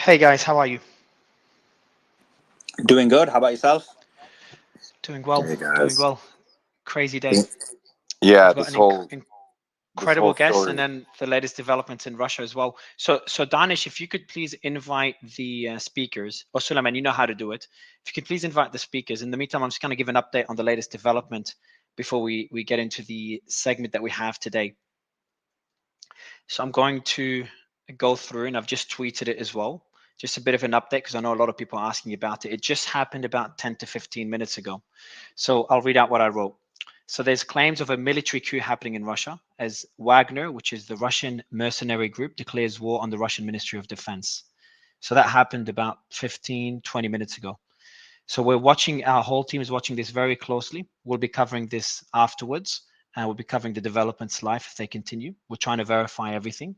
Hey guys, how are you? Doing good. How about yourself? Doing well, Hey doing guys. well. Crazy day. Yeah, We've got this an whole this incredible whole guest, and story. then the latest developments in Russia as well. So Danish, if you could please invite the speakers, or Suleiman, you know how to do it. If you could please invite the speakers. In the meantime, I'm just going to give an update on the latest development before we get into the segment that we have today. So I'm going to go through, and I've just tweeted it as well. Just a bit of an update because I know a lot of people are asking about it. It just happened about 10 to 15 minutes ago. So I'll read out what I wrote. So there's claims of a military coup happening in Russia as Wagner, which is the Russian mercenary group, declares war on the Russian Ministry of Defense. So that happened about 15, 20 minutes ago. So we're watching, our whole team is watching this very closely. We'll be covering this afterwards. We'll be covering the developments live if they continue. We're trying to verify everything.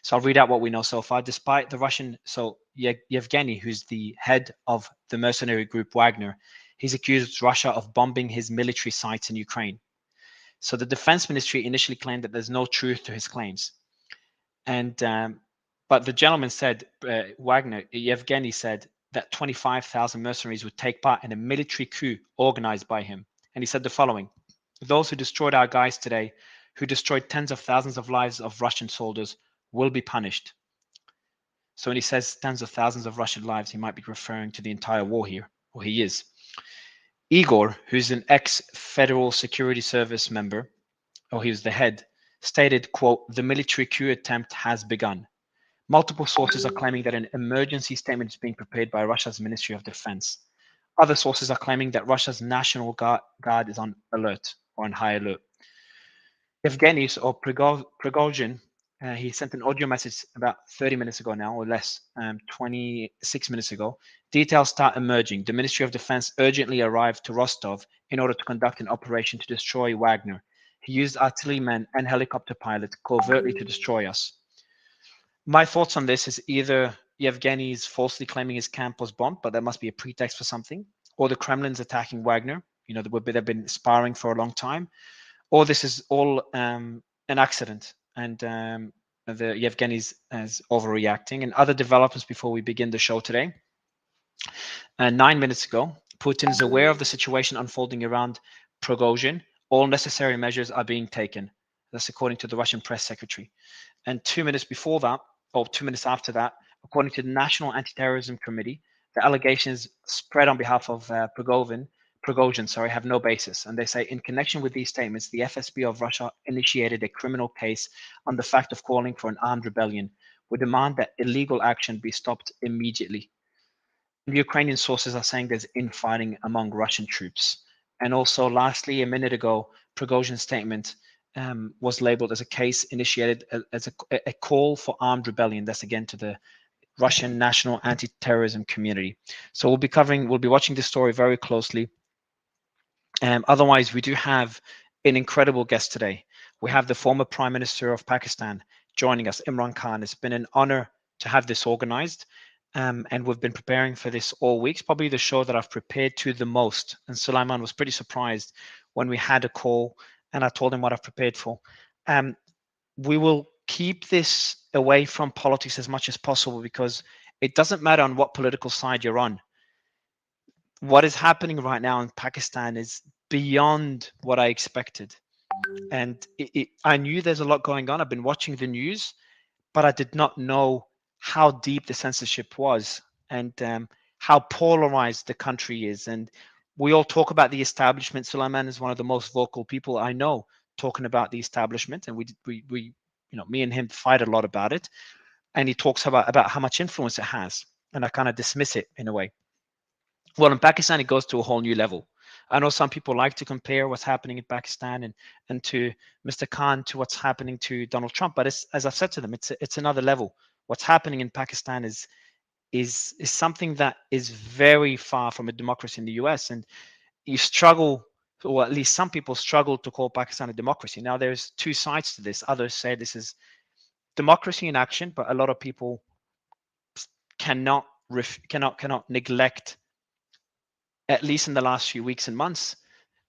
So I'll read out what we know so far. Despite the Russian, so Yevgeny, who's the head of the mercenary group Wagner, he's accused Russia of bombing his military sites in Ukraine. So the defense ministry initially claimed that there's no truth to his claims. And but the gentleman said, Wagner, Yevgeny said that 25,000 mercenaries would take part in a military coup organized by him. And he said the following: those who destroyed our guys today, who destroyed tens of thousands of lives of Russian soldiers, will be punished. So when he says tens of thousands of Russian lives, he might be referring to the entire war here, or he is. Igor, who's an ex-Federal Security Service member, or he was the head, stated, quote, the military coup attempt has begun. Multiple sources are claiming that an emergency statement is being prepared by Russia's Ministry of Defense. Other sources are claiming that Russia's National Guard is on alert or on high alert. Evgeny or Prigozhin, he sent an audio message about 30 minutes ago now, or less, 26 minutes ago. Details start emerging. The Ministry of Defense urgently arrived to Rostov in order to conduct an operation to destroy Wagner. He used artillerymen and helicopter pilots covertly to destroy us. My thoughts on this is either Yevgeny is falsely claiming his camp was bombed, but there must be a pretext for something, or the Kremlin's attacking Wagner. You know, they've been sparring for a long time, or this is all an accident, and the Yevgeny's is overreacting. And other developments before we begin the show today. 9 minutes ago, Putin is aware of the situation unfolding around Prigozhin. All necessary measures are being taken. That's according to the Russian press secretary. And 2 minutes before that, or 2 minutes after that, according to the National Anti-Terrorism Committee, the allegations spread on behalf of Prigozhin, have no basis. And they say, in connection with these statements, the FSB of Russia initiated a criminal case on the fact of calling for an armed rebellion. We demand that illegal action be stopped immediately. The Ukrainian sources are saying there's infighting among Russian troops. And also, lastly, a minute ago, Prigozhin's statement was labeled as a case initiated as a call for armed rebellion. That's again to the Russian national anti-terrorism community. So we'll be watching this story very closely. Otherwise, we do have an incredible guest today. We have the former Prime Minister of Pakistan joining us, Imran Khan. It's been an honor to have this organized. And we've been preparing for this all week. It's probably the show that I've prepared to the most. And Sulaiman was pretty surprised when we had a call and I told him what I've prepared for. We will keep this away from politics as much as possible because it doesn't matter on what political side you're on. What is happening right now in Pakistan is beyond what I expected. And I knew there's a lot going on. I've been watching the news, but I did not know how deep the censorship was and how polarized the country is. And we all talk about the establishment. Sulaiman is one of the most vocal people I know talking about the establishment, and we me and him fight a lot about it. And he talks about how much influence it has, and I kind of dismiss it in a way. Well, in Pakistan, it goes to a whole new level. I know some people like to compare what's happening in Pakistan and to Mr. Khan to what's happening to Donald Trump, but as I've said to them, it's another level. What's happening in Pakistan is something that is very far from a democracy in the US, and you struggle, or at least some people struggle to call Pakistan a democracy. Now, there's two sides to this. Others say this is democracy in action, but a lot of people cannot neglect, at least in the last few weeks and months,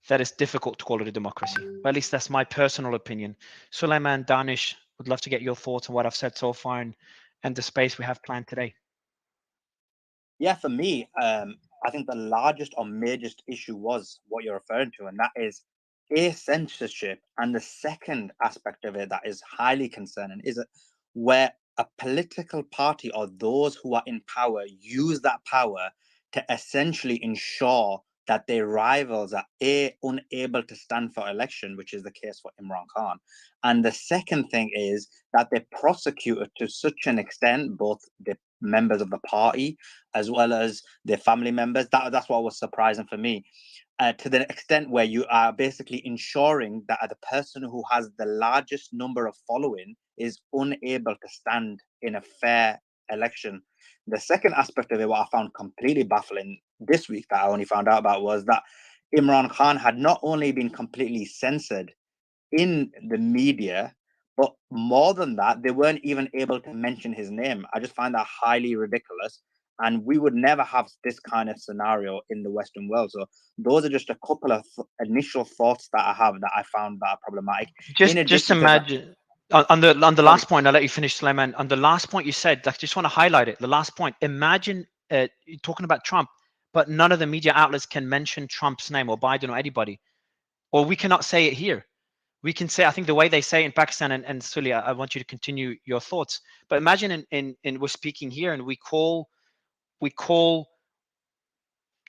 that it's difficult to call it a democracy. But at least that's my personal opinion. Suleiman, Danish, would love to get your thoughts on what I've said so far and the space we have planned today. Yeah, for me, I think the largest or majorest issue was what you're referring to, and that is censorship. And the second aspect of it that is highly concerning is that where a political party or those who are in power use that power to essentially ensure that their rivals are unable to stand for election, which is the case for Imran Khan. And the second thing is that they prosecuted to such an extent both the members of the party as well as their family members. That's what was surprising for me. To the extent where you are basically ensuring that the person who has the largest number of following is unable to stand in a fair election. The second aspect of it, what I found completely baffling this week that I only found out about, was that Imran Khan had not only been completely censored in the media, but more than that, they weren't even able to mention his name. I just find that highly ridiculous. And we would never have this kind of scenario in the Western world. So those are just a couple of initial thoughts that I have that I found that are problematic. In Just addition to that, imagine on the sorry, last point. I'll let you finish, Suleiman. On the last point you said, I just want to highlight it. The last point. Imagine talking about Trump, but none of the media outlets can mention Trump's name or Biden or anybody, or we cannot say it here. We can say, I think the way they say in Pakistan, and Suli, I want you to continue your thoughts. But imagine in we're speaking here and we call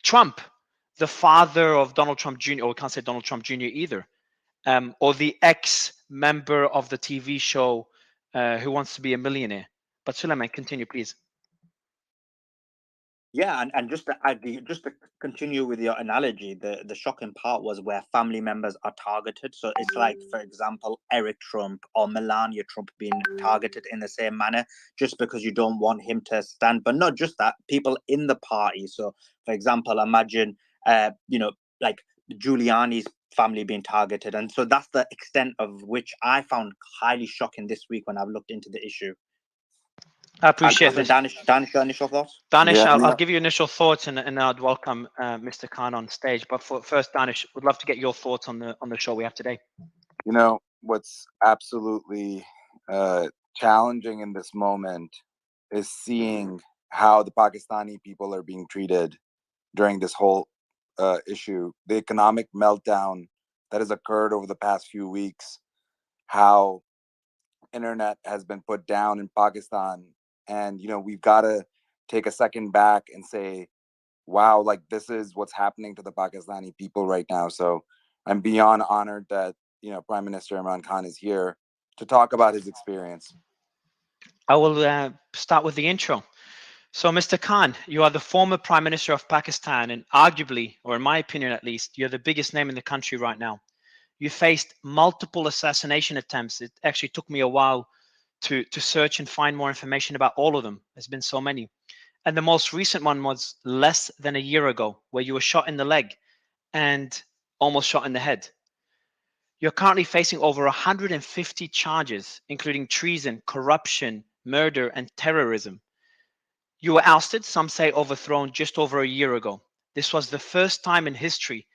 Trump the father of Donald Trump Jr., or we can't say Donald Trump Jr. either, or the ex-member of the TV show Who Wants to Be a Millionaire. But Suleiman, continue, please. yeah, and just to continue with your analogy, the shocking part was where family members are targeted. So it's like, for example, Eric Trump or Melania Trump being targeted in the same manner, just because you don't want him to stand. But not just that, people in the party. So, for example, imagine, like Giuliani's family being targeted, and so that's the extent of which I found highly shocking this week when I've looked into the issue. I I appreciate think this. Danish, your initial thoughts? Danish, Yeah, I'll give you initial thoughts and I'd welcome Mr. Khan on stage. But first, Danish, would love to get your thoughts on the show we have today. what's absolutely challenging in this moment is seeing how the Pakistani people are being treated during this whole issue. The economic meltdown that has occurred over the past few weeks, how internet has been put down in Pakistan. And, we've got to take a second back and say, wow, like this is what's happening to the Pakistani people right now. So I'm beyond honored that, Prime Minister Imran Khan is here to talk about his experience. I will start with the intro. So, Mr. Khan, you are the former Prime Minister of Pakistan, and arguably, or in my opinion at least, you're the biggest name in the country right now. You faced multiple assassination attempts. It actually took me a while to search and find more information about all of them. There's been so many. And the most recent one was less than a year ago, where you were shot in the leg and almost shot in the head. You're currently facing over 150 charges, including treason, corruption, murder, and terrorism. You were ousted, some say overthrown, just over a year ago. This was the first time in history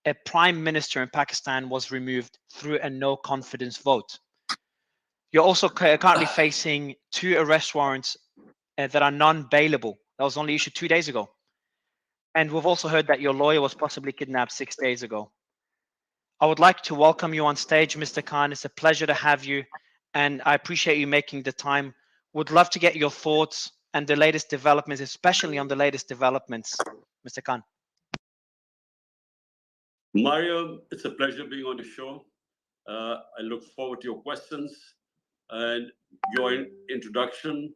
a prime minister in Pakistan was removed through a no confidence vote. You're also currently facing 2 arrest warrants that are non-bailable. That was only issued 2 days ago. And we've also heard that your lawyer was possibly kidnapped 6 days ago. I would like to welcome you on stage, Mr. Khan. It's a pleasure to have you, and I appreciate you making the time. Would love to get your thoughts and the latest developments, especially on the latest developments, Mr. Khan. Mario, it's a pleasure being on the show. I look forward to your questions. And your introduction,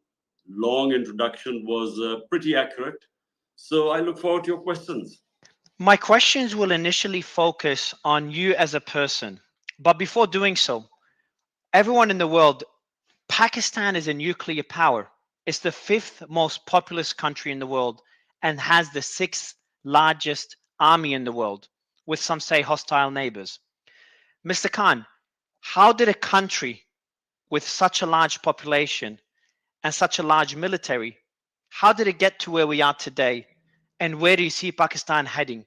long introduction, was pretty accurate. So I look forward to your questions. My questions will initially focus on you as a person. But before doing so, everyone in the world, Pakistan is a nuclear power. It's the 5th most populous country in the world and has the 6th largest army in the world, with some say hostile neighbors. Mr. Khan, how did a country with such a large population and such a large military, how did it get to where we are today? And where do you see Pakistan heading?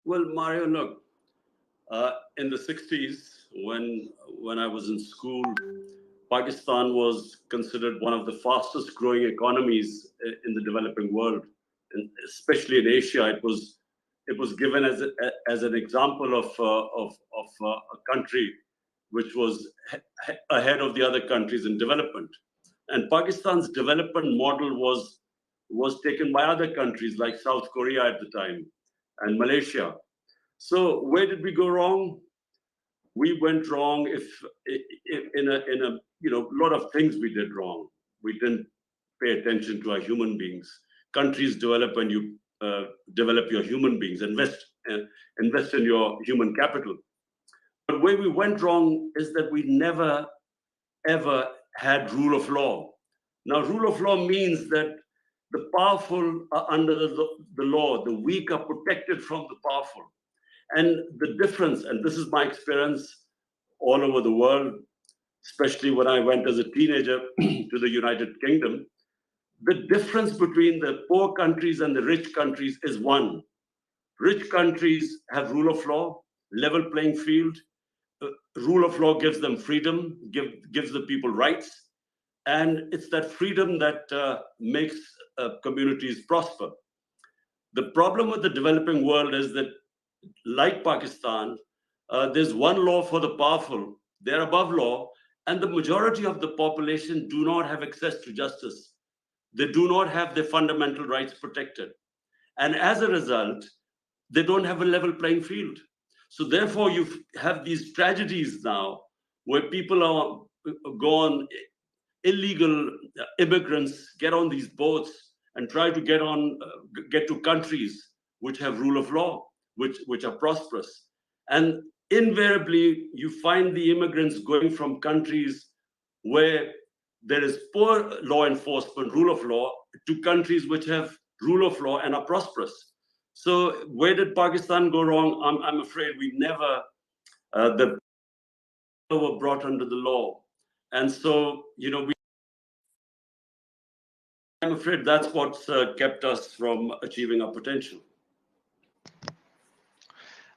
Well, Mario, look, in the 60s, when I was in school, Pakistan was considered one of the fastest growing economies in the developing world, and especially in Asia. It was given as an example of a country which was ahead of the other countries in development. And Pakistan's development model was taken by other countries like South Korea at the time and Malaysia. So where did we go wrong? We went wrong if in a lot of things we did wrong. We didn't pay attention to our human beings. Countries develop when you develop your human beings, invest in your human capital. But where we went wrong is that we never ever had rule of law. Now, rule of law means that the powerful are under the law, the weak are protected from the powerful. And the difference, and this is my experience all over the world, especially when I went as a teenager to the United Kingdom, the difference between the poor countries and the rich countries is one. Rich countries have rule of law, level playing field. Rule of law gives them freedom, gives the people rights. And it's that freedom that makes communities prosper. The problem with the developing world is that, like Pakistan, there's one law for the powerful, they're above law, and the majority of the population do not have access to justice. They do not have their fundamental rights protected. And as a result, they don't have a level playing field. So therefore, you have these tragedies now where people are gone, illegal immigrants get on these boats and try to get to countries which have rule of law, which are prosperous. And invariably, you find the immigrants going from countries where there is poor law enforcement, rule of law, to countries which have rule of law and are prosperous. So where did Pakistan go wrong? I'm afraid we never, the were brought under the law. And so, I'm afraid that's what's kept us from achieving our potential.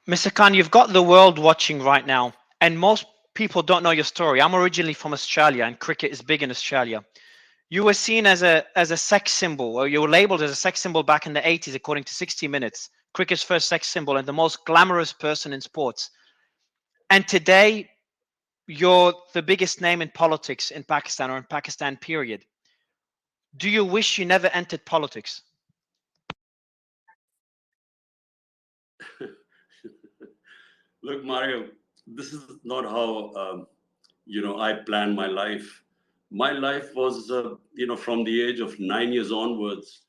Mr. Khan, you've got the world watching right now, and most people don't know your story. I'm originally from Australia, and cricket is big in Australia. You were seen as a sex symbol, or you were labeled as a sex symbol back in the 80s, according to 60 Minutes, cricket's first sex symbol and the most glamorous person in sports. And today, you're the biggest name in politics in Pakistan, or in Pakistan, period. Do you wish you never entered politics? Look, Mario, this is not how I planned my life. My life was, from the age of 9 years onwards,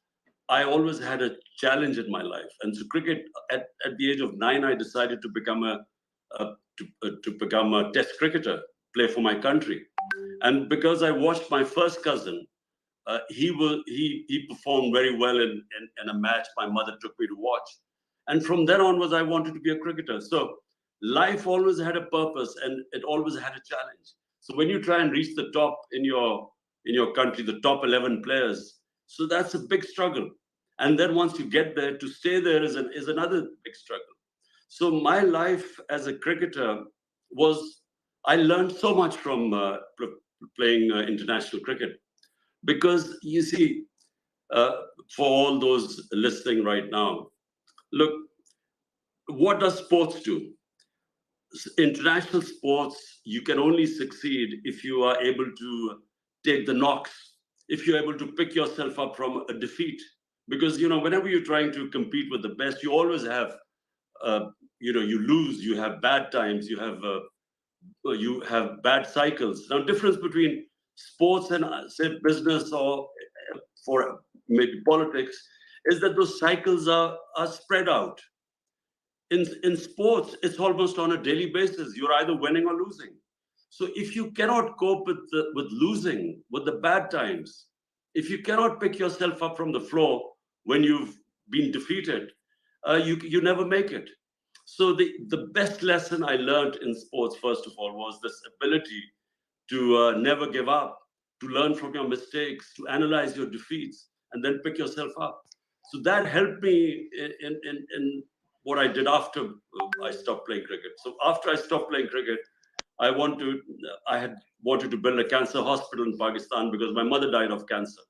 I always had a challenge in my life. And so cricket, at the age of 9, I decided to become a test cricketer, play for my country. And because I watched my first cousin, he performed very well in a match my mother took me to watch. And from then onwards, I wanted to be a cricketer. So life always had a purpose, and it always had a challenge. So when you try and reach the top in your country, the top 11 players, so that's a big struggle. And then once you get there, to stay there is another big struggle. So my life as a cricketer I learned so much from playing international cricket. Because you see, for all those listening right now, look, what does sports do? International sports, you can only succeed if you are able to take the knocks, if you're able to pick yourself up from a defeat. Because, whenever you're trying to compete with the best, you always have, you lose, you have bad times, you have bad cycles. Now, difference between sports and, say, business or for maybe politics is that those cycles are spread out. In sports, it's almost on a daily basis. You're either winning or losing. So if you cannot cope with losing, with the bad times, if you cannot pick yourself up from the floor when you've been defeated, you never make it. So the best lesson I learned in sports, first of all, was this ability to never give up, to learn from your mistakes, to analyze your defeats, and then pick yourself up. So that helped me in what I did after I stopped playing cricket. So after I stopped playing cricket, I had wanted to build a cancer hospital in Pakistan because my mother died of cancer.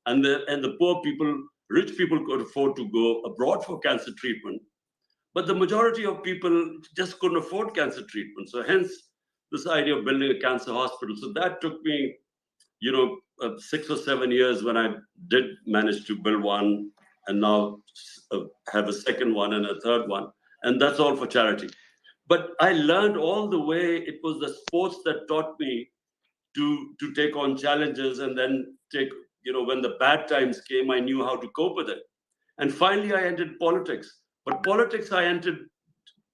And the poor people, rich people could afford to go abroad for cancer treatment. But the majority of people just couldn't afford cancer treatment. So hence this idea of building a cancer hospital. So that took me, 6 or 7 years when I did manage to build one, and now have a second one and a third one. And that's all for charity. But I learned all the way, it was the sports that taught me to take on challenges, and then when the bad times came, I knew how to cope with it. And finally, I entered politics. But politics, I entered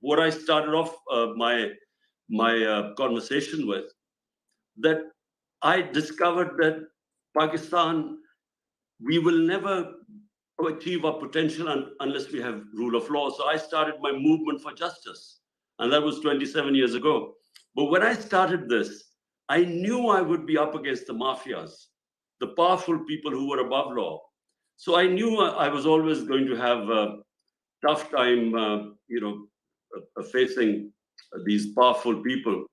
what I started off my conversation with, that I discovered that Pakistan, we will never achieve our potential unless we have rule of law. So I started my movement for justice, and that was 27 years ago. But when I started this, I knew I would be up against the mafias, the powerful people who were above law. So I knew I was always going to have a tough time, facing these powerful people.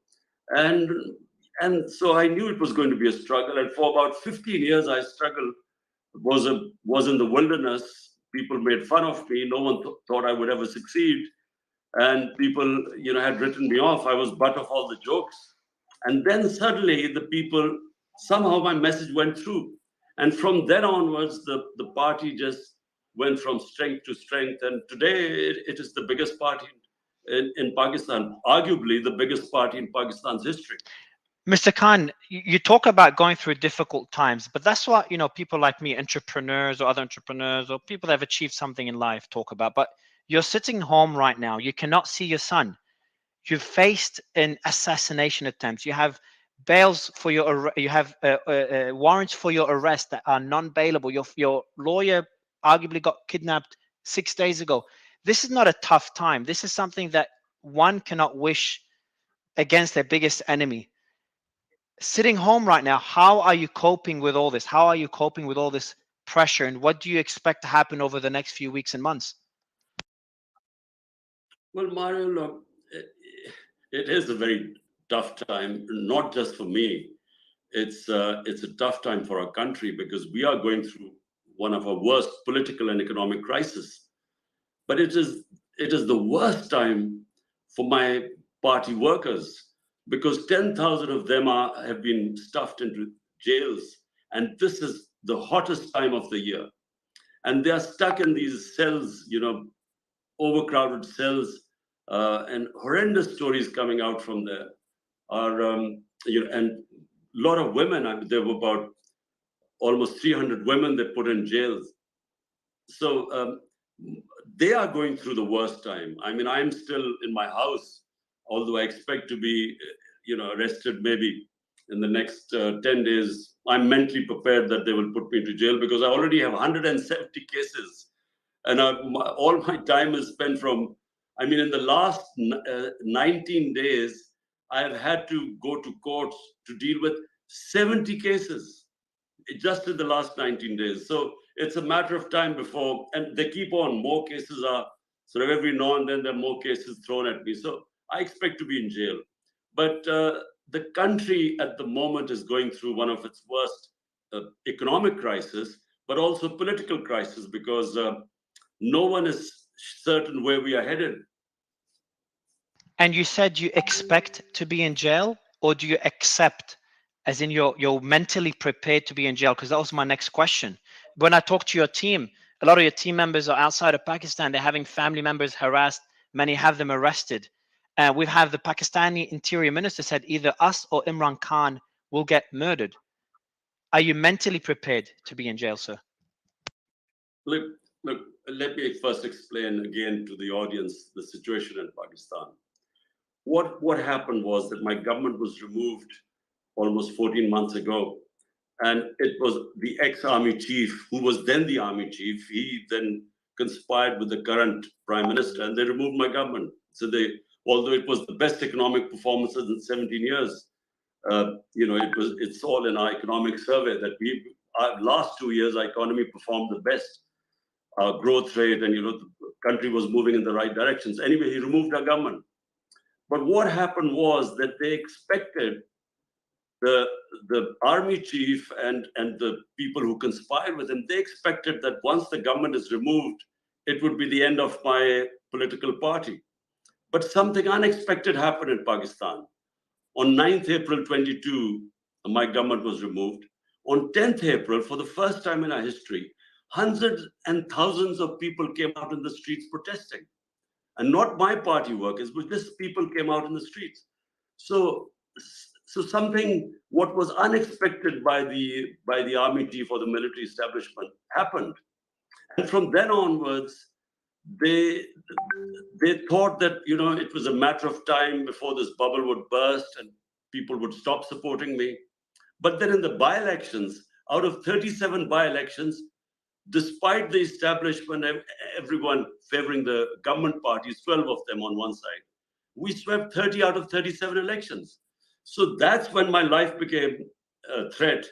And so I knew it was going to be a struggle. And for about 15 years, I struggled, was in the wilderness. People made fun of me. No one thought I would ever succeed. And people, had written me off. I was butt of all the jokes. And then suddenly somehow my message went through. And from then onwards, the party just went from strength to strength. And today it is the biggest party in Pakistan, arguably the biggest party in Pakistan's history. Mr. Khan, you talk about going through difficult times, but that's what, people like me, entrepreneurs or other entrepreneurs or people that have achieved something in life talk about. But you're sitting home right now. You cannot see your son. You've faced an assassination attempt. You have bails for you have warrants for your arrest that are non-bailable. Your lawyer arguably got kidnapped 6 days ago. This is not a tough time. This is something that one cannot wish against their biggest enemy. Sitting home right now, how are you coping with all this? How are you coping with all this pressure? And what do you expect to happen over the next few weeks and months? Well, Mario, look, it is a very tough time, not just for me. It's a tough time for our country because we are going through one of our worst political and economic crises. But it is the worst time for my party workers, because 10,000 of them have been stuffed into jails, and this is the hottest time of the year. And they are stuck in these cells, overcrowded cells, and horrendous stories coming out from there are, and a lot of women. There were about almost 300 women they put in jails. So they are going through the worst time. I mean, I'm still in my house, although I expect to be, arrested maybe in the next 10 days. I'm mentally prepared that they will put me into jail because I already have 170 cases. And all my time is spent in the last 19 days, I've had to go to courts to deal with 70 cases just in the last 19 days. So it's a matter of time before, and they keep on. More cases are sort of every now and then there are more cases thrown at me. So I expect to be in jail. But the country at the moment is going through one of its worst economic crisis, but also political crisis, because no one is certain where we are headed. And you said you expect to be in jail, or do you accept, as in you're mentally prepared to be in jail? Because that was my next question. When I talk to your team, a lot of your team members are outside of Pakistan. They're having family members harassed. Many have them arrested. We've had the Pakistani interior minister said either us or Imran Khan will get murdered. Are you mentally prepared to be in jail, sir? Look, let me first explain again to the audience the situation in Pakistan. What happened was that my government was removed almost 14 months ago. And it was the ex-army chief, who was then the army chief. He then conspired with the current prime minister, and they removed my government. So although it was the best economic performances in 17 years, it's all in our economic survey that our last 2 years, our economy performed the best. Our growth rate, and the country was moving in the right directions. Anyway, he removed our government. But what happened was that they expected the army chief and the people who conspired with him, they expected that once the government is removed, it would be the end of my political party. But something unexpected happened in Pakistan. On 9th April 22, my government was removed. On 10th April, for the first time in our history, hundreds and thousands of people came out in the streets protesting. And not my party workers, but just people came out in the streets. So something what was unexpected by the army chief or the military establishment happened. And from then onwards, they thought that it was a matter of time before this bubble would burst and people would stop supporting me. But then in the by-elections, out of 37 by-elections, despite the establishment, everyone favoring the government parties, 12 of them on one side, we swept 30 out of 37 elections. So that's when my life became a threat.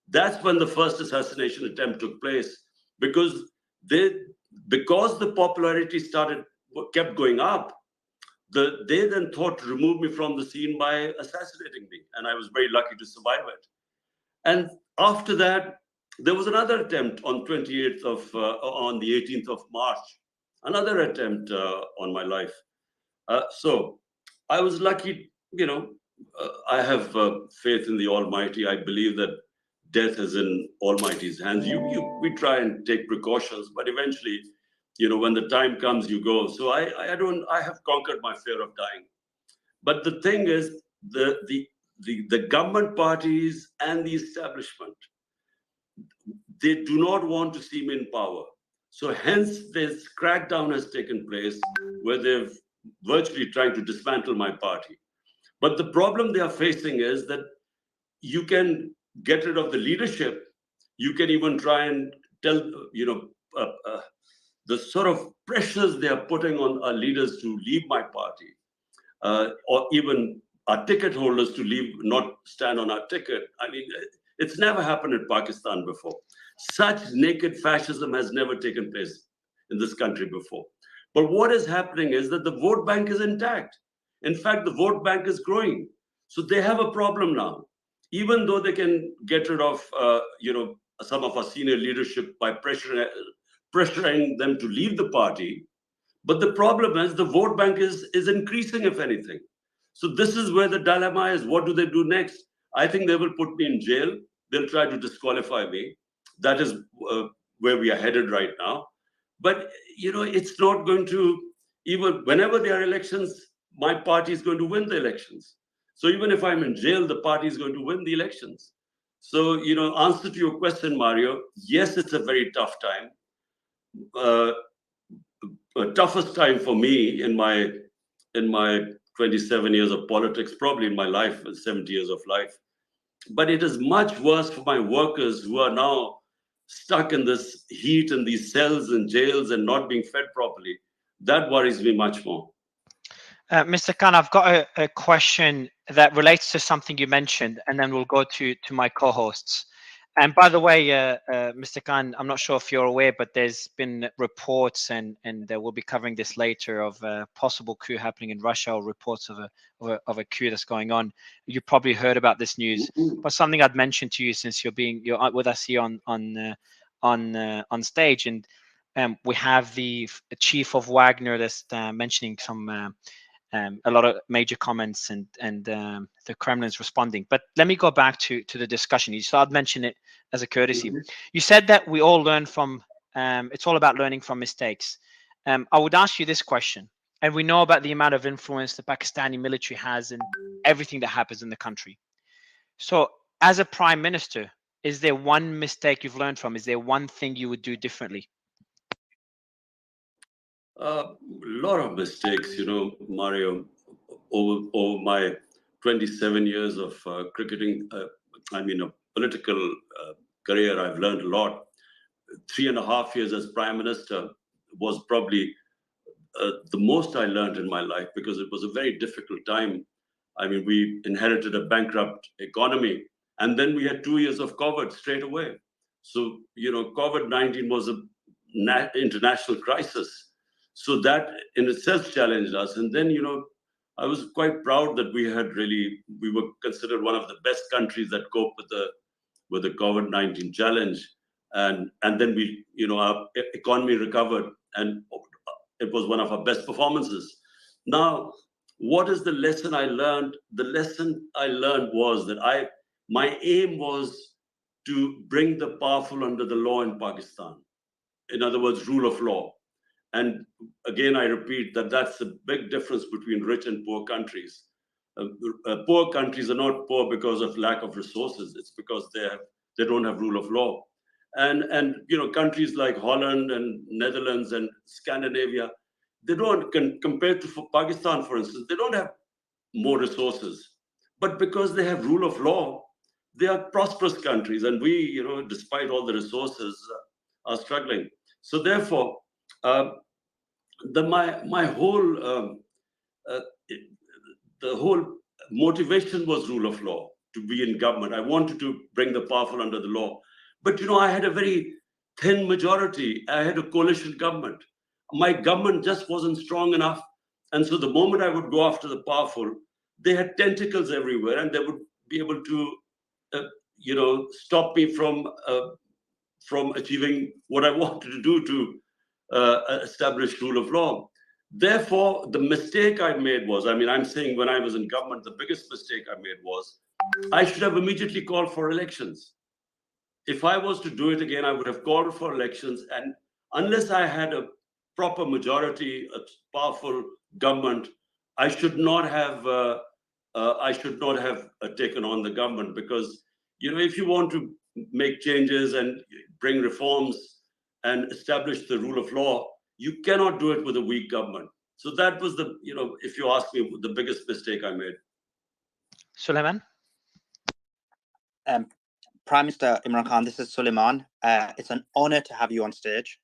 That's when the first assassination attempt took place, because the popularity kept going up. They then thought to remove me from the scene by assassinating me, and I was very lucky to survive it. And after that, there was another attempt on on the 18th of March, another attempt on my life. So I was lucky, I have faith in the Almighty. I believe that death is in Almighty's hands. We try and take precautions, but eventually, when the time comes, you go. So I have conquered my fear of dying. But the thing is, the government parties and the establishment, they do not want to see me in power. So hence this crackdown has taken place where they've virtually trying to dismantle my party. But the problem they are facing is that you can get rid of the leadership. You can even try and tell, the sort of pressures they are putting on our leaders to leave my party, or even our ticket holders to leave, not stand on our ticket. I mean, it's never happened in Pakistan before. Such naked fascism has never taken place in this country before. But what is happening is that the vote bank is intact. In fact, the vote bank is growing. So they have a problem now. Even though they can get rid of, some of our senior leadership by pressuring them to leave the party, but the problem is the vote bank is increasing, if anything. So this is where the dilemma is. What do they do next? I think they will put me in jail. They'll try to disqualify me. That is where we are headed right now. But, it's not going to, even whenever there are elections, my party is going to win the elections. So even if I'm in jail, the party is going to win the elections. So, answer to your question, Mario, yes, it's a very tough time. Toughest time for me in my 27 years of politics, probably in my life, 70 years of life. But it is much worse for my workers who are now stuck in this heat and these cells and jails and not being fed properly. That worries me much more. Mr. Khan, I've got a question that relates to something you mentioned, and then we'll go to my co-hosts. And by the way, Mr. Khan, I'm not sure if you're aware, but there's been reports, and we'll be covering this later, of a possible coup happening in Russia, or reports of a coup that's going on. You probably heard about this news, but something I'd mentioned to you, since you're with us here on stage, and we have the chief of Wagner that's mentioning some. A lot of major comments, and the Kremlin's responding. But let me go back to the discussion. You started mentioning it as a courtesy. You said that we all learn from, it's all about learning from mistakes. I would ask you this question, and we know about the amount of influence the Pakistani military has in everything that happens in the country. So as a prime minister, is there one mistake you've learned from? Is there one thing you would do differently? A lot of mistakes, Mario, over my 27 years of cricketing, a political career. I've learned a lot. 3.5 years as prime minister was probably the most I learned in my life, because it was a very difficult time. We inherited a bankrupt economy, and then we had 2 years of COVID straight away. So, COVID-19 was an international crisis. So that in itself challenged us. And then, I was quite proud that we were considered one of the best countries that cope with the COVID-19 challenge. And then our economy recovered, and it was one of our best performances. Now, what is the lesson I learned? The lesson I learned was that my aim was to bring the powerful under the law in Pakistan. In other words, rule of law. And again, I repeat that that's the big difference between rich and poor countries. Poor countries are not poor because of lack of resources. It's because they don't have rule of law. And countries like Holland and Netherlands and Scandinavia, they don't, compared to Pakistan, for instance, they don't have more resources. But because they have rule of law, they are prosperous countries. And we, despite all the resources, are struggling. So therefore, my whole uh, the whole motivation was rule of law, to be in government. I wanted to bring the powerful under the law. But I had a very thin majority. I had a coalition government. My government just wasn't strong enough. And so the moment I would go after the powerful, they had tentacles everywhere, and they would be able to stop me from achieving what I wanted to do to establish rule of law. Therefore, the mistake I made was, I'm saying when I was in government, the biggest mistake I made was I should have immediately called for elections. If I was to do it again, I would have called for elections. And unless I had a proper majority, a powerful government, I should not have taken on the government, because if you want to make changes and bring reforms and establish the rule of law, you cannot do it with a weak government. So that was if you ask me, the biggest mistake I made. Suleiman? Prime Minister Imran Khan, this is Suleiman. It's an honor to have you on stage.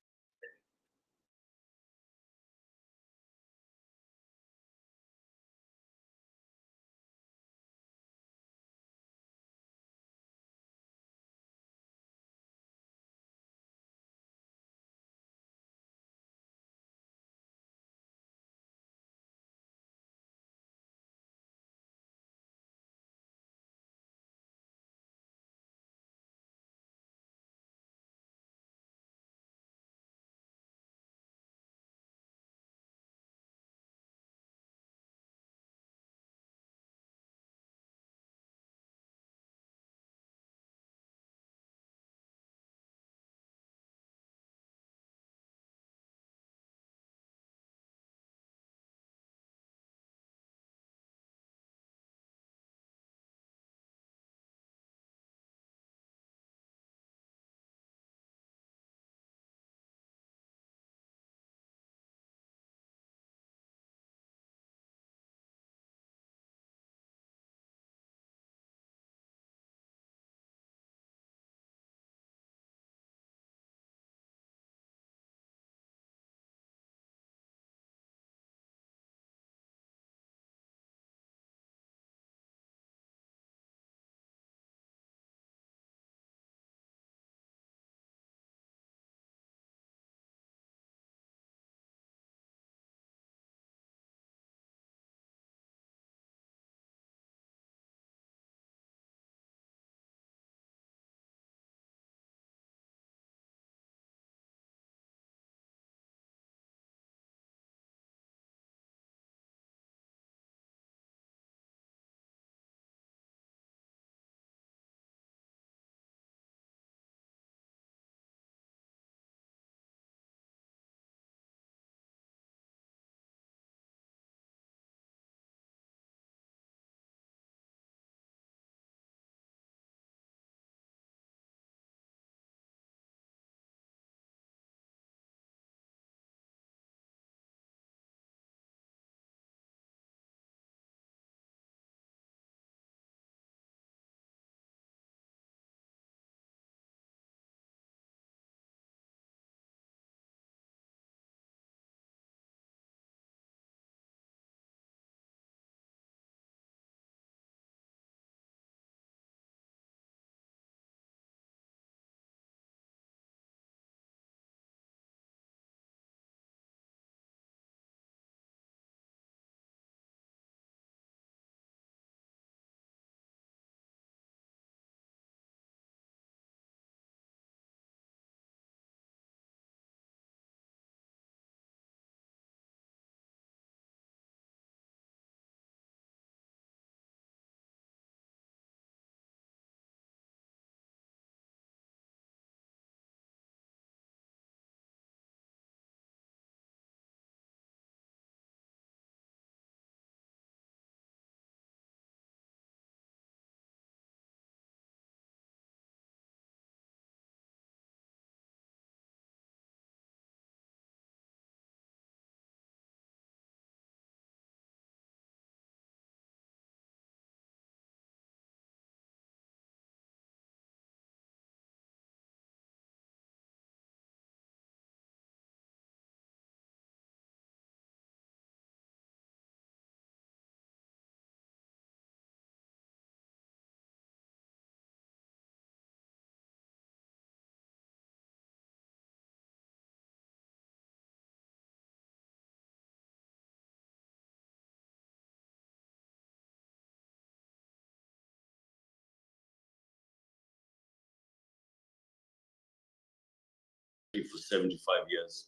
for 75 years.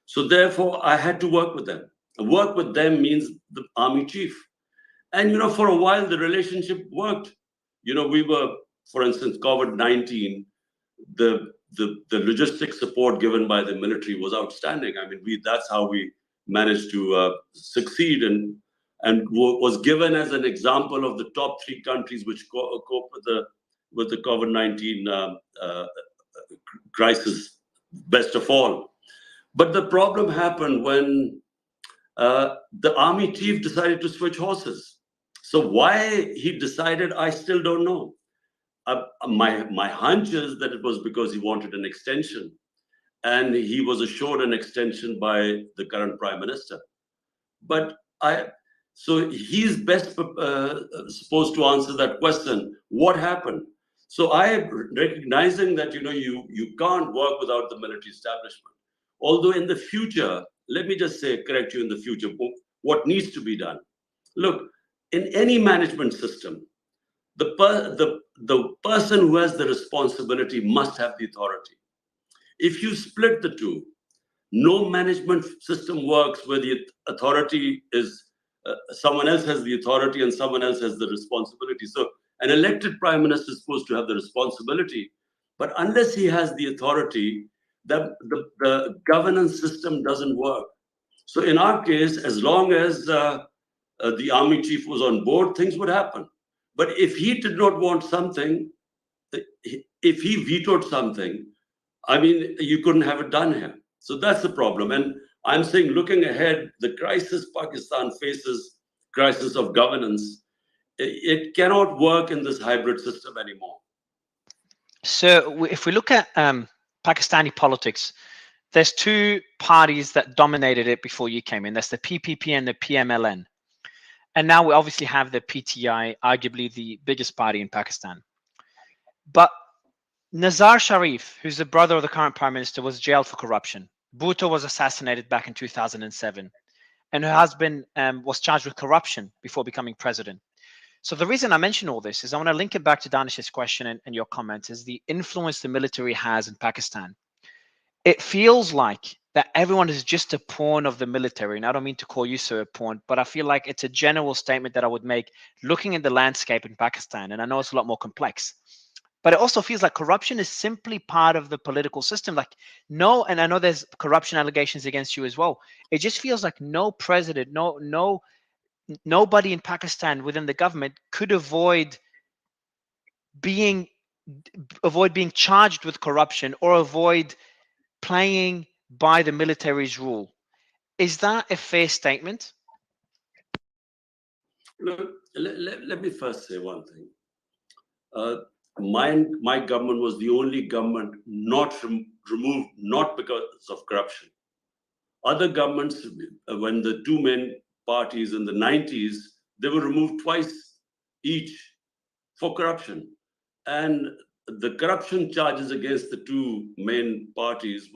So therefore, I had to work with them. Work with them means the army chief. And, for a while, the relationship worked. We were, for instance, COVID-19, the logistic support given by the military was outstanding. I mean, that's how we managed to succeed, and was given as an example of the top 3 countries which cope with the COVID-19 crisis best of all. But the problem happened when the army chief decided to switch horses. So why he decided, I still don't know. My hunch is that it was because he wanted an extension, and he was assured an extension by the current prime minister. But so he's best supposed to answer that question. What happened? So recognizing that you can't work without the military establishment. Although in the future, let me just say, correct you in the future, what needs to be done. Look, in any management system, the person who has the responsibility must have the authority. If you split the two, no management system works where the authority is someone else has the authority and someone else has the responsibility. So an elected prime minister is supposed to have the responsibility, but unless he has the authority, the governance system doesn't work. So in our case, as long as the army chief was on board, things would happen. But if he did not want something, if he vetoed something, I mean, you couldn't have it done here. So that's the problem. And I'm saying, looking ahead, the crisis Pakistan faces, crisis of governance, it cannot work in this hybrid system anymore. So if we look at Pakistani politics, there's 2 parties that dominated it before you came in. That's the PPP and the PMLN. And now we obviously have the PTI, arguably the biggest party in Pakistan. But Nazar Sharif, who's the brother of the current prime minister, was jailed for corruption. Bhutto was assassinated back in 2007. And her husband was charged with corruption before becoming president. So the reason I mention all this is I want to link it back to Danish's question and your comments, is the influence the military has in Pakistan. It feels like that everyone is just a pawn of the military. And I don't mean to call you sir a pawn, but I feel like it's a general statement that I would make looking at the landscape in Pakistan. And I know it's a lot more complex, but it also feels like corruption is simply part of the political system. Like and I know there's corruption allegations against you as well. It just feels like no president, nobody in Pakistan within the government could avoid being charged with corruption or avoid playing by the military's rule. Is that a fair statement? Look, let me first say one thing. My government was the only government not removed, not because of corruption. Other governments, when the 2 main parties in the 90s, they were removed twice each for corruption. And the corruption charges against the 2 main parties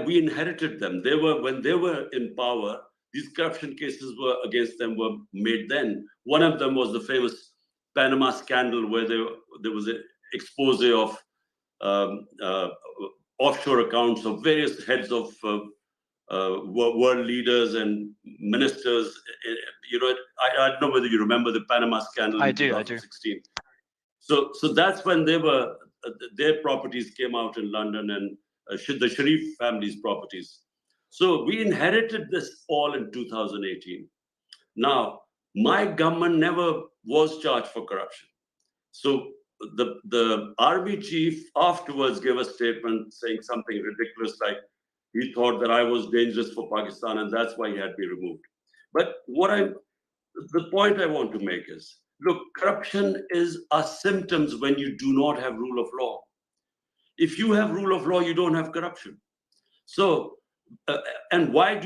we inherited them. When they were in power, these corruption cases against them were made then. One of them was the famous Panama scandal, where there was an expose of offshore accounts of various heads of world leaders and ministers. I don't know whether you remember the Panama scandal in 2016. So that's when their properties came out in London, and the Sharif family's properties. So we inherited this all in 2018. Now, my government never was charged for corruption. So the army chief afterwards gave a statement saying something ridiculous, like he thought that I was dangerous for Pakistan and that's why he had me removed. But the point I want to make is, look, corruption is a symptoms when you do not have rule of law. If you have rule of law, you don't have corruption. So, and why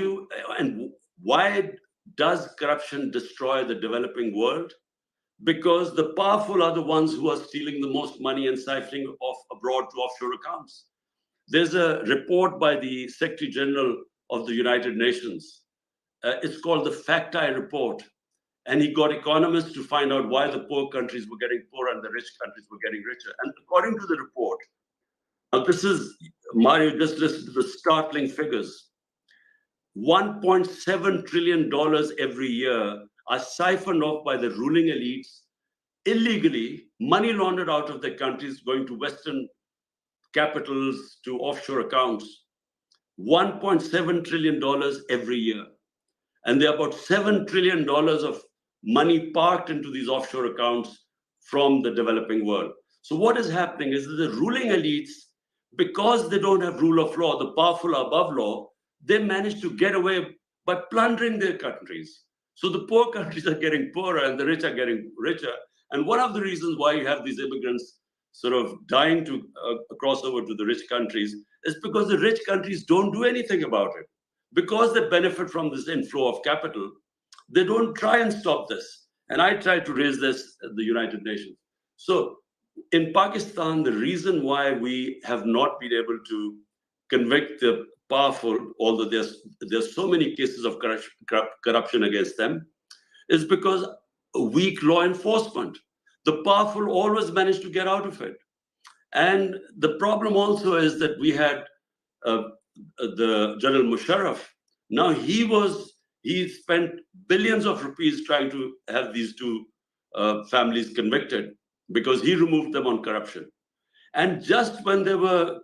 does corruption destroy the developing world? Because the powerful are the ones who are stealing the most money and siphoning off abroad to offshore accounts. There's a report by the Secretary General of the United Nations. It's called the Fact-I Report. And he got economists to find out why the poor countries were getting poorer and the rich countries were getting richer. And according to the report, now this is Mario, just listen to the startling figures. $1.7 trillion every year are siphoned off by the ruling elites, illegally, money laundered out of their countries, going to Western capitals, to offshore accounts. $1.7 trillion every year. And there are about $7 trillion of money parked into these offshore accounts from the developing world. So what is happening is that the ruling elites, because they don't have rule of law, the powerful are above law, they manage to get away by plundering their countries. So the poor countries are getting poorer and the rich are getting richer. And one of the reasons why you have these immigrants sort of dying to cross over to the rich countries is because the rich countries don't do anything about it. Because they benefit from this inflow of capital, they don't try and stop this. And I try to raise this at the United Nations. So in Pakistan, the reason why we have not been able to convict the powerful, although there's so many cases of corruption against them, is because weak law enforcement. The powerful always manage to get out of it. And the problem also is that we had the General Musharraf. Now he spent billions of rupees trying to have these two families convicted because he removed them on corruption. And just when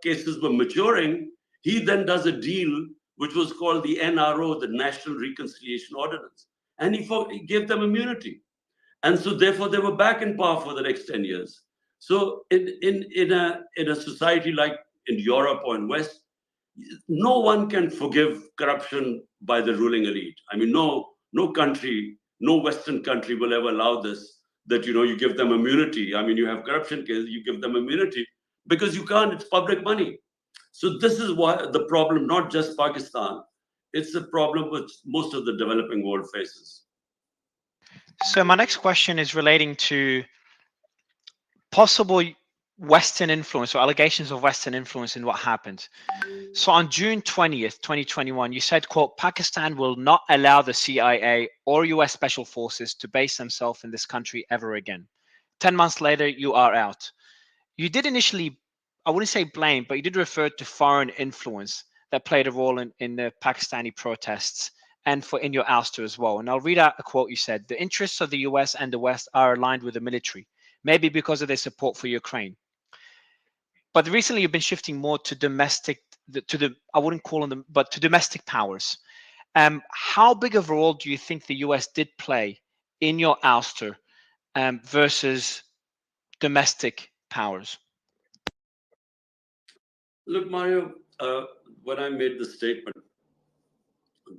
cases were maturing, he then does a deal which was called the NRO, the National Reconciliation Ordinance, and he gave them immunity. And so therefore they were back in power for the next 10 years. So in a society like in Europe or in West, no one can forgive corruption by the ruling elite. I mean, no country, no Western country will ever allow this, that, you give them immunity. I mean, you have corruption cases, you give them immunity because you can't, it's public money. So this is why the problem, not just Pakistan, it's a problem which most of the developing world faces. So my next question is relating to possible Western influence or allegations of Western influence in what happened. So on June 20th, 2021, you said, quote, Pakistan will not allow the CIA or US special forces to base themselves in this country ever again. 10 months later, you are out. You did initially, I wouldn't say blame, but you did refer to foreign influence that played a role in the Pakistani protests and in your ouster as well. And I'll read out a quote you said: the interests of the US and the West are aligned with the military, maybe because of their support for Ukraine. But recently you've been shifting more to domestic, I wouldn't call them, but to domestic powers. How big of a role do you think the US did play in your ouster versus domestic powers? Look, Mario, when I made the statement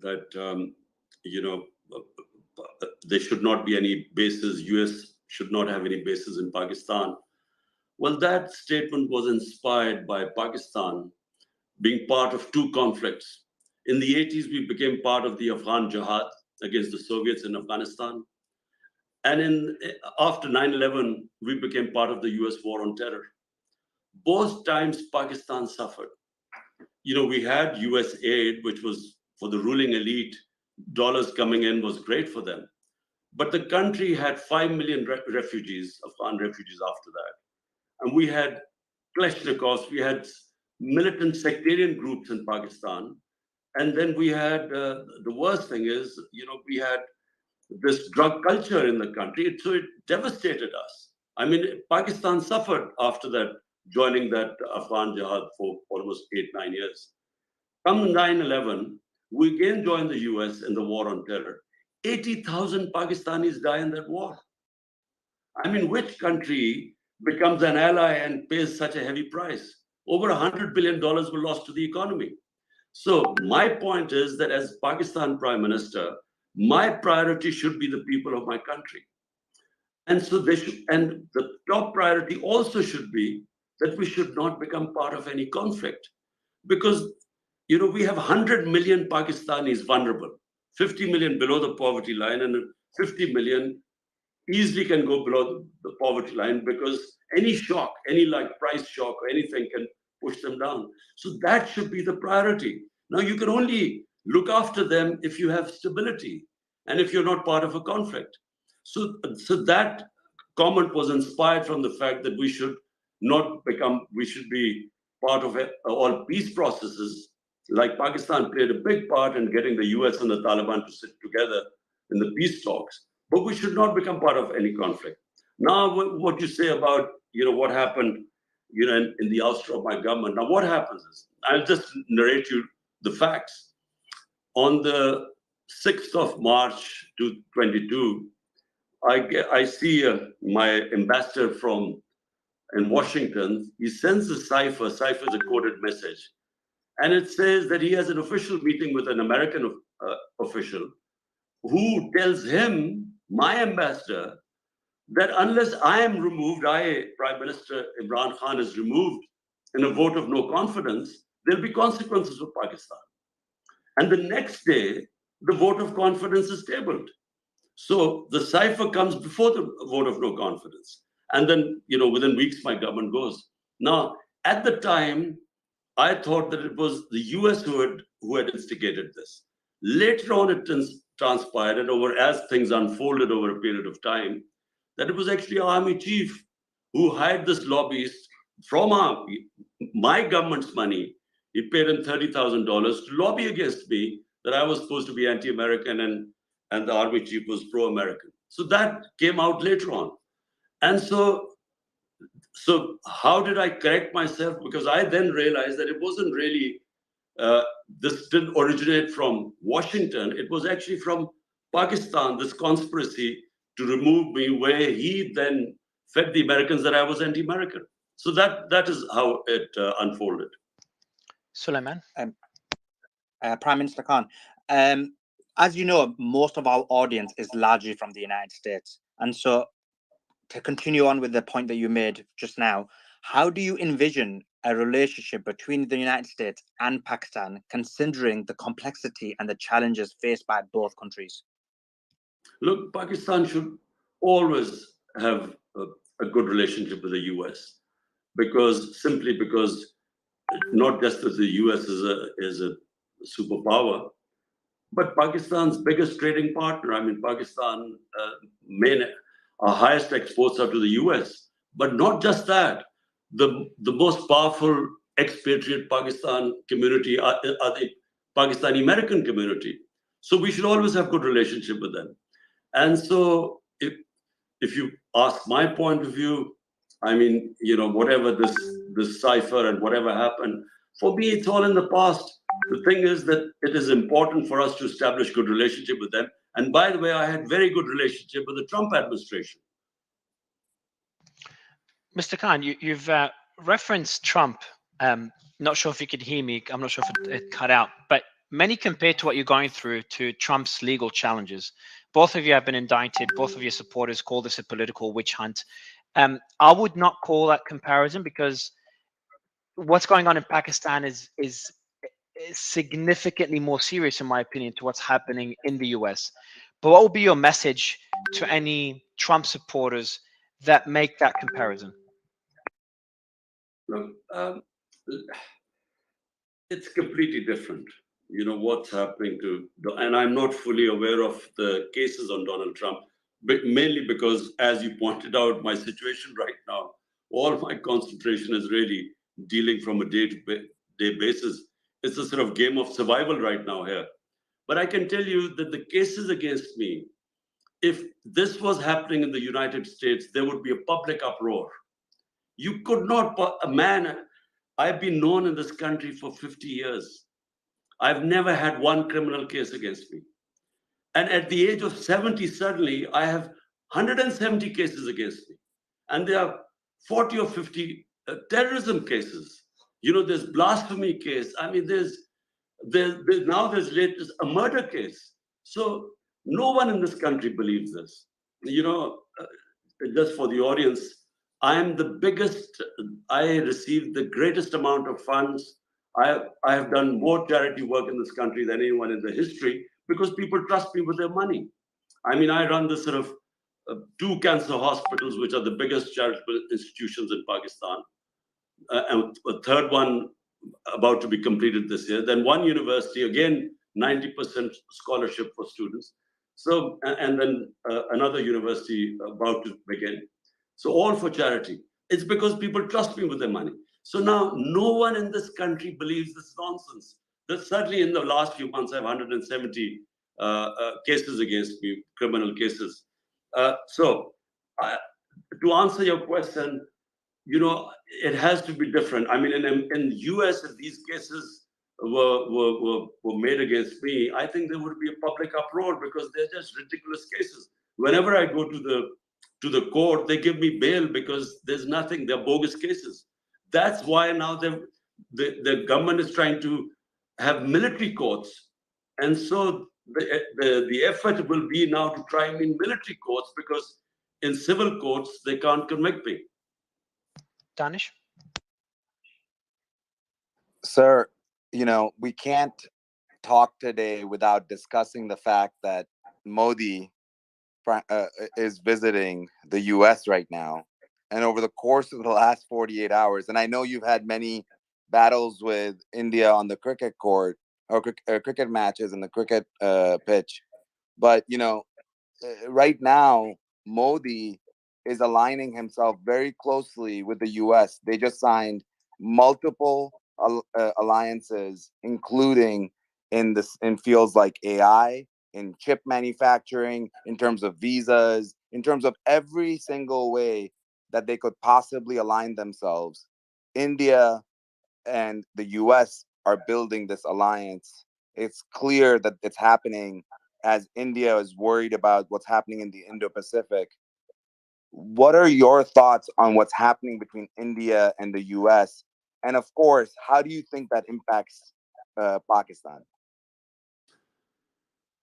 that, there should not be any bases, US should not have any bases in Pakistan. Well, that statement was inspired by Pakistan being part of two conflicts. In the 80s, we became part of the Afghan Jihad against the Soviets in Afghanistan. And after 9/11, we became part of the US war on terror. Both times, Pakistan suffered. We had US aid, which was for the ruling elite. Dollars coming in was great for them. But the country had 5 million refugees, Afghan refugees after that. And we had Kalashnikovs, we had militant sectarian groups in Pakistan. And then we had, the worst thing is, we had this drug culture in the country. So it devastated us. I mean, Pakistan suffered after that, joining that Afghan Jihad for almost 8-9 years. Come 9/11, we again joined the US in the war on terror. 80,000 Pakistanis die in that war. I mean, which country becomes an ally and pays such a heavy price? Over $100 billion were lost to the economy. So my point is that as Pakistan Prime Minister, my priority should be the people of my country. And so and the top priority also should be that we should not become part of any conflict. Because, we have 100 million Pakistanis vulnerable, 50 million below the poverty line, and 50 million easily can go below the poverty line because any shock, any price shock or anything can push them down. So that should be the priority. Now, you can only look after them if you have stability and if you're not part of a conflict. So that comment was inspired from the fact that we should be part of all peace processes, like Pakistan played a big part in getting the US and the Taliban to sit together in the peace talks. But we should not become part of any conflict. Now, what you say about, what happened, in the ouster of my government. Now, what happens is, I'll just narrate you the facts. On the 6th of March 2022, I see my ambassador in Washington. He sends a cipher. Cipher is a coded message. And it says that he has an official meeting with an American official who tells him, my ambassador, that unless I am removed, Prime Minister Imran Khan is removed in a vote of no confidence, there'll be consequences for Pakistan. And the next day, the vote of confidence is tabled. So the cipher comes before the vote of no confidence. And then, within weeks, my government goes. Now, at the time, I thought that it was the US who had instigated this. Later on, it transpired, and as things unfolded over a period of time, that it was actually our army chief who hired this lobbyist from my government's money. He paid him $30,000 to lobby against me that I was supposed to be anti-American and the army chief was pro-American. So that came out later on. And so how did I correct myself? Because I then realized that it wasn't really, this didn't originate from Washington. It was actually from Pakistan, this conspiracy to remove me, where he then fed the Americans that I was anti-American. So that is how it unfolded. Suleiman? Prime Minister Khan, as you know, most of our audience is largely from the United States. And so to continue on with the point that you made just now, how do you envision a relationship between the United States and Pakistan, considering the complexity and the challenges faced by both countries? Look, Pakistan should always have a good relationship with the US, simply because not just that the US is a superpower, but Pakistan's biggest trading partner. I mean, Pakistan our highest exports are to the US. But not just that, the most powerful expatriate Pakistan community are the Pakistani American community. So we should always have good relationship with them. And so if you ask my point of view, I mean, whatever this cipher and whatever happened, for me, it's all in the past. The thing is that it is important for us to establish good relationship with them. And by the way, I had very good relationship with the Trump administration. Mr. Khan, you've referenced Trump. Not sure if you could hear me. I'm not sure if it cut out, but many compared to what you're going through to Trump's legal challenges. Both of you have been indicted. Both of your supporters call this a political witch hunt. I would not call that comparison, because what's going on in Pakistan is significantly more serious, in my opinion, to what's happening in the US. But what will be your message to any Trump supporters that make that comparison? Look, it's completely different. What's happening and I'm not fully aware of the cases on Donald Trump, but mainly because, as you pointed out, my situation right now, all my concentration is really dealing from a day-to-day basis. It's a sort of game of survival right now here. But I can tell you that the cases against me, if this was happening in the United States, there would be a public uproar. You could not, I've been known in this country for 50 years. I've never had one criminal case against me. And at the age of 70, suddenly, I have 170 cases against me. And there are 40 or 50 terrorism cases. There's blasphemy case. I mean, there's latest a murder case. So no one in this country believes this. Just for the audience, I am the biggest. I received the greatest amount of funds. I have done more charity work in this country than anyone in the history, because people trust me with their money. I mean, I run this sort of 2 cancer hospitals, which are the biggest charitable institutions in Pakistan, and a third one about to be completed this year. Then 1 university, again, 90% scholarship for students. So, and then another university about to begin. So all for charity. It's because people trust me with their money. So now no one in this country believes this nonsense. That certainly in the last few months, I have 170 cases against me, criminal cases. So to answer your question, it has to be different. I mean, in US, if these cases were made against me, I think there would be a public uproar because they're just ridiculous cases. Whenever I go to the court, they give me bail because there's nothing. They're bogus cases. That's why now the government is trying to have military courts, and so the effort will be now to try me in military courts because in civil courts they can't convict me. Danish? Sir, we can't talk today without discussing the fact that Modi is visiting the US right now. And over the course of the last 48 hours, and I know you've had many battles with India on the cricket court or cricket matches in the cricket pitch. But, right now, Modi is aligning himself very closely with the US. They just signed multiple alliances, including in fields like AI, in chip manufacturing, in terms of visas, in terms of every single way that they could possibly align themselves. India and the US are building this alliance. It's clear that it's happening as India is worried about what's happening in the Indo-Pacific. What are your thoughts on what's happening between India and the US? And of course, how do you think that impacts Pakistan?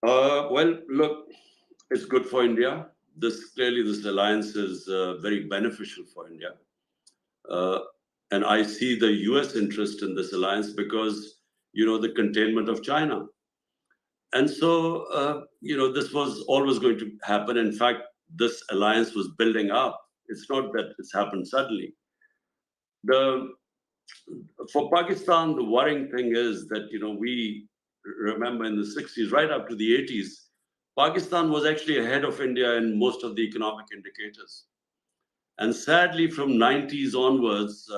Well, look, it's good for India. Clearly, this alliance is very beneficial for India. And I see the US interest in this alliance because, the containment of China. And so, this was always going to happen. In fact, this alliance was building up. It's not that it's happened suddenly. For Pakistan, the worrying thing is that, we remember in the 60s, right up to the 80s, Pakistan was actually ahead of India in most of the economic indicators. And sadly, from 90s onwards,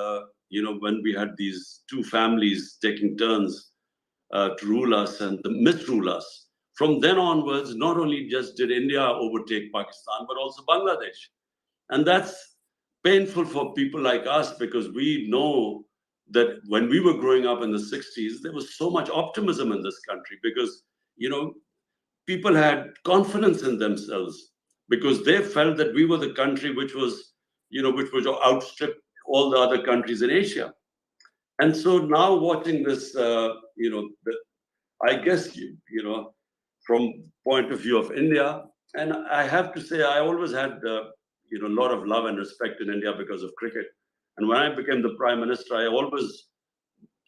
when we had these two families taking turns to rule us and misrule us, from then onwards, not only just did India overtake Pakistan, but also Bangladesh. And that's painful for people like us because we know that when we were growing up in the 60s, there was so much optimism in this country because, people had confidence in themselves because they felt that we were the country which was outstrip all the other countries in Asia. And so now watching this, I guess, from point of view of India, and I have to say, I always had, a lot of love and respect in India because of cricket. And when I became the prime minister, I always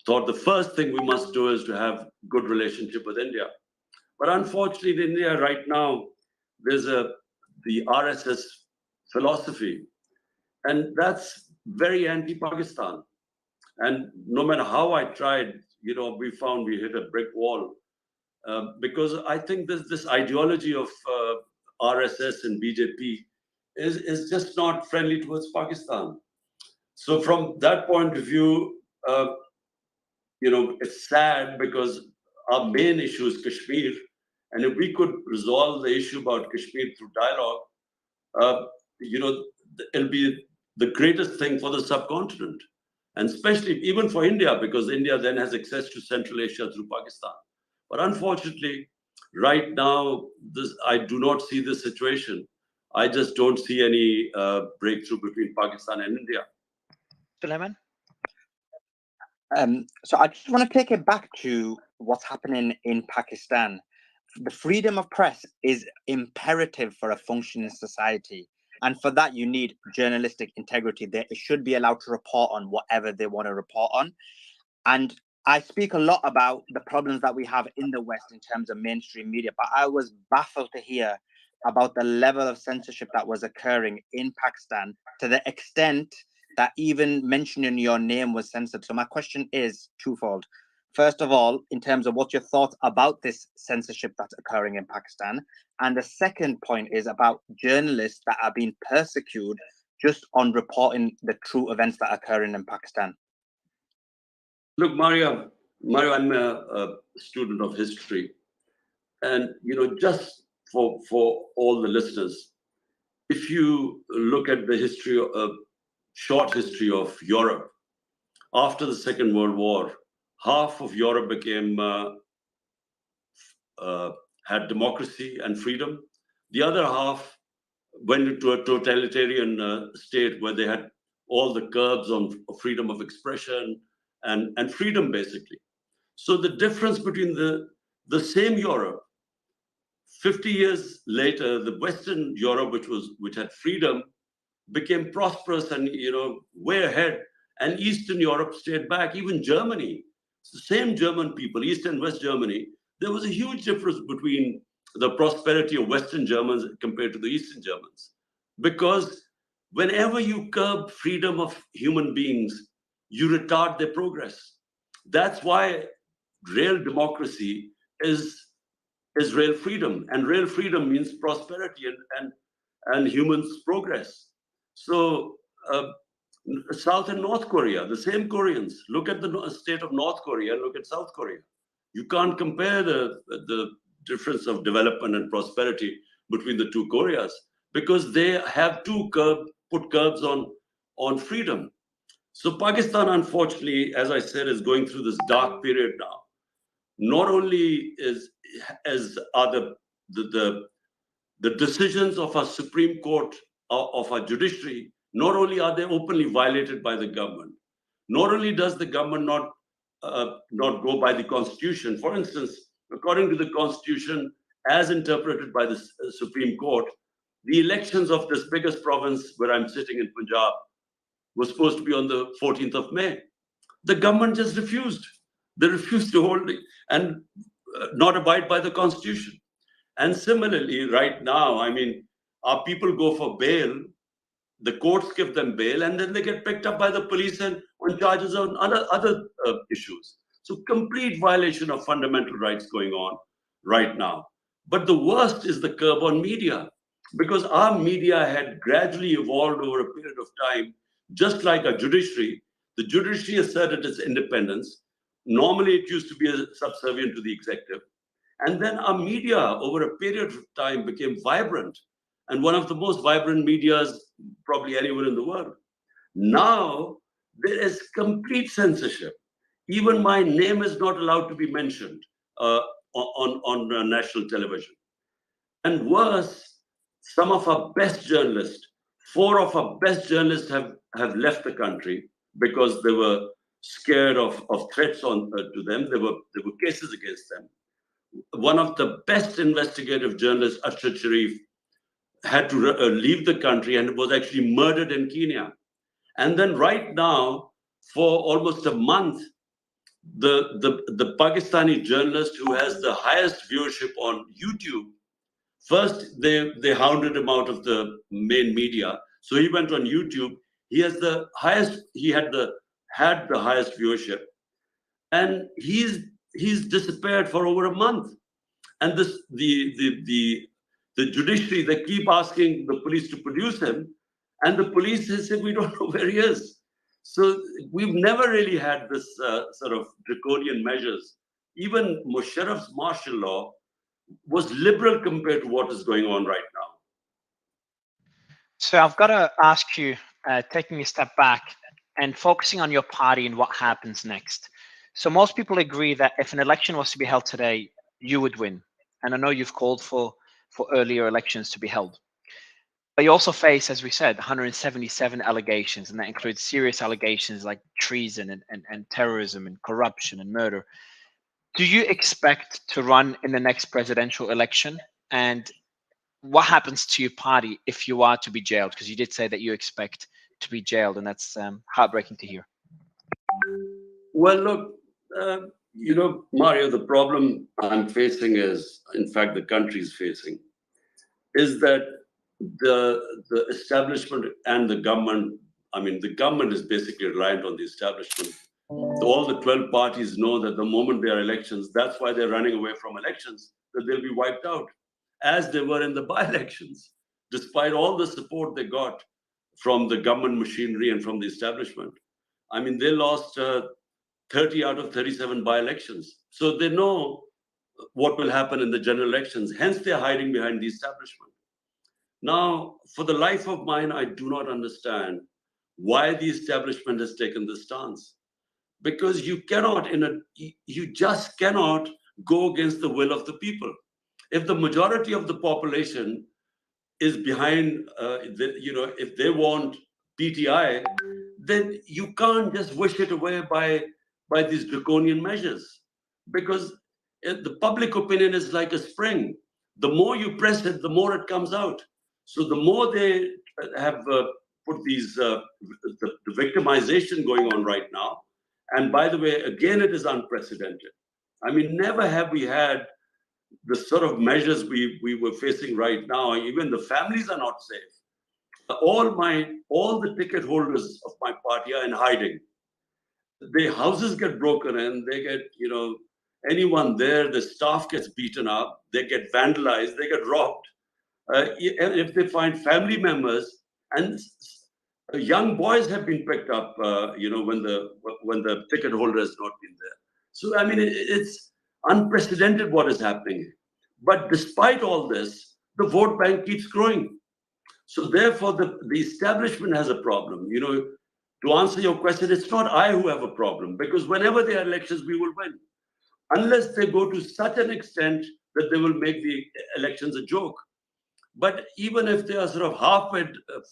thought the first thing we must do is to have good relationship with India. But unfortunately, in India right now, there's the RSS philosophy, and that's very anti-Pakistan. And no matter how I tried, we found we hit a brick wall because I think this ideology of RSS and BJP is just not friendly towards Pakistan. So from that point of view, it's sad because our main issue is Kashmir. And if we could resolve the issue about Kashmir through dialogue, uh, it'll be the greatest thing for the subcontinent. And especially even for India, because India then has access to Central Asia through Pakistan. But unfortunately, right now, I do not see this situation. I just don't see any breakthrough between Pakistan and India. Suleiman? So I just want to take it back to what's happening in Pakistan. The freedom of press is imperative for a functioning society. And for that, you need journalistic integrity. They should be allowed to report on whatever they want to report on. And I speak a lot about the problems that we have in the West in terms of mainstream media, but I was baffled to hear about the level of censorship that was occurring in Pakistan to the extent that even mentioning your name was censored. So my question is twofold. First of all, in terms of what's your thoughts about this censorship that's occurring in Pakistan? And the second point is about journalists that are being persecuted just on reporting the true events that are occurring in Pakistan. Look, Mario, I'm a student of history, and just for all the listeners, if you look at the history, short history of Europe after the Second World War, half of Europe became had democracy and freedom. The other half went into a totalitarian state where they had all the curbs on freedom of expression and freedom, basically. So the difference between the same Europe, 50 years later, the Western Europe, which had freedom, became prosperous and way ahead, and Eastern Europe stayed back. Even Germany, the same German people, East and West Germany, there was a huge difference between the prosperity of Western Germans compared to the Eastern Germans, because whenever you curb freedom of human beings, you retard their progress. That's why real democracy is real freedom, and real freedom means prosperity and humans progress. So South and North Korea, the same Koreans, look at the state of North Korea, look at South Korea. You can't compare the difference of development and prosperity between the two Koreas, because they have put curbs on freedom. So Pakistan, unfortunately, as I said, is going through this dark period now. Not only are the decisions of our Supreme Court, of our judiciary, not only are they openly violated by the government, not only does the government not go by the Constitution. For instance, according to the Constitution, as interpreted by the Supreme Court, the elections of this biggest province where I'm sitting in Punjab was supposed to be on the 14th of May. The government just refused. They refused to hold it and not abide by the Constitution. And similarly, right now, I mean, our people go for bail, the courts give them bail, and then they get picked up by the police and on charges on other issues. So complete violation of fundamental rights going on right now. But the worst is the curb on media, because our media had gradually evolved over a period of time, just like our judiciary. The judiciary asserted its independence. Normally, it used to be subservient to the executive. And then our media, over a period of time, became vibrant, and one of the most vibrant medias probably anywhere in the world. Now, there is complete censorship. Even my name is not allowed to be mentioned on national television. And worse, some of our best journalists, 4 of our best journalists have left the country because they were scared of threats to them. There were cases against them. One of the best investigative journalists, Arshad Sharif, had to leave the country and was actually murdered in Kenya. And then right now, for almost a month, the Pakistani journalist who has the highest viewership on YouTube, first they hounded him out of the main media. So he went on YouTube. He had the highest viewership, and he's disappeared for over a month. And the judiciary, they keep asking the police to produce him, and the police has said, we don't know where he is. So we've never really had this sort of draconian measures. Even Musharraf's martial law was liberal compared to what is going on right now. So I've got to ask you, taking a step back and focusing on your party and what happens next. So most people agree that if an election was to be held today, you would win. And I know you've called for earlier elections to be held. But you also face, as we said, 177 allegations, and that includes serious allegations like treason and terrorism and corruption and murder. Do you expect to run in the next presidential election? And what happens to your party if you are to be jailed? Because you did say that you expect to be jailed, and that's heartbreaking to hear. Well, look, Mario, the problem I'm facing is, in fact, the country is facing, is that the establishment and the government, I mean, the government is basically reliant on the establishment. All the 12 parties know that the moment there are elections, that's why they're running away from elections, that they'll be wiped out, as they were in the by-elections, despite all the support they got from the government machinery and from the establishment. I mean, they lost 30 out of 37 by-elections. So they know what will happen in the general elections. Hence, they're hiding behind the establishment. Now, for the life of mine, I do not understand why the establishment has taken this stance. Because you cannot, you just cannot go against the will of the people. If the majority of the population is behind, if they want PTI, then you can't just wish it away by these draconian measures. Because the public opinion is like a spring. The more you press it, the more it comes out. So the more they have put the victimization going on right now. And by the way, again, it is unprecedented. I mean, never have we had the sort of measures we were facing right now. Even the families are not safe. All the ticket holders of my party are in hiding. Their houses get broken in, they get, anyone there, the staff gets beaten up, they get vandalized, they get robbed. If they find family members, and young boys have been picked up, when the ticket holder has not been there. So I mean, it's unprecedented what is happening. But despite all this, the vote bank keeps growing. So therefore, the establishment has a problem. To answer your question, it's not I who have a problem, because whenever there are elections, we will win, unless they go to such an extent that they will make the elections a joke. But even if they are sort of half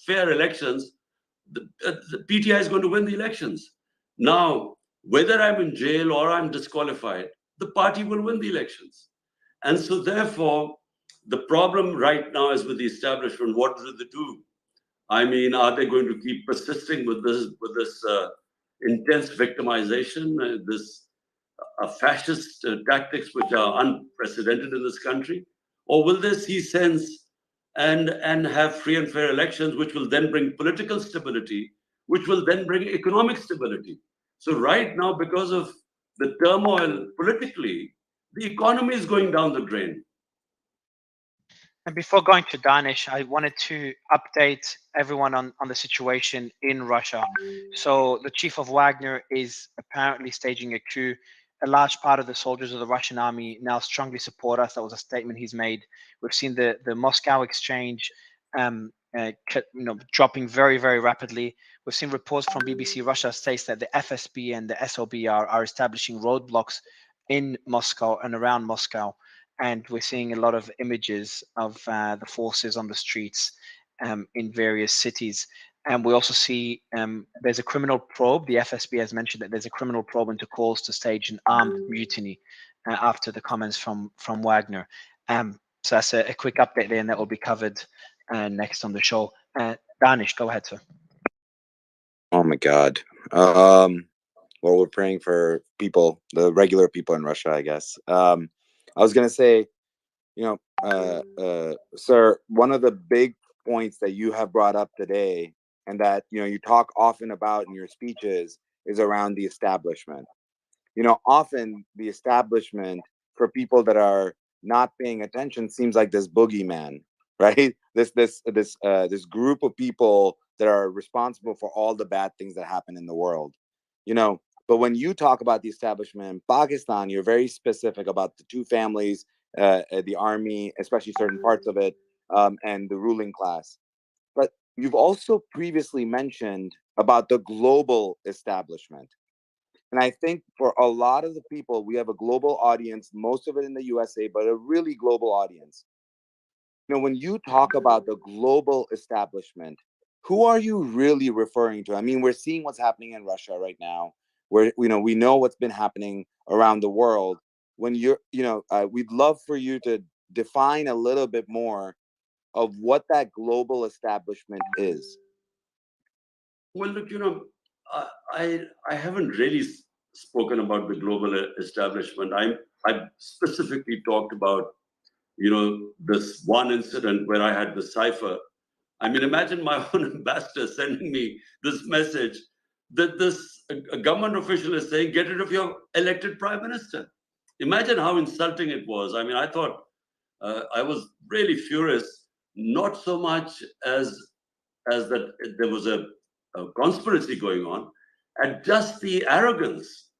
fair elections, the PTI is going to win the elections. Now, whether I'm in jail or I'm disqualified, the party will win the elections. And so therefore, the problem right now is with the establishment. What do they do? I mean, are they going to keep persisting with this intense victimization, this fascist tactics which are unprecedented in this country? Or will they see sense and have free and fair elections, which will then bring political stability, which will then bring economic stability? So right now, because of the turmoil politically, the economy is going down the drain. And before going to Danish, I wanted to update everyone on the situation in Russia. So the chief of Wagner is apparently staging a coup. A large part of the soldiers of the Russian army now strongly support us. That was a statement he's made. We've seen the Moscow exchange dropping very, very rapidly. We've seen reports from BBC Russia states that the FSB and the SOB are establishing roadblocks in Moscow and around Moscow. And we're seeing a lot of images of the forces on the streets in various cities. And we also see there's a criminal probe. The FSB has mentioned that there's a criminal probe into calls to stage an armed mutiny after the comments from Wagner. So that's a quick update there, and that will be covered next on the show. Danish, go ahead, sir. Oh my God. Well, we're praying for people, the regular people in Russia, I guess. I was going to say, sir, one of the big points that you have brought up today and that, you talk often about in your speeches is around the establishment. Often the establishment, for people that are not paying attention, seems like this boogeyman, right? This group of people that are responsible for all the bad things that happen in the world, But when you talk about the establishment in Pakistan, you're very specific about the two families, the army, especially certain parts of it, and the ruling class. But you've also previously mentioned about the global establishment. And I think for a lot of the people, we have a global audience, most of it in the USA, but a really global audience. When you talk about the global establishment, who are you really referring to? I mean, we're seeing what's happening in Russia right now, where we know what's been happening around the world. When we'd love for you to define a little bit more of what that global establishment is. Well, look, I haven't really spoken about the global establishment. I specifically talked about, this one incident where I had the cipher. I mean, imagine my own ambassador sending me this message that a government official is saying, get rid of your elected prime minister. Imagine how insulting it was. I mean, I thought I was really furious, not so much as that there was a conspiracy going on, and just the arrogance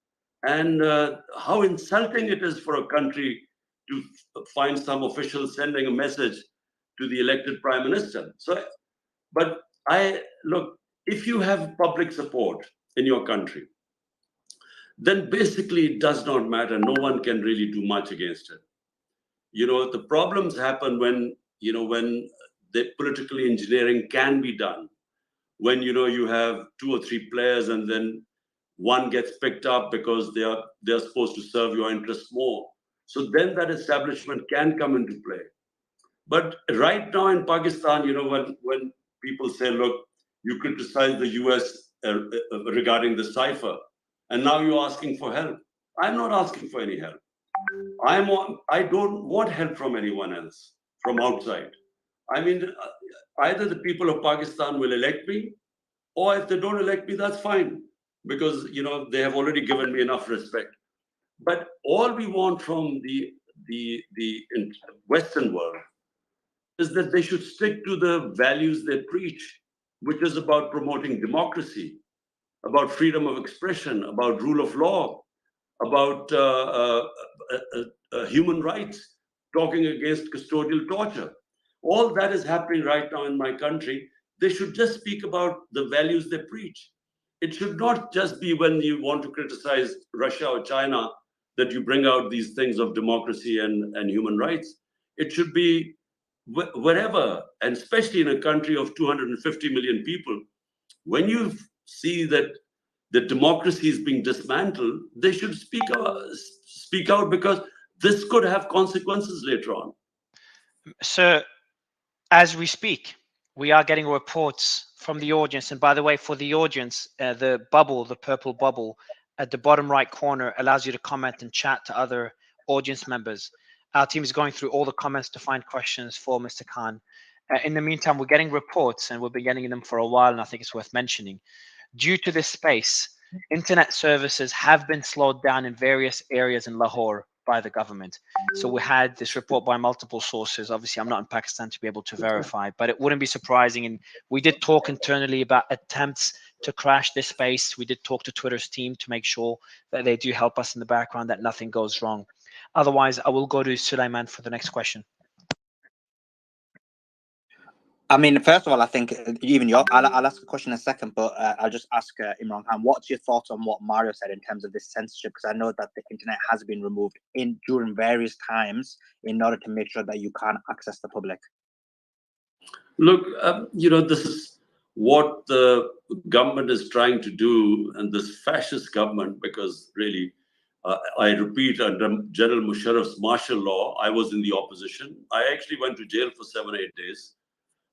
and how insulting it is for a country to find some official sending a message to the elected prime minister. So, but look, if you have public support in your country, then basically it does not matter. No one can really do much against it. The problems happen when the political engineering can be done, when you have 2 or 3 players and then one gets picked up because they're supposed to serve your interests more. So then that establishment can come into play. But right now in Pakistan, when people say, look, you criticize the US regarding the cipher, and now you're asking for help. I'm not asking for any help. I don't want help from anyone else, from outside. I mean, either the people of Pakistan will elect me, or if they don't elect me, that's fine, because they have already given me enough respect. But all we want from the Western world is that they should stick to the values they preach, which is about promoting democracy, about freedom of expression, about rule of law, about human rights, talking against custodial torture. All that is happening right now in my country. They should just speak about the values they preach. It should not just be when you want to criticize Russia or China that you bring out these things of democracy and human rights. It should be wherever, and especially in a country of 250 million people, when you see that the democracy is being dismantled, they should speak out, because this could have consequences later on. So, as we speak, we are getting reports from the audience. And by the way, for the audience, the purple bubble at the bottom right corner allows you to comment and chat to other audience members. Our team is going through all the comments to find questions for Mr. Khan. In the meantime, we're getting reports, and we've been getting them for a while, and I think it's worth mentioning. Due to this space, internet services have been slowed down in various areas in Lahore by the government. So we had this report by multiple sources. Obviously, I'm not in Pakistan to be able to verify, but it wouldn't be surprising. And we did talk internally about attempts to crash this space. We did talk to Twitter's team to make sure that they do help us in the background, that nothing goes wrong. Otherwise, I will go to Sulaiman for the next question. I mean, first of all, I think I'll ask a question in a second, but I'll just ask Imran Khan, what's your thoughts on what Mario said in terms of this censorship? Because I know that the internet has been removed during various times in order to make sure that you can't access the public. Look, this is what the government is trying to do, and this fascist government, because really, I repeat, under General Musharraf's martial law, I was in the opposition. I actually went to jail for 7 or 8 days.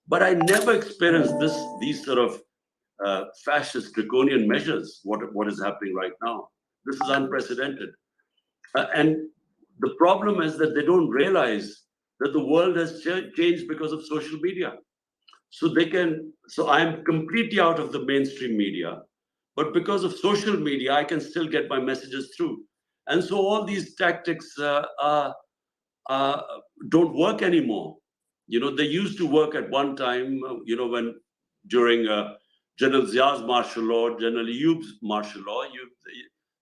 But I never experienced these sort of fascist draconian measures, what is happening right now. This is unprecedented. And the problem is that they don't realize that the world has changed because of social media. So I'm completely out of the mainstream media, but because of social media, I can still get my messages through. And so all these tactics don't work anymore. They used to work at one time, when during General Zia's martial law, General Ayoub's martial law,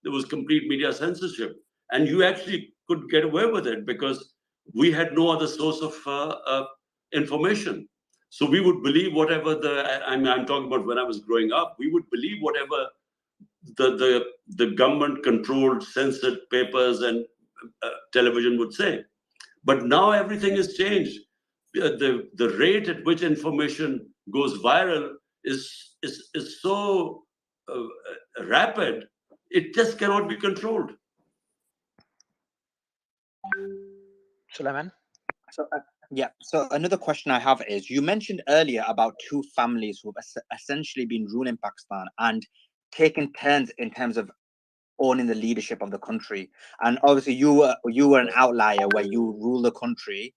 there was complete media censorship. And you actually could get away with it because we had no other source of information. So we would believe whatever I'm talking about when I was growing up, we would believe whatever the government-controlled censored papers and television would say. But now everything has changed. The rate at which information goes viral is so rapid, it just cannot be controlled. Sulaiman? So another question I have is, you mentioned earlier about 2 families who have essentially been ruling Pakistan and taking turns in terms of owning the leadership of the country. And obviously you were an outlier where you rule the country,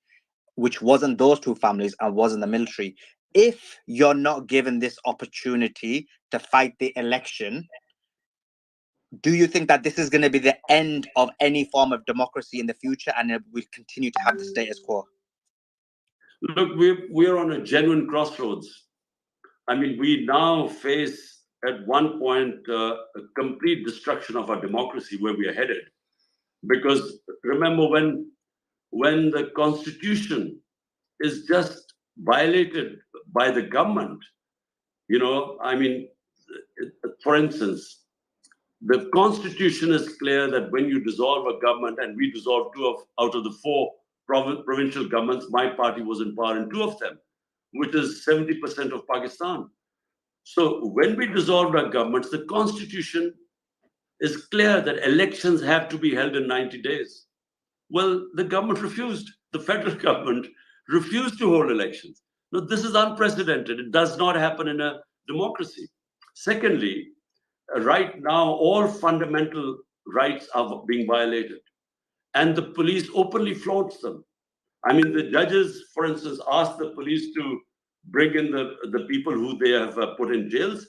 which wasn't those 2 families and wasn't the military. If you're not given this opportunity to fight the election, do you think that this is going to be the end of any form of democracy in the future, and we'll continue to have the status quo? Look, we're on a genuine crossroads. I mean, we now face at one point a complete destruction of our democracy where we are headed. Because remember, when the constitution is just violated by the government, I mean, for instance, the constitution is clear that when you dissolve a government, and we dissolved out of the four provincial governments, my party was in power in two of them, which is 70% of Pakistan. So when we dissolved our governments, the constitution is clear that elections have to be held in 90 days. Well, the government refused. The federal government refused to hold elections. Now, this is unprecedented. It does not happen in a democracy. Secondly, right now, all fundamental rights are being violated, and the police openly flaunts them. I mean, the judges, for instance, ask the police to bring in the people who they have put in jails.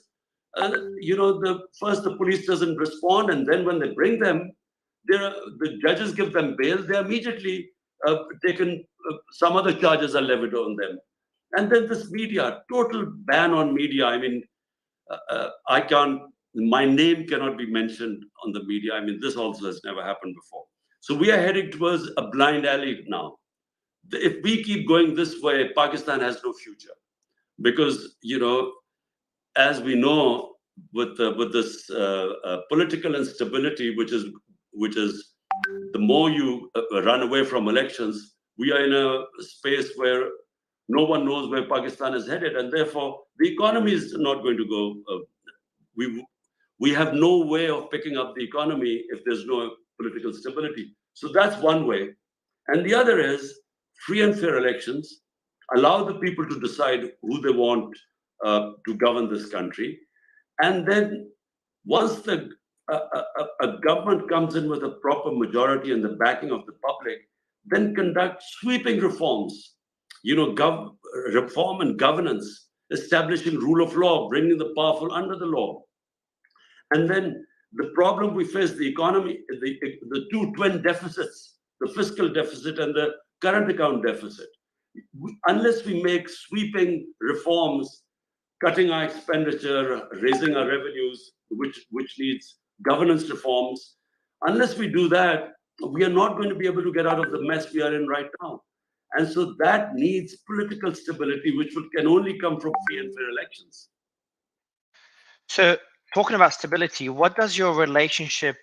First the police doesn't respond, and then when they bring them, the judges give them bail. They're immediately taken. Some other charges are levied on them, and then this media, total ban on media. I mean, I can't. My name cannot be mentioned on the media. I mean, this also has never happened before. So we are heading towards a blind alley now. If we keep going this way, Pakistan has no future, because as we know, with this political instability, which is the more you run away from elections, we are in a space where no one knows where Pakistan is headed, and therefore the economy is not going to go. We have no way of picking up the economy if there's no political stability. So that's one way, and the other is free and fair elections. Allow the people to decide who they want to govern this country, and then once a government comes in with a proper majority and the backing of the public, then conduct sweeping reforms, reform and governance, establishing rule of law, bringing the powerful under the law. And then the problem we face, the economy, the two twin deficits, the fiscal deficit and the current account deficit. Unless we make sweeping reforms, cutting our expenditure, raising our revenues, which needs governance reforms, unless we do that, we are not going to be able to get out of the mess we are in right now. And so that needs political stability, which can only come from free and fair elections. So, talking about stability, what does your relationship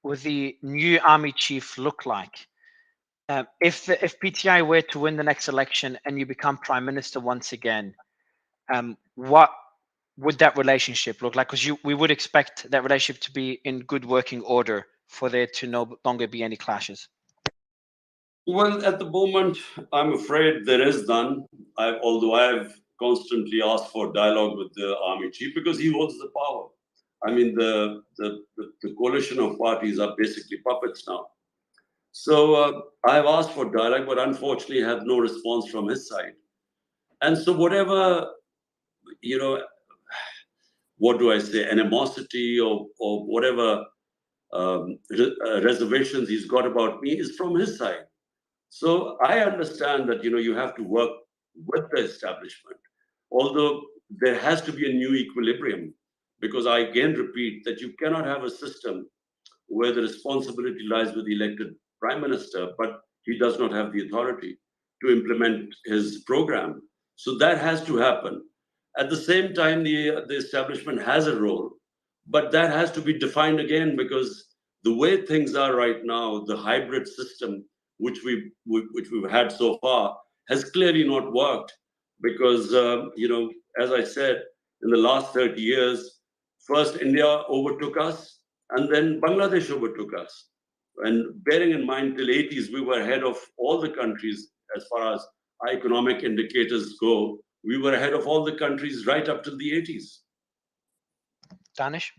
with the new army chief look like? If PTI were to win the next election and you become prime minister once again, what would that relationship look like? Because we would expect that relationship to be in good working order for there to no longer be any clashes. Well, at the moment, I'm afraid there is none. Although I've constantly asked for dialogue with the army chief because he holds the power. I mean, the coalition of parties are basically puppets now. So I've asked for dialogue, but unfortunately had no response from his side. And so whatever, what do I say, animosity or whatever reservations he's got about me is from his side. So I understand that, you have to work with the establishment, although there has to be a new equilibrium, because I again repeat that you cannot have a system where the responsibility lies with the elected prime minister, but he does not have the authority to implement his program. So that has to happen. At the same time, the establishment has a role, but that has to be defined again, because the way things are right now, the hybrid system which we've had so far has clearly not worked, because as I said, in the last 30 years, first India overtook us, and then Bangladesh overtook us. And bearing in mind, till 80s, we were ahead of all the countries as far as our economic indicators go. We were ahead of all the countries right up to the 80s. Danish?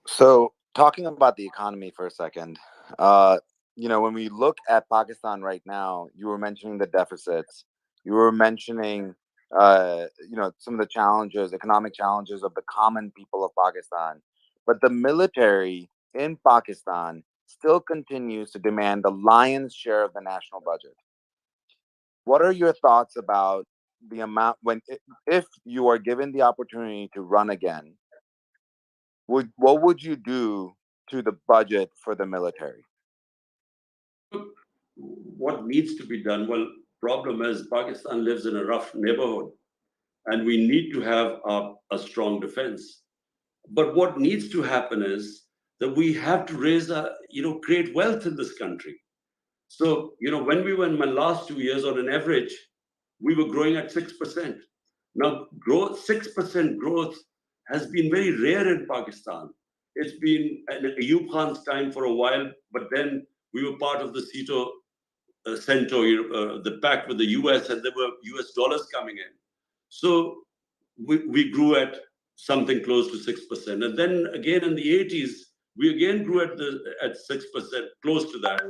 So, talking about the economy for a second, when we look at Pakistan right now, you were mentioning the deficits, you were mentioning, some of the challenges, economic challenges of the common people of Pakistan, but the military in Pakistan still continues to demand the lion's share of the national budget. What are your thoughts about the amount if you are given the opportunity to run again, what would you do to the budget for the military? What needs to be done? Well, problem is Pakistan lives in a rough neighborhood, and we need to have a strong defense. But what needs to happen is that we have to create wealth in this country. So, when we were in my last 2 years, on an average, we were growing at 6%. Now, 6% growth has been very rare in Pakistan. It's been Ayub Khan's time for a while, but then we were part of the CENTO, the pact with the US, and there were US dollars coming in. So we grew at something close to 6%. And then again in the 80s, we again grew at 6%, close to that.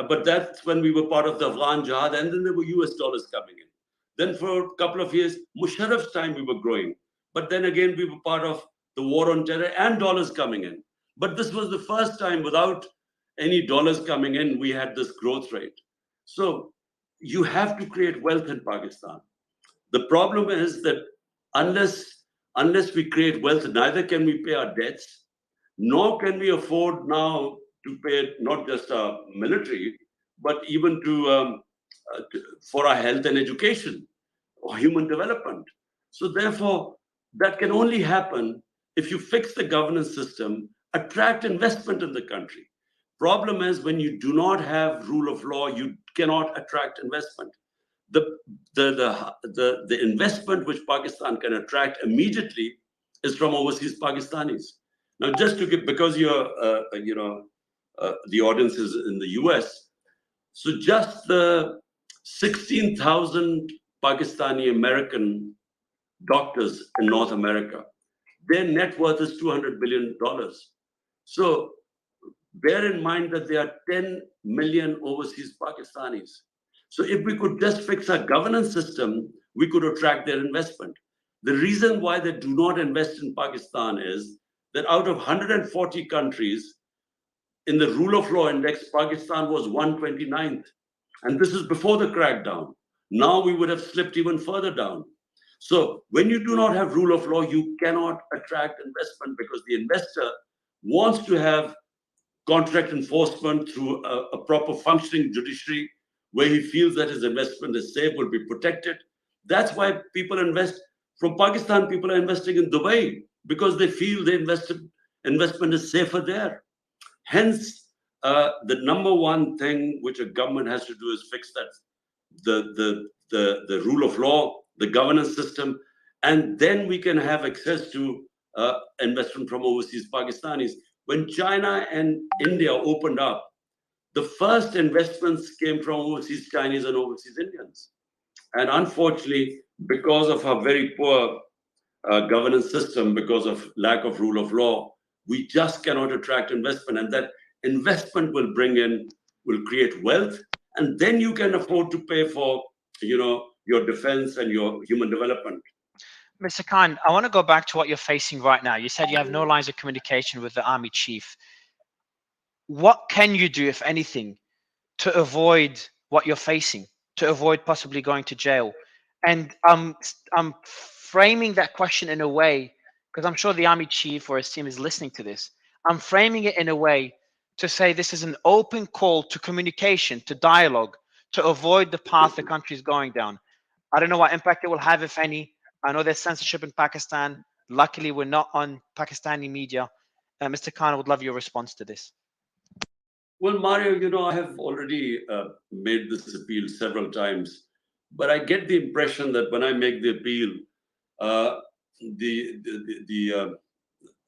But that's when we were part of the Afghan Jihad, and then there were US dollars coming in. Then for a couple of years, Musharraf's time, we were growing. But then again, we were part of the war on terror and dollars coming in. But this was the first time without any dollars coming in, we had this growth rate. So you have to create wealth in Pakistan. The problem is that unless we create wealth, neither can we pay our debts, nor can we afford now to pay not just our military, but even for our health and education or human development. So therefore, that can only happen if you fix the governance system, attract investment in the country. Problem is when you do not have rule of law, you cannot attract investment. The investment which Pakistan can attract immediately is from overseas Pakistanis. Now, just to give, because the audience is in the US, so just the 16,000 Pakistani American doctors in North America, their net worth is $200 billion. So bear in mind that there are 10 million overseas Pakistanis. So if we could just fix our governance system, we could attract their investment. The reason why they do not invest in Pakistan is that out of 140 countries, in the rule of law index, Pakistan was 129th. And this is before the crackdown. Now we would have slipped even further down. So when you do not have rule of law, you cannot attract investment because the investor wants to have contract enforcement through a proper functioning judiciary where he feels that his investment is safe, will be protected. That's why people invest. From Pakistan, people are investing in Dubai because they feel the investment is safer there. Hence, the number one thing which a government has to do is fix that, the rule of law, the governance system, and then we can have access to investment from overseas Pakistanis. When China and India opened up, the first investments came from overseas Chinese and overseas Indians. And unfortunately, because of our very poor governance system, because of lack of rule of law, we just cannot attract investment. And that investment will create wealth. And then you can afford to pay for, your defense and your human development. Mr. Khan, I want to go back to what you're facing right now. You said you have no lines of communication with the army chief. What can you do, if anything, to avoid what you're facing, to avoid possibly going to jail? And I'm framing that question in a way, because I'm sure the army chief or his team is listening to this. I'm framing it in a way to say this is an open call to communication, to dialogue, to avoid the path the country is going down. I don't know what impact it will have, if any. I know there's censorship in Pakistan. Luckily, we're not on Pakistani media. Mr. Khan, I would love your response to this. Well, Mario, I have already made this appeal several times, but I get the impression that when I make the appeal, the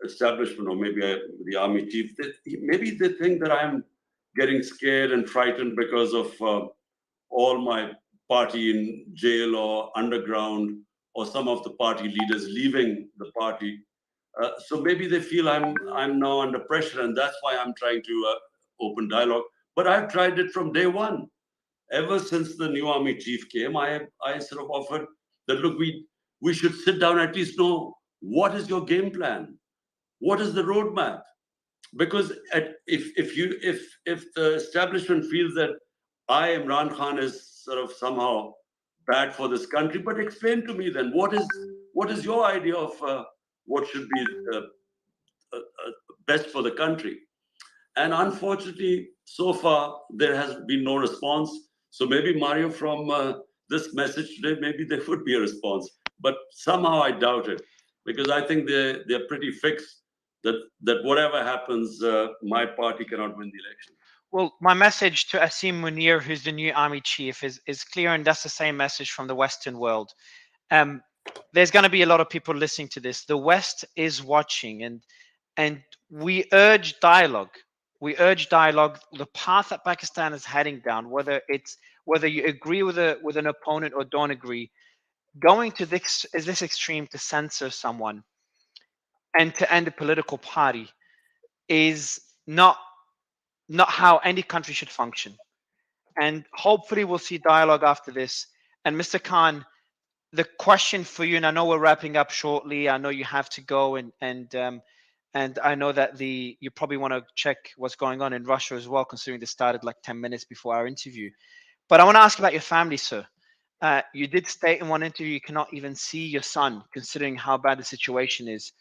establishment or maybe the army chief, maybe they think that I'm getting scared and frightened because of all my party in jail or underground, or some of the party leaders leaving the party. So maybe they feel I'm now under pressure, and that's why I'm trying to open dialogue. But I've tried it from day one. Ever since the new army chief came, I sort of offered that, look, we should sit down, at least know what is your game plan, what is the roadmap. Because if the establishment feels that I, Imran Khan, is sort of somehow bad for this country. But explain to me then, what is your idea of what should be best for the country? And unfortunately, so far, there has been no response. So maybe, Mario, from this message today, maybe there would be a response. But somehow I doubt it, because I think they're pretty fixed that whatever happens, my party cannot win the election. Well, my message to Asim Munir, who's the new army chief, is clear, and that's the same message from the Western world. There's going to be a lot of people listening to this. The West is watching, and we urge dialogue. We urge dialogue. The path that Pakistan is heading down, whether you agree with an opponent or don't agree, going to this extreme to censor someone and to end a political party is not how any country should function. And hopefully we'll see dialogue after this. And Mr. Khan, the question for you, and I know we're wrapping up shortly. I know you have to go, and I know that you probably want to check what's going on in Russia as well, considering this started like 10 minutes before our interview. But I want to ask about your family, sir. You did state in one interview you cannot even see your son, considering how bad the situation is.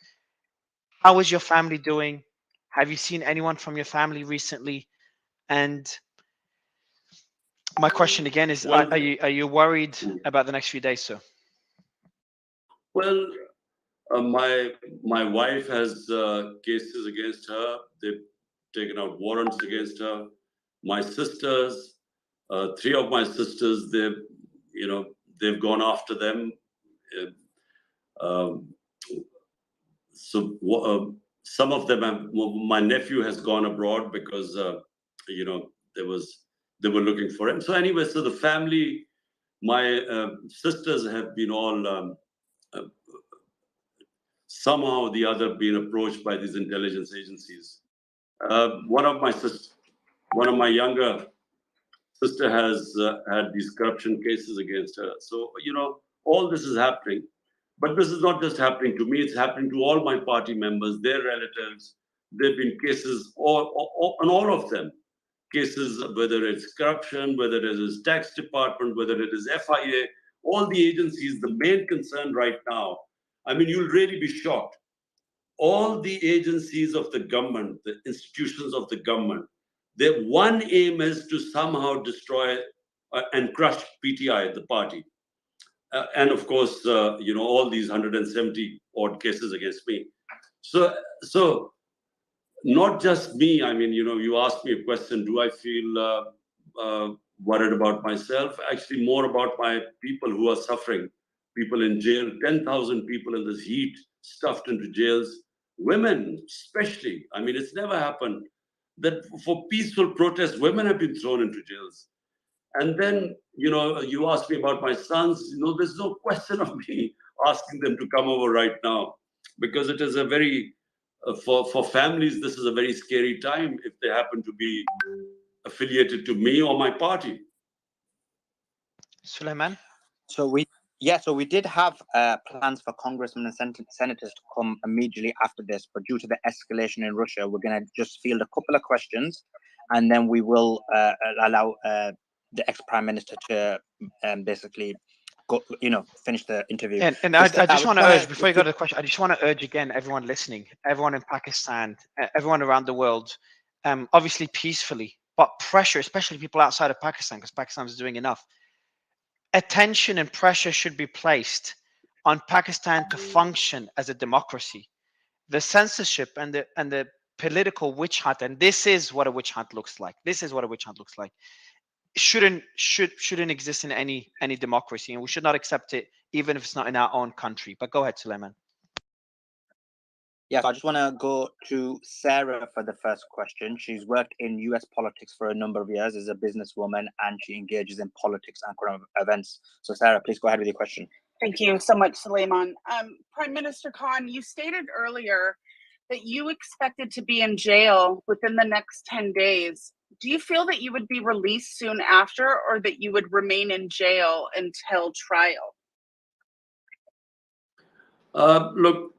How is your family doing? Have you seen anyone from your family recently? And my question again is, are you worried about the next few days, sir? Well, my wife has cases against her. They've taken out warrants against her. My sisters, 3 of my sisters, they've gone after them. So some of them, my nephew has gone abroad because they were looking for him. So anyway, so the family, my sisters have been all somehow or the other been approached by these intelligence agencies. One of my younger sister has had these corruption cases against her. So all this is happening. But this is not just happening to me, it's happening to all my party members, their relatives. There have been cases, on all of them. Cases, whether it's corruption, whether it is tax department, whether it is FIA, all the agencies, the main concern right now, I mean, you'll really be shocked. All the agencies of the government, the institutions of the government, their one aim is to somehow destroy and crush PTI, the party. And of course, all these 170 odd cases against me. So not just me. I mean, you asked me a question, do I feel worried about myself? Actually, more about my people who are suffering, people in jail, 10,000 people in this heat, stuffed into jails, women especially. I mean, it's never happened that for peaceful protests, women have been thrown into jails. And then, you asked me about my sons. There's no question of me asking them to come over right now, because it is a very, for families, this is a very scary time if they happen to be affiliated to me or my party. Suleiman? So we did have plans for congressmen and senators to come immediately after this, but due to the escalation in Russia, we're going to just field a couple of questions, and then we will allow the ex-prime minister to basically go, finish the interview. And I just want to urge, before you go to the question, I just want to urge again, everyone listening, everyone in Pakistan, everyone around the world, obviously peacefully, but pressure, especially people outside of Pakistan, because Pakistan is doing enough. Attention and pressure should be placed on Pakistan to function as a democracy. The censorship and the political witch hunt, and this is what a witch hunt looks like. This is what a witch hunt looks like. Shouldn't exist in any democracy, and we should not accept it, even if it's not in our own country. But go ahead, Suleiman. Yes, I just want to go to Sarah for the first question. She's worked in US politics for a number of years as a businesswoman, and she engages in politics and current events. So Sarah, please go ahead with your question. Thank you so much, Suleiman. Prime Minister Khan, you stated earlier that you expected to be in jail within the next 10 days. Do you feel that you would be released soon after, or that you would remain in jail until trial? Look,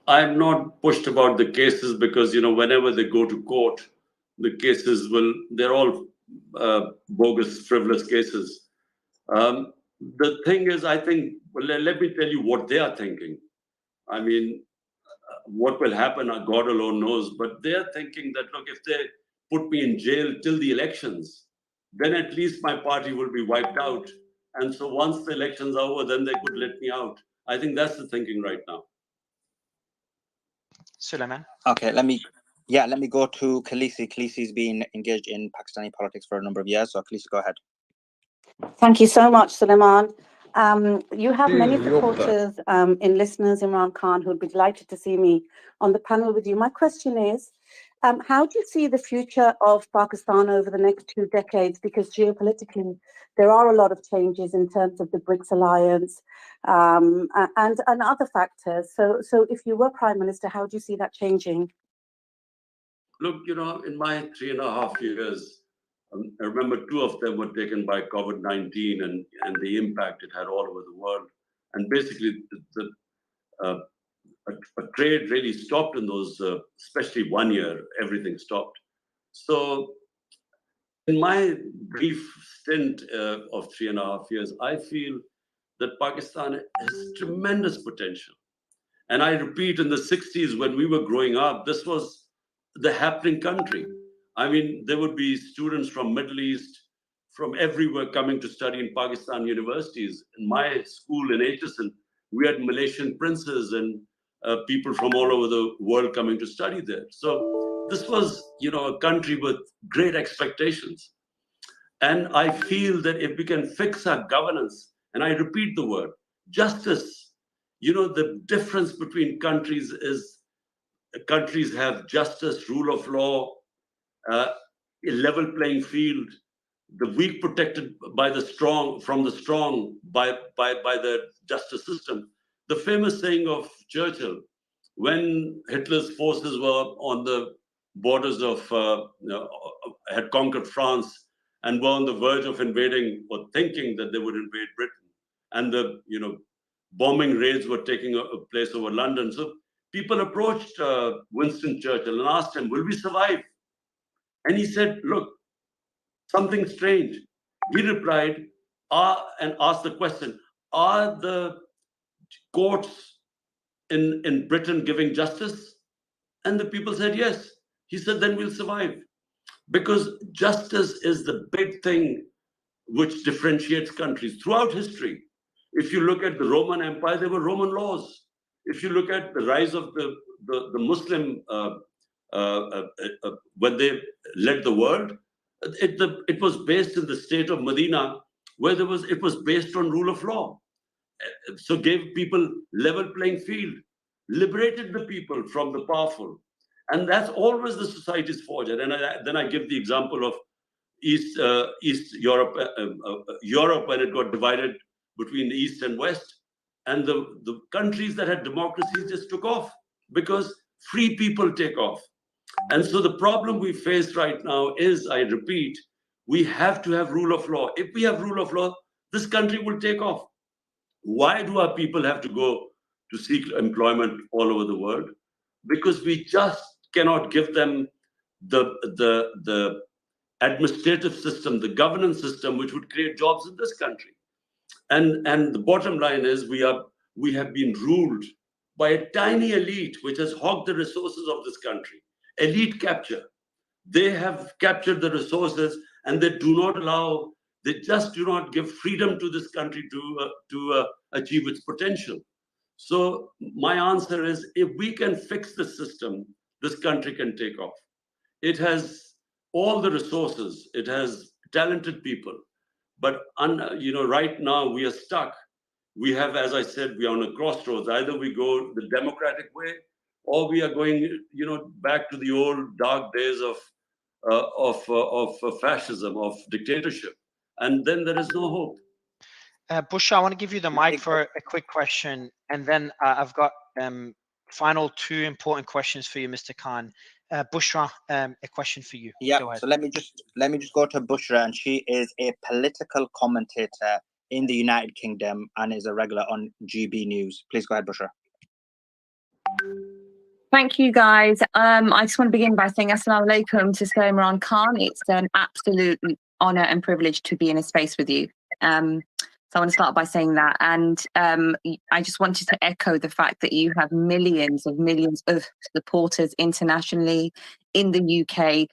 I'm not pushed about the cases because, whenever they go to court, the cases they're all bogus, frivolous cases. the thing is, I think, well, let me tell you what they are thinking. I mean, what will happen, God alone knows, but they're thinking that, look, if they put me in jail till the elections, then at least my party will be wiped out. And so once the elections are over, then they could let me out. I think that's the thinking right now. Suleiman? Okay, let me go to Khaleesi. Khaleesi's been engaged in Pakistani politics for a number of years, so Khaleesi, go ahead. Thank you so much, Suleiman. You have many supporters in listeners, Imran Khan, who'd be delighted to see me on the panel with you. My question is, how do you see the future of Pakistan over the next 2 decades? Because geopolitically, there are a lot of changes in terms of the BRICS alliance and other factors. So if you were Prime Minister, how do you see that changing? Look, in my 3.5 years, I remember 2 of them were taken by COVID-19 and the impact it had all over the world. And basically, a trade really stopped in those, especially 1 year, everything stopped. So in my brief stint of 3.5 years, I feel that Pakistan has tremendous potential. And I repeat, in the 60s, when we were growing up, this was the happening country. I mean, there would be students from Middle East, from everywhere coming to study in Pakistan universities. In my school in HSN, we had Malaysian princes and people from all over the world coming to study there. So this was, a country with great expectations. And I feel that if we can fix our governance, and I repeat the word, justice, the difference between countries is countries have justice, rule of law, a level playing field, the weak protected by the strong, from the strong by the justice system. The famous saying of Churchill, when Hitler's forces were on the borders of, had conquered France and were on the verge of invading or thinking that they would invade Britain, and the, bombing raids were taking place over London. So people approached Winston Churchill and asked him, will we survive? And he said, look, something strange. He replied, and asked the question, are the courts in Britain giving justice? And the people said, yes. He said, then we'll survive. Because justice is the big thing which differentiates countries throughout history. If you look at the Roman Empire, there were Roman laws. If you look at the rise of the Muslim, when they led the world, it was based in the state of Medina, where it was based on rule of law. So gave people level playing field, liberated the people from the powerful. And that's always the society's fortune. And then I give the example of East Europe, Europe when it got divided between the East and West. And the countries that had democracies just took off because free people take off. And so the problem we face right now is, I repeat, we have to have rule of law. If we have rule of law, this country will take off. Why do our people have to go to seek employment all over the world? Because we just cannot give them the administrative system, the governance system, which would create jobs in this country. And the bottom line is we have been ruled by a tiny elite which has hogged the resources of this country. Elite capture. They have captured the resources and they do not allow, they just do not give freedom to this country to achieve its potential. So my answer is, if we can fix the system, this country can take off. It has all the resources. It has talented people. But right now we are stuck. We have, as I said, we are on a crossroads. Either we go the democratic way, or we are going, back to the old dark days of fascism, of dictatorship, and then there is no hope. Bushra, I want to give you the mic for a quick question, and then I've got final 2 important questions for you, Mr. Khan. Bushra, a question for you. Yeah. Go ahead. So let me just go to Bushra, and she is a political commentator in the United Kingdom and is a regular on GB News. Please go ahead, Bushra. Thank you, guys. I just want to begin by saying Assalamu alaikum to Imran Khan. It's an absolute honor and privilege to be in a space with you. So I want to start by saying that. And I just wanted to echo the fact that you have millions of supporters internationally in the UK.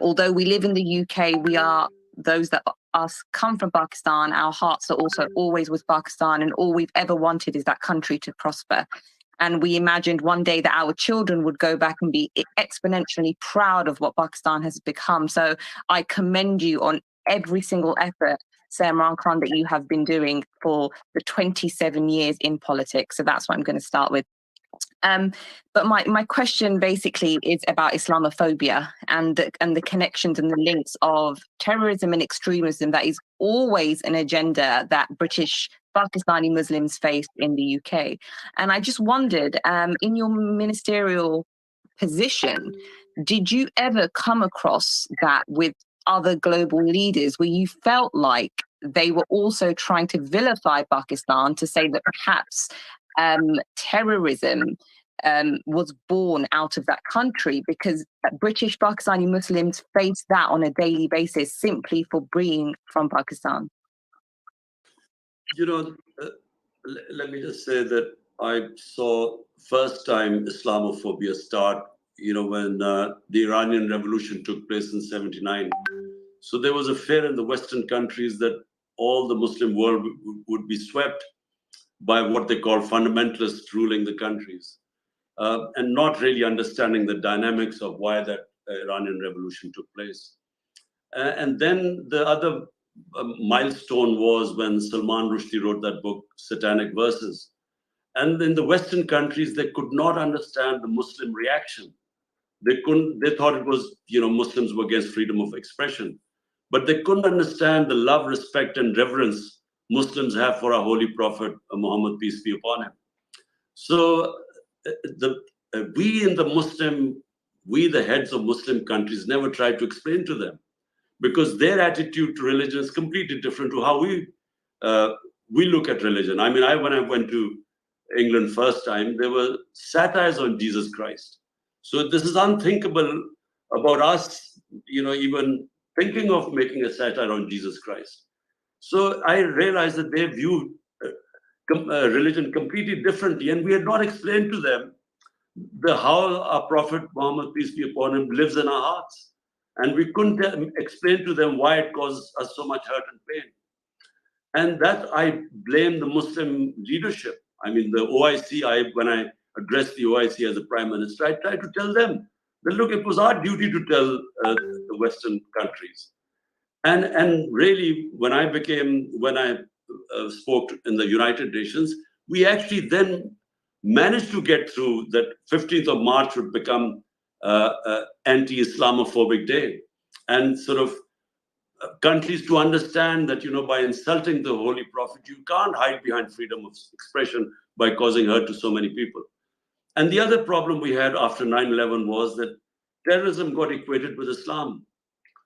Although we live in the UK, we are those that us come from Pakistan. Our hearts are also always with Pakistan, and all we've ever wanted is that country to prosper. And we imagined one day that our children would go back and be exponentially proud of what Pakistan has become. So I commend you on every single effort, Sir Imran Khan, that you have been doing for the 27 years in politics. So that's what I'm going to start with. But my question basically is about Islamophobia and the connections and the links of terrorism and extremism that is always an agenda that British Pakistani Muslims face in the UK. And I just wondered, in your ministerial position, did you ever come across that with other global leaders where you felt like they were also trying to vilify Pakistan to say that perhaps terrorism was born out of that country, because British Pakistani Muslims face that on a daily basis simply for being from Pakistan? You know, let me just say that I saw first time Islamophobia start, when the Iranian Revolution took place in '79. So there was a fear in the Western countries that all the Muslim world would be swept by what they call fundamentalists ruling the countries, and not really understanding the dynamics of why that Iranian Revolution took place. And then the other milestone was when Salman Rushdie wrote that book, Satanic Verses. And in the Western countries, they could not understand the Muslim reaction. They thought it was, Muslims were against freedom of expression, but they couldn't understand the love, respect, and reverence Muslims have for our holy prophet, Muhammad, peace be upon him. So we, the heads of Muslim countries, never tried to explain to them, because their attitude to religion is completely different to how we look at religion. I mean, when I went to England first time, there were satires on Jesus Christ. So this is unthinkable about us, even thinking of making a satire on Jesus Christ. So I realized that they viewed religion completely differently, and we had not explained to them how our Prophet Muhammad, peace be upon him, lives in our hearts. And we couldn't explain to them why it causes us so much hurt and pain. And that I blame the Muslim leadership. I mean, the OIC, when I addressed the OIC as a prime minister, I tried to tell them that, look, it was our duty to tell the Western countries. And really, when I spoke in the United Nations, we actually then managed to get through that 15th of March would become anti-Islamophobic day, and sort of countries to understand that, by insulting the Holy Prophet, you can't hide behind freedom of expression by causing hurt to so many people. And the other problem we had after 9/11 was that terrorism got equated with Islam.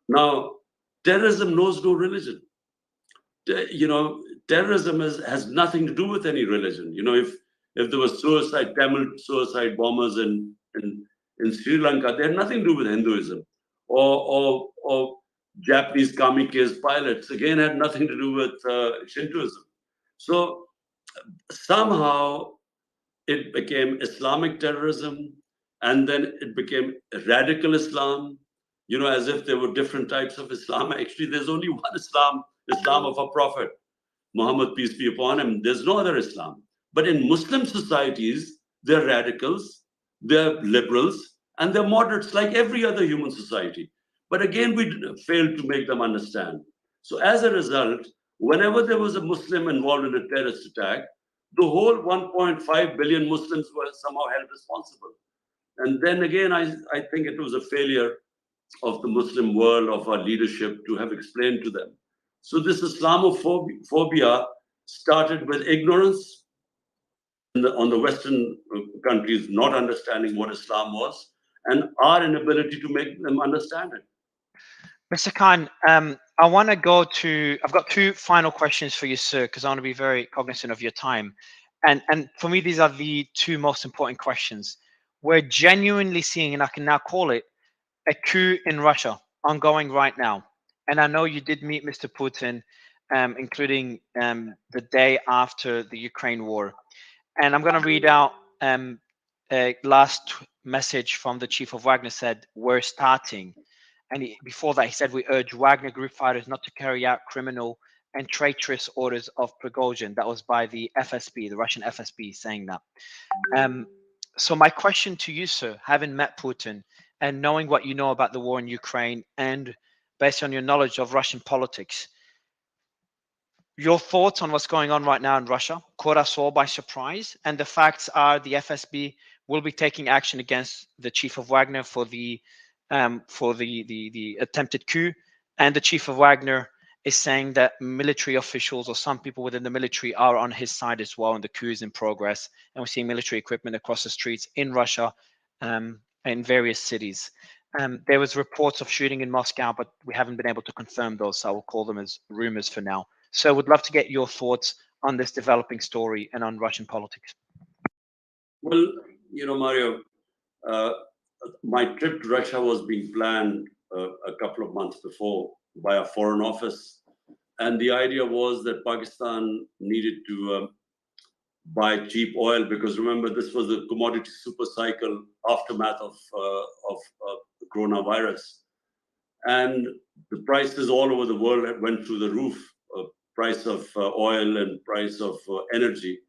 Now, terrorism knows no religion. Terrorism has nothing to do with any religion. If there was Tamil suicide bombers in Sri Lanka, they had nothing to do with Hinduism. Or Japanese kamikaze pilots, again, had nothing to do with Shintoism. So somehow it became Islamic terrorism, and then it became radical Islam, as if there were different types of Islam. Actually, there's only one Islam of our Prophet, Muhammad, peace be upon him. There's no other Islam. But in Muslim societies, they're radicals, they're liberals, and they're moderates like every other human society. But again, we failed to make them understand. So as a result, whenever there was a Muslim involved in a terrorist attack, the whole 1.5 billion Muslims were somehow held responsible. And then again, I think it was a failure of the Muslim world, of our leadership, to have explained to them. So this Islamophobia started with ignorance on the Western countries not understanding what Islam was, and our inability to make them understand it. Mr. Khan, I want to go to, I've got two final questions for you, sir, because I want to be very cognizant of your time. And for me, these are the two most important questions. We're genuinely seeing, and I can now call it, a coup in Russia ongoing right now. And I know you did meet Mr. Putin. including the day after the Ukraine war. And I'm going to read out a last message from the chief of Wagner. Said, "We're starting." And before that, he said, "We urge Wagner Group fighters not to carry out criminal and traitorous orders of Prigozhin." That was by the FSB, the Russian FSB, saying that. So my question to you, sir, having met Putin and knowing what you know about the war in Ukraine and based on your knowledge of Russian politics, your thoughts on what's going on right now in Russia caught us all by surprise. And the facts are the FSB will be taking action against the chief of Wagner for the attempted coup. And the chief of Wagner is saying that military officials or some people within the military are on his side as well, and the coup is in progress. And we're seeing military equipment across the streets in Russia, in various cities. There was reports of shooting in Moscow, but we haven't been able to confirm those, so I will call them as rumors for now. So I would love to get your thoughts on this developing story and on Russian politics. Well, Mario, my trip to Russia was being planned a couple of months before by our foreign office. And the idea was that Pakistan needed to buy cheap oil, because remember, this was the commodity super cycle aftermath of the coronavirus. And the prices all over the world went through the roof, price of oil and price of energy.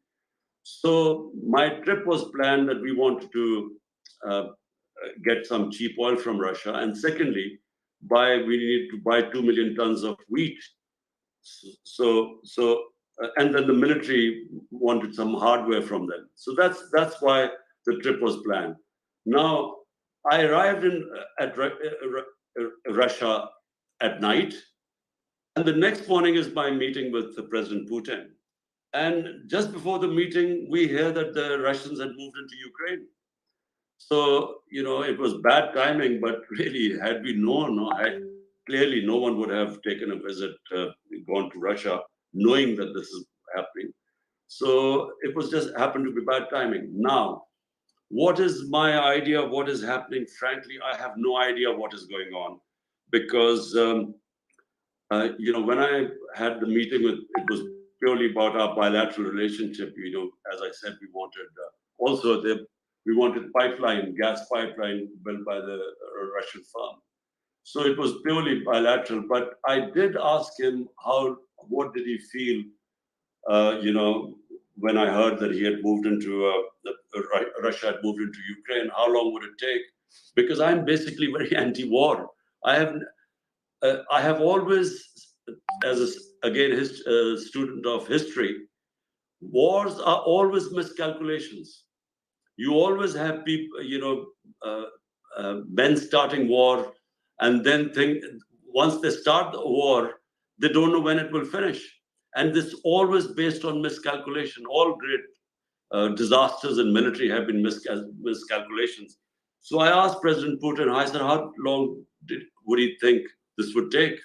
So my trip was planned that we wanted to get some cheap oil from Russia. And secondly, we needed to buy 2 million tons of wheat. And then the military wanted some hardware from them. So that's why the trip was planned. Now, I arrived at Russia at night, and the next morning is my meeting with President Putin. And just before the meeting, we hear that the Russians had moved into Ukraine. So, it was bad timing, but really, had we known, clearly no one would have taken a visit, gone to Russia, knowing that this is happening. So it was just happened to be bad timing. Now, what is my idea of what is happening? Frankly, I have no idea what is going on, because when I had the meeting it was purely about our bilateral relationship. As I said, we wanted we wanted gas pipeline built by the Russian firm. So it was purely bilateral. But I did ask him what did he feel, when I heard that he had moved into Russia had moved into Ukraine. How long would it take? Because I'm basically very anti-war. I have always, as a student of history, wars are always miscalculations. You always have people, men starting war, and then once they start the war, they don't know when it will finish. And this is always based on miscalculation. All great disasters in military have been miscalculations. So I asked President Putin, I said, how long would he think this would take?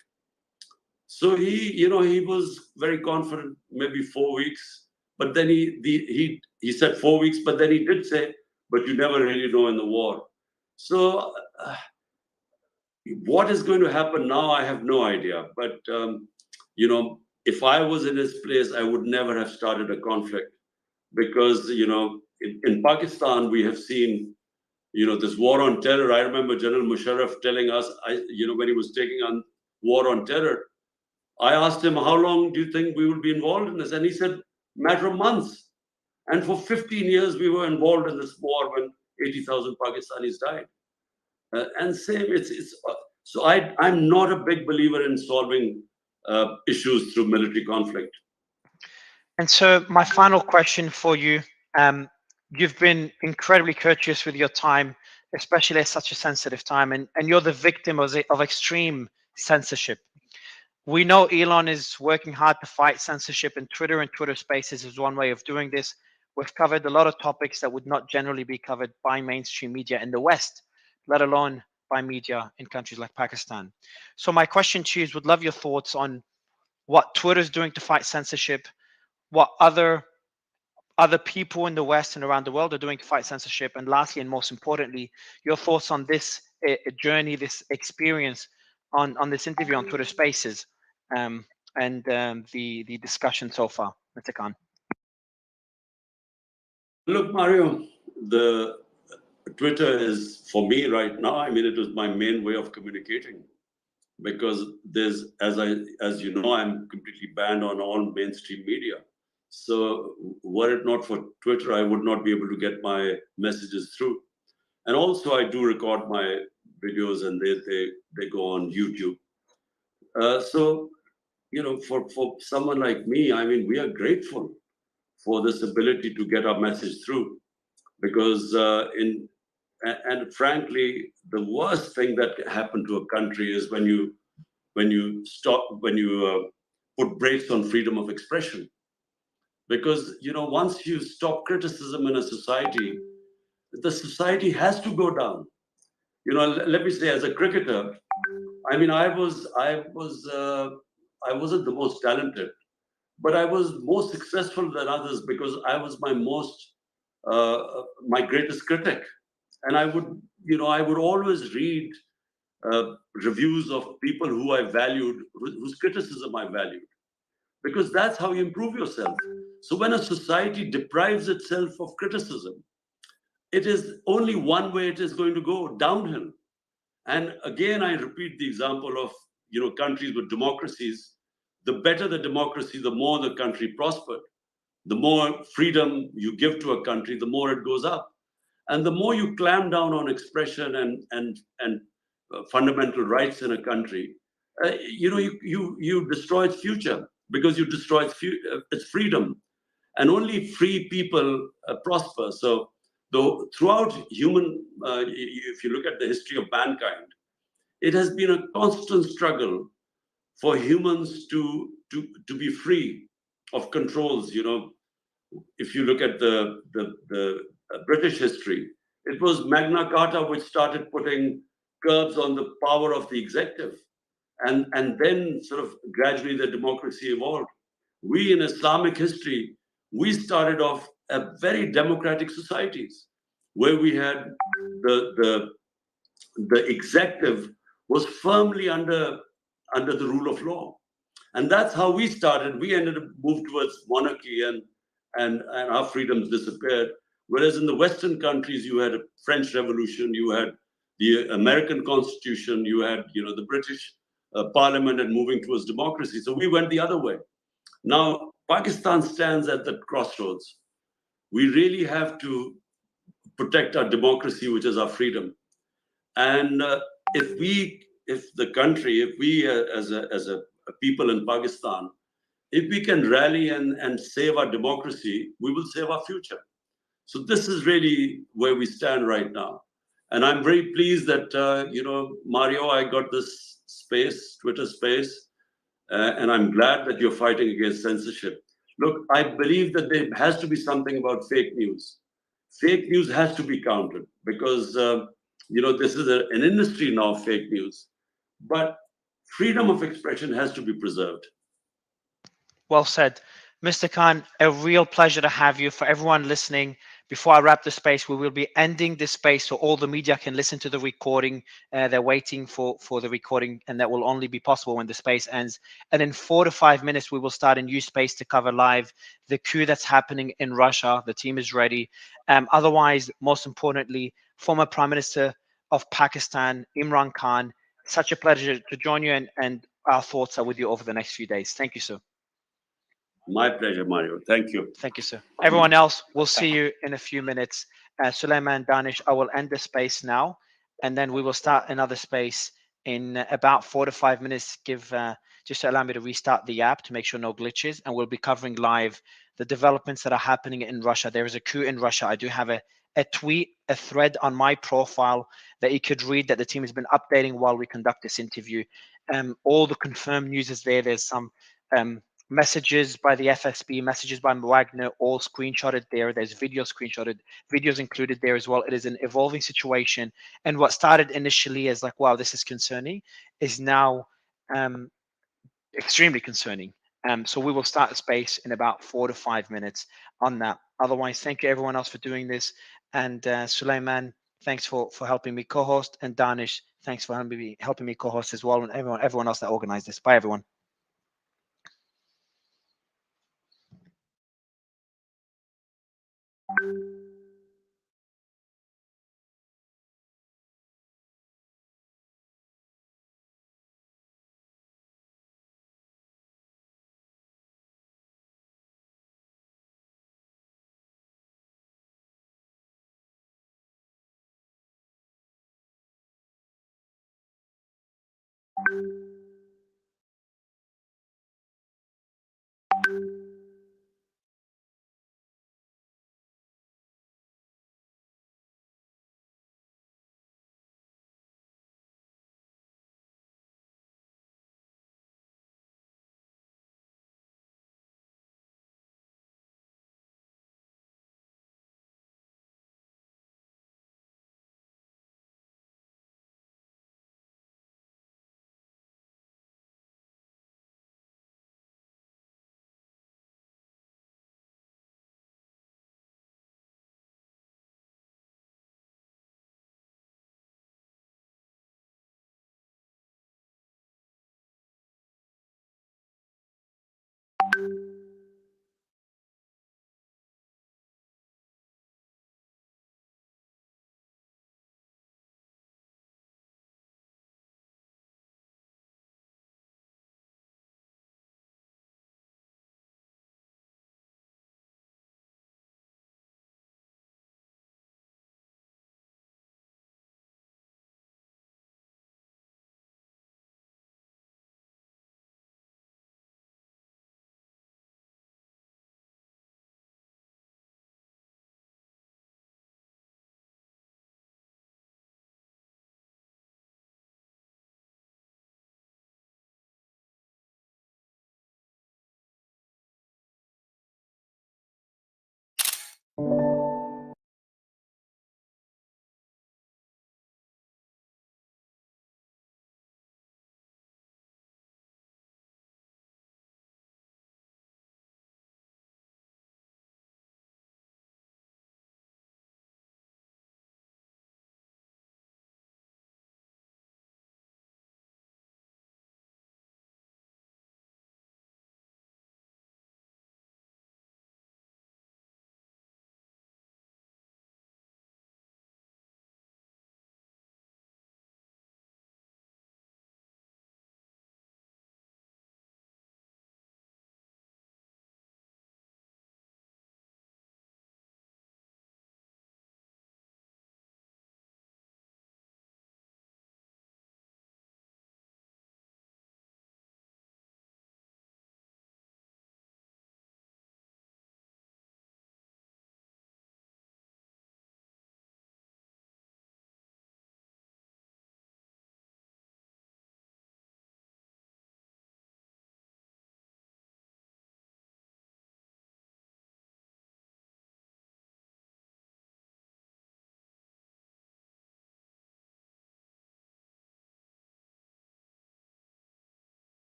So he was very confident, maybe 4 weeks. But then he said 4 weeks, but then he did say, but you never really know in the war. So what is going to happen now, I have no idea. But, if I was in his place, I would never have started a conflict. Because, in Pakistan, we have seen, this war on terror. I remember General Musharraf telling us, when he was taking on war on terror, I asked him, how long do you think we will be involved in this? And he said, matter of months. And for 15 years, we were involved in this war when 80,000 Pakistanis died. And same, so I'm not a big believer in solving issues through military conflict. And so my final question for you, you've been incredibly courteous with your time, especially at such a sensitive time, and you're the victim of extreme censorship. We know Elon is working hard to fight censorship, and Twitter Spaces is one way of doing this. We've covered a lot of topics that would not generally be covered by mainstream media in the West, let alone by media in countries like Pakistan. So my question to you is, would love your thoughts on what Twitter is doing to fight censorship, what other people in the West and around the world are doing to fight censorship, and lastly, and most importantly, your thoughts on this journey, this experience on this interview on Twitter Spaces, and the discussion so far, Mr. Khan? Look, Mario, the Twitter is for me right now. I mean, it was my main way of communicating because there's, as you know, I'm completely banned on all mainstream media. So were it not for Twitter, I would not be able to get my messages through. And also, I do record my videos, and they go on YouTube. So for someone like me, I mean, we are grateful for this ability to get our message through, because and frankly, the worst thing that can happen to a country is when you put brakes on freedom of expression, because once you stop criticism in a society, the society has to go down. Let me say, as a cricketer, I mean, I wasn't the most talented, but I was more successful than others because I was my greatest critic. And I would always read reviews of people who I valued, whose criticism I valued, because that's how you improve yourself. So when a society deprives itself of criticism, it is only one way it is going to go: downhill. And again, I repeat the example of countries with democracies. The better the democracy, the more the country prospered. The more freedom you give to a country, the more it goes up. And the more you clamp down on expression and fundamental rights in a country, you destroy its future, because you destroy its freedom. And only free people prosper. So, though throughout if you look at the history of mankind, it has been a constant struggle for humans to be free of controls. If you look at the British history, it was Magna Carta which started putting curbs on the power of the executive, and then sort of gradually the democracy evolved. We in Islamic history, we started off a very democratic societies where we had the executive was firmly under the rule of law. And that's how we started. We ended up moved towards monarchy, and our freedoms disappeared. Whereas in the Western countries, you had a French Revolution, you had the American Constitution, you had the British Parliament, and moving towards democracy. So we went the other way. Now Pakistan stands at the crossroads. We really have to protect our democracy, which is our freedom. And if the country, if we as a people in Pakistan, if we can rally and save our democracy, we will save our future. So this is really where we stand right now. And I'm very pleased that, Mario, I got this space, Twitter space, and I'm glad that you're fighting against censorship. Look, I believe that there has to be something about fake news. Fake news has to be countered because, this is an industry now, fake news. But freedom of expression has to be preserved. Well said. Mr. Khan, a real pleasure to have you. For everyone listening, before I wrap the space, we will be ending this space so all the media can listen to the recording. They're waiting for the recording, and that will only be possible when the space ends. And in 4 to 5 minutes, we will start a new space to cover live the coup that's happening in Russia. The team is ready. Otherwise, most importantly, former Prime Minister of Pakistan, Imran Khan, such a pleasure to join you, and our thoughts are with you over the next few days. Thank you, sir. My pleasure, Mario. Thank you. Thank you, sir. Everyone else, we'll see you in a few minutes. Sulaiman, Danish, I will end the space now, and then we will start another space in about 4 to 5 minutes. Just to allow me to restart the app to make sure no glitches, and we'll be covering live the developments that are happening in Russia. There is a coup in Russia. I do have a thread on my profile that you could read that the team has been updating while we conduct this interview. All the confirmed news is there. There's some messages by the FSB, messages by Wagner, all screenshotted there. There's videos included there as well. It is an evolving situation. And what started initially as like, wow, this is concerning, is now extremely concerning. So we will start a space in about 4 to 5 minutes on that. Otherwise, thank you everyone else for doing this. And Sulaiman, thanks for helping me co-host. And Danish, thanks for helping me co-host as well. And everyone else that organized this. Bye, everyone.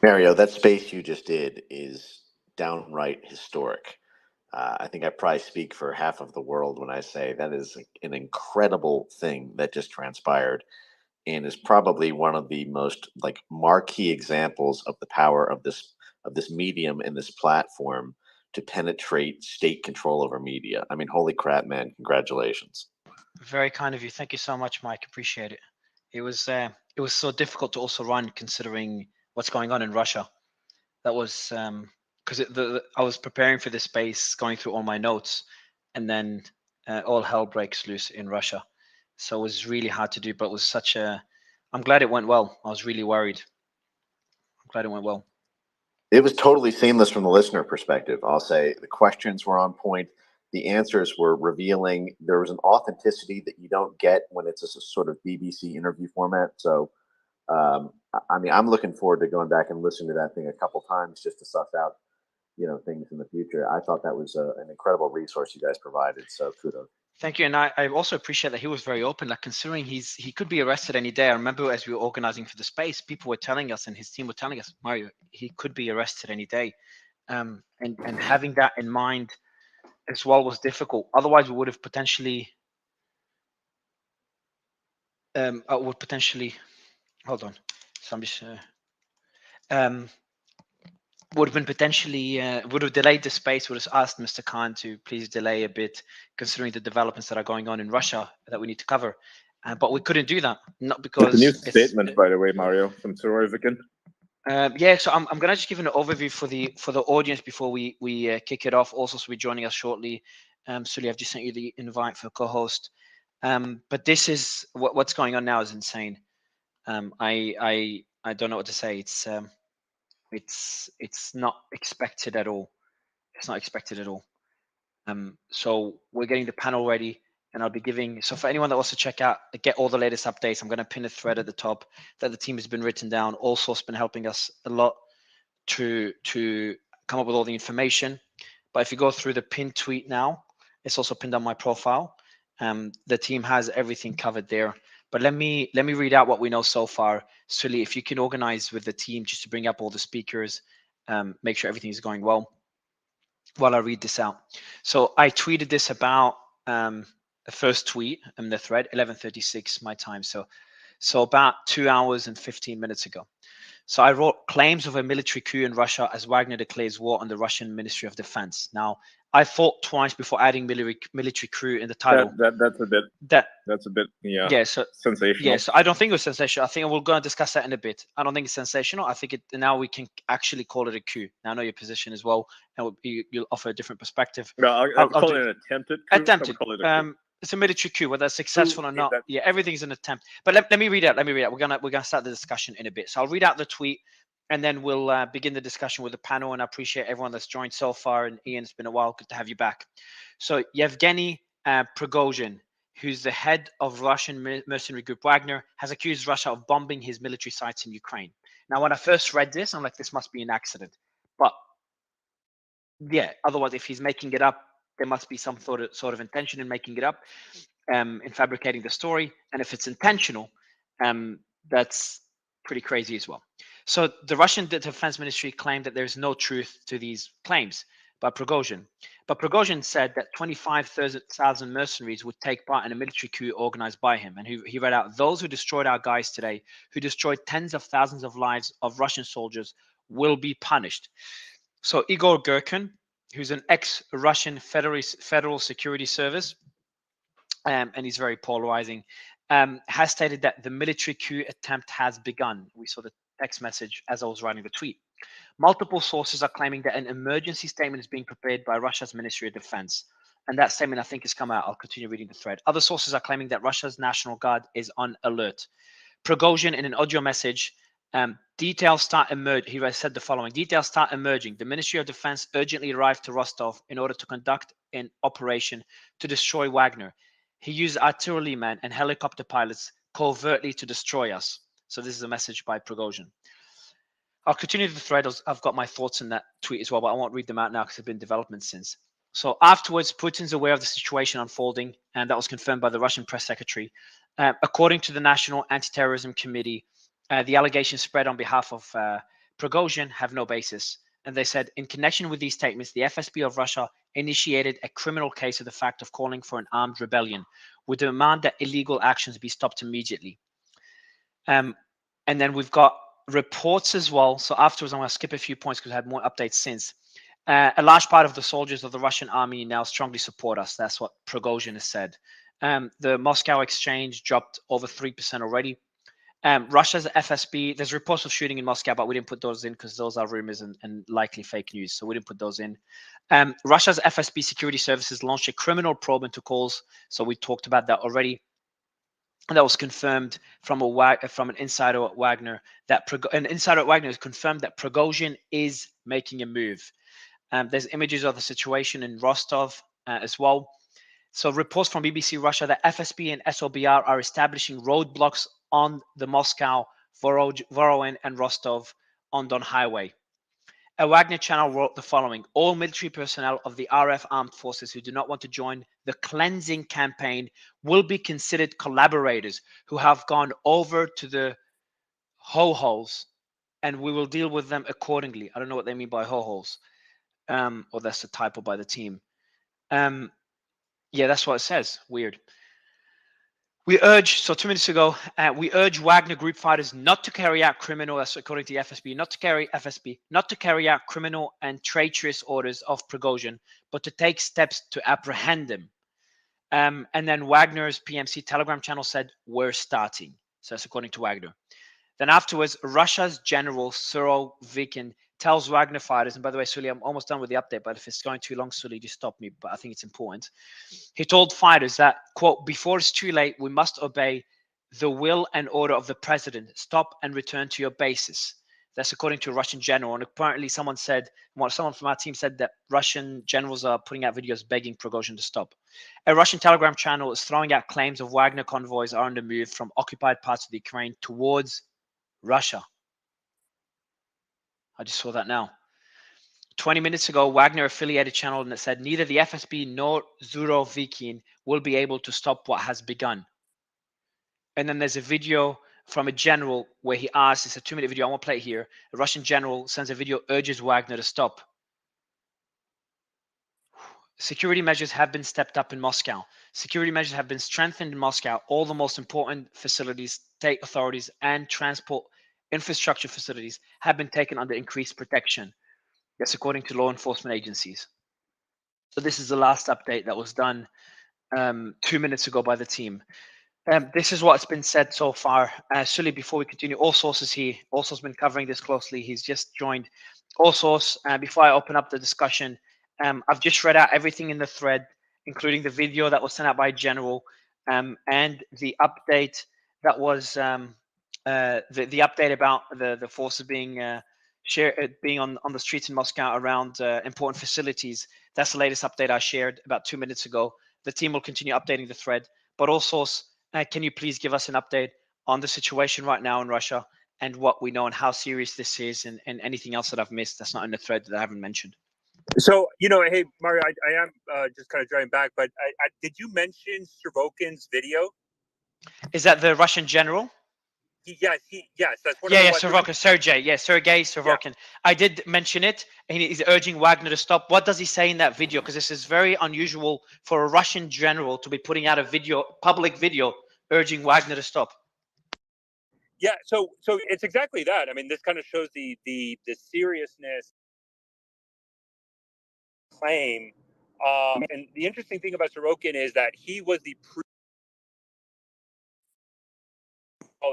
Mario, that space you just did is downright historic. I think I probably speak for half of the world when I say that is an incredible thing that just transpired, and is probably one of the most like marquee examples of the power of this medium and this platform to penetrate state control over media. I mean, holy crap, man! Congratulations. Very kind of you. Thank you so much, Mike. Appreciate it. It was so difficult to also run considering what's going on in Russia. That was because I was preparing for this space, going through all my notes, and then all hell breaks loose in Russia. So it was really hard to do, but it was such a. I'm glad it went well. I was really worried. I'm glad it went well. It was totally seamless from the listener perspective. I'll say the questions were on point. The answers were revealing. There was an authenticity that you don't get when it's a sort of BBC interview format. So, I mean, I'm looking forward to going back and listening to that thing a couple times just to suss out, things in the future. I thought that was an incredible resource you guys provided. So kudos. Thank you, and I also appreciate that he was very open. Like considering he could be arrested any day. I remember as we were organizing for the space, people were telling us, and his team were telling us, Mario, he could be arrested any day, and having that in mind as well was difficult. Otherwise, we would have potentially, hold on. So I'm just, would have been potentially would have delayed the space. Would have asked Mr. Khan to please delay a bit, considering the developments that are going on in Russia that we need to cover. But we couldn't do that, not because the new statement, by the way, Mario, from Sir Vikin. Yeah, so I'm gonna just give an overview for the audience before we kick it off. Also, so be joining us shortly. Sully, I've just sent you the invite for co-host. But this is what's going on now is insane. I don't know what to say. It's not expected at all. It's not expected at all. So we're getting the panel ready, and I'll be giving. So for anyone that wants to check out, get all the latest updates, I'm going to pin a thread at the top that the team has been written down. Also, it's been helping us a lot to come up with all the information. But if you go through the pinned tweet now, it's also pinned on my profile. The team has everything covered there. But let me read out what we know so far. Sully, if you can organize with the team just to bring up all the speakers, make sure everything is going well while I read this out. So I tweeted this about the first tweet in the thread, 11:36 my time. So about 2 hours and 15 minutes ago. So I wrote claims of a military coup in Russia as Wagner declares war on the Russian Ministry of Defense. Now, I thought twice before adding military coup in the title. That's a bit sensational. Yeah, so I don't think it was sensational. I think we're going to discuss that in a bit. I don't think it's sensational. I think now we can actually call it a coup. Now I know your position as well, and you'll offer a different perspective. No, I'll call it an attempted coup. Attempted. It's a military coup, whether it's successful or not. Yeah, everything's an attempt. But let me read out. We're gonna start the discussion in a bit. So I'll read out the tweet, and then we'll begin the discussion with the panel. And I appreciate everyone that's joined so far. And Ian, it's been a while. Good to have you back. So Yevgeny Prigozhin, who's the head of Russian mercenary group Wagner, has accused Russia of bombing his military sites in Ukraine. Now, when I first read this, I'm like, this must be an accident. But yeah, otherwise, if he's making it up, there must be some sort of intention in making it up, in fabricating the story. And if it's intentional, that's pretty crazy as well. So the Russian Defense Ministry claimed that there's no truth to these claims by Prigozhin. But Prigozhin said that 25,000 mercenaries would take part in a military coup organized by him. And he read out, those who destroyed our guys today, who destroyed tens of thousands of lives of Russian soldiers, will be punished. So Igor Girkin, who's an ex-Russian Federal Security Service, and he's very polarizing, has stated that the military coup attempt has begun. We saw the text message as I was writing the tweet. Multiple sources are claiming that an emergency statement is being prepared by Russia's Ministry of Defense. And that statement, I think, has come out. I'll continue reading the thread. Other sources are claiming that Russia's National Guard is on alert. Prigozhin, in an audio message, details start emerging. He said the following: details start emerging. The Ministry of Defense urgently arrived to Rostov in order to conduct an operation to destroy Wagner. He used artillerymen and helicopter pilots covertly to destroy us. So this is a message by Prigozhin. I'll continue the thread. I've got my thoughts on that tweet as well, but I won't read them out now because there have been developments since. So afterwards, Putin's aware of the situation unfolding, and that was confirmed by the Russian press secretary. According to the National Anti-Terrorism Committee, the allegations spread on behalf of Prigozhin have no basis. And they said, in connection with these statements, the FSB of Russia initiated a criminal case of the fact of calling for an armed rebellion. We demand that illegal actions be stopped immediately. And then we've got reports as well. So afterwards, I'm going to skip a few points because I had more updates since. A large part of the soldiers of the Russian army now strongly support us. That's what Prigozhin has said. The Moscow exchange dropped over 3% already. Russia's FSB, there's reports of shooting in Moscow, but we didn't put those in because those are rumors and likely fake news. So we didn't put those in. Russia's FSB security services launched a criminal probe into calls. So we talked about that already. And that was confirmed from an insider at Wagner. An insider at Wagner has confirmed that Prigozhin is making a move. There's images of the situation in Rostov as well. So reports from BBC Russia that FSB and SOBR are establishing roadblocks on the Moscow, Voronezh, and Rostov-on-Don highway. A Wagner channel wrote the following: all military personnel of the RF armed forces who do not want to join the cleansing campaign will be considered collaborators who have gone over to the ho-holes, and we will deal with them accordingly. I don't know what they mean by ho-holes, or that's a typo by the team. Yeah, that's what it says. Weird. We urge, so 2 minutes ago, we urge Wagner Group fighters not to carry out criminal, that's according to the FSB, not to carry out criminal and traitorous orders of Prigozhin, but to take steps to apprehend him. And then Wagner's PMC Telegram channel said, we're starting. So that's according to Wagner. Then afterwards, Russia's General Surovikin tells Wagner fighters, and by the way, Sully, I'm almost done with the update, but if it's going too long, Sully, just stop me, but I think it's important. He told fighters that, quote, before it's too late, we must obey the will and order of the president. Stop and return to your bases. That's according to a Russian general. And apparently someone from our team said that Russian generals are putting out videos begging Prigozhin to stop. A Russian Telegram channel is throwing out claims of Wagner convoys are on the move from occupied parts of the Ukraine towards Russia. I just saw that now. 20 minutes ago, Wagner affiliated channel that said neither the FSB nor Surovikin will be able to stop what has begun. And then there's a video from a general where he asks, it's a 2-minute video, I won't play it here. A Russian general sends a video, urges Wagner to stop. Security measures have been stepped up in Moscow. Security measures have been strengthened in Moscow. All the most important facilities, state authorities, and transport infrastructure facilities have been taken under increased protection. That's according to law enforcement agencies. So this is the last update that was done 2 minutes ago by the team. This is what's been said so far. Sully, before we continue, All Source is here. All Source has been covering this closely. He's just joined. All Source, before I open up the discussion, I've just read out everything in the thread, including the video that was sent out by General and the update that was the update about the forces being being on the streets in Moscow around important facilities. That's the latest update I shared about 2 minutes ago. The team will continue updating the thread. But also, can you please give us an update on the situation right now in Russia and what we know and how serious this is and anything else that I've missed that's not in the thread that I haven't mentioned? So, hey, Mario, I am just kind of driving back, but did you mention Surovikin's video? Is that the Russian general? Yes, that's one. Yeah, Surovikin, Sergei Surovikin. Yeah. I did mention it, and he's urging Wagner to stop. What does he say in that video? Because this is very unusual for a Russian general to be putting out a video, public video, urging Wagner to stop. Yeah, so it's exactly that. I mean, this kind of shows the seriousness claim. And the interesting thing about Surovikin is that he was the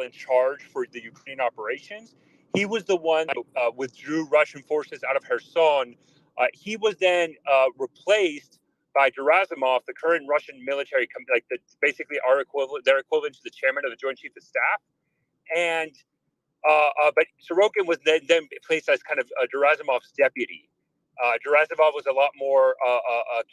in charge for the Ukraine operations. He was the one that withdrew Russian forces out of Kherson. He was then replaced by Gerasimov, the current Russian military, basically their equivalent to the chairman of the Joint Chiefs of Staff. And but Surovikin was then placed as kind of Gerasimov's deputy. Gerasimov was a lot more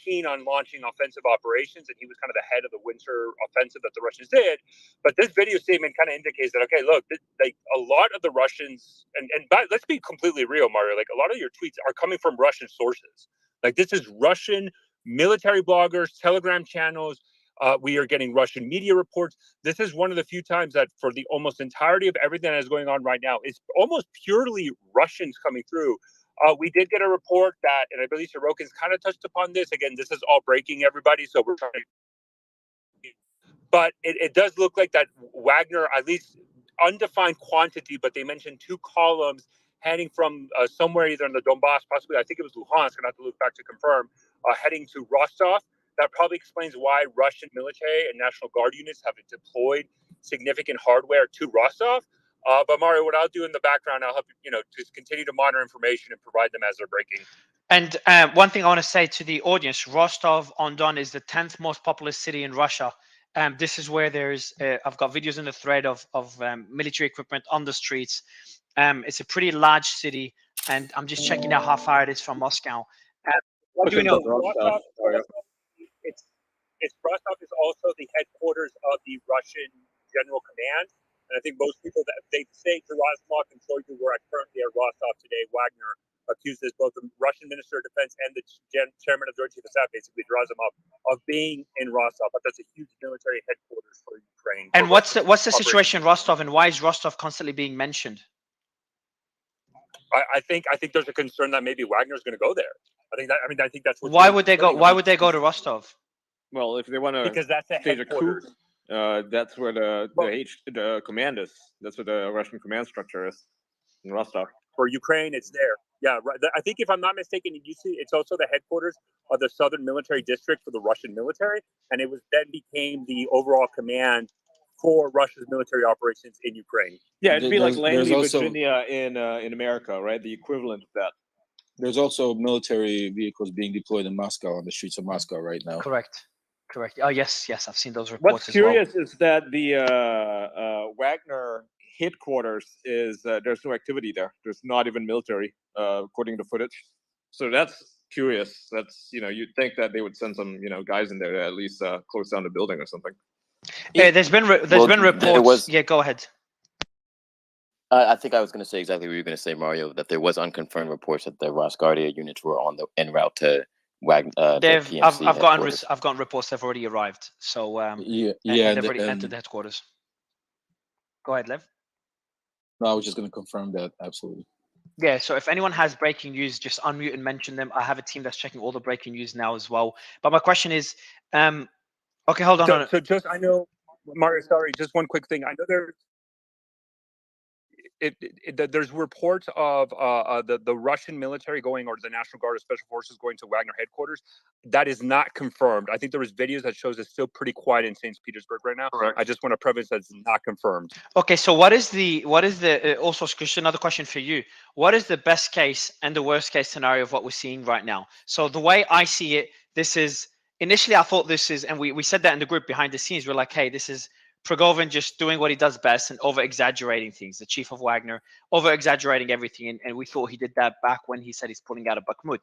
keen on launching offensive operations, and he was kind of the head of the winter offensive that the Russians did. But this video statement kind of indicates that, okay, look, a lot of the Russians, and let's be completely real, Mario, a lot of your tweets are coming from Russian sources. This is Russian military bloggers, Telegram channels, We are getting Russian media reports. This is one of the few times that for the almost entirety of everything that is going on right now, it's almost purely Russians coming through. We did get a report that, and I believe Sorokin's kind of touched upon this. Again, this is all breaking, everybody, so we're trying to... But it does look like that Wagner, at least undefined quantity, but they mentioned 2 columns heading from somewhere either in the Donbass, possibly, I think it was Luhansk, and I have to look back to confirm, heading to Rostov. That probably explains why Russian military and National Guard units have deployed significant hardware to Rostov. But Mario, what I'll do in the background, I'll help just continue to monitor information and provide them as they're breaking. And one thing I want to say to the audience, Rostov-on-Don is the 10th most populous city in Russia. This is where there's, I've got videos in the thread of military equipment on the streets. It's a pretty large city, and I'm just checking out how far it is from Moscow. What do we know? Rostov is also the headquarters of the Russian General Command. And I think most people that they say Gerasimov and Shoigu were currently at Rostov today. Wagner accuses both the Russian Minister of Defense and the Chairman of the Joint Chief of Staff, basically Gerasimov, of being in Rostov. But that's a huge military headquarters for Ukraine. And what's the situation in Rostov, and why is Rostov constantly being mentioned? I think there's a concern that maybe Wagner's going to go there. I think that's what. Why would they go? Why would they go to Rostov? Well, if they want to because that's stage a coup, that's where the command is. That's where the Russian command structure is in Rostov. For Ukraine, it's there. Yeah, right. I think if I'm not mistaken, you see, it's also the headquarters of the Southern Military District for the Russian military, and it was then became the overall command for Russia's military operations in Ukraine. Yeah, it'd be like Langley, Virginia in America, right? The equivalent of that. There's also military vehicles being deployed in Moscow, on the streets of Moscow right now. Correct. Oh, yes, I've seen those reports. What's curious is that the Wagner headquarters is there's no activity there. There's not even military, according to footage. So that's curious. That's you'd think that they would send some guys in there to at least close down the building or something. Yeah, there's been reports. Yeah, go ahead. I think I was going to say exactly what you were going to say, Mario. That there was unconfirmed reports that the Rosguardia units were en route to Wagner. I've gotten reports they've already arrived. So they've already entered the headquarters. Go ahead, Lev. No, I was just going to confirm that. Absolutely. Yeah. So if anyone has breaking news, just unmute and mention them. I have a team that's checking all the breaking news now as well. But my question is, okay, hold on. So just I know, Mario. Sorry, just one quick thing. I know there's reports of the Russian military going, or the National Guard or Special Forces going to Wagner headquarters. That is not confirmed. I think there was videos that shows it's still pretty quiet in St. Petersburg right now. Correct. I just want to preface that's not confirmed. Okay, so what is the also, Christian, another question for you. What is the best case and the worst case scenario of what we're seeing right now? So the way I see it, this is initially I thought this is, and we said that in the group behind the scenes. We're like, hey, this is Prigozhin just doing what he does best and over-exaggerating things. The chief of Wagner over-exaggerating everything, and we thought he did that back when he said he's pulling out of Bakhmut,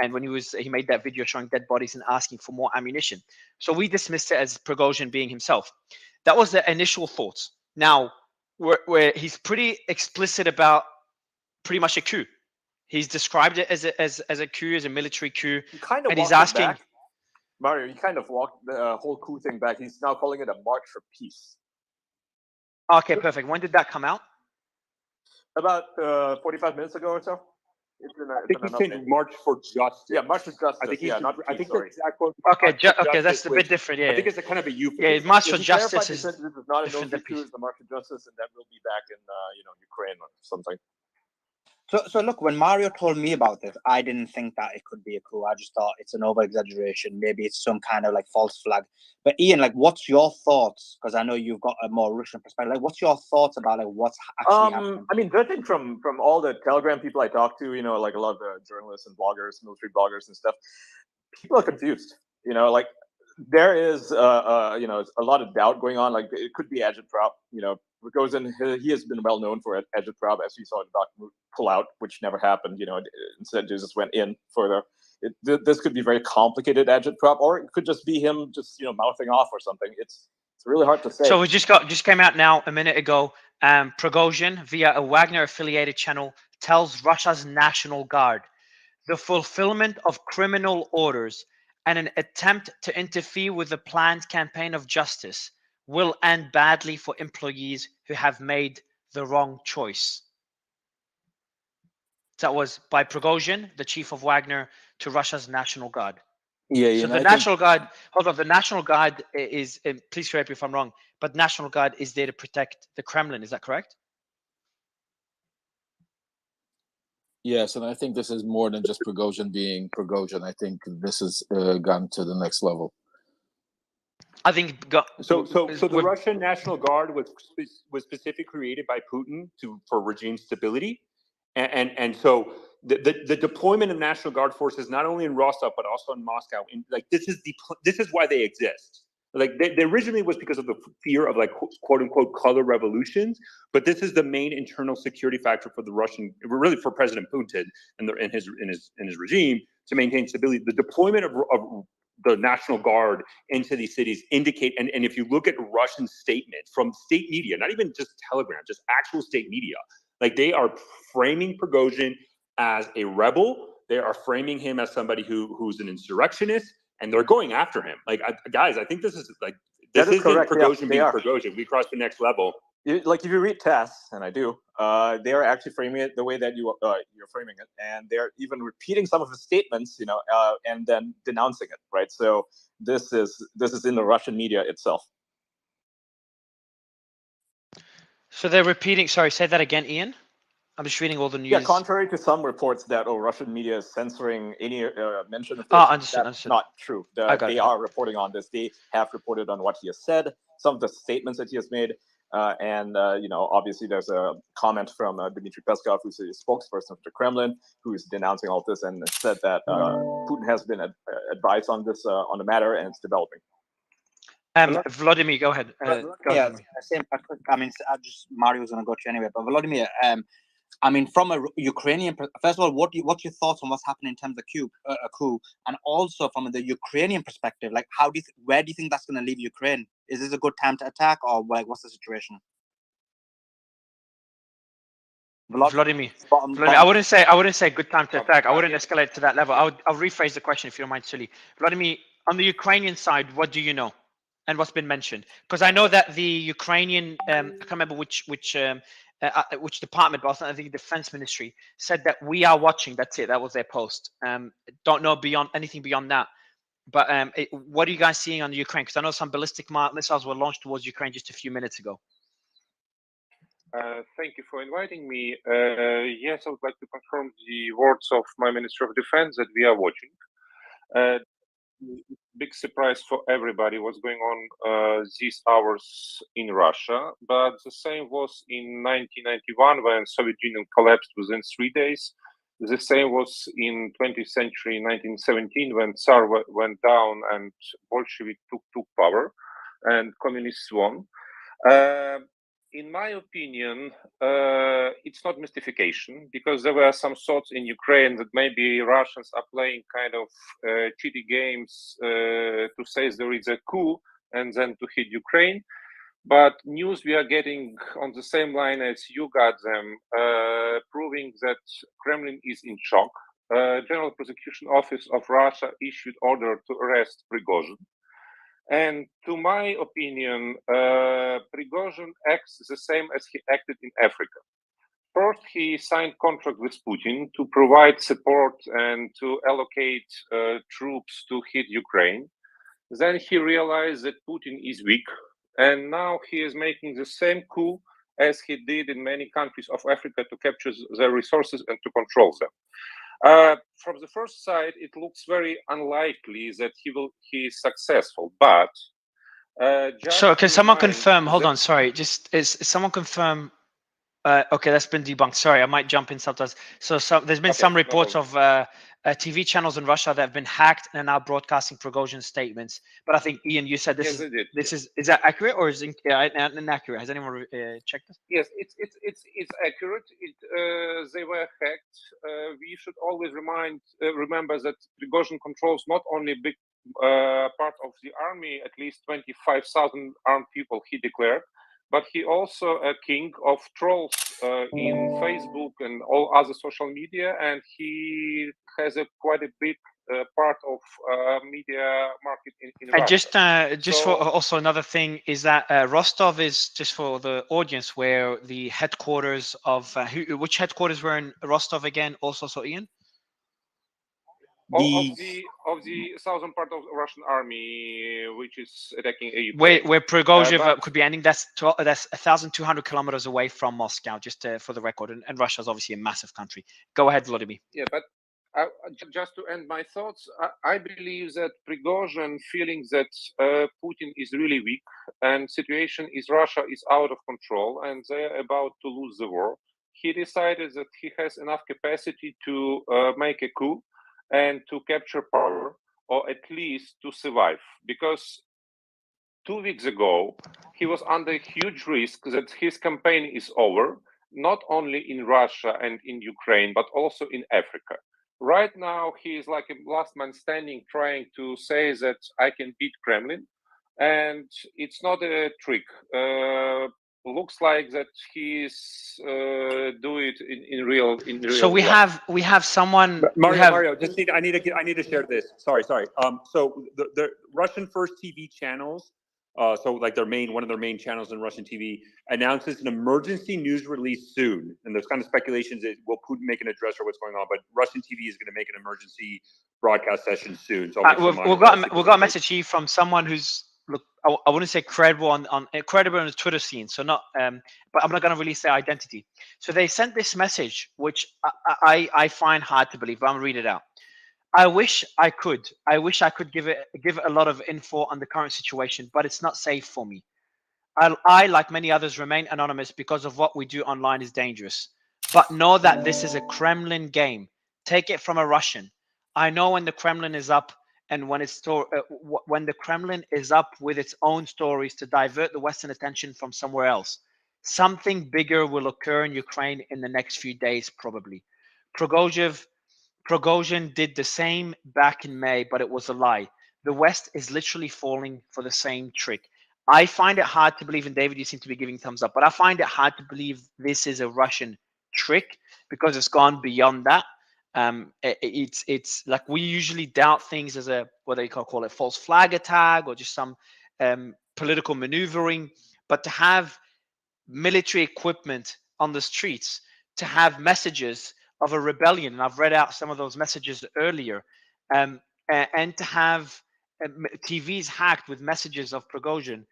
and when he made that video showing dead bodies and asking for more ammunition. So we dismissed it as Prigozhin being himself. That was the initial thoughts. Now, where he's pretty explicit about pretty much a coup. He's described it as a coup, as a military coup, and he's asking. Back. Mario, he kind of walked the whole coup thing back. He's now calling it a march for peace. Okay, perfect. When did that come out? About 45 minutes ago or so. I think he's saying March for Justice. Yeah, March for Justice. I think he's not. I think the exact quote. Okay, that's a bit different. Yeah, I think it's a kind of a euphemism. Yeah, March for Justice is this is not a different than peace. It's the March for Justice, and that will be back in Ukraine or something. So look, when Mario told me about this, I didn't think that it could be a coup. I just thought it's an over-exaggeration. Maybe it's some kind of like false flag. But Ian, like, what's your thoughts? Because I know you've got a more Russian perspective. Like, what's your thoughts about like what's actually happening? I mean, judging from all the Telegram people I talk to, like a lot of the journalists and bloggers, military bloggers and stuff, people are confused. Like there is a lot of doubt going on. Like it could be agitprop. Prigozhin, he has been well known for agitprop, as we saw in Bakhmut pull out, which never happened. Instead they just went in further. This could be very complicated agitprop, or it could just be him just mouthing off or something. It's really hard to say. So we just came out now a minute ago. Prigozhin, via a Wagner affiliated channel, tells Russia's National Guard the fulfillment of criminal orders and an attempt to interfere with the planned campaign of justice will end badly for employees who have made the wrong choice. That was by Prigozhin, the chief of Wagner, to Russia's National Guard. Yeah, So and the I National Guard, hold on, the National Guard is, please correct me if I'm wrong, but National Guard is there to protect the Kremlin, is that correct? Yes, and I think this is more than just Prigozhin being Prigozhin. I think this has gone to the next level. I think So the Russian National Guard was specifically created by Putin for regime stability, and so the deployment of National Guard forces not only in Rostov but also in Moscow. This is why they exist. Like they originally was because of the fear of like quote unquote color revolutions, but this is the main internal security factor for the Russian, really for President Putin and his regime to maintain stability. The deployment of the National Guard into these cities indicate, and if you look at Russian statements from state media, not even just Telegram, just actual state media, like they are framing Prigozhin as a rebel. They are framing him as somebody who's an insurrectionist, and they're going after him. Like, guys, I think this is like, this isn't Prigozhin being Prigozhin. We crossed the next level. Like if you read TASS, and I do, they are actually framing it the way that you're framing it, and they're even repeating some of the statements, you know, and then denouncing it, right? So this is in the Russian media itself. So they're repeating. Sorry, say that again, Ian. I'm just reading all the news. Yeah, contrary to some reports that Russian media is censoring any mention of this, understood. Not true. They are reporting on this. They have reported on what he has said, some of the statements that he has made, and you know, obviously there's a comment from Dmitry Peskov, who's a spokesperson of the Kremlin, who is denouncing all this and said that Putin has been advised on this on the matter, and it's developing. Vladimir, go ahead. Yeah, same. I mean, Mario's going to go to you anyway, but Vladimir, I mean, from a Ukrainian, first of all, what's your thoughts on what's happening in terms of a coup, and also from the Ukrainian perspective, like where do you think that's going to leave Ukraine? Is this a good time to attack, or like what's the situation? Vladimir, I wouldn't say good time to attack. I wouldn't escalate to that level. I'll rephrase the question if you don't mind, Sully. Vladimir, on the Ukrainian side, what do you know, and what's been mentioned? Because I know that the Ukrainian, I can't remember which department, but I think the Defense Ministry said that we are watching. That's it. That was their post. Don't know anything beyond that. But what are you guys seeing on the Ukraine? Because I know some ballistic missiles were launched towards Ukraine just a few minutes ago. Thank you for inviting me. Yes, I would like to confirm the words of my Minister of Defense that we are watching. Big surprise for everybody what's going on these hours in Russia, but the same was in 1991 when Soviet Union collapsed within 3 days. The same was in 20th century, 1917, when Tsar went down and Bolshevik took power and communists won. In my opinion, it's not mystification, because there were some thoughts in Ukraine that maybe Russians are playing kind of cheaty games to say there is a coup and then to hit Ukraine. But news we are getting on the same line as you got them, proving that Kremlin is in shock. General Prosecution Office of Russia issued order to arrest Prigozhin. And to my opinion, Prigozhin acts the same as he acted in Africa. First, he signed contract with Putin to provide support and to allocate troops to hit Ukraine. Then he realized that Putin is weak, and now he is making the same coup as he did in many countries of Africa to capture their resources and to control them. From the first side, it looks very unlikely that he is successful, but so can someone confirm? Hold on, sorry. Just is someone confirm? Okay, that's been debunked. Sorry, I might jump in sometimes. So there's been some reports of TV channels in Russia that have been hacked and are now broadcasting Prigozhin's statements. But I think Ian, you said is that accurate or is it inaccurate? Has anyone checked this? Yes, it's accurate. They were hacked. We should always remember that Prigozhin controls not only a big part of the army, at least 25,000 armed people he declared, but he also a king of trolls in Facebook and all other social media, and he has a quite a big part of media market in And Russia. just for also another thing is that Rostov is, just for the audience, where the headquarters of which headquarters were in Rostov again? Also, so Ian. Of the southern part of the Russian army, which is attacking Where Ukraine. Prigozhin could be ending. That's 1,200 kilometers away from Moscow. Just for the record, and Russia is obviously a massive country. Go ahead, Vladimir. Yeah, but just to end my thoughts, I believe that Prigozhin feeling that Putin is really weak and situation is Russia is out of control and they're about to lose the war. He decided that he has enough capacity to make a coup and to capture power, or at least to survive. Because 2 weeks ago, he was under huge risk that his campaign is over, not only in Russia and in Ukraine, but also in Africa. Right now, he is like a last man standing, trying to say that I can beat Kremlin. And it's not a trick. Looks like that he's do it in real So we life. have someone. Mario, just I need to share this. Sorry. So the Russian First TV channels, so like one of their main channels in Russian TV, announces an emergency news release soon. And there's kind of speculations that will Putin make an address or what's going on, but Russian TV is going to make an emergency broadcast session soon. So we've got a message here from someone who's, look, I wouldn't say credible on credible on the Twitter scene. So not, but I'm not going to release their identity. So they sent this message, which I find hard to believe. But I'm gonna read it out. I wish I could give it a lot of info on the current situation, but it's not safe for me. I, like many others, remain anonymous because of what we do online is dangerous. But know that this is a Kremlin game. Take it from a Russian. I know when the Kremlin is up, and when when the Kremlin is up with its own stories to divert the Western attention from somewhere else. Something bigger will occur in Ukraine in the next few days, probably. Prigozhin did the same back in May, but it was a lie. The West is literally falling for the same trick. I find it hard to believe, and David, you seem to be giving thumbs up, but I find it hard to believe this is a Russian trick because it's gone beyond that. It's like we usually doubt things as a, what they call it, false flag attack or just some political maneuvering, but to have military equipment on the streets, to have messages of a rebellion, and I've read out some of those messages earlier, and to have TVs hacked with messages of Prigozhin,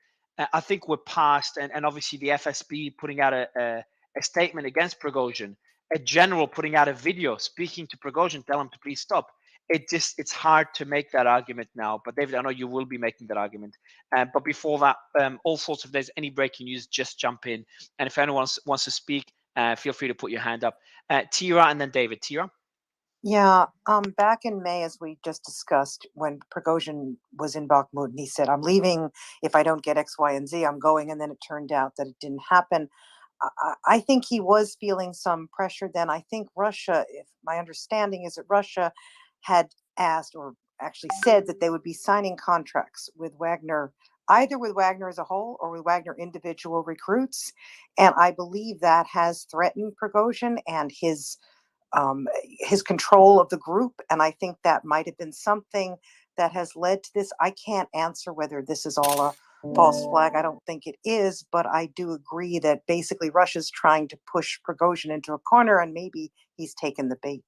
I think we're past, and obviously the FSB putting out a statement against Prigozhin, a general putting out a video speaking to Prigozhin, tell him to please stop. It's hard to make that argument now. But David, I know you will be making that argument. But before that, all sorts of, if there's any breaking news, just jump in. And if anyone wants to speak, feel free to put your hand up. Tira and then David. Tira? Yeah, back in May, as we just discussed, when Prigozhin was in Bakhmut, and he said, I'm leaving if I don't get X, Y, and Z, I'm going. And then it turned out that it didn't happen. I think he was feeling some pressure then. I think Russia, if my understanding is that Russia had asked or actually said that they would be signing contracts with Wagner, either with Wagner as a whole or with Wagner individual recruits. And I believe that has threatened Prigozhin and his control of the group. And I think that might have been something that has led to this. I can't answer whether this is all a false flag. I don't think it is, but I do agree that basically Russia's trying to push Prigozhin into a corner, and maybe he's taken the bait.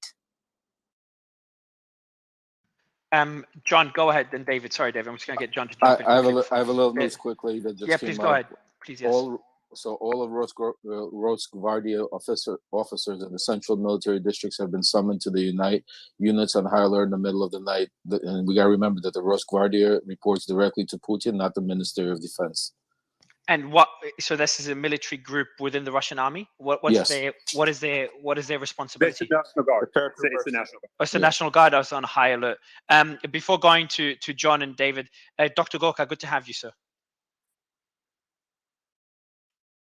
John, go ahead. Then David. Sorry, David. I'm just going to get John to jump in. I have a little news quickly that just came please out. Go ahead. Please, yes. All of Rosgvardia officers in the central military districts have been summoned to the units on high alert in the middle of the night. And we got to remember that the Rosgvardia reports directly to Putin, not the Ministry of Defense. And so this is a military group within the Russian army? What is their responsibility? It's the National Guard. It's the National Guard. It's the National Guard. I was on high alert. Before going to John and David, Dr. Gorka, good to have you, sir.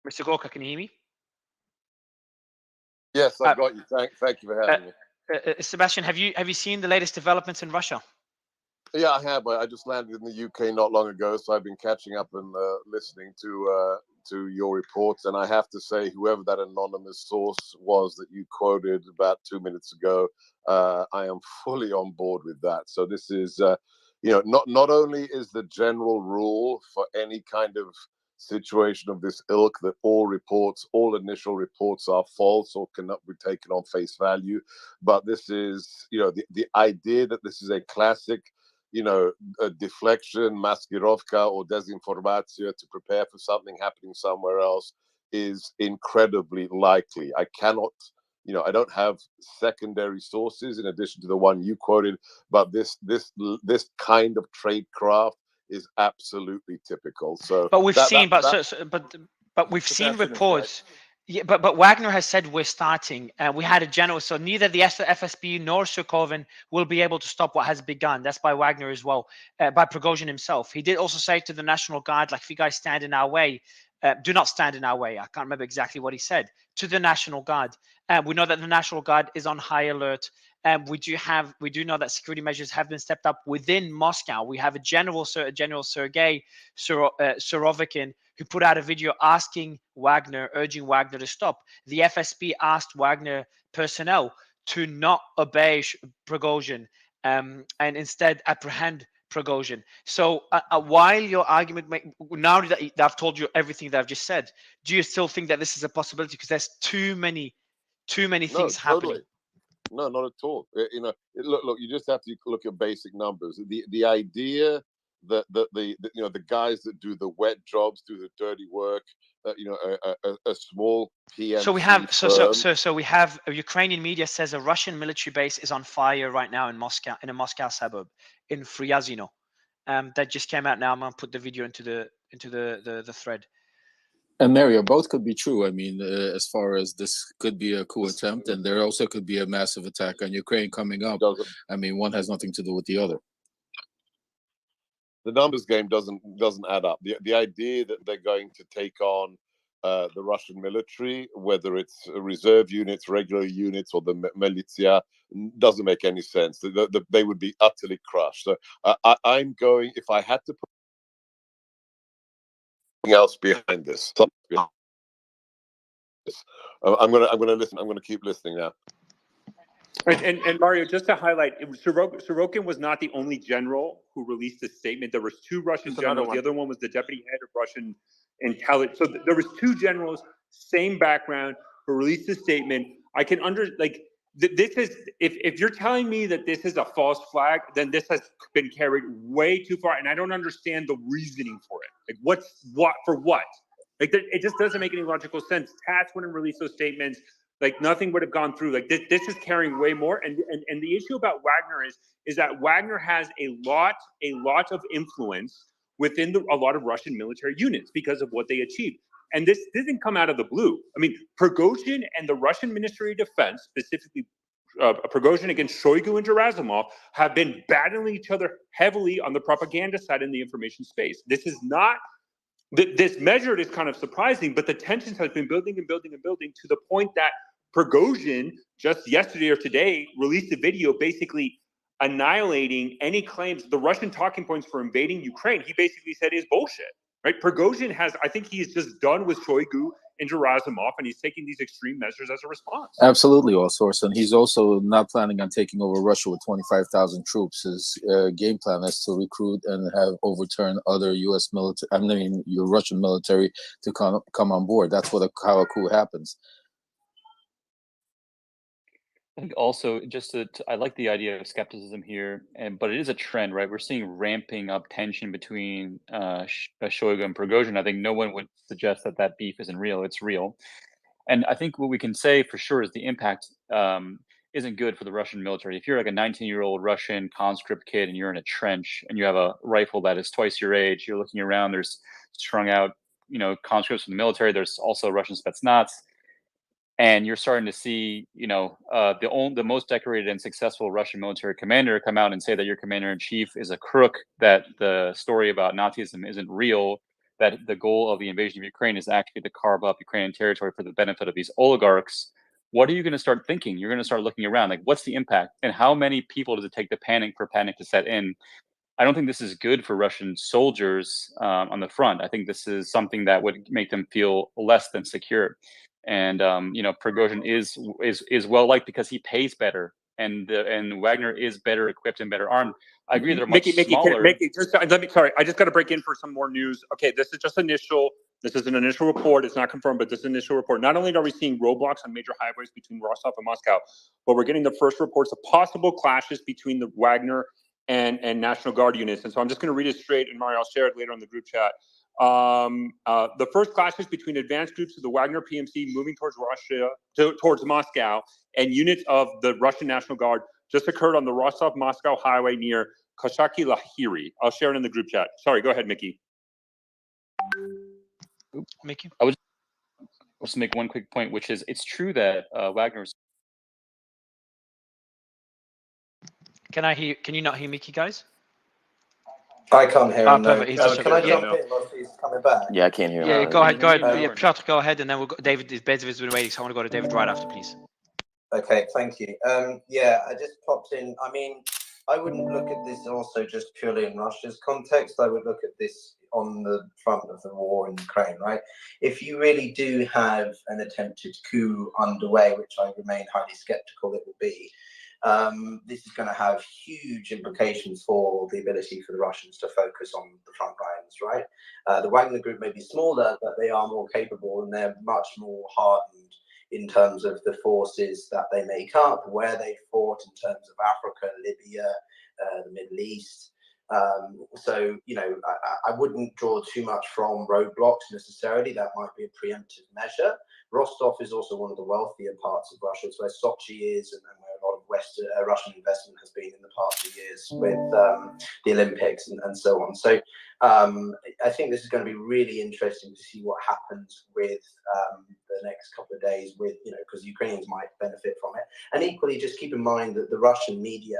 Mr. Gorka, can you hear me? Yes, I've got you. Thank you for having me. Sebastian, have you seen the latest developments in Russia? Yeah, I have. I just landed in the UK not long ago, so I've been catching up and listening to to your reports, and I have to say, whoever that anonymous source was that you quoted about 2 minutes ago, I am fully on board with that. So this is, not only is the general rule for any kind of situation of this ilk that all initial reports are false or cannot be taken on face value, but this is, the idea that this is a classic, a deflection, maskirovka, or desinformatia to prepare for something happening somewhere else is incredibly likely. I cannot, I don't have secondary sources in addition to the one you quoted, but this kind of tradecraft is absolutely typical. So, but we've seen, but we've seen reports. Yeah, but Wagner has said we're starting. We had a general, so neither the FSB nor Sukovin will be able to stop what has begun. That's by Wagner as well, by Prigozhin himself. He did also say to the National Guard, like, if you guys stand in our way, do not stand in our way. I can't remember exactly what he said to the National Guard. We know that the National Guard is on high alert. We do know that security measures have been stepped up within Moscow. We have a General Sergei Surovikin, who put out a video asking Wagner, urging Wagner to stop. The FSB asked Wagner personnel to not obey Prigozhin and instead apprehend Prigozhin. So while your argument, now that I've told you everything that I've just said, do you still think that this is a possibility? Because there's too many things happening. No, not at all. Look, you just have to look at basic numbers. The idea that the guys that do the wet jobs, do the dirty work, a small PM. So we have so we have Ukrainian media says a Russian military base is on fire right now in Moscow, in a Moscow suburb in Fryazino. That just came out now. I'm gonna put the video into the thread. And Mario, both could be true. I mean, as far as this could be a coup attempt, and there also could be a massive attack on Ukraine coming up. I mean, one has nothing to do with the other. The numbers game doesn't add up. The idea that they're going to take on the Russian military, whether it's reserve units, regular units, or the militia, doesn't make any sense. They would be utterly crushed. So I'm going, if I had to put something else behind this, I'm gonna listen. I'm gonna keep listening now. And Mario, just to highlight, Sorokin was not the only general who released this statement. There was two Russian generals. The other one was the deputy head of Russian intelligence. So there was two generals, same background, who released this statement. I can this is, if you're telling me that this is a false flag, then this has been carried way too far, and I don't understand the reasoning for it. Like, for what? Like, it just doesn't make any logical sense. TASS wouldn't release those statements. Like, nothing would have gone through. Like, this is carrying way more. And the issue about Wagner is that Wagner has a lot of influence within a lot of Russian military units because of what they achieved. And this didn't come out of the blue. I mean, Prigozhin and the Russian Ministry of Defense, specifically Prigozhin against Shoigu and Gerasimov, have been battling each other heavily on the propaganda side in the information space. This is not. This measure is kind of surprising, but the tensions have been building and building and building to the point that Prigozhin just yesterday or today released a video basically annihilating any claims. The Russian talking points for invading Ukraine, he basically said, is bullshit. Right? Prigozhin I think he is just done with Shoigu and Gerasimov, and he's taking these extreme measures as a response. Absolutely, all source. And he's also not planning on taking over Russia with 25,000 troops. His game plan is to recruit and have overturn other U.S. military, your Russian military to come on board. That's how a coup happens. I think also just I like the idea of skepticism here, but it is a trend, right? We're seeing ramping up tension between Shoigu and Prigozhin. I think no one would suggest that beef isn't real. It's real. And I think what we can say for sure is the impact isn't good for the Russian military. If you're like a 19-year-old Russian conscript kid and you're in a trench and you have a rifle that is twice your age, you're looking around, there's strung out, conscripts from the military. There's also Russian Spetsnaz. And you're starting to see, the most decorated and successful Russian military commander come out and say that your commander-in-chief is a crook, that the story about Nazism isn't real, that the goal of the invasion of Ukraine is actually to carve up Ukrainian territory for the benefit of these oligarchs. What are you going to start thinking? You're going to start looking around, like, what's the impact? And how many people does it take for panic to set in? I don't think this is good for Russian soldiers on the front. I think this is something that would make them feel less than secure. And Prigozhin is well liked because he pays better, and Wagner is better equipped and better armed. I agree they're much smaller. Mickey, sorry, I just got to break in for some more news. Okay, this is just initial. This is an initial report. It's not confirmed, but this is an initial report. Not only are we seeing roadblocks on major highways between Rostov and Moscow, but we're getting the first reports of possible clashes between the Wagner and National Guard units. And so I'm just going to read it straight, and Mario, I'll share it later on the group chat. The first clashes between advanced groups of the Wagner PMC moving towards Russia, towards Moscow, and units of the Russian National Guard just occurred on the Rostov-Moscow highway near Koshaki Lahiri. I'll share it in the group chat. Sorry, go ahead, Mickey. Mickey? I would just make one quick point, which is it's true that Wagner's. Can I hear? Can you not hear Mickey, guys? I can't hear him. No. Can I jump in whilst he's coming back? Yeah, I can't hear him. Yeah, go ahead. Yeah, Piotr, go ahead, and then we'll go. David has been waiting, so I want to go to David right after, please. Okay, thank you. Yeah, I just popped in. I mean, I wouldn't look at this also just purely in Russia's context. I would look at this on the front of the war in Ukraine, right? If you really do have an attempted coup underway, which I remain highly skeptical it will be, this is going to have huge implications for the ability for the Russians to focus on the front lines, right? The Wagner group may be smaller, but they are more capable and they're much more hardened in terms of the forces that they make up, where they fought in terms of Africa, Libya, the Middle East. So, you know, I wouldn't draw too much from roadblocks necessarily. That might be a preemptive measure. Rostov is also one of the wealthier parts of Russia. It's where Sochi is and where a lot of Western Russian investment has been in the past few years with the Olympics and so on. So I think this is going to be really interesting to see what happens with the next couple of days with, you know, because Ukrainians might benefit from it. And equally, just keep in mind that the Russian media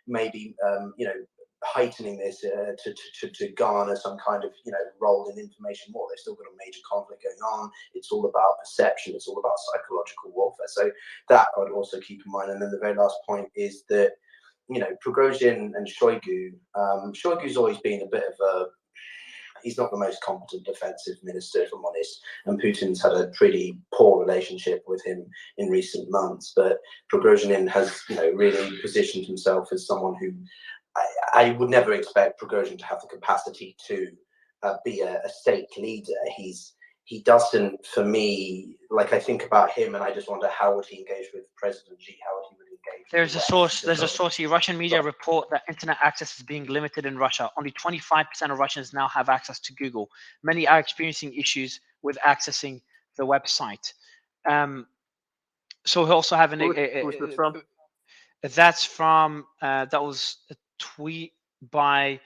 may be, you know, heightening this to garner some kind of, you know, role in information war. They've still got a major conflict going on. It's all about perception. It's all about psychological warfare. So that I would also keep in mind. And then the very last point is that, you know, Prigozhin and Shoigu, Shoigu's always been a bit of a, he's not the most competent defensive minister, if I'm honest, and Putin's had a pretty poor relationship with him in recent months. But Prigozhin has, you know, really positioned himself as someone who I would never expect Prigozhin to have the capacity to be a state leader. He doesn't, for me, like I think about him and I just wonder how would he engage with President Xi, how would he engage? There's a source here. Russian media report that internet access is being limited in Russia. Only 25% of Russians now have access to Google. Many are experiencing issues with accessing the website. So we also have an. Who's this from? That's from that was a tweet by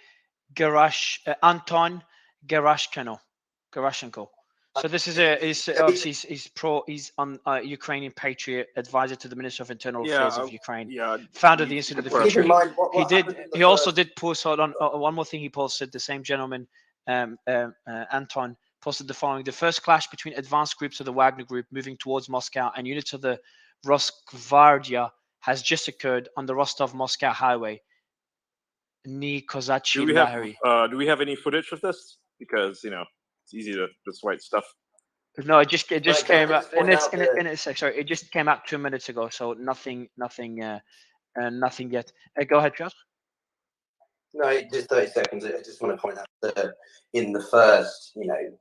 Anton Gerashchenko. So this is obviously he's on Ukrainian Patriot, advisor to the Minister of Internal Affairs of Ukraine. Yeah, founder of the Institute of the Future. He also did post on one more thing he posted. The same gentleman, Anton, posted the following: the first clash between advanced groups of the Wagner Group moving towards Moscow and units of the Rosgvardia has just occurred on the Rostov-Moscow highway. Do we have any footage of this? Because, you know, it's easy to just write stuff. No, it just came out. Sorry, it just came out 2 minutes ago. So nothing yet. Go ahead, Piotr. No, just 30 seconds. I just want to point out that in the first, you know,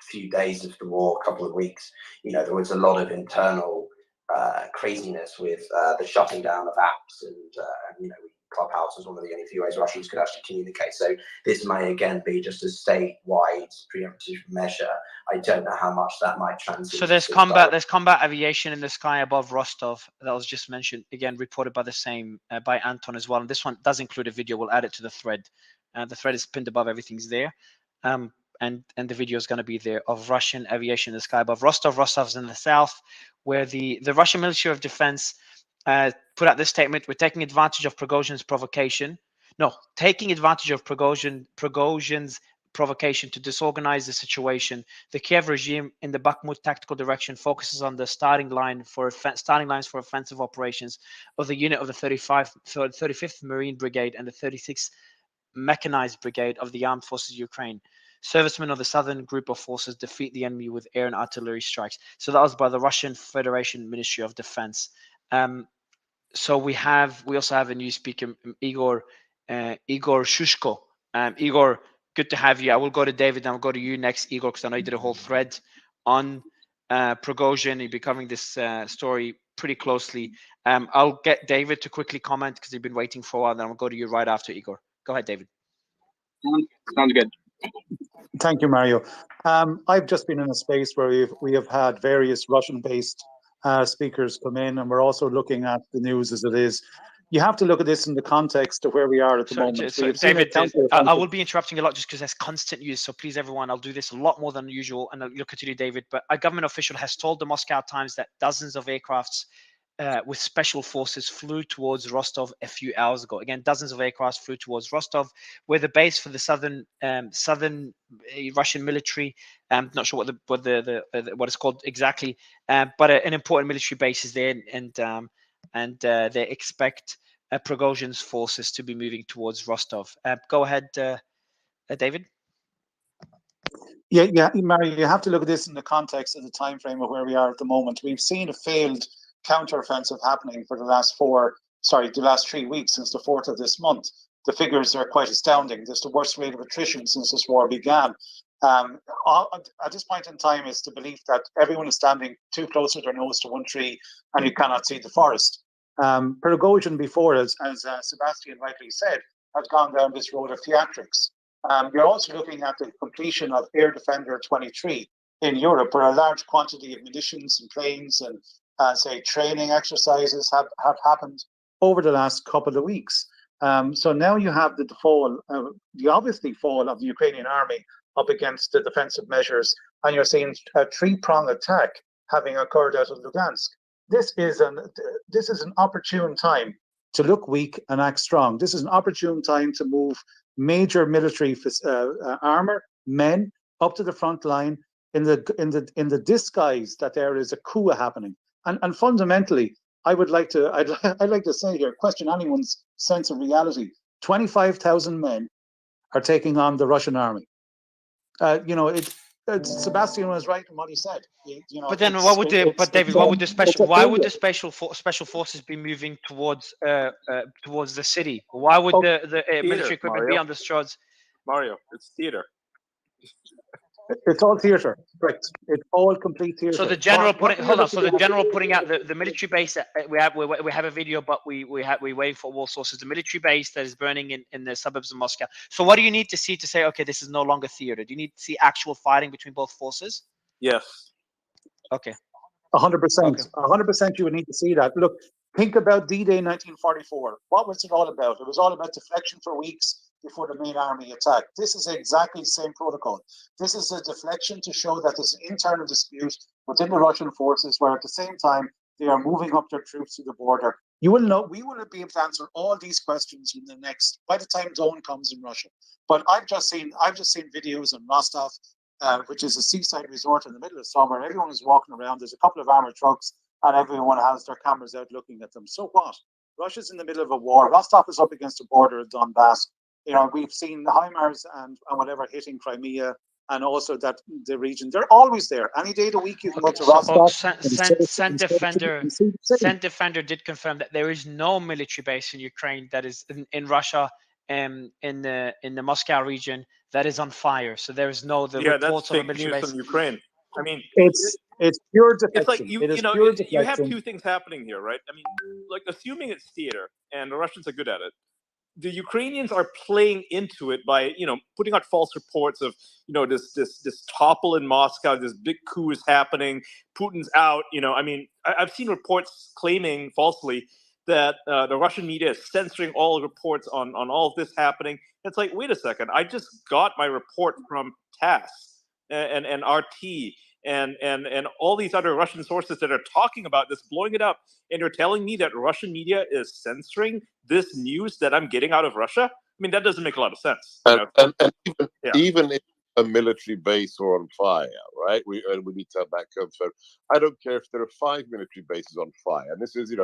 few days of the war, couple of weeks, you know, there was a lot of internal craziness with the shutting down of apps and you know, Clubhouse was one of the only few ways Russians could actually communicate. So this may again be just a statewide preemptive measure. I don't know how much that might translate. So there's combat aviation in the sky above Rostov that was just mentioned, again reported by the same by Anton as well. And this one does include a video. We'll add it to the thread. The thread is pinned above. Everything's there. And the video is going to be there of Russian aviation in the sky above Rostov. Rostov's in the south, where the Russian Ministry of Defense put out this statement: we're taking advantage of Prigozhin's provocation. No, taking advantage of Prigozhin's provocation to disorganize the situation. The Kiev regime in the Bakhmut tactical direction focuses on the starting lines for offensive operations of the unit of the 35th Marine Brigade and the 36th Mechanized Brigade of the Armed Forces of Ukraine. Servicemen of the Southern Group of Forces defeat the enemy with air and artillery strikes. So that was by the Russian Federation Ministry of Defense. So we also have a new speaker, Igor Shushko. Igor, good to have you. I will go to David and I'll go to you next, Igor, because I know you did a whole thread on Prigozhin. You'll be covering this story pretty closely. I'll get David to quickly comment because you've been waiting for a while. Then I'll go to you right after Igor. Go ahead, David. Sounds good. Thank you, Mario. I've just been in a space where we have had various Russian-based speakers come in, and we're also looking at the news as it is. You have to look at this in the context of where we are at the moment. So David, I will be interrupting a lot just because there's constant news. So please, everyone, I'll do this a lot more than usual, and I'll continue, David. But a government official has told the Moscow Times that dozens of aircrafts with special forces flew towards Rostov a few hours ago. Again, dozens of aircrafts flew towards Rostov, where the base for the southern Russian military. Not sure what it's called exactly, but an important military base is there, and they expect Prigozhin's forces to be moving towards Rostov. Go ahead, David. Yeah, Mario, you have to look at this in the context of the time frame of where we are at the moment. We've seen a failed counteroffensive happening for the last 3 weeks since the 4th of this month. The figures are quite astounding. There's the worst rate of attrition since this war began. At this point in time, it's the belief that everyone is standing too close with their nose to one tree and you cannot see the forest. Prigozhin before, as Sebastian rightly said, has gone down this road of theatrics. You're also looking at the completion of Air Defender 23 in Europe, where a large quantity of munitions and planes and training exercises have happened over the last couple of weeks. So now you have the obviously fall of the Ukrainian army up against the defensive measures, and you're seeing a three-pronged attack having occurred out of Lugansk. This is an opportune time to look weak and act strong. This is an opportune time to move major military armor, men up to the front line in the disguise that there is a coup happening. And fundamentally, I'd like to say here, question anyone's sense of reality. 25,000 men are taking on the Russian army. Sebastian was right in what he said. But then, why would the special forces be moving towards the city? Why would the military equipment be on the streets? Mario, it's theater. It's all theater, correct? It's all complete theater. So the general putting out the military base. We have a video, but we wait for all sources. The military base that is burning in the suburbs of Moscow. So what do you need to see to say, okay, this is no longer theater? Do you need to see actual fighting between both forces? Yes. Okay. 100%. 100%. You would need to see that. Look, think about D-Day 1944. What was it all about? It was all about deflection for weeks before the main army attacked. This is exactly the same protocol. This is a deflection to show that there's an internal dispute within the Russian forces, where at the same time they are moving up their troops to the border. We will be able to answer all these questions by the time dawn comes in Russia. But I've just seen videos in Rostov, which is a seaside resort in the middle of summer. Everyone is walking around. There's a couple of armored trucks, and everyone has their cameras out looking at them. So what? Russia's in the middle of a war. Rostov is up against the border of Donbass. We've seen the HIMARS and whatever hitting Crimea, and also that the region. They're always there. Any day of the week you can go to Rostov. Send Defender did confirm that there is no military base in Ukraine that is in Russia, in the Moscow region that is on fire. So there is no reports of a military base from Ukraine. I mean, it's pure deflection. It's like you have two things happening here, right? I mean, like assuming it's theater and the Russians are good at it. The Ukrainians are playing into it by, putting out false reports of, this topple in Moscow, this big coup is happening, Putin's out. I've seen reports claiming falsely that the Russian media is censoring all reports on all of this happening. It's like, wait a second, I just got my report from TASS and RT and all these other Russian sources that are talking about this, blowing it up, and you're telling me that Russian media is censoring this news that I'm getting out of Russia? I mean, that doesn't make a lot of sense. Even if a military base are on fire, right? We need to have that confirmed. I don't care if there are 5 military bases on fire. And this is,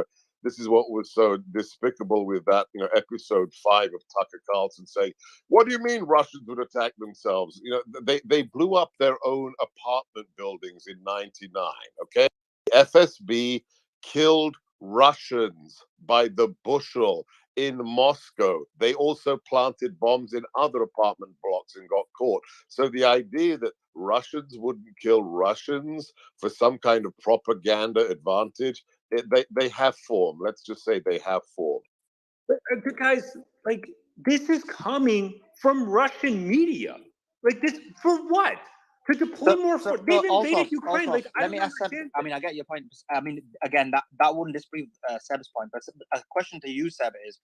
this is what was so despicable with that, episode 5 of Tucker Carlson saying, "What do you mean Russians would attack themselves?" They blew up their own apartment buildings in '99. Okay, FSB killed Russians by the bushel in Moscow. They also planted bombs in other apartment blocks and got caught. So the idea that Russians wouldn't kill Russians for some kind of propaganda advantage, they have form. Let's just say they have form. Guys, like, this is coming from Russian media. Like, this, for what? To deploy more force. They've invaded Ukraine. Also, Like, I let don't me ask Seb, understand. I mean, I get your point. I mean, again, that wouldn't disprove Seb's point, but a question to you, Seb, is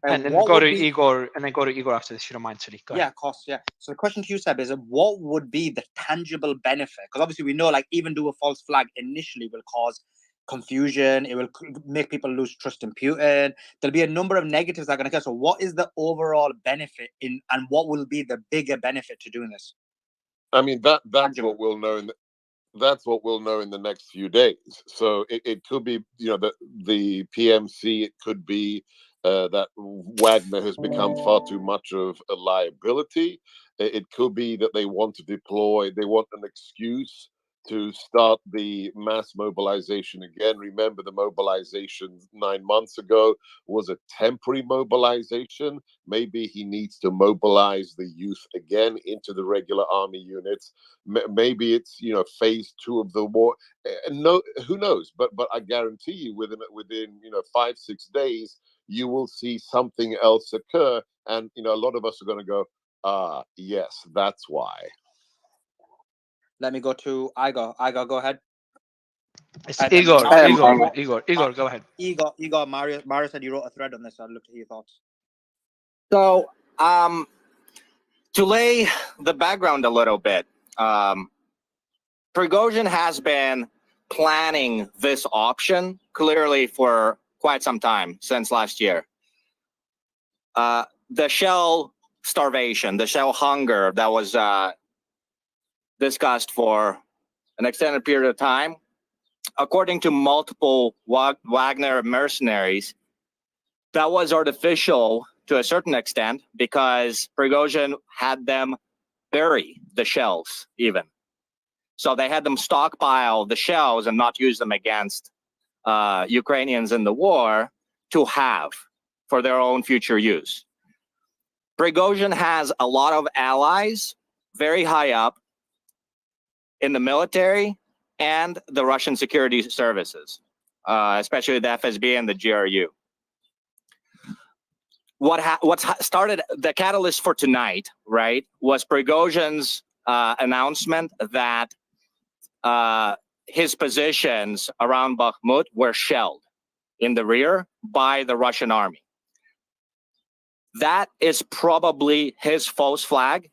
and then what go would to be, Igor, and then go to Igor after this, if you don't mind, Suli. Go yeah, ahead. of course, yeah. So the question to you, Seb, is what would be the tangible benefit? Because obviously we know, like, even do a false flag initially will cause confusion. It will make people lose trust in Putin. There'll be a number of negatives that are going to occur. So what is the overall benefit and what will be the bigger benefit to doing this? I mean, that's what we'll know that's what we'll know in the next few days. So it could be, the PMC. It could be that Wagner has become far too much of a liability. It could be that they want to deploy. They want an excuse to start the mass mobilization again. Remember, the mobilization 9 months ago was a temporary mobilization. Maybe he needs to mobilize the youth again into the regular army units. Maybe it's phase 2 of the war. No, who knows? But I guarantee you, within 5-6 days, you will see something else occur, and a lot of us are going to go, yes, that's why. Let me go to Igor. Igor, go ahead. It's Igor. Go ahead. Igor, Mario said you wrote a thread on this. I'd love to hear your thoughts. So, to lay the background a little bit, Prigozhin has been planning this option clearly for quite some time, since last year. The shell starvation, the shell hunger that was discussed for an extended period of time, according to multiple Wagner mercenaries, that was artificial to a certain extent because Prigozhin had them bury the shells even. So they had them stockpile the shells and not use them against Ukrainians in the war to have for their own future use. Prigozhin has a lot of allies very high up in the military and the Russian security services, especially the FSB and the GRU. What's started the catalyst for tonight, right, was Prigozhin's announcement that his positions around Bakhmut were shelled in the rear by the Russian army. That is probably his false flag.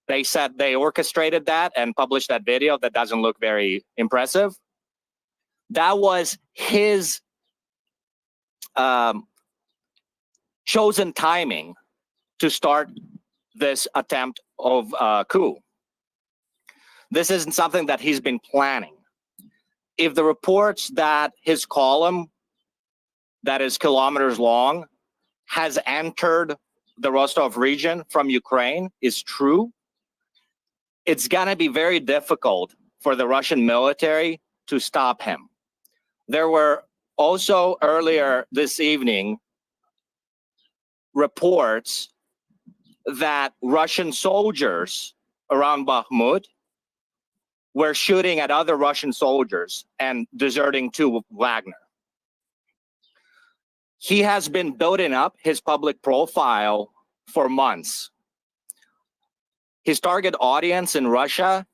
They said they orchestrated that and published that video that doesn't look very impressive. That was his chosen timing to start this attempt of coup. This isn't something that he's been planning. If the reports that his column, that is kilometers long, has entered the Rostov region from Ukraine is true, it's gonna be very difficult for the Russian military to stop him. There were also earlier this evening reports that Russian soldiers around Bakhmut were shooting at other Russian soldiers and deserting to Wagner. He has been building up his public profile for months. His target audience in Russia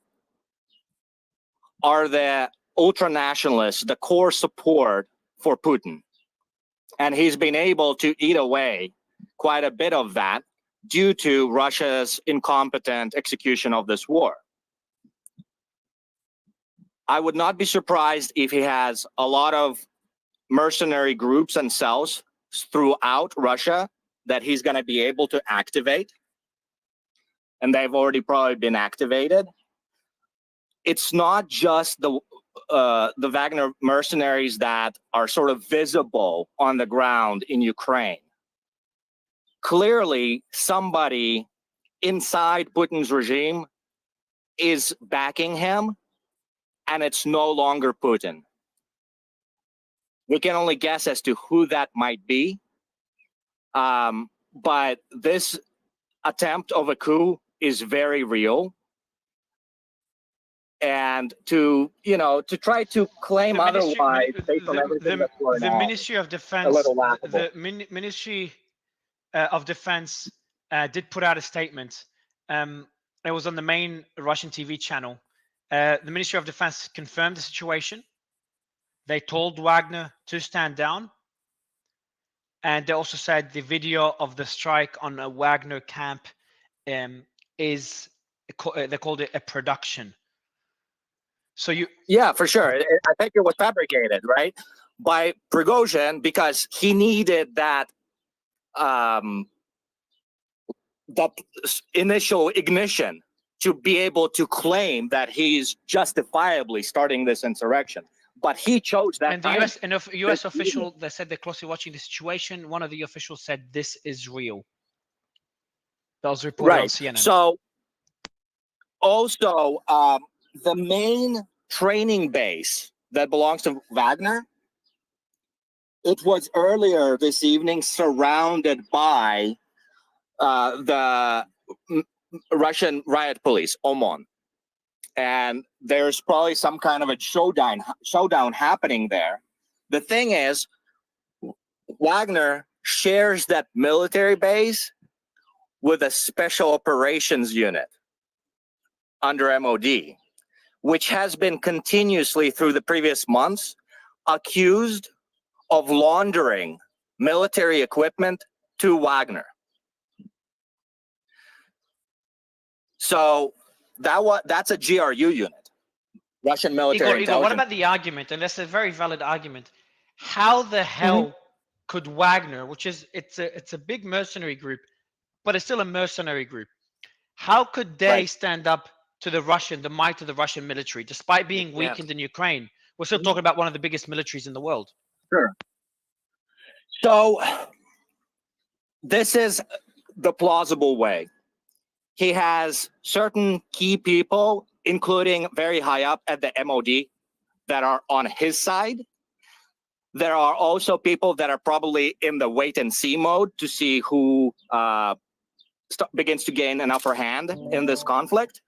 are the ultra-nationalists, the core support for Putin. And he's been able to eat away quite a bit of that due to Russia's incompetent execution of this war. I would not be surprised if he has a lot of mercenary groups and cells throughout Russia that he's going to be able to activate. And they've already probably been activated. It's not just the the Wagner mercenaries that are sort of visible on the ground in Ukraine. Clearly, somebody inside Putin's regime is backing him, and it's no longer Putin. We can only guess as to who that might be. But this attempt of a coup is very real. And to try to claim otherwise based on everything that's going the on, Ministry of a Defense, little laughable. Ministry of Defense did put out a statement. It was on the main Russian TV channel. The Ministry of Defense confirmed the situation. They told Wagner to stand down. And they also said the video of the strike on a Wagner camp is, they called it a production. So Yeah, for sure. I think it was fabricated, right, by Prigozhin because he needed that the initial ignition to be able to claim that he's justifiably starting this insurrection. But he chose that. And the US official, they said they're closely watching the situation. One of the officials said this is real. That was reported on CNN. So also the main training base that belongs to Wagner, it was earlier this evening surrounded by the Russian riot police, OMON. And there's probably some kind of a showdown happening there. The thing is, Wagner shares that military base with a special operations unit under MOD, which has been continuously through the previous months accused of laundering military equipment to Wagner. So that's a GRU unit, Russian military intelligence. Igor, what about the argument? And that's a very valid argument. How the hell could Wagner, which is it's a big mercenary group, but it's still a mercenary group. How could they stand up to the might of the Russian military, despite being weakened in Ukraine? We're still talking about one of the biggest militaries in the world. Sure. So this is the plausible way. He has certain key people, including very high up at the MOD, that are on his side. There are also people that are probably in the wait and see mode to see who begins to gain an upper hand in this conflict,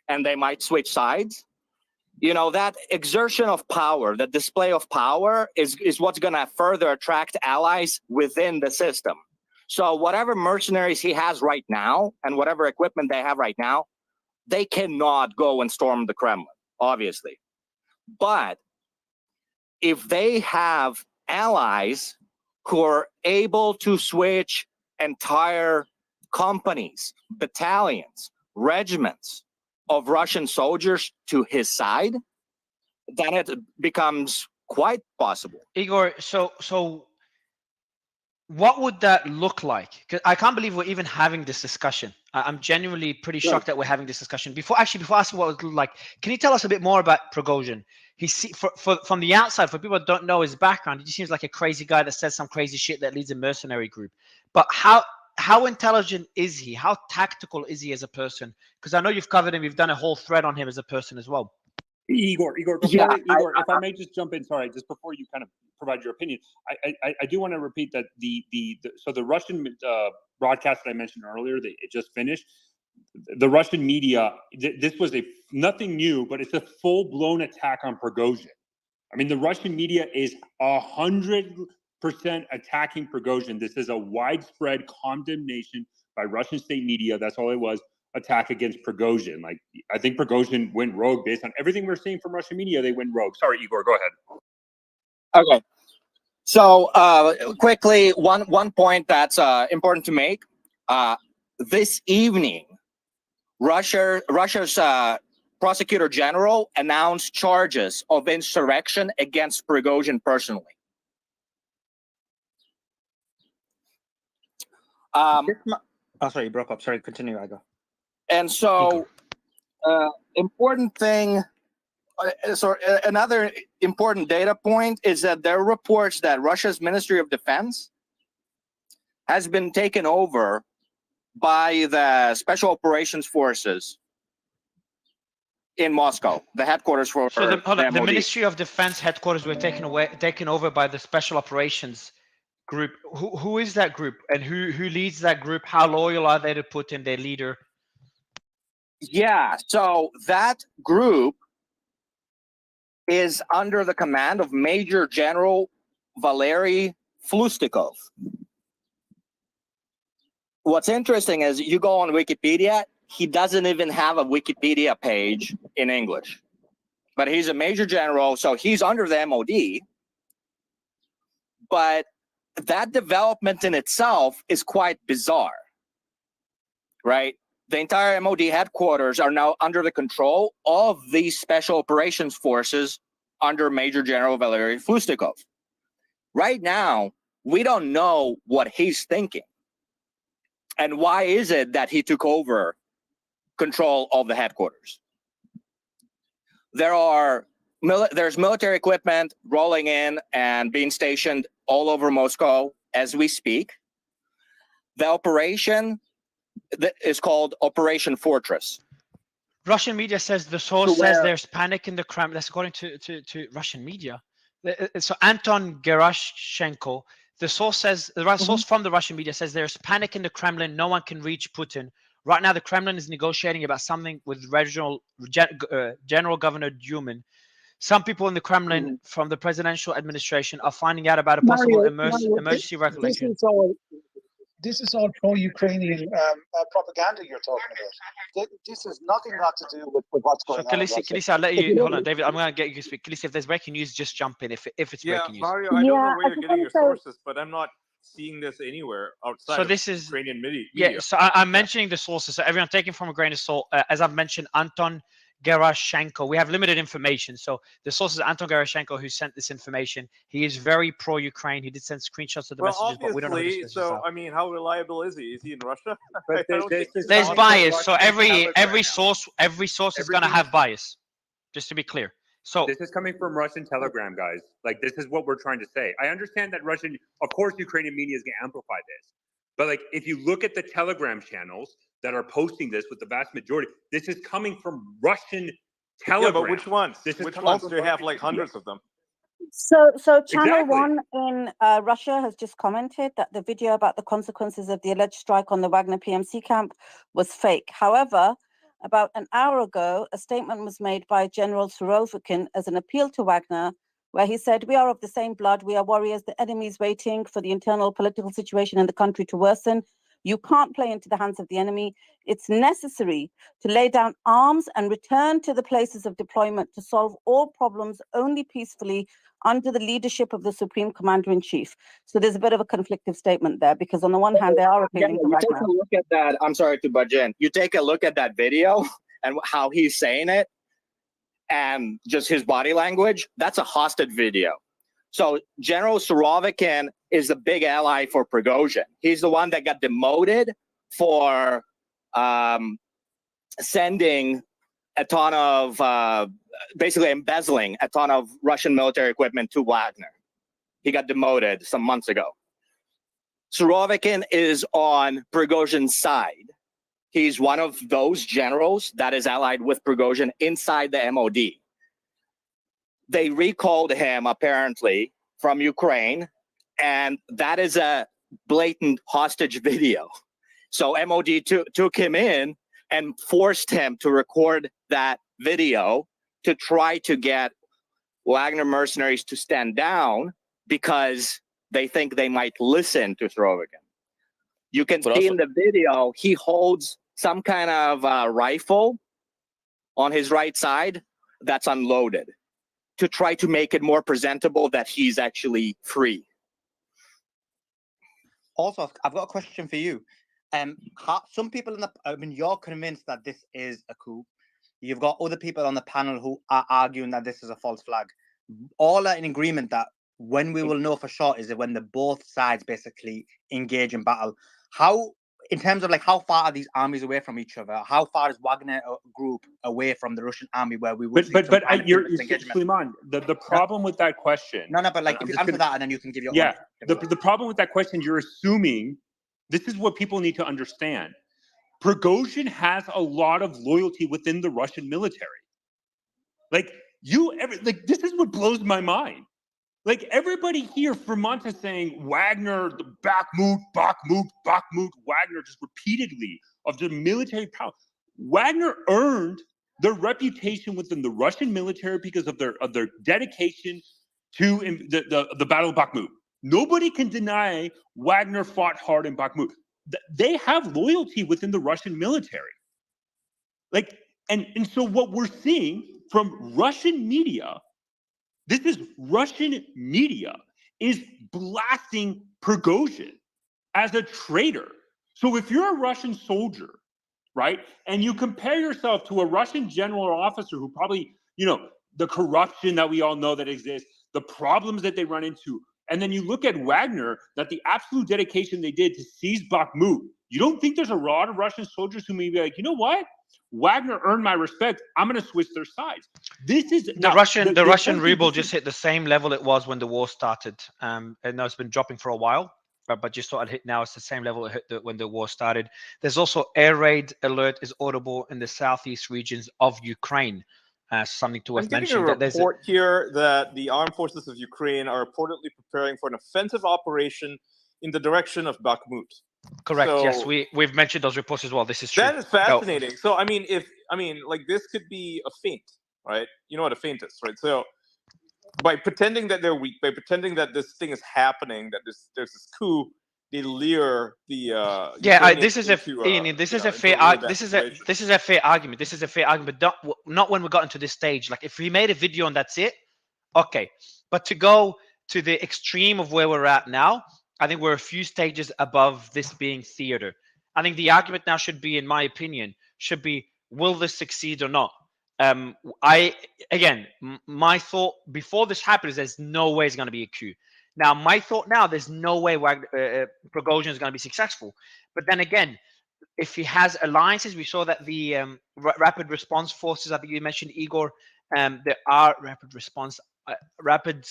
and they might switch sides. You know, that exertion of power, that display of power is what's going to further attract allies within the system. So whatever mercenaries he has right now and whatever equipment they have right now, they cannot go and storm the Kremlin, obviously. But if they have allies who are able to switch entire companies, battalions, regiments of Russian soldiers to his side, then it becomes quite possible. Igor, so what would that look like? Because I can't believe we're even having this discussion. I'm genuinely pretty shocked that we're having this discussion. Before asking what it would look like, can you tell us a bit more about Prigozhin? From the outside, for people that don't know his background, he seems like a crazy guy that says some crazy shit that leads a mercenary group. But how intelligent is he? How tactical is he as a person? Because I know you've covered him. You've done a whole thread on him as a person as well. Igor, Igor, if I may just jump in, sorry, just before you kind of provide your opinion, I do want to repeat that the Russian broadcast that I mentioned earlier, that it just finished, the Russian media, this was nothing new, but it's a full-blown attack on Prigozhin. I mean, the Russian media is 100% attacking Prigozhin. This is a widespread condemnation by Russian state media. That's all it was. Attack against Prigozhin. Like, I think Prigozhin went rogue based on everything we're seeing from Russian media. They went rogue. Sorry, Igor, go ahead. Okay. So quickly, one point that's important to make. This evening, Russia's prosecutor general announced charges of insurrection against Prigozhin personally. Sorry, you broke up. Sorry, continue, Igor. And so, important thing Another important data point is that there are reports that Russia's Ministry of Defense has been taken over by the Special Operations Forces in Moscow, the headquarters for So the MOD. Ministry of Defense headquarters were taken over by the Special Operations Group. Who is that group, and who leads that group? How loyal are they to Putin, their leader? Yeah, so that group is under the command of Major General Valery Flustikov. What's interesting is you go on Wikipedia, he doesn't even have a Wikipedia page in English. But he's a major general, so he's under the MOD. But that development in itself is quite bizarre, right? The entire MOD headquarters are now under the control of these special operations forces under Major General Valery Flustikov. Right now, we don't know what he's thinking. And why is it that he took over control of the headquarters? There's military equipment rolling in and being stationed all over Moscow as we speak. The operation is called Operation Fortress. Russian media says the source says there's panic in the Kremlin. That's according to Russian media. So Anton Gerashchenko, the source says, the source from the Russian media says there's panic in the Kremlin. No one can reach Putin. Right now, the Kremlin is negotiating about something with General Governor Duman. Some people in the Kremlin from the presidential administration are finding out about a possible emergency regulation. This is all pro-Ukrainian propaganda you're talking about. This has nothing got to do with what's going on. Khaleesi, I'll let you, hold on, David, I'm going to get you to speak. Khaleesi, if there's breaking news, just jump in if it's breaking news. Mario, I don't know where you're getting your sources, but I'm not seeing this anywhere outside of Ukrainian media. Yeah, so I'm mentioning the sources. So everyone taking from a grain of salt. As I've mentioned, Anton Gerashchenko. We have limited information. So the source is Anton Gerashchenko, who sent this information. He is very pro-Ukraine. He did send screenshots of the messages, but we don't know who this so, I mean, how reliable is he? Is he in Russia? There's bias. So every source is going to have bias, just to be clear. So this is coming from Russian Telegram, guys. Like, this is what we're trying to say. I understand that Russian, of course, Ukrainian media is going to amplify this. But like, if you look at the Telegram channels that are posting this with the vast majority, this is coming from Russian Telegram. Yeah, but which ones? Which ones do you have like hundreds of them? So Channel One in Russia has just commented that the video about the consequences of the alleged strike on the Wagner PMC camp was fake. However, about an hour ago, a statement was made by General Surovikin as an appeal to Wagner, where he said, "We are of the same blood. We are warriors. The enemy is waiting for the internal political situation in the country to worsen. You can't play into the hands of the enemy. It's necessary to lay down arms and return to the places of deployment to solve all problems only peacefully under the leadership of the Supreme Commander-in-Chief." So there's a bit of a conflictive statement there, because on the one hand, they are appealing to Wagner. Take a look at that. I'm sorry to budge in. You take a look at that video and how he's saying it and just his body language. That's a hostage video. So General Surovikin is a big ally for Prigozhin. He's the one that got demoted for sending a ton of, basically embezzling a ton of Russian military equipment to Wagner. He got demoted some months ago. Surovikin is on Prigozhin's side. He's one of those generals that is allied with Prigozhin inside the MOD. They recalled him apparently from Ukraine, and that is a blatant hostage video. So MOD took him in and forced him to record that video to try to get Wagner mercenaries to stand down because they think they might listen to Surovikin. You can see in the video, he holds some kind of rifle on his right side that's unloaded to try to make it more presentable that he's actually free. Also, I've got a question for you. Some people you're convinced that this is a coup. You've got other people on the panel who are arguing that this is a false flag. All are in agreement that when we will know for sure is when both sides basically engage in battle. How in terms of like how far are these armies away from each other? How far is Wagner group away from the Russian army where we would see some kind of you're engagement? Suleiman, the problem with that question. No, but like I'm if you just answer gonna- that and then you can give your Yeah, own. the problem with that question, you're assuming this is what people need to understand. Prigozhin has a lot of loyalty within the Russian military. Like this is what blows my mind. Like everybody here for months is saying Wagner, the Bakhmut, Wagner, just repeatedly of the military power. Wagner earned their reputation within the Russian military because of their dedication to the Battle of Bakhmut. Nobody can deny Wagner fought hard in Bakhmut. They have loyalty within the Russian military. Like, and so what we're seeing from Russian media, this is Russian media, is blasting Prigozhin as a traitor. So if you're a Russian soldier, right, and you compare yourself to a Russian general or officer who probably, the corruption that we all know that exists, the problems that they run into, and then you look at Wagner, that the absolute dedication they did to seize Bakhmut, you don't think there's a lot of Russian soldiers who may be like, you know what? Wagner earned my respect. I'm going to switch their sides. This is the Russian ruble just hit the same level it was when the war started. And now it's been dropping for a while, but just thought I'd hit now. It's the same level it hit when the war started. There's also air raid alert is audible in the southeast regions of Ukraine. Something to I'm worth getting a mentioning. report here that the armed forces of Ukraine are reportedly preparing for an offensive operation in the direction of Bakhmut. Correct. So, yes, we've mentioned those reports as well. This is true. That is fascinating. So I mean, like this could be a feint, right? You know what a feint is, right? So by pretending that they're weak, by pretending that this thing is happening, that there's this coup, they lure the this is a fair argument. This is a fair argument, but not when we got into this stage. Like if we made a video and that's it, okay. But to go to the extreme of where we're at now, I think we're a few stages above this being theater. I think the argument now should be, in my opinion, will this succeed or not? My thought before this happens, there's no way it's going to be a coup. Now, my thought now, there's no way Prigozhin is going to be successful. But then again, if he has alliances, we saw that the rapid response forces, I think you mentioned, Igor, there are rapid response, what do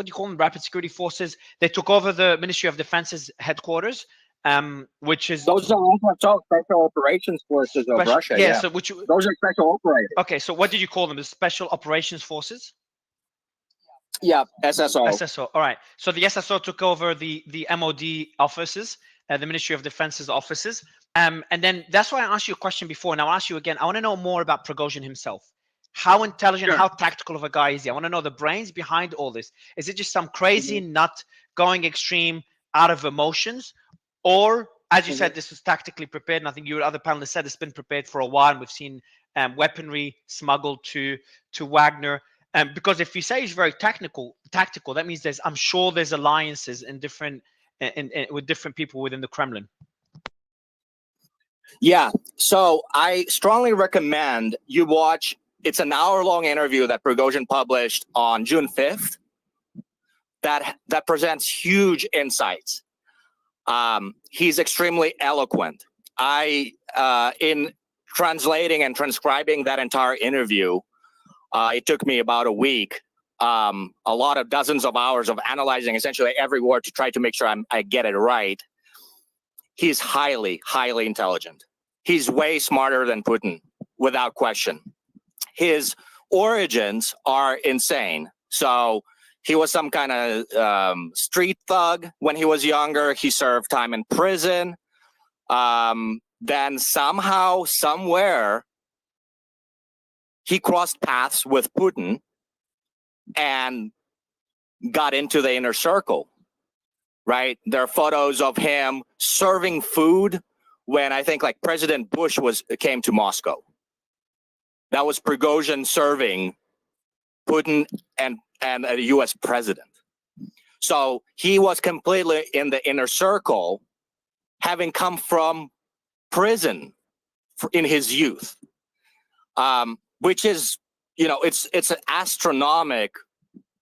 you call them? Rapid security forces. They took over the Ministry of Defense's headquarters, which is... Those are also special operations forces of Russia. Yeah, So those are special operators. Okay, so what did you call them? The Special Operations Forces? Yeah, SSO. SSO. All right. So the SSO took over the MOD offices, the Ministry of Defense's offices. And then that's why I asked you a question before, and I'll ask you again. I want to know more about Prigozhin himself. How intelligent, how tactical of a guy is he? I want to know the brains behind all this. Is it just some crazy nut going extreme out of emotions? Or, as you said, this was tactically prepared, and I think your other panelists said it's been prepared for a while, and we've seen weaponry smuggled to Wagner. Because if you say he's very tactical, that means I'm sure there's alliances in different with different people within the Kremlin. Yeah, so I strongly recommend you watch. It's an hour-long interview that Prigozhin published on June 5th. That presents huge insights. He's extremely eloquent. In translating and transcribing that entire interview, it took me about a week, a lot of dozens of hours of analyzing essentially every word to try to make sure I get it right. He's highly, highly intelligent. He's way smarter than Putin, without question. His origins are insane. So he was some kind of street thug when he was younger. He served time in prison. Then somehow, somewhere, he crossed paths with Putin and got into the inner circle, right? There are photos of him serving food when I think like President Bush came to Moscow. That was Prigozhin serving Putin and a US president. So he was completely in the inner circle, having come from prison in his youth, which is, it's an astronomical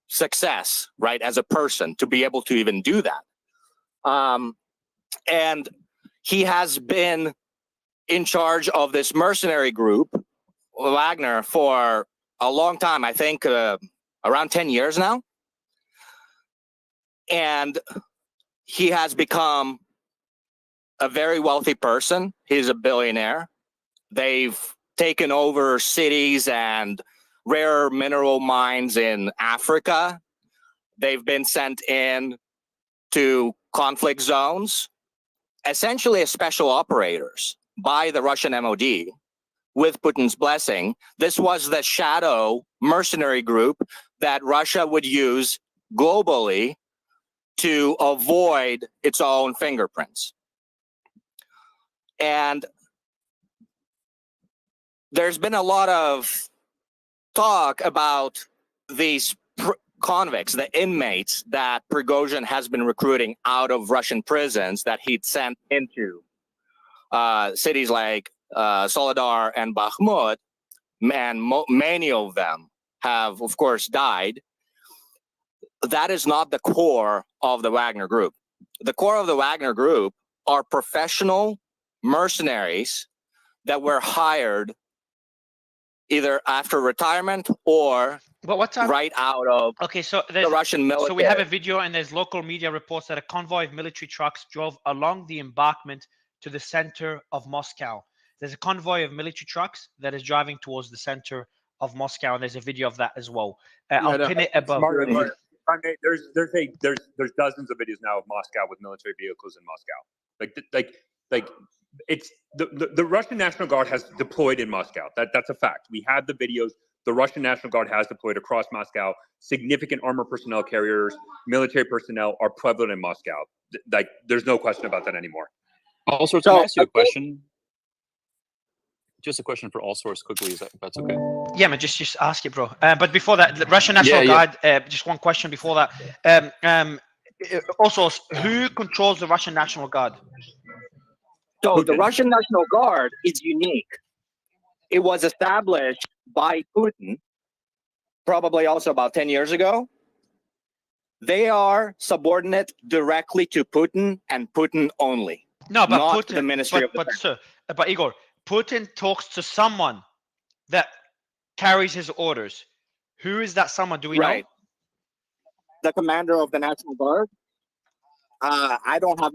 success, right, as a person to be able to even do that. And he has been in charge of this mercenary group, Wagner, for a long time. I think around 10 years now. And he has become a very wealthy person. He's a billionaire. They've taken over cities and rare mineral mines in Africa. They've been sent in to conflict zones, essentially as special operators by the Russian MOD with Putin's blessing. This was the shadow mercenary group that Russia would use globally to avoid its own fingerprints. And there's been a lot of talk about these convicts, the inmates that Prigozhin has been recruiting out of Russian prisons that he'd sent into cities like Soledar and Bakhmut, and many of them have, of course, died. That is not the core of the Wagner Group. The core of the Wagner Group are professional mercenaries that were hired either after retirement or right out of the Russian military. So we have a video, and there's local media reports that a convoy of military trucks drove along the embankment to the center of Moscow. There's a convoy of military trucks that is driving towards the center of Moscow, and there's a video of that as well. I'll pin it above. There's dozens of videos now of Moscow with military vehicles in Moscow. Like it's the Russian National Guard has deployed in Moscow. That's a fact. We have the videos. The Russian National Guard has deployed across Moscow. Significant armored personnel carriers, military personnel are prevalent in Moscow. Like there's no question about that anymore. All Source, can I ask you a question? Just a question for All Source quickly, if that's okay. Yeah, man, just ask it, bro. But before that, the Russian National Guard. Just one question before that. Also, who controls the Russian National Guard? So the Russian National Guard is unique. It was established by Putin, probably also about 10 years ago. They are subordinate directly to Putin and Putin only. No, but not Putin, the Ministry of Defense. But Igor, Putin talks to someone that carries his orders. Who is that someone? Do we know? The commander of the National Guard. I don't have.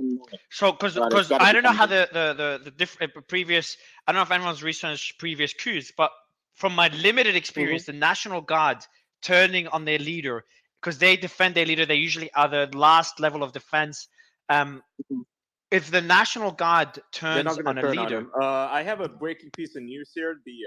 So, because I don't know how the different previous. I don't know if anyone's researched previous coups, but from my limited experience, the National Guard turning on their leader because they defend their leader. They usually are the last level of defense. If the National Guard turns on a leader, I have a breaking piece of news here. The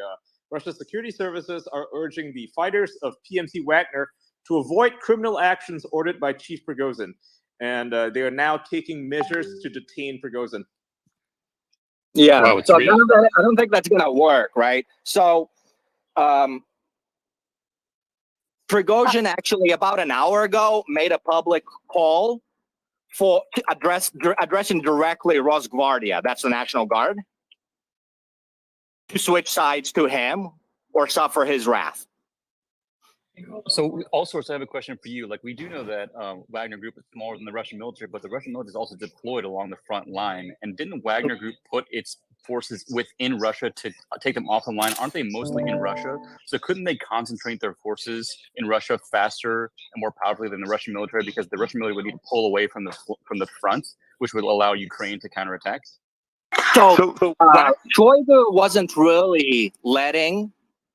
Russian security services are urging the fighters of PMC Wagner to avoid criminal actions ordered by Chief Prigozhin. And they are now taking measures to detain Prigozhin. Yeah, wow, so I don't think that's going to work, right? So Prigozhin actually about an hour ago made a public call for addressing directly Rosgvardia, that's the National Guard, to switch sides to him or suffer his wrath. So, All Source, I have a question for you. Like, we do know that Wagner Group is smaller than the Russian military, but the Russian military is also deployed along the front line. And didn't Wagner Group put its forces within Russia to take them off the line? Aren't they mostly in Russia? So couldn't they concentrate their forces in Russia faster and more powerfully than the Russian military? Because the Russian military would need to pull away from the front, which would allow Ukraine to counterattack. So Shoigu wasn't really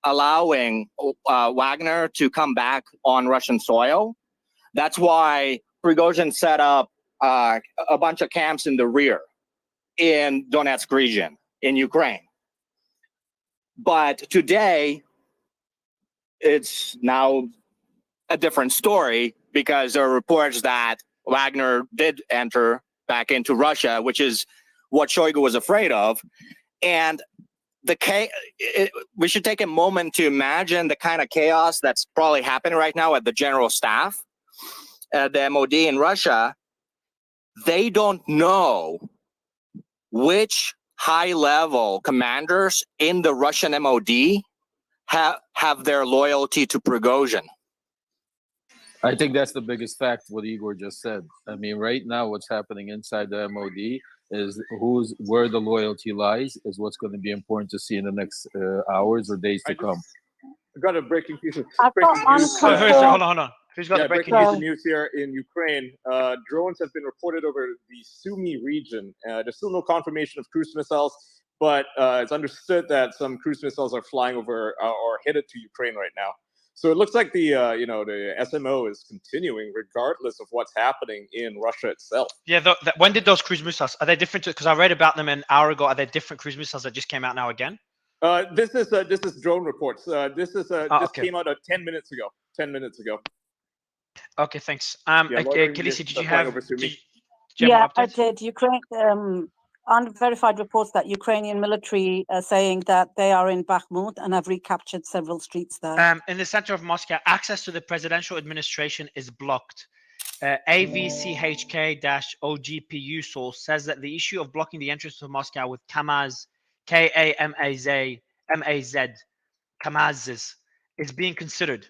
allowing Wagner to come back on Russian soil. That's why Prigozhin set up a bunch of camps in the rear in Donetsk region in Ukraine. But today, it's now a different story because there are reports that Wagner did enter back into Russia, which is what Shoigu was afraid of. And we should take a moment to imagine the kind of chaos that's probably happening right now at the general staff, at the MOD in Russia. They don't know which high-level commanders in the Russian MOD have their loyalty to Prigozhin. I think that's the biggest fact, what Igor just said. I mean, right now, what's happening inside the MOD is where the loyalty lies is what's going to be important to see in the next hours or days to come. I got a breaking piece of I've got breaking news. Hold on. Who's got the breaking breaking news? news here in Ukraine. Drones have been reported over the Sumy region. There's still no confirmation of cruise missiles, but it's understood that some cruise missiles are flying over or headed to Ukraine right now. So it looks like the the SMO is continuing regardless of what's happening in Russia itself. Yeah, when did those cruise missiles? Are they different? Because I read about them an hour ago. Are they different cruise missiles that just came out now again? This is drone reports. This okay. came out 10 minutes ago. 10 minutes ago. Okay, thanks. Khaleesi, did you have? Yeah, I did. Ukraine. Unverified reports that Ukrainian military are saying that they are in Bakhmut and have recaptured several streets there. In the center of Moscow, access to the presidential administration is blocked. AVCHK-OGPU source says that the issue of blocking the entrance to Moscow with KAMAZ, KAMAZs, is being considered.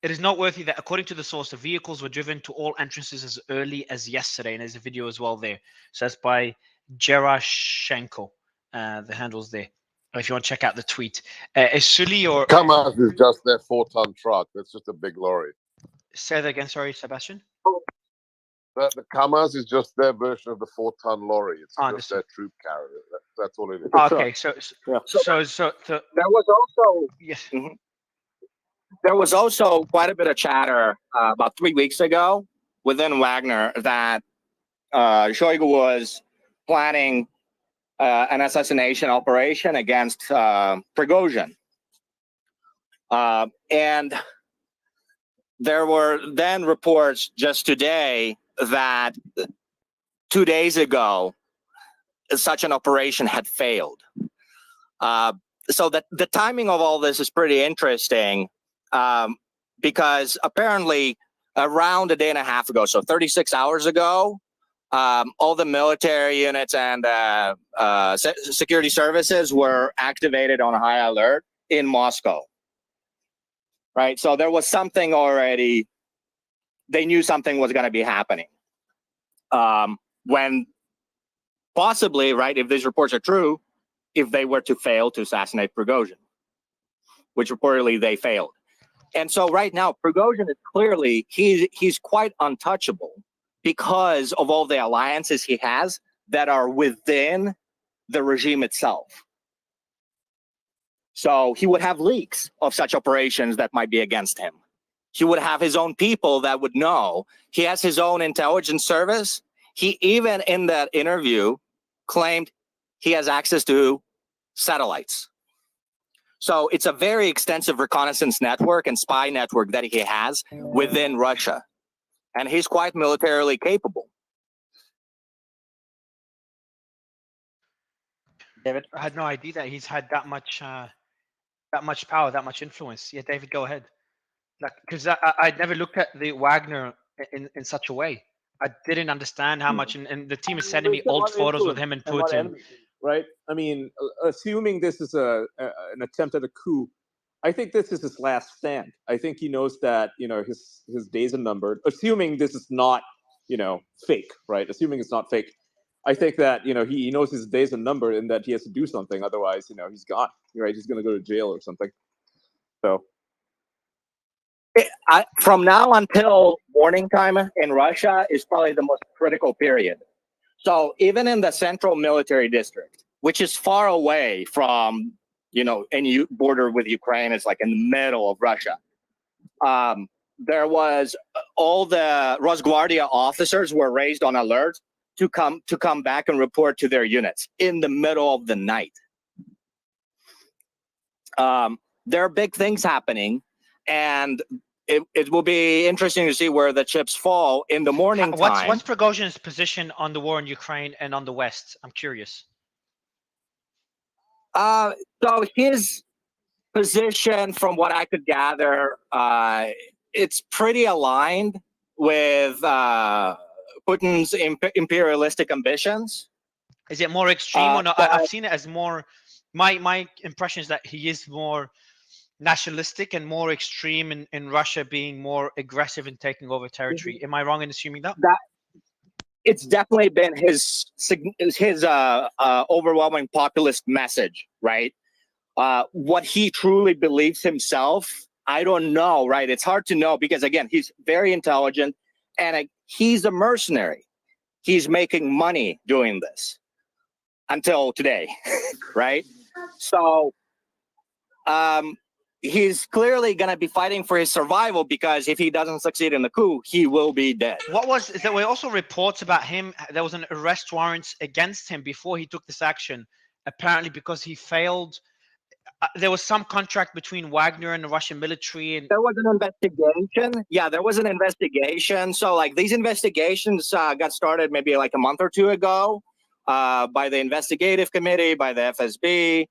It is noteworthy that according to the source, the vehicles were driven to all entrances as early as yesterday, and there's a video as well there. So that's by Gerashenko. The handle's there. If you want to check out the tweet. Is Sully or... KAMAZ is just their 4-ton truck. That's just a big lorry. Say that again, sorry, Sebastian. The KAMAZ is just their version of the 4-ton lorry. It's just their troop carrier. That's all it is. Okay, so there was also yes. There was also quite a bit of chatter about 3 weeks ago within Wagner that Shoigu was planning an assassination operation against Prigozhin. And there were then reports just today that 2 days ago, such an operation had failed. So that the timing of all this is pretty interesting because apparently around a day and a half ago, so 36 hours ago, all the military units and security services were activated on high alert in Moscow. Right, so there was something already. They knew something was going to be happening. When possibly, right, if these reports are true, if they were to fail to assassinate Prigozhin, which reportedly they failed. And so right now, Prigozhin is clearly, he's quite untouchable because of all the alliances he has that are within the regime itself. So he would have leaks of such operations that might be against him. He would have his own people that would know. He has his own intelligence service. He even in that interview claimed he has access to satellites. So it's a very extensive reconnaissance network and spy network that he has within Russia. And he's quite militarily capable. David, I had no idea that he's had that much power, that much influence. Yeah, David, go ahead. Like, because I'd never looked at the Wagner in such a way. I didn't understand how much, and the team is sending me old photos with him and Putin. Right? I mean, assuming this is an attempt at a coup, I think this is his last stand. I think he knows that his days are numbered. Assuming this is not fake, right? Assuming it's not fake, I think that he knows his days are numbered and that he has to do something. Otherwise, he's gone. Right? He's going to go to jail or something. So. From now until morning time in Russia is probably the most critical period. So even in the central military district, which is far away from, any border with Ukraine, it's like in the middle of Russia. There was all the Rosguardia officers were raised on alert to come back and report to their units in the middle of the night. There are big things happening. And it will be interesting to see where the chips fall in the morning time. What's Prigozhin's position on the war in Ukraine and on the West? I'm curious. So his position, from what I could gather, it's pretty aligned with Putin's imperialistic ambitions. Is it more extreme or not? I've seen it as more. My impression is that he is more nationalistic and more extreme in Russia being more aggressive in taking over territory. Am I wrong in assuming that? it's definitely been his overwhelming populist message, right? What he truly believes himself, I don't know, right? It's hard to know because, again, he's very intelligent and he's a mercenary. He's making money doing this until today, right? So he's clearly going to be fighting for his survival because if he doesn't succeed in the coup, he will be dead. What was is there were also reports about him? There was an arrest warrant against him before he took this action, apparently because he failed. There was some contract between Wagner and the Russian military, and there was an investigation. Yeah, there was an investigation. So like these investigations got started maybe like a month or two ago by the investigative committee, by the FSB.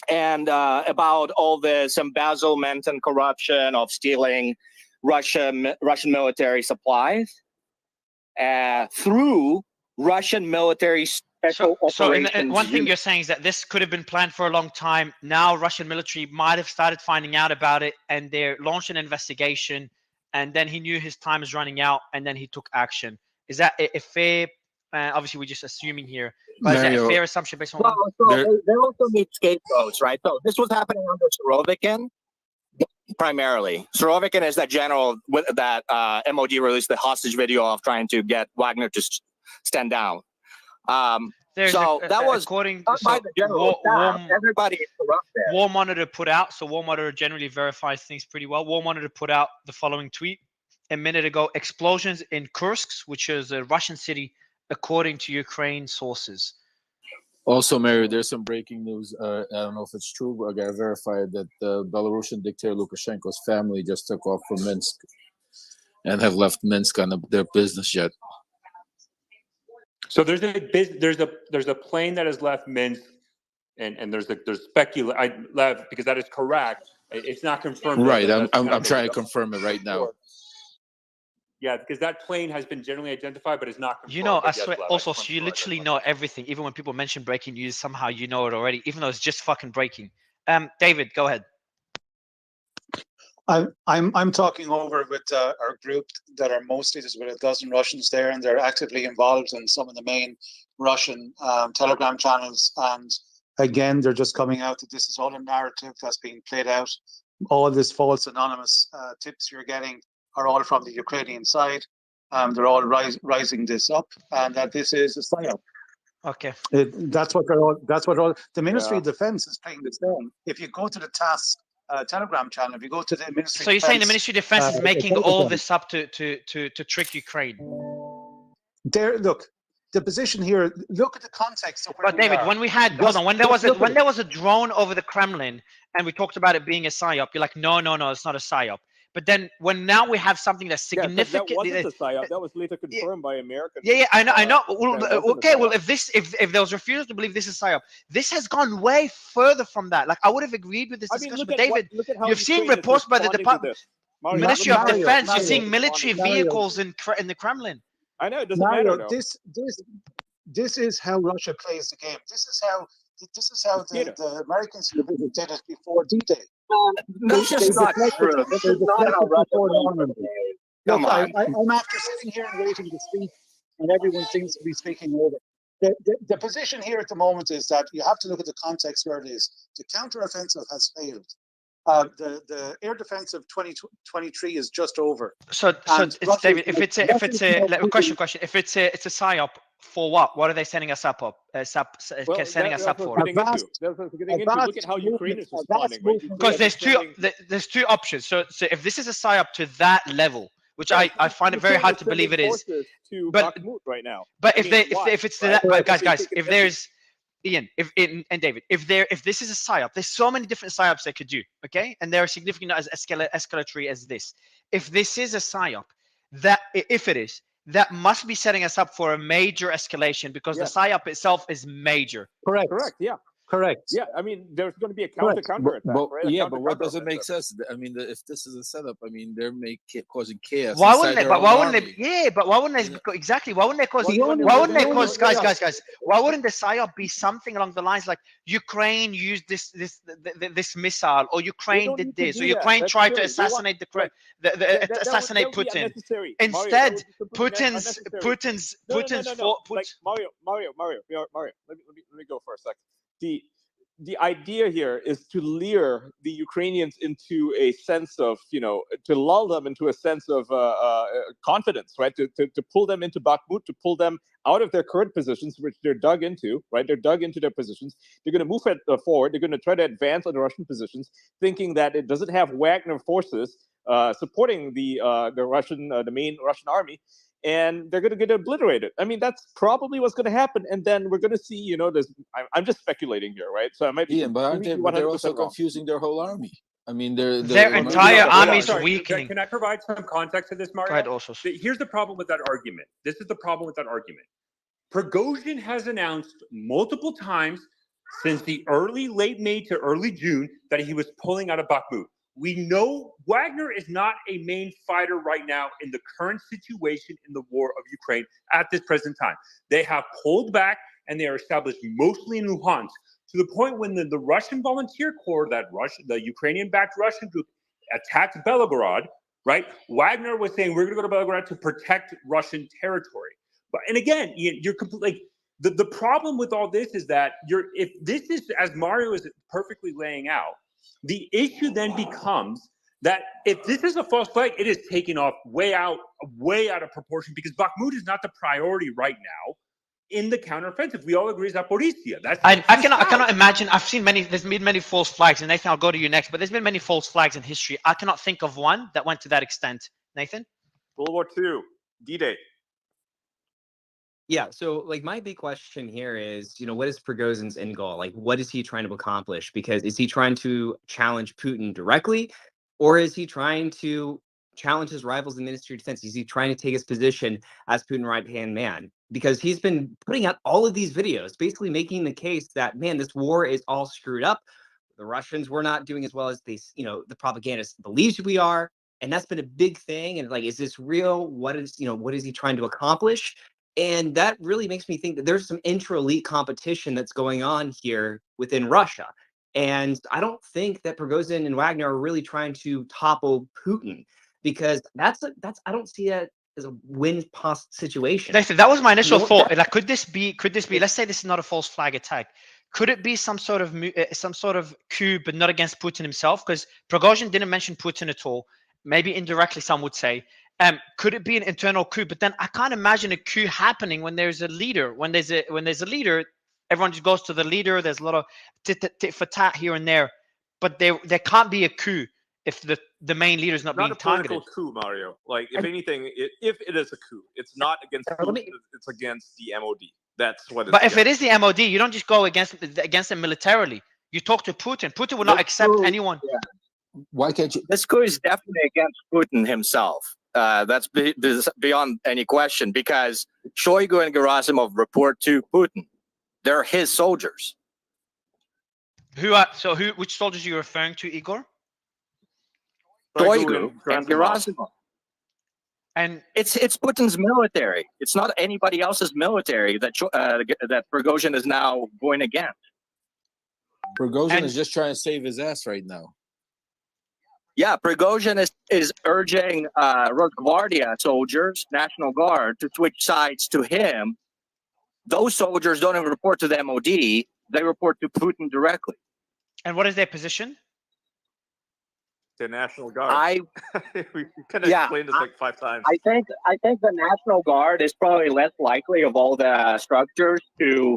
And about all this embezzlement and corruption of stealing Russian military supplies through Russian military special operations. So one thing you're saying is that this could have been planned for a long time. Now Russian military might have started finding out about it, and they launched an investigation. And then he knew his time is running out, and then he took action. Is that a fair? Obviously, we're just assuming here, but is that a fair assumption based on? Well, so they also need scapegoats, right? So this was happening under Surovikin, primarily. Surovikin is that general with that MOD released the hostage video of trying to get Wagner to stand down. That was according by the general staff. Everybody is corrupt there. War Monitor put out. So War Monitor generally verifies things pretty well. War Monitor put out the following tweet a minute ago: explosions in Kursk, which is a Russian city, according to Ukraine sources. Also, Mary, there's some breaking news. I don't know if it's true, but I got verified that the Belarusian dictator Lukashenko's family just took off from Minsk and have left Minsk on their business jet. So there's a plane that has left Minsk, and there's speculation because that is correct. It's not confirmed. Right, I'm trying to confirm it right now. Yeah, because that plane has been generally identified, but it's not confirmed. You know, I swear. Also, so you literally know everything. Even when people mention breaking news, somehow you know it already, even though it's just fucking breaking. David, go ahead. I'm talking over with our group that are mostly there's about a dozen Russians there, and they're actively involved in some of the main Russian Telegram channels. And again, they're just coming out that this is all a narrative that's being played out. All this false anonymous tips you're getting are all from the Ukrainian side. They're all rising this up, and that this is a psyop. Okay. That's what they're all. That's what all. The Ministry of Defense is playing this down. If you go to the TASS Telegram channel, if you go to the Ministry. So you're saying the Ministry of Defense is making all this up to trick Ukraine? Look, the position here. Look at the context of where. But David, when we had when there was a drone over the Kremlin, and we talked about it being a psyop, you're like, no, it's not a psyop. But then now we have something that's significant. That wasn't a psyop. That was later confirmed by Americans. Yeah, I know. Well, okay, well, if there was refusal to believe this is psyop, this has gone way further from that. Like I would have agreed with this discussion, but David, you've seen reports by the Ministry of Defense. You're seeing military vehicles in the Kremlin. I know it doesn't matter. This is how Russia plays the game. This is how the Americans did it before D-Day. That's just not true. This is not how Russia. Look, I'm after sitting here and waiting to speak, and everyone seems to be speaking over. The position here at the moment is that you have to look at the context where it is. The counteroffensive has failed. The air defense of 2023 is just over. So it's David. If it's a question. If it's a psyop, for what? What are they setting us up for? Setting us up for? Look at how Ukraine is responding. Because there's two options. So if this is a psyop to that level, which I find it very hard to believe it is. But right now. But if it's that, guys, if there's Ian, and David, if this is a psyop, there's so many different psyops they could do, okay? And they're significant as escalatory as this. If this is a psyop, if it is, that must be setting us up for a major escalation because the psyop itself is major. Correct. Yeah. Correct. Yeah, I mean, there's going to be a Correct. counter attack, But right? A yeah, but what doesn't make counter-offensive. sense? I mean, if this is a setup, I mean, they're causing chaos Why inside wouldn't they? their But own why wouldn't they? army. Yeah, but why wouldn't they? Exactly. Why wouldn't they cause? The only Why wouldn't they the cause? only Guys. Why wouldn't the psyop be something along the lines like Ukraine used this missile, or They Ukraine don't did need to this, or do that. Ukraine That's tried to silly. They want assassinate like that would assassinate be Putin. unnecessary. Mario, that Instead, would be completely unnecessary. No. Like Mario. Let me go for a second. The idea here is to lure the Ukrainians into a sense of, to lull them into a sense of confidence, right? To pull them into Bakhmut, to pull them out of their current positions, which they're dug into, right? They're dug into their positions. They're going to move forward. They're going to try to advance on the Russian positions, thinking that it doesn't have Wagner forces supporting the main Russian army. And they're going to get obliterated. I mean, that's probably what's going to happen. And then we're going to see, I'm just speculating here, right? So I might be Yeah, but aren't they? But they're also wrong. confusing their whole army. I mean, their entire army is weakening. Can I provide some context to this, Mario? Right, also. Here's the problem with that argument. This is the problem with that argument. Prigozhin has announced multiple times since the late May to early June that he was pulling out of Bakhmut. We know Wagner is not a main fighter right now in the current situation in the war of Ukraine at this present time. They have pulled back and they are established mostly in Luhansk, to the point when the Russian volunteer corps, the Ukrainian-backed Russian group, attacked Belgorod, right? Wagner was saying, we're going to go to Belgorod to protect Russian territory. And again, you're completely, the problem with all this is that if this is, as Mario is perfectly laying out, the issue then becomes that if this is a false flag, it is taken off way out of proportion, because Bakhmut is not the priority right now in the counteroffensive. We all agree Zaporizhia. I cannot imagine. I've seen there's been many false flags, and Nathan, I'll go to you next. But there's been many false flags in history. I cannot think of one that went to that extent. Nathan? World War II, D-Day. Yeah, so like my big question here is, what is Prigozhin's end goal? Like, what is he trying to accomplish? Because is he trying to challenge Putin directly, or is he trying to challenge his rivals in the Ministry of Defense? Is he trying to take his position as Putin right-hand man? Because he's been putting out all of these videos, basically making the case that, man, this war is all screwed up. The Russians were not doing as well as they, the propagandist believes we are. And that's been a big thing. And like, is this real? What is he trying to accomplish? And that really makes me think that there's some intra-elite competition that's going on here within Russia. And I don't think that Prigozhin and Wagner are really trying to topple Putin, because I don't see that as a win-post situation. Nathan, that was my initial thought. Like, could this be? Let's say this is not a false flag attack. Could it be some sort of coup, but not against Putin himself? Because Prigozhin didn't mention Putin at all. Maybe indirectly, some would say. Could it be an internal coup? But then I can't imagine a coup happening when there's a leader. When there's a leader, everyone just goes to the leader. There's a lot of tit for tat here and there. But there can't be a coup if the main leader is not being targeted. Not a political coup, Mario. Like, if anything, if it is a coup, it's not against Putin, it's against the MOD. That's what it's But if it is the MOD, you don't just go against them militarily. You talk to Putin. Putin will not accept anyone. Yeah. Why can't you? This coup is definitely against Putin himself. That's beyond any question, because Shoigu and Gerasimov report to Putin. They're his soldiers. Which soldiers are you referring to, Igor? Shoigu and Gerasimov. And it's Putin's military. It's not anybody else's military that Prigozhin is now going against. Prigozhin is just trying to save his ass right now. Yeah, Prigozhin is urging Rosgvardia soldiers, National Guard, to switch sides to him. Those soldiers don't even report to the MOD. They report to Putin directly. And what is their position? The National Guard. We kind of explained this like 5 times. I think the National Guard is probably less likely of all the structures to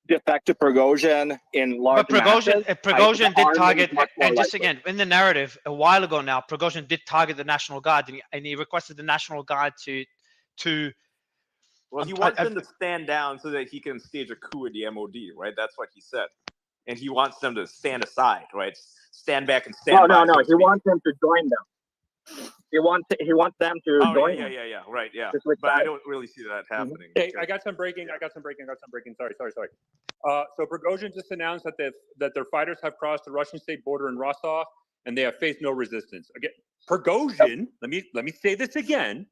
defect to Prigozhin in large masses. Prigozhin did target, and just again, in the narrative, a while ago now, Prigozhin did target the National Guard, and he requested the National Guard to Well, he wants them to stand down so that he can stage a coup at the MOD, right? That's what he said. And he wants them to stand aside, right? Stand back and stand by. No. He wants them to join them. He wants them to Oh join yeah, him. yeah. Right, yeah. To switch But I sides. don't really see that happening. Hey, I got some breaking. Sorry. So Prigozhin just announced that their fighters have crossed the Russian state border in Rostov, and they have faced no resistance. Again, Prigozhin. Let me say this again.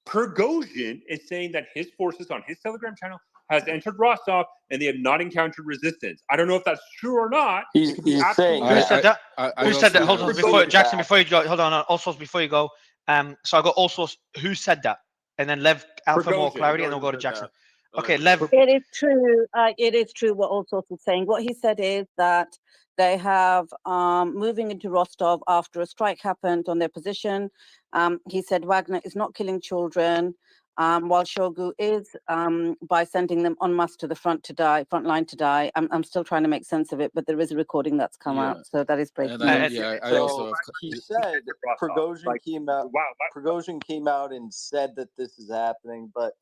Prigozhin is saying that his forces on his Telegram channel has entered Rostov and they have not encountered resistance. I don't know if that's true or not. He's saying Who said that? Who said that? Hold on, before Prigozhin Jackson, that. before you go, hold on, also before you go. So I got also who said that, and then Lev Alpha more clarity, and then we'll go to Jackson. Okay, Lev. It is true. It is true what Allsource is saying. What he said is that they have moving into Rostov after a strike happened on their position. He said Wagner is not killing children, while Shoigu is by sending them en masse to the front line to die. I'm still trying to make sense of it, but there is a recording that's come out, so that is breaking news. He said Prigozhin came out and said that this is happening, but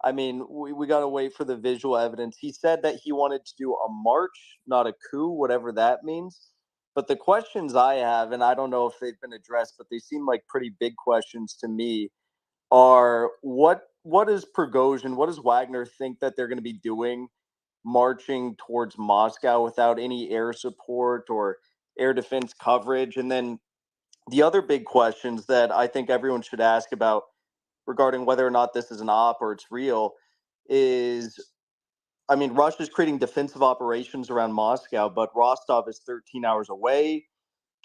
I mean, we got to wait for the visual evidence. He said that he wanted to do a march, not a coup, whatever that means. But the questions I have, and I don't know if they've been addressed, but they seem like pretty big questions to me, are what is Prigozhin, what does Wagner think that they're going to be doing marching towards Moscow without any air support or air defense coverage? And then the other big questions that I think everyone should ask about regarding whether or not this is an op or it's real is, I mean, Russia's creating defensive operations around Moscow, but Rostov is 13 hours away.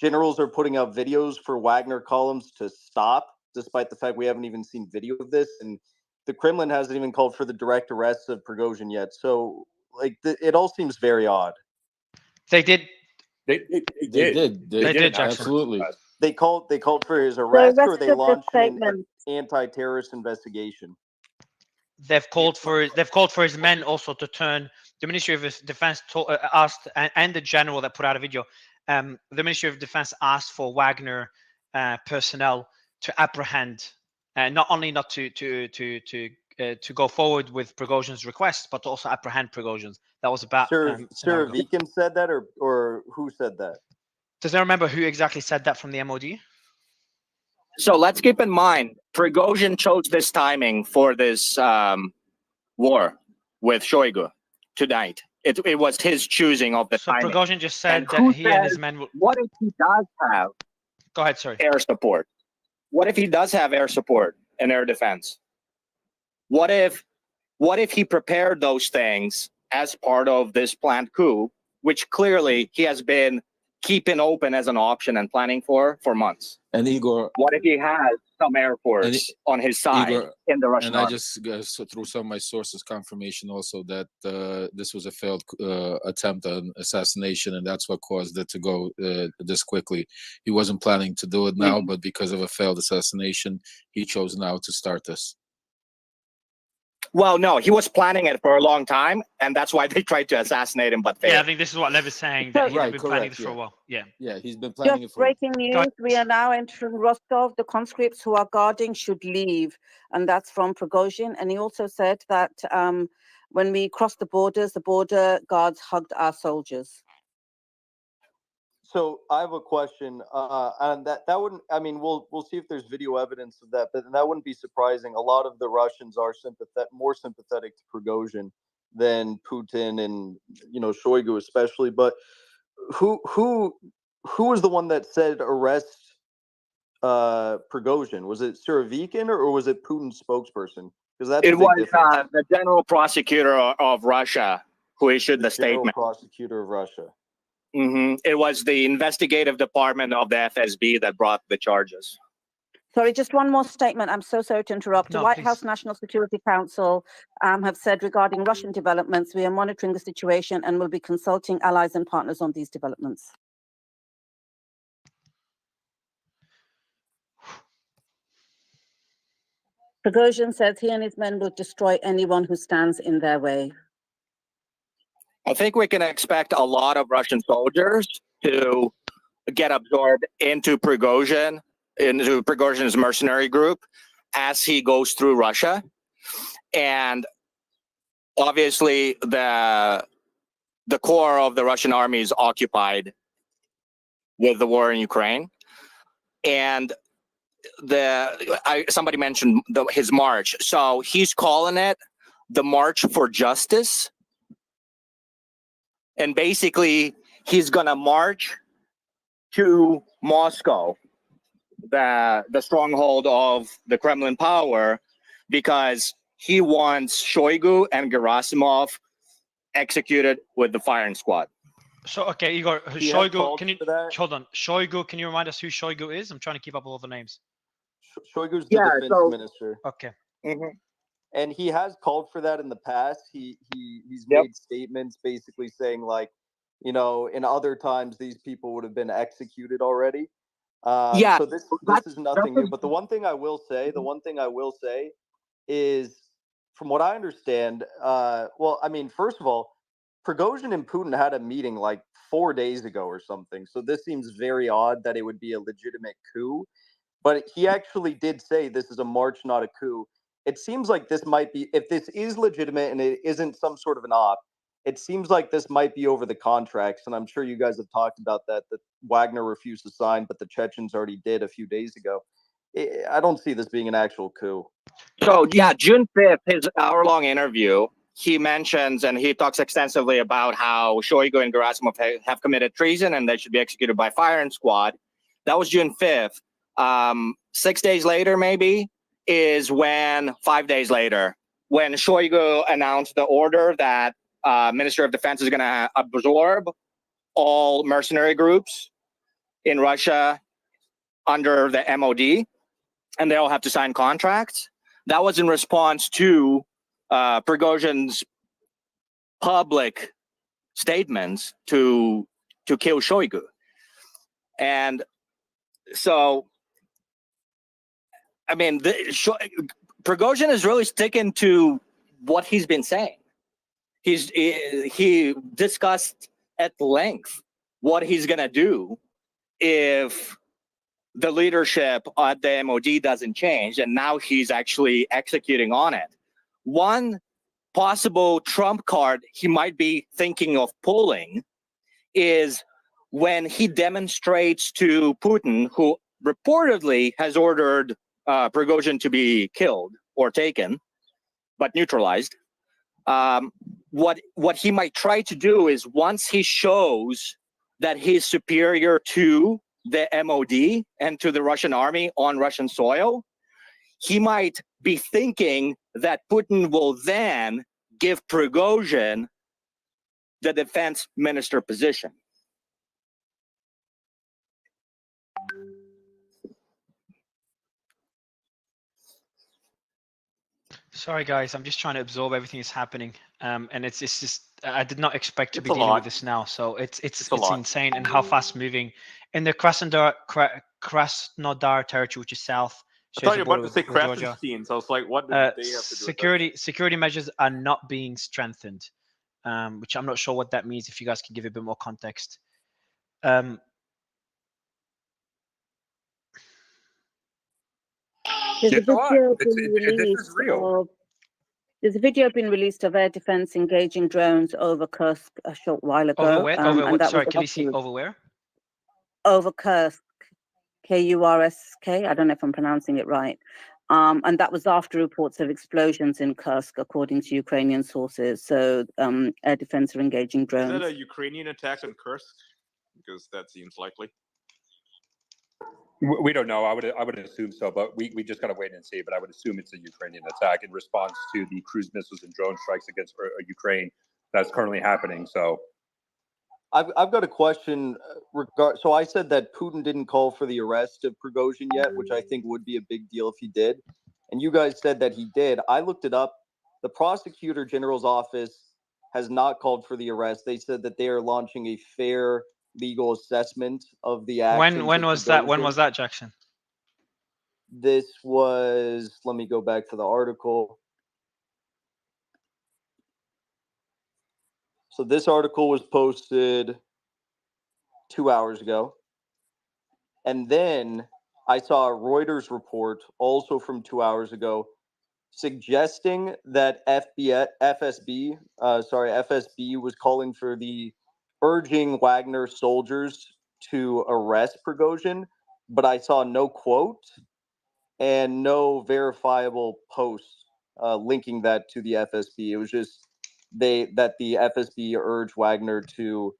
Generals are putting out videos for Wagner columns to stop, despite the fact we haven't even seen video of this. And the Kremlin hasn't even called for the direct arrest of Prigozhin yet. So, like, it all seems very odd. They did. They did, absolutely. They called for his arrest, or they launched an statement. anti-terrorist investigation. They've called for his men also to turn. The Ministry of Defense asked, and the general that put out a video. The Ministry of Defense asked for Wagner personnel to apprehend, not only not to go forward with Prigozhin's request, but to also apprehend Prigozhin's. That was about. Surovikin said that, or who said that? Does anyone remember who exactly said that from the MOD? So let's keep in mind, Prigozhin chose this timing for this war with Shoigu tonight. It was his choosing of the timing. Prigozhin just said that who he and his says, men will. What if he does have Go ahead, sorry. air support? What if he does have air support and air defense? What if he prepared those things as part of this planned coup, which clearly he has been keeping open as an option and planning for months? And Igor, what if he has some air force on his side Igor, in the Russian and I army? just through some of my sources confirmation also that this was a failed attempt on assassination, and that's what caused it to go this quickly. He wasn't planning to do it now, but because of a failed assassination, he chose now to start this. Well, no, he was planning it for a long time, and that's why they tried to assassinate him, but failed. Yeah, I think this is what Lev is saying, that he's been planning this for a while. Yeah. Yeah, he's been planning it for. Breaking news, we are now entering Rostov. The conscripts who are guarding should leave. And that's from Prigozhin. And he also said that when we crossed the borders, the border guards hugged our soldiers. So I have a question, and that wouldn't. I mean, we'll see if there's video evidence of that, but that wouldn't be surprising. A lot of the Russians are more sympathetic to Prigozhin than Putin and Shoigu especially. But who was the one that said arrest Prigozhin? Was it Surovikin or was it Putin's spokesperson? Because that's it was the general prosecutor of Russia who issued the statement. General prosecutor of Russia. It was the investigative department of the FSB that brought the charges. Sorry, just one more statement. I'm so sorry to interrupt. The White House National Security Council have said regarding Russian developments, we are monitoring the situation and will be consulting allies and partners on these developments. Prigozhin says he and his men will destroy anyone who stands in their way. I think we can expect a lot of Russian soldiers to get absorbed into Prigozhin's mercenary group as he goes through Russia. And obviously the core of the Russian army is occupied with the war in Ukraine. And somebody mentioned his march. So he's calling it the March for Justice. And basically, he's going to march to Moscow, the stronghold of the Kremlin power, because he wants Shoigu and Gerasimov executed with the firing squad. So, okay, Igor, He has Shoigu, called can you, for that. hold on, Shoigu, can you remind us who Shoigu is? I'm trying to keep up with all the names. Shoigu's the defense minister. Okay. And he has called for that in the past. He's made statements basically saying, like, you know, in other times these people would have been executed already. So this is nothing new. But the one thing I will say, is, from what I understand, well, I mean, first of all, Prigozhin and Putin had a meeting like 4 days ago or something. So this seems very odd that it would be a legitimate coup. But he actually did say this is a march, not a coup. It seems like this might be, if this is legitimate and it isn't some sort of an op, it seems like this might be over the contracts. And I'm sure you guys have talked about that Wagner refused to sign, but the Chechens already did a few days ago. I don't see this being an actual coup. So, yeah, June 5th, his hour-long interview, he mentions and he talks extensively about how Shoigu and Gerasimov have committed treason and they should be executed by firing squad. That was June 5th. 6 days later, maybe, is when 5 days later, when Shoigu announced the order that Minister of Defense is going to absorb all mercenary groups in Russia under the MOD, and they all have to sign contracts. That was in response to Prigozhin's public statements to kill Shoigu. And so, I mean, Prigozhin is really sticking to what he's been saying. He discussed at length what he's going to do if the leadership at the MOD doesn't change, and now he's actually executing on it. One possible trump card he might be thinking of pulling is when he demonstrates to Putin, who reportedly has ordered Prigozhin to be killed or taken, but neutralized. What he might try to do is, once he shows that he's superior to the MOD and to the Russian army on Russian soil, he might be thinking that Putin will then give Prigozhin the defense minister position. Sorry, guys, I'm just trying to absorb everything that's happening, and it's just I did not expect to It's be a dealing lot. with this now. So it's a lot. insane and how fast moving in the Krasnodar territory, which is south. I shares thought the you were border about to say with Georgia. Krasnstein, so I was like, what did they have to do with that? Security measures are not being strengthened, which I'm not sure what that means. If you guys can give a bit more context. There's a It's a lot. video This been is released real. of there's a video been released of air defense engaging drones over Kursk a short while ago. Over where? Over and what? that Sorry, was Khaleesi, over where? over Kursk, Kursk. I don't know if I'm pronouncing it right. And that was after reports of explosions in Kursk, according to Ukrainian sources. So air defense are engaging drones. Is that a Ukrainian attack on Kursk? Because that seems likely. We don't know. I would assume so, but we just got to wait and see. But I would assume it's a Ukrainian attack in response to the cruise missiles and drone strikes against Ukraine that's currently happening. So I've got a question. So I said that Putin didn't call for the arrest of Prigozhin yet, which I think would be a big deal if he did. And you guys said that he did. I looked it up. The prosecutor general's office has not called for the arrest. They said that they are launching a fair legal assessment of the actions. When was that? When was that, Jackson? This was, let me go back to the article. So this article was posted 2 hours ago. And then I saw a Reuters report also from 2 hours ago suggesting that FSB was calling for urging Wagner soldiers to arrest Prigozhin, but I saw no quote. and no verifiable posts linking that to the FSB. It was just that the FSB urged Wagner to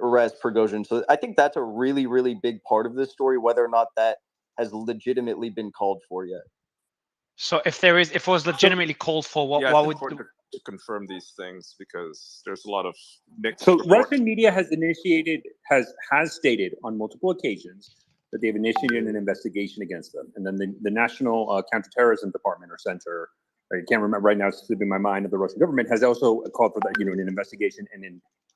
arrest Prigozhin. So I think that's a really, really big part of this story, whether or not that has legitimately been called for yet. So if it was legitimately called for, what Yeah, it's would important to confirm these things because there's a lot of mixed So reports. Russian media has stated on multiple occasions that they've initiated an investigation against them, and then the National Counterterrorism Department or Center, I can't remember right now, it's slipping my mind, of the Russian government has also called for that, an investigation,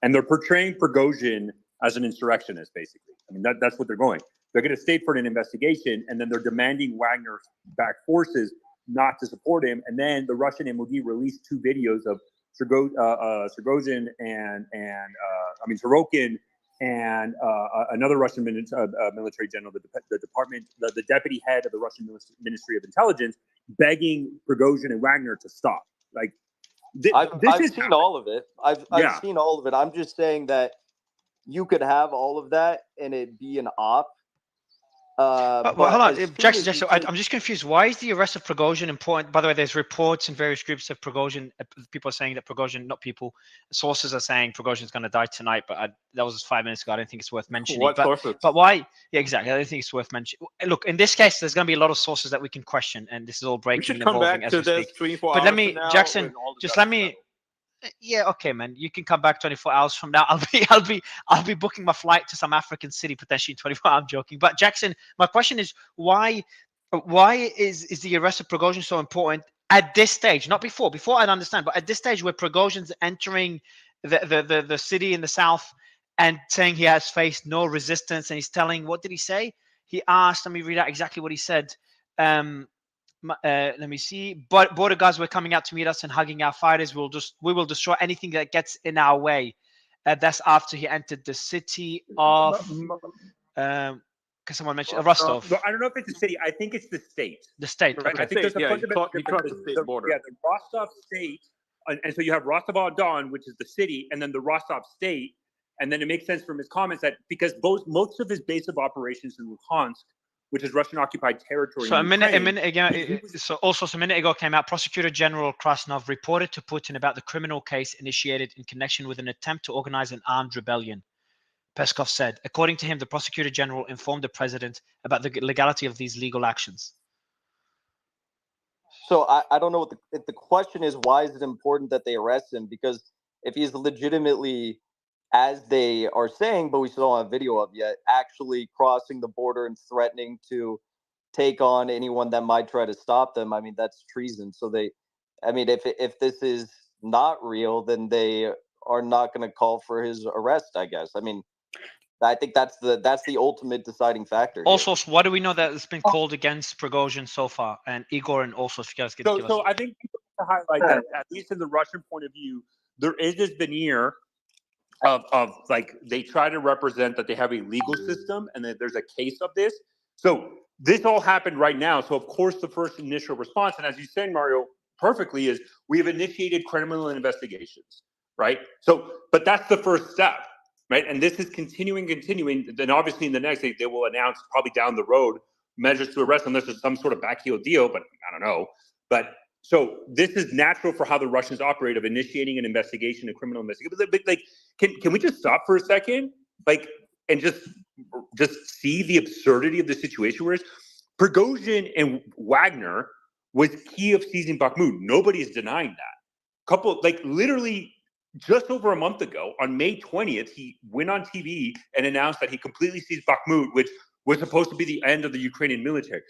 and they're portraying Prigozhin as an insurrectionist, basically. I mean, that's what they're going. They're going to state for an investigation, and then they're demanding Wagner-backed forces not to support him. And then the Russian MOD released 2 videos of Prigozhin and Sorokin and another Russian military general, the deputy head of the Russian Ministry of Intelligence, begging Prigozhin and Wagner to stop. Like, I've seen all of it. I've seen all of it. I'm just saying that you could have all of that and it be an op. Well, hold on, Jackson. I'm just confused. Why is the arrest of Prigozhin important? By the way, there's reports in various groups of Prigozhin. People are saying that Prigozhin, not people, sources are saying Prigozhin's going to die tonight. But that was 5 minutes ago. I don't think it's worth mentioning. What sources? But why? Yeah, exactly. I don't think it's worth mentioning. Look, in this case, there's going to be a lot of sources that we can question, and this is all breaking We should and come evolving back as to we this speak. 24 But hours let me, from now Jackson, when all the just dust let is me. settled. Yeah, okay, man. You can come back 24 hours from now. I'll be booking my flight to some African city potentially in 24 hours. I'm joking. But Jackson, my question is why is the arrest of Prigozhin so important at this stage? Not before. Before I'd understand, but at this stage where Prigozhin's entering the city in the south and saying he has faced no resistance, and he's telling, what did he say? He asked, let me read out exactly what he said. Let me see. But border guards were coming out to meet us and hugging our fighters. We will destroy anything that gets in our way. That's after he entered the city of. Because someone mentioned Rostov. I don't know if it's the city. I think it's the state. The state. Right? Okay. I think there's a fundamental he crossed the state border. Yeah, the Rostov state, and so you have Rostov-on-Don, which is the city, and then the Rostov state, and then it makes sense from his comments that because most of his base of operations in Luhansk, which is Russian-occupied territory. So in Ukraine, a minute ago came out. Prosecutor General Krasnov reported to Putin about the criminal case initiated in connection with an attempt to organize an armed rebellion. Peskov said, according to him, the Prosecutor General informed the president about the legality of these legal actions. So I don't know if the question is, why is it important that they arrest him? Because if he's legitimately, as they are saying, but we still don't have video of yet, actually crossing the border and threatening to take on anyone that might try to stop them, I mean, that's treason. So if this is not real, then they are not going to call for his arrest, I guess. I mean, I think that's the ultimate deciding factor here. Also, what do we know that has been called against Prigozhin so far? And Igor, and also, if you guys could give us. So I think people have to highlight that, at least in the Russian point of view, there is this veneer of like they try to represent that they have a legal system and that there's a case of this. So this all happened right now. So of course the first initial response, and as you said, Mario, perfectly, is we have initiated criminal investigations, right? So, but that's the first step, right? And this is continuing. Then obviously in the next they will announce probably down the road measures to arrest unless there's some sort of backheel deal, but I don't know. But so this is natural for how the Russians operate of initiating an investigation, a criminal investigation. But like, can we just stop for a second, like, and just see the absurdity of the situation? Whereas Prigozhin and Wagner was key of seizing Bakhmut. Nobody's denying that. Literally just over a month ago, on May 20th, he went on TV and announced that he completely seized Bakhmut, which was supposed to be the end of the Ukrainian military.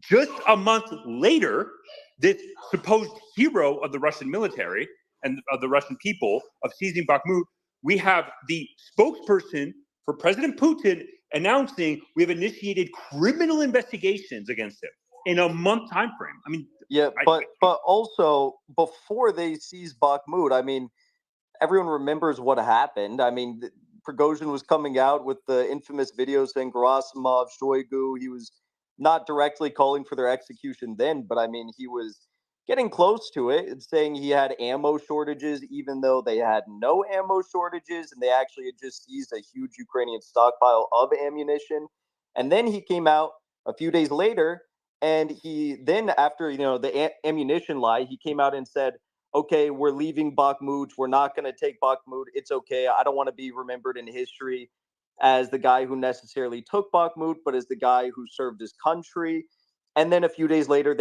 Just a month later, this supposed hero of the Russian military and of the Russian people of seizing Bakhmut, we have the spokesperson for President Putin announcing we have initiated criminal investigations against him in a month time frame. I mean, yeah, but also before they seized Bakhmut, I mean, everyone remembers what happened. I mean, Prigozhin was coming out with the infamous video saying Gerasimov, Shoigu. He was not directly calling for their execution then, but I mean, he was getting close to it and saying he had ammo shortages, even though they had no ammo shortages, and they actually had just seized a huge Ukrainian stockpile of ammunition. And then he came out a few days later And he then, after the ammunition lie, he came out and said, "Okay, we're leaving Bakhmut. We're not going to take Bakhmut. It's okay. I don't want to be remembered in history as the guy who necessarily took Bakhmut, but as the guy who served his country." And then a few days later,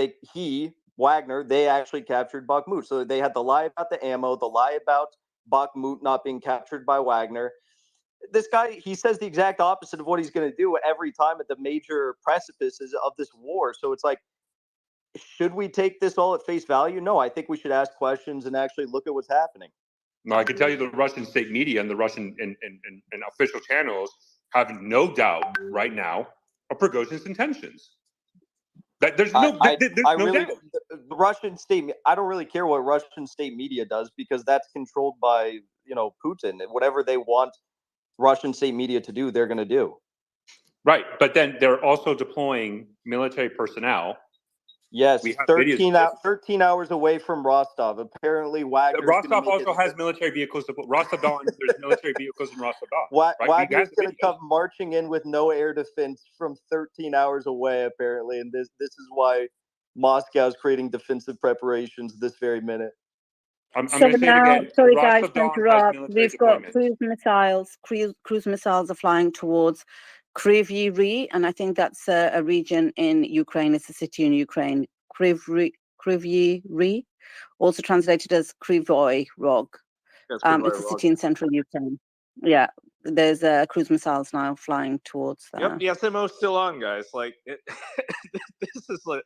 Wagner, they actually captured Bakhmut. So they had the lie about the ammo, the lie about Bakhmut not being captured by Wagner. This guy, he says the exact opposite of what he's going to do every time at the major precipices of this war. So it's like, should we take this all at face value? No, I think we should ask questions and actually look at what's happening. No, I can tell you the Russian state media and the Russian and official channels have no doubt right now of Prigozhin's intentions. There's no doubt. The Russian state, I don't really care what Russian state media does, because that's controlled by, Putin. Whatever they want Russian state media to do, they're going to do. Right, but then they're also deploying military personnel. Yes, we have 13 hours away from Rostov. Apparently, Wagner. Rostov also has military vehicles. Rostov-Don, there's military vehicles in Rostov-Don. Right? Wagner's going to come marching in with no air defense from 13 hours away, apparently, and this is why Moscow's creating defensive preparations this very minute. I'm going to say it again. Sorry, guys, to interrupt. We've got cruise missiles. Cruise missiles are flying towards Kryvyi Rih, and I think that's a region in Ukraine. It's a city in Ukraine. Kryvyi Rih, also translated as Kryvyi Rog. It's a city in central Ukraine. Yeah, there's cruise missiles now flying towards there. Yep, the SMO's still on, guys. Like, this is like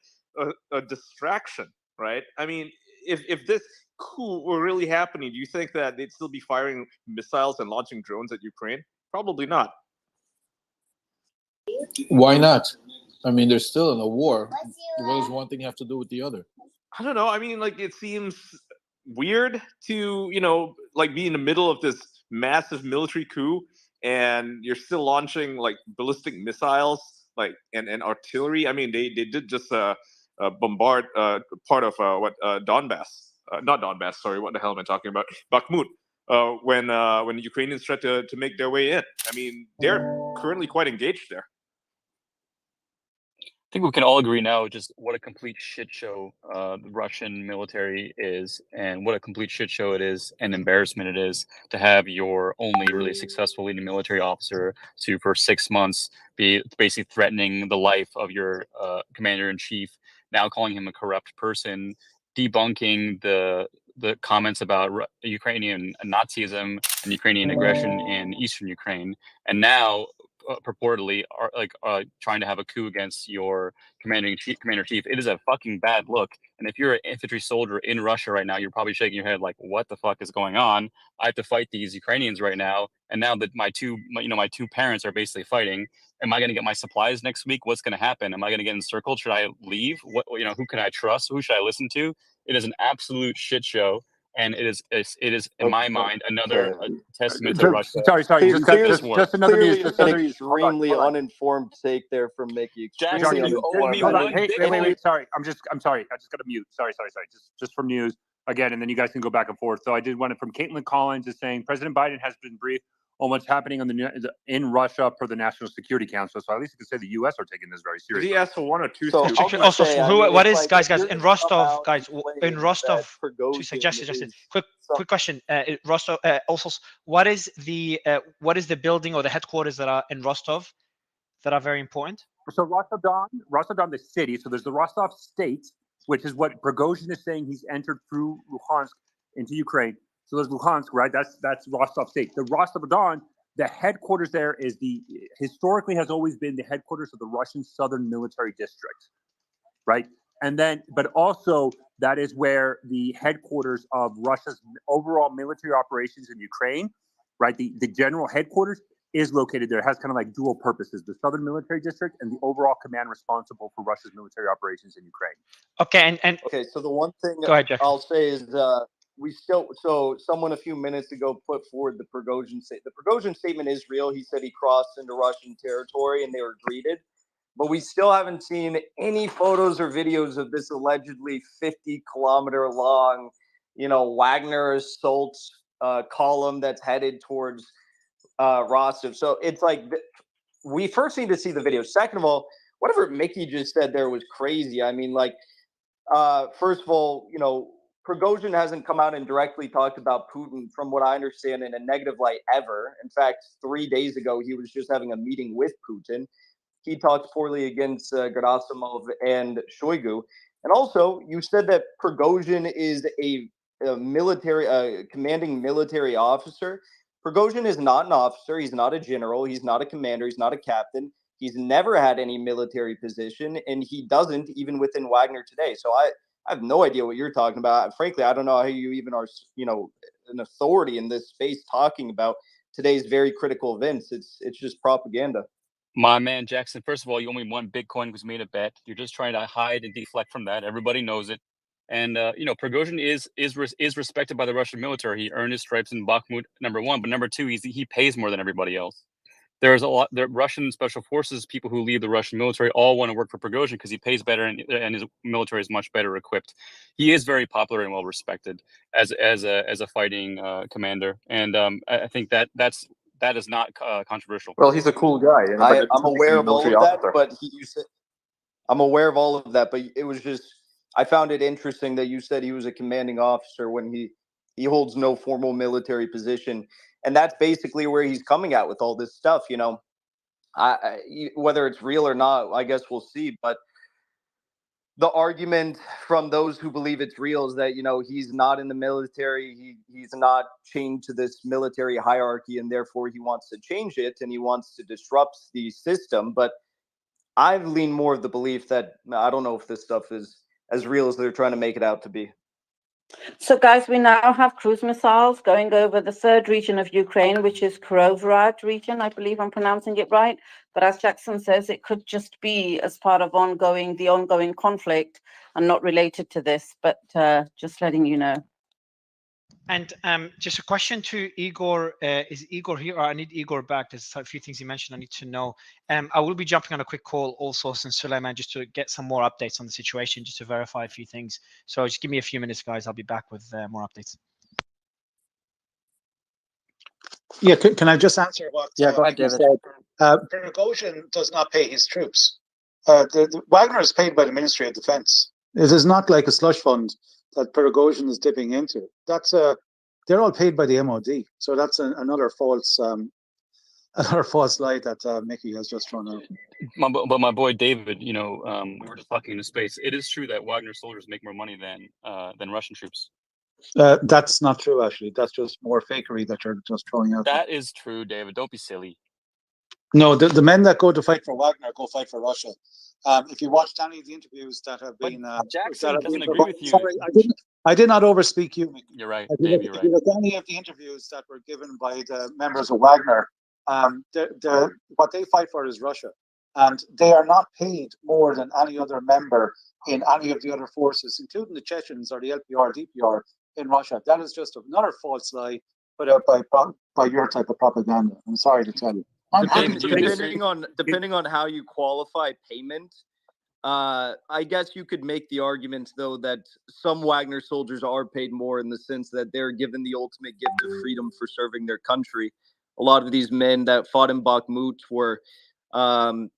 a distraction, right? I mean, if this coup were really happening, do you think that they'd still be firing missiles and launching drones at Ukraine? Probably not. Why not? I mean, they're still in a war. What does one thing have to do with the other? I don't know. I mean, like, it seems weird to, like, be in the middle of this massive military coup and you're still launching like ballistic missiles, like, and artillery. I mean, they did just bombard part of Donbass. Not Donbass, sorry, what the hell am I talking about? Bakhmut. When the Ukrainians tried to make their way in. I mean, they're currently quite engaged there. I think we can all agree now just what a complete shit show the Russian military is, and what a complete shit show it is, and embarrassment it is to have your only really successful leading military officer to, for 6 months, be basically threatening the life of your commander-in-chief, now calling him a corrupt person, debunking the comments about Ukrainian Nazism and Ukrainian aggression in eastern Ukraine, and now purportedly are trying to have a coup against your commander-in-chief. It is a fucking bad look. And if you're an infantry soldier in Russia right now, you're probably shaking your head like, what the fuck is going on? I have to fight these Ukrainians right now. And now that my two parents are basically fighting, am I going to get my supplies next week? What's going to happen? Am I going to get encircled? Should I leave? Who can I trust? Who should I listen to? It is an absolute shit show. And it is in my mind another testament to Russia. Sorry. Just another news. Just another extremely uninformed take there from Mickey. Extremely uninformed. Wait. Sorry. I'm sorry. I just got to mute. Sorry. Just from news again, and then you guys can go back and forth. So I did one from Caitlin Collins is saying President Biden has been briefed on what's happening in Russia per the National Security Council. So at least you can say the U.S. are taking this very seriously. Did he ask for one or two? What is in Rostov, guys? In Rostov, to suggested. Quick question. Rostov. Also, what is the building or the headquarters that are in Rostov that are very important? So Rostov-Don, the city. So there's the Rostov state, which is what Prigozhin is saying he's entered through Luhansk into Ukraine. So there's Luhansk, right? That's Rostov state. The Rostov-Don, the headquarters there historically has always been the headquarters of the Russian Southern Military District, right? And then, but also that is where the headquarters of Russia's overall military operations in Ukraine, right? The general headquarters is located there. It has kind of like dual purposes: the Southern Military District and the overall command responsible for Russia's military operations in Ukraine. Okay, okay. So the one thing go ahead, Jeff. I'll say is someone a few minutes ago put forward the Prigozhin statement. The Prigozhin statement is real. He said he crossed into Russian territory and they were greeted, but we still haven't seen any photos or videos of this allegedly 50-kilometer long, Wagner assault column that's headed towards Rostov. So it's like we first need to see the video. Second of all, whatever Mickey just said there was crazy. I mean, like, first of all, you know, Prigozhin hasn't come out and directly talked about Putin, from what I understand, in a negative light ever. In fact, 3 days ago, he was just having a meeting with Putin. He talks poorly against Gerasimov and Shoigu. And also, you said that Prigozhin is a military, commanding military officer. Prigozhin is not an officer. He's not a general. He's not a commander. He's not a captain. He's never had any military position, and he doesn't even within Wagner today. So I have no idea what you're talking about. Frankly, I don't know how you even are, you know, an authority in this space talking about today's very critical events. It's just propaganda. My man Jackson, first of all, you owe me 1 Bitcoin because you made a bet. You're just trying to hide and deflect from that. Everybody knows it. And you know, Prigozhin is respected by the Russian military. He earned his stripes in Bakhmut, number one, but number two, he pays more than everybody else. There's a lot. The Russian special forces, people who leave the Russian military, all want to work for Prigozhin because he pays better and his military is much better equipped. He is very popular and well respected as a fighting commander, and I think that is not controversial. Well, he's a cool guy. You know, but I'm aware of all of that, but I'm aware of all of that, but it was just, I found it interesting that you said he was a commanding officer when he holds no formal military position. And that's basically where he's coming at with all this stuff, you know. Whether it's real or not, I guess we'll see. But the argument from those who believe it's real is that, you know, he's not in the military. He's not chained to this military hierarchy, and therefore he wants to change it and he wants to disrupt the system. But I've leaned more of the belief that I don't know if this stuff is as real as they're trying to make it out to be. So, guys, we now have cruise missiles going over the third region of Ukraine, which is Kirovrad region. I believe I'm pronouncing it right. But as Jackson says, it could just be as part of the ongoing conflict and not related to this. But just letting you know. And just a question to Igor. Is Igor here? Or I need Igor back. There's a few things he mentioned I need to know. I will be jumping on a quick call also since Suleiman, just to get some more updates on the situation, just to verify a few things. So just give me a few minutes, guys. I'll be back with more updates. Yeah, can I just answer what go ahead, David. Prigozhin does not pay his troops. The Wagner is paid by the Ministry of Defense. It is not like a slush fund that Prigozhin is dipping into. They're all paid by the MOD. So that's another false lie that Mickey has just thrown out. But my boy David, you know, we were just talking in the space. It is true that Wagner soldiers make more money than Russian troops. That's not true, actually. That's just more fakery that you're just throwing out. That is true, David. Don't be silly. No, the men that go to fight for Wagner go fight for Russia. If you watched any of the interviews that have been, Jackson doesn't agree with you. Sorry, I did not overspeak you, Mickey. You're right, Dave. You're right. If you look at any of the interviews that were given by the members of Wagner, what they fight for is Russia, and they are not paid more than any other member in any of the other forces, including the Chechens or the LPR, DPR in Russia. That is just another false lie put out by your type of propaganda. I'm sorry to tell you. Depending on how you qualify payment, I guess you could make the argument, though, that some Wagner soldiers are paid more in the sense that they're given the ultimate gift of freedom for serving their country. A lot of these men that fought in Bakhmut were they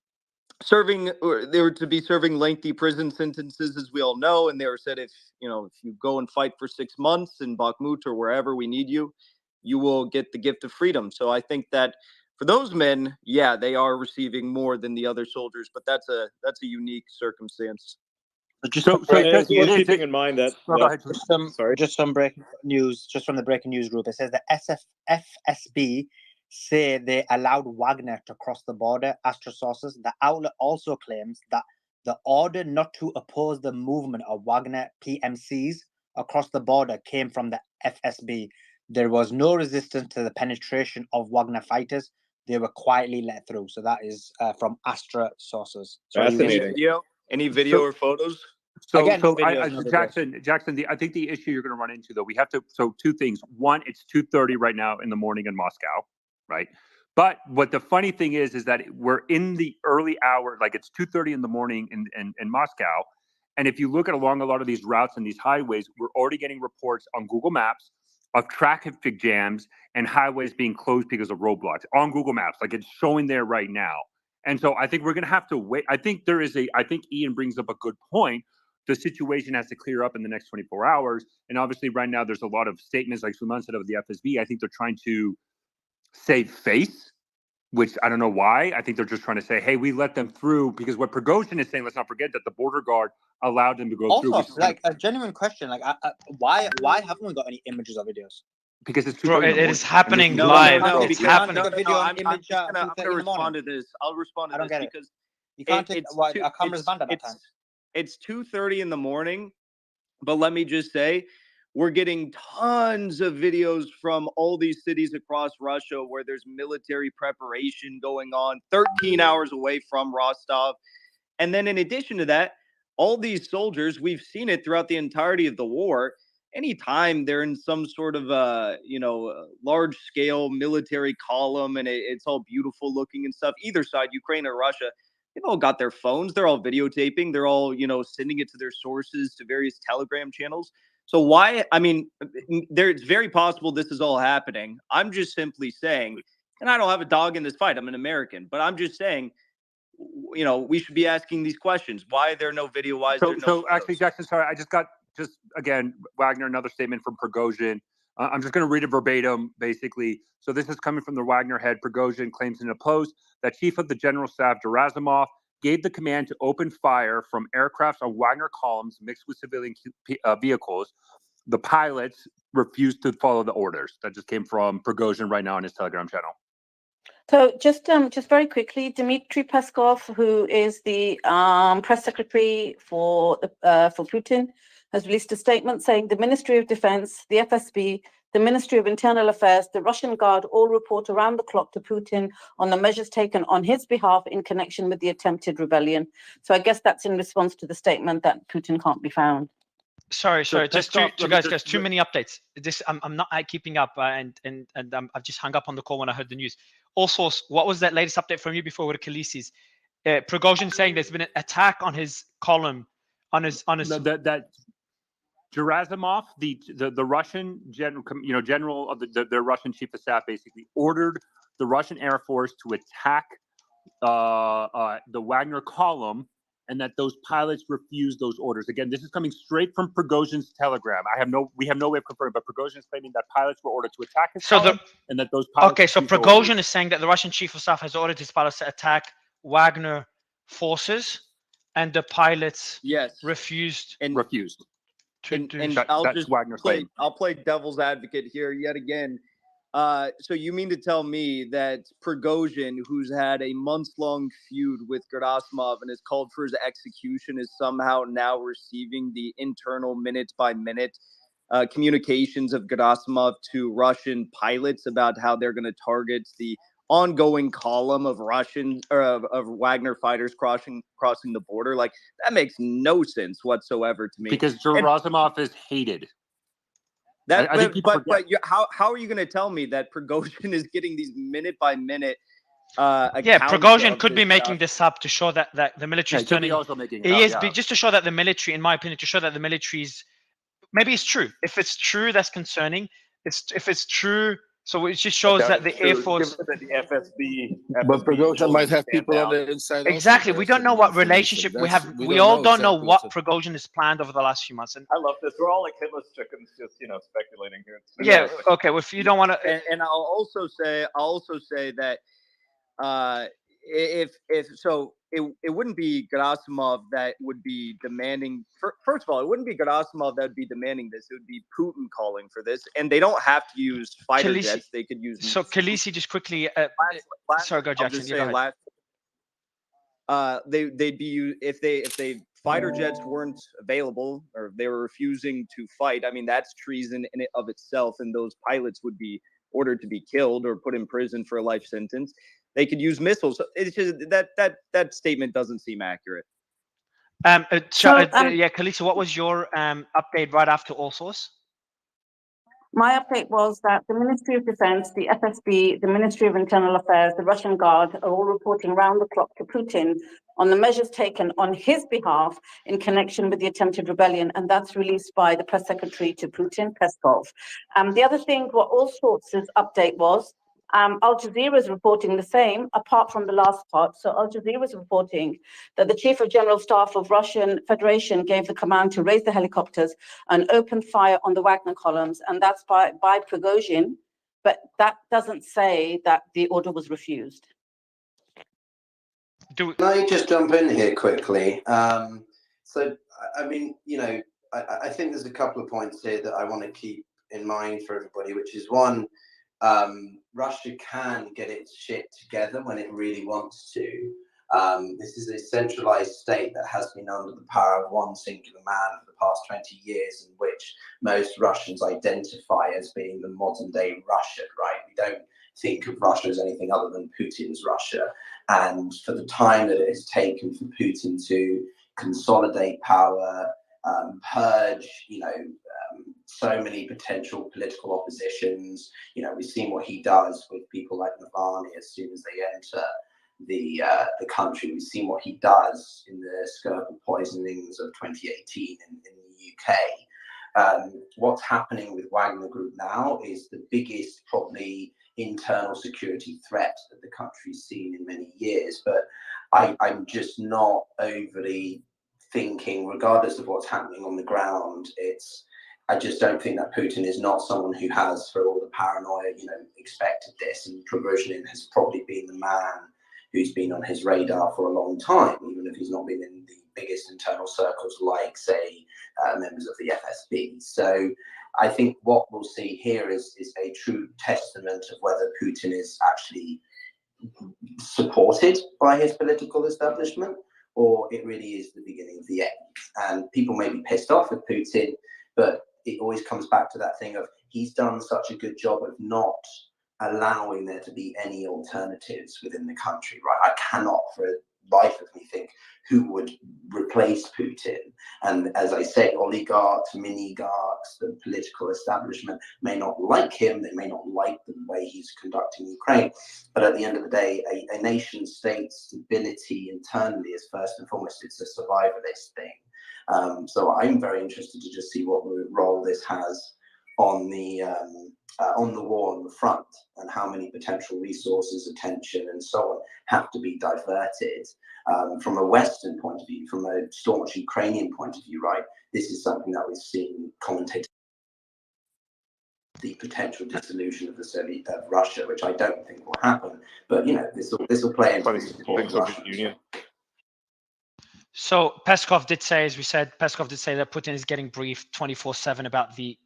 were to be serving lengthy prison sentences, as we all know, and they were said, if you go and fight for 6 months in Bakhmut or wherever we need you, you will get the gift of freedom. So I think that for those men, yeah, they are receiving more than the other soldiers, but that's a unique circumstance. Just keeping in mind that just some breaking news, just from the breaking news group. It says the FSB say they allowed Wagner to cross the border. Astra sources. The outlet also claims that the order not to oppose the movement of Wagner PMCs across the border came from the FSB. There was no resistance to the penetration of Wagner fighters. They were quietly let through. So that is from Astra sources. Any video or photos? Jackson, I think the issue you're going to run into, though, we have to. So two things. One, it's 2:30 right now in the morning in Moscow, right? But what the funny thing is that we're in the early hour, like it's 2:30 in the morning in Moscow. And if you look at along a lot of these routes and these highways, we're already getting reports on Google Maps of traffic jams and highways being closed because of roadblocks on Google Maps. Like it's showing there right now. And so I think we're going to have to wait. I think Ian brings up a good point. The situation has to clear up in the next 24 hours. And obviously right now there's a lot of statements like Suman said of the FSB. I think they're trying to save face, which I don't know why. I think they're just trying to say, hey, we let them through, because what Prigozhin is saying, let's not forget that the border guard allowed them to go through. Also, like a genuine question, like why haven't we got any images or videos? Because it's Bro, it is happening live. It's happening. I'm going to respond to this. I'll respond to this because you can't take a camera's banned at that time. It's 2:30 in the morning, but let me just say, we're getting tons of videos from all these cities across Russia where there's military preparation going on, 13 hours away from Rostov. And then in addition to that, all these soldiers, we've seen it throughout the entirety of the war. Anytime they're in some sort of large scale military column and it's all beautiful looking and stuff, either side, Ukraine or Russia, they've all got their phones. They're all videotaping. They're all, sending it to their sources, to various Telegram channels. So why? I mean, it's very possible this is all happening. I'm just simply saying, and I don't have a dog in this fight. I'm an American, but I'm just saying, we should be asking these questions. Why are there no video? Why is there no? So actually, Jackson, sorry, I just got again, Wagner, another statement from Prigozhin. I'm just going to read it verbatim, basically. So this is coming from the Wagner head. Prigozhin claims in a post that Chief of the General Staff, Gerasimov, gave the command to open fire from aircrafts on Wagner columns mixed with civilian vehicles. The pilots refused to follow the orders. That just came from Prigozhin right now on his Telegram channel. So just very quickly, Dmitry Peskov, who is the press secretary for Putin, has released a statement saying the Ministry of Defense, the FSB, the Ministry of Internal Affairs, the Russian Guard all report around the clock to Putin on the measures taken on his behalf in connection with the attempted rebellion. So I guess that's in response to the statement that Putin can't be found. Sorry, just guys, too many updates. I'm not keeping up, and I've just hung up on the call when I heard the news. Also, what was that latest update from you before with Khaleesi's? Prigozhin saying there's been an attack on his column, on his. That Gerasimov, the Russian general of the Russian chief of staff, basically ordered the Russian Air Force to attack the Wagner column, and that those pilots refused those orders. Again, this is coming straight from Prigozhin's Telegram. We have no way of confirming, but Prigozhin is claiming that pilots were ordered to attack his column, and that those pilots. Okay, so Prigozhin is saying that the Russian chief of staff has ordered his pilots to attack Wagner forces, and the pilots refused. I'll play devil's advocate here yet again. So you mean to tell me that Prigozhin, who's had a months-long feud with Gerasimov and has called for his execution, is somehow now receiving the internal minute-by-minute communications of Gerasimov to Russian pilots about how they're going to target the ongoing column of of Wagner fighters crossing the border? Like, that makes no sense whatsoever to me. Because Gerasimov is hated. But how are you going to tell me that Prigozhin is getting these minute by minute? Prigozhin could be making this up to show that the military is turning. He is just to show that the military, in my opinion, to show that the military's. Maybe it's true. If it's true, that's concerning. If it's true. So it just shows that the Air Force, that the FSB but Prigozhin might have people on the inside. Exactly. We don't know what relationship we have. We all don't know what Prigozhin has planned over the last few months. And I love this. We're all like Hitler's chickens, just speculating here. Yeah. Okay. Well, if you don't want to, and I'll also say that it wouldn't be Gerasimov that would be demanding. First of all, it wouldn't be Gerasimov that would be demanding this. It would be Putin calling for this, and they don't have to use fighter jets. They could use. So Khaleesi, just quickly. Sorry, go Jackson. They'd be if they fighter jets weren't available or they were refusing to fight. I mean, that's treason in it of itself, and those pilots would be ordered to be killed or put in prison for a life sentence. They could use missiles. It's just that statement doesn't seem accurate. Khaleesi, what was your update right after All Source? My update was that the Ministry of Defense, the FSB, the Ministry of Internal Affairs, the Russian Guard are all reporting round the clock to Putin on the measures taken on his behalf in connection with the attempted rebellion, and that's released by the press secretary to Putin, Peskov. The other thing, what All Sorts' update was Al Jazeera is reporting the same, apart from the last part. So Al Jazeera is reporting that the Chief of General Staff of Russian Federation gave the command to raise the helicopters and open fire on the Wagner columns, and that's by Prigozhin, but that doesn't say that the order was refused. Can I just jump in here quickly? So, I mean, you know, I think there's a couple of points here that I want to keep in mind for everybody, which is one, Russia can get its shit together when it really wants to. This is a centralized state that has been under the power of one singular man for the past 20 years, in which most Russians identify as being the modern day Russia, right? We don't think of Russia as anything other than Putin's Russia. And for the time that it has taken for Putin to consolidate power, purge, you know, so many potential political oppositions. You know, we've seen what he does with people like Navalny as soon as they enter the country. We've seen what he does in the Skripal poisonings of 2018 in the UK. What's happening with Wagner Group now is the biggest, probably, internal security threat that the country's seen in many years. But I'm just not overly thinking, regardless of what's happening on the ground, I just don't think that Putin is not someone who has, for all the paranoia, you know, expected this. And Prigozhin has probably been the man who's been on his radar for a long time, even if he's not been in the biggest internal circles like, say, members of the FSB. So I think what we'll see here is a true testament of whether Putin is actually supported by his political establishment, or it really is the beginning of the end. And people may be pissed off with Putin, but it always comes back to that thing of he's done such a good job of not allowing there to be any alternatives within the country, right? I cannot for the life of me think who would replace Putin. And as I say, oligarchs, mini-garchs, the political establishment may not like him, they may not like the way he's conducting Ukraine, but at the end of the day, a nation state's stability internally is first and foremost, it's a survivalist thing. So I'm very interested to just see what role this has on the war on the front, and how many potential resources, attention, and so on have to be diverted from a Western point of view, from a staunch Ukrainian point of view, right? This is something that we've seen commentators, the potential dissolution of the Russia, which I don't think will happen. But you know, this will play into the support of Russia. So Peskov did say, as we said, Peskov did say that Putin is getting briefed 24/7 about the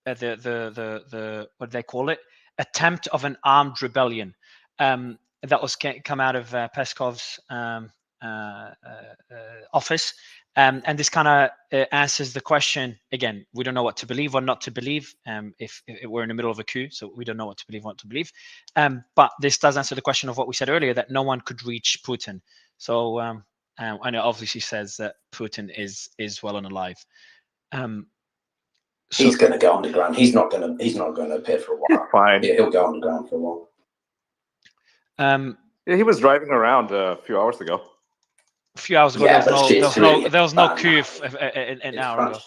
what do they call it? Attempt of an armed rebellion. That was come out of Peskov's office. And this kind of answers the question, again, we don't know what to believe or not to believe if we're in the middle of a coup, so we don't know what to believe or not to believe. But this does answer the question of what we said earlier, that no one could reach Putin. So, and it obviously says that Putin is well and alive. So he's going to go underground. He's not going to appear for a while. Fine. He'll go underground for a while. Yeah, he was driving around a few hours ago. A few hours ago, Yeah, there was no coup an hour ago.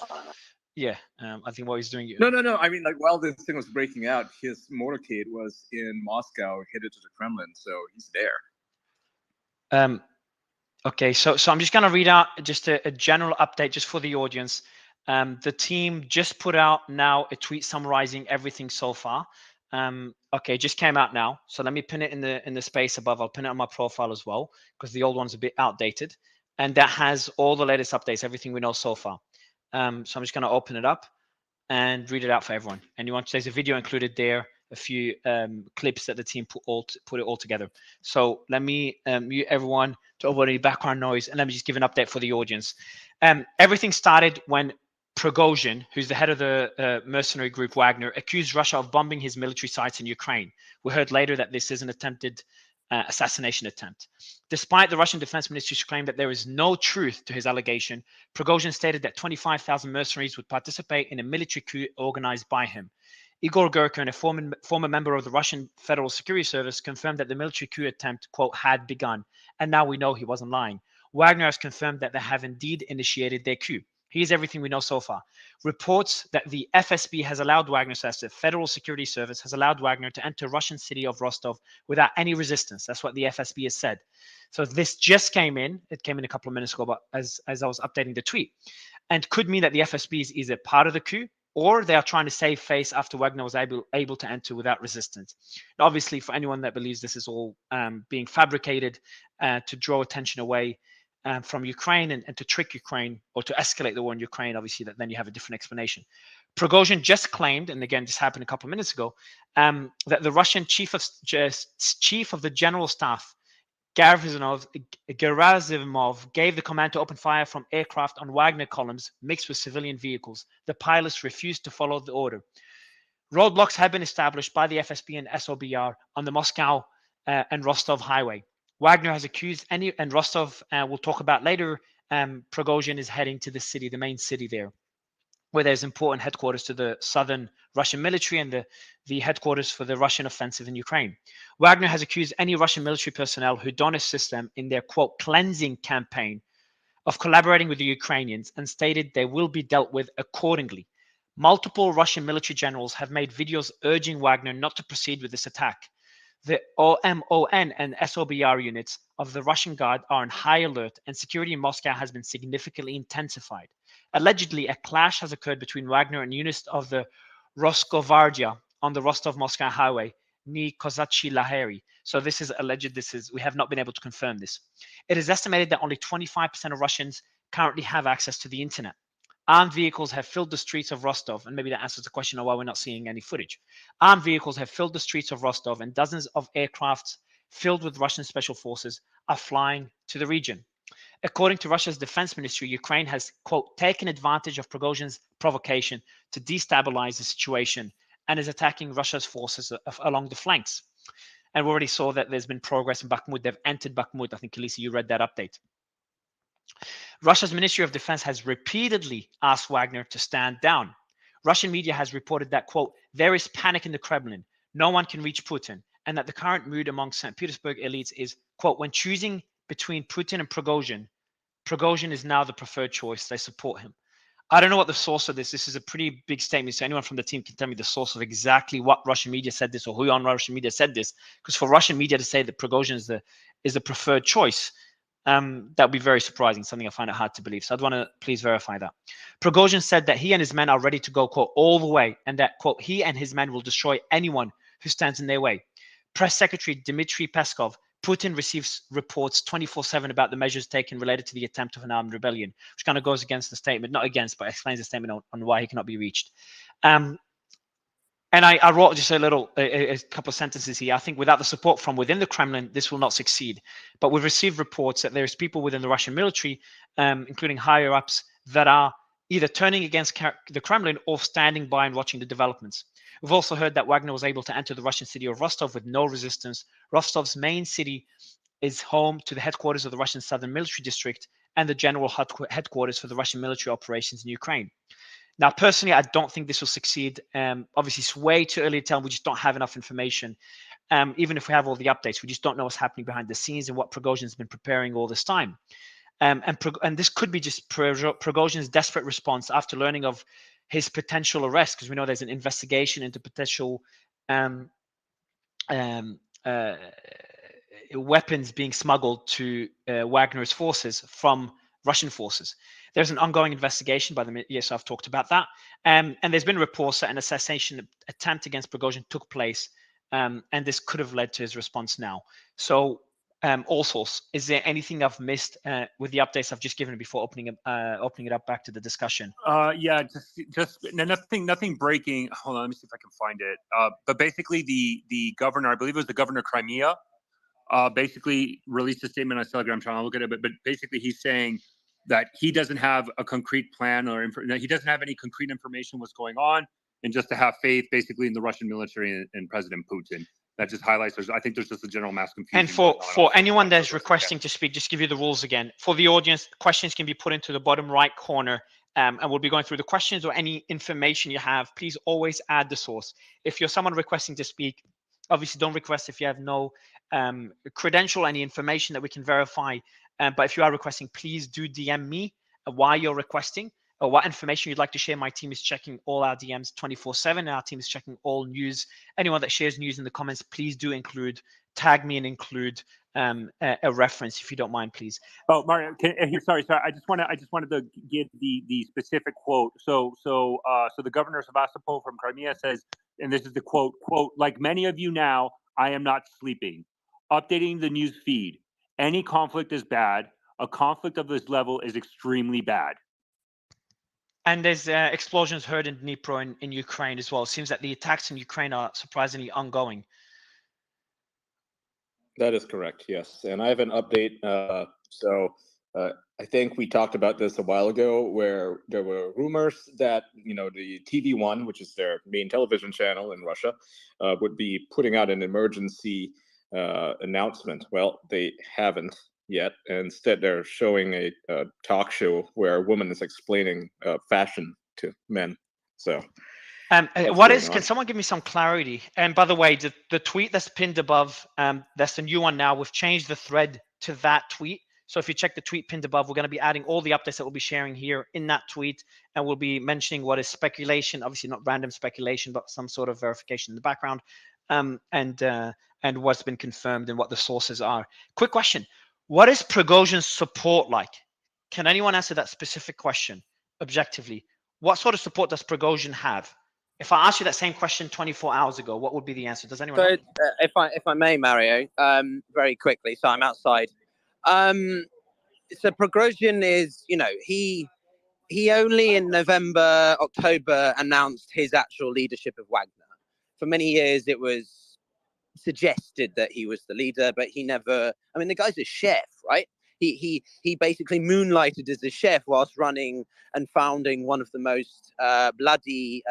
Yeah, I think what he's doing. No. I mean, like, while this thing was breaking out, his motorcade was in Moscow, headed to the Kremlin, so he's there. Okay, so I'm just gonna read out just a general update just for the audience. The team just put out now a tweet summarizing everything so far. Okay, just came out now. So let me pin it in the space above. I'll pin it on my profile as well, because the old one's a bit outdated. And that has all the latest updates, everything we know so far. So I'm just going to open it up and read it out for everyone. And there's a video included there, a few clips that the team put it all together. So let me mute everyone to avoid any background noise, and let me just give an update for the audience. Everything started when Prigozhin, who's the head of the mercenary group Wagner, accused Russia of bombing his military sites in Ukraine. We heard later that this is an attempted assassination attempt. Despite the Russian defense minister's claim that there is no truth to his allegation, Prigozhin stated that 25,000 mercenaries would participate in a military coup organized by him. Igor Gurkin, a former member of the Russian Federal Security Service, confirmed that the military coup attempt, quote, had begun. And now we know he wasn't lying. Wagner has confirmed that they have indeed initiated their coup. Here's everything we know so far. Reports that the FSB has allowed Wagner, so that's the Federal Security Service, has allowed Wagner to enter Russian city of Rostov without any resistance. That's what the FSB has said. So this just came in. It came in a couple of minutes ago, but as I was updating the tweet, and could mean that the FSB is either part of the coup or they are trying to save face after Wagner was able to enter without resistance. And obviously, for anyone that believes this is all being fabricated to draw attention away from Ukraine and to trick Ukraine or to escalate the war in Ukraine, obviously, then you have a different explanation. Prigozhin just claimed, and again, this happened a couple of minutes ago, that the Russian chief of the general staff, Gerasimov, gave the command to open fire from aircraft on Wagner columns mixed with civilian vehicles. The pilots refused to follow the order. Roadblocks have been established by the FSB and SOBR on the Moscow and Rostov highway. Wagner has accused and Rostov, we'll talk about later, Prigozhin is heading to the city, the main city there, where there's important headquarters to the southern Russian military and the headquarters for the Russian offensive in Ukraine. Wagner has accused any Russian military personnel who don't assist them in their, quote, cleansing campaign of collaborating with the Ukrainians and stated they will be dealt with accordingly. Multiple Russian military generals have made videos urging Wagner not to proceed with this attack. The OMON and SOBR units of the Russian Guard are on high alert, and security in Moscow has been significantly intensified. Allegedly, a clash has occurred between Wagner and units of the Rosgvardia on the Rostov-Moscow highway near Kozachi Laheri. So this is alleged. We have not been able to confirm this. It is estimated that only 25% of Russians currently have access to the internet. Armed vehicles have filled the streets of Rostov, and maybe that answers the question of why we're not seeing any footage. Armed vehicles have filled the streets of Rostov, and dozens of aircrafts filled with Russian special forces are flying to the region. According to Russia's defense ministry, Ukraine has, quote, taken advantage of Prigozhin's provocation to destabilize the situation and is attacking Russia's forces along the flanks. And we already saw that there's been progress in Bakhmut. They've entered Bakhmut. I think, Elisa, you read that update. Russia's Ministry of Defense has repeatedly asked Wagner to stand down. Russian media has reported that, quote, there is panic in the Kremlin. No one can reach Putin. And that the current mood among St. Petersburg elites is, quote, when choosing between Putin and Prigozhin, Prigozhin is now the preferred choice. They support him. I don't know what the source of this. This is a pretty big statement. So anyone from the team can tell me the source of exactly what Russian media said this or who on Russian media said this. Because for Russian media to say that Prigozhin is the preferred choice, that would be very surprising, something I find it hard to believe. So I'd want to please verify that. Prigozhin said that he and his men are ready to go, quote, all the way, and that, quote, he and his men will destroy anyone who stands in their way. Press Secretary Dmitry Peskov, Putin receives reports 24/7 about the measures taken related to the attempt of an armed rebellion, which kind of goes against the statement, not against, but explains the statement on why he cannot be reached. And I wrote just a couple of sentences here. I think without the support from within the Kremlin, this will not succeed. But we've received reports that there's people within the Russian military, including higher ups, that are either turning against the Kremlin or standing by and watching the developments. We've also heard that Wagner was able to enter the Russian city of Rostov with no resistance. Rostov's main city is home to the headquarters of the Russian Southern Military District and the general headquarters for the Russian military operations in Ukraine. Now, personally, I don't think this will succeed. Obviously, it's way too early to tell. We just don't have enough information. Even if we have all the updates, we just don't know what's happening behind the scenes and what Prigozhin's been preparing all this time. And this could be just Prigozhin's desperate response after learning of his potential arrest, because we know there's an investigation into potential weapons being smuggled to Wagner's forces from Russian forces. There's an ongoing investigation by the yes, I've talked about that. And there's been reports that an assassination attempt against Prigozhin took place, and this could have led to his response now. So, also, is there anything I've missed with the updates I've just given before opening it up back to the discussion? Yeah, just nothing breaking. Hold on, let me see if I can find it. But basically, the governor, I believe it was the governor of Crimea, basically released a statement on Telegram. I'm trying to look at it, but basically he's saying that he doesn't have a concrete plan or he doesn't have any concrete information what's going on, and just to have faith basically in the Russian military and President Putin. That just highlights I think there's just a general mass confusion. And for anyone that's requesting to speak, just give you the rules again. For the audience, questions can be put into the bottom right corner, and we'll be going through the questions or any information you have. Please always add the source. If you're someone requesting to speak, obviously don't request if you have no credential, any information that we can verify. But if you are requesting, please do DM me while you're requesting, or what information you'd like to share, my team is checking all our DMs 24/7. Our team is checking all news. Anyone that shares news in the comments, please do tag me and include a reference if you don't mind, please. Oh, Mario, sorry. I just wanted to give the specific quote. So the governor of Sevastopol from Crimea says, and this is the quote, like many of you now, I am not sleeping. Updating the news feed. Any conflict is bad. A conflict of this level is extremely bad. And there's explosions heard in Dnipro in Ukraine as well. It seems that the attacks in Ukraine are surprisingly ongoing. That is correct, yes. And I have an update. I think we talked about this a while ago, where there were rumors that the TV1, which is their main television channel in Russia, would be putting out an emergency announcement. Well, they haven't yet. Instead, they're showing a talk show where a woman is explaining fashion to men. So. Can someone give me some clarity? And by the way, the tweet that's pinned above, that's the new one now. We've changed the thread to that tweet. So if you check the tweet pinned above, we're going to be adding all the updates that we'll be sharing here in that tweet. And we'll be mentioning what is speculation, obviously not random speculation, but some sort of verification in the background, and what's been confirmed and what the sources are. Quick question. What is Prigozhin's support like? Can anyone answer that specific question objectively? What sort of support does Prigozhin have? If I asked you that same question 24 hours ago, what would be the answer? Does anyone know? If I may, Mario, very quickly, so I'm outside. So Prigozhin is, he only in November, October announced his actual leadership of Wagner. For many years, it was suggested that he was the leader, but he never. I mean, the guy's a chef, right? He basically moonlighted as a chef whilst running and founding one of the most bloody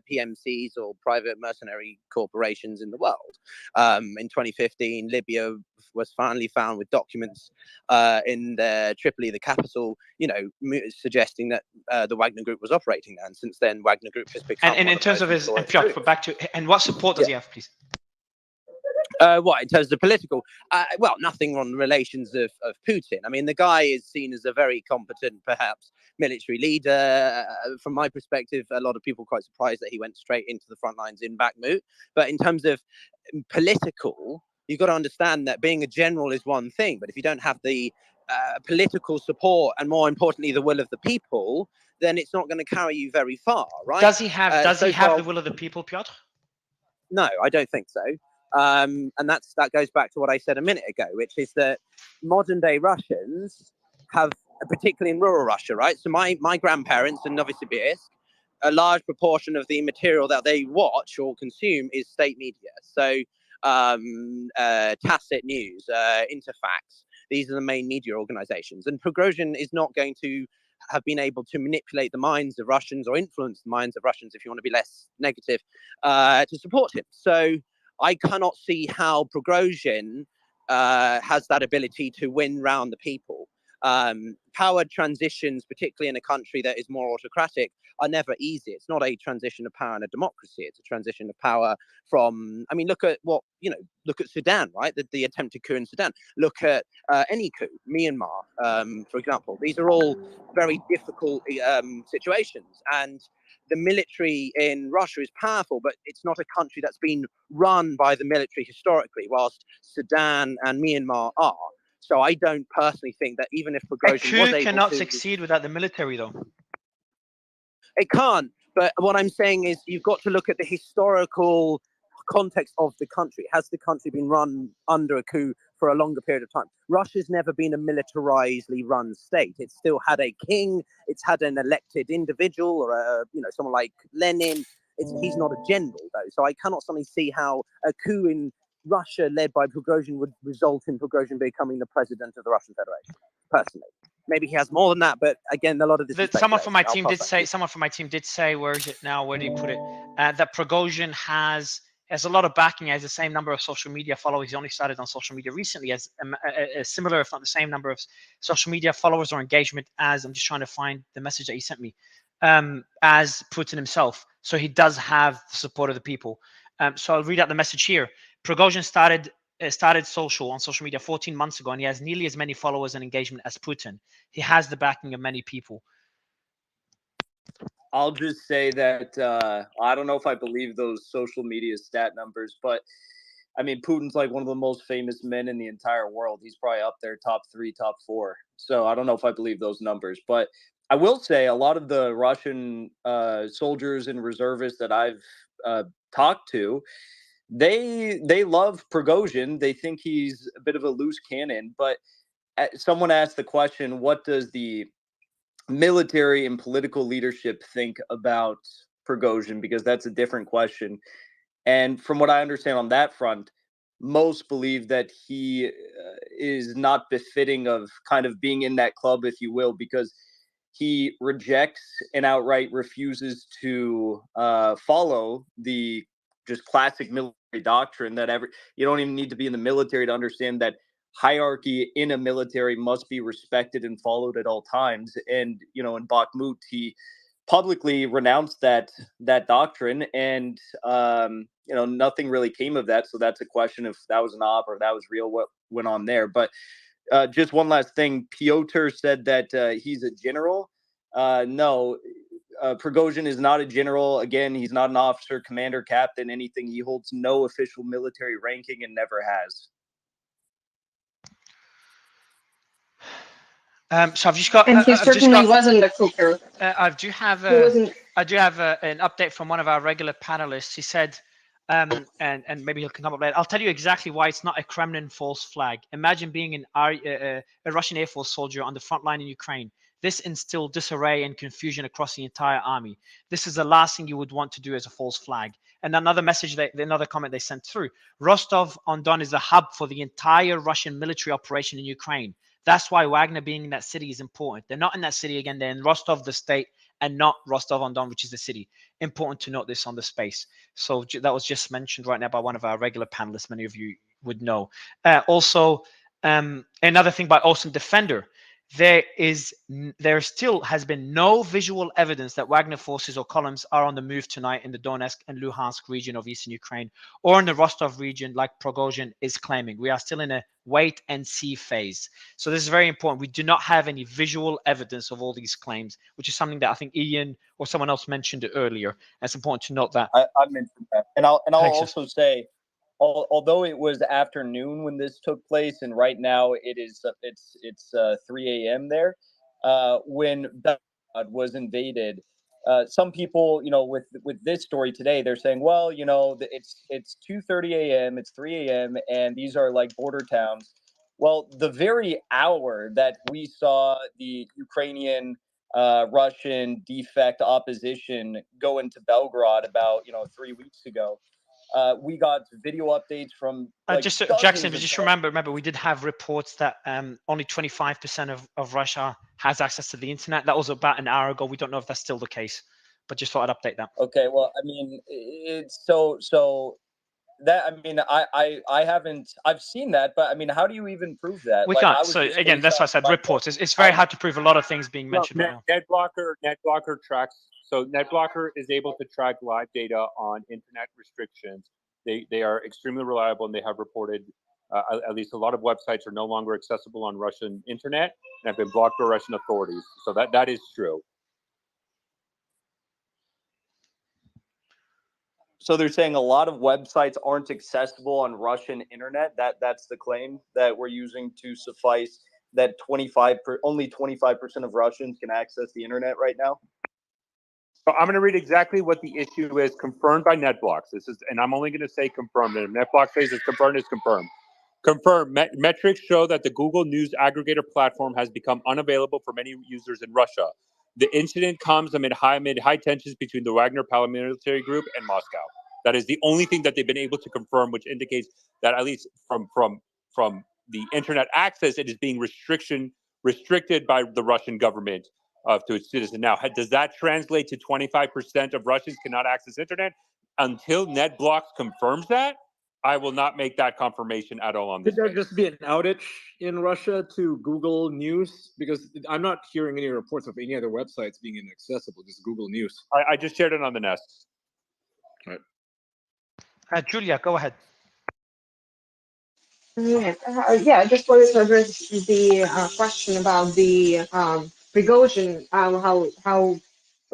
PMCs or private mercenary corporations in the world. In 2015, Libya was finally found with documents in Tripoli, the capital, suggesting that the Wagner Group was operating there. And since then, Wagner Group has become. And in terms of his, and what support does he have, please? What, in terms of political? Well, nothing on relations of Putin. I mean, the guy is seen as a very competent, perhaps, military leader. From my perspective, a lot of people are quite surprised that he went straight into the front lines in Bakhmut. But in terms of political, you've got to understand that being a general is one thing, but if you don't have the political support and, more importantly, the will of the people, then it's not going to carry you very far, right? Does he have the will of the people, Piotr? No, I don't think so. And that goes back to what I said a minute ago, which is that modern day Russians have, particularly in rural Russia, right? So my grandparents in Novosibirsk, a large proportion of the material that they watch or consume is state media. So Tacit News, Interfax, these are the main media organizations. And Prigozhin is not going to have been able to manipulate the minds of Russians or influence the minds of Russians, if you want to be less negative, to support him. So I cannot see how Prigozhin has that ability to win round the people. Power transitions, particularly in a country that is more autocratic, are never easy. It's not a transition of power in a democracy. It's a transition of power from, I mean, look at Sudan, right? The attempted coup in Sudan. Look at any coup, Myanmar, for example. These are all very difficult situations. And the military in Russia is powerful, but it's not a country that's been run by the military historically, whilst Sudan and Myanmar are. So I don't personally think that even if Prigozhin was able to... cannot succeed without the military, though. It can't. But what I'm saying is you've got to look at the historical context of the country. Has the country been run under a coup for a longer period of time? Russia's never been a militarizedly run state. It's still had a king. It's had an elected individual or someone like Lenin. He's not a general, though. So I cannot suddenly see how a coup in Russia led by Prigozhin would result in Prigozhin becoming the president of the Russian Federation, personally. Maybe he has more than that, but again, a lot of this. Someone from my team did say, where is it now? Where do you put it? That Prigozhin has a lot of backing. He has the same number of social media followers. He only started on social media recently. Has a similar, if not the same, number of social media followers or engagement as. I'm just trying to find the message that he sent me. As Putin himself. So he does have the support of the people. So I'll read out the message here. Prigozhin started on social media 14 months ago, and he has nearly as many followers and engagement as Putin. He has the backing of many people. I'll just say that I don't know if I believe those social media stat numbers, but I mean, Putin's like one of the most famous men in the entire world. He's probably up there, top 3, top 4. So I don't know if I believe those numbers, but I will say a lot of the Russian soldiers and reservists that I've talked to, they love Prigozhin. They think he's a bit of a loose cannon. But someone asked the question, what does the military and political leadership think about Prigozhin? Because that's a different question. And from what I understand on that front, most believe that he is not befitting of kind of being in that club, if you will, because he rejects and outright refuses to follow the just classic military doctrine that you don't even need to be in the military to understand that hierarchy in a military must be respected and followed at all times. And, you know, in Bakhmut, he publicly renounced that doctrine, and you know, nothing really came of that. So that's a question if that was an op or that was real, what went on there. But just one last thing, Piotr said that he's a general. No, Prigozhin is not a general. Again, he's not an officer, commander, captain, anything. He holds no official military ranking and never has. So I've just got, and he certainly wasn't a cooker. I do have He wasn't. an update from one of our regular panelists. He said, and maybe he'll come up later. I'll tell you exactly why it's not a Kremlin false flag. Imagine being a Russian Air Force soldier on the front line in Ukraine. This instilled disarray and confusion across the entire army. This is the last thing you would want to do as a false flag. And another message, another comment they sent through: Rostov-on-Don is a hub for the entire Russian military operation in Ukraine. That's why Wagner being in that city is important. They're not in that city again. They're in Rostov, the state, and not Rostov-on-Don, which is the city. Important to note this on the space. So that was just mentioned right now by one of our regular panelists. Many of you would know. Also, another thing by Austin Defender. There still has been no visual evidence that Wagner forces or columns are on the move tonight in the Donetsk and Luhansk region of eastern Ukraine or in the Rostov region like Prigozhin is claiming. We are still in a wait and see phase. So this is very important. We do not have any visual evidence of all these claims, which is something that I think Ian or someone else mentioned earlier. And it's important to note that. I mentioned that. And I'll also say, although it was afternoon when this took place, and right now it's 3 a.m. there, when Belgrade was invaded, some people, you know, with this story today, they're saying, well, you know, it's 2:30 a.m., it's 3 a.m., and these are like border towns. Well, the very hour that we saw the Ukrainian Russian defect opposition go into Belgrade about 3 weeks ago, we got video updates from just Jackson, just remember we did have reports that only 25% of Russia has access to the internet. That was about an hour ago. We don't know if that's still the case, but just thought I'd update that. Okay, well, I mean, it's so that, I mean, I've seen that, but I mean, how do you even prove that? We can't. So again, that's why I said reports. It's very hard to prove a lot of things being mentioned. NetBlocker tracks. So NetBlocker is able to track live data on internet restrictions. They are extremely reliable, and they have reported at least a lot of websites are no longer accessible on Russian internet and have been blocked by Russian authorities. So that is true. So they're saying a lot of websites aren't accessible on Russian internet. That's the claim that we're using to suffice that only 25% of Russians can access the internet right now. So I'm going to read exactly what the issue is, confirmed by NetBlocks. And I'm only going to say confirmed. And if NetBlocks says it's confirmed, it's confirmed. Confirmed. Metrics show that the Google News aggregator platform has become unavailable for many users in Russia. The incident comes amid high tensions between the Wagner paramilitary group and Moscow. That is the only thing that they've been able to confirm, which indicates that at least from the internet access, it is being restricted by the Russian government to its citizens. Now, does that translate to 25% of Russians cannot access internet? Until NetBlocks confirms that, I will not make that confirmation at all on this. Could there just be an outage in Russia to Google News? Because I'm not hearing any reports of any other websites being inaccessible, just Google News. I just shared it on the Nest. Right. Julia, go ahead. Yeah, I just wanted to address the question about the Prigozhin, how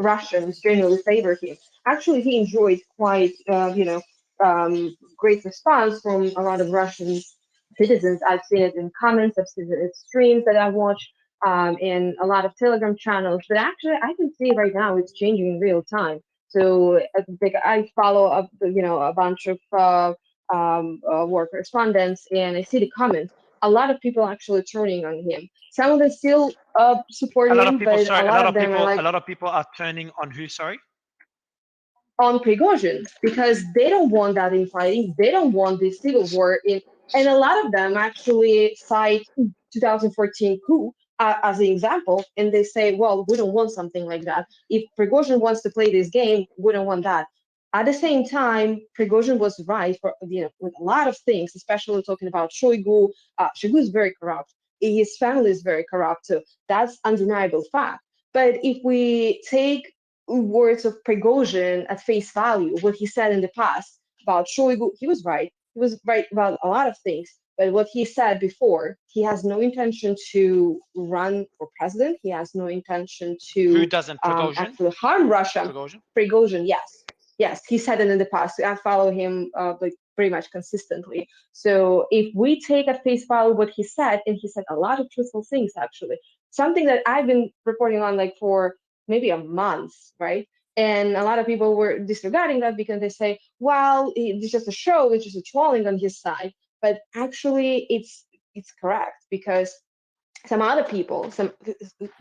Russians generally favor him. Actually, he enjoyed quite, great response from a lot of Russian citizens. I've seen it in comments, I've seen it in streams that I watched, in a lot of Telegram channels. But actually, I can see right now it's changing in real time. So like I follow up, a bunch of war correspondents, and I see the comments. A lot of people actually turning on him. Some of them still support A lot of him, people, but sorry, a lot of them are like a lot of people are turning on who? Sorry. on Prigozhin because they don't want that infighting. They don't want this civil war in, and a lot of them actually cite 2014 coup as an example, and they say, "Well, we don't want something like that. If Prigozhin wants to play this game, we don't want that." At the same time, Prigozhin was right for with a lot of things, especially talking about Shoigu. Shoigu is very corrupt. His family is very corrupt too. That's undeniable fact. But if we take words of Prigozhin at face value, what he said in the past about Shoigu, he was right. He was right about a lot of things. But what he said before, he has no intention to run for president. He has no intention Who to doesn't? Prigozhin? actually harm Russia. Prigozhin? Prigozhin, yes. Yes, he said it in the past. I follow him like pretty much consistently. So if we take at face value what he said, and he said a lot of truthful things actually, something that I've been reporting on like for maybe a month, right? And a lot of people were disregarding that because they say, well, it's just a show, it's just a trolling on his side. But actually, it's correct because some other people,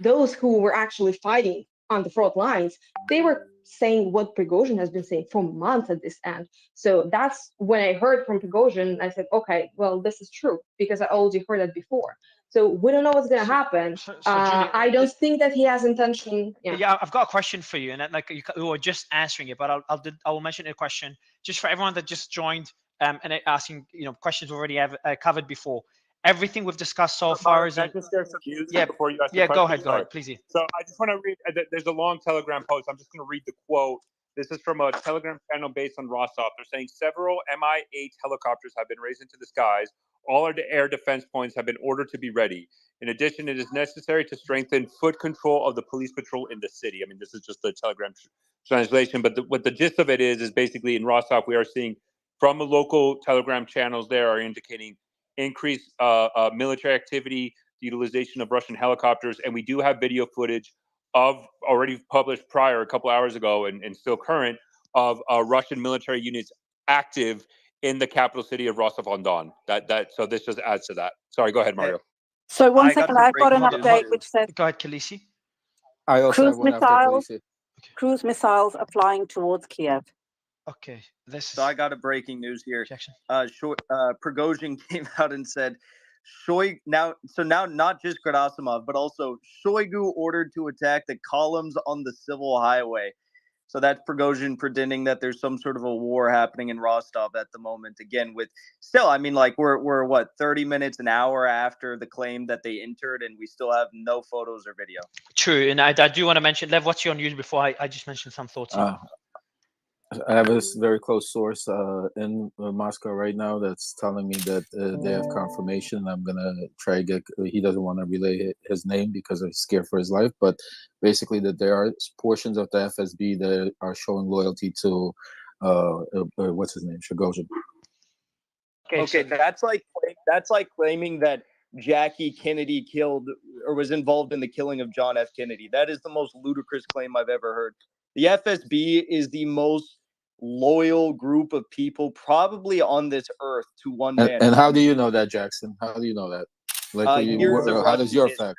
those who were actually fighting on the front lines, they were saying what Prigozhin has been saying for months at this end. So that's when I heard from Prigozhin, I said, okay, well, this is true because I already heard that before. So we don't know what's going to happen. Julia, I don't think that he has intention. Yeah, I've got a question for you, and like you were just answering it, but I will mention a question just for everyone that just joined, and asking questions we already have covered before. Everything we've discussed so far is Can I just share some news yeah. before you ask Yeah, the go question? ahead, please. So I just want to read. There's a long Telegram post. I'm just going to read the quote. This is from a Telegram channel based on Rostov. They're saying several Mi-8 helicopters have been raised into the skies. All our air defense points have been ordered to be ready. In addition, it is necessary to strengthen foot control of the police patrol in the city. I mean, this is just the Telegram translation, but what the gist of it is basically in Rostov, we are seeing from the local Telegram channels there are indicating increased military activity, the utilization of Russian helicopters, and we do have video footage of already published prior a couple hours ago and still current of Russian military units active in the capital city of Rostov-on-Don. So this just adds to that. Sorry, go ahead, Mario. So one second, I've got an update which says go ahead, Khaleesi. I also have one after Khaleesi. Cruise missiles are flying towards Kiev. Okay, So I got a breaking news here. Prigozhin came out and said, now not just Gerasimov, but also Shoigu ordered to attack the columns on the civil highway. So that's Prigozhin pretending that there's some sort of a war happening in Rostov at the moment. Again, with still, I mean, like we're what 30 minutes, an hour after the claim that they entered, and we still have no photos or video. True, and I do want to mention, Lev, what's your news before I just mentioned some thoughts here. I have a very close source in Moscow right now that's telling me that they have confirmation. I'm gonna try to get. He doesn't want to relay his name because he's scared for his life, but basically that there are portions of the FSB that are showing loyalty to what's his name, Prigozhin. Okay, that's like claiming that Jackie Kennedy killed or was involved in the killing of John F. Kennedy. That is the most ludicrous claim I've ever heard. The FSB is the most loyal group of people probably on this earth to one man. And how do you know that, Jackson? How do you know that? Like, how does your fact?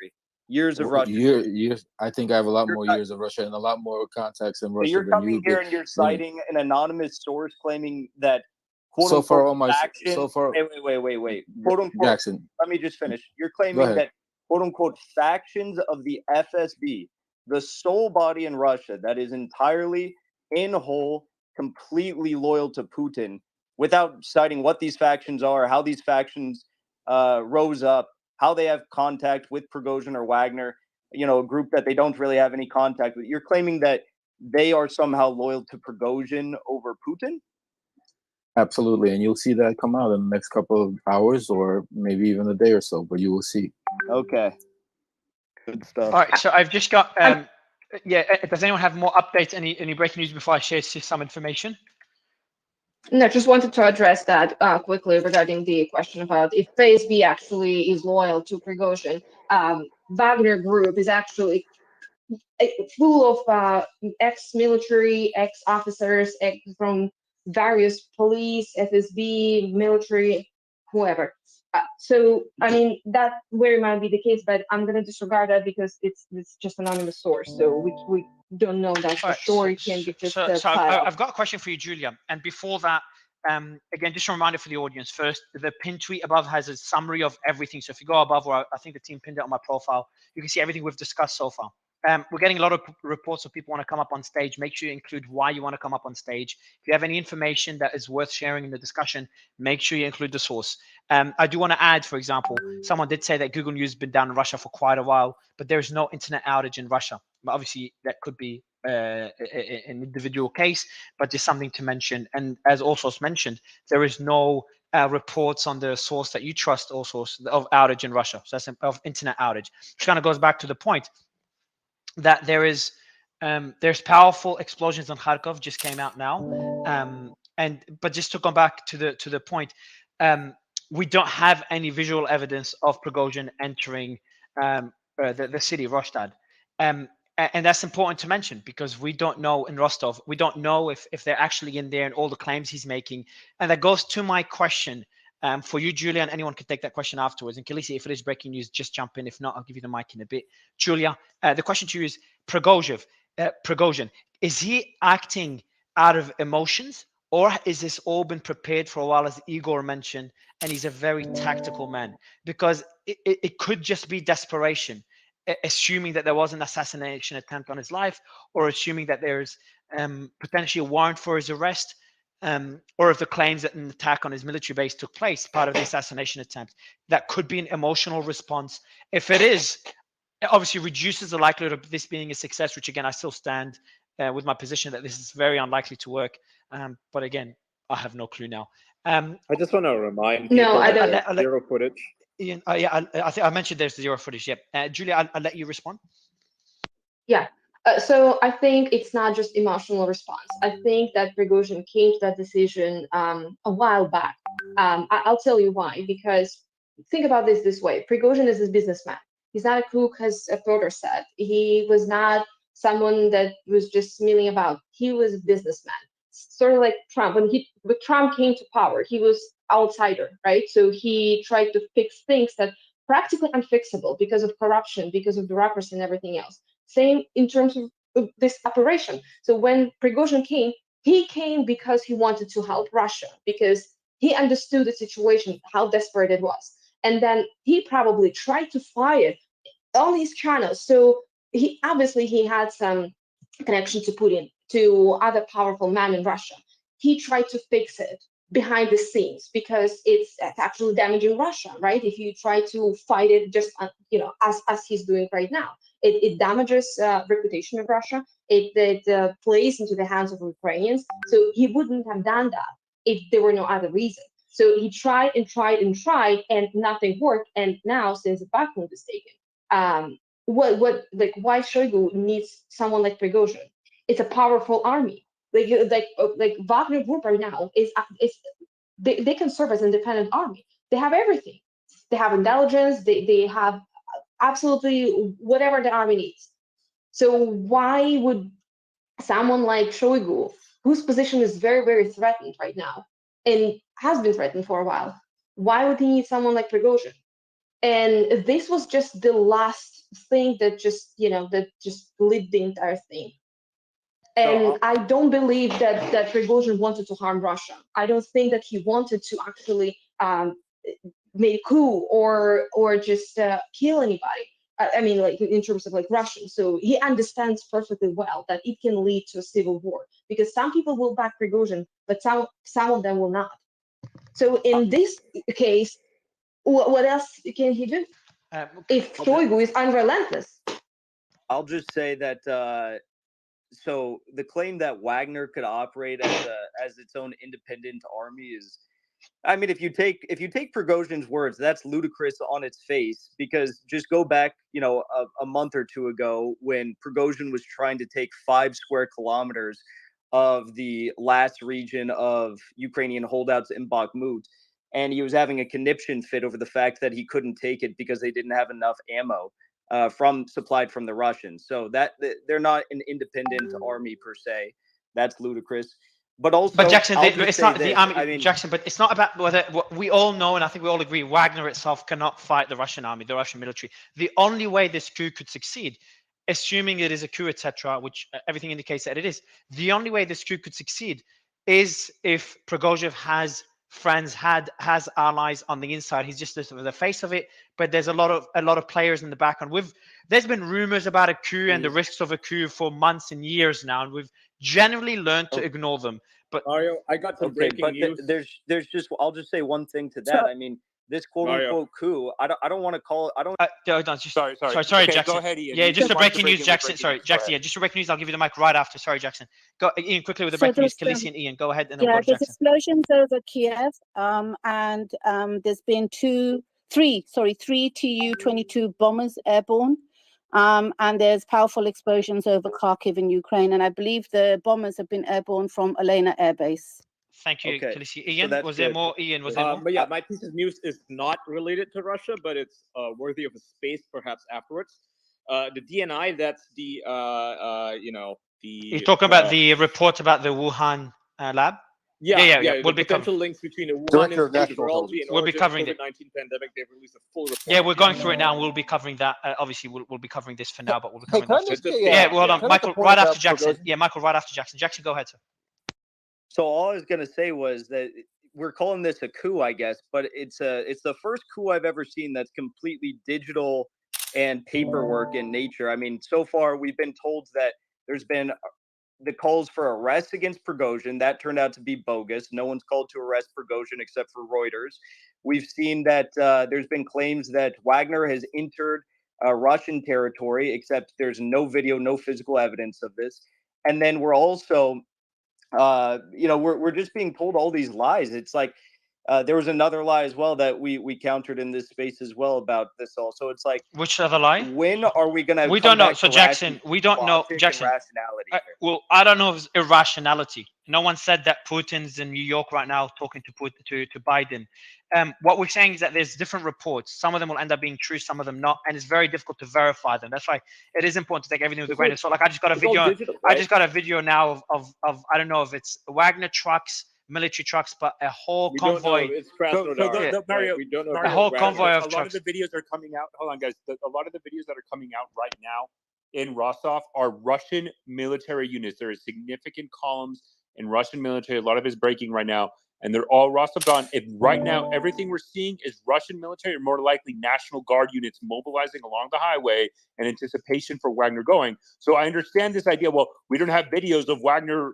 Years of Russia. Years. I think I have a lot more years of Russia and a lot more contacts in Russia. So you're than coming you here did. and you're citing an anonymous source claiming that quote So far, unquote all my factions. so far. Wait. Quote unquote. Jackson. Let me just finish. You're claiming that quote unquote factions of the FSB, the sole body in Russia that is entirely in whole, completely loyal to Putin, without citing what these factions are, how these factions rose up, how they have contact with Prigozhin or Wagner, a group that they don't really have any contact with. You're claiming that they are somehow loyal to Prigozhin over Putin? Absolutely, and you'll see that come out in the next couple of hours or maybe even a day or so, but you will see. Okay. Good stuff. All right, so I've just got yeah, does anyone have more updates? Any breaking news before I share some information? No, just wanted to address that quickly regarding the question about if FSB actually is loyal to Prigozhin. Wagner Group is actually full of ex-military, ex-officers from various police, FSB, military, whoever. So, I mean, that very might be the case, but I'm going to disregard that because it's just anonymous source. So we don't know that for sure. It can be just I've got a question for you, Julia. And before that, again, just a reminder for the audience. First, the pinned tweet above has a summary of everything. So if you go above, or I think the team pinned it on my profile, you can see everything we've discussed so far. We're getting a lot of reports of people want to come up on stage. Make sure you include why you want to come up on stage. If you have any information that is worth sharing in the discussion, make sure you include the source. I do want to add, for example, someone did say that Google News has been down in Russia for quite a while, but there's no internet outage in Russia. But obviously, that could be an individual case, but just something to mention. And as also mentioned, there is no reports on the source that you trust, all source of outage in Russia. So that's of internet outage, which kind of goes back to the point that there's powerful explosions in Kharkov just came out now, but just to come back to the point, we don't have any visual evidence of Prigozhin entering the city of Rostad, and that's important to mention because we don't know in Rostov, we don't know if they're actually in there and all the claims he's making, and that goes to my question. For you, Julia, and anyone can take that question afterwards. And Khaleesi, if it is breaking news, just jump in. If not, I'll give you the mic in a bit. Julia, the question to you is Prigozhin, is he acting out of emotions, or is this all been prepared for a while, as Igor mentioned, and he's a very tactical man? Because it could just be desperation, assuming that there was an assassination attempt on his life, or assuming that there's potentially a warrant for his arrest. Or if the claims that an attack on his military base took place, part of the assassination attempt, that could be an emotional response. If it is, it obviously reduces the likelihood of this being a success, which again, I still stand with my position that this is very unlikely to work. But again, I have no clue now. I just want to remind people that zero footage. Ian, yeah, I think I mentioned there's zero footage. Yeah, Julia, I'll let you respond. Yeah. So I think it's not just emotional response. I think that Prigozhin came to that decision a while back. I'll tell you why. Because think about this way: Prigozhin is a businessman. He's not a cook, as Piotr said. He was not someone that was just milling about. He was a businessman, sort of like Trump. When Trump came to power, he was outsider, right? So he tried to fix things that practically unfixable because of corruption, because of bureaucracy, and everything else. Same in terms of this operation. So when Prigozhin came, he came because he wanted to help Russia, because he understood the situation, how desperate it was. And then he probably tried to fight all these channels. So he obviously he had some connection to Putin, to other powerful men in Russia. He tried to fix it behind the scenes because it's actually damaging Russia, right? If you try to fight it just as he's doing right now, it damages reputation of Russia. It plays into the hands of Ukrainians. So he wouldn't have done that if there were no other reason. So he tried and tried and tried, and nothing worked. And now, since Bakhmut is taken, why Shoigu needs someone like Prigozhin? It's a powerful army. Like Wagner Group right now is they can serve as an independent army. They have everything. They have intelligence. They have absolutely whatever the army needs. So why would someone like Shoigu, whose position is very, very threatened right now and has been threatened for a while, why would he need someone like Prigozhin? And this was just the last thing that just lit the entire thing. And I don't believe that Prigozhin wanted to harm Russia. I don't think that he wanted to actually make a coup or just kill anybody. I mean, like in terms of like Russians. So he understands perfectly well that it can lead to a civil war because some people will back Prigozhin, but some of them will not. So in this case, what else can he do? If Shoigu is unrelentless. I'll just say that so the claim that Wagner could operate as its own independent army is I mean, if you take Prigozhin's words, that's ludicrous on its face. Because just go back, a month or two ago, when Prigozhin was trying to take 5 square kilometers of the last region of Ukrainian holdouts in Bakhmut, and he was having a conniption fit over the fact that he couldn't take it because they didn't have enough ammo supplied from the Russians. So that they're not an independent army per se. That's ludicrous. But also, But Jackson, I'll just it's say not the this. army, I mean, Jackson. But it's not about whether what we all know, and I think we all agree, Wagner itself cannot fight the Russian army, the Russian military. The only way this coup could succeed, assuming it is a coup, etc., which everything indicates that it is, the only way this coup could succeed is if Prigozhin has friends, has allies on the inside. He's just the face of it, but there's a lot of players in the background. There's been rumors about a coup and the risks of a coup for months and years now, and we've generally learned to ignore them. But Mario, I got some breaking news. There's just I'll just say one thing to that. So- I mean, this quote Mario. unquote coup. I don't want to call it. I don't. Sorry, sorry, okay, Jackson. go ahead, Ian. Yeah, You just can a mark breaking the news, breaking Jackson. news. Sorry, Go Jackson. ahead. Yeah, just a breaking news. I'll give you the mic right after. Sorry, Jackson. Go, Ian, quickly with the So breaking news. there's, Khaleesi and Ian, go ahead, and then we'll Yeah, go to there's Jackson. explosions over Kiev, and there's been three Tu-22 bombers airborne, and there's powerful explosions over Kharkiv in Ukraine, and I believe the bombers have been airborne from Elena Air Base. Thank you, Okay, Khaleesi. so Ian, that's was there good. more? Ian, was there more? But yeah, my piece of news is not related to Russia, but it's worthy of a space perhaps afterwards. The DNI, that's the You're talking about the report about the Wuhan lab? Yeah. We'll The be potential covering. links between the Wuhan Director of Institute of National Virology Intelligence. and We'll be origin of covering it. COVID-19 pandemic. They've released a full report. Yeah, we're going through it now, and we'll be covering that. Obviously, we'll be covering this for now, but we'll be Hey, covering can I that. make After. a, Yeah, well, hold on, can I make a Michael, point right about after Jackson. Prigozhin? Yeah, Michael, right after Jackson. Jackson, go ahead, sir. So all I was gonna say was that we're calling this a coup, I guess, but it's the first coup I've ever seen that's completely digital and paperwork in nature. I mean, so far we've been told that there's been the calls for arrests against Prigozhin. That turned out to be bogus. No one's called to arrest Prigozhin except for Reuters. We've seen that there's been claims that Wagner has entered Russian territory, except there's no video, no physical evidence of this. And then we're also we're just being told all these lies. It's like there was another lie as well that we countered in this space as well about this all. So it's like, Which other lie? when are we gonna? We come don't know. back So to Jackson, we don't know. logic and Jackson, rationality here? well, I don't know if it's irrationality. No one said that Putin's in New York right now talking to Biden. What we're saying is that there's different reports. Some of them will end up being true, some of them not, and it's very difficult to verify them. That's why it is important to take everything with a grain of salt. Like I just got a video. Digital, right? I just got a video now of I don't know if it's Wagner trucks, military trucks, but a whole We convoy. don't know. It's Krasnodar. Mario, we don't know. A whole if it's convoy Wagner. of a lot of trucks. the videos that are coming out. Hold on, guys. A lot of the videos that are coming out right now in Rostov are Russian military units. There are significant columns in Russian military. A lot of it is breaking right now, and they're all Rostov on. If right now everything we're seeing is Russian military, or more likely National Guard units mobilizing along the highway in anticipation for Wagner going. So I understand this idea. Well, we don't have videos of Wagner,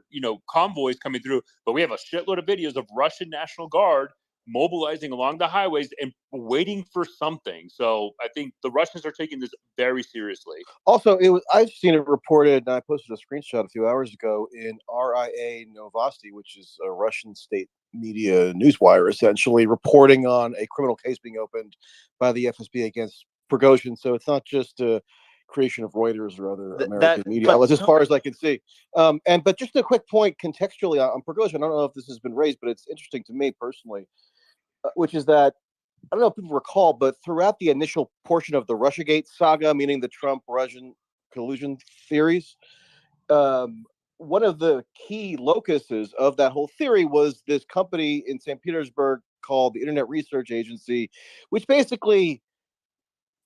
convoys coming through, but we have a shitload of videos of Russian National Guard mobilizing along the highways and waiting for something. So I think the Russians are taking this very seriously. Also, I've seen it reported, and I posted a screenshot a few hours ago in RIA Novosti, which is a Russian state media newswire, essentially reporting on a criminal case being opened by the FSB against Prigozhin. So it's not just a creation of Reuters or other American media outlets, as far as I can see. But just a quick point contextually on Prigozhin, I don't know if this has been raised, but it's interesting to me personally, which is that, I don't know if people recall, but throughout the initial portion of the Russiagate saga, meaning the Trump-Russian collusion theories, one of the key locuses of that whole theory was this company in St. Petersburg called the Internet Research Agency, which basically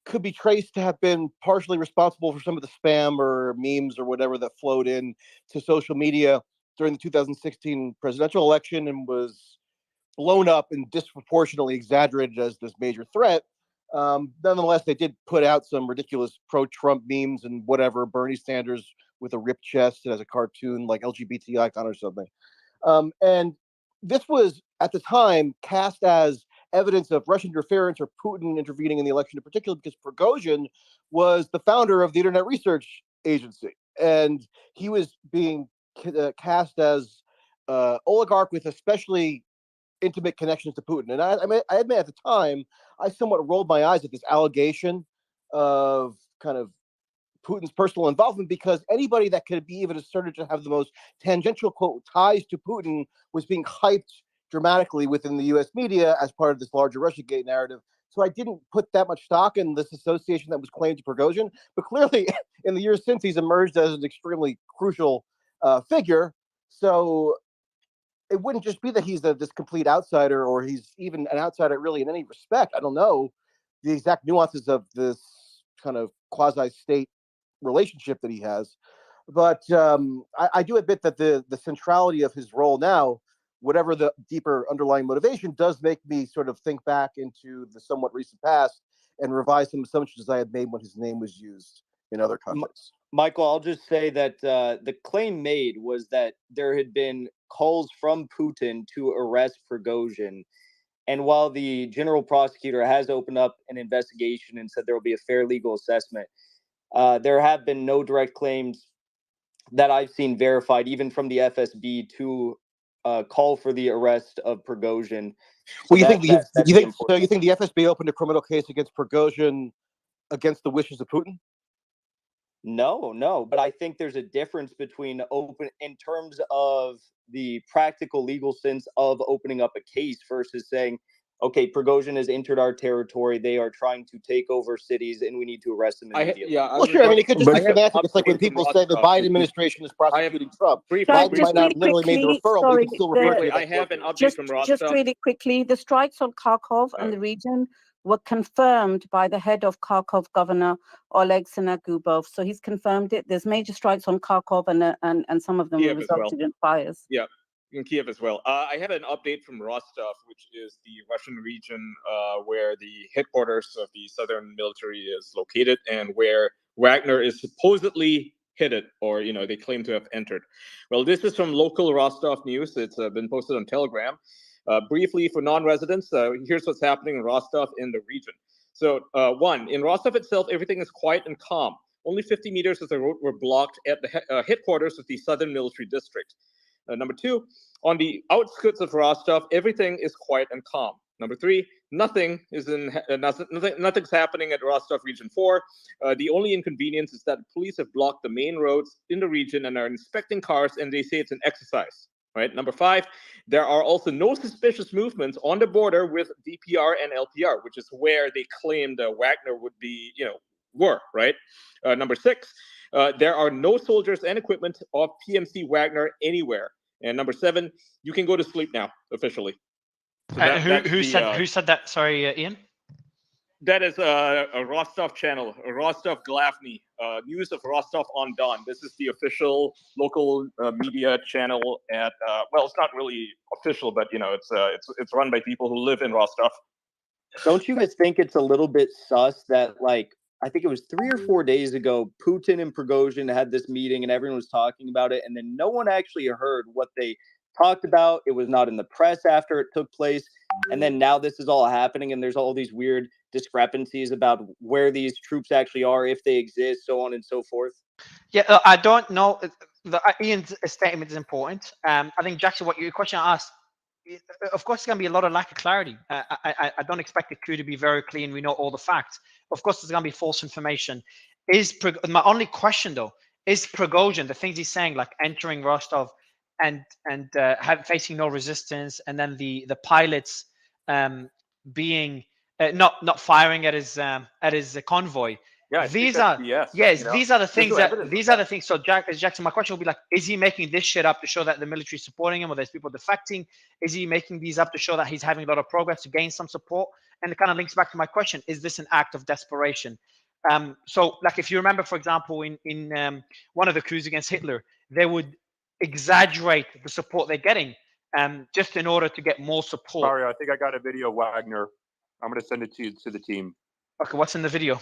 could be traced to have been partially responsible for some of the spam or memes or whatever that flowed in to social media during the 2016 presidential election, and was blown up and disproportionately exaggerated as this major threat. Nonetheless, they did put out some ridiculous pro-Trump memes and whatever, Bernie Sanders with a ripped chest as a cartoon, like LGBT icon or something. And this was, at the time, cast as evidence of Russian interference or Putin intervening in the election in particular, because Prigozhin was the founder of the Internet Research Agency. And he was being cast as oligarch with especially intimate connections to Putin. And I admit at the time, I somewhat rolled my eyes at this allegation of kind of Putin's personal involvement, because anybody that could be even asserted to have the most tangential quote ties to Putin was being hyped dramatically within the U.S. media as part of this larger Russiagate narrative. So I didn't put that much stock in this association that was claimed to Prigozhin. But clearly, in the years since, he's emerged as an extremely crucial figure. So it wouldn't just be that he's this complete outsider, or he's even an outsider really in any respect. I don't know the exact nuances of this kind of quasi-state relationship that he has. But I do admit that the centrality of his role now, whatever the deeper underlying motivation, does make me sort of think back into the somewhat recent past and revise some assumptions I had made when his name was used in other contexts. Michael, I'll just say that the claim made was that there had been calls from Putin to arrest Prigozhin. And while the general prosecutor has opened up an investigation and said there will be a fair legal assessment, there have been no direct claims that I've seen verified, even from the FSB, to call for the arrest of Prigozhin. Well, you think the FSB opened a criminal case against Prigozhin against the wishes of Putin? No, but I think there's a difference between in terms of the practical legal sense of opening up a case versus saying, okay, Prigozhin has entered our territory. They are trying to take over cities, and we need to arrest them immediately. Well, sure. I mean, it could just be semantic. It's like when people say the Biden administration is prosecuting Trump. Biden might not have literally made the referral, but he can still refer to it. I have an update from Rostov. Just really quickly, the strikes on Kharkov and the region were confirmed by the head of Kharkov, Governor Oleg Senagubov. So he's confirmed it. There's major strikes on Kharkov, and some of them resulted in fires. Yeah, in Kiev as well. I have an update from Rostov, which is the Russian region where the headquarters of the Southern military is located, and where Wagner is supposedly hidden, or they claim to have entered. Well, this is from local Rostov news. It's been posted on Telegram. Briefly, for non-residents, here's what's happening in Rostov in the region. So, one, in Rostov itself, everything is quiet and calm. Only 50 meters of the road were blocked at the headquarters of the Southern Military District. Number two, on the outskirts of Rostov, everything is quiet and calm. Number three, nothing's happening at Rostov Region 4. The only inconvenience is that police have blocked the main roads in the region and are inspecting cars, and they say it's an exercise. Right. Number five, there are also no suspicious movements on the border with DPR and LPR, which is where they claimed Wagner would be, were. Right. Number six, there are no soldiers and equipment of PMC Wagner anywhere. And number seven, you can go to sleep now officially. So who said that? Sorry, Ian. That is a Rostov channel, a Rostov Glavny, news of Rostov on Don. This is the official local media channel at, well, it's not really official, but it's run by people who live in Rostov. Don't you guys think it's a little bit sus that, like, I think it was 3 or 4 days ago, Putin and Prigozhin had this meeting and everyone was talking about it, and then no one actually heard what they talked about. It was not in the press after it took place. And then now this is all happening, and there's all these weird discrepancies about where these troops actually are, if they exist, so on and so forth. Yeah, I don't know. Ian's statement is important. I think, Jackson, what your question asked, of course, it's going to be a lot of lack of clarity. I don't expect the coup to be very clean. We know all the facts. Of course, there's going to be false information. My only question, though, is Prigozhin, the things he's saying, like entering Rostov and facing no resistance, and then the pilots being not firing at his convoy. Yeah, these are these are the things. So Jackson, my question will be like, is he making this shit up to show that the military is supporting him, or there's people defecting? Is he making these up to show that he's having a lot of progress to gain some support? And it kind of links back to my question: is this an act of desperation? So, like, if you remember, for example, in one of the coups against Hitler, they would exaggerate the support they're getting, just in order to get more support. Mario, I think I got a video of Wagner. I'm going to send it to the team. Okay, what's in the video?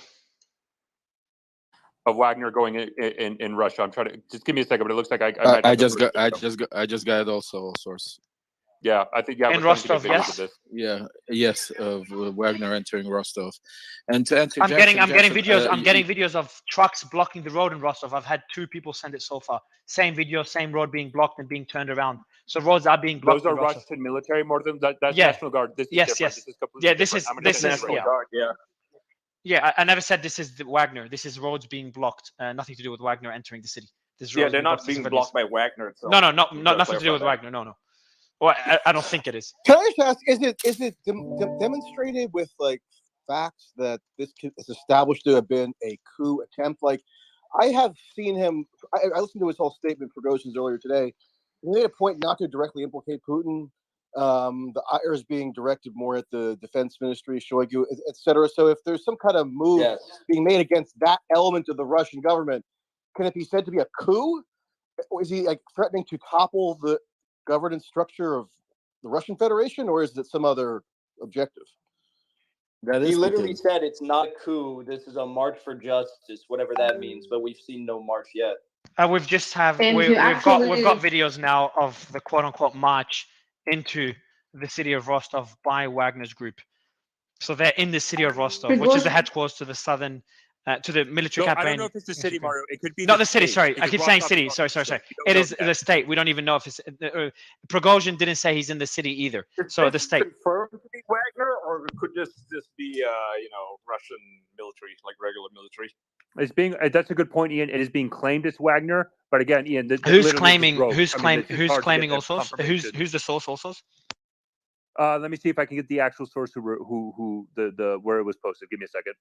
Of Wagner going in Russia. I'm trying to just give me a second, but it looks like I just got it also, source. Yeah, I think in Rostov. Yes. Yeah. Yes. Of Wagner entering Rostov, and to answer. I'm getting videos. I'm getting videos of trucks blocking the road in Rostov. I've had 2 people send it so far. Same video, same road being blocked and being turned around. So roads are being blocked. Those are in Russia. Russian military more than that's Yeah. National Guard. This is Yes, different. yes. This is completely Yeah, this different. is I'm this gonna is say yeah. Guard. Yeah. Yeah, I never said this is the Wagner. This is roads being blocked. Nothing to do with Wagner entering the city. This is Yeah, roads they're not to being civilians. blocked by Wagner itself. No, You gotta nothing to do clarify with that. Wagner. No. Well, I don't think it is. Can I just ask? Is it demonstrated with like facts that this is established to have been a coup attempt? Like, I have seen him. I listened to his whole statement for Goshen's earlier today. He made a point not to directly implicate Putin. The ire is being directed more at the defense ministry, Shoigu, etc. So if there's some kind of move being made against that element of the Russian government, can it be said to be a coup? Or is he like threatening to topple the governance structure of the Russian Federation, or is it some other objective? He literally said it's not a coup. This is a march for justice, whatever that means. But we've seen no march yet. We've just have And we've you got actually- videos now of the quote unquote march into the city of Rostov by Wagner's group. So they're in the city of Rostov, which is the headquarters to the southern, to the military No, campaign. I don't know if it's the city, Mario. It could be not the city. state, Sorry, I because keep saying Rostov city. is Sorry. not the state. We don't It know is that. the state. We don't even know if it's. Prigozhin didn't say he's in the city either. So the state. Confirmed to be Wagner, or it could just be Russian military, like regular military. It's being that's a good point, Ian. It is being claimed as Wagner, but again, Ian, Who's claiming? Who's claiming also? Who's the source also? Let me see if I can get the actual source who the where it was posted. Give me a second.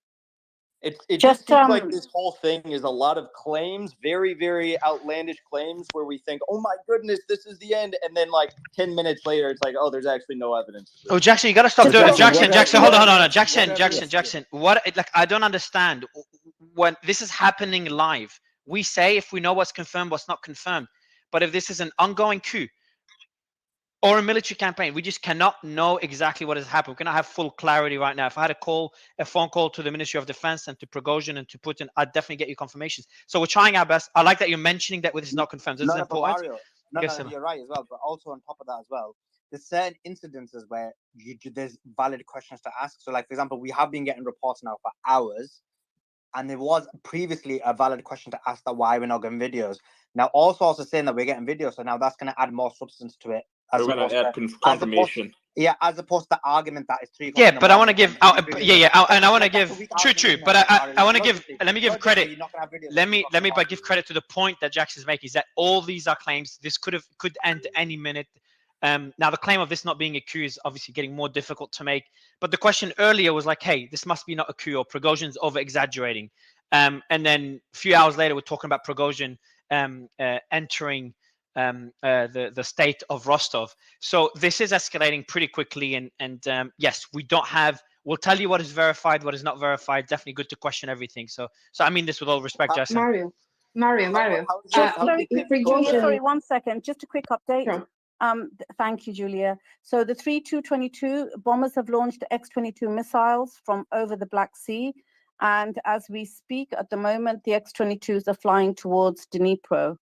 It just seems like this whole thing is a lot of claims, very, very outlandish claims where we think, oh my goodness, this is the end. And then like 10 minutes later, it's like, oh, there's actually no evidence. Oh, Jackson, you got to stop doing it. Jackson, hold on. Jackson. What, like, I don't understand. When this is happening live, we say if we know what's confirmed, what's not confirmed. But if this is an ongoing coup or a military campaign, we just cannot know exactly what has happened. We cannot have full clarity right now. If I had a phone call to the Ministry of Defense and to Prigozhin and to Putin, I'd definitely get you confirmations. So we're trying our best. I like that you're mentioning that this is not confirmed. This is important. Mario, you're right as well. But also on top of that as well, there's certain incidences where there's valid questions to ask. So, like for example, we have been getting reports now for hours, and there was previously a valid question to ask that why we're not getting videos. Now, also saying that we're getting videos, so now that's going to add more substance to it. We're going to add confirmation. As opposed to the argument that it's 3 o'clock. Yeah, but I want to give, and I want to give, true, but I want to give, let me give credit. Let me give credit to the point that Jackson's making is that all these are claims. This could end any minute. Now the claim of this not being a coup is obviously getting more difficult to make. But the question earlier was like, hey, this must be not a coup, or Prigozhin's over exaggerating. And then a few hours later, we're talking about Prigozhin entering the state of Rostov. So this is escalating pretty quickly, and yes, we don't have. We'll tell you what is verified, what is not verified. Definitely good to question everything. So I mean this with all respect, Jason. Mario. Sorry, 1 second. Just a quick update. Sure. Thank you, Julia. So the 3222 bombers have launched X-22 missiles from over the Black Sea. And as we speak at the moment, the X-22s are flying towards Dnipro.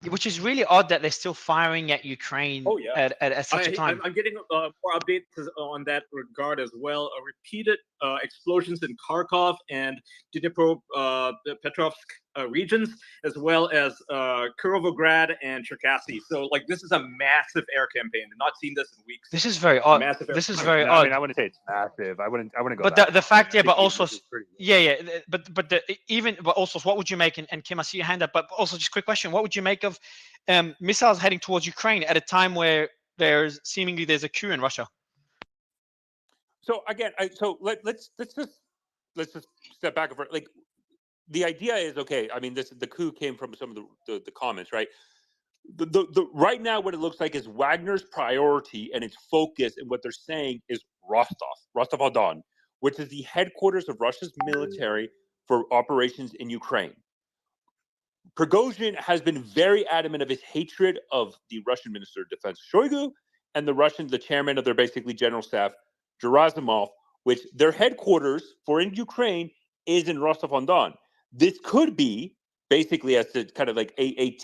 Which is really odd that they're still firing at Ukraine at such a time. I'm getting more updates on that regard as well. Repeated explosions in Kharkov and Dnipro Petrovsk regions, as well as Kirovograd and Cherkasy. So, like, this is a massive air campaign. I've not seen this in weeks. This is very odd. This is very odd. I mean, I wouldn't say it's massive. I wouldn't go. But the fact, but also, but also, what would you make? And Kim, I see your hand up. But also, just quick question: what would you make of missiles heading towards Ukraine at a time where there's a coup in Russia? So again, let's just step back. Like, the idea is, okay, I mean, the coup came from some of the comments, right? The right now, what it looks like is Wagner's priority and its focus, and what they're saying is Rostov-on-Don, which is the headquarters of Russia's military for operations in Ukraine. Prigozhin has been very adamant of his hatred of the Russian Minister of Defense Shoigu and the chairman of their basically general staff, Gerasimov, which their headquarters for in Ukraine is in Rostov-on-Don. This could be basically as to kind of like a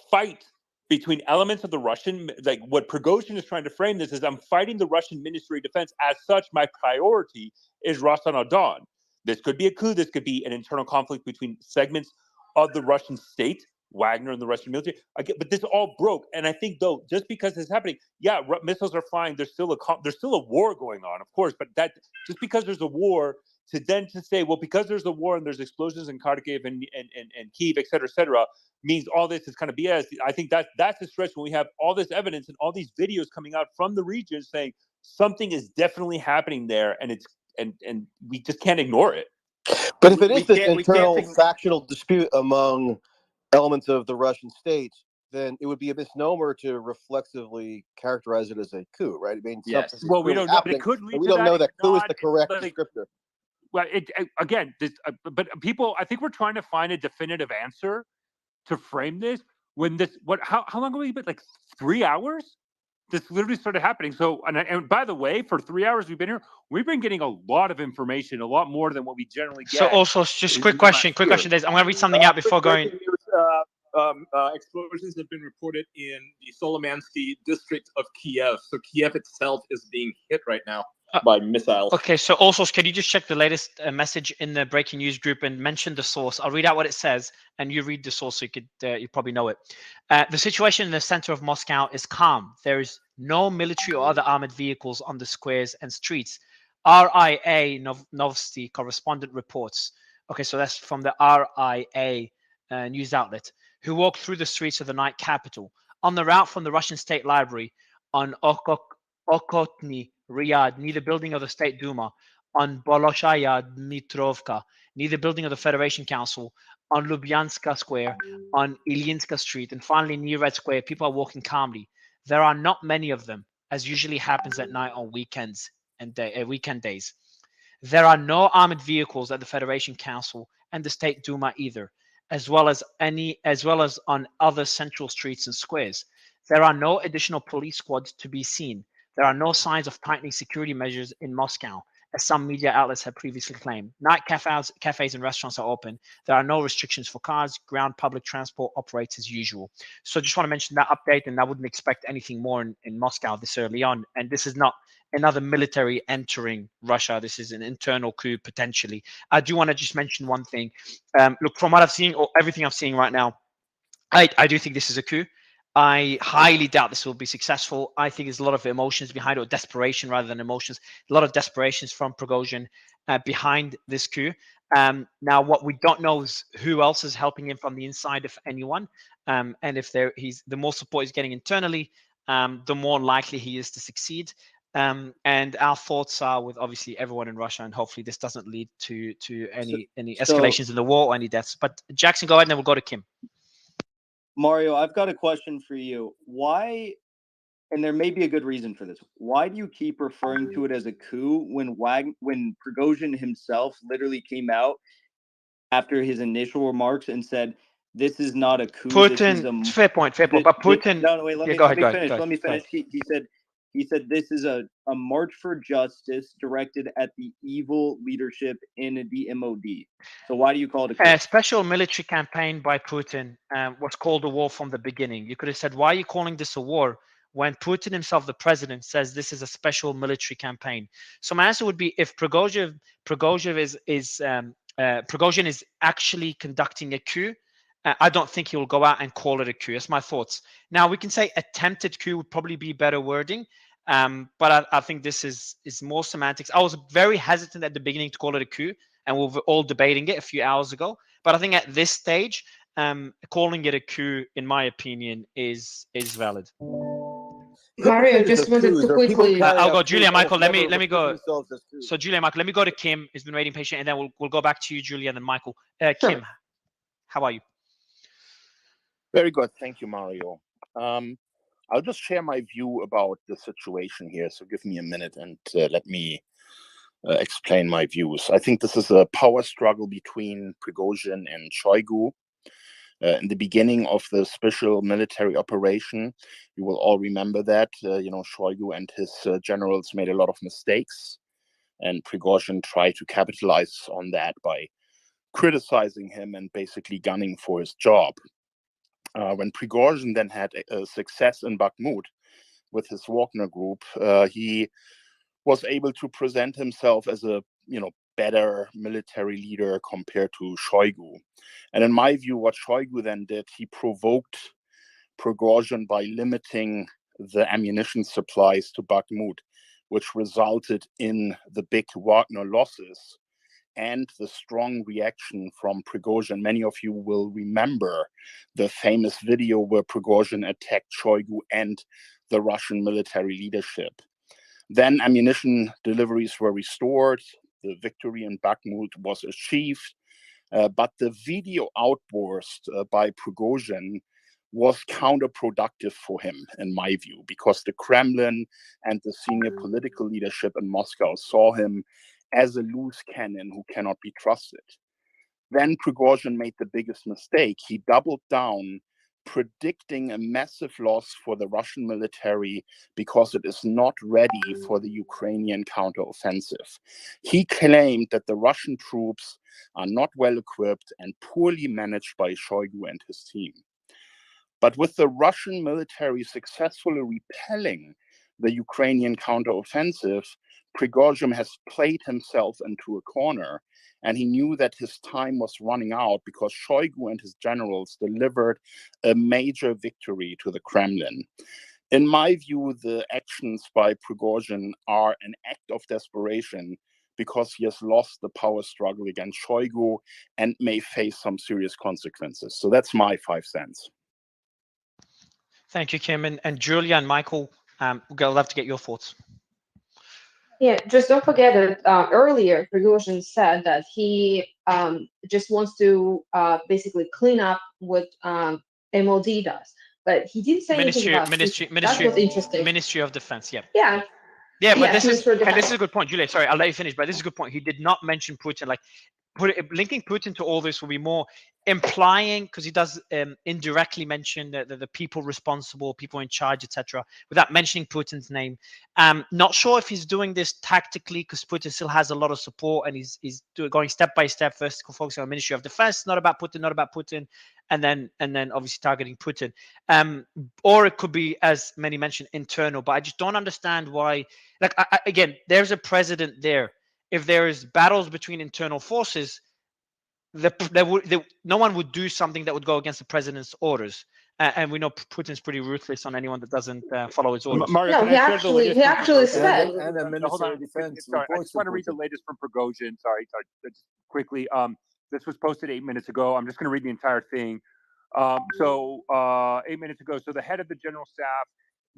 fight between elements of the Russian, like what Prigozhin is trying to frame this is, I'm fighting the Russian Ministry of Defense. As such, my priority is Rostov-on-Don. This could be a coup. This could be an internal conflict between segments of the Russian state Wagner and the Russian military. But this all broke, and I think though, just because it's happening, yeah, missiles are flying. There's still a war going on, of course. But that just because there's a war, to say, well, because there's a war and there's explosions in Kharkiv and Kyiv, et cetera, means all this is kind of BS. I think that's a stretch when we have all this evidence and all these videos coming out from the region saying something is definitely happening there, and and we just can't ignore it. But if it is this internal factional dispute among elements of the Russian state, then it would be a misnomer to reflexively characterize it as a coup, right? I mean, yes. something Well, we don't know, but it could lead we to don't that. know that coup is Not, the correct like, descriptor. Well, again, but people, I think we're trying to find a definitive answer to frame this. When this, how long have we been? Like 3 hours? This literally started happening. So, and by the way, for 3 hours we've been here, we've been getting a lot of information, a lot more than what we generally get. So also, just quick question, Des. I'm going to read something out before going. Explosions have been reported in the Solomansky district of Kiev. So Kiev itself is being hit right now by missiles. Okay, so also, can you just check the latest message in the breaking news group and mention the source? I'll read out what it says, and you read the source so you could you probably know it. The situation in the center of Moscow is calm. There is no military or other armored vehicles on the squares and streets. RIA Novosti correspondent reports. Okay, so that's from the RIA news outlet, who walked through the streets of the night capital on the route from the Russian State Library on Okhotny Riyadh, near the building of the State Duma, on Boloshaya Dmitrovka, near the building of the Federation Council, on Lubyanska Square, on Ilyinska Street, and finally near Red Square. People are walking calmly. There are not many of them, as usually happens at night on weekends and weekend days. There are no armored vehicles at the Federation Council and the State Duma either, as well as on other central streets and squares. There are no additional police squads to be seen. There are no signs of tightening security measures in Moscow, as some media outlets have previously claimed. Night cafes and restaurants are open. There are no restrictions for cars. Ground public transport operates as usual. So just want to mention that update, and I wouldn't expect anything more in Moscow this early on. And this is not another military entering Russia. This is an internal coup potentially. I do want to just mention one thing. Look, from what I've seen, or everything I'm seeing right now, I do think this is a coup. I highly doubt this will be successful. I think there's a lot of emotions behind it, or desperation rather than emotions. A lot of desperations from Prigozhin behind this coup. Now, what we don't know is who else is helping him from the inside, if anyone. And if the more support he's getting internally, the more likely he is to succeed. And our thoughts are with obviously everyone in Russia, and hopefully this doesn't lead to any escalations in the war or any deaths. But Jackson, go ahead, and then we'll go to Kim. Mario, I've got a question for you. Why, and there may be a good reason for this, why do you keep referring to it as a coup when Prigozhin himself literally came out after his initial remarks and said, this is not a coup. Putin, fair point. But Putin, no, wait, let me finish. He said this is a march for justice directed at the evil leadership in the MOD. So why do you call it a coup? A special military campaign by Putin was called a war from the beginning. You could have said, why are you calling this a war when Putin himself, the president, says this is a special military campaign? So my answer would be, if Prigozhin is actually conducting a coup, I don't think he will go out and call it a coup. That's my thoughts. Now, we can say attempted coup would probably be better wording, but I think this is more semantics. I was very hesitant at the beginning to call it a coup, and we were all debating it a few hours ago. But I think at this stage, calling it a coup, in my opinion, is valid. Mario, just wanted to quickly. I'll go, Julia, Michael. Let me go. So, Julia, Michael, let me go to Kim. He's been waiting patient, and then we'll go back to you, Julia, and then Michael. Kim, how are you? Very good. Thank you, Mario. I'll just share my view about the situation here. So give me a minute and let me explain my views. I think this is a power struggle between Prigozhin and Shoigu. In the beginning of the special military operation, you will all remember that, Shoigu and his generals made a lot of mistakes, and Prigozhin tried to capitalize on that by criticizing him and basically gunning for his job. When Prigozhin then had a success in Bakhmut with his Wagner group, he was able to present himself as a better military leader compared to Shoigu. And in my view, what Shoigu then did, he provoked Prigozhin by limiting the ammunition supplies to Bakhmut, which resulted in the big Wagner losses and the strong reaction from Prigozhin. Many of you will remember the famous video where Prigozhin attacked Shoigu and the Russian military leadership. Then ammunition deliveries were restored. The victory in Bakhmut was achieved. But the video outburst by Prigozhin was counterproductive for him, in my view, because the Kremlin and the senior political leadership in Moscow saw him as a loose cannon who cannot be trusted. Then Prigozhin made the biggest mistake. He doubled down, predicting a massive loss for the Russian military because it is not ready for the Ukrainian counteroffensive. He claimed that the Russian troops are not well equipped and poorly managed by Shoigu and his team. But with the Russian military successfully repelling the Ukrainian counteroffensive, Prigozhin has played himself into a corner, and he knew that his time was running out because Shoigu and his generals delivered a major victory to the Kremlin. In my view, the actions by Prigozhin are an act of desperation because he has lost the power struggle against Shoigu and may face some serious consequences. So that's my 5 cents. Thank you, Kim. And Julia and Michael, we'd love to get your thoughts. Yeah, just don't forget that earlier Prigozhin said that he just wants to basically clean up what MOD does, but he didn't say anything about Putin. That's what's interesting. Ministry of Defense, yeah. Yeah. Yeah, but Yes, this is a good point, Julia. Sorry, I'll let you finish, but this is a good point. He did not mention Putin. Like, linking Putin to all this will be more implying, because he does indirectly mention the people responsible, people in charge, etc., without mentioning Putin's name. Not sure if he's doing this tactically because Putin still has a lot of support and he's going step by step, first focusing on Ministry of Defense, not about Putin, and then obviously targeting Putin. Or it could be, as many mentioned, internal. But I just don't understand why. Like, again, there's a president there. If there is battles between internal forces, no one would do something that would go against the president's orders. And we know Putin's pretty ruthless on anyone that doesn't follow his orders. Mario, No, he actually said. And hold on. Sorry, I just want to read the latest from Prigozhin. Sorry, just quickly. This was posted 8 minutes ago. I'm just going to read the entire thing. 8 minutes ago. So the head of the general staff.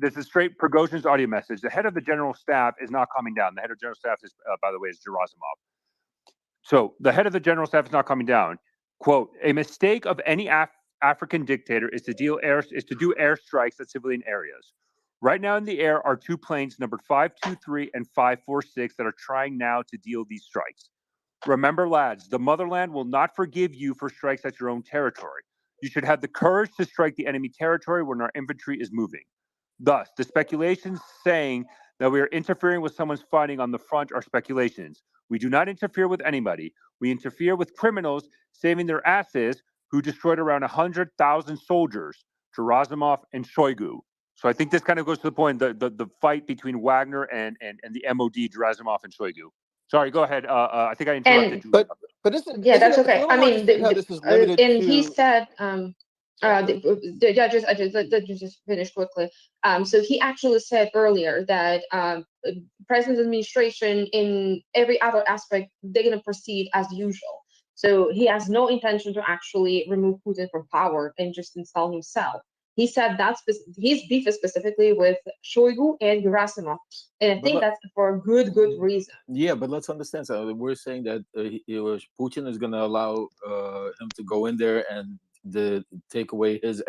This is straight Prigozhin's audio message. The head of the general staff is not coming down. The head of general staff is, by the way, is Gerasimov. So the head of the general staff is not coming down. Quote: a mistake of any African dictator is to do airstrikes at civilian areas. Right now in the air are 2 planes, numbered 523 and 546, that are trying now to deal these strikes. Remember, lads, the motherland will not forgive you for strikes at your own territory. You should have the courage to strike the enemy territory when our infantry is moving. Thus, the speculations saying that we are interfering with someone's fighting on the front are speculations. We do not interfere with anybody. We interfere with criminals saving their asses who destroyed around 100,000 soldiers, Gerasimov and Shoigu. So I think this kind of goes to the point, the fight between Wagner and the MOD, Gerasimov and Shoigu. Sorry, go ahead. I think I interrupted you. But isn't That's okay. I mean, this is limited and to... he said, just finish quickly. So he actually said earlier that president's administration in every other aspect, they're going to proceed as usual. So he has no intention to actually remove Putin from power and just install himself. He said that's his beef is specifically with Shoigu and Gerasimov, and I think that's for a good reason. Yeah, but let's understand something. We're saying that Putin is going to allow him to go in there and take away his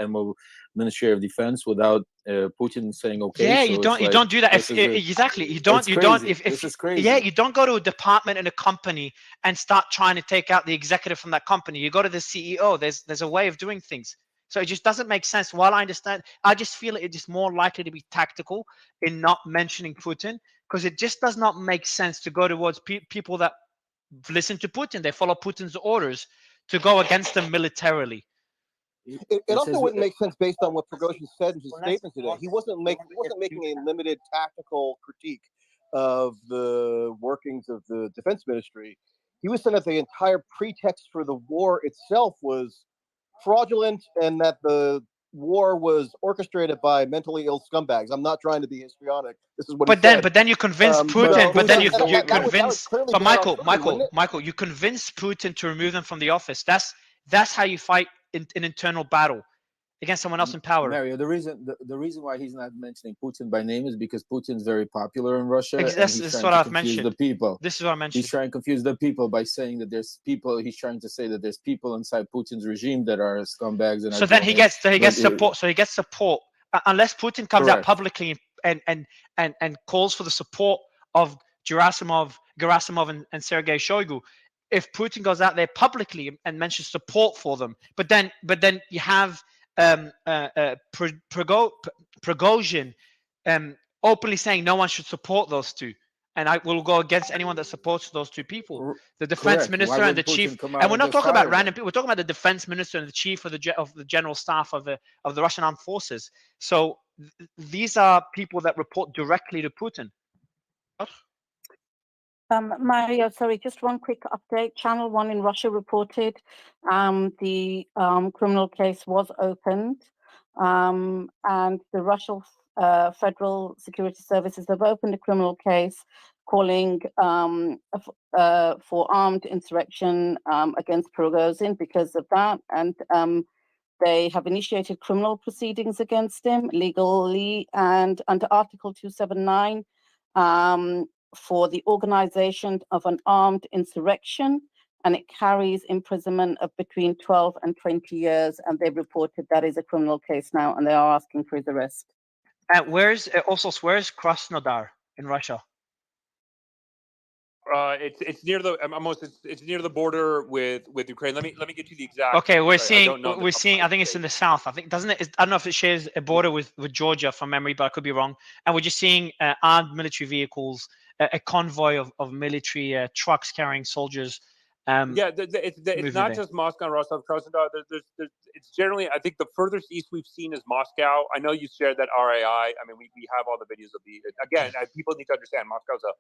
Ministry of Defense without Putin saying okay. Yeah, so you don't do that. Exactly. This is crazy. Yeah, you don't go to a department in a company and start trying to take out the executive from that company. You go to the CEO. There's a way of doing things. So it just doesn't make sense. While I understand, I just feel it is more likely to be tactical in not mentioning Putin, because it just does not make sense to go towards people that listen to Putin. They follow Putin's orders to go against them militarily. It also wouldn't make sense based on what Prigozhin said in his statement today. He wasn't making a limited tactical critique of the workings of the defense ministry. he was saying that the entire pretext for the war itself was fraudulent and that the war was orchestrated by mentally ill scumbags. I'm not trying to be histrionic. This is what he said. But then you convince Putin. But then you that convince. would clearly But get around Putin, wouldn't it? Michael, you convince Putin to remove them from the office. That's how you fight an internal battle against someone else in power. Mario, the reason why he's not mentioning Putin by name is because Putin's very popular in Russia, and This he's is trying what to I've confuse mentioned. the people. This is what I mentioned. He's trying to confuse the people by saying that there's people. He's trying to say that there's people inside Putin's regime that are scumbags. And So then he gets support. So he gets support unless Putin comes out publicly and calls for the support of Gerasimov and Sergei Shoigu. If Putin goes out there publicly and mentions support for them, but then you have Prigozhin openly saying no one should support those two, and I will go against anyone that supports those two people, the defense minister and the chief. And we're not talking about random people. We're talking about the defense minister and the chief of the general staff of the Russian armed forces. So these are people that report directly to Putin. Mario, sorry, just one quick update. Channel 1 in Russia reported the criminal case was opened, and the Russian Federal Security Services have opened a criminal case calling for armed insurrection against Prigozhin because of that, and they have initiated criminal proceedings against him legally and under Article 279 for the organization of an armed insurrection, and it carries imprisonment of between 12 and 20 years, and they've reported that is a criminal case now, and they are asking for his arrest. Where's Krasnodar in Russia? It's near the it's near the border with Ukraine. Let me get you the exact. Okay, we're seeing. I think it's in the south. I think doesn't it? I don't know if it shares a border with Georgia from memory, but I could be wrong. And we're just seeing armed military vehicles, a convoy of military trucks carrying soldiers. It's not just Moscow and Rostov Krasnodar. It's generally, I think the furthest east we've seen is Moscow. I know you shared that RAI. I mean, we have all the videos of people need to understand Moscow's a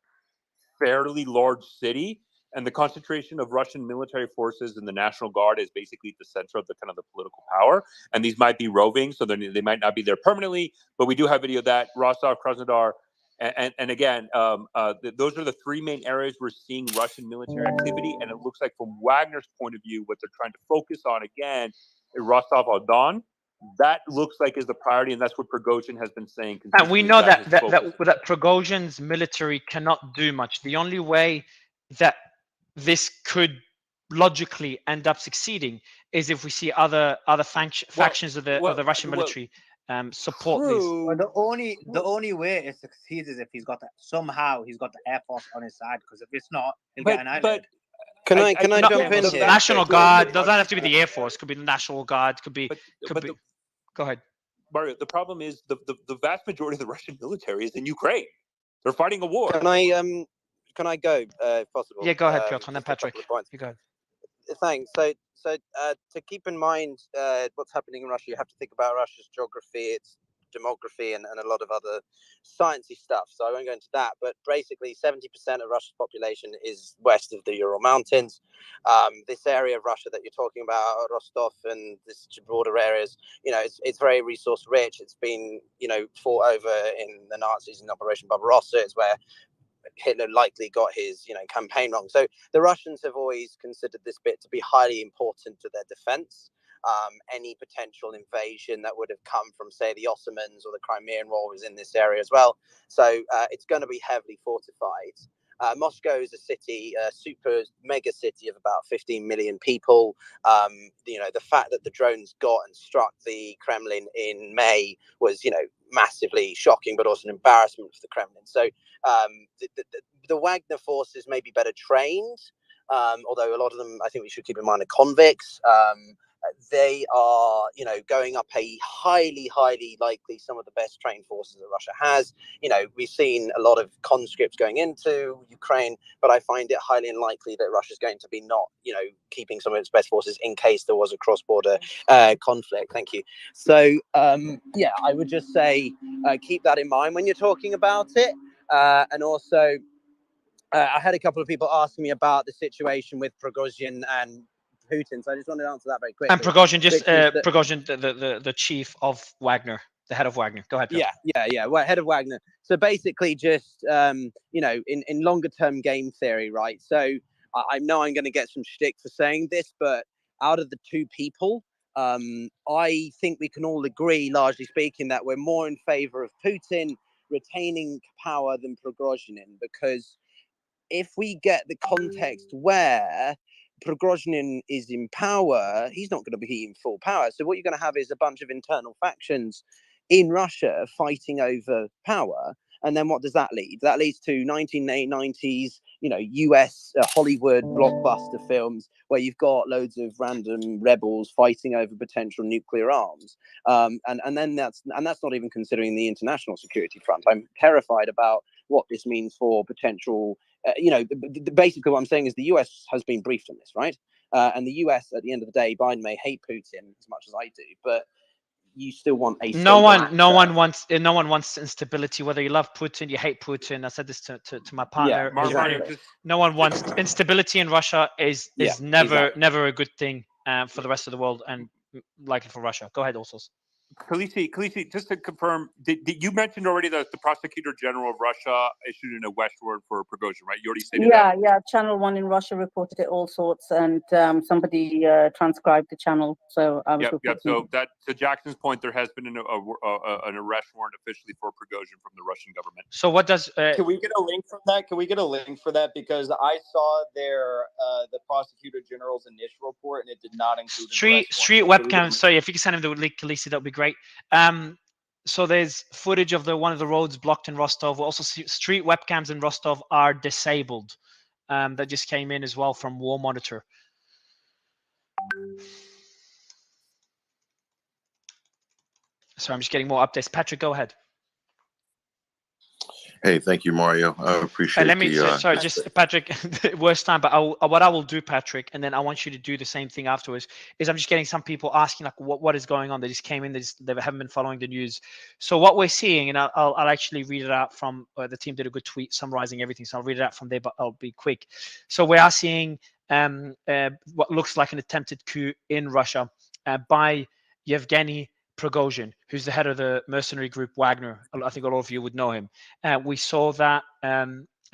fairly large city, and the concentration of Russian military forces and the National Guard is basically the center of the kind of the political power. And these might be roving, so they might not be there permanently. But we do have video of that Rostov, Krasnodar, and again, those are the three main areas we're seeing Russian military activity. And it looks like from Wagner's point of view, what they're trying to focus on again is Rostov-on-Don. That looks like is the priority, and that's what Prigozhin has been saying. And we know that Prigozhin's military cannot do much. The only way that this could logically end up succeeding is if we see other factions of the Russian military support this. Well, the only way it succeeds is if he's got somehow he's got the Air Force on his side, because if it's not, he'll get annihilated. Can I jump in here? National Guard doesn't have to be the Air Force. Could be the National Guard. Could be. Go ahead, Mario. The problem is the vast majority of the Russian military is in Ukraine. They're fighting a war. Can I go, if possible? Yeah, go ahead, Piotr, and then Patrick. You go ahead. Thanks. So to keep in mind what's happening in Russia, you have to think about Russia's geography, its demography, and a lot of other sciencey stuff. So I won't go into that. But basically, 70% of Russia's population is west of the Ural Mountains. This area of Russia that you're talking about, Rostov and this border areas, it's very resource rich. It's been, fought over in the Nazis in Operation Barbarossa. It's where Hitler likely got his, campaign wrong. So the Russians have always considered this bit to be highly important to their defense. Any potential invasion that would have come from, say, the Ottomans or the Crimean War was in this area as well. So it's going to be heavily fortified. Moscow is a city, a super mega city of about 15 million people. The fact that the drones got and struck the Kremlin in May was, massively shocking, but also an embarrassment for the Kremlin. So the Wagner forces may be better trained, although a lot of them, I think we should keep in mind, are convicts. They are, going up a highly, highly likely some of the best trained forces that Russia has. We've seen a lot of conscripts going into Ukraine, but I find it highly unlikely that Russia's going to be not, keeping some of its best forces in case there was a cross-border conflict. Thank you. So, I would just say keep that in mind when you're talking about it. And also, I had a couple of people asking me about the situation with Prigozhin and Putin, so I just wanted to answer that very quickly. And Prigozhin, just which is that- Prigozhin, the chief of Wagner, the head of Wagner. Go ahead, Piotr. Yeah. Well, head of Wagner. So basically, just you know, in longer term game theory, right? So I know I'm going to get some shtick for saying this, but out of the two people, I think we can all agree, largely speaking, that we're more in favor of Putin retaining power than Prigozhin, because if we get the context where Prigozhin is in power, he's not going to be in full power. So what you're going to have is a bunch of internal factions in Russia fighting over power. And then what does that lead? That leads to 1990s, you know, US Hollywood blockbuster films where you've got loads of random rebels fighting over potential nuclear arms. And then that's not even considering the international security front. I'm terrified about what this means for potential. You know, basically what I'm saying is the US has been briefed on this, right? And the US, at the end of the day, Biden may hate Putin as much as I do, but you still want a no one wants instability, whether you love Putin, you hate Putin. I said this to my partner. Yeah, exactly. No one wants instability in Russia is never a good thing for the rest of the world, and likely for Russia. Go ahead, also. Khaleesi, just to confirm, did you mentioned already that the Prosecutor General of Russia issued an arrest warrant for Prigozhin, right? You already stated that. Yeah. Channel 1 in Russia reported it all sorts, and somebody transcribed the channel. So I was So to Jackson's point, there has been an arrest warrant officially for Prigozhin from the Russian government. So what does? Can we get a link from that? Can we get a link for that? Because I saw the Prosecutor General's initial report, and it did not include street webcams. Sorry, if you can send him the link, Khaleesi, that would be great. So there's footage of one of the roads blocked in Rostov. Also, street webcams in Rostov are disabled. That just came in as well from War Monitor. So I'm just getting more updates. Patrick, go ahead. Hey, thank you, Mario. I appreciate sorry, just Patrick, worst time, but what I will do, Patrick, and then I want you to do the same thing afterwards, is I'm just getting some people asking like, what is going on? They just came in, they haven't been following the news. So what we're seeing, and I'll actually read it out from, the team did a good tweet summarizing everything, so I'll read it out from there, but I'll be quick. So we are seeing what looks like an attempted coup in Russia by Yevgeny Prigozhin, who's the head of the mercenary group Wagner. I think a lot of you would know him. We saw that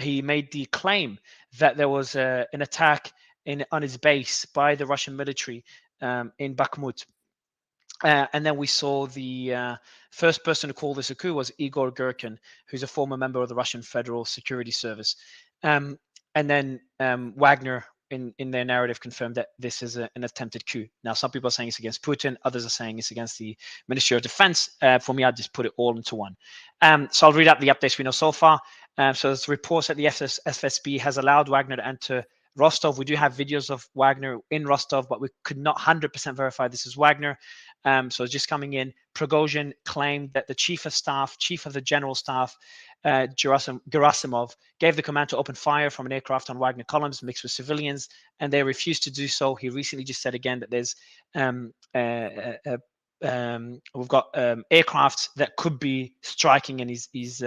he made the claim that there was an attack on his base by the Russian military in Bakhmut. And then we saw the first person to call this a coup was Igor Girkin, who's a former member of the Russian Federal Security Service. And then Wagner, in their narrative, confirmed that this is an attempted coup. Now, some people are saying it's against Putin, others are saying it's against the Ministry of Defense. For me, I just put it all into one. So I'll read out the updates we know so far. So there's reports that the FSB has allowed Wagner to enter Rostov. We do have videos of Wagner in Rostov, but we could not 100% verify this is Wagner. So just coming in, Prigozhin claimed that the chief of the general staff, Gerasimov, gave the command to open fire from an aircraft on Wagner columns mixed with civilians, and they refused to do so. He recently just said again that there's we've got aircrafts that could be striking, and he's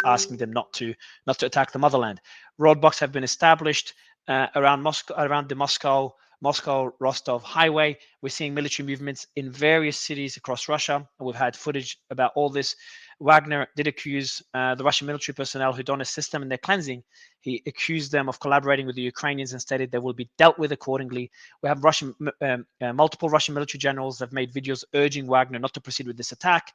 asking them not to attack the motherland. Roadblocks have been established around the Moscow-Rostov highway. We're seeing military movements in various cities across Russia. We've had footage about all this. Wagner did accuse the Russian military personnel who don't assist them in their cleansing. He accused them of collaborating with the Ukrainians and stated they will be dealt with accordingly. We have multiple Russian military generals that have made videos urging Wagner not to proceed with this attack.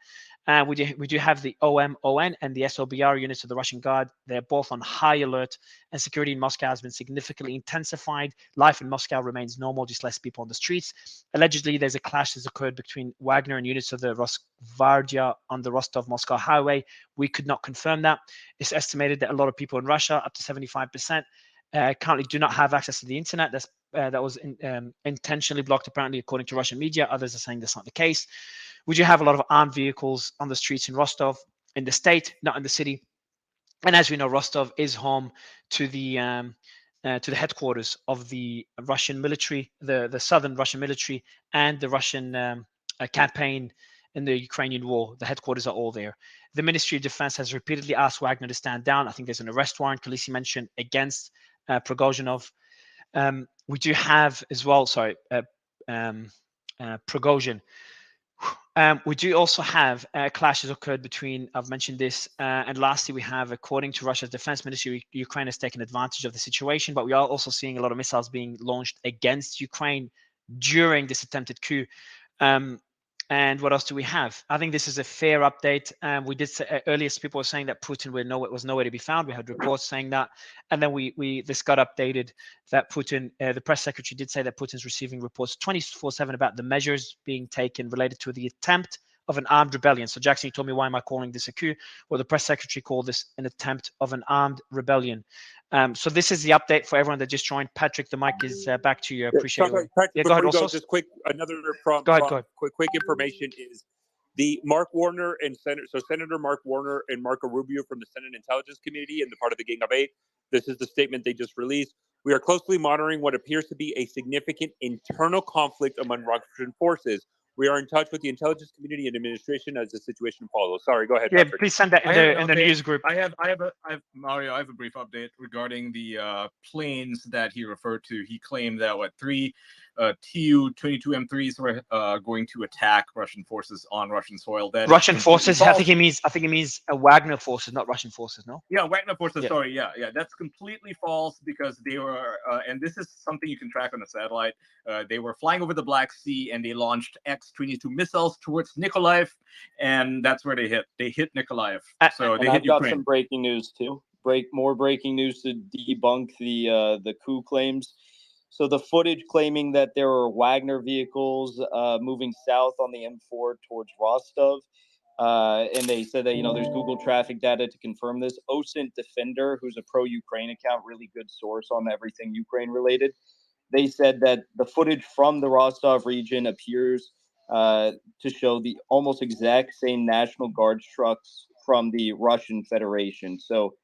We do have the OMON and the SOBR units of the Russian Guard. They're both on high alert, and security in Moscow has been significantly intensified. Life in Moscow remains normal, just less people on the streets. Allegedly, there's a clash that's occurred between Wagner and units of the Rosgvardia on the Rostov-Moscow highway. We could not confirm that. It's estimated that a lot of people in Russia, up to 75%, currently do not have access to the internet. That was intentionally blocked, apparently, according to Russian media. Others are saying that's not the case. We do have a lot of armed vehicles on the streets in Rostov, in the state, not in the city. And as we know, Rostov is home to the headquarters of the Russian military, the southern Russian military, and the Russian campaign in the Ukrainian war. The headquarters are all there. The Ministry of Defense has repeatedly asked Wagner to stand down. I think there's an arrest warrant, Khaleesi mentioned, against Prigozhin. We do have as well, Prigozhin. We do also have clashes occurred between, I've mentioned this, and lastly, we have, according to Russia's defense ministry, Ukraine has taken advantage of the situation, but we are also seeing a lot of missiles being launched against Ukraine during this attempted coup. And what else do we have? I think this is a fair update. We did say earlier, people were saying that Putin was nowhere to be found. We had reports saying that, and then this got updated that Putin, the press secretary, did say that Putin's receiving reports 24/7 about the measures being taken related to the attempt of an armed rebellion. So Jackson, you told me, why am I calling this a coup? Well, the press secretary called this an attempt of an armed rebellion. So this is the update for everyone that just joined. Patrick, the mic is back to you. I appreciate it. Yeah, go ahead. Also, just quick, another go ahead. Quick information is the Mark Warner and Senator Mark Warner and Marco Rubio from the Senate Intelligence Committee and the part of the Gang of Eight. This is the statement they just released. We are closely monitoring what appears to be a significant internal conflict among Russian forces. We are in touch with the intelligence community and administration as the situation follows. Sorry, go ahead, Yeah, Patrick. please send that in the news group. Mario, I have a brief update regarding the planes that he referred to. He claimed that three Tu-22M3s were going to attack Russian forces on Russian soil. That Russian forces. I think it means Wagner forces, not Russian forces. No. Yeah, Wagner forces. Yeah. Sorry, yeah. That's completely false because they were, and this is something you can track on a satellite. They were flying over the Black Sea and they launched X-22 missiles towards Nikolaev, and that's where they hit. They hit Nikolaev. So they hit I've got Ukraine. some breaking news too. More breaking news to debunk the coup claims. So the footage claiming that there were Wagner vehicles moving south on the M4 towards Rostov, and they said that there's Google traffic data to confirm this. OSINT Defender, who's a pro-Ukraine account, really good source on everything Ukraine related. They said that the footage from the Rostov region appears to show the almost exact same National Guard trucks from the Russian Federation. So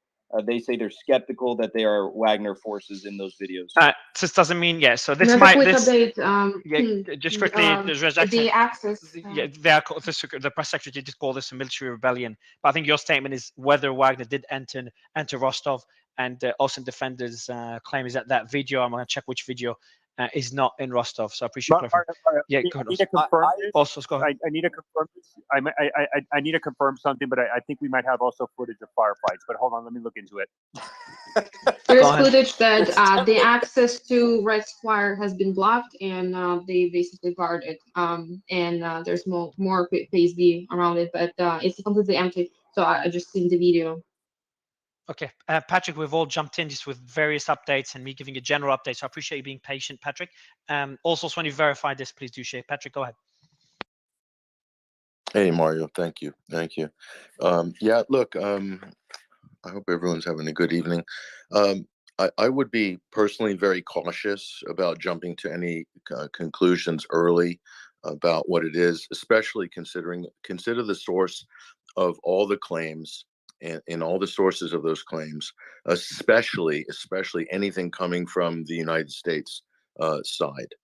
they say they're skeptical that they are Wagner forces in those videos. This doesn't mean So this Another might quick update. just quickly. The access. The press secretary did call this a military rebellion, but I think your statement is whether Wagner did enter Rostov, and OSINT Defender's claim is that video. I'm going to check which video. Is not in Rostov, so I appreciate it. Yeah, I need to confirm this. Also, go ahead. I need to confirm this. I need to confirm something, but I think we might have also footage of firefights. But hold on, let me look into it. There's footage that the access to Red Square has been blocked, and they basically guard it. And there's more PSB around it, but it's completely empty. So I just seen the video. Okay, Patrick, we've all jumped in just with various updates and me giving a general update. So I appreciate you being patient, Patrick. Also, when you verify this, please do share. Patrick, go ahead. Hey, Mario. Thank you. Yeah, look, I hope everyone's having a good evening. I would be personally very cautious about jumping to any conclusions early about what it is, especially consider the source of all the claims and all the sources of those claims, especially anything coming from the United States side.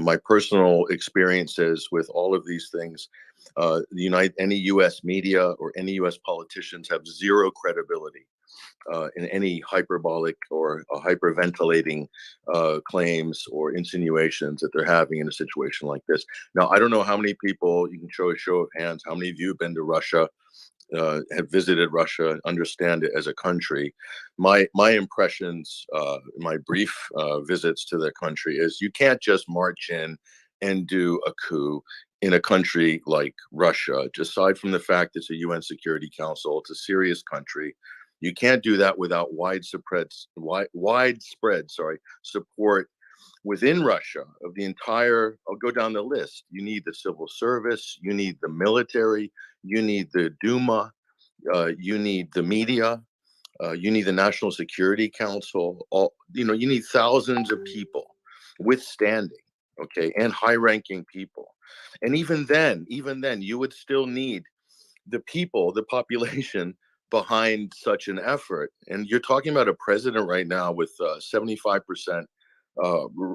My personal experiences with all of these things, any U.S. media or any U.S. politicians have zero credibility in any hyperbolic or hyperventilating claims or insinuations that they're having in a situation like this. Now, I don't know how many people, you can show a show of hands, how many of you have been to Russia, have visited Russia, understand it as a country. My impressions, my brief visits to the country is you can't just march in and do a coup in a country like Russia. Aside from the fact it's a UN Security Council, it's a serious country. You can't do that without widespread support within Russia of the entire, I'll go down the list. You need the civil service, you need the military, you need the Duma, you need the media, you need the National Security Council. You need thousands of people withstanding, okay, and high-ranking people. And even then, you would still need the people, the population behind such an effort. And you're talking about a president right now with 75%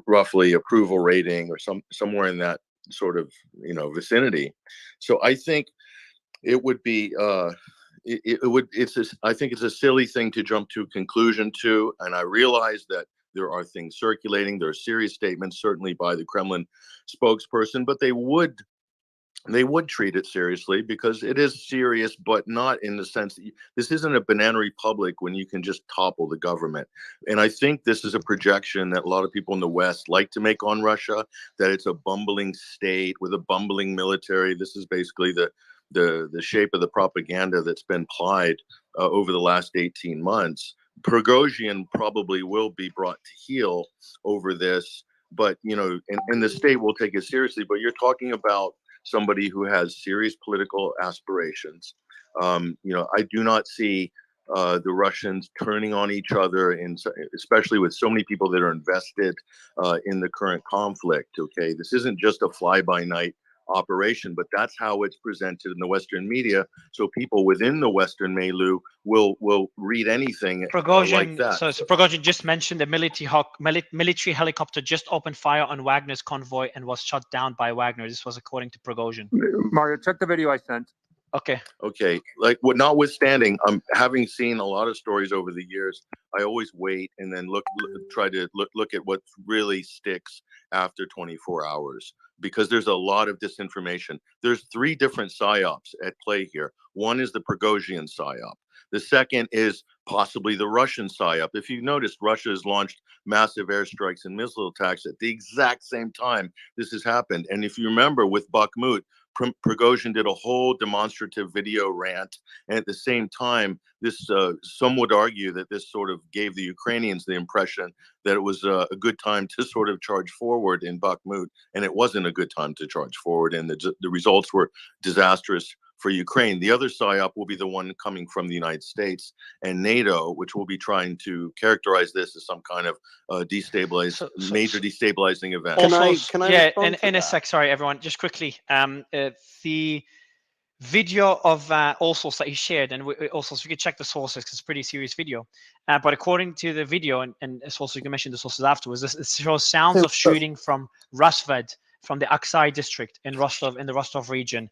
roughly approval rating, or somewhere in that sort of vicinity. So I think it would be I think it's a silly thing to jump to a conclusion to, and I realize that there are things circulating. There are serious statements, certainly by the Kremlin spokesperson, but they would treat it seriously because it is serious, but not in the sense that this isn't a banana republic when you can just topple the government. And I think this is a projection that a lot of people in the West like to make on Russia, that it's a bumbling state with a bumbling military. This is basically the shape of the propaganda that's been plied over the last 18 months. Prigozhin probably will be brought to heel over this, but and the state will take it seriously. But you're talking about somebody who has serious political aspirations. I do not see the Russians turning on each other, especially with so many people that are invested in the current conflict. Okay, this isn't just a fly-by-night operation, but that's how it's presented in the Western media. So people within the Western milieu will read anything like that. So Prigozhin just mentioned the military helicopter just opened fire on Wagner's convoy and was shot down by Wagner. This was according to Prigozhin. Mario, check the video I sent. Okay. Like notwithstanding, having seen a lot of stories over the years, I always wait and then try to look at what really sticks after 24 hours, because there's a lot of disinformation. There's 3 different psyops at play here. One is the Prigozhin psyop. The second is possibly the Russian psyop. If you noticed, Russia has launched massive airstrikes and missile attacks at the exact same time this has happened. And if you remember with Bakhmut, Prigozhin did a whole demonstrative video rant, and at the same time, this some would argue that this sort of gave the Ukrainians the impression that it was a good time to sort of charge forward in Bakhmut, and it wasn't a good time to charge forward, and the results were disastrous for Ukraine. The other psyop will be the one coming from the United States and NATO, which will be trying to characterize this as some kind of major destabilizing event. Can I in a sec, sorry everyone, just quickly. The video of all source that he shared, and also so you can check the sources because it's a pretty serious video. But according to the video, and also you can mention the sources afterwards, it shows sounds of shooting from Rasved, from the Aksai district in Rostov, in the Rostov region.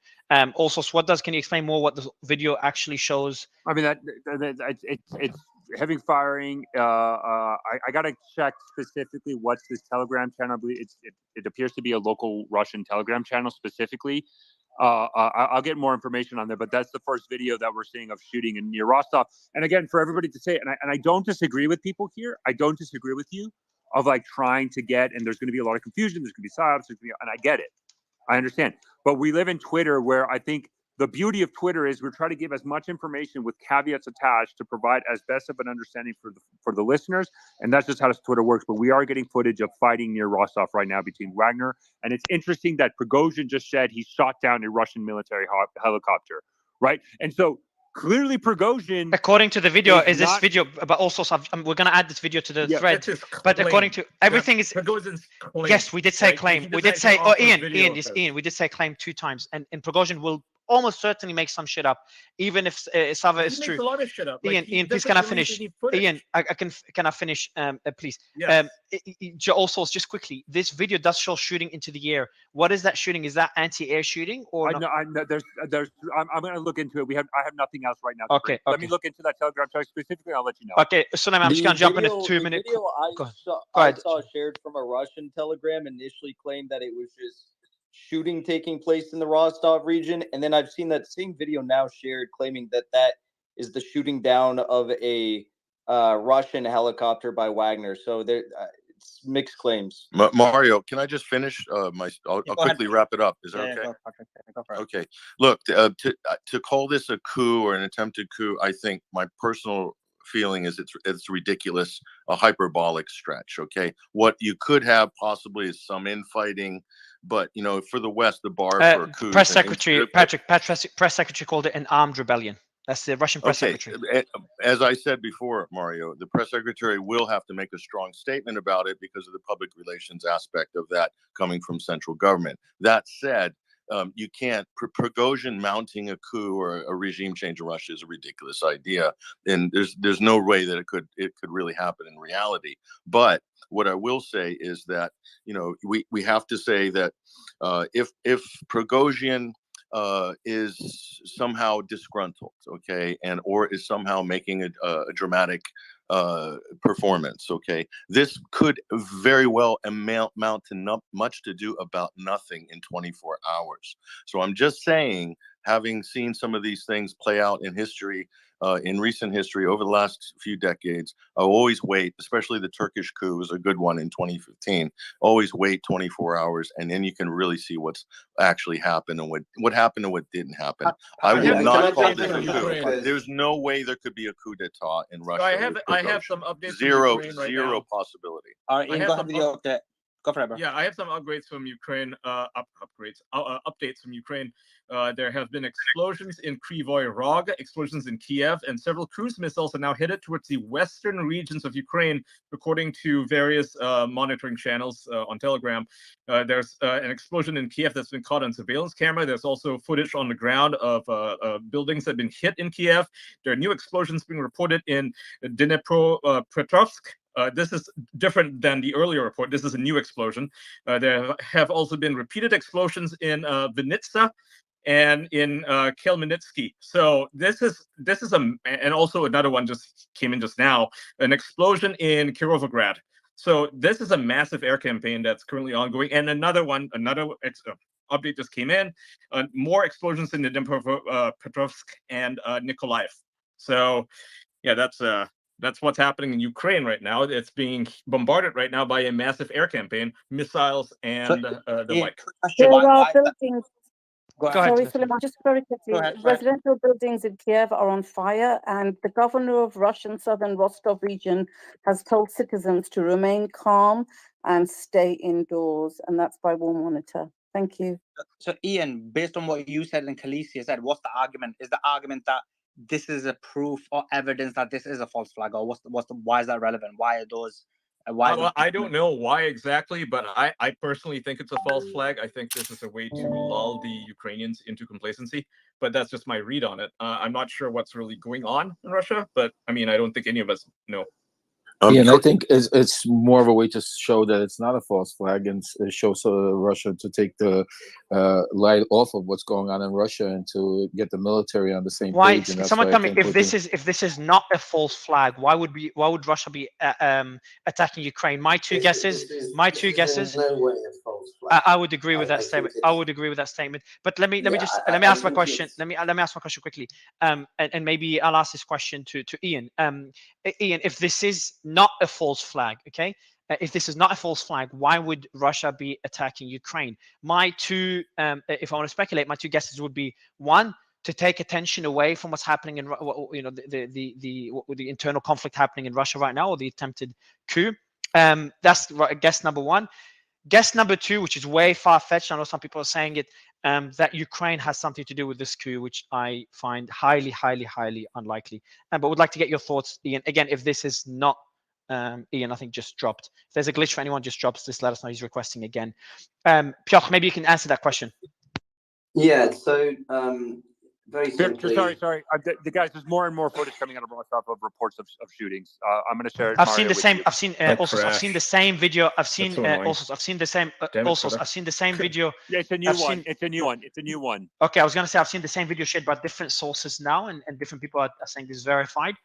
Also, so can you explain more what the video actually shows? I mean, it's heavy firing. I got to check specifically what's this Telegram channel. I believe it appears to be a local Russian Telegram channel specifically. I'll get more information on there, but that's the first video that we're seeing of shooting in near Rostov. And again, for everybody to say, and I don't disagree with people here. I don't disagree with you of like trying to get, and there's going to be a lot of confusion. There's going to be psyops, and I get it. I understand. But we live in Twitter where I think the beauty of Twitter is we're trying to give as much information with caveats attached to provide as best of an understanding for the listeners. And that's just how Twitter works. But we are getting footage of fighting near Rostov right now between Wagner. And it's interesting that Prigozhin just said he shot down a Russian military helicopter, right? And so clearly Prigozhin, according to the video, is this video, but also we're going to add this video to the thread. But according to everything is yes, we did say claim. We did say, Ian, we did say claim 2 times, and Prigozhin will almost certainly make some shit up, even if Sava is true. A lot of shit up. Ian, please can I finish? Ian, can I finish, please? Yes. Also, just quickly, this video does show shooting into the air. What is that shooting? Is that anti-air shooting or? I know, I'm going to look into it. I have nothing else right now. Okay. Let me look into that Telegram chat specifically. I'll let you know. Okay, so I'm just going to jump in a 2-minute. The video I saw shared from a Russian Telegram initially claimed that it was just shooting taking place in the Rostov region, and then I've seen that same video now shared claiming that is the shooting down of a Russian helicopter by Wagner. So there, it's mixed claims. Mario, can I just finish I'll quickly wrap it up. Is that okay? Go for it. Okay. Look, to call this a coup or an attempted coup, I think my personal feeling is it's ridiculous, a hyperbolic stretch. Okay, what you could have possibly is some infighting, but for the West, the bar for a coup. Press secretary press secretary called it an armed rebellion. That's the Russian press secretary. As I said before, Mario, the press secretary will have to make a strong statement about it because of the public relations aspect of that coming from central government. That said, you can't. Prigozhin mounting a coup or a regime change in Russia is a ridiculous idea, and there's no way that it could really happen in reality. But what I will say is that we have to say that if Prigozhin is somehow disgruntled, okay, and or is somehow making a dramatic performance, okay, this could very well amount to not much to do about nothing in 24 hours. So I'm just saying, having seen some of these things play out in history, in recent history over the last few decades, I always wait, especially the Turkish coup was a good one in 2015. Always wait 24 hours, and then you can really see what's actually happened and what happened and what didn't happen. I would not call this a coup. There's no way there could be a coup d'état in Russia. I have some updates. Zero Zero possibility. All right, Ian, go ahead with your update. Go for it, bro. Yeah, I have some upgrades from Ukraine. Updates from Ukraine. There have been explosions in Kryvyi Rog, explosions in Kiev, and several cruise missiles are now headed towards the western regions of Ukraine, according to various monitoring channels on Telegram. There's an explosion in Kiev that's been caught on surveillance camera. There's also footage on the ground of buildings that have been hit in Kiev. There are new explosions being reported in Dnipropetrovsk. This is different than the earlier report. This is a new explosion. There have also been repeated explosions in Vinnytsia and in Khmelnytsky. So this is and also another one just came in just now, an explosion in Kirovograd. So this is a massive air campaign that's currently ongoing. And another update just came in, more explosions in the Dnipropetrovsk and Nikolaev. So yeah, that's what's happening in Ukraine right now. It's being bombarded right now by a massive air campaign, missiles, and the like. There are buildings. Go ahead. Sorry, Suleiman, just very quickly. Residential buildings in Kiev are on fire, and the governor of Russian southern Rostov region has told citizens to remain calm and stay indoors, and that's by War Monitor. Thank you. So, Ian, based on what you said and Khaleesi said, what's the argument? Is the argument that this is a proof or evidence that this is a false flag, or why is that relevant? Why are those? I don't know why exactly, but I personally think it's a false flag. I think this is a way to lull the Ukrainians into complacency, but that's just my read on it. I'm not sure what's really going on in Russia, but I mean, I don't think any of us know. And I think it's more of a way to show that it's not a false flag, and it shows Russia to take the light off of what's going on in Russia and to get the military on the same page. And someone tell me if this is not a false flag, why would Russia be attacking Ukraine? My two guesses. I would agree with that statement. I would agree with that statement. But let me ask my question. Let me ask my question quickly. And maybe I'll ask this question to Ian. Ian, if this is not a false flag, okay? If this is not a false flag, why would Russia be attacking Ukraine? My two, if I want to speculate, my two guesses would be: one, to take attention away from what's happening in, the internal conflict happening in Russia right now, or the attempted coup. That's guess number one. Guess number two, which is way far-fetched, I know some people are saying it, that Ukraine has something to do with this coup, which I find highly, highly, highly unlikely. But would like to get your thoughts, Ian. Again, if this is not, Ian, I think just dropped. If there's a glitch for anyone, just drops this, let us know. He's requesting again. Piotr, maybe you can answer that question. Yeah, so very simply. Sorry. The guys, there's more and more footage coming out of Rostov of reports of shootings. I'm going to share. I've seen the same. I've seen the same video. I've seen I've seen the same. I've seen the same video. Yeah, it's a new one. It's a new one. Okay, I was going to say I've seen the same video shared by different sources now, and different people are saying this is verified.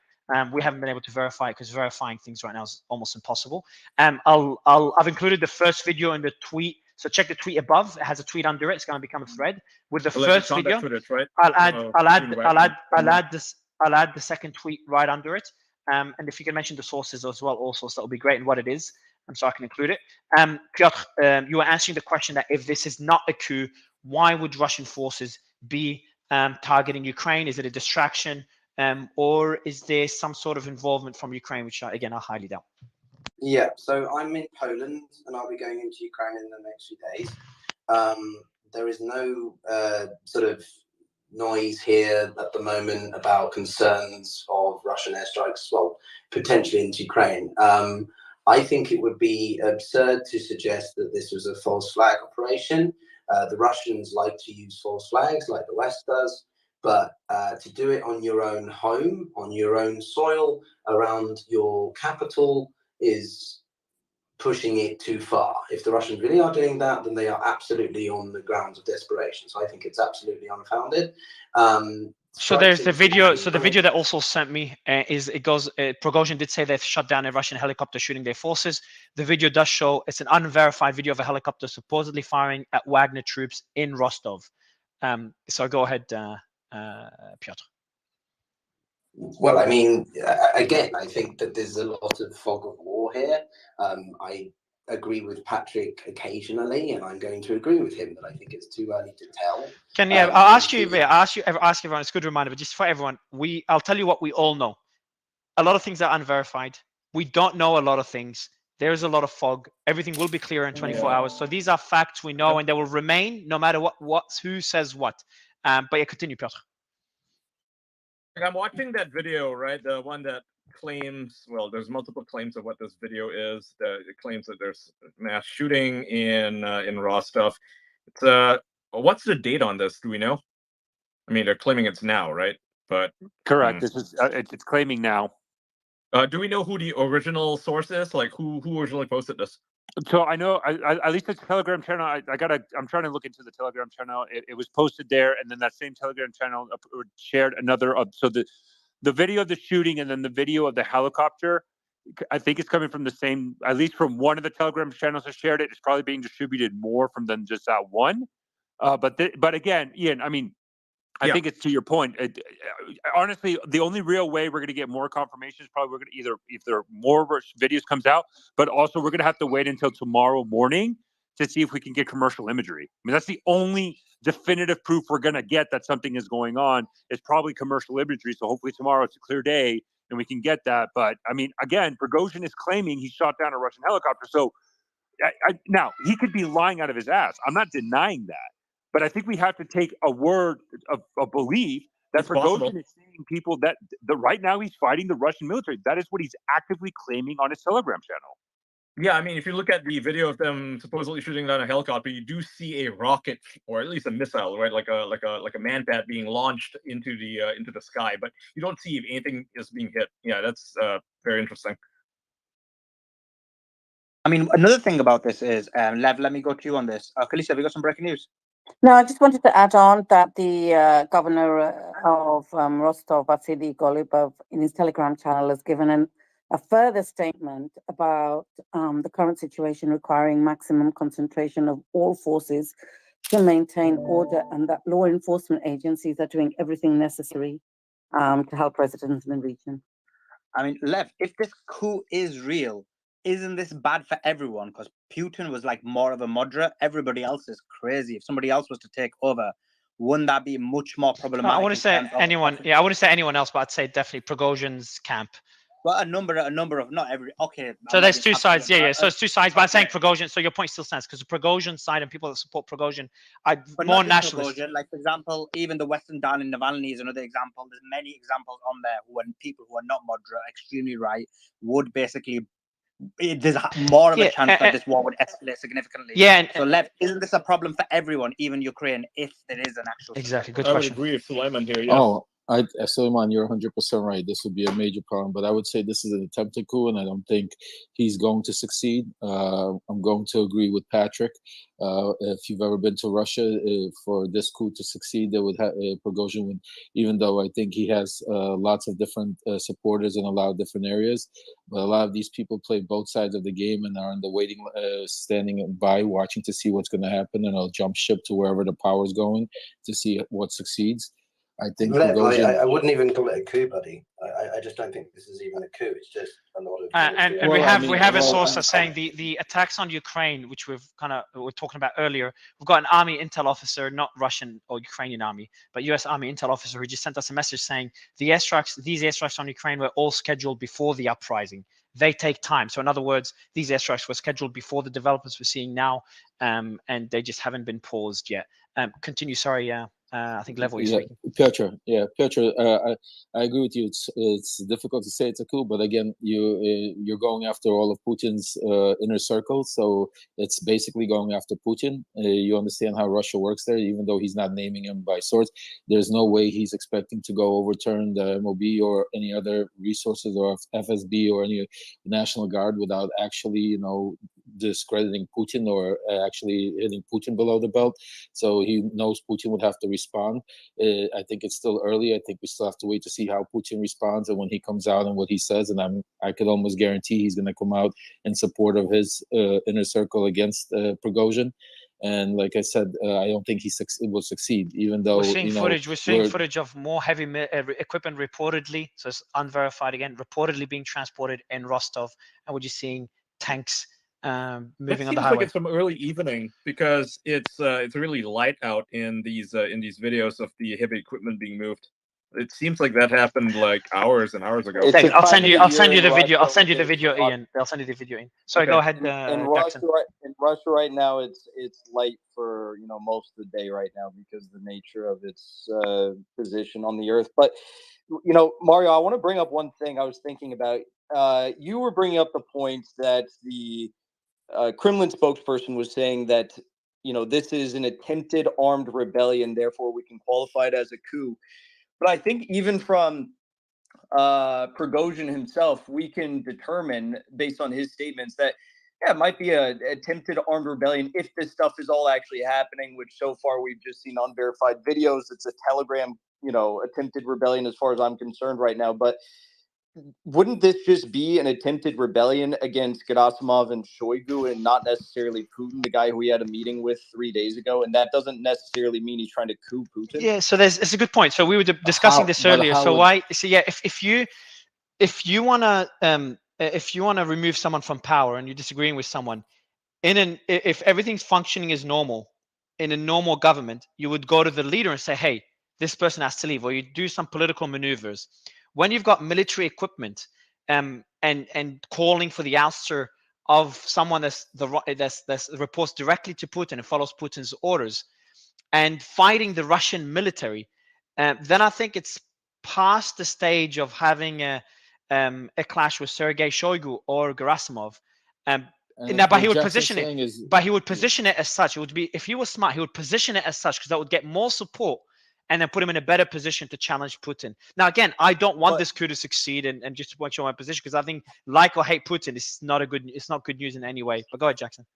We haven't been able to verify it because verifying things right now is almost impossible. I've included the first video in the tweet. So check the tweet above. It has a tweet under it. It's going to become a thread with the first video. Right? I'll add the second tweet right under it. And if you can mention the sources as well, also, so that would be great, and what it is, so I can include it. Piotr, you were answering the question that if this is not a coup, why would Russian forces be targeting Ukraine? Is it a distraction, or is there some sort of involvement from Ukraine, which I highly doubt? Yeah, so I'm in Poland and I'll be going into Ukraine in the next few days. There is no sort of noise here at the moment about concerns of Russian airstrikes, well, potentially into Ukraine. I think it would be absurd to suggest that this was a false flag operation. The Russians like to use false flags like the West does, but to do it on your own home, on your own soil, around your capital is pushing it too far. If the Russians really are doing that, then they are absolutely on the grounds of desperation. So I think it's absolutely unfounded. So there's the video. So the video that also sent me Prigozhin did say they've shut down a Russian helicopter shooting their forces. The video does show it's an unverified video of a helicopter supposedly firing at Wagner troops in Rostov. So go ahead, Piotr. Well, I mean, again, I think that there's a lot of fog of war here. I agree with Patrick occasionally, and I'm going to agree with him that I think it's too early to tell. I'll ask you everyone. It's a good reminder, but just for everyone, I'll tell you what we all know. A lot of things are unverified. We don't know a lot of things. There's a lot of fog. Everything will be clear in 24 hours. So these are facts we know, and they will remain no matter who says what. But yeah, continue, Piotr. I'm watching that video, right? The one that claims, well, there's multiple claims of what this video is. It claims that there's mass shooting in Rostov. It's what's the date on this? Do we know? I mean, they're claiming it's now, right? But correct. This is it's claiming now. Do we know who the original source is? Like who originally posted this? So I know, at least the Telegram channel. I'm trying to look into the Telegram channel. It was posted there, and then that same Telegram channel shared another. So the video of the shooting, and then the video of the helicopter. I think it's coming from the same. At least from one of the Telegram channels that shared it. It's probably being distributed more from than just that one. But again, Ian, I mean, I think it's to your point. Honestly, the only real way we're going to get more confirmation is probably we're going to either, if there are more videos comes out, but also we're going to have to wait until tomorrow morning to see if we can get commercial imagery. I mean, that's the only definitive proof we're going to get that something is going on is probably commercial imagery. So hopefully tomorrow it's a clear day and we can get that. But I mean, again, Prigozhin is claiming he shot down a Russian helicopter. So now he could be lying out of his ass. I'm not denying that. But I think we have to take a word of belief that Prigozhin is saying people that right now he's fighting the Russian military. That is what he's actively claiming on his Telegram channel. Yeah, I mean, if you look at the video of them supposedly shooting down a helicopter, you do see a rocket or at least a missile, right? Like a man-bat being launched into the sky, but you don't see if anything is being hit. Yeah, that's very interesting. I mean, another thing about this is, Lev, let me go to you on this. Kalisa, have you got some breaking news? No, I just wanted to add on that the governor of Rostov, Vasily Golubov, in his Telegram channel has given a further statement about the current situation requiring maximum concentration of all forces to maintain order, and that law enforcement agencies are doing everything necessary to help residents in the region. I mean, Lev, if this coup is real, isn't this bad for everyone? Because Putin was like more of a moderate. Everybody else is crazy. If somebody else was to take over, wouldn't that be much more problematic? I wouldn't say anyone. Yeah, I wouldn't say anyone else, but I'd say definitely Prigozhin's camp. Well, a number of not every. Okay. So there's two sides. Yeah. So it's two sides. But I'm saying Prigozhin. So your point still stands because the Prigozhin side and people that support Prigozhin are more nationalist. Like for example, even the Western Dan in Navalny is another example. There's many examples on there when people who are not moderate, extremely right, would basically. There's more of a chance that this war would escalate significantly. Yeah. So, Lev, isn't this a problem for everyone, even Ukraine, if there is an actual? Exactly. Good I question. would agree with Suleiman here. Yeah. Oh, Suleiman, you're 100% right. This would be a major problem, but I would say this is an attempted coup, and I don't think he's going to succeed. I'm going to agree with Patrick. If you've ever been to Russia, for this coup to succeed, they would have Prigozhin would, even though I think he has lots of different supporters in a lot of different areas, but a lot of these people play both sides of the game and are in the waiting, standing by, watching to see what's going to happen, and they'll jump ship to wherever the power is going to see what succeeds. I think I wouldn't even call it a coup, buddy. I just don't think this is even a coup. It's just a lot of. And we have a source that's saying the attacks on Ukraine, which we're talking about earlier. We've got an army intel officer, not Russian or Ukrainian army, but U.S. Army intel officer, who just sent us a message saying these airstrikes on Ukraine were all scheduled before the uprising. They take time. So in other words, these airstrikes were scheduled before the developments we're seeing now, and they just haven't been paused yet. Continue. Sorry, I think Lev was Yeah, speaking. Piotr. Yeah, Piotr. I agree with you. It's difficult to say it's a coup, but again, you're going after all of Putin's inner circle, so it's basically going after Putin. You understand how Russia works there, even though he's not naming him by sorts. There's no way he's expecting to go overturn the MOB or any other resources or FSB or any National Guard without actually, discrediting Putin or actually hitting Putin below the belt. So he knows Putin would have to respond. I think it's still early. I think we still have to wait to see how Putin responds and when he comes out and what he says. And I could almost guarantee he's going to come out in support of his inner circle against Prigozhin. And like I said, I don't think he will succeed, even though We're seeing footage. We're seeing footage of more heavy equipment reportedly, so it's unverified again, reportedly being transported in Rostov, and we're just seeing tanks moving on the It seems highway. like it's from early evening because it's really light out in these videos of the heavy equipment being moved. It seems like that happened like hours and hours ago. I'll send you the video. I'll send you the video, Ian. I'll send you the video, Ian. Sorry, go ahead, in Jackson. Russia right now, it's light for most of the day right now because of the nature of its position on the earth. But Mario, I want to bring up one thing I was thinking about. You were bringing up the point that the Kremlin spokesperson was saying that this is an attempted armed rebellion, therefore we can qualify it as a coup. But I think even from Prigozhin himself, we can determine based on his statements that it might be a attempted armed rebellion if this stuff is all actually happening, which so far we've just seen unverified videos. It's a Telegram, attempted rebellion as far as I'm concerned right now. But wouldn't this just be an attempted rebellion against Gerasimov and Shoigu and not necessarily Putin, the guy who we had a meeting with 3 days ago? And that doesn't necessarily mean he's trying to coup Putin. Yeah, so it's a good point. So we were discussing this earlier. So if you wanna remove someone from power and you're disagreeing with someone, if everything's functioning as normal in a normal government, you would go to the leader and say, hey, this person has to leave, or you do some political maneuvers. When you've got military equipment and calling for the ouster of someone that reports directly to Putin and follows Putin's orders and fighting the Russian military, then I think it's past the stage of having a clash with Sergei Shoigu or Gerasimov. But he would position it. But he would position it as such. It would be, if he was smart, he would position it as such because that would get more support and then put him in a better position to challenge Putin. Now, again, I don't want this coup to succeed, and just to point you on my position because I think, like or hate Putin, it's not good news in any way. But go ahead, Jackson.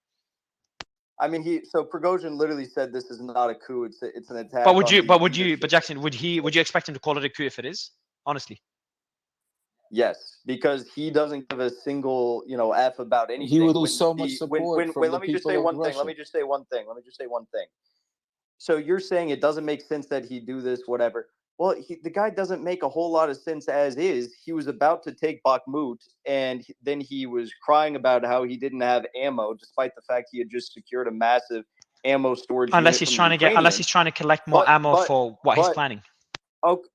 I mean, Prigozhin literally said this is not a coup; it's an attack. But Jackson, would you expect him to call it a coup if it is? Honestly. Yes, because he doesn't give a single, F about anything. He would lose so much support from the people of Russia. Let me just say one thing. So you're saying it doesn't make sense that he do this, whatever. Well, the guy doesn't make a whole lot of sense as is. He was about to take Bakhmut, and then he was crying about how he didn't have ammo, despite the fact he had just secured a massive ammo storage. Unless he's trying to collect more ammo for what he's planning.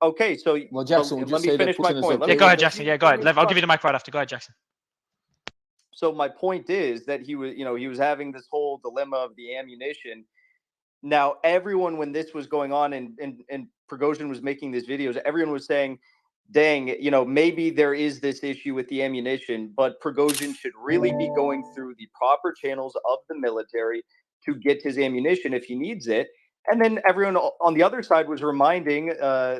Okay, so Jackson, let me finish my point. Go ahead, Jackson. Yeah, go ahead. I'll give you the mic right after. Go ahead, Jackson. So my point is that he was having this whole dilemma of the ammunition. Now, everyone, when this was going on and Prigozhin was making these videos, everyone was saying, dang, maybe there is this issue with the ammunition, but Prigozhin should really be going through the proper channels of the military to get his ammunition if he needs it. And then everyone on the other side was reminding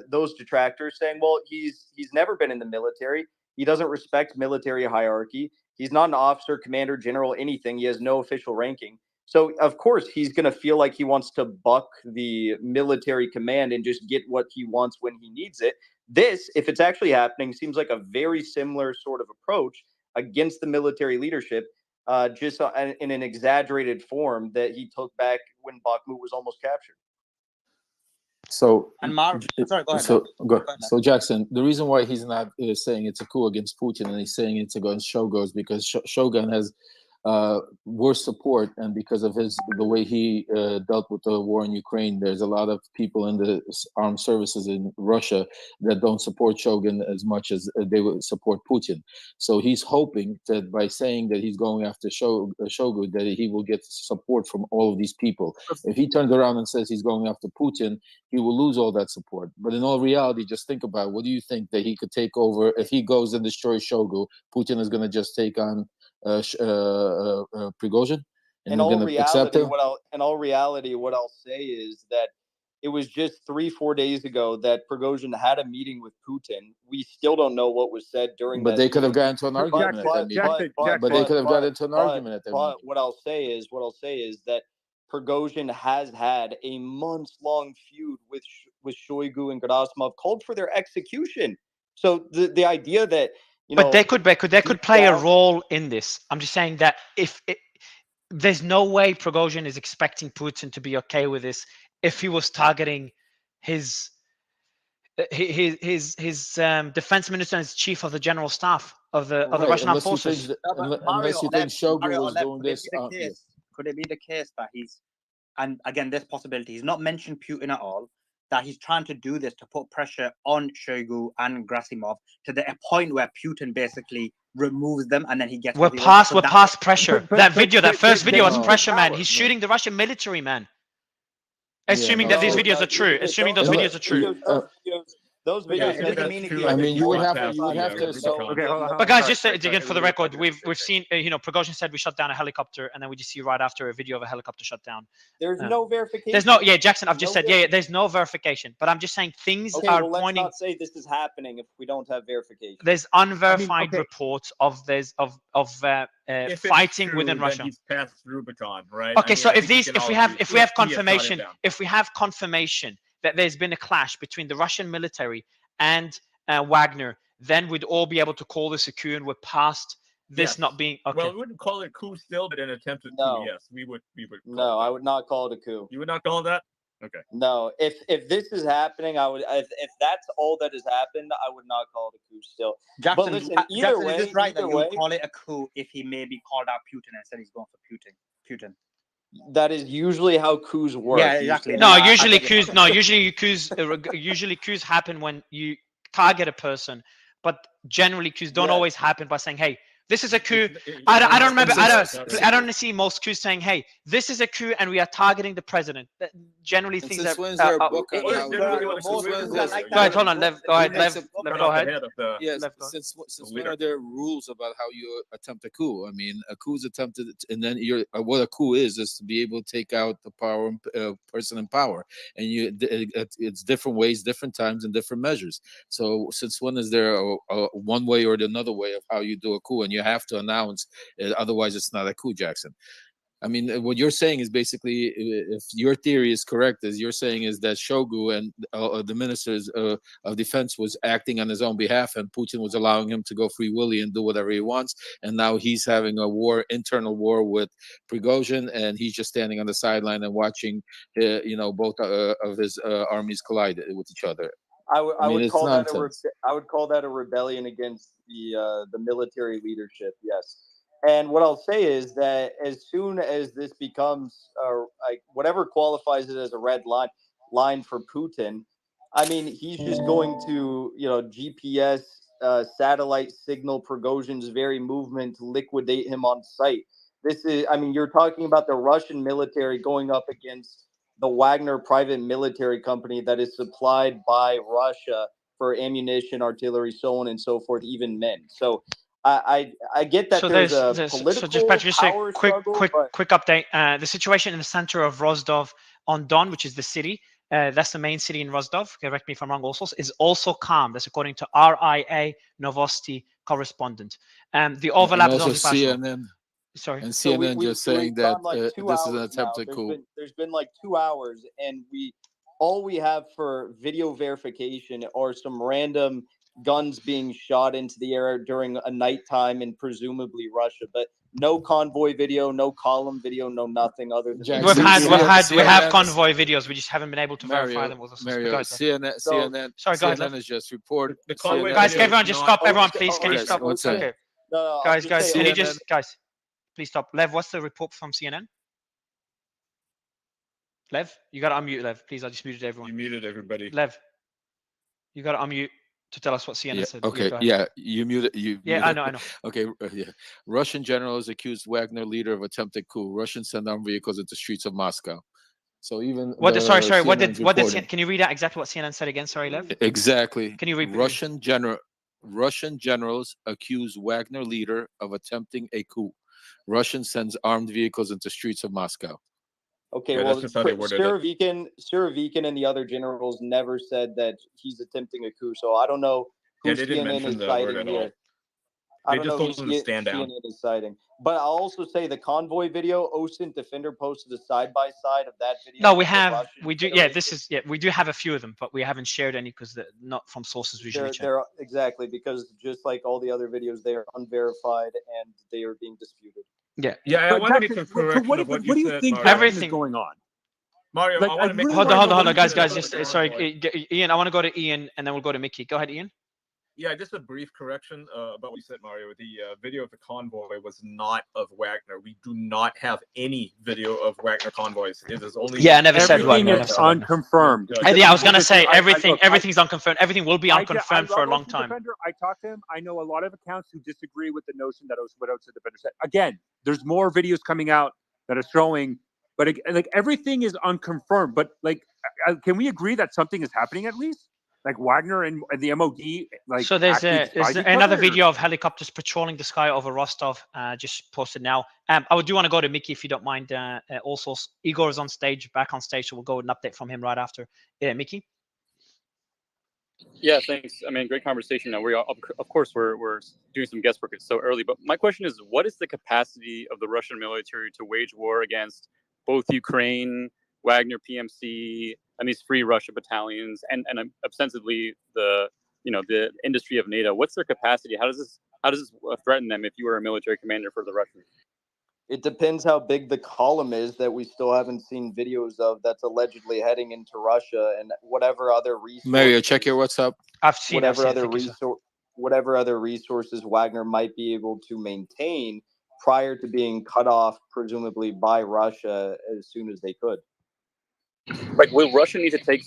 those detractors, saying, well, he's never been in the military. He doesn't respect military hierarchy. He's not an officer, commander, general, anything. He has no official ranking. So, of course, he's going to feel like he wants to buck the military command and just get what he wants when he needs it. This, if it's actually happening, seems like a very similar sort of approach against the military leadership, just in an exaggerated form that he took back when Bakhmut was almost captured. So, go ahead. So Jackson, the reason why he's not saying it's a coup against Putin and he's saying it's against Shogun is because Shogun has worse support, and because of the way he dealt with the war in Ukraine, there's a lot of people in the armed services in Russia that don't support Shogun as much as they would support Putin. So he's hoping that by saying that he's going after Shogun, that he will get support from all of these people. If he turns around and says he's going after Putin, he will lose all that support. But in all reality, just think about, what do you think that he could take over if he goes and destroys Shogun? Putin is going to just take on Prigozhin, and in we're all going to accept reality, him. what I'll say is that it was just 3-4 days ago that Prigozhin had a meeting with Putin. We still don't know what was said during But that they could have meeting. gotten into an argument at that meeting. But they could have gotten into an argument at that meeting. What I'll say is that Prigozhin has had a months-long feud with Shoigu and Gerasimov, called for their execution. So the idea that, you know, but they could play a role in this. I'm just saying that there's no way Prigozhin is expecting Putin to be okay with this if he was targeting his defense minister and his chief of the general staff of the Russian armed forces. Unless you think Shogun was doing this. Could it be the case that he's, and again, this possibility, he's not mentioned Putin at all, that he's trying to do this to put pressure on Shoigu and Gerasimov to the point where Putin basically removes them, and then he gets. We're past pressure. That first video was pressure, man. He's shooting the Russian military, man. Assuming that these videos are true. Assuming those videos are true. Those videos doesn't mean. I mean, you would have to. But guys, just again for the record, we've seen, Prigozhin said we shot down a helicopter, and then we just see right after a video of a helicopter shut down. There's no verification. There's no, Jackson. I've just said, there's no verification. But I'm just saying things are well, pointing. Let's not say this is happening if we don't have verification. There's unverified reports of fighting true, within Russia. He's passed Rubicon, right? Okay, so if we have confirmation that there's been a clash between the Russian military and Wagner, then we'd all be able to call this a coup, and we're past this not being okay. Well, we wouldn't call it a coup still, but an attempted coup, yes, we would. No, I would not call it a coup. You would not call it that? Okay. No, if this is happening, I would. If that's all that has happened, I would not call it a coup still. Jackson, but listen, Jackson, is this right that you would call it a coup if he maybe called out Putin and said he's going for Putin? That is usually how coups work. Yeah, exactly. Usually coups happen when you target a person, but generally coups don't always happen by saying, "Hey, this is a coup." I don't remember. I don't see most coups saying, "Hey, this is a coup, and we are targeting the president." Generally, things are. Go ahead, hold on. Go ahead. Yes. Since when are there rules about how you attempt a coup? I mean, a coup is attempted, and then what a coup is to be able to take out the person in power, and it's different ways, different times, and different measures. So since when is there a one way or another way of how you do a coup, and you have to announce it, otherwise it's not a coup, Jackson? I mean, what you're saying is basically, if your theory is correct, as you're saying is that Shoigu and the ministers of defense was acting on his own behalf, and Putin was allowing him to go free willy and do whatever he wants, and now he's having a internal war with Prigozhin, and he's just standing on the sideline and watching, both of his armies collide with each other. I would call that a rebellion against the military leadership. Yes. And what I'll say is that as soon as this becomes whatever qualifies it as a red line for Putin, I mean, he's just going to, GPS satellite signal Prigozhin's very movement to liquidate him on sight. This is, I mean, you're talking about the Russian military going up against the Wagner private military company that is supplied by Russia for ammunition, artillery, so on and so forth, even men. So I get that there's a political power struggle, quick update. The situation in the center of Rostov-on-Don, which is the city, that's the main city in Rostov, correct me if I'm wrong also, is also calm. That's according to RIA Novosti correspondent. The overlap is only CNN. Sorry. And CNN just saying that this is an attempted coup. There's been like 2 hours, and all we have for video verification are some random guns being shot into the air during a nighttime in presumably Russia, but no convoy video, no column video, no nothing other than we have convoy videos. We just haven't been able to verify them. CNN has just reported. Guys, can everyone just stop? Everyone, please, can you stop? Okay. No, guys, can you just Please stop. Lev, what's the report from CNN? Lev, you got to unmute, Lev. Please, I just muted everyone. You muted everybody. Lev, you got to unmute to tell us what CNN Yeah. said. Okay. Go ahead. Yeah. You muted. Yeah, I know. Okay. Yeah. Russian generals accused Wagner leader of attempted coup. Russians send armed vehicles into streets of Moscow. So even What? Sorry. What CNN's did? reporting. Can you read out exactly what CNN said again? Sorry, Lev. Exactly. Can you repeat? Russian generals accuse Wagner leader of attempting a coup. Russia sends armed vehicles into streets of Moscow. Okay, Yeah, well, that's just how they worded it. Surovikin and the other generals never said that he's attempting a coup, so I don't know who Yeah, they didn't CNN mention is the word citing at here. all. I They don't just know who told them to stand down. CNN is citing. But I'll also say the convoy video, OSINT Defender posted a side-by-side of that video. No, we with the have. Russian We do. Yeah, this is. Yeah, we do have a few of them, but we haven't shared any because they're not from sources we usually check. They're exactly, because just like all the other videos, they are unverified and they are being disputed. Yeah. Yeah, I But want to make Jackson, a correction what of what do you said, think Mario. Jackson is going on? Mario, Like, I want to make. really Hold wanna know on, what guys. you think Just about the sorry, Ian. I want to go to Ian, and then we'll go to Mickey. Go ahead, Ian. Yeah, just a brief correction about what you said, Mario. The video of the convoy was not of Wagner. We do not have any video of Wagner convoys. It is only. Yeah, I never said everything Wagner. is unconfirmed. Yeah, I was gonna say I- everything. look, Everything's unconfirmed. Everything will be unconfirmed for a long time. Defender, I talked to him. I know a lot of accounts who disagree with the notion that what Outside Defender said. Again, there's more videos coming out that are showing, but like everything is unconfirmed. But like, can we agree that something is happening at least? Like Wagner and the MOD, like So there's actually another video of helicopters patrolling the sky over Rostov, just posted now. I would do want to go to Mickey if you don't mind. Also, Igor is on stage, back on stage, so we'll go with an update from him right after. Mickey. Yeah, thanks. I mean, great conversation. Now of course we're doing some guesswork. It's so early, but my question is, what is the capacity of the Russian military to wage war against both Ukraine, Wagner, PMC, and these free Russia battalions, and ostensibly the industry of NATO? What's their capacity? How does this threaten them if you were a military commander for the Russians? It depends how big the column is that we still haven't seen videos of that's allegedly heading into Russia, and whatever other resources. Mario, check your WhatsApp. Whatever other resources Wagner might be able to maintain prior to being cut off, presumably by Russia, as soon as they could. Like, will Russia need to take?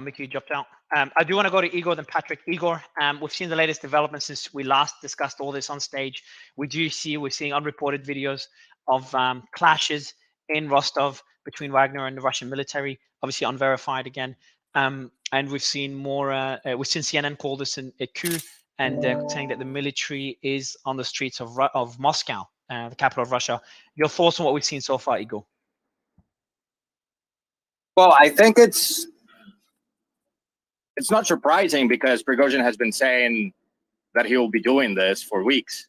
Mickey dropped out. I do want to go to Igor, then Patrick. Igor, we've seen the latest developments since we last discussed all this on stage. We're seeing unreported videos of clashes in Rostov between Wagner and the Russian military, obviously unverified again. And we've seen we've seen CNN call this a coup, and saying that the military is on the streets of Moscow, the capital of Russia. Your thoughts on what we've seen so far, Igor? Well, I think it's not surprising because Prigozhin has been saying that he will be doing this for weeks.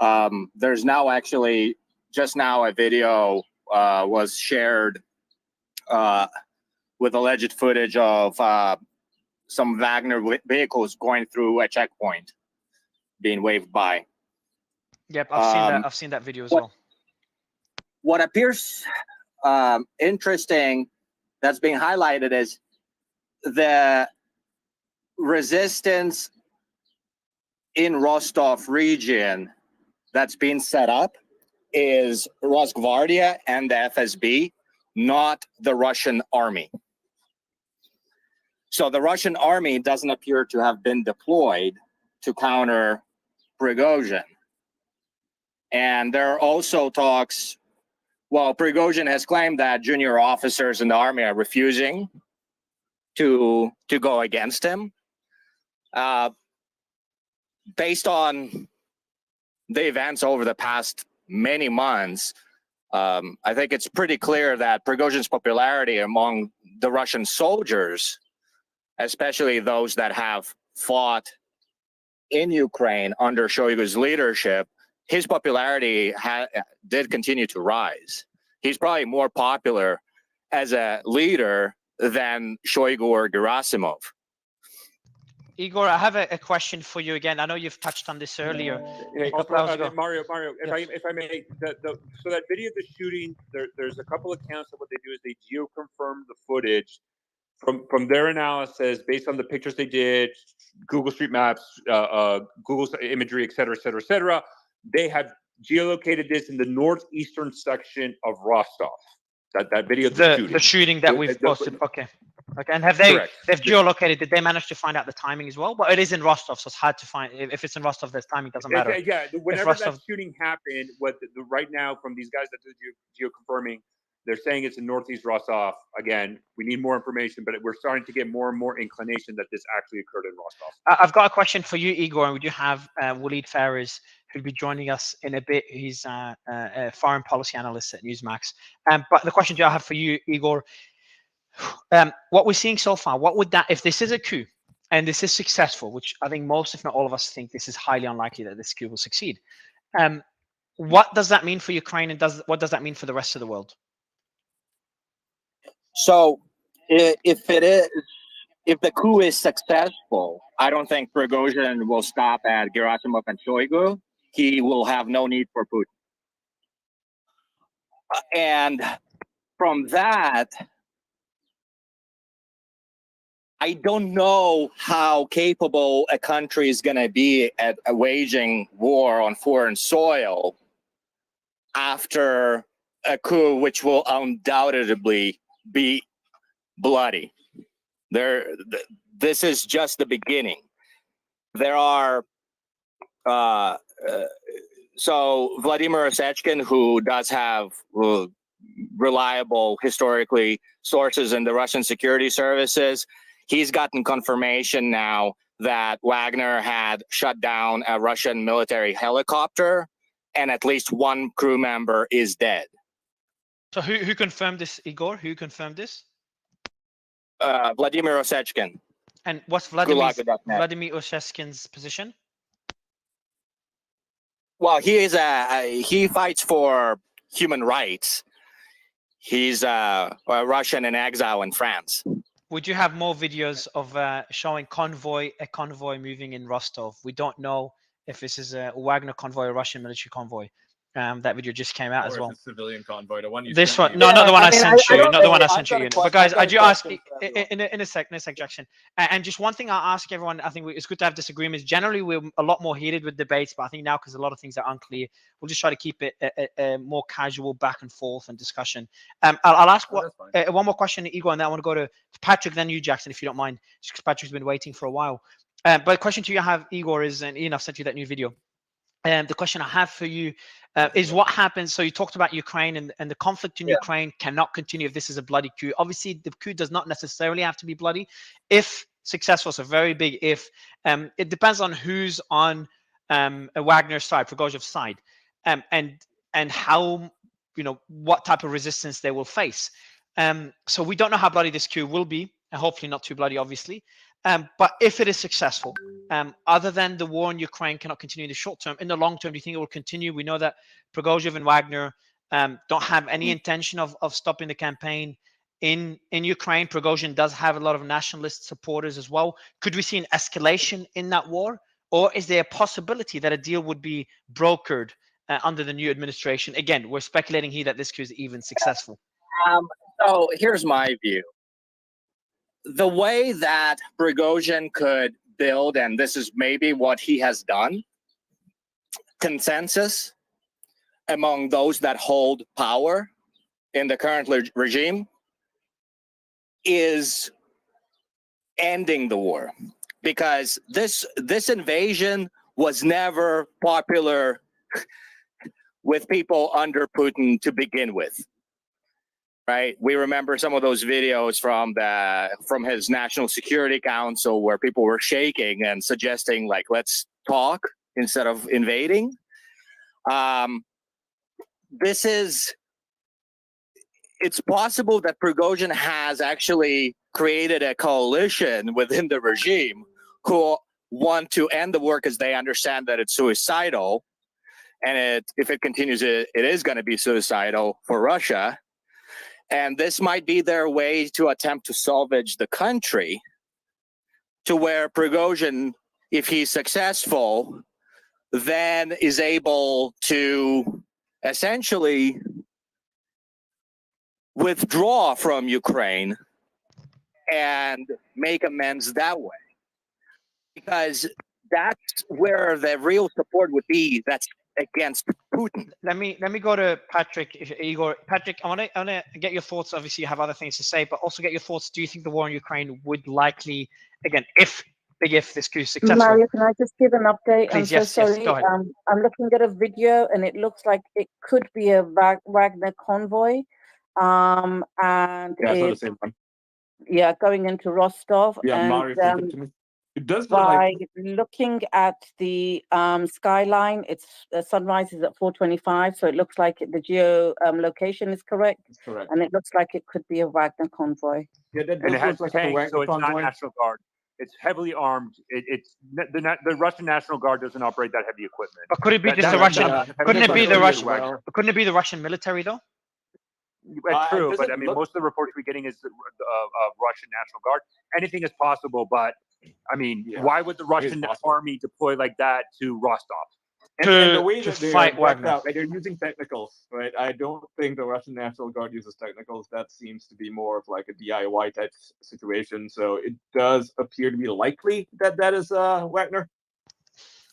There's now actually, just now, a video was shared with alleged footage of some Wagner vehicles going through a checkpoint, being waved by. Yep, I've seen that video as well. What appears interesting that's being highlighted is the resistance in Rostov region that's been set up is Rosgvardia and the FSB, not the Russian army. So the Russian army doesn't appear to have been deployed to counter Prigozhin. And there are also talks, well, Prigozhin has claimed that junior officers in the army are refusing to go against him. Based on the events over the past many months, I think it's pretty clear that Prigozhin's popularity among the Russian soldiers, especially those that have fought in Ukraine under Shoigu's leadership, his popularity did continue to rise. He's probably more popular as a leader than Shoigu or Gerasimov. Igor, I have a question for you again. I know you've touched on this earlier. Mario, if I may, so that video of the shooting, there's a couple accounts of what they do is they geoconfirm the footage from their analysis based on the pictures they did, Google Street Maps, Google imagery, et cetera, et cetera, et cetera. They have geolocated this in the northeastern section of Rostov. That video of The shooting that we've posted. Okay. And have they? Correct. They've geolocated. Did they manage to find out the timing as well? But it is in Rostov, so it's hard to find. If it's in Rostov, there's timing doesn't matter. Yeah, whenever Rostov, that shooting happened, what right now from these guys that do geo-confirming, they're saying it's in northeast Rostov. Again, we need more information, but we're starting to get more and more inclination that this actually occurred in Rostov. I've got a question for you, Igor, and we do have Walid Fares, who'll be joining us in a bit. He's a foreign policy analyst at Newsmax. But the question I have for you, Igor, what we're seeing so far, what would that, if this is a coup and this is successful, which I think most, if not all of us think this is highly unlikely that this coup will succeed. What does that mean for Ukraine, and what does that mean for the rest of the world? So if the coup is successful, I don't think Prigozhin will stop at Gerasimov and Shoigu. He will have no need for Putin. And from that, I don't know how capable a country is going to be at waging war on foreign soil after a coup, which will undoubtedly be bloody. This is just the beginning. There are so Vladimir Osechkin, who does have reliable historically sources in the Russian security services, he's gotten confirmation now that Wagner had shut down a Russian military helicopter, and at least one crew member is dead. So who confirmed this, Igor? Who confirmed this? Vladimir Osechkin. And what's Vladimir Osechkin's position? Well, he fights for human rights. He's a Russian in exile in France. Would you have more videos of showing a convoy moving in Rostov? We don't know if this is a Wagner convoy or Russian military convoy. That video just came out as well. Or it's a civilian convoy. The one you This one, sent me. no, not the one I sent you, not the one I I've sent got you. a question- But guys, I've got I a do ask question for everyone. in a sec, Jackson. And just one thing I ask everyone, I think it's good to have disagreements. Generally, we're a lot more heated with debates, but I think now because a lot of things are unclear, we'll just try to keep it a more casual back and forth and discussion. I'll ask one more question to Igor, and then I want to go to Patrick, then you, Jackson, if you don't mind, because Patrick's been waiting for a while. But the question to you I have, Igor, is, and Ian, I've sent you that new video. The question I have for you is what happens. So you talked about Ukraine and the conflict in Ukraine cannot continue if this is a bloody coup. Obviously, the coup does not necessarily have to be bloody. If successful, it's a very big if. It depends on who's on a Wagner side, Prigozhin's side, and how, what type of resistance they will face. So we don't know how bloody this coup will be, and hopefully not too bloody, obviously. But if it is successful, other than the war in Ukraine cannot continue in the short term, in the long term, do you think it will continue? We know that Prigozhin and Wagner don't have any intention of stopping the campaign in Ukraine. Prigozhin does have a lot of nationalist supporters as well. Could we see an escalation in that war? Or is there a possibility that a deal would be brokered under the new administration? Again, we're speculating here that this coup is even successful. So here's my view. The way that Prigozhin could build, and this is maybe what he has done, consensus among those that hold power in the current regime is ending the war. Because this invasion was never popular with people under Putin to begin with. Right, we remember some of those videos from his National Security Council where people were shaking and suggesting, like, let's talk instead of invading. It's possible that Prigozhin has actually created a coalition within the regime who want to end the war because they understand that it's suicidal, and if it continues, it is going to be suicidal for Russia. And this might be their way to attempt to salvage the country to where Prigozhin, if he's successful, then is able to essentially withdraw from Ukraine and make amends that way. Because that's where the real support would be. That's against Putin. Let me go to Patrick. Igor, Patrick, I want to get your thoughts. Obviously, you have other things to say, but also get your thoughts. Do you think the war in Ukraine would likely, again, if this coup is successful? Mario, can I just give an update? I'm Please, so yes, yes, sorry. go ahead. I'm looking at a video and it looks like it could be a Wagner convoy. And Yeah, I saw the same one. yeah, going into Rostov. Yeah, And Mario sent it to me. It does look by like looking at the skyline, it's sunrise is at 4:25, so it looks like the geo location is correct. it's correct. And it looks like it could be a Wagner convoy. Yeah, that And does it has look like a tanks, so Wagner it's not convoy. National Guard. It's heavily armed. The Russian National Guard doesn't operate that heavy equipment. But could it be That- just the that- Russian? that- Couldn't it be the that- Russian? Wagner. But couldn't it be the Russian military though? It's true, does but it I mean, look- most of the reports we're getting is Russian National Guard. Anything is possible, but I mean, Yeah, why would the it is Russian possible. army deploy like that to Rostov? And the way to that they fight are decked Wagner. out, like they're using technicals, right? I don't think the Russian National Guard uses technicals. That seems to be more of like a DIY type situation. So it does appear to be likely that that is Wagner.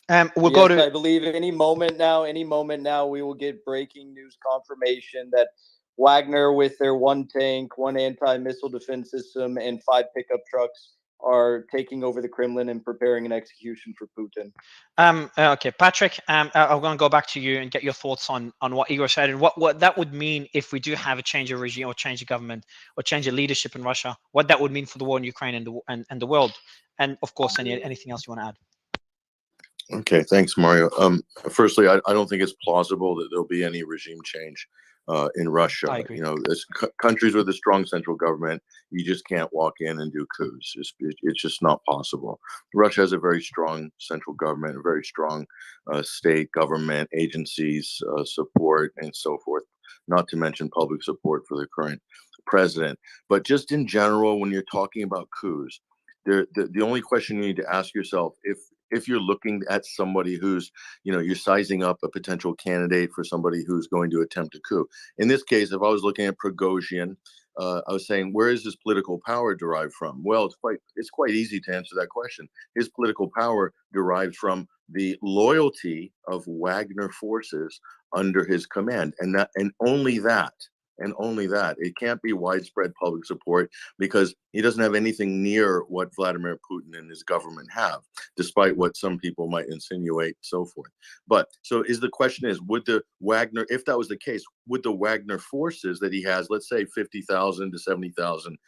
We'll Yes, go to. I believe any moment now, we will get breaking news confirmation that Wagner, with their one tank, one anti-missile defense system, and 5 pickup trucks, are taking over the Kremlin and preparing an execution for Putin. Okay, Patrick, I'm going to go back to you and get your thoughts on what Igor said and what that would mean if we do have a change of regime or change of government or change of leadership in Russia. What that would mean for the war in Ukraine and the world, and of course, anything else you want to add. Okay, thanks, Mario. Firstly, I don't think it's plausible that there'll be any regime change in Russia. I agree. You know, as countries with a strong central government, you just can't walk in and do coups. It's just not possible. Russia has a very strong central government, a very strong state government, agencies, support, and so forth. Not to mention public support for the current president. But just in general, when you're talking about coups, the only question you need to ask yourself, if you're looking at somebody who's, you know, you're sizing up a potential candidate for somebody who's going to attempt a coup. In this case, if I was looking at Prigozhin, I was saying, where is his political power derived from? Well, it's quite easy to answer that question. His political power derives from the loyalty of Wagner forces under his command, and only that. And only that. It can't be widespread public support because he doesn't have anything near what Vladimir Putin and his government have, despite what some people might insinuate, so forth. But so the question is, would the Wagner, if that was the case, would the Wagner forces that he has, let's say 50,000 to 70,000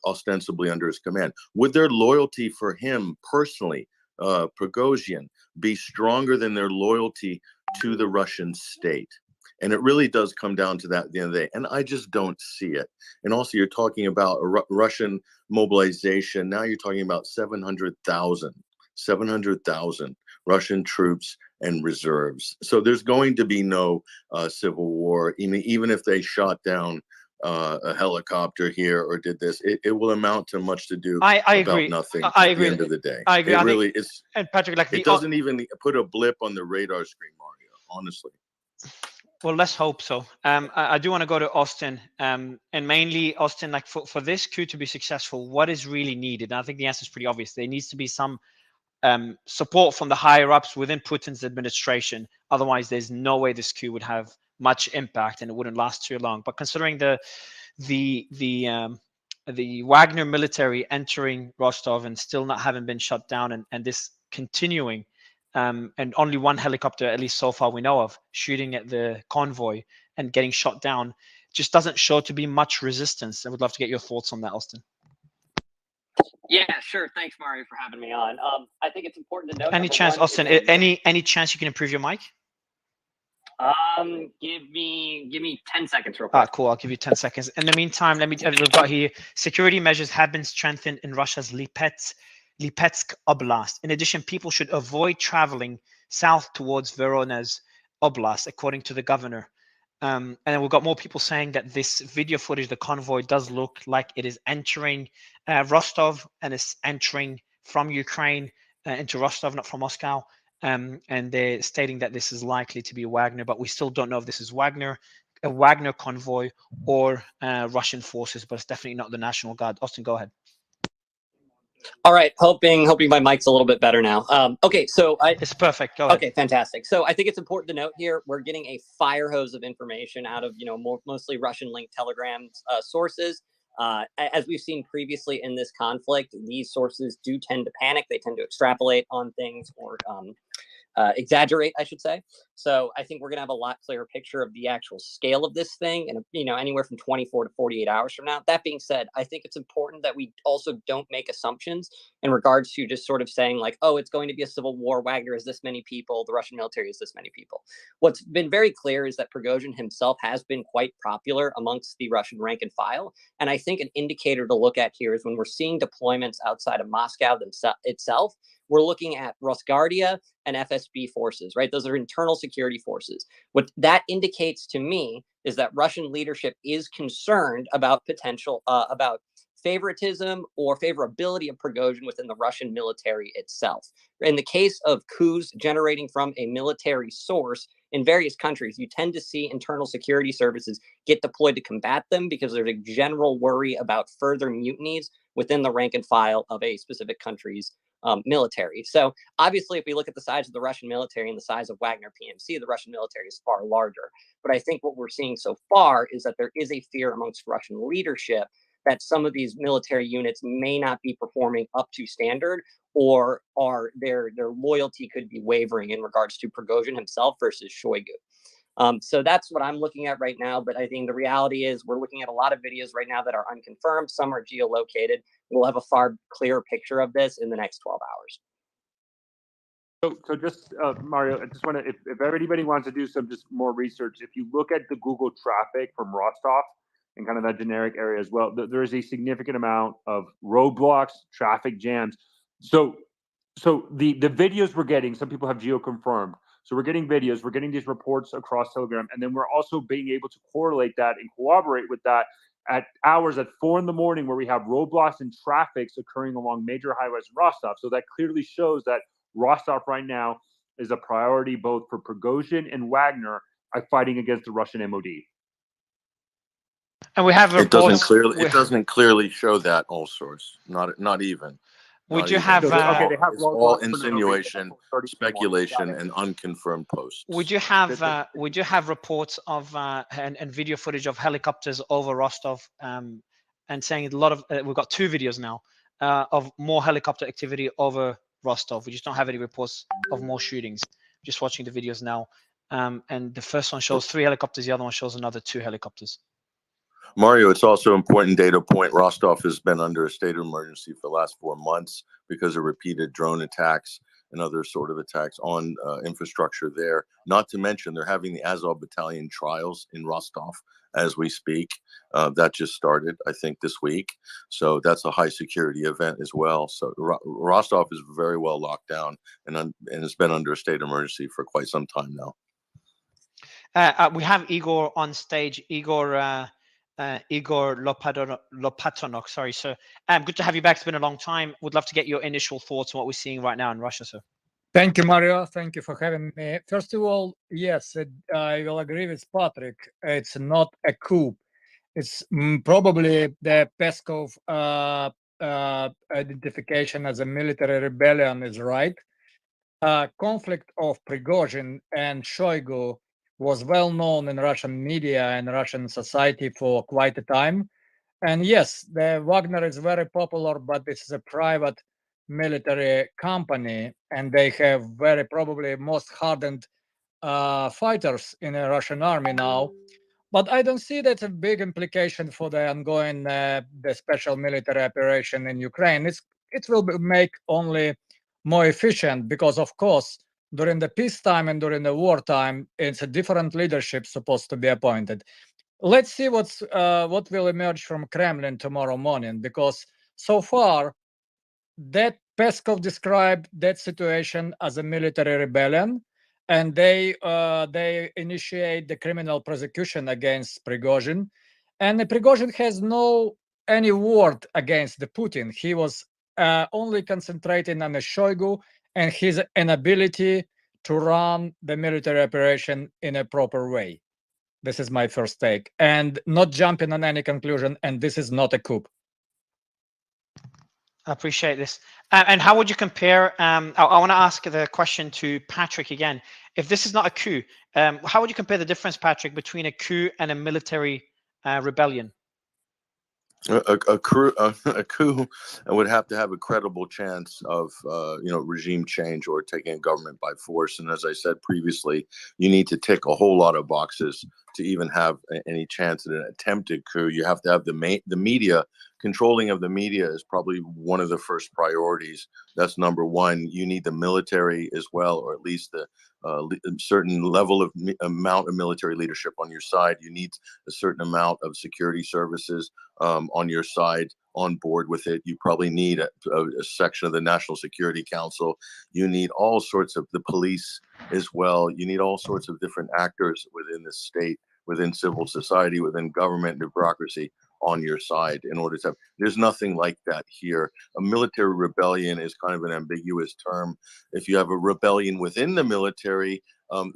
ostensibly under his command, would their loyalty for him personally, Prigozhin, be stronger than their loyalty to the Russian state? And it really does come down to that at the end of the day. And I just don't see it. And also, you're talking about a Russian mobilization. Now you're talking about 700,000 Russian troops and reserves. So there's going to be no civil war. Even if they shot down a helicopter here or did this, it will amount to much to do I about agree. nothing I at agree. the end of the day. I agree. It I really think, is. and Patrick, like It doesn't even put a blip on the radar screen, Mario, honestly. Well, let's hope so. I do want to go to Austin, and mainly Austin, like for this coup to be successful, what is really needed? And I think the answer is pretty obvious. There needs to be some support from the higher ups within Putin's administration. Otherwise, there's no way this coup would have much impact, and it wouldn't last too long. But considering the Wagner military entering Rostov and still not having been shut down, and this continuing. And only one helicopter, at least so far we know of, shooting at the convoy and getting shot down, just doesn't show to be much resistance. I would love to get your thoughts on that, Austin. Yeah, sure. Thanks, Mario, for having me on. I think it's important to note. Any chance, Austin? Any chance you can improve your mic? Give me 10 seconds, real quick. Cool. I'll give you 10 seconds. In the meantime, we've got here: security measures have been strengthened in Russia's Lipetsk Oblast. In addition, people should avoid traveling south towards Voronezh Oblast, according to the governor. And then we've got more people saying that this video footage, the convoy, does look like it is entering Rostov and is entering from Ukraine into Rostov, not from Moscow. And they're stating that this is likely to be Wagner, but we still don't know if this is Wagner, a Wagner convoy, or Russian forces, but it's definitely not the National Guard. Austin, go ahead. All right, hoping my mic's a little bit better now. Okay, so it's perfect. Go ahead. Okay, fantastic. So I think it's important to note here we're getting a fire hose of information out of mostly Russian-linked Telegram sources. As we've seen previously in this conflict, these sources do tend to panic. They tend to extrapolate on things or exaggerate, I should say. So I think we're going to have a lot clearer picture of the actual scale of this thing, and anywhere from 24 to 48 hours from now. That being said, I think it's important that we also don't make assumptions in regards to just sort of saying like, oh, it's going to be a civil war. Wagner is this many people. The Russian military is this many people. What's been very clear is that Prigozhin himself has been quite popular amongst the Russian rank and file. And I think an indicator to look at here is when we're seeing deployments outside of Moscow itself, we're looking at Rosguardia and FSB forces, right? Those are internal security forces. What that indicates to me is that Russian leadership is concerned about potential, about favoritism or favorability of Prigozhin within the Russian military itself. In the case of coups generating from a military source in various countries, you tend to see internal security services get deployed to combat them because there's a general worry about further mutinies within the rank and file of a specific country's military. So obviously, if we look at the size of the Russian military and the size of Wagner PMC, the Russian military is far larger. But I think what we're seeing so far is that there is a fear amongst Russian leadership that some of these military units may not be performing up to standard, or their loyalty could be wavering in regards to Prigozhin himself versus Shoigu. So that's what I'm looking at right now. But I think the reality is we're looking at a lot of videos right now that are unconfirmed. Some are geolocated. We'll have a far clearer picture of this in the next 12 hours. So just Mario, I just want to, if anybody wants to do some just more research, if you look at the Google traffic from Rostov and kind of that generic area as well, there is a significant amount of roadblocks, traffic jams. So the videos we're getting, some people have geo-confirmed. So we're getting videos, we're getting these reports across Telegram, and then we're also being able to correlate that and corroborate with that at hours at 4 in the morning where we have roadblocks and traffics occurring along major highways in Rostov. So that clearly shows that Rostov right now is a priority both for Prigozhin and Wagner fighting against the Russian MOD. And we have reports. It doesn't clearly show that, all source. Not even. We do have. It's all insinuation, speculation, and unconfirmed posts. We do have reports of and video footage of helicopters over Rostov, and saying a lot of. We've got 2 videos now of more helicopter activity over Rostov. We just don't have any reports of more shootings. Just watching the videos now, and the first one shows 3 helicopters. The other one shows another 2 helicopters. Mario, it's also an important data point. Rostov has been under a state of emergency for the last 4 months because of repeated drone attacks and other sort of attacks on infrastructure there. Not to mention they're having the Azov Battalion trials in Rostov as we speak. That just started, I think, this week. So that's a high security event as well. So Rostov is very well locked down and has been under a state of emergency for quite some time now. We have Igor on stage. Igor Lopatonok, sorry, sir. Good to have you back. It's been a long time. Would love to get your initial thoughts on what we're seeing right now in Russia, sir. Thank you, Mario. Thank you for having me. First of all, yes, I will agree with Patrick. It's not a coup. It's probably the Peskov identification as a military rebellion is right. Conflict of Prigozhin and Shoigu was well known in Russian media and Russian society for quite a time. And yes, the Wagner is very popular, but this is a private military company, and they have very probably most hardened fighters in the Russian army now. But I don't see that's a big implication for the ongoing the special military operation in Ukraine. It will make only more efficient because, of course, during the peacetime and during the wartime, it's a different leadership supposed to be appointed. Let's see what will emerge from Kremlin tomorrow morning, because so far, that Peskov described that situation as a military rebellion, and they initiate the criminal prosecution against Prigozhin, and Prigozhin has no any word against the Putin. He was only concentrating on the Shoigu and his inability to run the military operation in a proper way. This is my first take, and not jumping on any conclusion, and this is not a coup. I appreciate this. And how would you compare? I want to ask the question to Patrick again. If this is not a coup, how would you compare the difference, Patrick, between a coup and a military rebellion? A coup would have to have a credible chance of regime change or taking a government by force. And as I said previously, you need to tick a whole lot of boxes to even have any chance at an attempted coup. You have to have the media. Controlling of the media is probably one of the first priorities. That's number one. You need the military as well, or at least the certain level of amount of military leadership on your side. You need a certain amount of security services on your side, on board with it. You probably need a section of the National Security Council. You need all sorts of the police as well. You need all sorts of different actors within the state, within civil society, within government and bureaucracy on your side in order to have, there's nothing like that here. A military rebellion is kind of an ambiguous term. If you have a rebellion within the military,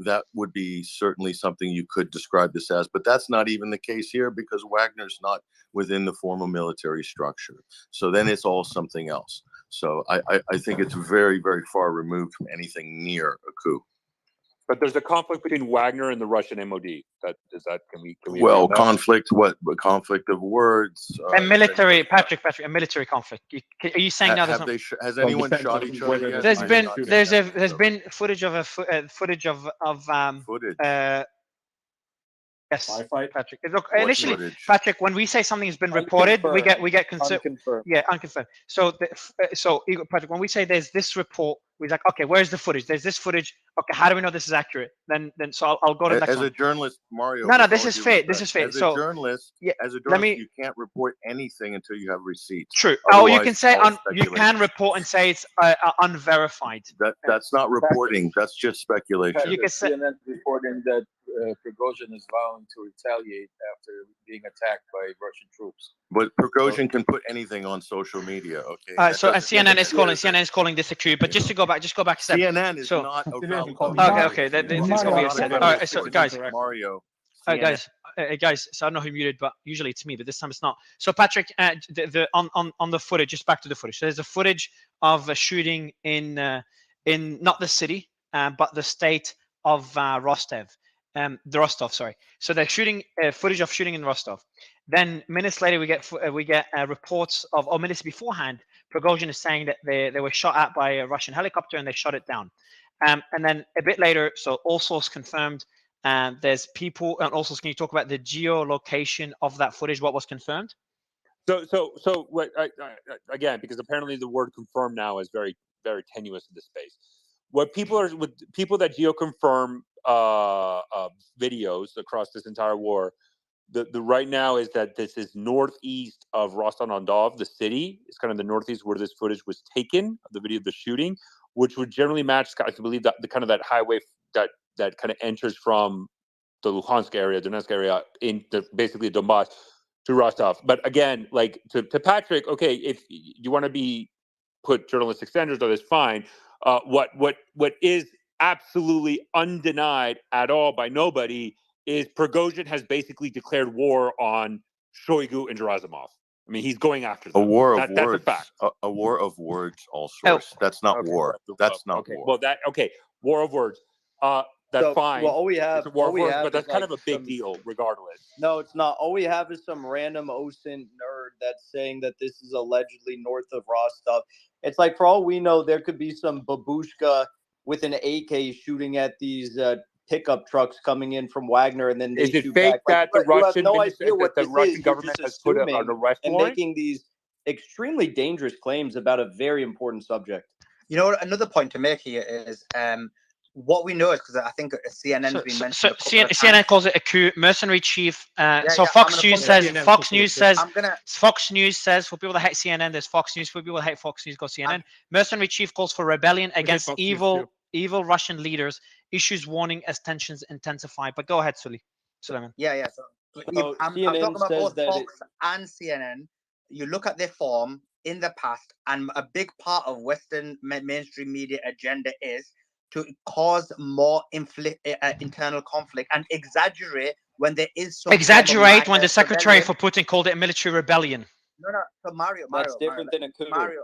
that would be certainly something you could describe this as, but that's not even the case here because Wagner's not within the formal military structure. So then it's all something else. So I think it's very, very far removed from anything near a coup. But there's a conflict between Wagner and the Russian MOD. Can we well, agree on that? conflict, what? Conflict of words? A military, Patrick, a military conflict. Are you saying now there's not? Has anyone shot each other yet? There's been footage of footage of footage. Yes, Patrick. Look, What initially, footage? Patrick, when we say something has been reported, we get concerned. Unconfirmed. Yeah, unconfirmed. So, Patrick, when we say there's this report, we're like, okay, where's the footage? There's this footage. Okay, how do we know this is accurate? Then so I'll go to the next As one. a journalist, Mario. No, with this all is due fair. respect, This is fair. As a So, journalist, yeah, you can't report anything until you have receipts. True. Otherwise, You can say all you can speculation. report and say it's unverified. That's not reporting. That's just speculation. You can say CNN reporting that Prigozhin is vowing to retaliate after being attacked by Russian troops. But Prigozhin can put anything on social media. Okay. so and CNN is calling this a coup. But just go back a step. CNN is not a valid. Okay. This is what we said. All right. So guys, Mario. guys, so I don't know who muted, but usually it's me, but this time it's not. So Patrick, on the footage, just back to the footage. So there's a footage of a shooting in not the city, but the state of Rostov. The Rostov, sorry. So they're shooting footage of shooting in Rostov. Then minutes later, we get reports of, or minutes beforehand, Prigozhin is saying that they were shot at by a Russian helicopter and they shot it down. And then a bit later, so all source confirmed. There's people, and also can you talk about the geolocation of that footage? What was confirmed? So what? Again, because apparently the word "confirm" now is very, very tenuous in this space. What people that geo-confirm videos across this entire war, the right now is that this is northeast of Rostov-on-Don, the city. It's kind of the northeast where this footage was taken, the video of the shooting, which would generally match, I believe, that the kind of that highway that kind of enters from the Luhansk area, Donetsk area, basically Donbass to Rostov. But again, like to Patrick, okay, if you want to put journalistic standards on this, fine. What is absolutely undenied at all by nobody is Prigozhin has basically declared war on Shoigu and Gerasimov. I mean, he's going after them. A war of words. That's a fact. A war of words, all sorts. That's not war. That's not okay. war. Well, war of words. That's So, fine. well, all we have, it's a war all of we words, have but that's is kind like of a big deal, regardless. No, it's not. All we have is some random OSINT nerd that's saying that this is allegedly north of Rostov. It's like, for all we know, there could be some babushka with an AK shooting at these pickup trucks coming in from Wagner, and then they Is it shoot fake back. that the Russian no minister, idea what that the this Russian is. You're government just has put an assuming arrest and warrant? making these extremely dangerous claims about a very important subject. You know, another point to make here is what we know is, because I think CNN's been mentioned. So CNN calls it a coup. Mercenary chief. Fox News says. Fox News says for people that hate CNN, there's Fox News. For people that hate Fox News, go CNN. Mercenary chief calls for rebellion against evil Russian leaders. Issues warning as tensions intensify. But go ahead, Suleiman. Yeah. So I'm talking about both Fox and CNN. You look at their form in the past, and a big part of Western mainstream media agenda is to cause more internal conflict and exaggerate when there is some exaggerate when the secretary for Putin called it a military rebellion. No. So Mario, That's different than a coup. Mario.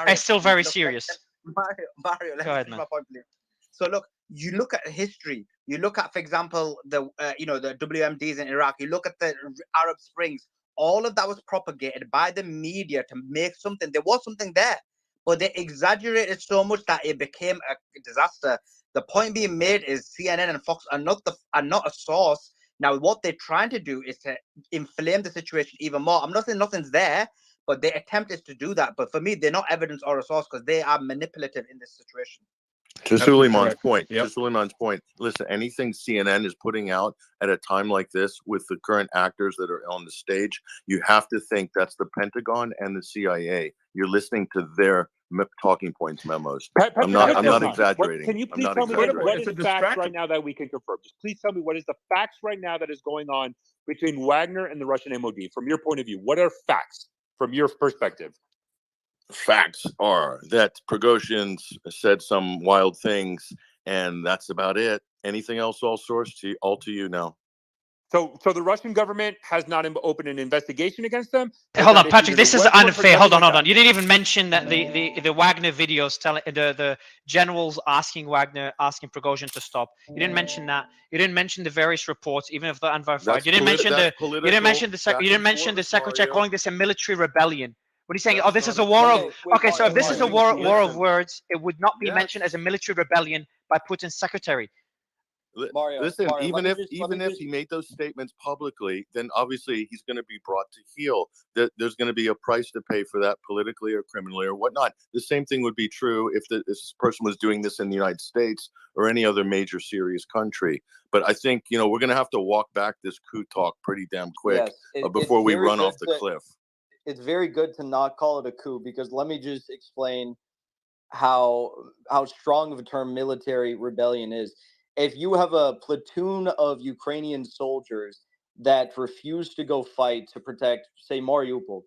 It's still very look, serious. Mario, let Go me ahead, finish man. my point, please. So look, you look at history. You look at, for example, the the WMDs in Iraq. You look at the Arab Springs. All of that was propagated by the media to make something. There was something there, but they exaggerated so much that it became a disaster. The point being made is CNN and Fox are not a source. Now, what they're trying to do is to inflame the situation even more. I'm not saying nothing's there, but their attempt is to do that. But for me, they're not evidence or a source because they are manipulative in this situation. To Absolutely Suleiman's correct. point, Yep. to Suleiman's point, listen, anything CNN is putting out at a time like this with the current actors that are on the stage, you have to think that's the Pentagon and the CIA. You're listening to their talking points memos. Patrick, I'm not Imran, exaggerating. can you I'm please not tell me what exaggerating. is the facts right now that we can confirm? Just please tell me what is the facts right now that is going on between Wagner and the Russian MOD. From your point of view, what are facts from your perspective? Facts are that Prigozhin's said some wild things, and that's about it. Anything else, all to you now. So the Russian government has not opened an investigation against them. Hold on, Patrick. This is unfair. Hold on. You didn't even mention that the Wagner videos telling the generals asking Prigozhin to stop. You didn't mention that. You didn't mention the various reports, even if they're unverified. You didn't mention the. You didn't mention the secretary calling this a military rebellion. When he's saying, "Oh, this is a war of," okay, so if this is a war of words, it would not be mentioned as a military rebellion by Putin's secretary. Listen, even if he made those statements publicly, then obviously he's going to be brought to heel. There's going to be a price to pay for that politically or criminally or whatnot. The same thing would be true if this person was doing this in the United States or any other major serious country. But I think we're going to have to walk back this coup talk pretty damn quick before we run off the cliff. It's very good to not call it a coup, because let me just explain how strong of a term military rebellion is. If you have a platoon of Ukrainian soldiers that refuse to go fight to protect, say, Mariupol,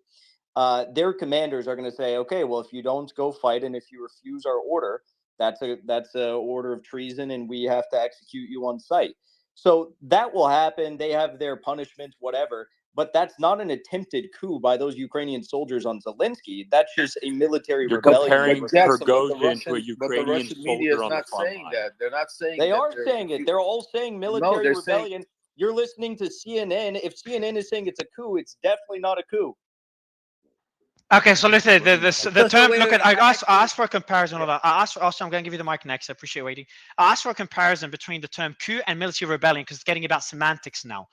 their commanders are going to say, okay, well, if you don't go fight and if you refuse our order, that's a order of treason and we have to execute you on sight. So that will happen. They have their punishments, whatever. But that's not an attempted coup by those Ukrainian soldiers on Zelensky. That's just a military rebellion. Comparing Prigozhin to a Ukrainian media is soldier on the not front saying line. that. They're not saying They that are saying it. They're all saying military they're rebellion. You're listening to CNN. If CNN is saying it's a coup, it's definitely not a coup. Okay, so listen, the term. Look at. I asked for a comparison of that. I asked. Also, I'm going to give you the mic next. I appreciate waiting. I asked for a comparison between the term coup and military rebellion because it's getting about semantics now.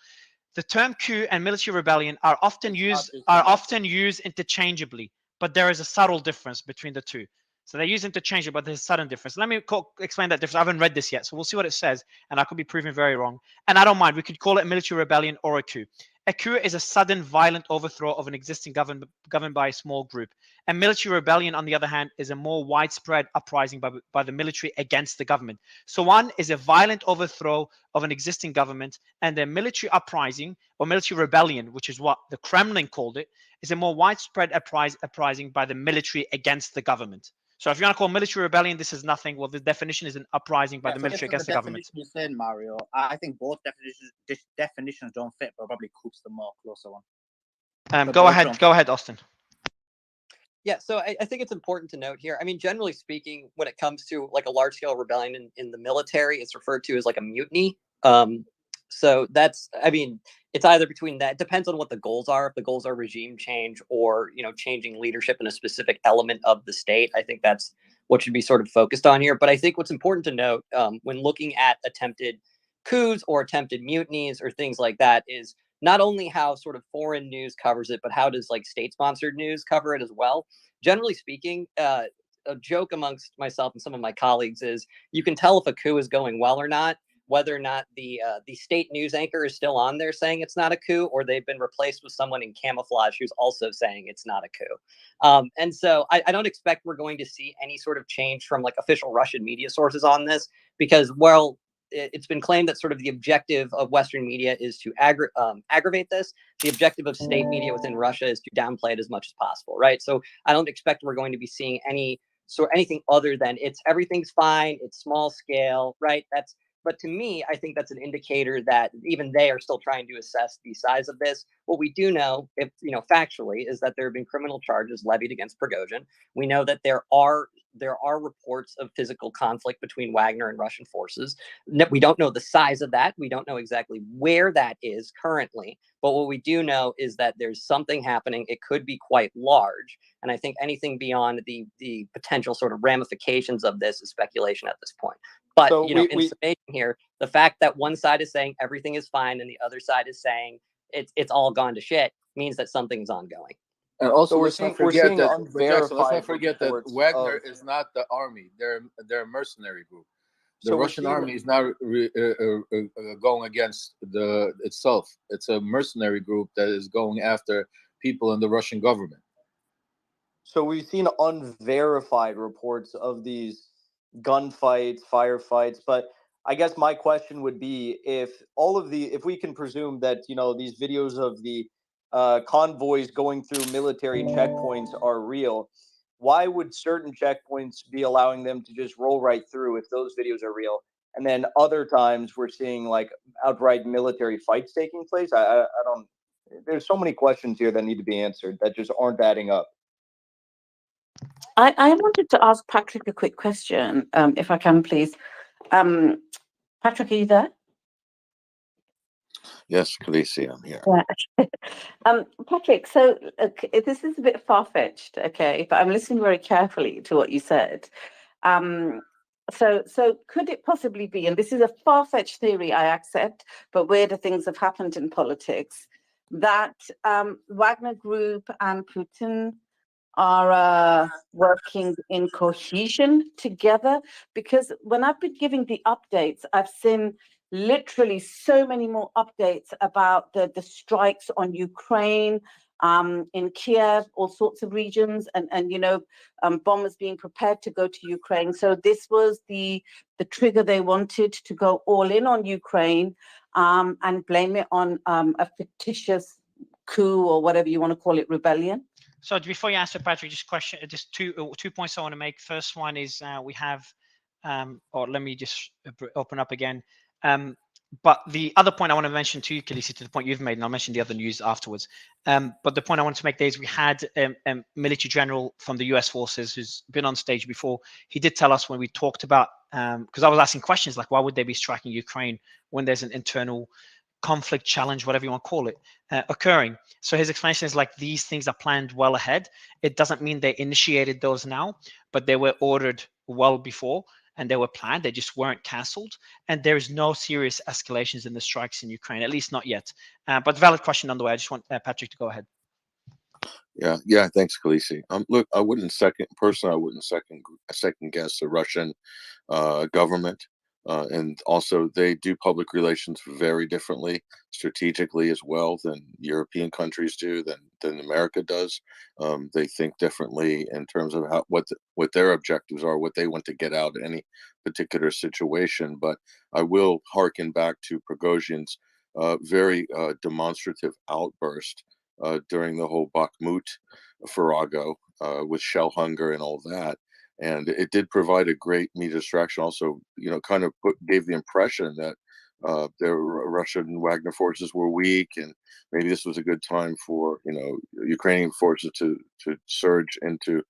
The term coup and military rebellion are often used interchangeably, but there is a subtle difference between the two. So they're used interchangeably, but there's a sudden difference. Let me explain that difference. I haven't read this yet, so we'll see what it says, and I could be proven very wrong. And I don't mind. We could call it a military rebellion or a coup. A coup is a sudden, violent overthrow of an existing government governed by a small group. A military rebellion, on the other hand, is a more widespread uprising by the military against the government. So one is a violent overthrow of an existing government, and a military uprising or military rebellion, which is what the Kremlin called it, is a more widespread uprising by the military against the government. So if you want to call military rebellion, this is nothing. Well, the definition is an uprising by the military against the government. You said, Mario. I think both definitions don't fit, but probably coup's the more closer one. Go ahead, Austin. Yeah, so I think it's important to note here. I mean, generally speaking, when it comes to like a large scale rebellion in the military, it's referred to as like a mutiny. So that's, I mean, it's either between that. It depends on what the goals are. If the goals are regime change or, changing leadership in a specific element of the state, I think that's what should be sort of focused on here. But I think what's important to note when looking at attempted coups or attempted mutinies or things like that is not only how sort of foreign news covers it, but how does like state-sponsored news cover it as well. Generally speaking, a joke amongst myself and some of my colleagues is you can tell if a coup is going well or not, whether or not the state news anchor is still on there saying it's not a coup, or they've been replaced with someone in camouflage who's also saying it's not a coup. And so I don't expect we're going to see any sort of change from like official Russian media sources on this, because, well, it's been claimed that sort of the objective of Western media is to aggravate this. The objective of state media within Russia is to downplay it as much as possible, right? So I don't expect we're going to be seeing anything other than everything's fine, it's small scale, right? But to me, I think that's an indicator that even they are still trying to assess the size of this. What we do know, if factually, is that there have been criminal charges levied against Prigozhin. We know that there are reports of physical conflict between Wagner and Russian forces. We don't know the size of that. We don't know exactly where that is currently. But what we do know is that there's something happening. It could be quite large. And I think anything beyond the potential sort of ramifications of this is speculation at this point. But, So in summation here, the fact that one side is saying everything is fine and the other side is saying it's all gone to shit means that something's ongoing. And also, So let's not forget that, but Jackson, let's not forget that reports Wagner of- is not the army. They're a mercenary group. The So we're Russian seeing- army is not going against itself. It's a mercenary group that is going after people in the Russian government. So we've seen unverified reports of these gunfights, firefights, but I guess my question would be if we can presume that these videos of the convoys going through military checkpoints are real, why would certain checkpoints be allowing them to just roll right through if those videos are real? And then other times we're seeing like outright military fights taking place. I don't. There's so many questions here that need to be answered that just aren't adding up. I wanted to ask Patrick a quick question, if I can, please. Patrick, are you there? Yes, Khaleesi, I'm here. Yeah. Patrick, so this is a bit far-fetched, okay, but I'm listening very carefully to what you said. So could it possibly be, and this is a far-fetched theory, I accept, but weirder things have happened in politics, that Wagner Group and Putin are working in cohesion together? Because when I've been giving the updates, I've seen literally so many more updates about the strikes on Ukraine, in Kiev, all sorts of regions, and bombers being prepared to go to Ukraine. So this was the trigger they wanted to go all in on Ukraine, and blame it on a fictitious coup or whatever you want to call it, rebellion. So before you answer, Patrick, just two points I want to make. First one is we have, or let me just open up again. But the other point I want to mention to you, Khaleesi, to the point you've made, and I'll mention the other news afterwards. But the point I wanted to make there is we had a military general from the US forces who's been on stage before. He did tell us when we talked about, because I was asking questions like, why would they be striking Ukraine when there's an internal conflict, challenge, whatever you want to call it, occurring? So his explanation is like, these things are planned well ahead. It doesn't mean they initiated those now, but they were ordered well before and they were planned. They just weren't cancelled. And there is no serious escalations in the strikes in Ukraine, at least not yet. But valid question on the way. I just want Patrick to go ahead. Yeah. Thanks, Khaleesi. Look, I wouldn't second guess the Russian government. And also they do public relations very differently strategically as well than European countries do, than America does. They think differently in terms of what their objectives are, what they want to get out of any particular situation. But I will hearken back to Prigozhin's very demonstrative outburst during the whole Bakhmut farrago with shell hunger and all that. And it did provide a great media distraction. Also, kind of gave the impression that the Russian Wagner forces were weak, and maybe this was a good time for Ukrainian forces to surge into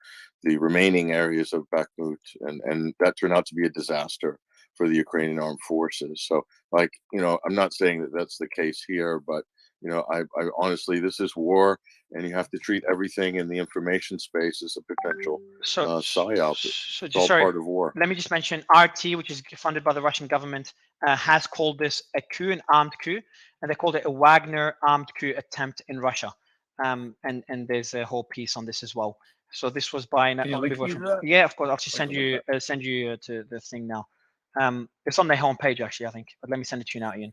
the remaining areas of Bakhmut, and that turned out to be a disaster for the Ukrainian armed forces. So, I'm not saying that that's the case here, but I honestly, this is war, and you have to treat everything in the information space as a potential psyop. It's all part of war. Let me just mention RT, which is funded by the Russian government, has called this a coup, an armed coup, and they called it a Wagner armed coup attempt in Russia. And there's a whole piece on this as well. So this was by yeah, of course. I'll just send you to the thing now. It's on their homepage actually, I think. But let me send it to you now, Ian.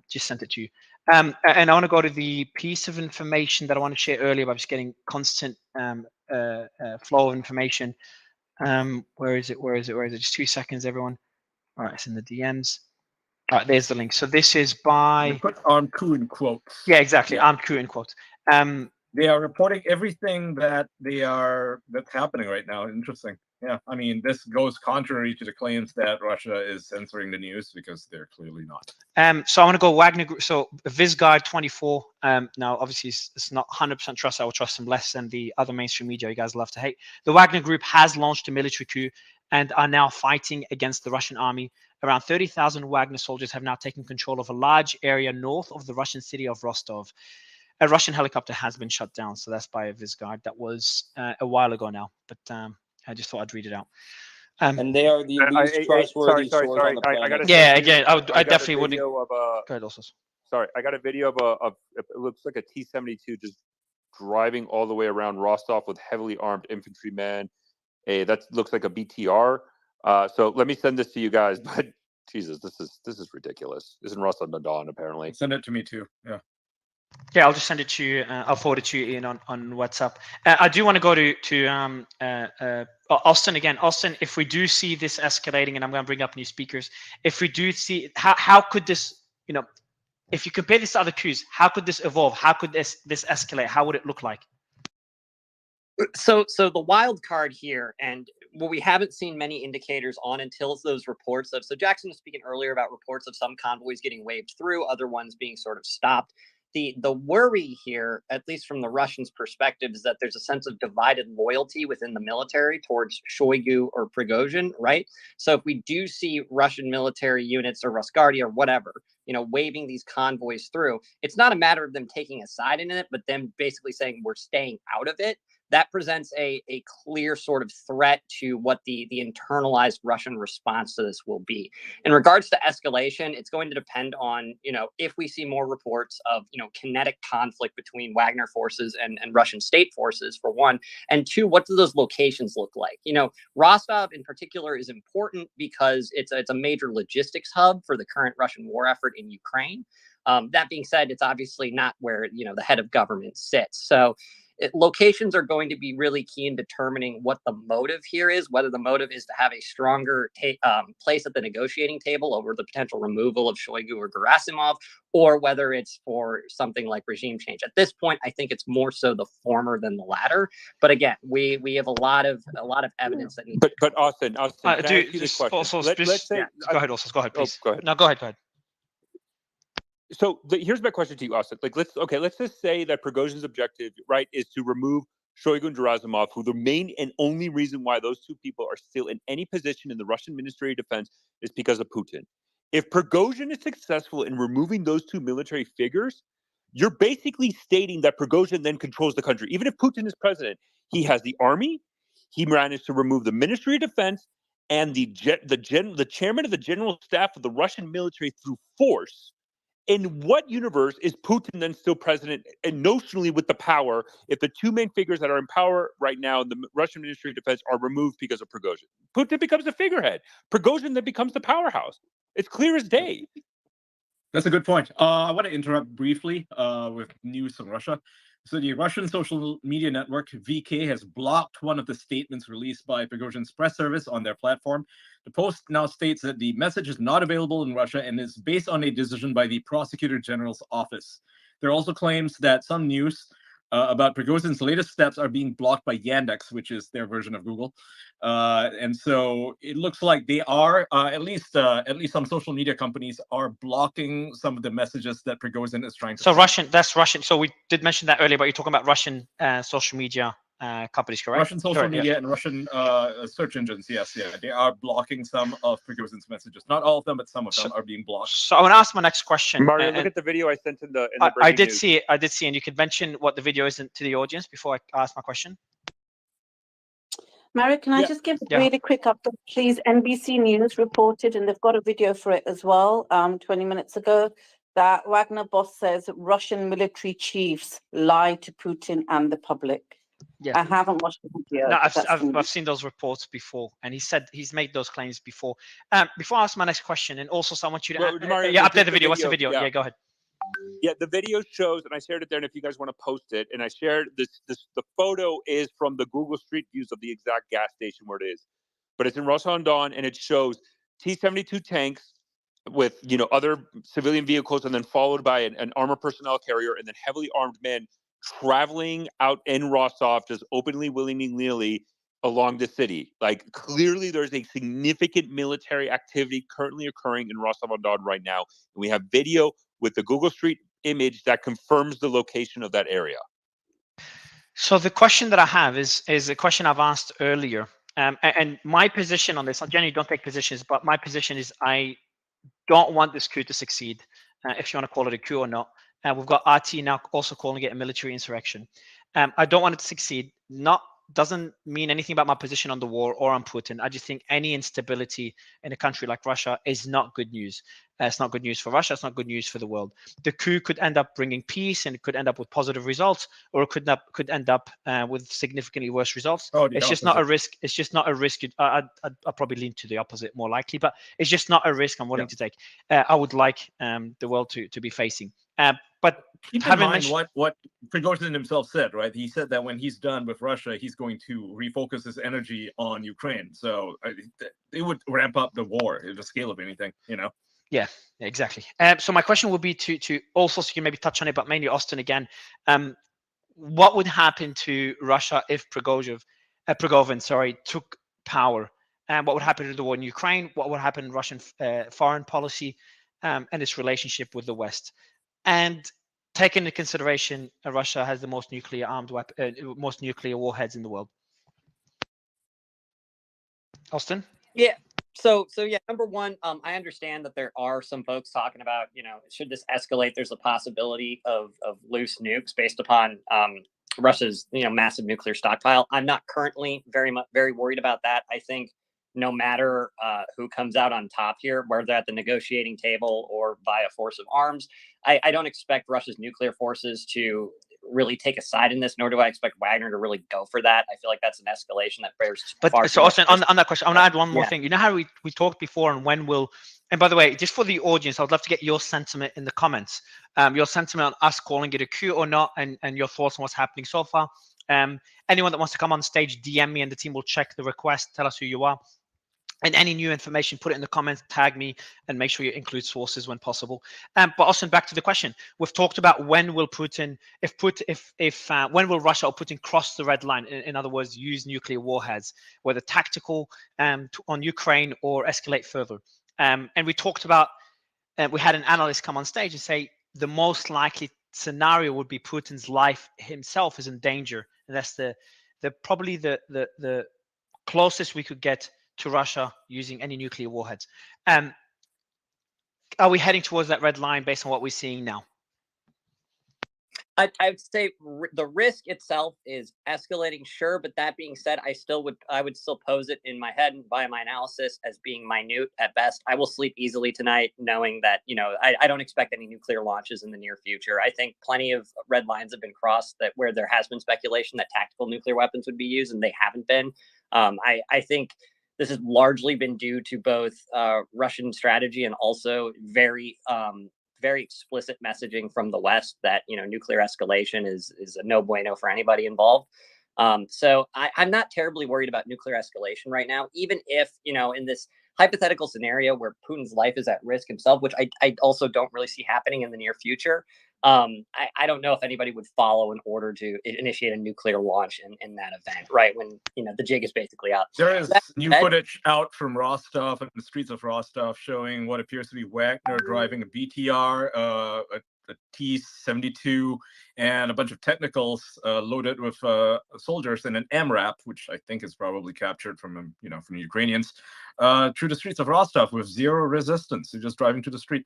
Just sent it to you. And I want to go to the piece of information that I want to share earlier about just getting constant flow of information. Where is it? Just 2 seconds, everyone. All right, it's in the DMs. All right, there's the link. So this is by... They put armed coup in quotes. Yeah, exactly. Yeah. Armed coup in quotes. They are reporting everything that's happening right now. Interesting. Yeah, I mean, this goes contrary to the claims that Russia is censoring the news, because they're clearly not. So I want to go Wagner Group. So Visguard 24. Now, obviously, it's not 100% trust. I will trust them less than the other mainstream media you guys love to hate. The Wagner Group has launched a military coup and are now fighting against the Russian army. Around 30,000 Wagner soldiers have now taken control of a large area north of the Russian city of Rostov. A Russian helicopter has been shut down. So that's by a Visguard. That was a while ago now, but I just thought I'd read it out. And they are the least trustworthy source on the planet. I gotta Yeah, say, again, I definitely got a wouldn't. video of Go ahead, also. Sorry, I got a video of it looks like a T-72 just driving all the way around Rostov with heavily armed infantrymen. That looks like a BTR. So let me send this to you guys. But Jesus, this is ridiculous. This is in Rostov-on-Don, apparently. Send it to me too. Yeah. Yeah, I'll just send it to you. I'll forward it to you, Ian, on WhatsApp. I do want to go to Austin again. Austin, if we do see this escalating, and I'm going to bring up new speakers, if we do see, how could this, if you compare this to other coups, how could this evolve? How could this escalate? How would it look like? So the wild card here, and what we haven't seen many indicators on until those reports of, so Jackson was speaking earlier about reports of some convoys getting waved through, other ones being sort of stopped. The worry here, at least from the Russians' perspective, is that there's a sense of divided loyalty within the military towards Shoigu or Prigozhin, right? So if we do see Russian military units or Rosguardia or whatever, waving these convoys through, it's not a matter of them taking a side in it, but them basically saying we're staying out of it. That presents a clear sort of threat to what the internalized Russian response to this will be. In regards to escalation, it's going to depend on, if we see more reports of, kinetic conflict between Wagner forces and Russian state forces, for one, and two, what do those locations look like? Rostov in particular is important because it's a major logistics hub for the current Russian war effort in Ukraine. That being said, it's obviously not where, the head of government sits. So locations are going to be really key in determining what the motive here is, whether the motive is to have a stronger place at the negotiating table over the potential removal of Shoigu or Gerasimov, or whether it's for something like regime change. At this point, I think it's more so the former than the latter. But again, we have a lot of evidence that needs. But Austin, can I ask you this question? Also, Let's say, go ahead, also. Go ahead, please. Go ahead. No, go ahead. So here's my question to you, Austin. Let's just say that Prigozhin's objective, right, is to remove Shoigu and Gerasimov, who the main and only reason why those two people are still in any position in the Russian Ministry of Defense is because of Putin. If Prigozhin is successful in removing those two military figures, you're basically stating that Prigozhin then controls the country. Even if Putin is president, he has the army. He managed to remove the Ministry of Defense and the chairman of the general staff of the Russian military through force. In what universe is Putin then still president and notionally with the power if the two main figures that are in power right now in the Russian Ministry of Defense are removed because of Prigozhin? Putin becomes the figurehead. Prigozhin then becomes the powerhouse. It's clear as day. That's a good point. I want to interrupt briefly with news from Russia. So the Russian social media network VK has blocked one of the statements released by Prigozhin's press service on their platform. The post now states that the message is not available in Russia and is based on a decision by the Prosecutor General's office. There are also claims that some news about Prigozhin's latest steps are being blocked by Yandex, which is their version of Google. And so it looks like they are, at least some social media companies are blocking some of the messages that Prigozhin is trying to send. That's Russian. So we did mention that earlier, but you're talking about Russian social media companies, correct? Russian social media and Russian search engines, yes, they are blocking some of Prigozhin's messages. Not all of them, but some of them are being blocked. So I want to ask my next question. Mario, look at the video I sent in the I did see it. And you could mention what the video is to the audience before I ask my question. Mario, can I just give a really quick update, please? NBC News reported, and they've got a video for it as well, 20 minutes ago, that Wagner boss says Russian military chiefs lie to Putin and the public. Yeah. I haven't watched the video. No, I've seen those reports before, and he's made those claims before. Before I ask my next question, and also I want you to update the video. What's the video? Yeah, go ahead. Yeah, the video shows, and I shared it there, and if you guys want to post it, and I shared the photo is from the Google Street Views of the exact gas station where it is, but it's in Rostov-on-Don, and it shows T-72 tanks with other civilian vehicles, and then followed by an armored personnel carrier, and then heavily armed men traveling out in Rostov, just openly, willy-nilly, along the city. Like clearly there's a significant military activity currently occurring in Rostov-on-Don right now. And we have video with the Google Street image that confirms the location of that area. So the question that I have is a question I've asked earlier. And my position on this, I generally don't take positions, but my position is I don't want this coup to succeed, if you want to call it a coup or not. We've got RT now also calling it a military insurrection. I don't want it to succeed. Doesn't mean anything about my position on the war or on Putin. I just think any instability in a country like Russia is not good news. It's not good news for Russia. It's not good news for the world. The coup could end up bringing peace, and it could end up with positive results, or it could end up with significantly worse results. It's just not a risk. It's just not a risk. I'd probably lean to the opposite more likely, but it's just not a risk I'm willing to take. I would like the world to be facing. But keep in mind what Prigozhin himself said, right? He said that when he's done with Russia, he's going to refocus his energy on Ukraine. So it would ramp up the war, the scale of anything, you know? Yeah, exactly. So my question would be to also, so you can maybe touch on it, but mainly Austin again. What would happen to Russia if Prigozhin, took power? And what would happen to the war in Ukraine? What would happen in Russian foreign policy and its relationship with the West? And taking into consideration, Russia has the most nuclear most nuclear warheads in the world. Austin? Yeah. So yeah, number one, I understand that there are some folks talking about, should this escalate, there's a possibility of loose nukes based upon Russia's, massive nuclear stockpile. I'm not currently very worried about that. I think no matter who comes out on top here, whether at the negotiating table or via force of arms, I don't expect Russia's nuclear forces to really take a side in this, nor do I expect Wagner to really go for that. I feel like that's an escalation that bears far so Austin, on that question, I want to add one more thing. You know how we talked before on when will, and by the way, just for the audience, I'd love to get your sentiment in the comments, your sentiment on us calling it a coup or not, and your thoughts on what's happening so far. Anyone that wants to come on stage, DM me and the team will check the request, tell us who you are. And any new information, put it in the comments, tag me, and make sure you include sources when possible. But Austin, back to the question. We've talked about when will Putin, when will Russia or Putin cross the red line? In other words, use nuclear warheads, whether tactical on Ukraine or escalate further. And we talked about, we had an analyst come on stage and say the most likely scenario would be Putin's life himself is in danger, and that's probably the closest we could get to Russia using any nuclear warheads. Are we heading towards that red line based on what we're seeing now? I would say the risk itself is escalating, sure. But that being said, I would still pose it in my head and via my analysis as being minute at best. I will sleep easily tonight knowing that, I don't expect any nuclear launches in the near future. I think plenty of red lines have been crossed where there has been speculation that tactical nuclear weapons would be used, and they haven't been. I think this has largely been due to both Russian strategy and also very explicit messaging from the West that nuclear escalation is a no bueno for anybody involved. So I'm not terribly worried about nuclear escalation right now, even if in this hypothetical scenario where Putin's life is at risk himself, which I also don't really see happening in the near future. I don't know if anybody would follow in order to initiate a nuclear launch in that event, right? When the jig is basically out. There is new footage out from Rostov and the streets of Rostov showing what appears to be Wagner driving a BTR, a T-72, and a bunch of technicals loaded with soldiers and an MRAP, which I think is probably captured from from the Ukrainians, through the streets of Rostov with zero resistance. They're just driving to the street.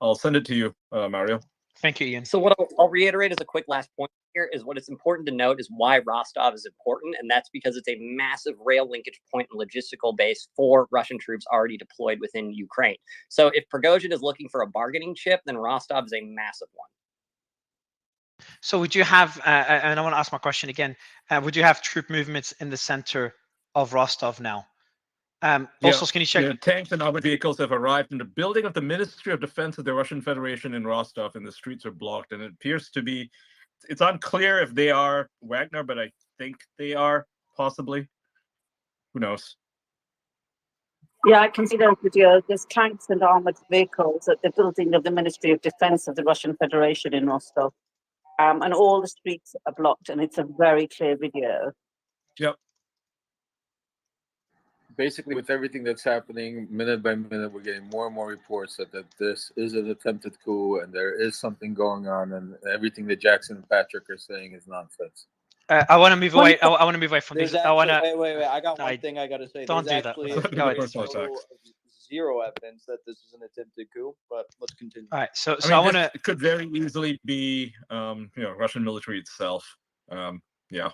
I'll send it to you, Mario. Thank you, Ian. So what I'll reiterate as a quick last point here is what is important to note is why Rostov is important, and that's because it's a massive rail linkage point and logistical base for Russian troops already deployed within Ukraine. So if Prigozhin is looking for a bargaining chip, then Rostov is a massive one. So would you have, and I want to ask my question again, would you have troop movements in the center of Rostov now? Also, can you check? Yeah, tanks and armored vehicles have arrived in the building of the Ministry of Defense of the Russian Federation in Rostov, and the streets are blocked. And it appears to be, it's unclear if they are Wagner, but I think they are, possibly. Who knows? Yeah, I can see those videos. There's tanks and armored vehicles at the building of the Ministry of Defense of the Russian Federation in Rostov. And all the streets are blocked, and it's a very clear video. Yep. basically with everything that's happening, minute by minute, we're getting more and more reports that this is an attempted coup and there is something going on, and everything that Jackson and Patrick are saying is nonsense. I want to move away. I want to move away from There's these. actually, I want to. wait. I got one thing I got to say. Don't There's do that. actually Go ahead. there's zero evidence that this is an attempted coup, but let's continue. All right. So I I want to. It could very easily be, Russian military itself. Yeah.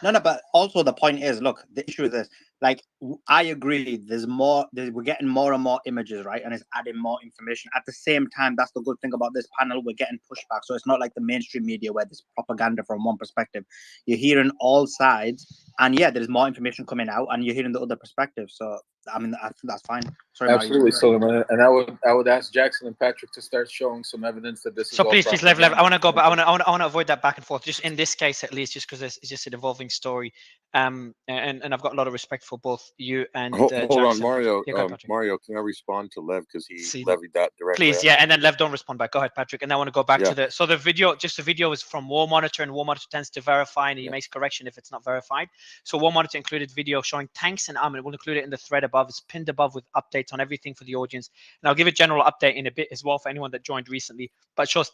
No, but also the point is, look, the issue is this. Like, I agree. We're getting more and more images, right? And it's adding more information. At the same time, that's the good thing about this panel. We're getting pushback. So it's not like the mainstream media where there's propaganda from one perspective. You're hearing all sides. And yeah, there's more information coming out and you're hearing the other perspective. So, I mean, I think that's fine. Sorry, Absolutely, Mario. Suleiman. And I would ask Jackson and Patrick to start showing some evidence that this is So all please, Lev. I want to go, but I want propaganda. to avoid that back and forth. Just in this case, at least, just because it's just an evolving story. And I've got a lot of respect for both you and Hold Jackson. on, Mario. Yeah, go ahead, Patrick. Mario, can I respond to Lev because he See, levied that directly? please, yeah, and then Lev, don't respond back. Go ahead, Patrick. And I want to go back Yeah. to the video. Just the video is from War Monitor, and War Monitor tends to verify, and he makes correction if it's not verified. So War Monitor included video showing tanks and armament. We'll include it in the thread above. It's pinned above with updates on everything for the audience. And I'll give a general update in a bit as well for anyone that joined recently. But it shows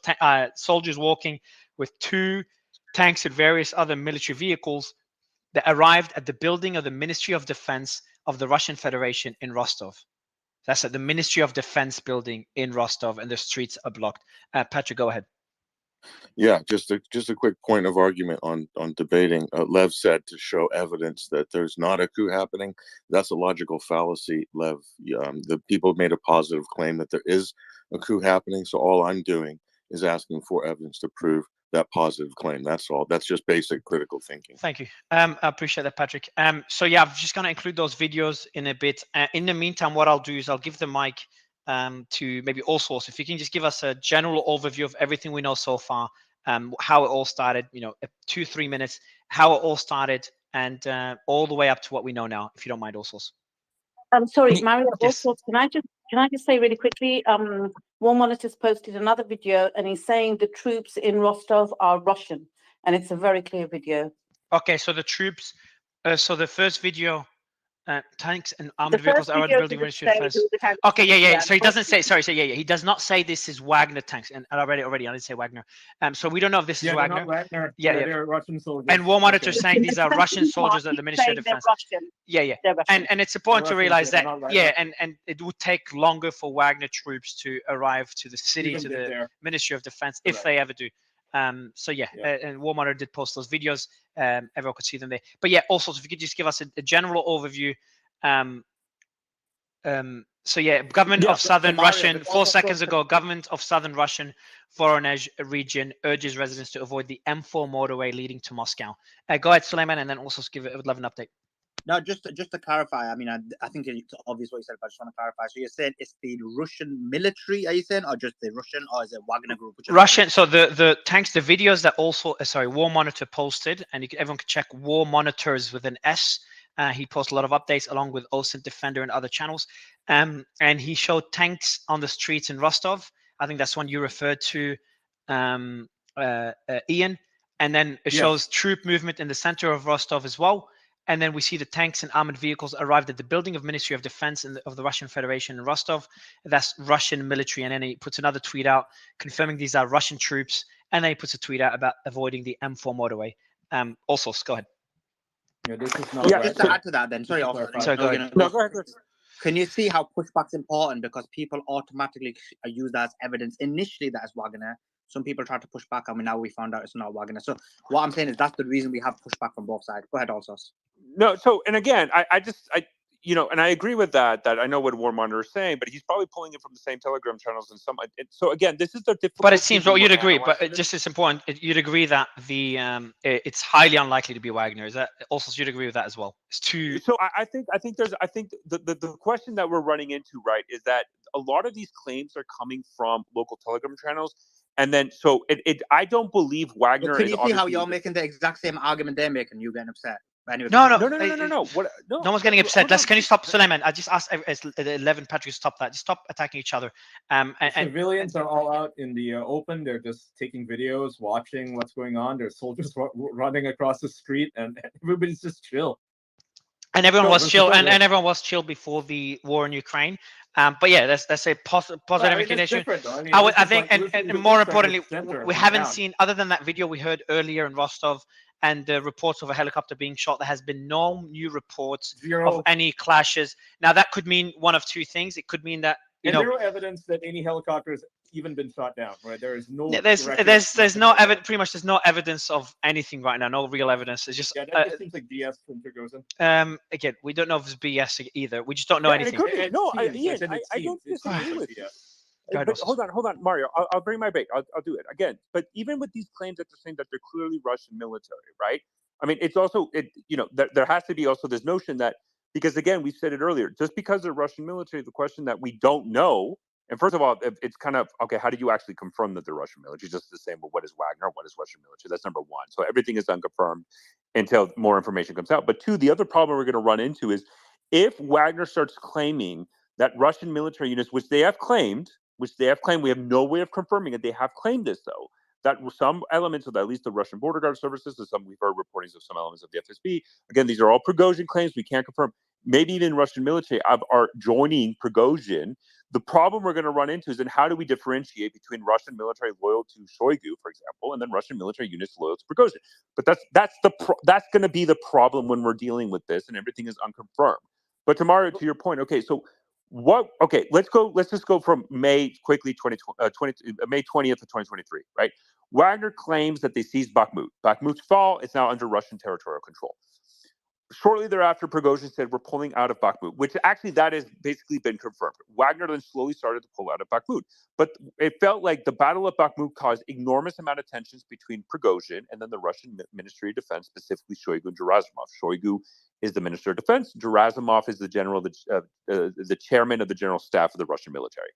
soldiers walking with 2 tanks and various other military vehicles that arrived at the building of the Ministry of Defense of the Russian Federation in Rostov. That's at the Ministry of Defense building in Rostov, and the streets are blocked. Patrick, go ahead. Yeah, just a quick point of argument on debating. Lev said to show evidence that there's not a coup happening. That's a logical fallacy, Lev. The people made a positive claim that there is a coup happening. So all I'm doing is asking for evidence to prove that positive claim. That's all. That's just basic critical thinking. Thank you. I appreciate that, Patrick. So yeah, I'm just gonna include those videos in a bit. In the meantime, what I'll do is I'll give the mic to maybe All Source. If you can just give us a general overview of everything we know so far, how it all started, 2-3 minutes, how it all started, and all the way up to what we know now, if you don't mind, All Source. Sorry, Mario. Yes. Also, can I just say really quickly? War Monitor's posted another video, and he's saying the troops in Rostov are Russian, and it's a very clear video. Okay, so the troops. So the first video. Tanks and armored vehicles are at the building Ministry of Defense. Okay, yeah. So he doesn't say. Sorry, so yeah. He does not say this is Wagner tanks, and I read it already. I didn't say Wagner. So we don't know if this is They're Wagner. not Wagner. Yeah. They're Russian soldiers. And War Monitor Okay. saying these are Russian soldiers at the Ministry of Defense. Yeah. And it's important to realize that and it would take longer for Wagner troops to arrive to the city, to the Ministry of Defense, if they ever do. So yeah, and War Monitor did post those videos. Everyone could see them there. But yeah, also if you could just give us a general overview. So yeah, government of Southern Russian. 4 seconds ago, government of Southern Russian Voronezh region urges residents to avoid the M4 motorway leading to Moscow. Go ahead, Suleiman, and then also give it. I would love an update. No, just to clarify, I mean, I think it's obvious what you said, but I just want to clarify. So you're saying it's the Russian military, are you saying, or just the Russian, or is it Wagner Group? Russian. So the tanks, the videos that also, War Monitor posted, and everyone can check War Monitors with an S. He posts a lot of updates along with OSINT Defender and other channels. And he showed tanks on the streets in Rostov. I think that's one you referred to, Ian. And then it shows troop movement in the center of Rostov as well. And then we see the tanks and armored vehicles arrived at the building of Ministry of Defense of the Russian Federation in Rostov. That's Russian military. And then he puts another tweet out confirming these are Russian troops. And then he puts a tweet out about avoiding the M4 motorway. Also, go ahead. Yeah, this is not just to add to that then. Sorry, go ahead. No, go ahead. Can you see how pushback's important? Because people automatically use that as evidence. Initially, that is Wagner. Some people try to push back, and now we found out it's not Wagner. So what I'm saying is that's the reason we have pushback from both sides. Go ahead, also. No, so, and again, I and I agree with that I know what War Monitor is saying, but he's probably pulling it from the same Telegram channels and some. So again, this is the difficult. But it seems, well, you'd agree, but just as important, you'd agree that it's highly unlikely to be Wagner. Is that also, you'd agree with that as well? It's too. So I think the question that we're running into, right, is that a lot of these claims are coming from local Telegram channels. And then, so I don't believe Wagner. But can you see how you're making the exact same argument they're making? You getting upset? Anyway, no. What? No one's getting upset. Can you stop, Suleiman? I just asked 11 Patrick to stop that. Just stop attacking each other. And civilians are all out in the open. They're just taking videos, watching what's going on. There's soldiers running across the street, and everybody's just chill. And everyone No, was this is chill, fine, and yeah. everyone was chill before the war in Ukraine. But yeah, that's a positive Well, I mean, it's inclination. different, though. I mean, this I is think, like literally and the more infrastructure importantly, center we of the haven't town. seen, other than that video we heard earlier in Rostov and the reports of a helicopter being shot, there has been no new reports of Zero. any clashes. Now that could mean one of two things. It could mean that And zero evidence that any helicopter has even been shot down, right? There is no there's record, there's nothing no like that. evidence. Pretty much, there's no evidence of anything right now. No real evidence. It's just Yeah, that just seems like BS from Prigozhin. again, we don't know if it's BS either. We just don't know Yeah, and it anything. could be. It No, seems, Ian, said it I don't seems. It seems disagree like with you. BS. Go ahead, But Ossis. hold on, Mario. I'll bring my break. I'll do it again. But even with these claims that they're saying that they're clearly Russian military, right? I mean, it's also there has to be also this notion that, because again, we said it earlier, just because they're Russian military, the question that we don't know. And first of all, it's kind of okay. How do you actually confirm that they're Russian military? Just the same. But what is Wagner? What is Russian military? That's number one. So everything is unconfirmed until more information comes out. But two, the other problem we're going to run into is if Wagner starts claiming that Russian military units, which they have claimed, we have no way of confirming it. They have claimed this, though, that some elements of at least the Russian border guard services, and we've heard reportings of some elements of the FSB. Again, these are all Prigozhin claims. We can't confirm. Maybe even Russian military are joining Prigozhin. The problem we're going to run into is then how do we differentiate between Russian military loyal to Shoigu, for example, and then Russian military units loyal to Prigozhin? But that's going to be the problem when we're dealing with this, and everything is unconfirmed. But Mario, to your point, okay, so what? Okay, let's just go from May quickly, May 20th of 2023, right? Wagner claims that they seized Bakhmut. Bakhmut's fall is now under Russian territorial control. Shortly thereafter, Prigozhin said, we're pulling out of Bakhmut, which actually that has basically been confirmed. Wagner then slowly started to pull out of Bakhmut. But it felt like the Battle of Bakhmut caused enormous amount of tensions between Prigozhin and then the Russian Ministry of Defense, specifically Shoigu and Gerasimov. Shoigu is the Minister of Defense. Gerasimov is the chairman of the General Staff of the Russian military.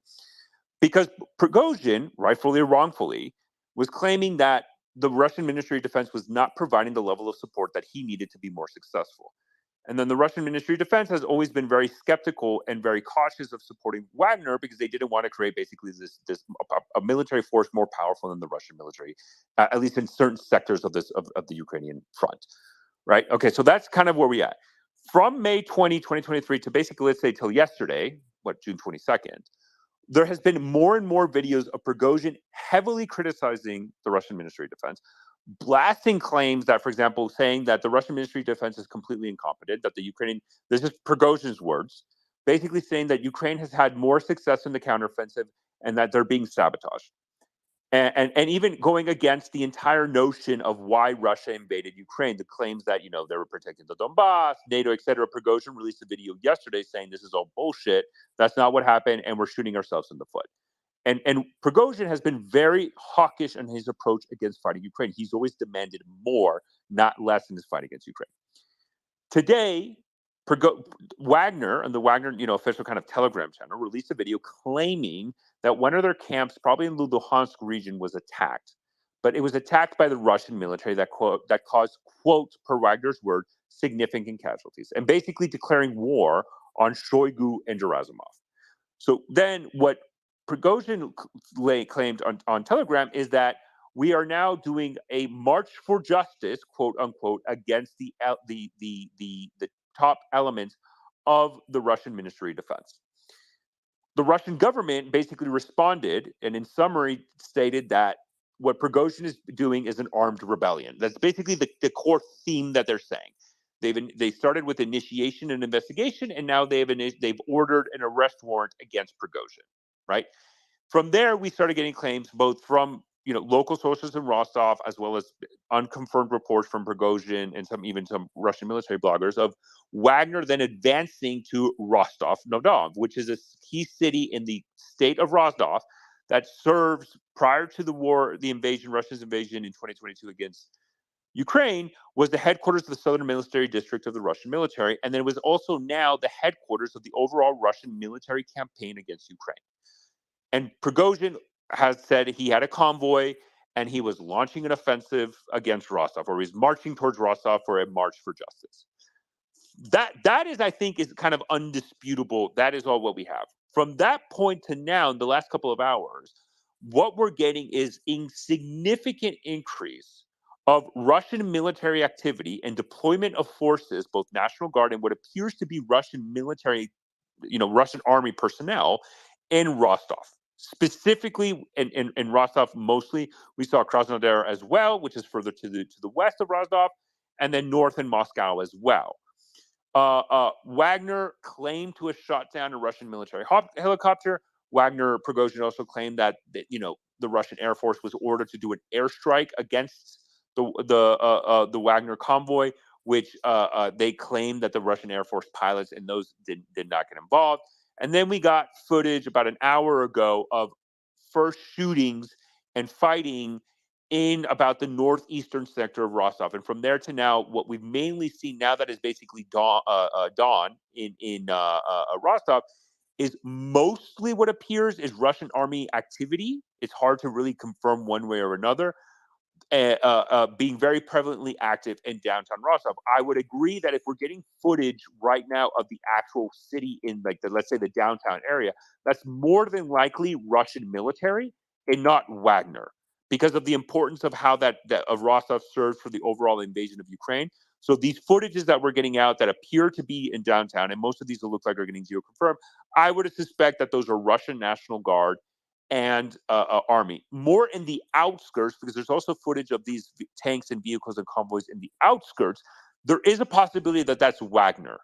Because Prigozhin, rightfully or wrongfully, was claiming that the Russian Ministry of Defense was not providing the level of support that he needed to be more successful. And then the Russian Ministry of Defense has always been very skeptical and very cautious of supporting Wagner because they didn't want to create basically a military force more powerful than the Russian military, at least in certain sectors of the Ukrainian front. Right? Okay, so that's kind of where we at. From May 2023 to basically, let's say, till yesterday, June 22nd, there has been more and more videos of Prigozhin heavily criticizing the Russian Ministry of Defense, blasting claims that, for example, saying that the Russian Ministry of Defense is completely incompetent, that this is Prigozhin's words, basically saying that Ukraine has had more success in the counteroffensive and that they're being sabotaged. And even going against the entire notion of why Russia invaded Ukraine, the claims that, they were protecting the Donbass, NATO, etc. Prigozhin released a video yesterday saying this is all bullshit. That's not what happened, and we're shooting ourselves in the foot. And Prigozhin has been very hawkish in his approach against fighting Ukraine. He's always demanded more, not less, in his fight against Ukraine. Today, Wagner and the Wagner, official kind of Telegram channel released a video claiming that one of their camps, probably in the Luhansk region, was attacked. But it was attacked by the Russian military that caused, quote, per Wagner's word, significant casualties, and basically declaring war on Shoigu and Gerasimov. So then what Prigozhin claimed on Telegram is that we are now doing a march for justice, quote unquote, against the top elements of the Russian Ministry of Defense. The Russian government basically responded and in summary stated that what Prigozhin is doing is an armed rebellion. That's basically the core theme that they're saying. They started with initiation and investigation, and now they've ordered an arrest warrant against Prigozhin, right? From there, we started getting claims both from local sources in Rostov, as well as unconfirmed reports from Prigozhin and even some Russian military bloggers of Wagner then advancing to Rostov-on-Don, which is a key city in the state of Rostov that serves prior to the war, Russia's invasion in 2022 against Ukraine, was the headquarters of the Southern Military District of the Russian military, and then it was also now the headquarters of the overall Russian military campaign against Ukraine. And Prigozhin has said he had a convoy and he was launching an offensive against Rostov, or he's marching towards Rostov for a march for justice. That is, I think, is kind of undisputable. That is all what we have. From that point to now, in the last couple of hours, what we're getting is a significant increase of Russian military activity and deployment of forces, both National Guard and what appears to be Russian military, Russian army personnel in Rostov. Specifically in Rostov, mostly we saw Krasnodar as well, which is further to the west of Rostov, and then north in Moscow as well. Wagner claimed to have shot down a Russian military helicopter. Prigozhin also claimed that the Russian Air Force was ordered to do an airstrike against the Wagner convoy, which they claimed that the Russian Air Force pilots and those did not get involved. And then we got footage about an hour ago of first shootings and fighting in about the northeastern sector of Rostov. And from there to now, what we've mainly seen now that is basically dawn in Rostov is mostly what appears is Russian army activity. It's hard to really confirm one way or another. Being very prevalently active in downtown Rostov. I would agree that if we're getting footage right now of the actual city in let's say the downtown area, that's more than likely Russian military and not Wagner, because of the importance of how that of Rostov serves for the overall invasion of Ukraine. So these footages that we're getting out that appear to be in downtown, and most of these will look like are getting geo-confirmed, I would suspect that those are Russian National Guard and army. More in the outskirts, because there's also footage of these tanks and vehicles and convoys in the outskirts. There is a possibility that that's Wagner.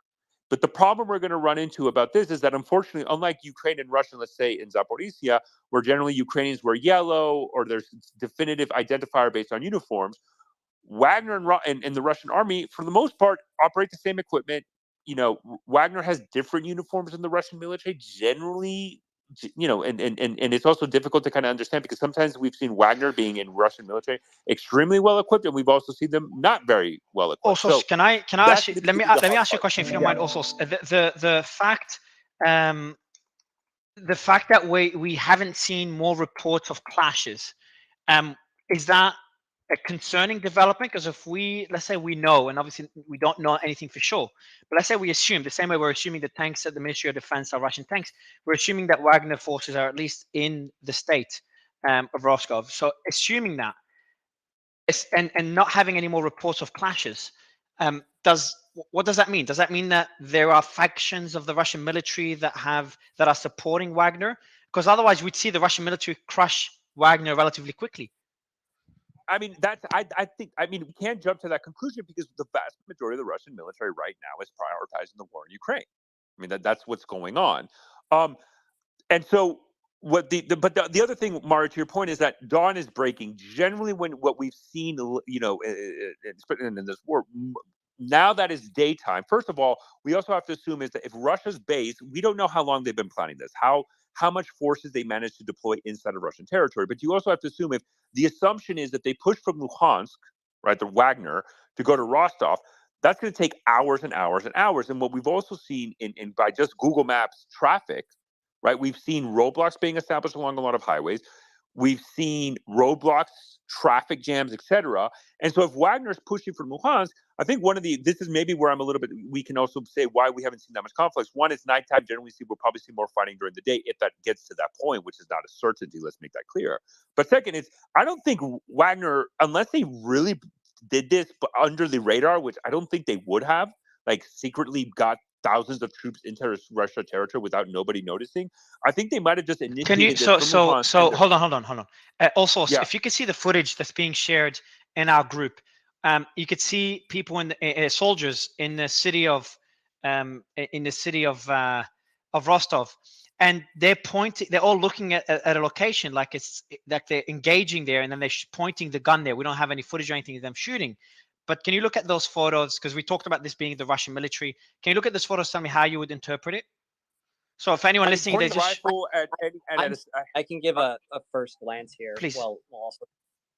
But the problem we're going to run into about this is that, unfortunately, unlike Ukraine and Russia, let's say in Zaporizhia, where generally Ukrainians wear yellow or there's definitive identifier based on uniforms, Wagner and the Russian army, for the most part, operate the same equipment. Wagner has different uniforms than the Russian military generally. And it's also difficult to kind of understand because sometimes we've seen Wagner being in Russian military extremely well equipped, and we've also seen them not very well equipped. Also, So can I ask you? Let me ask you a question if you don't mind. Also, the fact that we haven't seen more reports of clashes, is that a concerning development? Because if let's say we know, and obviously we don't know anything for sure, but let's say we assume the same way we're assuming the tanks at the Ministry of Defense are Russian tanks, we're assuming that Wagner forces are at least in the state of Rostov. So assuming that, and not having any more reports of clashes, what does that mean? Does that mean that there are factions of the Russian military that are supporting Wagner? Because otherwise we'd see the Russian military crush Wagner relatively quickly. I mean, we can't jump to that conclusion because the vast majority of the Russian military right now is prioritizing the war in Ukraine. I mean, that's what's going on. And so the other thing, Mario, to your point, is that dawn is breaking. Generally, when what we've seen, in this war, now that is daytime. First of all, we also have to assume is that if Russia's base, we don't know how long they've been planning this, how much forces they managed to deploy inside of Russian territory. But you also have to assume if the assumption is that they push from Luhansk, right, the Wagner, to go to Rostov, that's going to take hours and hours and hours. And what we've also seen in by just Google Maps traffic, right, we've seen roadblocks being established along a lot of highways. We've seen roadblocks, traffic jams, etc. And so if Wagner's pushing from Luhansk, I think this is maybe where we can also say why we haven't seen that much conflict. One is nighttime. Generally, we'll probably see more fighting during the day if that gets to that point, which is not a certainty. Let's make that clear. But second is, I don't think Wagner, unless they really did this under the radar, which I don't think they would have, secretly got thousands of troops into Russia territory without nobody noticing. I think they might have just initiated. Can you so hold on. Also, yeah. If you can see the footage that's being shared in our group, you could see people soldiers in the city of Rostov, and they're pointing. They're all looking at a location like they're engaging there, and then they're pointing the gun there. We don't have any footage or anything of them shooting. But can you look at those photos? Because we talked about this being the Russian military. Can you look at those photos? Tell me how you would interpret it. So if anyone listening, they just I can give a first glance here. Please. Well, also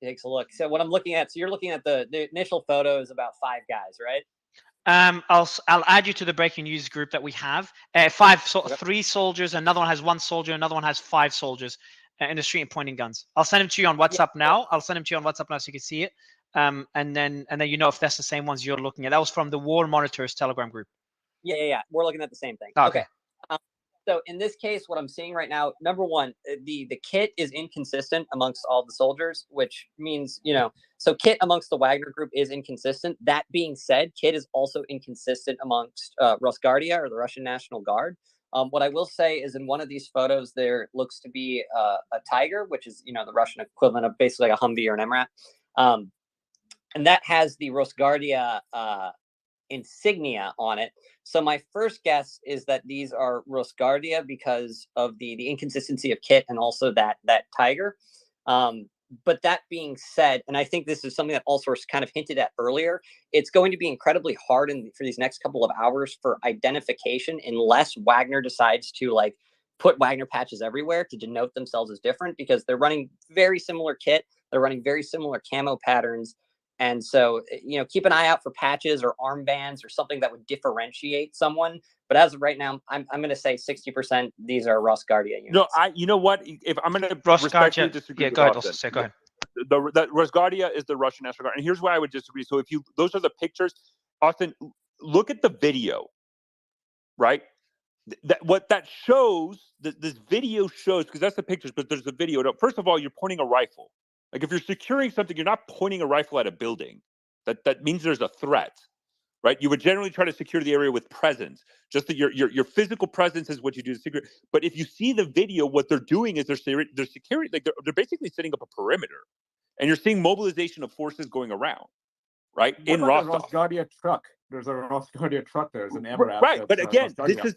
takes a look. So what I'm looking at, so you're looking at the initial photo is about 5 guys, right? I'll add you to the breaking news group that we have. 3 soldiers. Another one has 1 soldier. Another one has 5 soldiers in the street and pointing guns. I'll send them to you on WhatsApp now. So you can see it. And then if that's the same ones you're looking at. That was from the War Monitors Telegram group. Yeah. We're looking at the same thing. Okay. So in this case, what I'm seeing right now, number one, the kit is inconsistent amongst all the soldiers, which means, so kit amongst the Wagner group is inconsistent. That being said, kit is also inconsistent amongst Rosguardia, or the Russian National Guard. What I will say is, in one of these photos, there looks to be a tiger, which is, the Russian equivalent of basically like a Humvee or an MRAP. And that has the Rosguardia insignia on it. So my first guess is that these are Rosguardia because of the inconsistency of kit and also that tiger. But that being said, and I think this is something that Allsource kind of hinted at earlier, it's going to be incredibly hard for these next couple of hours for identification unless Wagner decides to put Wagner patches everywhere to denote themselves as different, because they're running very similar kit. They're running very similar camo patterns. And so, keep an eye out for patches or armbands or something that would differentiate someone. But as of right now, I'm going to say 60% these are Rosguardia units. No, you know what? If I'm going to respectfully disagree, yeah, with go ahead. Austin, Also, go ahead. The Rosguardia is the Russian National Guard, and here's why I would disagree. So those are the pictures. Austin, look at the video, right? What that shows, this video shows, because that's the pictures, but there's the video. First of all, you're pointing a rifle. Like, if you're securing something, you're not pointing a rifle at a building. That means there's a threat, right? You would generally try to secure the area with presence. Just that your physical presence is what you do to secure. But if you see the video, what they're doing is they're securing, like they're basically setting up a perimeter, and you're seeing mobilization of forces going around, right? What in about Rostov. the Rosguardia truck? There's a Rosguardia truck. There's an MRAP. Right, but again, this is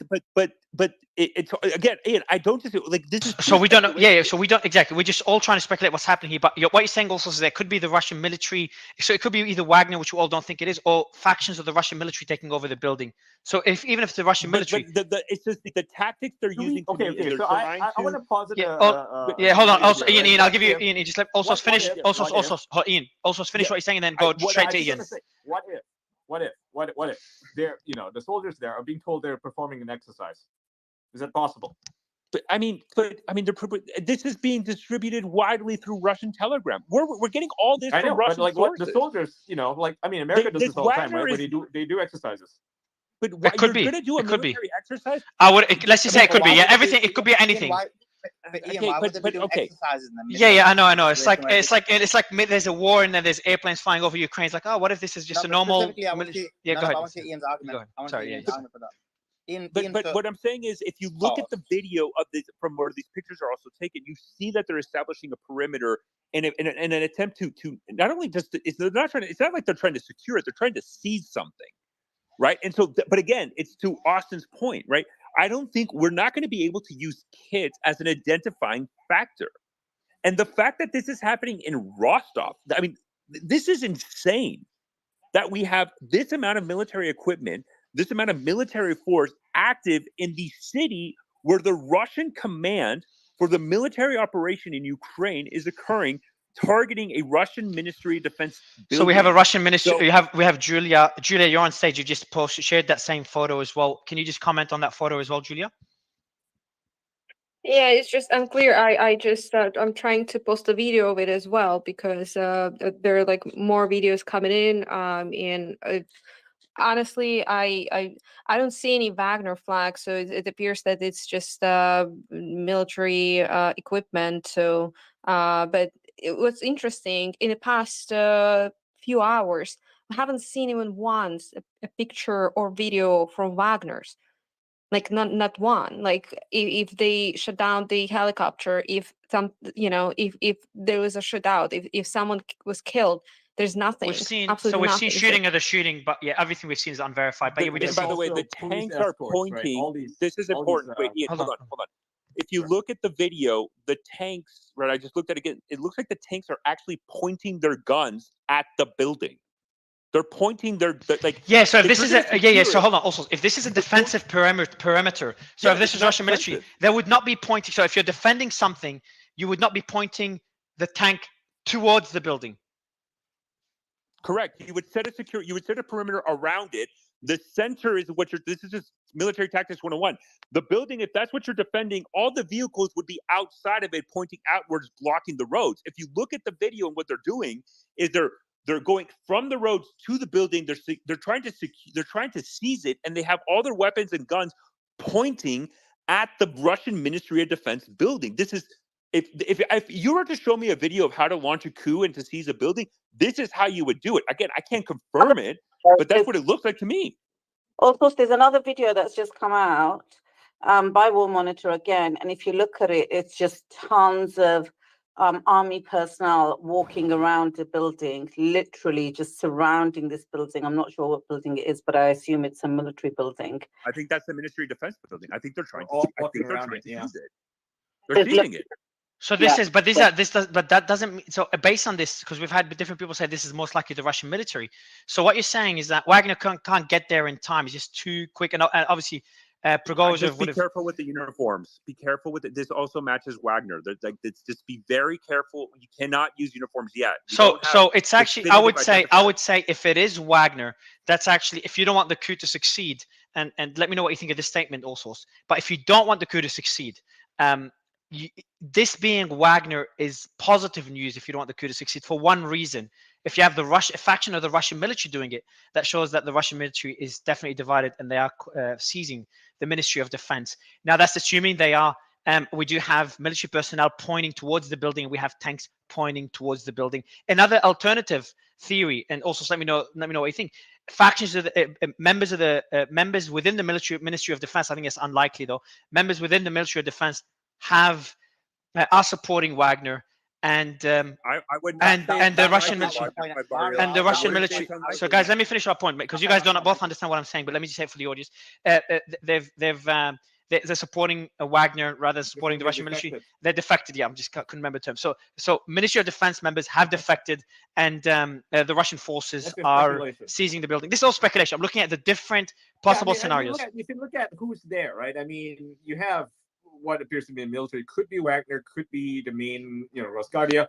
it's again, Ian. I don't just like this is. So we don't know. Yeah. So we don't exactly. We're just all trying to speculate what's happening here. But what you're saying also is there could be the Russian military. So it could be either Wagner, which we all don't think it is, or factions of the Russian military taking over the building. So even if the Russian military, it's just the tactics they're using. Okay. So I want to posit hold on. Also, Ian, I'll give you Ian. Just let also finish. Ian, also finish what you're saying, and then go straight to Ian. What if they're, the soldiers there are being told they're performing an exercise? Is that possible? But this is being distributed widely through Russian Telegram. We're getting all this from Russian but sources. What the soldiers, America does this all the time, right? Where they do exercises. But it could be. Going to do a military exercise? I would. Let's just say it could be. Yeah, everything. It could be anything. Okay. Yeah, I know. It's like there's a war and then there's airplanes flying over Ukraine. It's like, oh, what if this is just a normal? Yeah, go ahead. I want to hear Ian's argument. For that. But what I'm saying is, if you look at the video of this from where these pictures are also taken, you see that they're establishing a perimeter in an attempt to not only just it's not like they're trying to secure it, they're trying to seize something, right? And so, but again, it's to Austin's point, right? I don't think we're not going to be able to use kits as an identifying factor. And the fact that this is happening in Rostov, I mean, this is insane that we have this amount of military equipment, this amount of military force active in the city where the Russian command for the military operation in Ukraine is occurring, targeting a Russian Ministry of Defense building. So we have a Russian ministry. We have Julia. Julia, you're on stage. You just shared that same photo as well. Can you just comment on that photo as well, Julia? Yeah, it's just unclear. I'm trying to post a video of it as well because there are more videos coming in. And honestly, I don't see any Wagner flags, so it appears that it's just military equipment. So, but what's interesting in the past few hours, I haven't seen even once a picture or video from Wagner's. Not one. If they shut down the helicopter, if if there was a shootout, if someone was killed, there's nothing. We've seen nothing. shooting of the shooting, but yeah, everything we've seen is unverified. But yeah, we just. By the way, the tanks are pointing. Right? This is important. Wait, Ian, hold on. If you look at the video, the tanks, right? I just looked at it again. It looks like the tanks are actually pointing their guns at the building. They're pointing their Yeah, so if this is so hold on. Also, if this is a defensive perimeter, so if this is Russian military, they would not be pointing. So if you're defending something, you would not be pointing the tank towards the building. Correct. You would set a perimeter around it. The center is what this is just military tactics 101. The building, if that's what you're defending, all the vehicles would be outside of it, pointing outwards, blocking the roads. If you look at the video and what they're doing is they're going from the roads to the building. They're trying to seize it, and they have all their weapons and guns pointing at the Russian Ministry of Defense building. This is if you were to show me a video of how to launch a coup and to seize a building, this is how you would do it. Again, I can't confirm it, but that's what it looks like to me. Also, there's another video that's just come out by War Monitor again, and if you look at it, it's just tons of army personnel walking around the building, literally just surrounding this building. I'm not sure what building it is, but I assume it's a military building. I think that's the Ministry of Defense building. I think they're trying to. All I walking think they're around trying it, to yeah. use it. They're seizing it. So this is, but that doesn't mean, so based on this, because we've had different people say this is most likely the Russian military. So what you're saying is that Wagner can't get there in time. It's just too quick. And obviously, Prigozhin Just be would have. careful with the uniforms. Be careful with it. This also matches Wagner. Just be very careful. You cannot use uniforms yet. So it's actually, I would say if it is Wagner, that's actually, if you don't want the coup to succeed, and let me know what you think of this statement also. But if you don't want the coup to succeed, this being Wagner is positive news if you don't want the coup to succeed for one reason. If you have the faction of the Russian military doing it, that shows that the Russian military is definitely divided and they are seizing the Ministry of Defense. Now, that's assuming they are. We do have military personnel pointing towards the building. We have tanks pointing towards the building. Another alternative theory, and also let me know what you think. Factions of the members within the Ministry of Defense. I think it's unlikely though. Members within the Ministry of Defense are supporting Wagner, and I would not and the Russian military. So guys, let me finish our point because you guys don't both understand what I'm saying. But let me just say it for the audience, they're supporting Wagner rather than supporting the Russian military. They're defected. Yeah, I'm just couldn't remember the term. So Ministry of Defense members have defected, and the Russian forces are seizing the building. This is all speculation. I'm looking at the different possible scenarios. You can look at who's there, right? I mean, you have what appears to be a military, could be Wagner, could be the main, Rosguardia,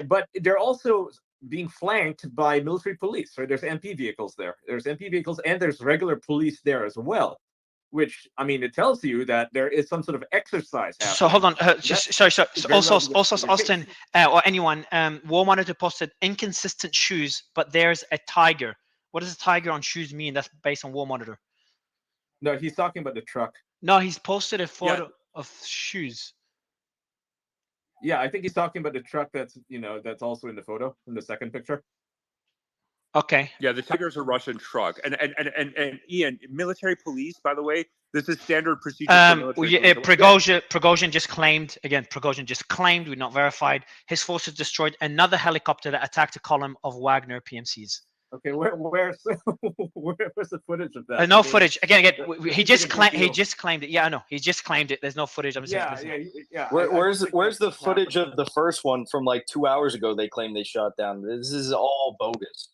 but they're also being flanked by military police, right? There's MP vehicles there. There's MP vehicles and there's regular police there as well, which, I mean, it tells you that there is some sort of exercise happening. So hold on, sorry. So also Austin or anyone, War Monitor posted inconsistent shoes, but there's a tiger. What does a tiger on shoes mean? That's based on War Monitor. No, he's talking about the truck. No, he's posted a photo of shoes. Yeah, I think he's talking about the truck that's also in the photo in the second picture. Okay. Yeah, the Tiger's a Russian truck, and Ian, military police. By the way, this is standard procedure. Prigozhin just claimed again. Prigozhin just claimed, we're not verified. His forces destroyed another helicopter that attacked a column of Wagner PMCs. Okay, where's the footage of that? No footage. Again, he just claimed it. Yeah, I know. He just claimed it. There's no footage. I'm saying. Where's the footage of the first one from like 2 hours ago? They claim they shot down. This is all bogus.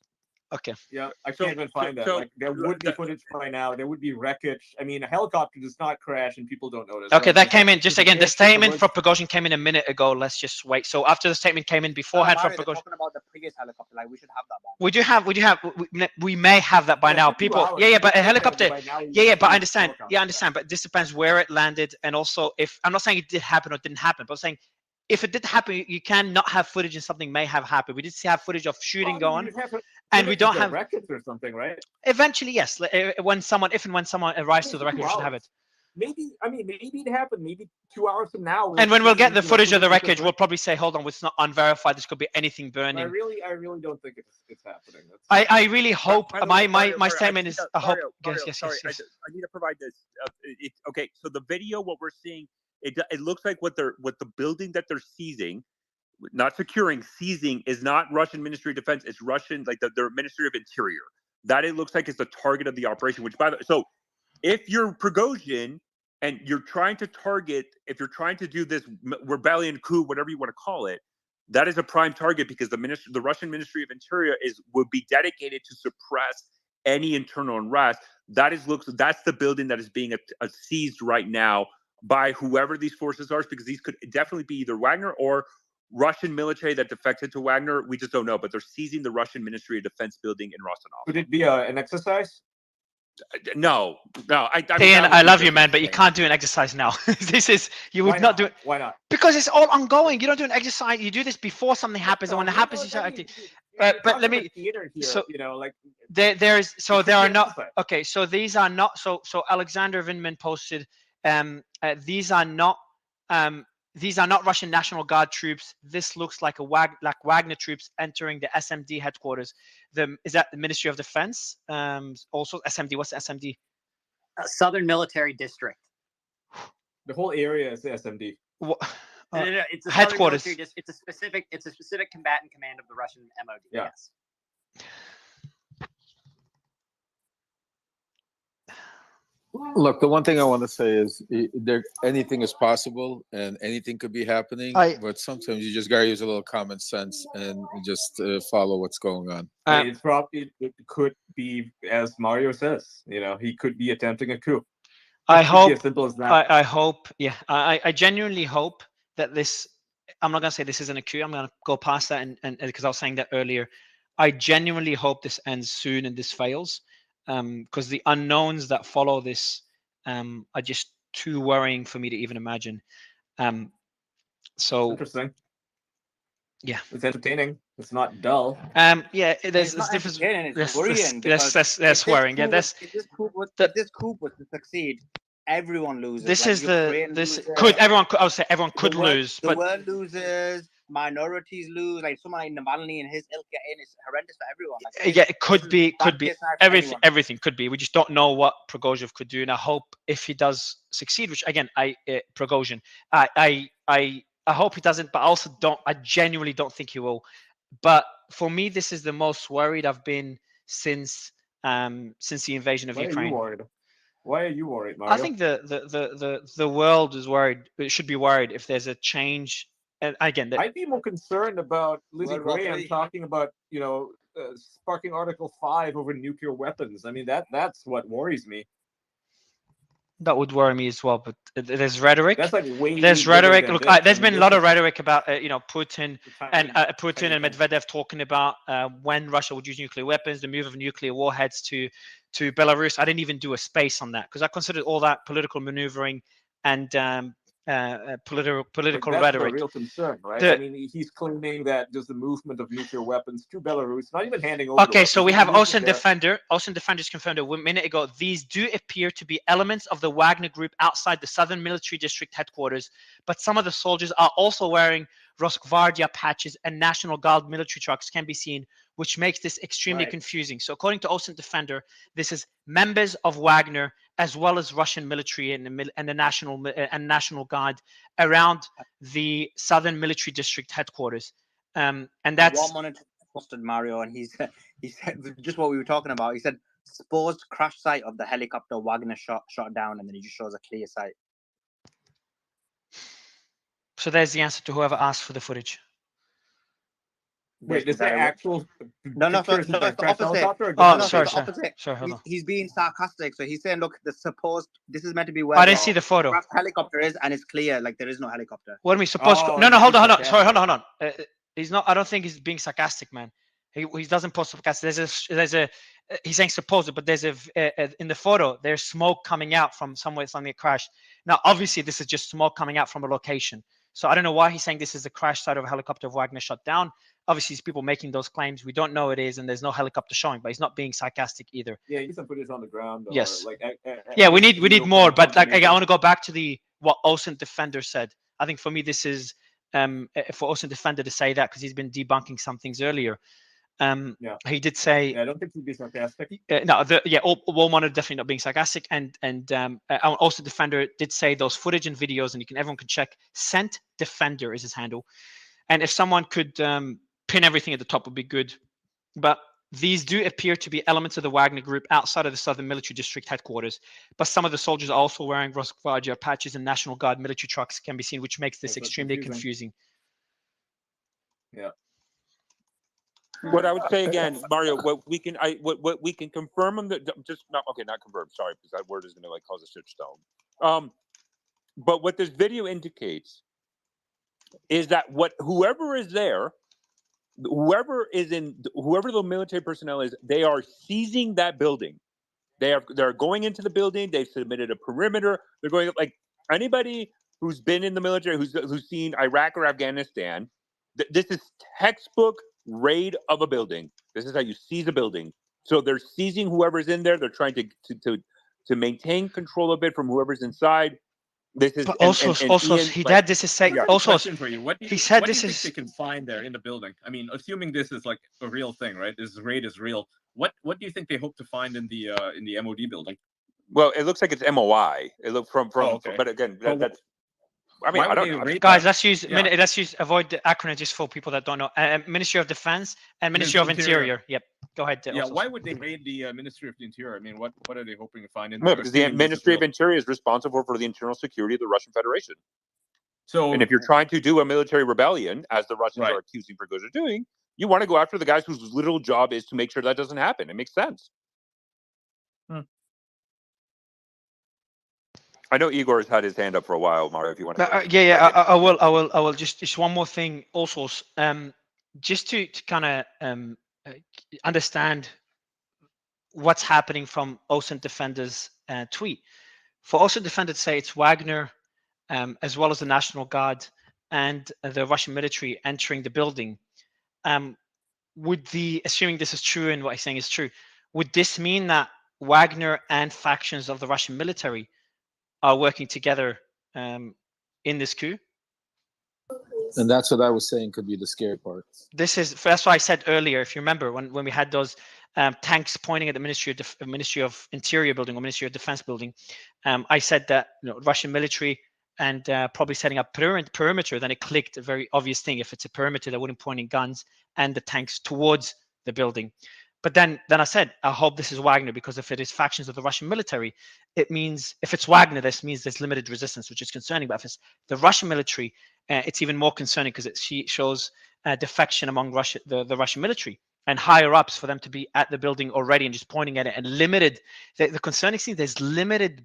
Okay. Yeah, I can't even find that. Like, there would be footage by now. There would be wreckage. I mean, a helicopter does not crash and people don't notice. Okay, that came in. Just again, the statement from Prigozhin came in a minute ago. Let's just wait. So after the statement came in beforehand from Prigozhin. Talking about the previous helicopter, like we should have that by. We may have that by now. People, but a helicopter. But I understand. Yeah, I understand. But this depends where it landed, and also if I'm not saying it did happen or didn't happen, but I'm saying if it did happen, you can not have footage and something may have happened. We did have footage of shooting going, and we don't have records or something, right? Eventually, yes. When someone arrives to the record, we should have it. Maybe it happened. Maybe 2 hours from now. And when we'll get the footage of the wreckage, we'll probably say, "Hold on, it's not unverified. This could be anything burning." I really don't think it's happening. I really hope. My statement is, I hope. Yes. I need to provide this. Okay, so the video, what we're seeing. It looks like what the building that they're seizing, not securing, seizing is not Russian Ministry of Defense. It's Russian, like the Ministry of Interior. That it looks like is the target of the operation. Which, by the way, so if you're Prigozhin and you're trying to target, if you're trying to do this rebellion, coup, whatever you want to call it, that is a prime target because the Russian Ministry of Interior would be dedicated to suppress any internal unrest. That's the building that is being seized right now by whoever these forces are, because these could definitely be either Wagner or Russian military that defected to Wagner. We just don't know, but they're seizing the Russian Ministry of Defense building in Rostonov. Could it be an exercise? No. I love you, man, but you can't do an exercise now. You would not do it. Why not? Because it's all ongoing. You don't do an exercise. You do this before something happens, and when it happens, you start acting. But let me. So there are not. Okay, so these are not. So Alexander Vindman posted these are not Russian National Guard troops. This looks like like Wagner troops entering the SMD headquarters. Is that the Ministry of Defense? Also SMD. What's the SMD? Southern Military District. The whole area is the SMD. No, it's a headquarters. Southern military. It's a specific combatant command of the Russian MOD. Yeah. Yes. Look, the one thing I want to say is anything is possible and anything could be happening, but sometimes you just gotta use a little common sense and just follow what's going on. It's probably it could be, as Mario says, he could be attempting a coup. I hope. As simple as that. I hope. Yeah, I genuinely hope that this. I'm not gonna say this isn't a coup. I'm gonna go past that, and because I was saying that earlier, I genuinely hope this ends soon and this fails, because the unknowns that follow this are just too worrying for me to even imagine. So interesting. Yeah, it's entertaining. It's not dull. Yeah, there's difference. That's worrying. Yeah, that's if this coup was to succeed, everyone loses. This Like, is Ukraine this loses, could everyone. I would say everyone could the world, lose, the but world loses. Minorities lose. Like someone like Navalny and his ilk get in. It's horrendous for everyone. Like, yeah, it could this is be. bad case scenario for anyone. Everything could be. We just don't know what Prigozhin could do, and I hope if he does succeed, which again, Prigozhin, I hope he doesn't, but I also don't. I genuinely don't think he will. But for me, this is the most worried I've been since the invasion of Ukraine. Why are you worried? Why are you worried, Mario? I think the world is worried. It should be worried if there's a change. And again, I'd be more concerned about Lizzie World War Graham III. talking about sparking Article 5 over nuclear weapons. I mean, that's what worries me. that would worry me as well. But there's rhetoric. That's like way There's bigger rhetoric. than Look, this. there's I been mean, a lot this of is rhetoric about Putin and tiny Medvedev talking about when Russia would use nuclear weapons, the move of nuclear warheads to Belarus. I didn't even do a space on that because I considered all that political maneuvering and political But that's the rhetoric. real concern, right? The- I mean, he's claiming that there's the movement of nuclear weapons to Belarus, not even handing over. Okay, the so weapons, we the have movement Ocean there. Defender. Ocean Defender's confirmed a minute ago. These do appear to be elements of the Wagner Group outside the Southern Military District headquarters, but some of the soldiers are also wearing Rosgvardia patches and National Guard military trucks can be seen, which makes this extremely Right. confusing. So according to Ocean Defender, this is members of Wagner as well as Russian military and the National Guard around the Southern Military District headquarters. And that's One monitor posted Mario, and he said just what we were talking about. He said supposed crash site of the helicopter Wagner shot down, and then he just shows a clear site. so there's the answer to whoever asked for the footage. Wait, is that actual? No, pictures no, of the it's the crashed opposite. helicopter or Oh, No, different it's sorry, the sorry. opposite. Sorry, hold on. He's being sarcastic. So he's saying, look, this is meant to be where I didn't see the photo. crashed helicopter is, and it's clear, like there is no helicopter. What are we supposed? Oh, No, he's hold on. sarcastic. Sorry, hold on. He's not. I don't think he's being sarcastic, man. He doesn't post sarcastic. He's saying supposed, but there's in the photo there's smoke coming out from somewhere something crashed. Now, obviously, this is just smoke coming out from a location. So I don't know why he's saying this is the crash site of a helicopter of Wagner shot down. Obviously, these people making those claims. We don't know it is, and there's no helicopter showing. But he's not being sarcastic either. Yeah, you some footage on the ground. Or Yes. Like, Yeah, we need more. But like, I confirmation. want to go back to what Ocean Defender said. I think for me, this is for Ocean Defender to say that because he's been debunking some things earlier. Yeah. He did say Yeah, I don't think he'd be sarcastic. all Monitor definitely not being sarcastic, and also Defender did say those footage and videos, and everyone can check. Scent Defender is his handle, and if someone could pin everything at the top would be good. But these do appear to be elements of the Wagner Group outside of the Southern Military District headquarters. But some of the soldiers are also wearing Rosgvardia patches and National Guard military trucks can be seen, which makes this That's extremely confusing. confusing. Yeah. What I would say again, Mario, what we can confirm on the not confirm. Sorry, because that word is going to cause a shitstorm. But what this video indicates is that whoever is there, whoever the military personnel is, they are seizing that building. They're going into the building. They've submitted a perimeter. They're going like anybody who's been in the military, who's seen Iraq or Afghanistan. This is textbook raid of a building. This is how you seize a building. So they're seizing whoever's in there. They're trying to maintain control of it from whoever's inside. This is But and also Ian, he like, did this is say yeah. also Question for you. he said What do this you think is they can find there in the building? I mean, assuming this is like a real thing, right? This raid is real. What do you think they hope to find in the MOD building? Well, it looks like it's MOI. It looked from okay. but again, But that's. I mean, why I would don't they know. raid guys, that? let's use Yeah. let's use avoid the acronym just for people that don't know. Ministry of Defense and Ministry of Interior. Yep. Go ahead. Yeah. also. Why would they raid the Ministry of the Interior? I mean, what are they hoping to find in No, there? because the Ministry of Interior is responsible for the internal security of the Russian Federation. So, and if you're trying to do a military rebellion, as the Russians are accusing Prigozhin of doing, you want to go after the guys whose literal job is to make sure that doesn't happen. It makes sense. I know Igor's had his hand up for a while, Mario. If you want to, I will. Just one more thing. Also, just to kind of understand what's happening from OSINT Defender's tweet. For OSINT Defender to say it's Wagner, as well as the National Guard and the Russian military entering the building, would assuming this is true and what he's saying is true, would this mean that Wagner and factions of the Russian military are working together in this coup? And that's what I was saying could be the scary part. That's why I said earlier, if you remember, when we had those tanks pointing at the Ministry of Interior building or Ministry of Defense building, I said that Russian military and probably setting up perimeter, then it clicked a very obvious thing. If it's a perimeter, they wouldn't pointing guns and the tanks towards the building. But then I said, I hope this is Wagner, because if it is factions of the Russian military, it means, if it's Wagner, this means there's limited resistance, which is concerning. But if it's the Russian military, it's even more concerning because it shows defection among the Russian military and higher ups for them to be at the building already and just pointing at it, and limited. The concerning thing, there's limited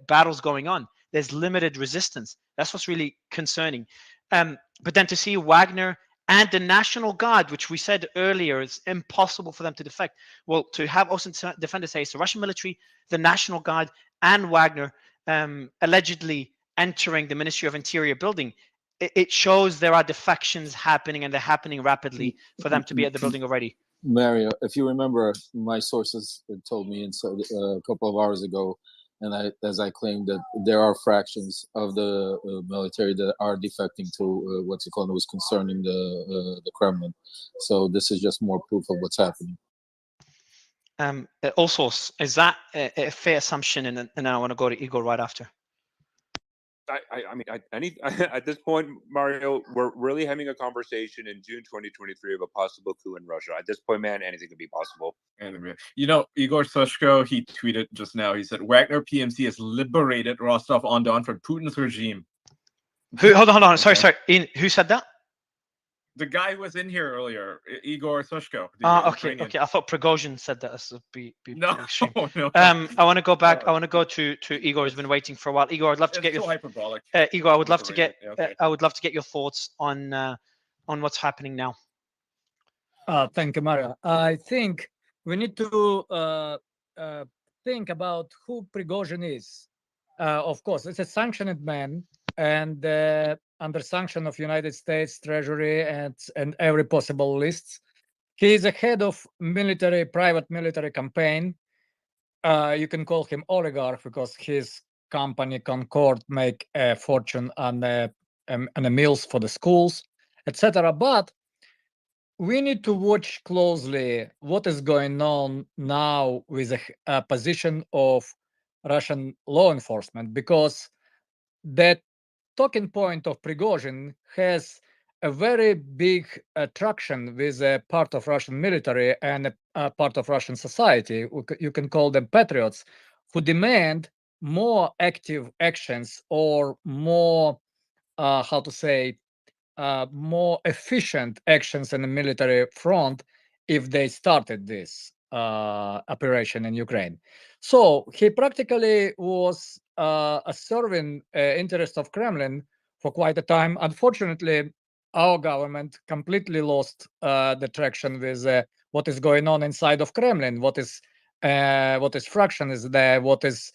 battles going on. There's limited resistance. That's what's really concerning. But then to see Wagner and the National Guard, which we said earlier, is impossible for them to defect. Well, to have OSINT Defender say it's the Russian military, the National Guard, and Wagner allegedly entering the Ministry of Interior building, it shows there are defections happening, and they're happening rapidly for them to be at the building already. Mario, if you remember, my sources told me a couple of hours ago, and as I claimed, that there are fractions of the military that are defecting to what's it called, was concerning the Kremlin. So this is just more proof of what's happening. Also, is that a fair assumption? And then I want to go to Igor right after. I mean, at this point, Mario, we're really having a conversation in June 2023 of a possible coup in Russia. At this point, man, anything could be possible. Igor Sushko, he tweeted just now. He said Wagner PMC has liberated Rostov-on-Don from Putin's regime. Hold on. Sorry. Who said that? The guy who was in here earlier, Igor Sushko. Okay. I thought Prigozhin said that. This would be no. I want to go back. I want to go to Igor, who's been waiting for a while. Igor, I'd love to get your hyperbolic. Igor, I would love to get. I would love to get your thoughts on what's happening now. Thank you, Mario. I think we need to think about who Prigozhin is. Of course, it's a sanctioned man, and under sanction of United States Treasury and every possible lists. He is a head of private military campaign. You can call him oligarch because his company Concord make a fortune on the meals for the schools, etc. But we need to watch closely what is going on now with a position of Russian law enforcement, because that talking point of Prigozhin has a very big attraction with a part of Russian military and a part of Russian society. You can call them patriots, who demand more active actions or more, more efficient actions in the military front if they started this operation in Ukraine. So he practically was serving interest of Kremlin for quite a time. Unfortunately, our government completely lost the traction with what is going on inside of Kremlin, what is fraction is there, what is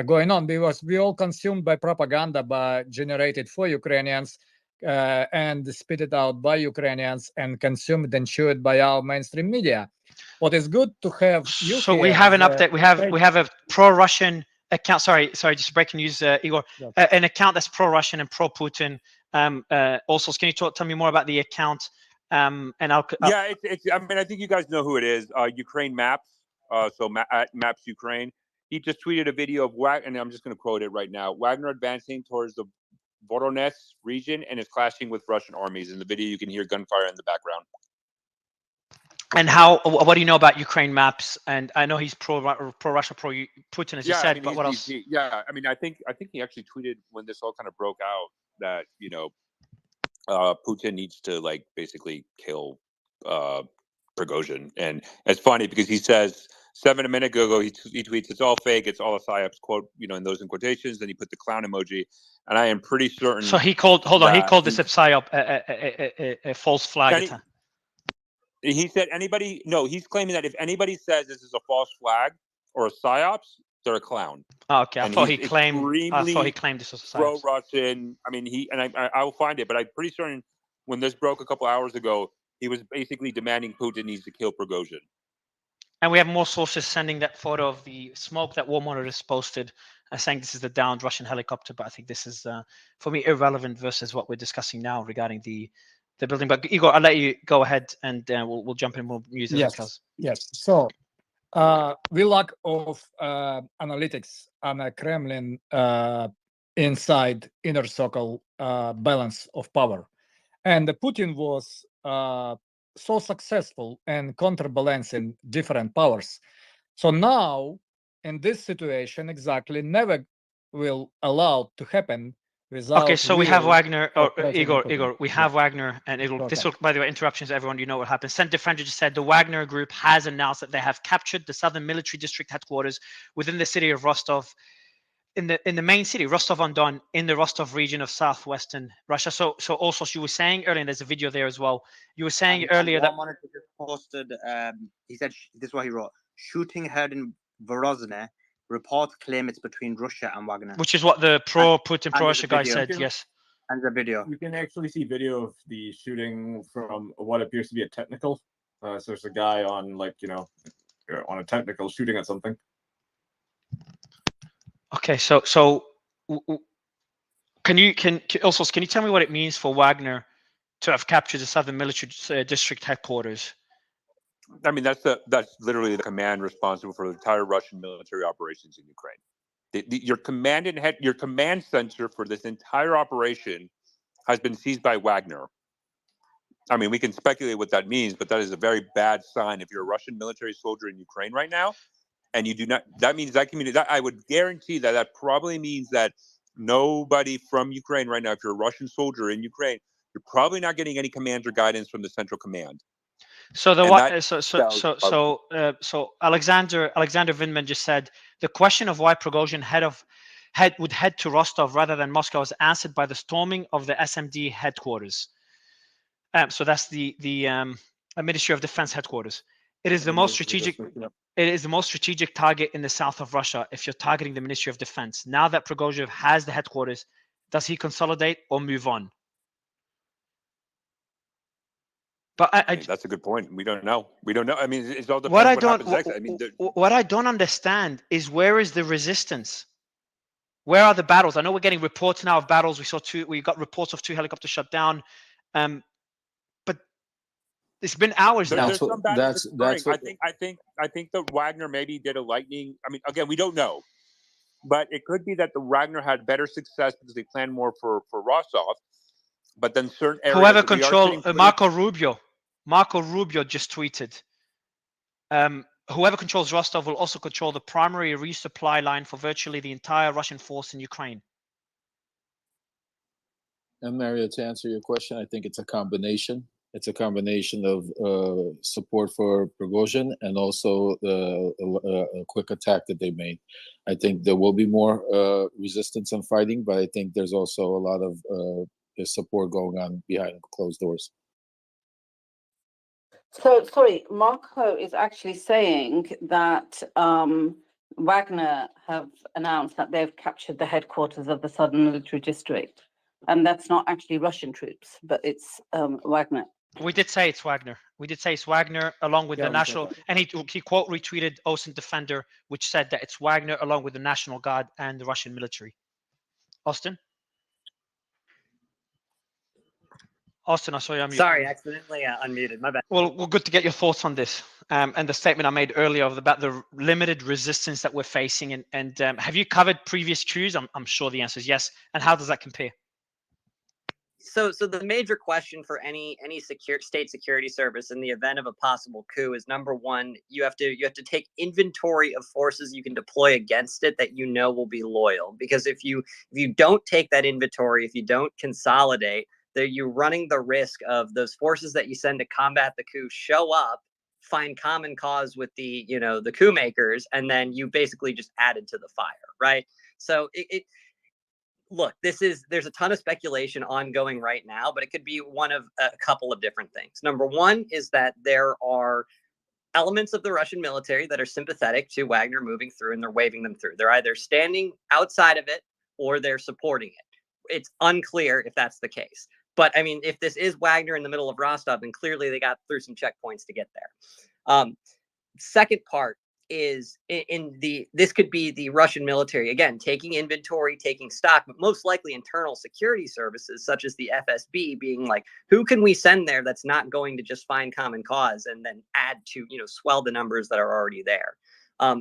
going on, because we all consumed by propaganda generated for Ukrainians and spit out by Ukrainians and consumed and chewed by our mainstream media. What is good to have you so we have an update. We have a pro-Russian account. Sorry, just breaking news, Igor. Yes. An account that's pro-Russian and pro-Putin. Also, can you tell me more about the account? And yeah, it's. I mean, I think you guys know who it is. Ukraine Maps. At Maps Ukraine. He just tweeted a video of Wagner, and I'm just going to quote it right now. Wagner advancing towards the Voronezh region and is clashing with Russian armies. In the video, you can hear gunfire in the background. And what do you know about Ukraine Maps? And I know he's pro-Russia, pro-Putin, as you said. I mean, but what else? I mean, I think he actually tweeted when this all kind of broke out that Putin needs to basically kill Prigozhin. And it's funny because he says a minute ago he tweets, "It's all fake, it's all a psyops," quote, in those in quotations. Then he put the clown emoji, and I am pretty certain. So he called. Hold on, he called this a psyop, a false flag attack. He said anybody. No, he's claiming that if anybody says this is a false flag or a psyops, they're a clown. Oh, okay, I thought he claimed this was a psyops. Pro-Russian. I mean, I will find it, but I'm pretty certain when this broke a couple hours ago, he was basically demanding Putin needs to kill Prigozhin. And we have more sources sending that photo of the smoke that War Monitor has posted, saying this is the downed Russian helicopter. But I think this is, for me, irrelevant versus what we're discussing now regarding the building. But Igor, I'll let you go ahead, and we'll jump in more news as it goes. Yes. So we lack of analytics on a Kremlin inside inner circle balance of power, and Putin was so successful in counterbalancing different powers. So now, in this situation, exactly never will allow to happen without. Okay, so we have Wagner. Igor, we have Yeah. Wagner, and Igor. This Okay. will, by the way, interruptions, everyone. You know what happened. Senator Friendly just said the Wagner Group has announced that they have captured the Southern Military District headquarters within the city of Rostov, in the main city, Rostov-on-Don, in the Rostov region of southwestern Russia. So also, you were saying earlier, and there's a video there as well. You were saying earlier that Monitor just posted. He said this is what he wrote: shooting heard in Vorozhne. Reports claim it's between Russia and Wagner. which is what the pro-Putin, and pro-Russia the guy video. said. Yes. And the video. We can actually see video of the shooting from what appears to be a technical. So there's a guy on on a technical shooting at something. Okay, so can you tell me what it means for Wagner to have captured the Southern Military District headquarters? I mean, that's literally the command responsible for the entire Russian military operations in Ukraine. Your command center for this entire operation has been seized by Wagner. I mean, we can speculate what that means, but that is a very bad sign if you're a Russian military soldier in Ukraine right now, and you do not. That means that community. I would guarantee that probably means that nobody from Ukraine right now, if you're a Russian soldier in Ukraine, you're probably not getting any command or guidance from the central command. So so Alexander Vindman just said the question of why Prigozhin would head to Rostov rather than Moscow was answered by the storming of the SMD headquarters. So that's the Ministry of Defense headquarters. It is the most strategic. It is the most strategic target in the south of Russia. If you're targeting the Ministry of Defense, now that Prigozhin has the headquarters, does he consolidate or move on? But that's a good point. We don't know. We don't know. I mean, it's all depends what happens next. I mean, what I don't understand is where is the resistance? Where are the battles? I know we're getting reports now of battles. We got reports of 2 helicopters shut down, but it's been hours now. There's some battles occurring. I think that Wagner maybe did a lightning. I mean, again, we don't know, but it could be that the Wagner had better success because they planned more for Rostov. But then certain areas. Whoever controls Marco Rubio just tweeted. Whoever controls Rostov will also control the primary resupply line for virtually the entire Russian force in Ukraine. And Mario, to answer your question, I think it's a combination. It's a combination of support for Prigozhin and also a quick attack that they made. I think there will be more resistance and fighting, but I think there's also a lot of support going on behind closed doors. So, sorry, Marco is actually saying that Wagner have announced that they've captured the headquarters of the Southern Military District. And that's not actually Russian troops, but it's Wagner. We did say it's Wagner. We did say it's Wagner along with Yeah, the we said national, that. and he quote retweeted Austin Defender, which said that it's Wagner along with the National Guard and the Russian military. Austin? Austin, I saw you unmute. Sorry, accidentally unmuted. My bad. Well, good to get your thoughts on this and the statement I made earlier about the limited resistance that we're facing. And have you covered previous coups? I'm sure the answer is yes. And how does that compare? So the major question for any state security service in the event of a possible coup is, number one, you have to take inventory of forces you can deploy against it that you know will be loyal. Because if you don't take that inventory, if you don't consolidate, that you're running the risk of those forces that you send to combat the coup show up, find common cause with the coup makers, and then you basically just added to the fire, right? So look, there's a ton of speculation ongoing right now, but it could be one of a couple of different things. Number one is that there are elements of the Russian military that are sympathetic to Wagner moving through, and they're waving them through. They're either standing outside of it or they're supporting it. It's unclear if that's the case. But I mean, if this is Wagner in the middle of Rostov, then clearly they got through some checkpoints to get there. Second part is this could be the Russian military, again, taking inventory, taking stock, but most likely internal security services such as the FSB being like, who can we send there that's not going to just find common cause and then add to, swell the numbers that are already there.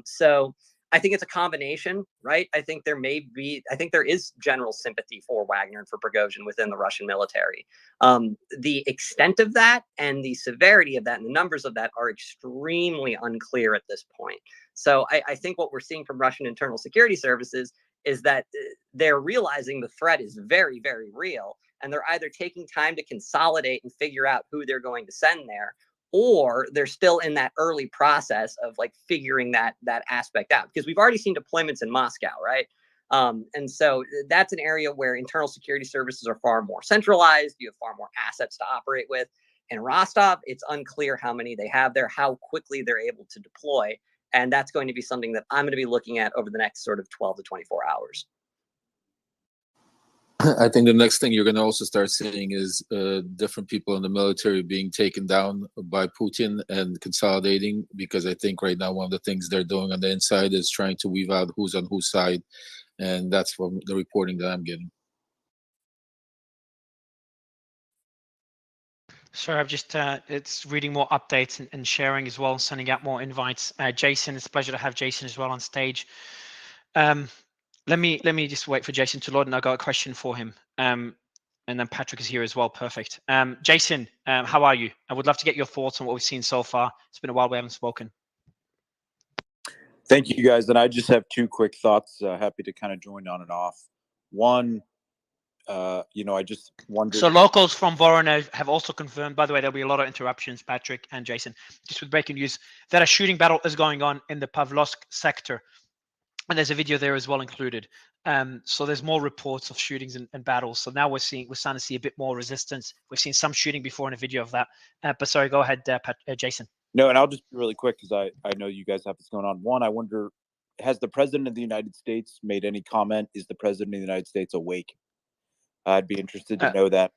So I think it's a combination, right? I think there is general sympathy for Wagner and for Prigozhin within the Russian military. The extent of that and the severity of that and the numbers of that are extremely unclear at this point. So I think what we're seeing from Russian internal security services is that they're realizing the threat is very, very real. And they're either taking time to consolidate and figure out who they're going to send there, or they're still in that early process of like figuring that aspect out, because we've already seen deployments in Moscow, right? And so that's an area where internal security services are far more centralized. You have far more assets to operate with. In Rostov, it's unclear how many they have there, how quickly they're able to deploy. And that's going to be something that I'm going to be looking at over the next sort of 12 to 24 hours. I think the next thing you're going to also start seeing is different people in the military being taken down by Putin and consolidating, because I think right now one of the things they're doing on the inside is trying to weave out who's on whose side, and that's from the reporting that I'm getting. Sorry, I've just it's reading more updates and sharing as well, sending out more invites. Jason, it's a pleasure to have Jason as well on stage. Let me just wait for Jason to load, and I got a question for him. And then Patrick is here as well. Perfect. Jason, how are you? I would love to get your thoughts on what we've seen so far. It's been a while we haven't spoken. Thank you, guys. And I just have two quick thoughts. Happy to kind of join on and off. One, I just wondered. So locals from Voronezh have also confirmed, by the way, there'll be a lot of interruptions, Patrick and Jason, just with breaking news, that a shooting battle is going on in the Pavlovsk sector. And there's a video there as well included. So there's more reports of shootings and battles. So now we're starting to see a bit more resistance. We've seen some shooting before in a video of that. But sorry, go ahead, Jason. No, and I'll just be really quick because I know you guys have this going on. One, I wonder, has the President of the United States made any comment? Is the President of the United States awake? I'd be interested to know that.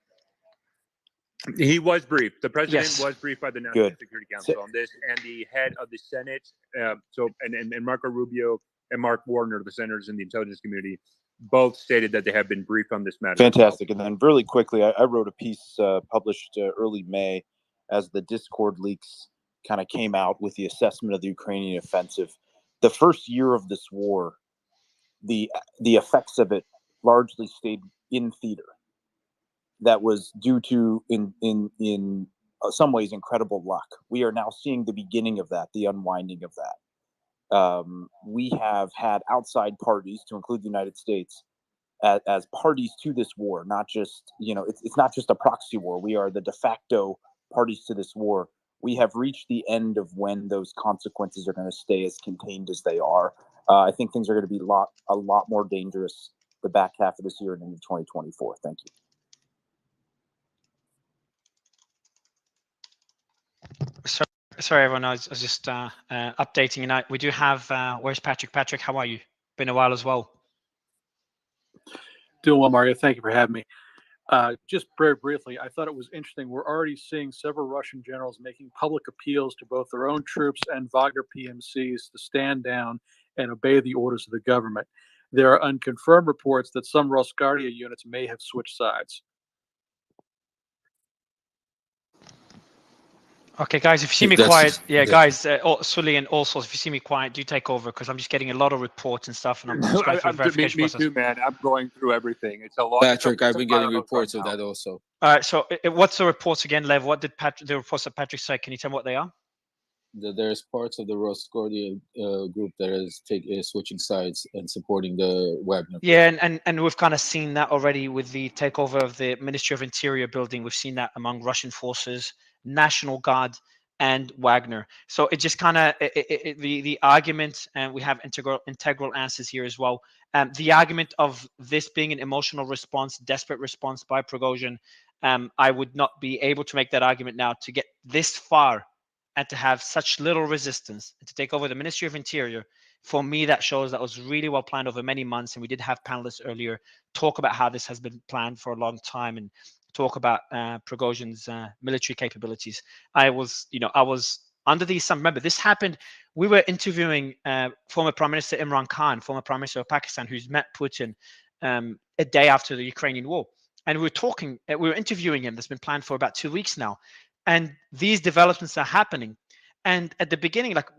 He was briefed. The president was briefed by the National Security Council on this, and the head of the Senate, and Marco Rubio and Mark Warner, the senators in the intelligence community, both stated that they have been briefed on this matter. Fantastic. And then really quickly, I wrote a piece published early May as the Discord leaks kind of came out with the assessment of the Ukrainian offensive. The first year of this war, the effects of it largely stayed in theater. That was due to, in some ways, incredible luck. We are now seeing the beginning of that, the unwinding of that. We have had outside parties, to include the United States, as parties to this war. Not just, it's not just a proxy war. We are the de facto parties to this war. We have reached the end of when those consequences are going to stay as contained as they are. I think things are going to be a lot more dangerous the back half of this year and into 2024. Thank you. Sorry, everyone. I was just updating. And we do have, where's Patrick? Patrick, how are you? Been a while as well. Doing well, Mario. Thank you for having me. Just very briefly, I thought it was interesting. We're already seeing several Russian generals making public appeals to both their own troops and Wagner PMCs to stand down and obey the orders of the government. There are unconfirmed reports that some Rosguardia units may have switched sides. Okay, guys, if you see me That's- quiet, yeah, that- guys, Sully and all sorts, if you see me quiet, do take over because I'm just getting a lot of reports and stuff, and I'm just going through the verification me process. too, man. I'm going through everything. It's a lot. Patrick, I've been getting fire hose reports right of now. that also. All right, so what's the reports again, Lev? What did the reports that Patrick said? Can you tell me what they are? There's parts of the Rosguardia group that is switching sides and supporting the Wagner. Yeah, and we've kind of seen that already with the takeover of the Ministry of Interior building. We've seen that among Russian forces, National Guard, and Wagner. So it just kind of the argument, and we have integral answers here as well. The argument of this being an emotional response, desperate response by Prigozhin, I would not be able to make that argument now. To get this far and to have such little resistance and to take over the Ministry of Interior, for me, that shows that was really well planned over many months. And we did have panelists earlier talk about how this has been planned for a long time and talk about Prigozhin's military capabilities. I was under the assumption, remember, this happened, we were interviewing former Prime Minister Imran Khan, former Prime Minister of Pakistan, who's met Putin a day after the Ukrainian war. And we were interviewing him. That's been planned for about 2 weeks now. And these developments are happening. And at the beginning, like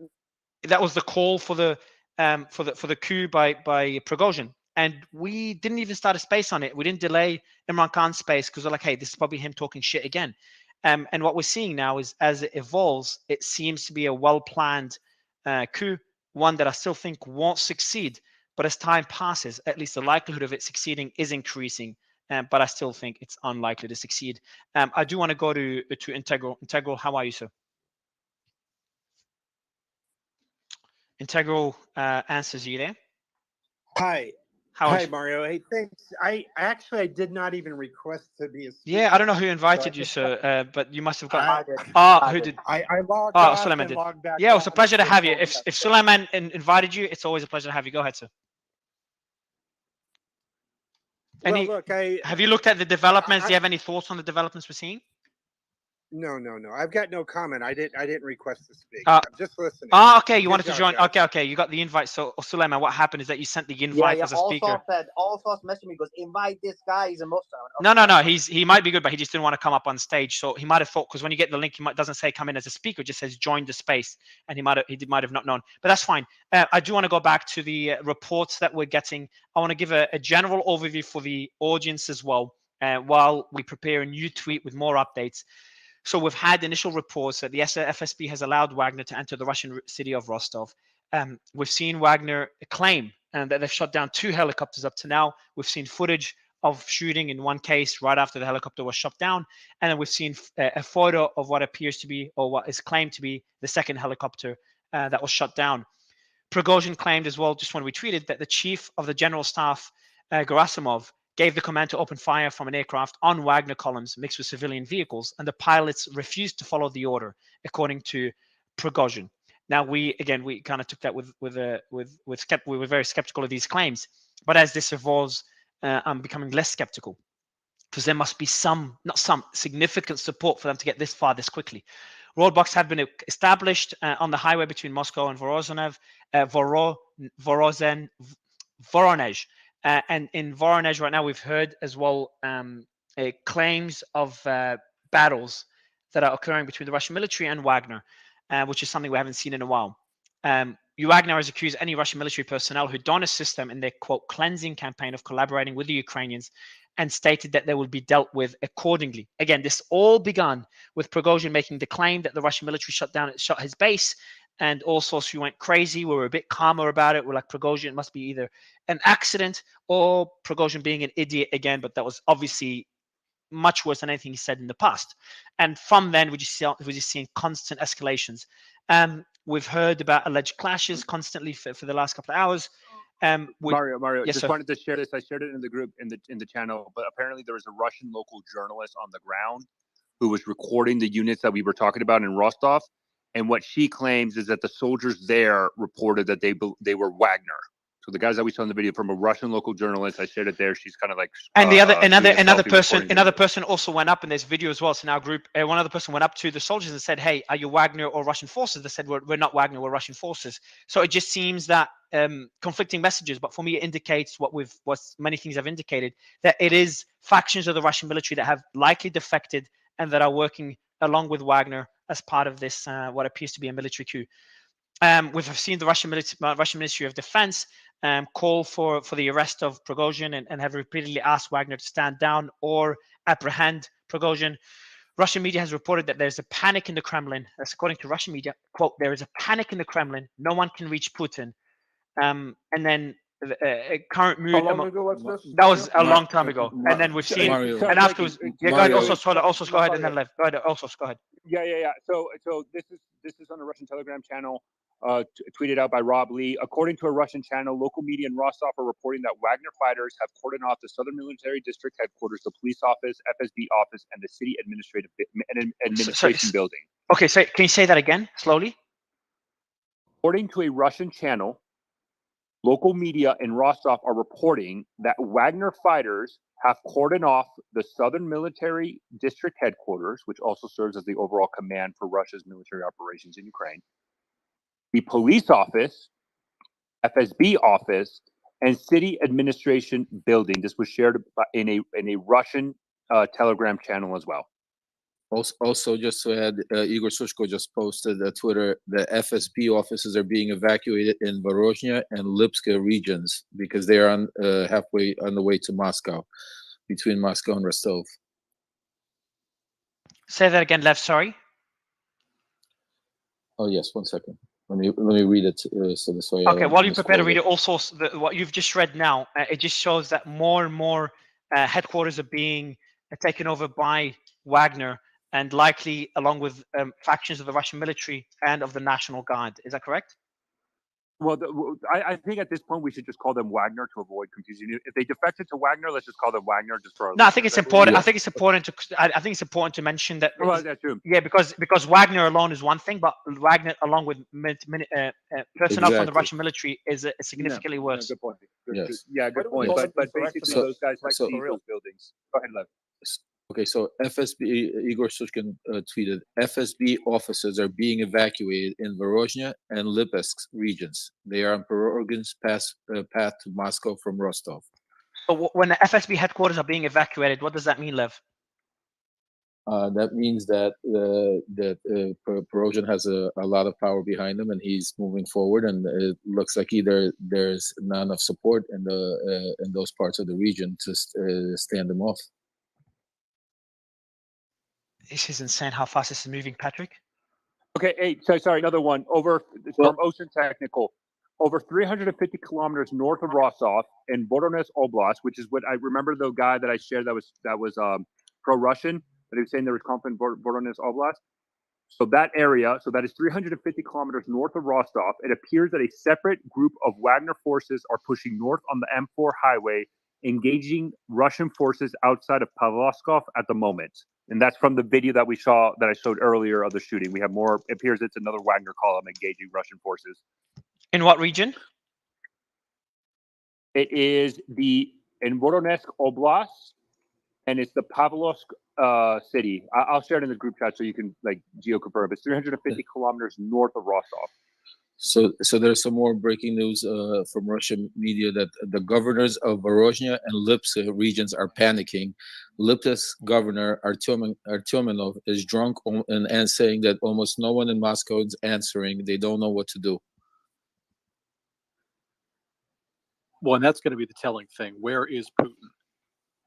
that was the call for the coup by Prigozhin. And we didn't even start a space on it. We didn't delay Imran Khan's space because we're like, hey, this is probably him talking shit again. And what we're seeing now is as it evolves, it seems to be a well-planned coup, one that I still think won't succeed. But as time passes, at least the likelihood of it succeeding is increasing. But I still think it's unlikely to succeed. I do want to go to Integral. Integral, how are you, sir? Integral answers, you there? Hi. How Hi, Mario. Hey, thanks. I did not even request to be a speaker. Yeah, I don't know who invited so you, sir, but you must have got. I did. Who did? I logged Oh, off Suleiman and did. logged back Yeah, it was a on, pleasure to so have you. yeah. If Suleiman invited you, it's always a pleasure to have you. Go ahead, sir. Well, look, have you looked at the developments? Do you have any thoughts on the developments we're seeing? No. I've got no comment. I didn't request to speak. I'm just listening. Okay. You Good wanted to job, join. guys. Okay. You got the invite. So, Suleiman, what happened is that you sent the Yeah, invite as a speaker. Also messaged me, goes, invite this guy. He's a Muslim. No. He might be good, but he just didn't want to come up on stage. So he might have thought, because when you get the link, doesn't say come in as a speaker, it just says join the space, and he might have not known. But that's fine. I do want to go back to the reports that we're getting. I want to give a general overview for the audience as well, while we prepare a new tweet with more updates. So we've had initial reports that the FSB has allowed Wagner to enter the Russian city of Rostov. We've seen Wagner claim that they've shot down 2 helicopters up to now. We've seen footage of shooting in one case right after the helicopter was shot down. And then we've seen a photo of what appears to be, or what is claimed to be, the second helicopter that was shot down. Prigozhin claimed as well, just when we tweeted, that the chief of the general staff, Gerasimov, gave the command to open fire from an aircraft on Wagner columns mixed with civilian vehicles, and the pilots refused to follow the order, according to Prigozhin. Now, we kind of took that we were very skeptical of these claims, but as this evolves, I'm becoming less skeptical, because there must be not some significant support for them to get this far this quickly. Roadblocks have been established on the highway between Moscow and Voronezh. And in Voronezh right now, we've heard as well claims of battles that are occurring between the Russian military and Wagner, which is something we haven't seen in a while. Wagner has accused any Russian military personnel who don't assist them in their, quote, cleansing campaign of collaborating with the Ukrainians, and stated that they will be dealt with accordingly. Again, this all began with Prigozhin making the claim that the Russian military shot his base, and all sorts. We went crazy. We were a bit calmer about it. We're like, Prigozhin must be either an accident or Prigozhin being an idiot again. But that was obviously much worse than anything he said in the past. And from then, we're just seeing constant escalations. We've heard about alleged clashes constantly for the last couple of hours. Mario, yes, just sir. wanted to share this. I shared it in the group in the channel, but apparently there was a Russian local journalist on the ground who was recording the units that we were talking about in Rostov. And what she claims is that the soldiers there reported that they were Wagner. So the guys that we saw in the video from a Russian local journalist, I shared it there. She's kind of like and the other doing a another selfie person recording another video. person also went up in this video as well. So in our group, one other person went up to the soldiers and said, "Hey, are you Wagner or Russian forces?" They said, "We're not Wagner, we're Russian forces." So it just seems that conflicting messages, but for me, it indicates what many things have indicated, that it is factions of the Russian military that have likely defected and that are working along with Wagner as part of this what appears to be a military coup. We've seen the Russian Ministry of Defense call for the arrest of Prigozhin and have repeatedly asked Wagner to stand down or apprehend Prigozhin. Russian media has reported that there's a panic in the Kremlin. That's according to Russian media. Quote, "There is a panic in the Kremlin. No one can reach Putin." And then current mood. How long ago was this? That was a long time ago. And then we've seen, Mario. and afterwards, yeah, go ahead. Also, go ahead, and then Lev. Go ahead. Also, go ahead. Yeah. So this is on a Russian Telegram channel, tweeted out by Rob Lee. According to a Russian channel, local media in Rostov are reporting that Wagner fighters have cordoned off the Southern Military District headquarters, the police office, FSB office, and the city administration building. Okay, so can you say that again slowly? According to a Russian channel, local media in Rostov are reporting that Wagner fighters have cordoned off the Southern Military District headquarters, which also serves as the overall command for Russia's military operations in Ukraine, the police office, FSB office, and city administration building. This was shared in a Russian Telegram channel as well. Also, just to add, Igor Sushko just posted on Twitter the FSB offices are being evacuated in Vorozhnya and Lipsk regions because they are on halfway on the way to Moscow, between Moscow and Rostov. Say that again, Lev. Sorry. Oh yes, 1 second. Let me read it so this way. Okay, while you prepare to read it, also what you've just read now, it just shows that more and more headquarters are being taken over by Wagner, and likely along with factions of the Russian military and of the National Guard. Is that correct? Well, I think at this point we should just call them Wagner to avoid confusion. If they defected to Wagner, let's just call them Wagner. Just for No, I think it's important. Yeah. I think it's important to. I think it's important to mention that. Well, that's true. Yeah, because Wagner alone is one thing, but Wagner along with personnel from the Russian military is significantly worse. Good point. Yes. Yeah, good point. But basically, those guys like to use those buildings. Go ahead, Lev. Okay, so FSB, Igor Sushkin tweeted, FSB offices are being evacuated in Vorozhnya and Lipsk regions. They are on Prigozhin's path to Moscow from Rostov. So when the FSB headquarters are being evacuated, what does that mean, Lev? That means that Prigozhin has a lot of power behind him, and he's moving forward. And it looks like either there's not enough support in those parts of the region to stand them off. This is insane how fast this is moving, Patrick. Okay, hey, sorry, another one. From Ocean Technical, over 350 kilometers north of Rostov in Voronezh Oblast, which is what I remember the guy that I shared that was pro-Russian, that he was saying there was conflict in Voronezh Oblast. So that area, that is 350 kilometers north of Rostov. It appears that a separate group of Wagner forces are pushing north on the M4 highway, engaging Russian forces outside of Pavlovskov at the moment. And that's from the video that I showed earlier of the shooting. We have more. It appears it's another Wagner column engaging Russian forces. In what region? It is in Voronezh Oblast, and it's the Pavlovsk city. I'll share it in the group chat so you can geoconfirm. It's 350 kilometers north of Rostov. So there's some more breaking news from Russian media that the governors of Vorozhnya and Lipsk regions are panicking. Lipsk governor Artyominov is drunk and saying that almost no one in Moscow is answering. They don't know what to do. Well, and that's going to be the telling thing. Where is Putin?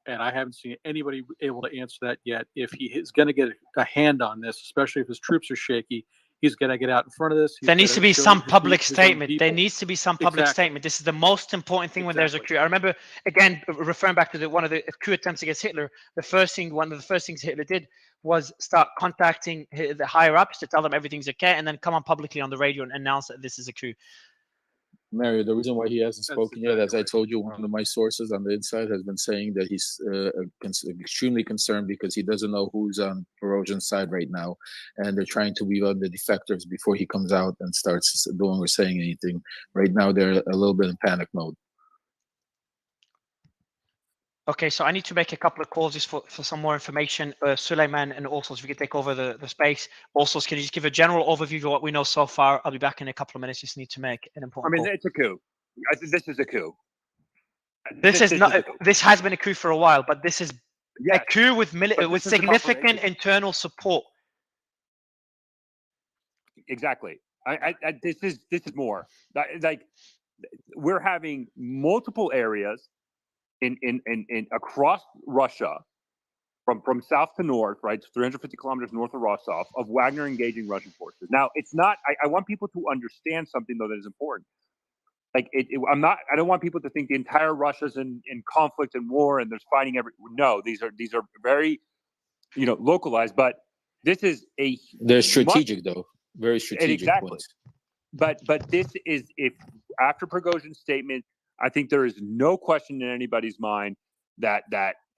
And I haven't seen anybody able to answer that yet. If he is going to get a hand on this, especially if his troops are shaky, he's going to get out in front of this. There needs to be some public statement. There needs to be some public statement. This is the most important thing when there's a coup. I remember, again, referring back to one of the coup attempts against Hitler, one of the first things Hitler did was start contacting the higher ups to tell them everything's okay, and then come on publicly on the radio and announce that this is a coup. Mario, the reason why he hasn't spoken yet, as I told you, one of my sources on the inside has been saying that he's extremely concerned because he doesn't know who's on Prigozhin's side right now, and they're trying to weed out the defectors before he comes out and starts doing or saying anything. Right now, they're a little bit in panic mode. Okay, so I need to make a couple of calls just for some more information. Suleiman and also, if you could take over the space. Also, can you just give a general overview of what we know so far? I'll be back in a couple of minutes. Just need to make an I important mean, call. it's a coup. This is a coup. This is not. This has been a coup for a while, but this is Yes, a coup with but with this is a significant confirmation. internal support. Exactly. This is more like we're having multiple areas in across Russia from south to north, right? 350 kilometers north of Rostov, of Wagner engaging Russian forces. Now, it's not. I want people to understand something though that is important. Like I don't want people to think the entire Russia's in conflict and war and there's fighting every. No, these are very, localized. But this is They're strategic though, very strategic exactly. points. But this is, if after Prigozhin's statement, I think there is no question in anybody's mind that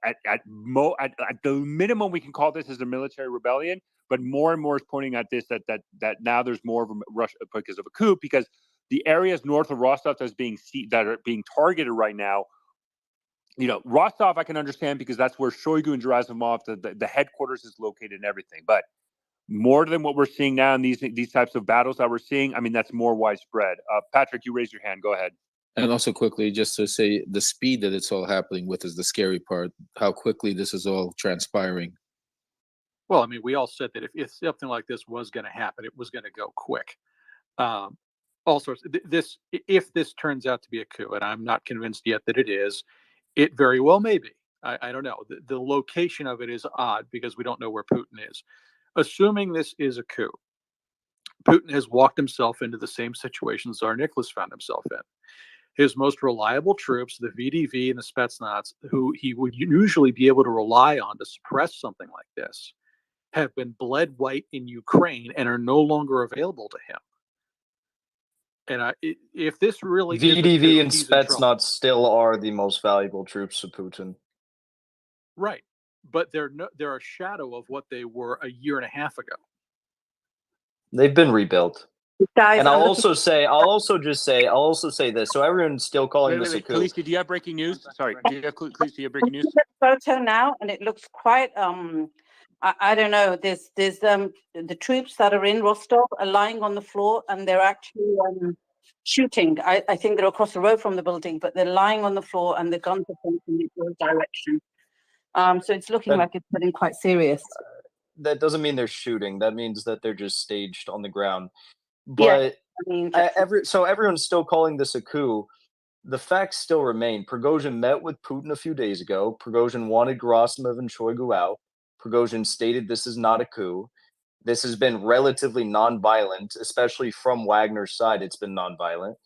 at the minimum we can call this as a military rebellion. But more and more is pointing at this that now there's more of a Russia because of a coup, because the areas north of Rostov that are being targeted right now. Rostov I can understand because that's where Shoigu and Gerasimov, the headquarters, is located and everything. But more than what we're seeing now in these types of battles that we're seeing, I mean, that's more widespread. Patrick, you raised your hand. Go ahead. And also quickly, just to say, the speed that it's all happening with is the scary part. How quickly this is all transpiring. Well, I mean, we all said that if something like this was going to happen, it was going to go quick. All sorts. If this turns out to be a coup, and I'm not convinced yet that it is, it very well may be. I don't know. The location of it is odd because we don't know where Putin is. Assuming this is a coup, Putin has walked himself into the same situation Tsar Nicholas found himself in. His most reliable troops, the VDV and the Spetsnaz, who he would usually be able to rely on to suppress something like this, have been bled white in Ukraine and are no longer available to him. And if this really VDV and he's in trouble. Spetsnaz still are the most valuable troops to Putin. Right, but they're a shadow of what they were a year and a half ago. They've been rebuilt. Guys, and I'll also say this. So everyone's still calling this a coup. Khaleesi, do you have breaking news? Sorry, Khaleesi, do you have breaking news? Photo now, and it looks quite. I don't know. There's the troops that are in Rostov are lying on the floor, and they're actually shooting. I think they're across the road from the building, but they're lying on the floor, and the guns are pointing in the direction. So it's looking like it's getting quite serious. That doesn't mean they're shooting. That means that they're just staged on the ground. But so everyone's still calling this a coup. The facts still remain. Prigozhin met with Putin a few days ago. Prigozhin wanted Gerasimov and Shoigu out. Prigozhin stated this is not a coup. This has been relatively nonviolent, especially from Wagner's side. It's been nonviolent.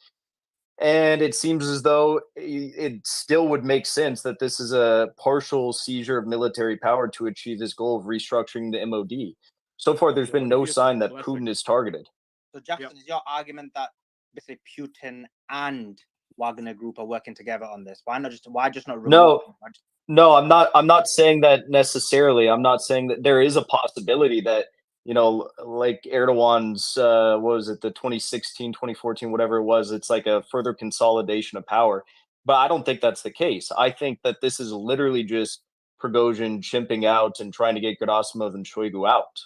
And it seems as though it still would make sense that this is a partial seizure of military power to achieve this goal of restructuring the MOD. So far, there's been no sign that Putin is targeted. So, Jackson, is your argument that basically Putin and Wagner Group are working together on this? Why just not remove them? No, I'm not saying that necessarily. I'm not saying that there is a possibility that, like Erdogan's, what was it, the 2016, 2014, whatever it was, it's like a further consolidation of power. But I don't think that's the case. I think that this is literally just Prigozhin chimping out and trying to get Gerasimov and Shoigu out.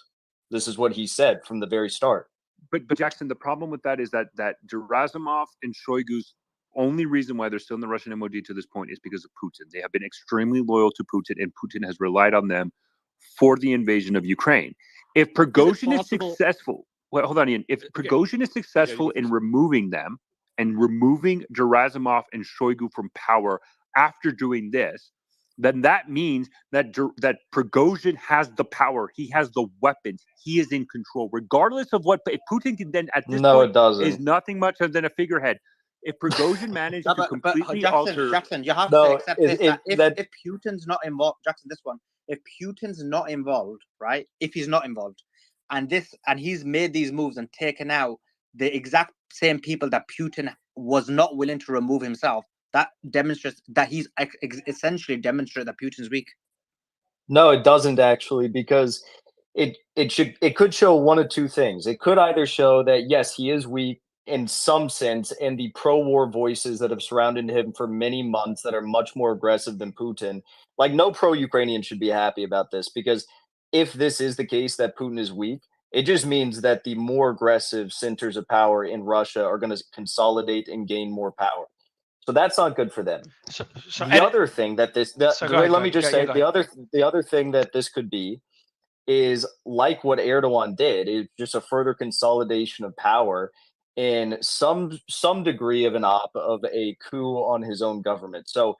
This is what he said from the very start. But Jackson, the problem with that is that Gerasimov and Shoigu's only reason why they're still in the Russian MOD to this point is because of Putin. They have been extremely loyal to Putin, and Putin has relied on them for the invasion of Ukraine. If Prigozhin is successful, hold on, Ian. If Prigozhin is successful in removing them and removing Gerasimov and Shoigu from power after doing this, then that means that Prigozhin has the power. He has the weapons. He is in control, regardless of what. If Putin can then, at this point, is nothing much other than a figurehead. If Prigozhin managed to completely alter, Jackson, you have to accept this. If Putin's not involved, Jackson, this one. If Putin's not involved, right? If he's not involved, and he's made these moves and taken out the exact same people that Putin was not willing to remove himself, that demonstrates that he's essentially demonstrated that Putin's weak. No, it doesn't actually, because it could show one of two things. It could either show that yes, he is weak in some sense, and the pro-war voices that have surrounded him for many months that are much more aggressive than Putin. Like, no pro-Ukrainian should be happy about this, because if this is the case that Putin is weak, it just means that the more aggressive centers of power in Russia are going to consolidate and gain more power. So that's not good for them. The other thing that the other thing that this could be is like what Erdogan did, is just a further consolidation of power in some degree of a coup on his own government. So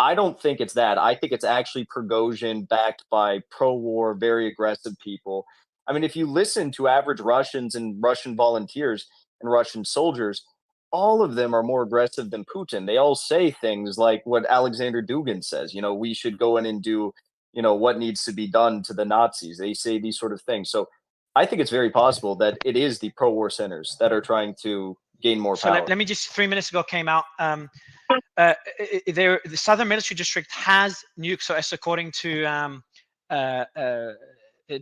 I don't think it's that. I think it's actually Prigozhin backed by pro-war, very aggressive people. I mean, if you listen to average Russians and Russian volunteers and Russian soldiers, all of them are more aggressive than Putin. They all say things like what Alexander Dugin says, we should go in and do, what needs to be done to the Nazis. They say these sort of things. So I think it's very possible that it is the pro-war centers that are trying to gain more power. So let me just, 3 minutes ago came out, the Southern Military District has nukes. So it's according to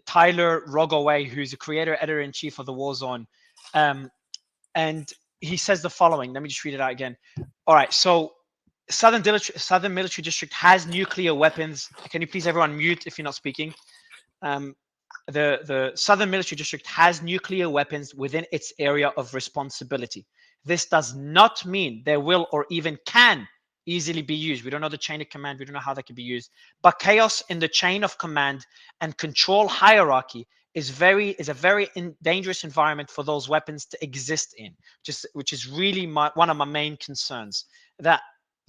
Tyler Rogoway, who's the creator, editor-in-chief of the Warzone. And he says the following. Let me just read it out again. All right. So Southern Military District has nuclear weapons. Can you please everyone mute if you're not speaking? The Southern Military District has nuclear weapons within its area of responsibility. This does not mean they will or even can easily be used. We don't know the chain of command. We don't know how that can be used. But chaos in the chain of command and control hierarchy is a very dangerous environment for those weapons to exist in, which is really one of my main concerns. That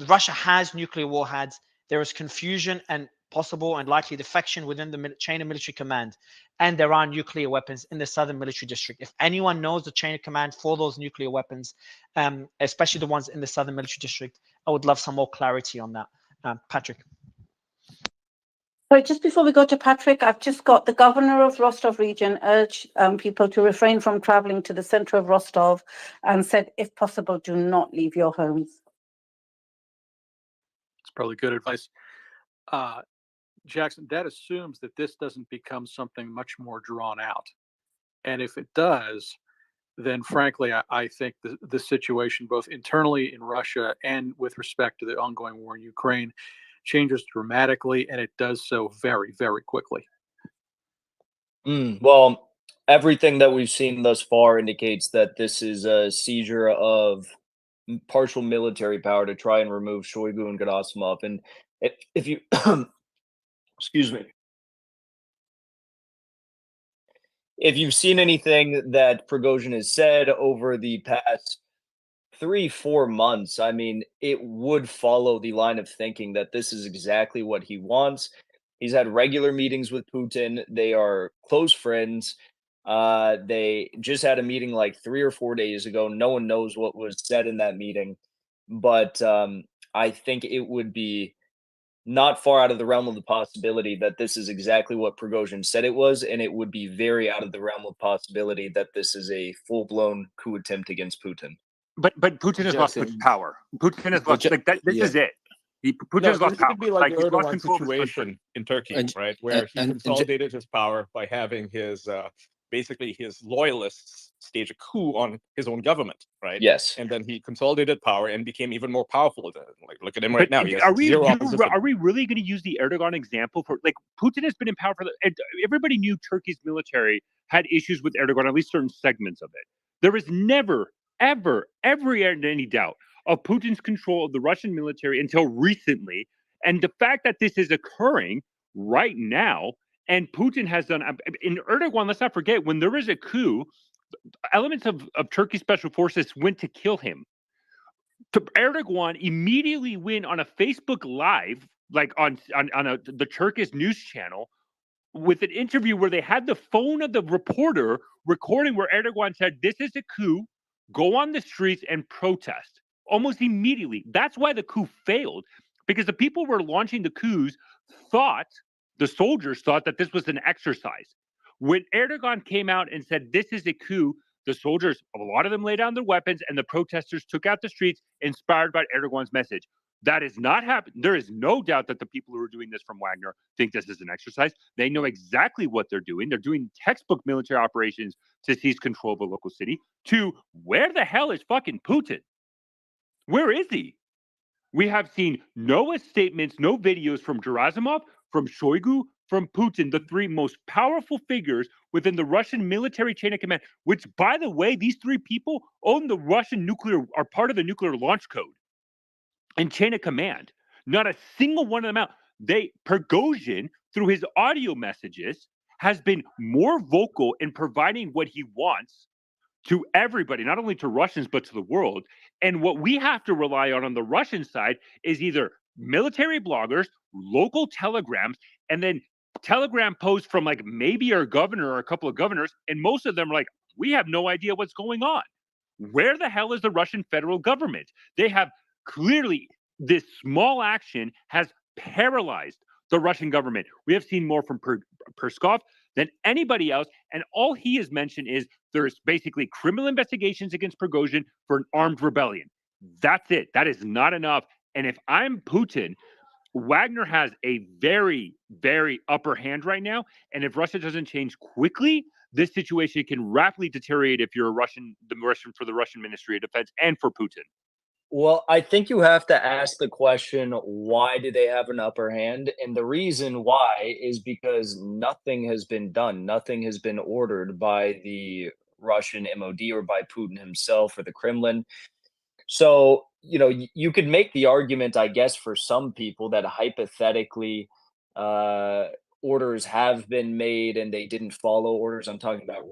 Russia has nuclear warheads. There is confusion and possible and likely defection within the chain of military command, and there are nuclear weapons in the Southern Military District. If anyone knows the chain of command for those nuclear weapons, especially the ones in the Southern Military District, I would love some more clarity on that. Patrick. So just before we go to Patrick, I've just got the governor of Rostov region urged people to refrain from traveling to the center of Rostov and said, if possible, do not leave your homes. It's probably good advice. Jackson, that assumes that this doesn't become something much more drawn out. And if it does, then frankly, I think the situation both internally in Russia and with respect to the ongoing war in Ukraine changes dramatically, and it does so very, very quickly. Well, everything that we've seen thus far indicates that this is a seizure of partial military power to try and remove Shoigu and Gerasimov. And if you, excuse me, if you've seen anything that Prigozhin has said over the past 3-4 months, I mean, it would follow the line of thinking that this is exactly what he wants. He's had regular meetings with Putin. They are close friends. They just had a meeting like 3 or 4 days ago. No one knows what was said in that meeting, but I think it would be not far out of the realm of the possibility that this is exactly what Prigozhin said it was, and it would be very out of the realm of possibility that this is a full-blown coup attempt against Putin. But Putin has lost power. Putin has lost that. This is it. Putin has lost power. It could be like he's lost Erdogan's control of this situation country. in Turkey, right, where he consolidated his power by having his basically his loyalists stage a coup on his own government, right? Yes. And then he consolidated power and became even more powerful. Like, look at him right now. He has Are we zero opposition. are we really going to use the Erdogan example for like Putin has been in power for everybody knew Turkey's military had issues with Erdogan, at least certain segments of it. There was never, ever any doubt of Putin's control of the Russian military until recently. And the fact that this is occurring right now, and Putin has done in Erdogan, let's not forget, when there was a coup, elements of Turkey's special forces went to kill him. Erdogan immediately went on a Facebook Live, like on the Turkish news channel, with an interview where they had the phone of the reporter recording where Erdogan said, "This is a coup. Go on the streets and protest." Almost immediately. That's why the coup failed, because the people who were launching the coups the soldiers thought that this was an exercise. When Erdogan came out and said, "This is a coup," The soldiers, a lot of them laid down their weapons, and the protesters took out the streets, inspired by Erdogan's message. That is not happening. There is no doubt that the people who are doing this from Wagner think this is an exercise. They know exactly what they're doing. They're doing textbook military operations to seize control of a local city. Where the hell is fucking Putin? Where is he? We have seen no statements, no videos from Gerasimov, from Shoigu, from Putin, the three most powerful figures within the Russian military chain of command, which, by the way, these three people own the Russian are part of the nuclear launch code and chain of command. Not a single one of them out. Prigozhin, through his audio messages, has been more vocal in providing what he wants to everybody, not only to Russians, but to the world. And what we have to rely on the Russian side is either military bloggers, local telegrams, and then telegram posts from like maybe our governor or a couple of governors. And most of them are like, we have no idea what's going on. Where the hell is the Russian federal government? They have clearly, this small action has paralyzed the Russian government. We have seen more from Peskov than anybody else. And all he has mentioned is there's basically criminal investigations against Prigozhin for an armed rebellion. That's it. That is not enough. And if I'm Putin, Wagner has a very, very upper hand right now. And if Russia doesn't change quickly, this situation can rapidly deteriorate if you're for the Russian Ministry of Defense and for Putin. Well, I think you have to ask the question, why do they have an upper hand? And the reason why is because nothing has been done. Nothing has been ordered by the Russian MOD or by Putin himself or the Kremlin. So, you could make the argument, I guess, for some people that hypothetically orders have been made and they didn't follow orders. I'm talking about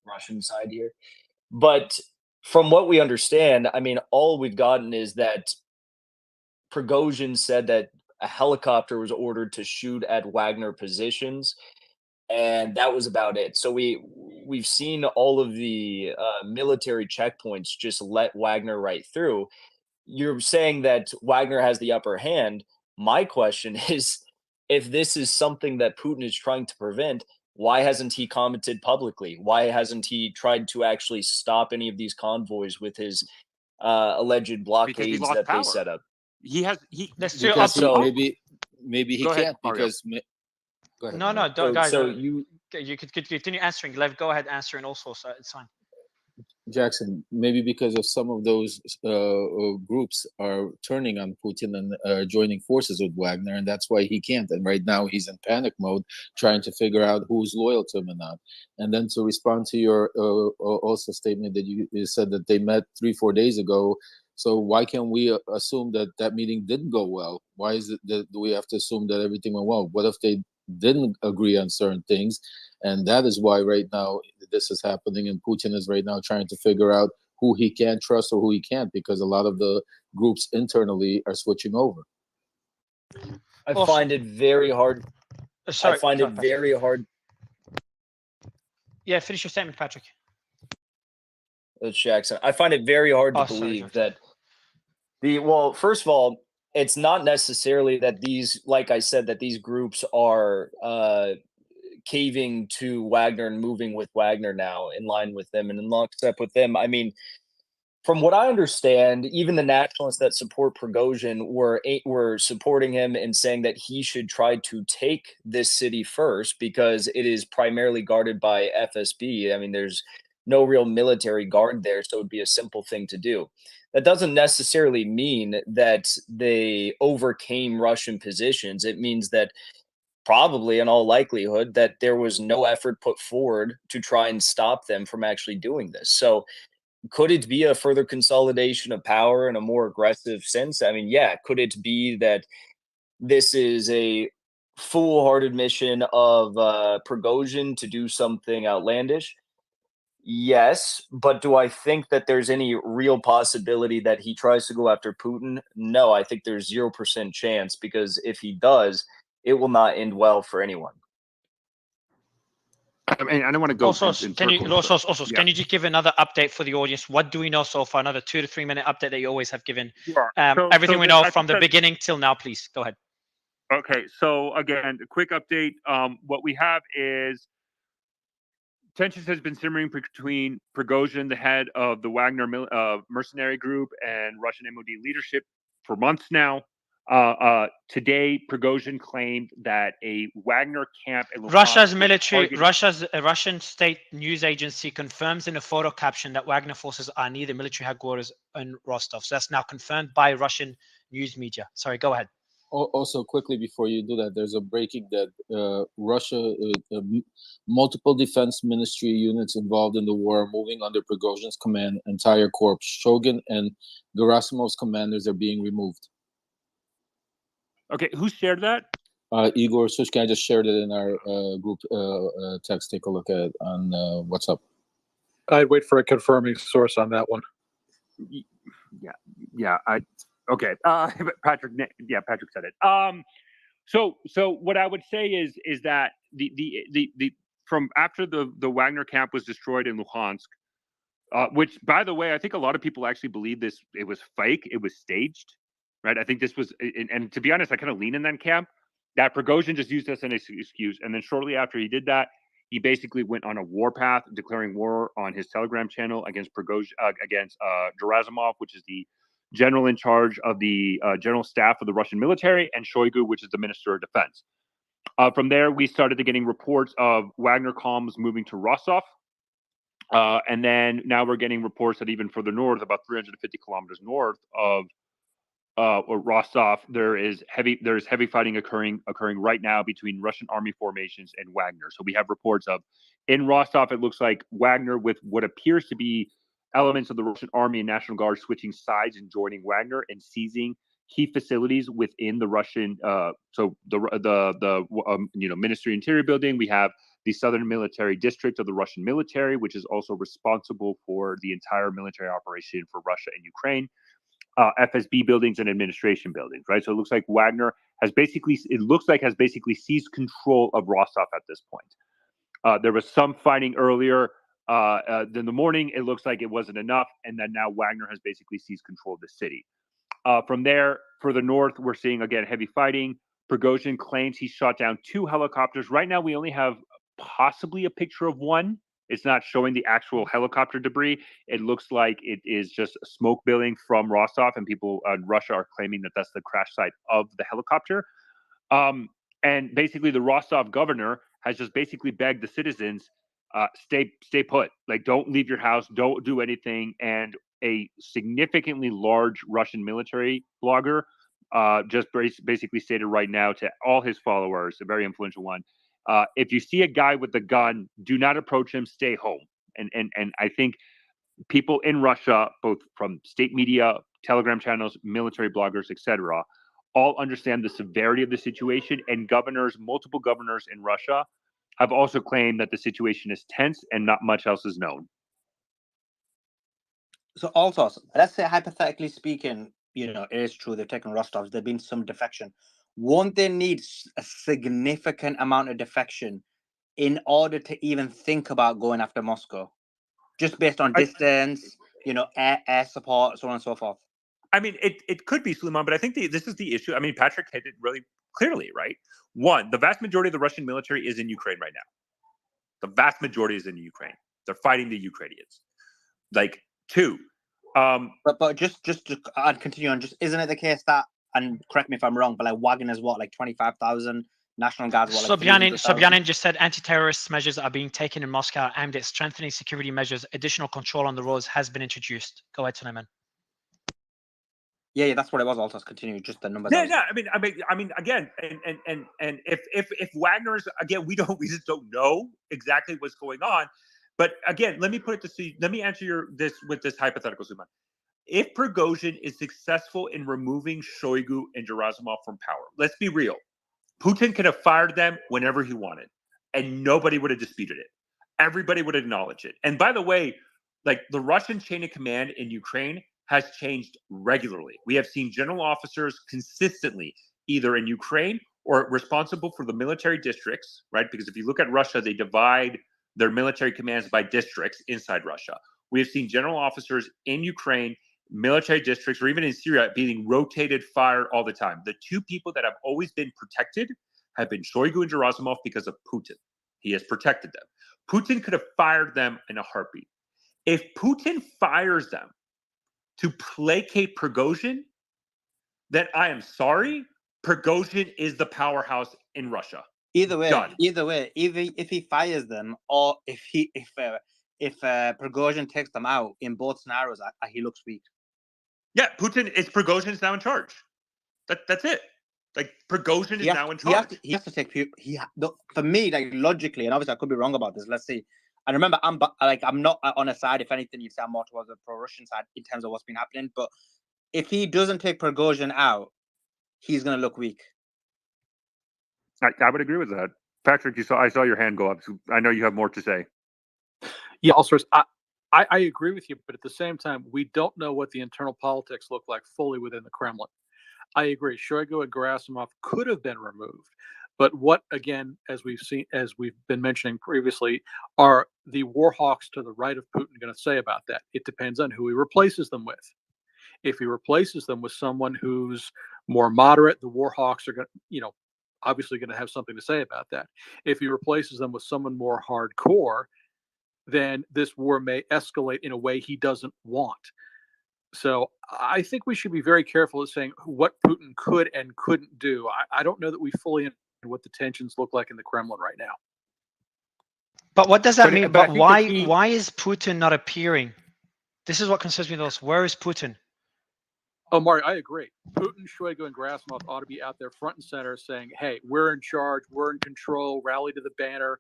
Russian side here. But from what we understand, I mean, all we've gotten is that Prigozhin said that a helicopter was ordered to shoot at Wagner positions, and that was about it. So we've seen all of the military checkpoints just let Wagner right through. You're saying that Wagner has the upper hand. My question is, if this is something that Putin is trying to prevent, why hasn't he commented publicly? Why hasn't he tried to actually stop any of these convoys with his alleged blockades that they set up? Maybe he can't because. Go ahead. No, guys. So you could continue answering. Lev, go ahead, answer, and also it's fine. Jackson, maybe because of some of those groups are turning on Putin and joining forces with Wagner, and that's why he can't. And right now he's in panic mode, trying to figure out who's loyal to him or not. And then to respond to your also statement that you said that they met 3-4 days ago. So why can't we assume that that meeting didn't go well? Why is it that we have to assume that everything went well? What if they didn't agree on certain things? And that is why right now this is happening, and Putin is right now trying to figure out who he can trust or who he can't, because a lot of the groups internally are switching over. I find it very hard. I find it very hard. Yeah, finish your statement, Patrick. It's Jackson. I find it very hard to believe that well, first of all, it's not necessarily that these, like I said, that these groups are caving to Wagner and moving with Wagner now, in line with them and in lockstep with them. I mean, from what I understand, even the nationalists that support Prigozhin were supporting him and saying that he should try to take this city first because it is primarily guarded by FSB. I mean, there's no real military guard there, so it would be a simple thing to do. That doesn't necessarily mean that they overcame Russian positions. It means that probably, in all likelihood, that there was no effort put forward to try and stop them from actually doing this. So could it be a further consolidation of power in a more aggressive sense? I mean, yeah. Could it be that this is a foolhardy mission of Prigozhin to do something outlandish? Yes, but do I think that there's any real possibility that he tries to go after Putin? No, I think there's 0% chance, because if he does, it will not end well for anyone. I mean, I don't want to go. Can you just give another update for the audience? What do we know so far? Another 2 to 3 minute update that you always have given. Sure. Everything we know from the beginning till now, please go ahead. Okay, so again, a quick update. What we have is tensions has been simmering between Prigozhin, the head of the Wagner mercenary group, and Russian MOD leadership for months now. Today, Prigozhin claimed that a Wagner camp in Luhansk Russia's was military, targeted- Russian state news agency confirms in a photo caption that Wagner forces are near the military headquarters in Rostov. So that's now confirmed by Russian news media. Sorry, go ahead. Also, quickly before you do that, there's a breaking that Russia, multiple defense ministry units involved in the war are moving under Prigozhin's command. Entire corps, Shogun and Gerasimov's commanders are being removed. Okay, who shared that? Igor Sushkin, I just shared it in our group text. Take a look at it on WhatsApp. I'd wait for a confirming source on that one. Okay. Patrick said it. So what I would say is that the from after the Wagner camp was destroyed in Luhansk, which, by the way, I think a lot of people actually believe it was fake, it was staged, right? I think this was, and to be honest, I kind of lean in that camp. That Prigozhin just used this as an excuse, and then shortly after he did that, he basically went on a war path, declaring war on his Telegram channel against Prigozhin, against Gerasimov, which is the general in charge of the general staff of the Russian military, and Shoigu, which is the Minister of Defense. From there, we started getting reports of Wagner columns moving to Rostov. And then now we're getting reports that even further north, about 350 kilometers north of Rostov, there's heavy fighting occurring right now between Russian army formations and Wagner. So we have reports of in Rostov, it looks like Wagner with what appears to be elements of the Russian army and National Guard switching sides and joining Wagner and seizing key facilities within the Russian. So the Ministry of Interior building. We have the Southern Military District of the Russian military, which is also responsible for the entire military operation for Russia and Ukraine. FSB buildings and administration buildings, right? So it looks like Wagner has basically seized control of Rostov at this point. There was some fighting earlier in the morning. It looks like it wasn't enough, and then now Wagner has basically seized control of the city. From there, further north, we're seeing again heavy fighting. Prigozhin claims he shot down 2 helicopters. Right now, we only have possibly a picture of one. It's not showing the actual helicopter debris. It looks like it is just smoke billowing from Rostov, and people in Russia are claiming that that's the crash site of the helicopter. And basically, the Rostov governor has just basically begged the citizens, stay put. Like, don't leave your house, don't do anything. And a significantly large Russian military blogger just basically stated right now to all his followers, a very influential one, if you see a guy with a gun, do not approach him, stay home. And I think people in Russia, both from state media, Telegram channels, military bloggers, etc., all understand the severity of the situation, and multiple governors in Russia have also claimed that the situation is tense and not much else is known. So also, let's say hypothetically speaking, it is true they've taken Rostov, there's been some defection. Won't they need a significant amount of defection in order to even think about going after Moscow? Just based on distance, air support, so on and so forth. I mean, it could be, Suleiman, but I think this is the issue. I mean, Patrick hit it really clearly, right? One, the vast majority of the Russian military is in Ukraine right now. The vast majority is in Ukraine. They're fighting the Ukrainians. Like, two. But just to continue on, just isn't it the case that, and correct me if I'm wrong, but like Wagner's what, like 25,000, National Guard's what, like Sobyanin just said anti-terrorist measures are being taken in Moscow aimed at strengthening security measures. Additional control on the roads has been introduced. Go ahead, Suleiman. Yeah, that's what it was. Also, continue just the numbers. Yeah. I mean, again, and if Wagner's, again, we just don't know exactly what's going on. But again, let me answer this with this hypothetical, Suleiman. If Prigozhin is successful in removing Shoigu and Gerasimov from power, let's be real. Putin could have fired them whenever he wanted, and nobody would have disputed it. Everybody would acknowledge it. And by the way, like, the Russian chain of command in Ukraine has changed regularly. We have seen general officers consistently either in Ukraine or responsible for the military districts, right? Because if you look at Russia, they divide their military commands by districts inside Russia. We have seen general officers in Ukraine, military districts, or even in Syria being rotated, fired all the time. The two people that have always been protected have been Shoigu and Gerasimov because of Putin. He has protected them. Putin could have fired them in a heartbeat. If Putin fires them to placate Prigozhin, then I am sorry, Prigozhin is the powerhouse in Russia. Either way, Done. either if he fires them or if Prigozhin takes them out, in both scenarios, he looks weak. Yeah, it's Prigozhin's now in charge. That's it. Like Prigozhin is now in charge. He has to take. For me, like logically, and obviously I could be wrong about this. Let's see. And remember, I'm not on a side. If anything, you'd say I'm more towards the pro-Russian side in terms of what's been happening. But if he doesn't take Prigozhin out, he's going to look weak. I would agree with that. Patrick, I saw your hand go up. So I know you have more to say. Yeah, also, I agree with you, but at the same time, we don't know what the internal politics look like fully within the Kremlin. I agree. Shoigu and Gerasimov could have been removed, but what, again, as we've been mentioning previously, are the war hawks to the right of Putin going to say about that? It depends on who he replaces them with. If he replaces them with someone who's more moderate, the war hawks are going to, obviously going to have something to say about that. If he replaces them with someone more hardcore, then this war may escalate in a way he doesn't want. So I think we should be very careful of saying what Putin could and couldn't do. I don't know that we fully understand what the tensions look like in the Kremlin right now. But what does that mean? But why is Putin not appearing? This is what concerns me most. Where is Putin? Oh, Mario, I agree. Putin, Shoigu, and Gerasimov ought to be out there front and center saying, hey, we're in charge, we're in control, rally to the banner.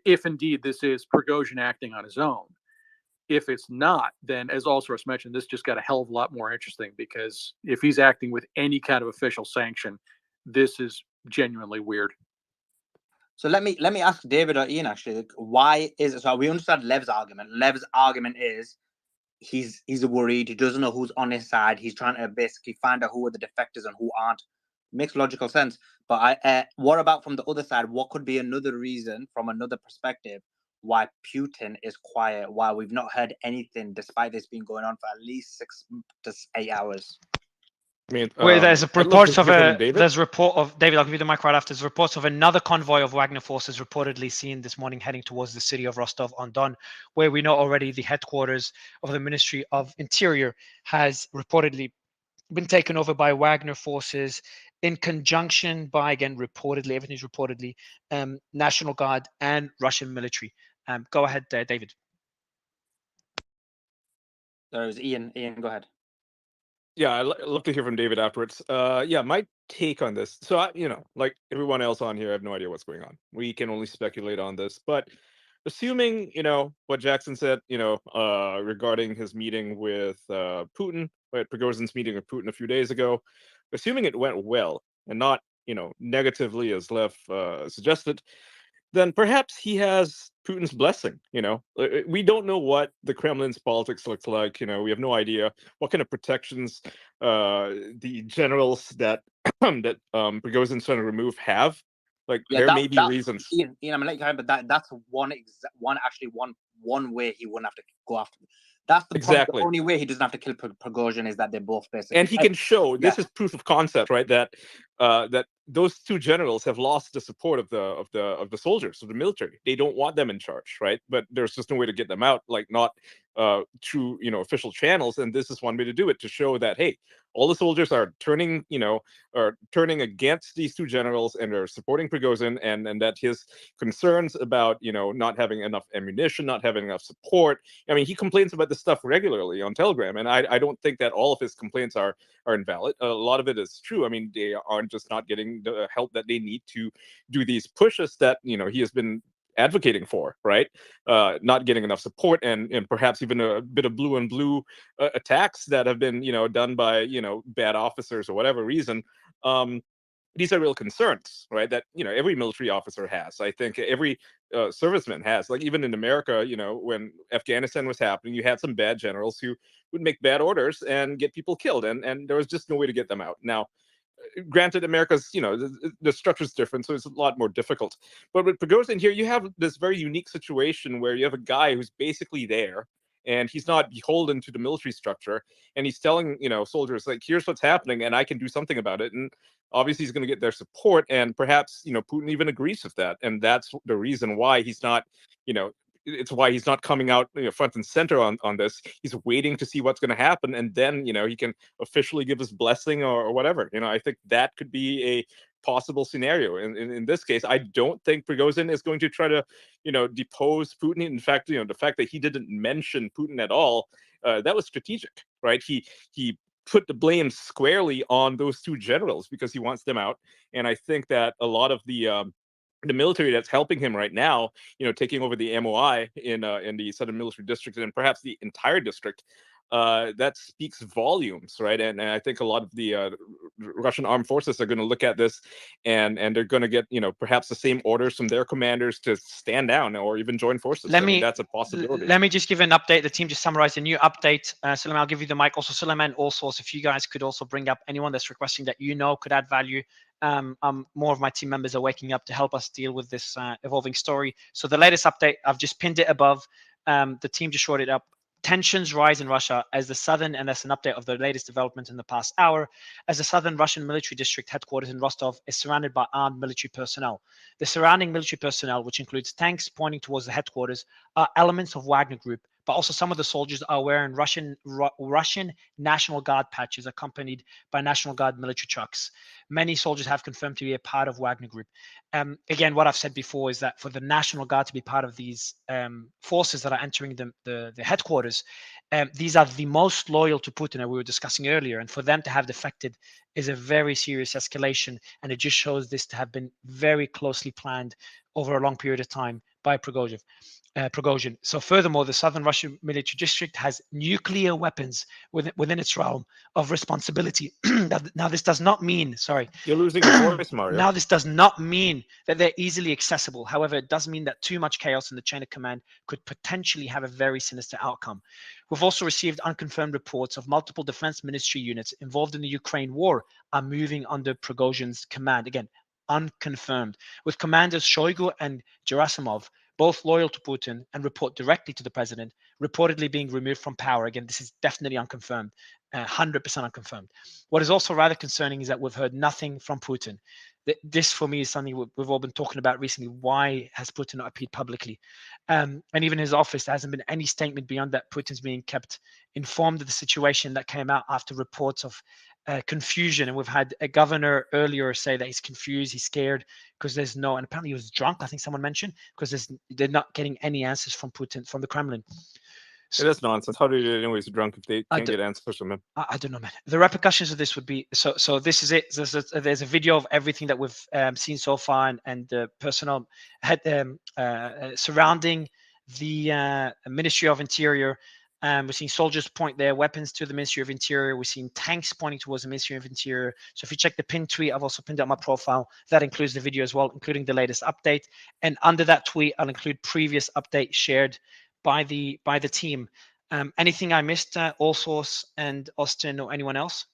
If indeed this is Prigozhin acting on his own. If it's not, then as Allsource mentioned, this just got a hell of a lot more interesting, because if he's acting with any kind of official sanction, this is genuinely weird. So let me ask David or Ian actually, why is it? So we understand Lev's argument. Lev's argument is he's worried. He doesn't know who's on his side. He's trying to basically find out who are the defectors and who aren't. Makes logical sense. But what about from the other side? What could be another reason from another perspective why Putin is quiet, why we've not heard anything despite this being going on for at least 6 to 8 hours? I mean, where there's a report of there's a report of David. I'll give you the mic right after. There's reports of another convoy of Wagner forces reportedly seen this morning heading towards the city of Rostov-on-Don, where we know already the headquarters of the Ministry of Interior has reportedly been taken over by Wagner forces in conjunction by, again, reportedly, everything's reportedly, National Guard and Russian military. Go ahead, David. There was Ian. Ian, go ahead. Yeah, I'd love to hear from David afterwards. Yeah, my take on this. So, like everyone else on here, I have no idea what's going on. We can only speculate on this. But assuming, what Jackson said, regarding his meeting with Putin, right, Prigozhin's meeting with Putin a few days ago, assuming it went well and not, negatively as Lev suggested, then perhaps he has Putin's blessing. We don't know what the Kremlin's politics looks like. We have no idea what kind of protections the generals that Prigozhin's trying to remove have. Like, there may be reasons. Ian, I'm gonna let you go, but that's one way he wouldn't have to go after. That's the only way he doesn't have to kill Prigozhin is that they're both basically. And he can show this is proof of concept, right? That that those two generals have lost the support of the soldiers, of the military. They don't want them in charge, right? But there's just no way to get them out, like not through official channels. And this is one way to do it, to show that, hey, all the soldiers are turning against these two generals and are supporting Prigozhin, and that his concerns about not having enough ammunition, not having enough support. I mean, he complains about this stuff regularly on Telegram, and I don't think that all of his complaints are invalid. A lot of it is true. I mean, they aren't just not getting the help that they need to do these pushes that he has been advocating for, right? Not getting enough support, and perhaps even a bit of blue on blue attacks that have been done by bad officers or whatever reason. These are real concerns, right? That every military officer has. I think every serviceman has. Like, even in America, when Afghanistan was happening, you had some bad generals who would make bad orders and get people killed, and there was just no way to get them out. Now, granted, America's, the structure's different, so it's a lot more difficult. But with Prigozhin here, you have this very unique situation where you have a guy who's basically there, and he's not beholden to the military structure. And he's telling, you know, soldiers, like, here's what's happening, and I can do something about it. And obviously, he's going to get their support, and perhaps, you know, Putin even agrees with that, and that's the reason why he's not, you know, it's why he's not coming out, you know, front and center on this. He's waiting to see what's going to happen, and then, you know, he can officially give his blessing or whatever. You know, I think that could be a possible scenario. In this case, I don't think Prigozhin is going to try to, you know, depose Putin. In fact, you know, the fact that he didn't mention Putin at all, that was strategic, right? He put the blame squarely on those two generals because he wants them out. And I think that a lot of the military that's helping him right now, you know, taking over the MOI in the Southern Military District and perhaps the entire district, that speaks volumes, right? And I think a lot of the Russian armed forces are going to look at this, and they're going to get, you know, perhaps the same orders from their commanders to stand down or even join forces. I mean, that's a possibility. Let me just give an update. The team just summarized a new update. Suleiman, I'll give you the mic. Also, Suleiman, also, if you guys could also bring up anyone that's requesting that you know could add value. More of my team members are waking up to help us deal with this evolving story. So the latest update, I've just pinned it above. The team just shorted up. Tensions rise in Russia as the southern, and that's an update of the latest development in the past hour, as the southern Russian military district headquarters in Rostov is surrounded by armed military personnel. The surrounding military personnel, which includes tanks pointing towards the headquarters, are elements of Wagner Group, but also some of the soldiers are wearing Russian National Guard patches accompanied by National Guard military trucks. Many soldiers have confirmed to be a part of Wagner Group. Again, what I've said before is that for the National Guard to be part of these forces that are entering the headquarters, these are the most loyal to Putin, as we were discussing earlier. And for them to have defected is a very serious escalation. And it just shows this to have been very closely planned over a long period of time by Prigozhin. So furthermore, the southern Russian military district has nuclear weapons within its realm of responsibility. Now, this does not mean, sorry. You're losing your voice, Mario. Now, this does not mean that they're easily accessible. However, it does mean that too much chaos in the chain of command could potentially have a very sinister outcome. We've also received unconfirmed reports of multiple defense ministry units involved in the Ukraine war are moving under Prigozhin's command. Again, unconfirmed, with commanders Shoigu and Gerasimov, both loyal to Putin and report directly to the president, reportedly being removed from power. Again, this is definitely unconfirmed, 100% unconfirmed. What is also rather concerning is that we've heard nothing from Putin. This, for me, is something we've all been talking about recently. Why has Putin not appeared publicly? And even his office, there hasn't been any statement beyond that Putin's being kept informed of the situation that came out after reports of confusion. And we've had a governor earlier say that he's confused, he's scared because there's no, and apparently he was drunk, I think someone mentioned, because they're not getting any answers from Putin, from the Kremlin. So, that's nonsense. How do you know he's drunk if they can't get answers from him? I don't know, man. The repercussions of this would be, so this is it. There's a video of everything that we've seen so far, and the personnel surrounding the Ministry of Interior. We're seeing soldiers point their weapons to the Ministry of Interior. We're seeing tanks pointing towards the Ministry of Interior. So if you check the pinned tweet, I've also pinned up my profile. That includes the video as well, including the latest update. And under that tweet, I'll include previous updates shared by the team. Anything I missed, All Source and Austin or anyone else?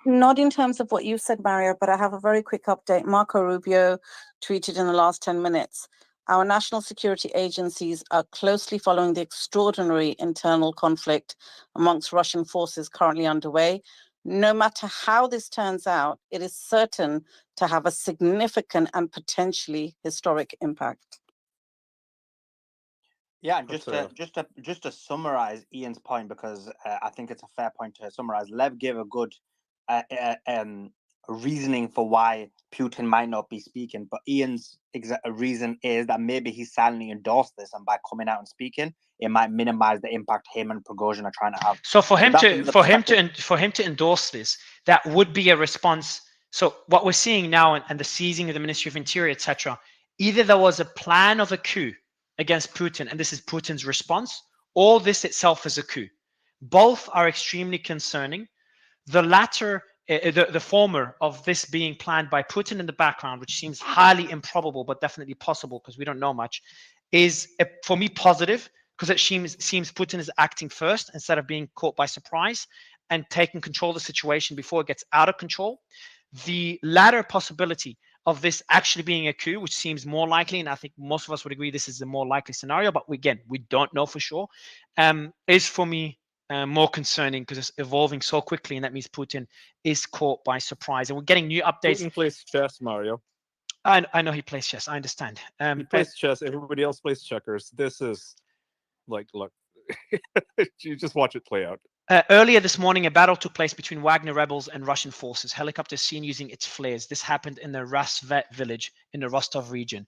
Not in terms of what you said, Mario, but I have a very quick update. Marco Rubio tweeted in the last 10 minutes. Our national security agencies are closely following the extraordinary internal conflict amongst Russian forces currently underway. No matter how this turns out, it is certain to have a significant and potentially historic impact. Yeah, just to summarize Ian's point, because I think it's a fair point to summarize. Lev gave a good reasoning for why Putin might not be speaking, but Ian's reason is that maybe he silently endorsed this, and by coming out and speaking, it might minimize the impact him and Prigozhin are trying to have. So for him to endorse this, that would be a response. So what we're seeing now, and the seizing of the Ministry of Interior, etc., either there was a plan of a coup against Putin, and this is Putin's response, or this itself is a coup. Both are extremely concerning. The latter, the former of this being planned by Putin in the background, which seems highly improbable, but definitely possible because we don't know much, is for me positive, because it seems Putin is acting first instead of being caught by surprise and taking control of the situation before it gets out of control. The latter possibility, of this actually being a coup, which seems more likely, and I think most of us would agree this is the more likely scenario, but again, we don't know for sure, is for me more concerning because it's evolving so quickly, and that means Putin is caught by surprise. And we're getting new updates. Putin plays chess, Mario. I know he plays chess. I understand. He plays chess. Everybody else plays checkers. This is like, look, you just watch it play out. Earlier this morning, a battle took place between Wagner rebels and Russian forces. Helicopters seen using its flares. This happened in the Rasvet village in the Rostov region.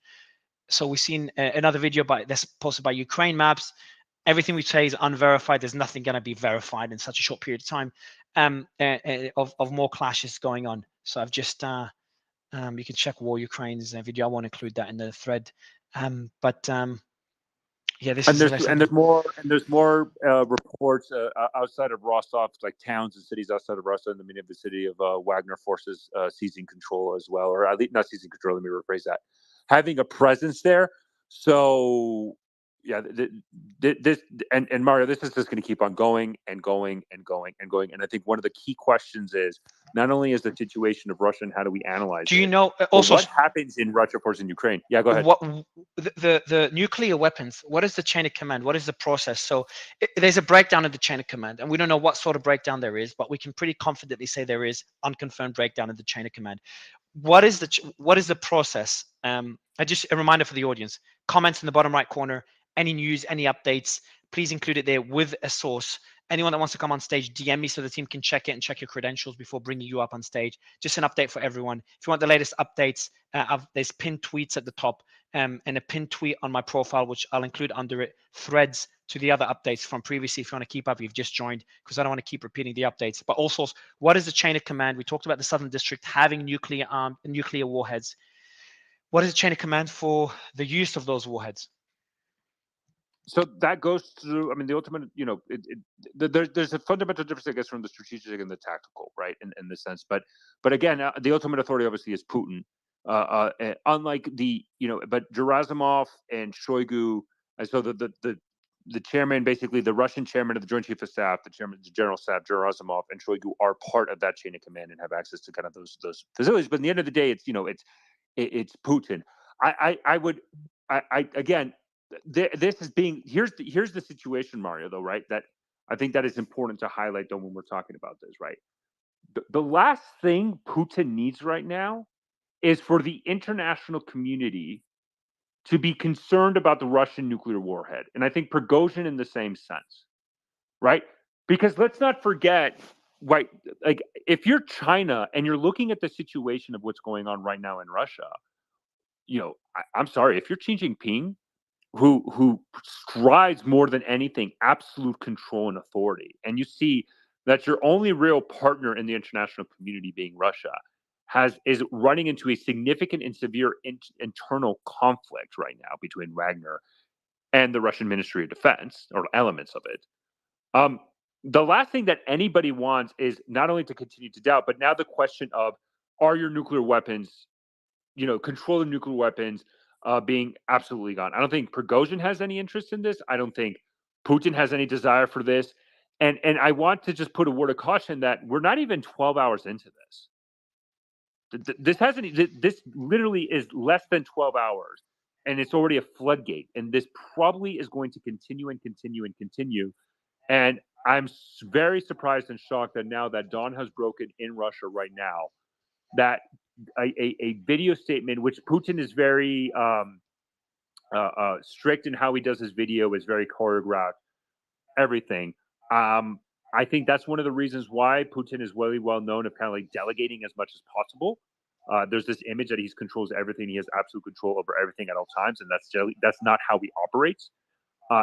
So we've seen another video that's posted by Ukraine Maps. Everything we say is unverified. There's nothing going to be verified in such a short period of time of more clashes going on. So I've just, you can check War Ukraine's video. I won't include that in the thread. Yeah, this and is there's more reports outside of Rostov, like towns and cities outside of Rostov, in the city of Wagner forces seizing control as well, or at least not seizing control. Let me rephrase that: having a presence there. So yeah, this and Mario, this is just going to keep on going and going and going and going. And I think one of the key questions is not only is the situation of Russia and how do we analyze Do you know also what happens in Russia versus in Ukraine? Yeah, go ahead. What the nuclear weapons? What is the chain of command? What is the process? So there's a breakdown of the chain of command, and we don't know what sort of breakdown there is, but we can pretty confidently say there is unconfirmed breakdown of the chain of command. What is the process? Just a reminder for the audience. Comments in the bottom right corner. Any news, any updates, please include it there with a source. Anyone that wants to come on stage, DM me so the team can check it and check your credentials before bringing you up on stage. Just an update for everyone. If you want the latest updates, there's pinned tweets at the top and a pinned tweet on my profile, which I'll include under it, threads to the other updates from previously. If you want to keep up, you've just joined, because I don't want to keep repeating the updates. But also, what is the chain of command? We talked about the Southern District having nuclear warheads. What is the chain of command for the use of those warheads? So that goes through. I mean, the ultimate. There's a fundamental difference, I guess, from the strategic and the tactical, right? In this sense, but again, the ultimate authority obviously is Putin. Unlike but Gerasimov and Shoigu, and so the chairman, basically the Russian chairman of the Joint Chief of Staff, the General Staff, Gerasimov and Shoigu are part of that chain of command and have access to kind of those facilities. But in the end of the day, it's Putin. Again. This is being here's the situation, Mario, though, right? That I think that is important to highlight, though, when we're talking about this, right? The last thing Putin needs right now is for the international community to be concerned about the Russian nuclear warhead, and I think Prigozhin in the same sense, right? Because let's not forget, right? Like if you're China and you're looking at the situation of what's going on right now in Russia, I'm sorry, if you're Xi Jinping, who strives more than anything absolute control and authority, and you see that your only real partner in the international community, being Russia, is running into a significant and severe internal conflict right now between Wagner and the Russian Ministry of Defense, or elements of it. The last thing that anybody wants is not only to continue to doubt, but now the question of, are your nuclear weapons, control of nuclear weapons, being absolutely gone. I don't think Prigozhin has any interest in this. I don't think Putin has any desire for this. And I want to just put a word of caution that we're not even 12 hours into this. This literally is less than 12 hours, and it's already a floodgate. And this probably is going to continue and continue and continue. And I'm very surprised and shocked that now that dawn has broken in Russia right now, that a video statement, which Putin is very strict in how he does his video, is very choreographed, everything. I think that's one of the reasons why Putin is really well known of kind of like delegating as much as possible. There's this image that he controls everything. He has absolute control over everything at all times, and that's not how he operates.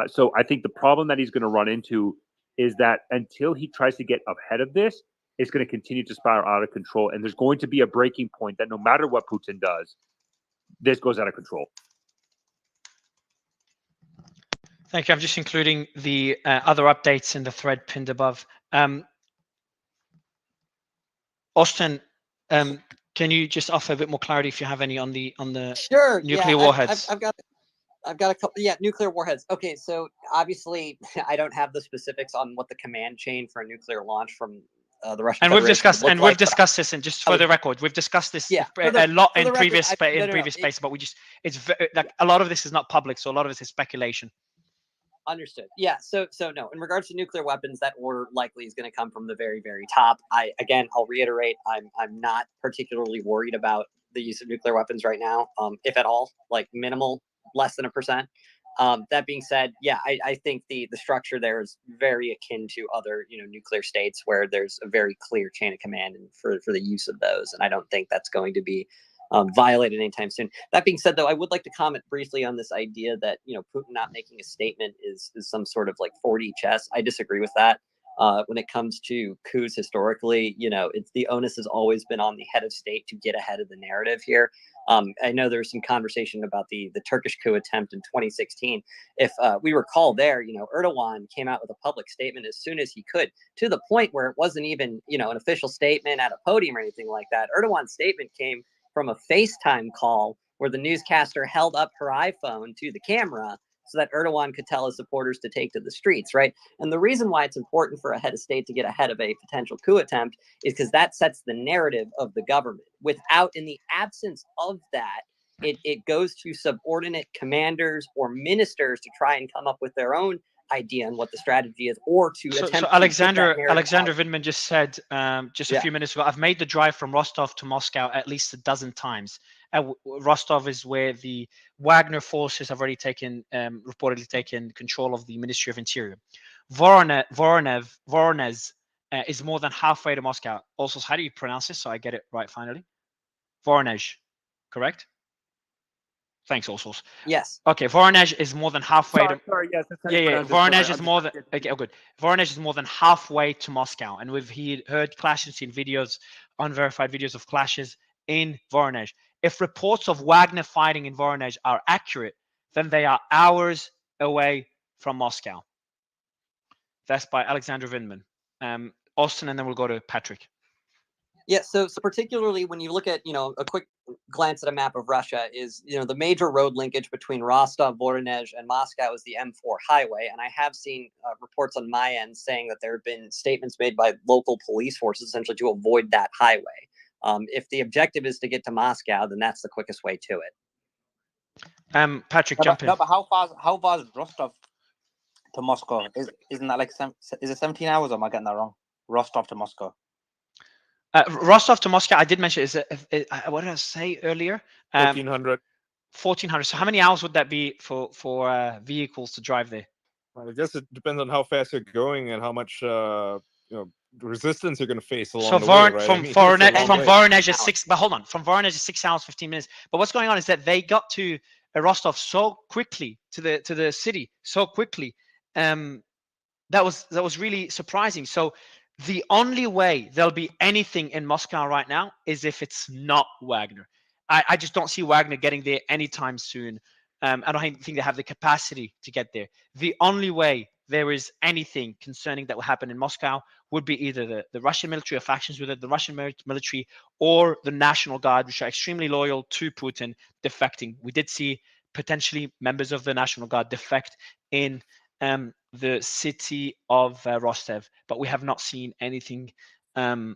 So I think the problem that he's going to run into is that until he tries to get ahead of this, it's going to continue to spiral out of control. And there's going to be a breaking point that no matter what Putin does, this goes out of control. Thank you. I'm just including the other updates in the thread pinned above. Austin, can you just offer a bit more clarity if you have any on the sure, nuclear warheads? I've got a couple. Yeah, nuclear warheads. Okay, so obviously I don't have the specifics on what the command chain for a nuclear launch from the Russian And we've Federation discussed would look and like, we've discussed this, and just for the record, we've discussed this Yeah, a lot for in the record, previous no, no, previous it- space, but it's like a lot of this is not public, so a lot of this is speculation. Understood. Yeah. So no. In regards to nuclear weapons, that order likely is going to come from the very, very top. I'll reiterate, I'm not particularly worried about the use of nuclear weapons right now, if at all, like minimal, less than 1%. That being said, yeah, I think the structure there is very akin to other nuclear states where there's a very clear chain of command for the use of those, and I don't think that's going to be violated anytime soon. That being said, though, I would like to comment briefly on this idea that Putin not making a statement is some sort of like 4D chess. I disagree with that. When it comes to coups historically, it's the onus has always been on the head of state to get ahead of the narrative here. I know there's some conversation about the Turkish coup attempt in 2016. If we recall there, Erdogan came out with a public statement as soon as he could, to the point where it wasn't even, an official statement at a podium or anything like that. Erdogan's statement came from a FaceTime call where the newscaster held up her iPhone to the camera so that Erdogan could tell his supporters to take to the streets, right? And the reason why it's important for a head of state to get ahead of a potential coup attempt is because that sets the narrative of the government. In the absence of that, it goes to subordinate commanders or ministers to try and come up with their own idea on what the strategy is, or to attempt So to Alexander put that narrative out. Vindman just said just a few minutes ago, I've made the drive from Rostov to Moscow at least a dozen times. Rostov is where the Wagner forces have already reportedly taken control of the Ministry of Interior. Voronezh is more than halfway to Moscow. Also, how do you pronounce this so I get it right finally? Voronezh, correct? Thanks, Orsos. Yes. Okay, Voronezh is more than halfway Sorry, yes, that's how yeah, you yeah. pronounce it. Sorry, Voronezh I'm is more than okay. Oh, good. Voronezh is more than halfway to Moscow, and we've heard clashes, seen videos, unverified videos of clashes in Voronezh. If reports of Wagner fighting in Voronezh are accurate, then they are hours away from Moscow. That's by Alexander Vindman. Austin, and then we'll go to Patrick. Yeah, so particularly when you look at, a quick glance at a map of Russia is, the major road linkage between Rostov, Voronezh, and Moscow is the M4 highway. And I have seen reports on my end saying that there have been statements made by local police forces essentially to avoid that highway. If the objective is to get to Moscow, then that's the quickest way to it. Patrick, jump in. No, but how far is Rostov to Moscow? Isn't that like is it 17 hours? Or am I getting that wrong? Rostov to Moscow. Rostov to Moscow, I did mention, what did I say earlier? 1400. 1400. So how many hours would that be for vehicles to drive there? Well, I guess it depends on how fast you're going and how much resistance you're going to face along the way, right? From Voronezh is 6. But hold on, from Voronezh is 6 hours 15 minutes. But what's going on is that they got to Rostov so quickly, to the city so quickly. That was really surprising. So the only way there'll be anything in Moscow right now is if it's not Wagner. I just don't see Wagner getting there anytime soon. I don't think they have the capacity to get there. The only way there is anything concerning that will happen in Moscow would be either the Russian military or factions within the Russian military or the National Guard, which are extremely loyal to Putin, defecting. We did see potentially members of the National Guard defect in the city of Rostov, but we have not seen anything in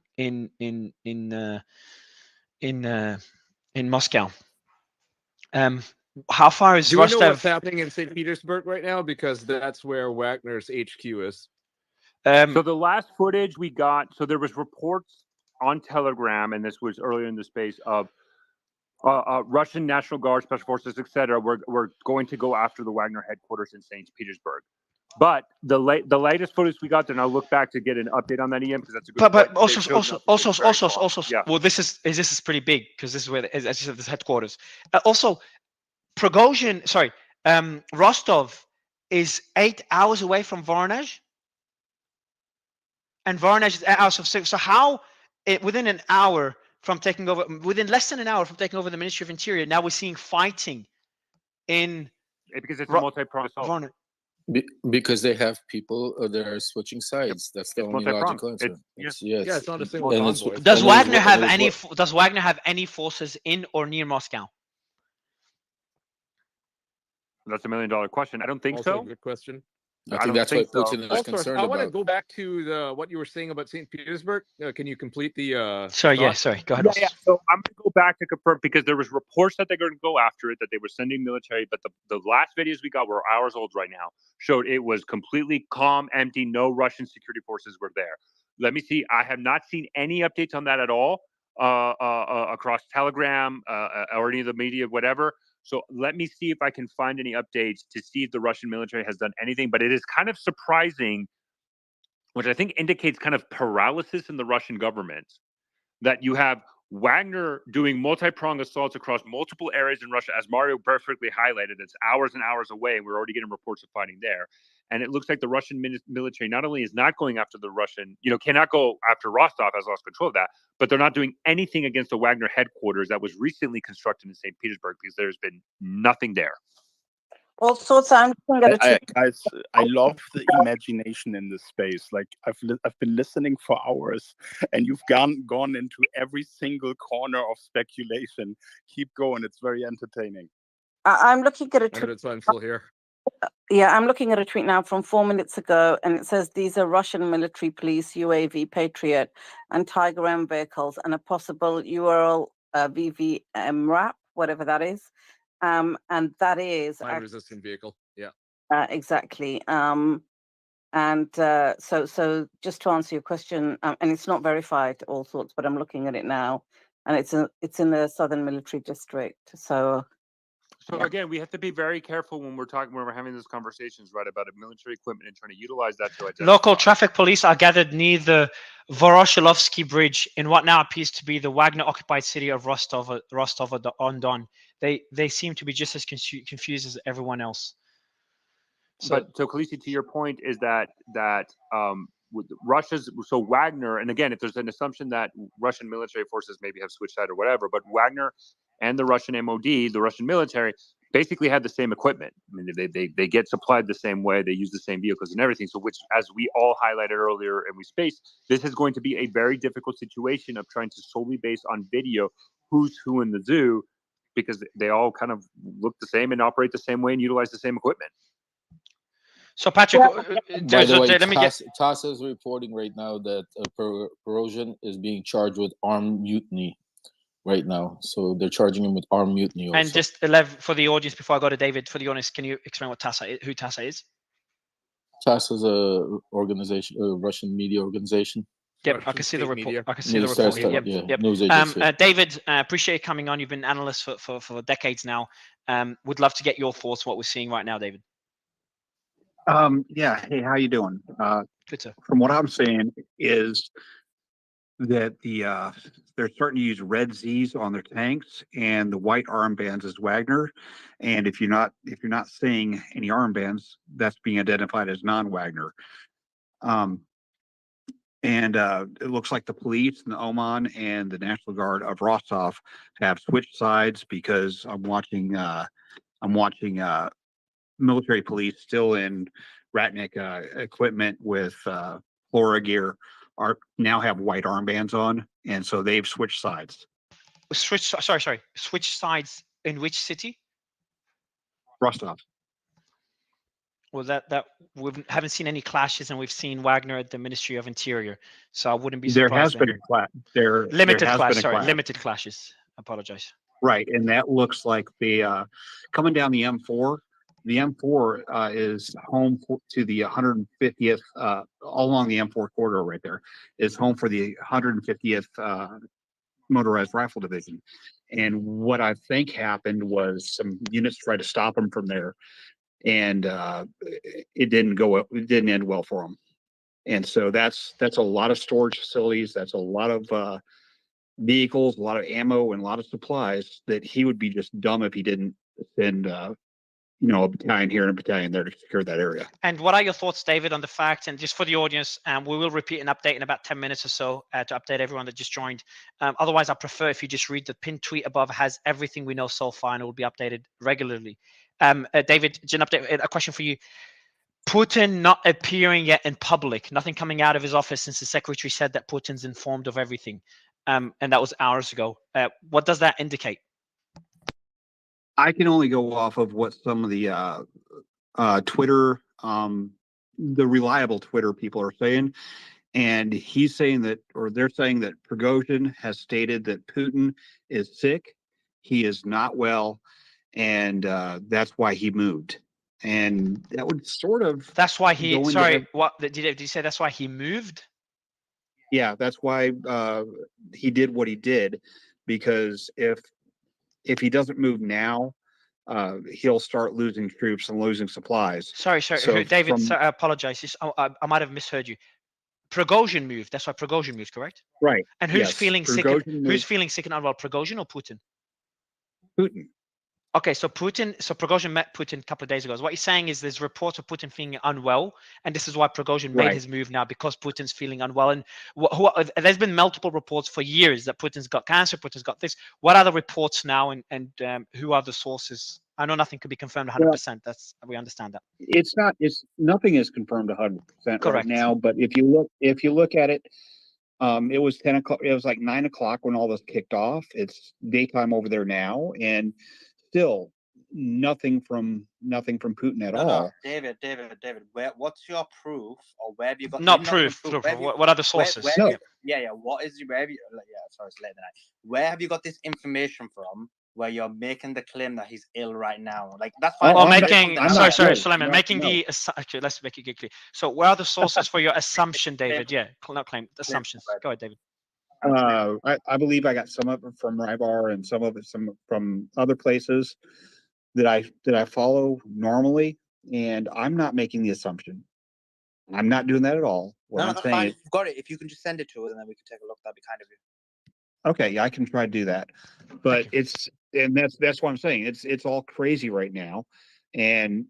Moscow. How far is Do we Rostov? know what's happening in St. Petersburg right now? Because that's where Wagner's HQ is. So the last footage we got, so there was reports on Telegram, and this was earlier in the space of Russian National Guard, Special Forces, etc. We're going to go after the Wagner headquarters in St. Petersburg. But the latest footage we got, then I'll look back to get an update on that, Ian, because that's a good But question. also, Yeah. well, this is pretty big because this is where, as you said, this headquarters. Also, Rostov is 8 hours away from Voronezh, and Voronezh is 8 hours of 6. So how, within an hour from taking over, within less than an hour from taking over the Ministry of Interior, now we're seeing fighting in because it's a multi-pronged assault. Because they have people that are switching sides. That's the only logical answer. It's not a single convoy. Does Wagner have any forces in or near Moscow? That's $1 million question. I don't think Also so. a good question. I think that's what Putin is Also, concerned I want to about. go back to what you were saying about St. Petersburg. Can you complete the? Sorry, yeah, thought? sorry. Go ahead. Yeah. So I'm going to go back to confirm because there was reports that they're going to go after it, that they were sending military, but the last videos we got were hours old right now, showed it was completely calm, empty, no Russian security forces were there. Let me see. I have not seen any updates on that at all across Telegram or any of the media, whatever. So let me see if I can find any updates to see if the Russian military has done anything. But it is kind of surprising, which I think indicates kind of paralysis in the Russian government, that you have Wagner doing multi-pronged assaults across multiple areas in Russia, as Mario perfectly highlighted. It's hours and hours away, and we're already getting reports of fighting there. And it looks like the Russian military not only is not going after the Russian, cannot go after Rostov, has lost control of that, but they're not doing anything against the Wagner headquarters that was recently constructed in St. Petersburg because there's been nothing there. All sorts. I'm looking at a Guys, I love the imagination in this space. Like I've been listening for hours, and you've gone into every single corner of speculation. Keep going; it's very entertaining. I'm looking at a tweet. I'm still here. Yeah, I'm looking at a tweet now from 4 minutes ago, and it says these are Russian military police, UAV, Patriot, and Tiger M vehicles, and a possible URL VVM whatever that is. And that is Mine resistant vehicle. Yeah. Exactly. So just to answer your question, and it's not verified, all sorts, but I'm looking at it now, and it's in the Southern Military District. So again, we have to be very careful when we're having these conversations, right, about military equipment and trying to utilize that to identify. Local traffic police are gathered near the Voroshilovsky Bridge in what now appears to be the Wagner-occupied city of Rostov-on-Don. They seem to be just as confused as everyone else. So Khaleesi, to your point, is that with Russia's Wagner, and again, if there's an assumption that Russian military forces maybe have switched side or whatever, but Wagner and the Russian MOD, the Russian military, basically had the same equipment. I mean, they get supplied the same way, they use the same vehicles and everything. So, which, as we all highlighted earlier, and we spaced, this is going to be a very difficult situation of trying to solely base on video who's who in the zoo, because they all kind of look the same and operate the same way and utilize the same equipment. So Patrick, by the way, TASS is reporting right now that Prigozhin is being charged with armed mutiny right now. So they're charging him with armed mutiny also. And just for the audience, before I go to David, for the audience, can you explain what who TASS is? TASS is a Russian media organization. Yep, I can see the report. Media. I can see the report. Yep. News agency. David, appreciate you coming on. You've been an analyst for decades now. Would love to get your thoughts on what we're seeing right now, David. Yeah. Hey, how you doing? Good, sir. From what I'm saying is that they're starting to use red Z's on their tanks and the white armbands as Wagner. And if you're not seeing any armbands, that's being identified as non-Wagner. And it looks like the police and the Oman and the National Guard of Rostov have switched sides, because I'm watching military police still in Ratnik equipment with Flora gear now have white armbands on, and so they've switched sides. Switch sides in which city? Rostov. Well, that we haven't seen any clashes, and we've seen Wagner at the Ministry of Interior, so I wouldn't be surprised. There has been a clash. Limited clashes. I apologize. Right, and that looks like the coming down the M4. The M4 is home to the 150th, all along the M4 corridor right there, is home for the 150th Motorized Rifle Division. And what I think happened was some units tried to stop them from there, and it didn't end well for them. And so that's a lot of storage facilities. That's a lot of vehicles, a lot of ammo, and a lot of supplies that he would be just dumb if he didn't send a battalion here and a battalion there to secure that area. And what are your thoughts, David, on the fact, and just for the audience, we will repeat an update in about 10 minutes or so to update everyone that just joined. Otherwise, I prefer if you just read the pinned tweet above. It has everything we know so far, and it will be updated regularly. David, just an update, a question for you. Putin not appearing yet in public, nothing coming out of his office since the secretary said that Putin's informed of everything. And that was hours ago. What does that indicate? I can only go off of what some of the Twitter the reliable Twitter people are saying. And he's saying that, or they're saying that Prigozhin has stated that Putin is sick, he is not well, and that's why he moved. And that would sort of That's why he. go into Sorry, what did you say? That's why he moved. yeah, that's why he did what he did, because if he doesn't move now, he'll start losing troops and losing supplies. Sorry, So David. from, I apologize. I might have misheard you. Prigozhin moved. That's why Prigozhin moved, correct? right. And who's Yes, feeling sick? Prigozhin Who's moved. feeling sick and unwell? Prigozhin or Putin? Putin. Okay, so Prigozhin met Putin a couple of days ago. So what he's saying is there's reports of Putin feeling unwell, and this is why Prigozhin made Right. his move now, because Putin's feeling unwell. And there's been multiple reports for years that Putin's got cancer, Putin's got this. What are the reports now, and who are the sources? I know nothing could be confirmed 100%. That's we understand that. It's not. It's nothing is confirmed 100% right Correct. now. But if you look at it, it was 10 o'clock. It was like 9 o'clock when all this kicked off. It's daytime over there now, and still nothing from Putin at all. No, David, what's your proof, or where have you got? Not even proof. where have you- What are the sources? Where, No. yeah. What is where have you? Yeah, sorry, it's late at night. Where have you got this information from? Where you're making the claim that he's ill right now? Like that's fine. Oh, Or I'm making, not- I'm sorry, not sorry, ill. Suleiman, No, making no. actually, let's make it clear. So where are the sources for your assumption, David? Yeah, not claim, assumptions. Go ahead, David. I believe I got some of it from Rybar and some of it from other places that I follow normally, and I'm not making the assumption. I'm not doing that at all. What No, I'm that's saying fine. is, If you've got it, if you can just send it to us, and then we can take a look. That'd be kind of you. okay, yeah, I can try to do that, but that's what I'm saying. It's all crazy right now, and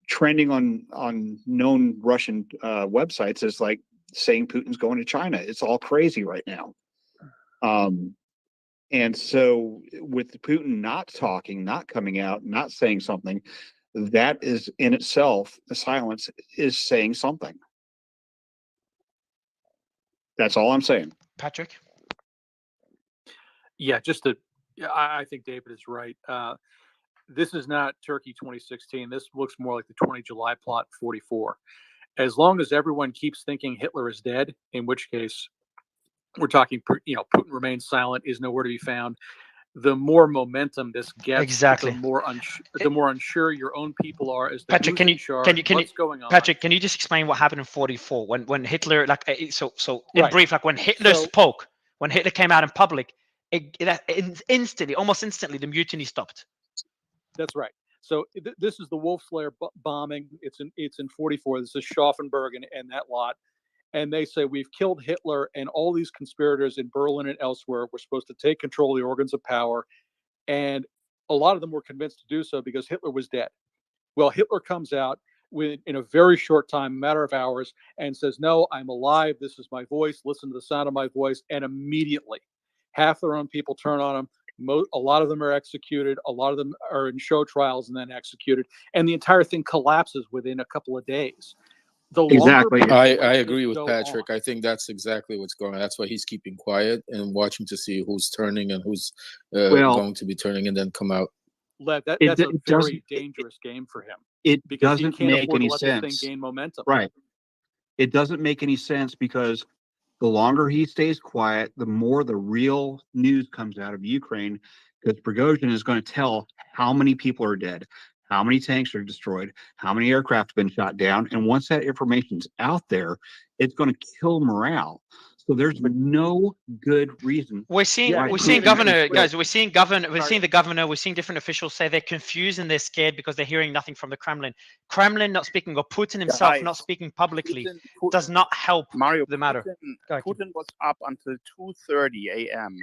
trending on known Russian websites is like saying Putin's going to China. It's all crazy right now. And so with Putin not talking, not coming out, not saying something, that is in itself, the silence is saying something. That's all I'm saying. Patrick? Yeah, I think David is right. This is not Turkey 2016. This looks more like the 20 July plot 44. As long as everyone keeps thinking Hitler is dead, in which case we're talking, Putin remains silent, is nowhere to be found. The more momentum this gets, Exactly. the more unsure your own people are as to Patrick, who's in charge, what's going on. Patrick, can you just explain what happened in 44 when Hitler, like, so in Right. brief, like when Hitler So- spoke, when Hitler came out in public, almost instantly, the mutiny stopped. That's right. So this is the Wolf Slayer bombing. It's in 44. This is Schaffenberg and that lot. And they say we've killed Hitler, and all these conspirators in Berlin and elsewhere were supposed to take control of the organs of power. And a lot of them were convinced to do so because Hitler was dead. Well, Hitler comes out in a very short time, a matter of hours, and says, "No, I'm alive. This is my voice. Listen to the sound of my voice." And immediately, half their own people turn on him. A lot of them are executed. A lot of them are in show trials and then executed. And the entire thing collapses within a couple of days. Exactly. I agree with Patrick. I think that's exactly what's going on. That's why he's keeping quiet and watching to see who's turning and who's going to be turning and then come out. That's a very dangerous game for him. It because he doesn't can't make afford any to let sense. this thing gain momentum. Right. It doesn't make any sense because the longer he stays quiet, the more the real news comes out of Ukraine, because Prigozhin is going to tell how many people are dead, how many tanks are destroyed, how many aircraft have been shot down. And once that information's out there, it's going to kill morale. So there's no good reason. We're seeing why the Putin governor, is- guys. We're seeing the governor. We're seeing different officials say they're confused and they're scared because they're hearing nothing from the Kremlin. Kremlin not speaking, or Putin himself Guys, not speaking publicly, Putin- does not help Mario, the matter. Go ahead. Putin was up until 2:30 a.m.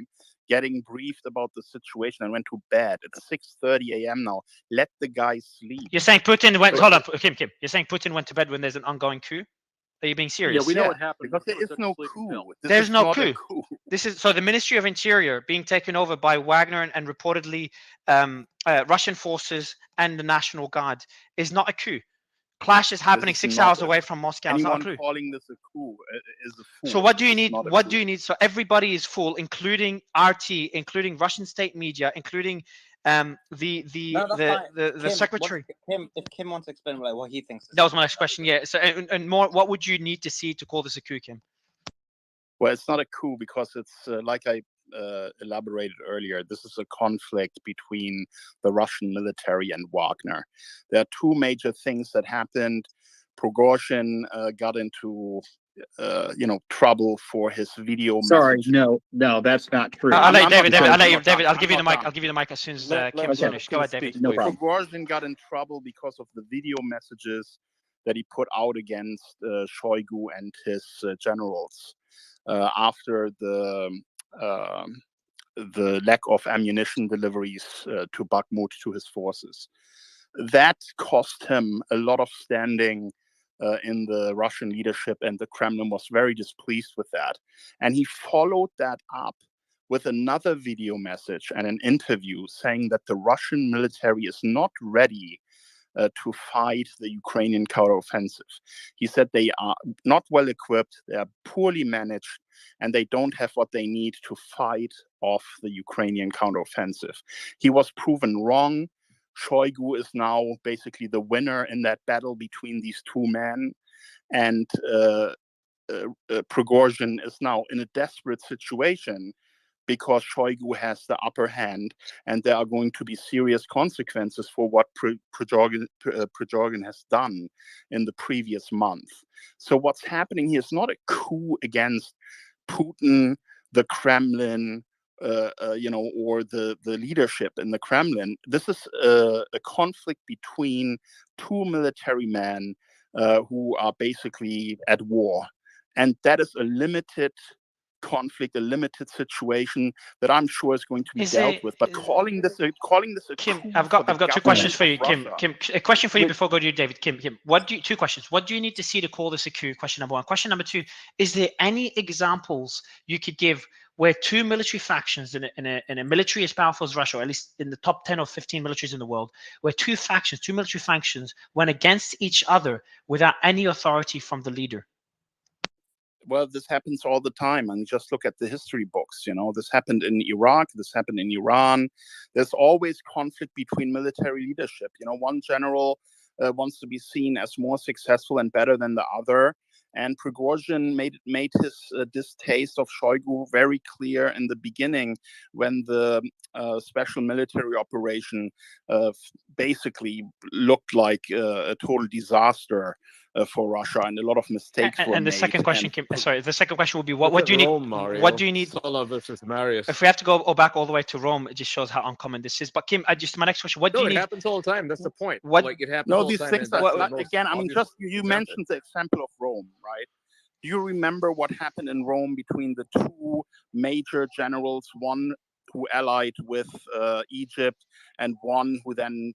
getting briefed about the situation and went to bed at 6:30 a.m. now. Let the guy sleep. You're saying Putin went? Hold on, Kim. You're saying Putin went to bed when there's an ongoing coup? Are you being serious? Yeah, we know what happened. Because there is no coup. This There's is no not a coup. This is so the Ministry of Interior being taken over by Wagner and reportedly Russian forces and the National Guard is not a coup. Clash is happening This is 6 not hours a- away from Moscow. It's not a Anyone coup. calling this a coup is a fool. So what do you This is need? not a What coup. do you need? So everybody is full, including RT, including Russian state media, including No, that's fine. the Kim, secretary. If Kim wants to explain what he thinks. That was my next question. Yeah. So and more, what would you need to see to call this a coup, Kim? Well, it's not a coup because it's like I elaborated earlier. This is a conflict between the Russian military and Wagner. There are two major things that happened. Prigozhin got into trouble for his video Sorry, message. no, that's not true. I'll let David. I'll give you the mic. I'll give you the mic as soon as Kim's finished. Go ahead, David. No problem. Prigozhin got in trouble because of the video messages that he put out against Shoigu and his generals after the lack of ammunition deliveries to Bakhmut to his forces. That cost him a lot of standing in the Russian leadership, and the Kremlin was very displeased with that. And he followed that up with another video message and an interview saying that the Russian military is not ready to fight the Ukrainian counteroffensive. He said they are not well equipped, they are poorly managed, and they don't have what they need to fight off the Ukrainian counteroffensive. He was proven wrong. Shoigu is now basically the winner in that battle between these two men, and Prigozhin is now in a desperate situation because Shoigu has the upper hand, and there are going to be serious consequences for what Prigozhin has done in the previous month. So what's happening here is not a coup against Putin, the Kremlin, or the leadership in the Kremlin. This is a conflict between two military men who are basically at war. And that is a limited conflict, a limited situation that I'm sure is going to be dealt with. But calling this a Kim, coup I've got two questions for you, Russia, Kim. A question for you before I go to you, David. Kim, two questions. What do you need to see to call this a coup? Question number one. Question number two: is there any examples you could give where two military factions in a military as powerful as Russia, or at least in the top 10 or 15 militaries in the world, where two military factions went against each other without any authority from the leader? Well, this happens all the time. And just look at the history books. This happened in Iraq. This happened in Iran. There's always conflict between military leadership. One general wants to be seen as more successful and better than the other. And Prigozhin made his distaste of Shoigu very clear in the beginning when the special military operation basically looked like a total disaster for Russia, and a lot of mistakes were made. And the second question, Kim, sorry, the second question would be, what do you need? Rome, Mario. What do you need? Sulla versus Marius. If we have to go back all the way to Rome, it just shows how uncommon this is. But Kim, my next question: what do you need? It happens all the time. That's the point. It happens No, all these the time. things and are, that's the most again, I mean, obvious just you example. mentioned the example of Rome, right? Do you remember what happened in Rome between the two major generals, one who allied with Egypt and one who then,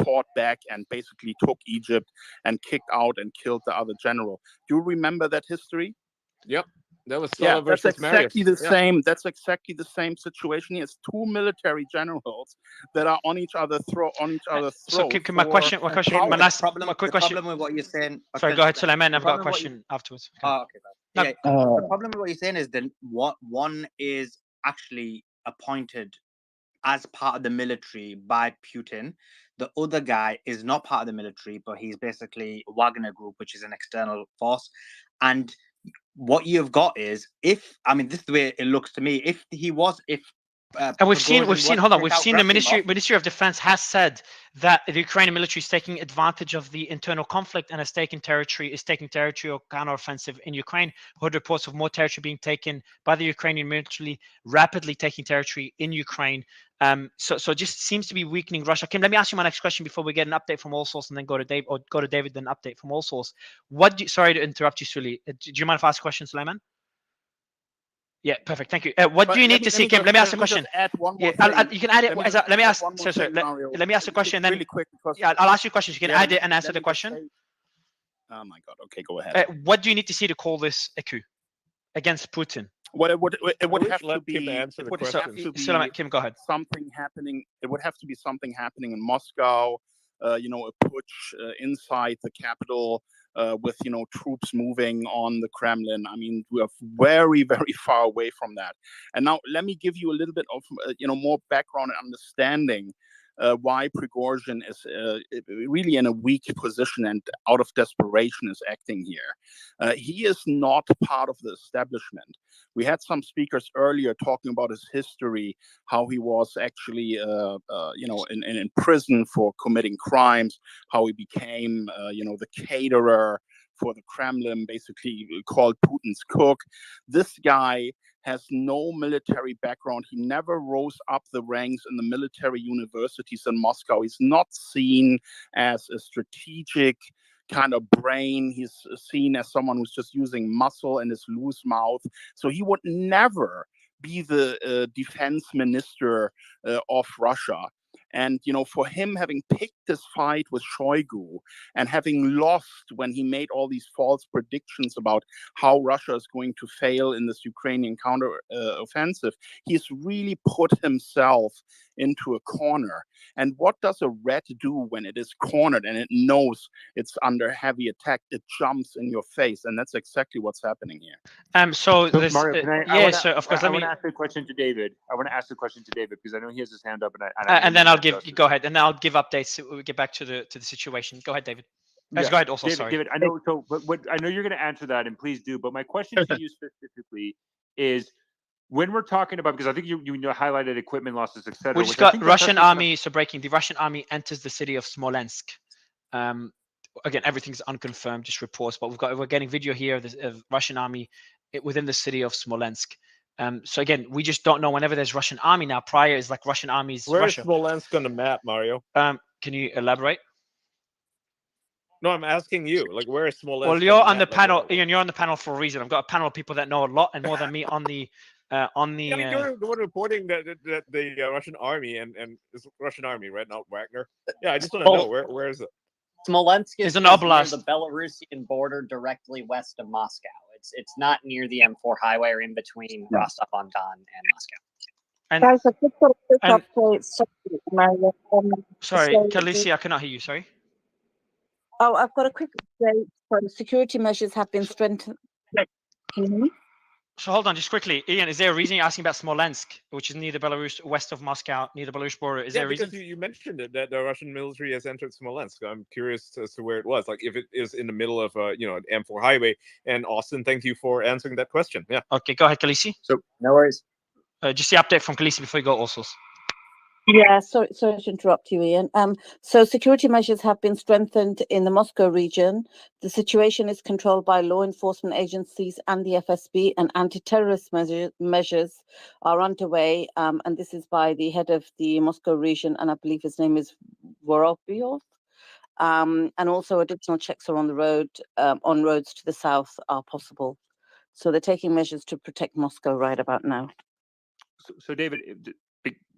fought back and basically took Egypt and kicked out and killed the other general? Do you remember that history? Yep. That was Sulla that's versus exactly Marius. the same. That's exactly the same situation here. It's two military generals that are on each other's throat. So, Kim, my quick question. The problem with what you're saying. Sorry, go ahead, Suleiman. I've got a question afterwards. Oh, okay. The problem with what you're saying is that one is actually appointed as part of the military by Putin. The other guy is not part of the military, but he's basically Wagner Group, which is an external force. And what you've got is, this is the way it looks to me. And we've seen the Ministry of Defense has said that the Ukrainian military is taking advantage of the internal conflict and is taking territory or counteroffensive in Ukraine. Heard reports of more territory being taken by the Ukrainian military, rapidly taking territory in Ukraine. So it just seems to be weakening Russia. Kim, let me ask you my next question before we get an update from all source and then go to David, then update from all source. Sorry to interrupt you, Suli. Do you mind if I ask a question, Suleiman? Yeah, perfect. Thank you. What do you need to see, Kim? Let me ask a question. You can add it. Let me ask. Sorry. Let me ask a question. Then, I'll ask you questions. You can add it and answer the question. Oh my God. Okay, go ahead. What do you need to see to call this a coup against Putin? Well, it would have to be. Kim, go ahead. Something happening. It would have to be something happening in Moscow. A putsch inside the capital, with troops moving on the Kremlin. I mean, we are very, very far away from that. And now let me give you a little bit of more background and understanding why Prigozhin is really in a weak position and out of desperation is acting here. He is not part of the establishment. We had some speakers earlier talking about his history, how he was actually, in prison for committing crimes, how he became, the caterer for the Kremlin, basically called Putin's cook. This guy has no military background. He never rose up the ranks in the military universities in Moscow. He's not seen as a strategic kind of brain. He's seen as someone who's just using muscle and his loose mouth. So he would never be the defense minister of Russia. And, for him having picked this fight with Shoigu and having lost when he made all these false predictions about how Russia is going to fail in this Ukrainian counter offensive, he's really put himself into a corner. And what does a rat do when it is cornered and it knows it's under heavy attack? It jumps in your face. And that's exactly what's happening here. So this, Mario, can yeah, of course. I Let want me. to ask a question to David. I want to ask the question to David because I know he has his hand up, And then I'll give. Go ahead, and then I'll give updates. We get back to the situation. Go ahead, David. Go ahead. Also, David, sorry. David, I know. So, but I know you're going to answer that, and please do. But my question to you specifically is, when we're talking about, because I think you highlighted equipment losses, etc. We just got Russian army. So breaking, the Russian army enters the city of Smolensk. Again, everything's unconfirmed, just reports. But we're getting video here of Russian army within the city of Smolensk. So again, we just don't know. Whenever there's Russian army now, prior is like Russian armies. Where Russia. is Smolensk on the map, Mario? Can you elaborate? No, I'm asking you. Like, where is Smolensk? Well, you're on the panel, Ian. You're on the panel for a reason. I've got a panel of people that know a lot and more than me on the. Yeah, I mean, you're the one reporting that the Russian army and it's Russian army, right? Not Wagner. Yeah, I just want to know where is it? Smolensk is an near oblast. the Belarusian border, directly west of Moscow. It's not near the M4 highway or in between Rostov-on-Don and Moscow. And, Guys, a quick update. Sorry, Mario. Sorry, So- Khaleesi, I cannot hear you. Sorry. Oh, I've got a quick update. So security measures have been strengthened. Can you hear me? So hold on, just quickly, Ian. Is there a reason you're asking about Smolensk, which is near the Belarus, west of Moscow, near the Belarus border? Is there a reason? Because you mentioned it that the Russian military has entered Smolensk. I'm curious as to where it was. Like, if it is in the middle of an M4 highway. And Austin, thank you for answering that question. Yeah. Okay, go ahead, Khaleesi. So no worries. Just the update from Khaleesi before you go, also. Yeah, sorry to interrupt you, Ian. So security measures have been strengthened in the Moscow region. The situation is controlled by law enforcement agencies and the FSB, and anti-terrorist measures are underway. And this is by the head of the Moscow region, and I believe his name is Vorobyov. And also additional checks are on the road, on roads to the south are possible. So they're taking measures to protect Moscow right about now. So David,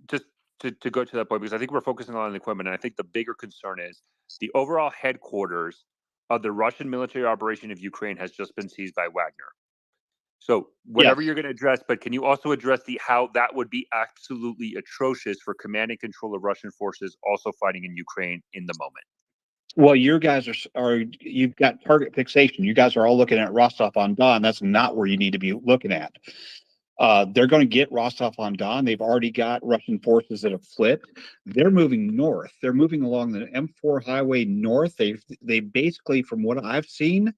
just to go to that point, because I think we're focusing on the equipment, and I think the bigger concern is the overall headquarters of the Russian military operation of Ukraine has just been seized by Wagner. So whatever you're going to address, but can you also address how that would be absolutely atrocious for command and control of Russian forces also fighting in Ukraine in the moment? Well, your guys you've got target fixation. You guys are all looking at Rostov-on-Don. That's not where you need to be looking at. They're going to get Rostov-on-Don. They've already got Russian forces that have flipped. They're moving north. They're moving along the M4 highway north. They basically, from what I've seen,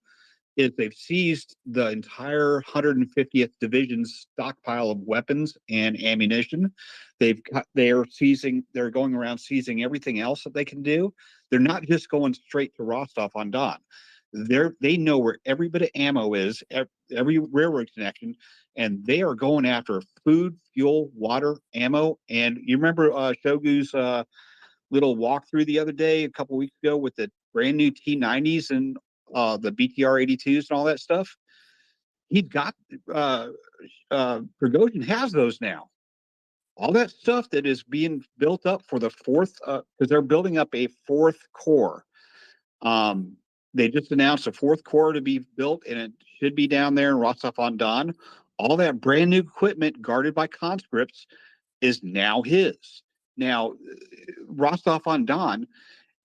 is they've seized the entire 150th Division's stockpile of weapons and ammunition. They're going around seizing everything else that they can do. They're not just going straight to Rostov-on-Don. They know where every bit of ammo is, every railroad connection, and they are going after food, fuel, water, ammo. And you remember Shogu's little walkthrough the other day, a couple weeks ago, with the brand new T90s and the BTR 82s and all that stuff? He's got Prigozhin has those now. All that stuff that is being built up for the fourth, because they're building up a fourth corps. They just announced a fourth corps to be built, and it should be down there in Rostov-on-Don. All that brand new equipment guarded by conscripts is now his. Now, Rostov-on-Don,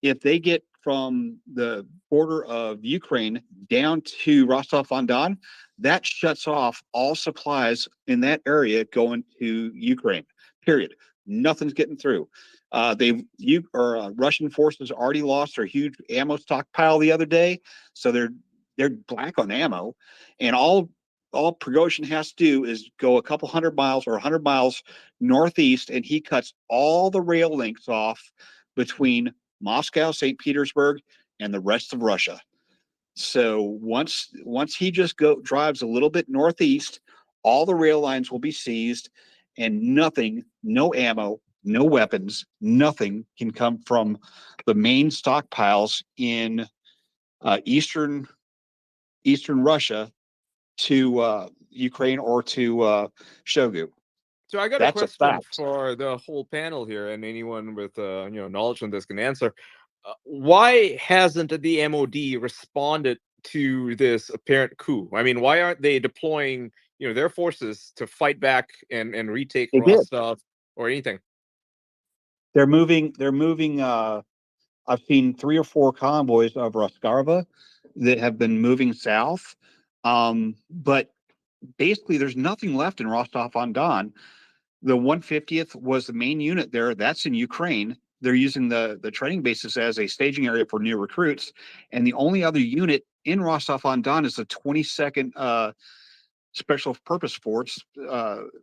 if they get from the border of Ukraine down to Rostov-on-Don, that shuts off all supplies in that area going to Ukraine. Period. Nothing's getting through. Russian forces already lost their huge ammo stockpile the other day, so they're black on ammo, and all Prigozhin has to do is go a couple 100 miles or 100 miles northeast, and he cuts all the rail links off between Moscow, St. Petersburg, and the rest of Russia. So once he just drives a little bit northeast, all the rail lines will be seized, and nothing, no ammo, no weapons, nothing can come from the main stockpiles in eastern Russia to Ukraine or to Shogu. So I got That's a a question fact. for the whole panel here, and anyone with knowledge on this can answer. Why hasn't the MOD responded to this apparent coup? I mean, why aren't they deploying their forces to fight back and retake They did. Rostov or anything? They're moving. I've seen 3 or 4 convoys of Roskarva that have been moving south, but basically there's nothing left in Rostov-on-Don. The 150th was the main unit there. That's in Ukraine. They're using the training bases as a staging area for new recruits. And the only other unit in Rostov-on-Don is the 22nd Special Purpose Force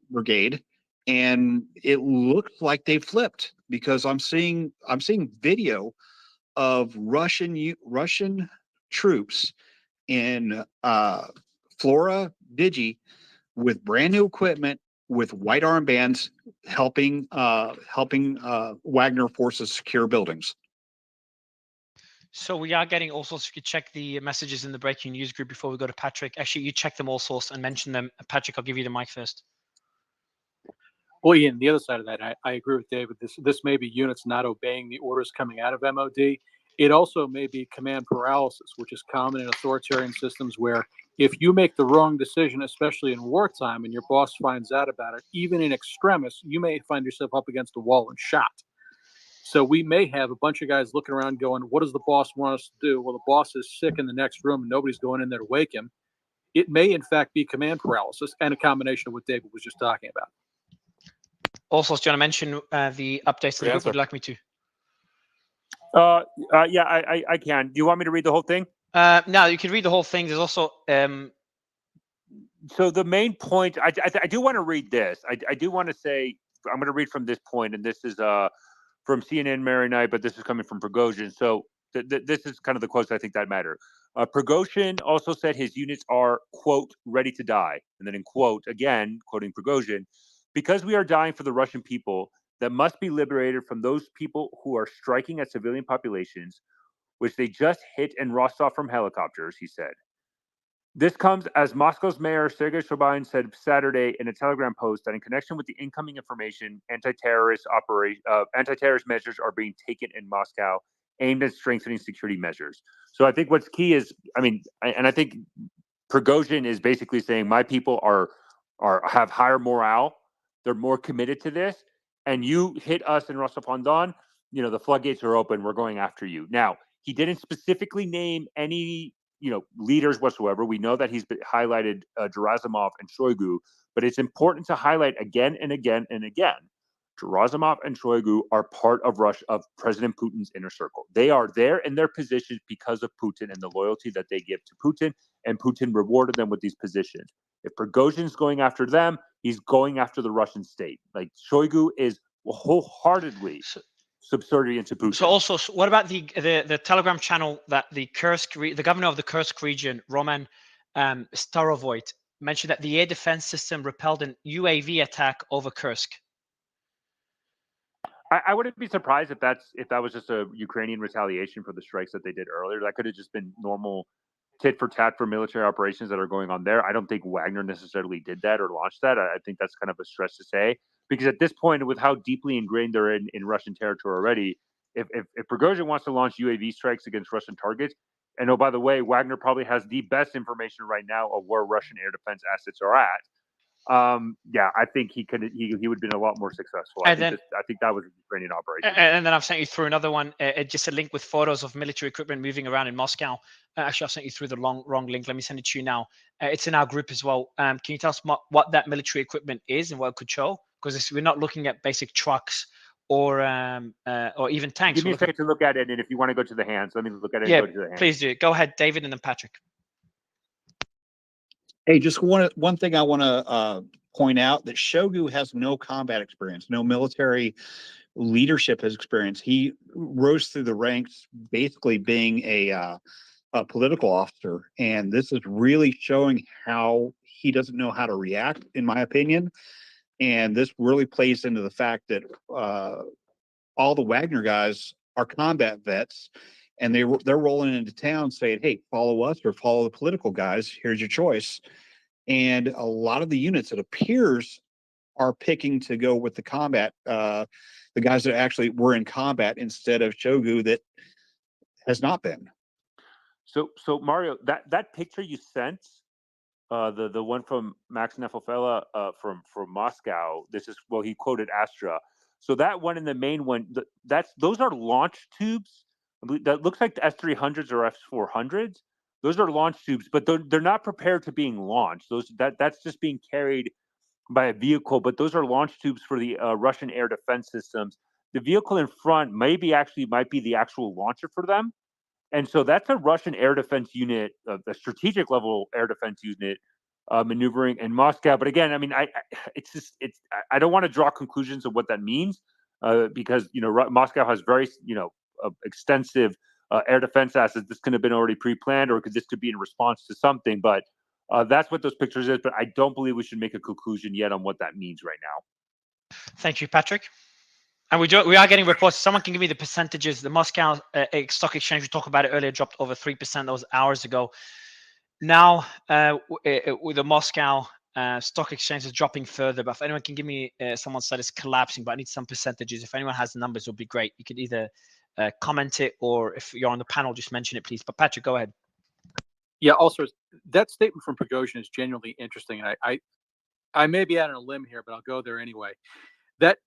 Brigade. And it looks like they flipped, because I'm seeing video of Russian troops in Flora Digi with brand new equipment, with white armbands, helping Wagner forces secure buildings. So we are getting all sorts. You could check the messages in the breaking news group before we go to Patrick. Actually, you check them all sorts and mention them. Patrick, I'll give you the mic first. Well, Ian, the other side of that, I agree with David. This may be units not obeying the orders coming out of MOD. It also may be command paralysis, which is common in authoritarian systems, where if you make the wrong decision, especially in wartime, and your boss finds out about it, even in extremis, you may find yourself up against a wall and shot. So we may have a bunch of guys looking around going, what does the boss want us to do? Well, the boss is sick in the next room and nobody's going in there to wake him. It may, in fact, be command paralysis and a combination of what David was just talking about. Also, do you want to mention the updates to the group? Would you like me to? Yeah, I can. Do you want me to read the whole thing? No, you can read the whole thing. There's also so the main point. I do want to read this. I do want to say, I'm going to read from this point, and this is from CNN Mary Night, but this is coming from Prigozhin. So this is kind of the quotes I think that matter. Prigozhin also said his units are, quote, ready to die. And then in quote, again, quoting Prigozhin, because we are dying for the Russian people that must be liberated from those people who are striking at civilian populations, which they just hit in Rostov from helicopters, he said. This comes as Moscow's mayor Sergei Sobyanin said Saturday in a Telegram post that in connection with the incoming information, anti-terrorist measures are being taken in Moscow aimed at strengthening security measures. So I think what's key is, I think Prigozhin is basically saying my people have higher morale, they're more committed to this, and you hit us in Rostov-on-Don, the floodgates are open, we're going after you. Now, he didn't specifically name any leaders whatsoever. We know that he's highlighted Gerasimov and Shoigu, but it's important to highlight again and again and again. Gerasimov and Shoigu are part of President Putin's inner circle. They are there in their positions because of Putin and the loyalty that they give to Putin, and Putin rewarded them with these positions. If Prigozhin's going after them, he's going after the Russian state. Like Shoigu is wholeheartedly subservient to Putin. So also, what about the Telegram channel that the governor of the Kursk region, Roman Starovoyt, mentioned that the air defense system repelled an UAV attack over Kursk? I wouldn't be surprised if that was just a Ukrainian retaliation for the strikes that they did earlier. That could have just been normal tit for tat for military operations that are going on there. I don't think Wagner necessarily did that or launched that. I think that's kind of a stretch to say, because at this point, with how deeply ingrained they're in Russian territory already, if Prigozhin wants to launch UAV strikes against Russian targets, and oh, by the way, Wagner probably has the best information right now of where Russian air defense assets are at. Yeah, I think he would have been a lot more successful. And I then think that was a Ukrainian operation. and then I've sent you through another one, just a link with photos of military equipment moving around in Moscow. Actually, I've sent you through the wrong link. Let me send it to you now. It's in our group as well. Can you tell us what that military equipment is and what it could show? Because we're not looking at basic trucks or even tanks. Give me a second to look at it, and if you want to go to the hands, let me look at it Yeah, and go to the hands. please do. Go ahead, David, and then Patrick. Hey, just one thing I want to point out, that Shogu has no combat experience, no military leadership experience. He rose through the ranks basically being a political officer, and this is really showing how he doesn't know how to react, in my opinion. And this really plays into the fact that all the Wagner guys are combat vets, and they're rolling into town saying, "Hey, follow us or follow the political guys. Here's your choice." And a lot of the units, it appears, are picking to go with the combat, the guys that actually were in combat instead of Shogu that has not been. So Mario, that picture you sent, the one from Max Nefofela from Moscow. This is, well, he quoted Astra. So that one and the main one, those are launch tubes. That looks like the S-300s or S-400s. Those are launch tubes, but they're not prepared to being launched. That's just being carried by a vehicle. But those are launch tubes for the Russian air defense systems. The vehicle in front might be the actual launcher for them. And so that's a Russian air defense unit, a strategic level air defense unit, maneuvering in Moscow. But again, I mean, I don't want to draw conclusions of what that means, because Moscow has very extensive air defense assets. This could have been already pre-planned, or this could be in response to something. But that's what those pictures is. But I don't believe we should make a conclusion yet on what that means right now. Thank you, Patrick. And we are getting reports. Someone can give me the percentages. The Moscow Stock Exchange, we talked about it earlier, dropped over 3%. That was hours ago. Now, with the Moscow Stock Exchange is dropping further. But if anyone can give me, someone said it's collapsing, but I need some percentages. If anyone has the numbers, it would be great. You could either comment it, or if you're on the panel, just mention it, please. But Patrick, go ahead. Yeah, also, that statement from Prigozhin is genuinely interesting. And I may be out on a limb here, but I'll go there anyway. That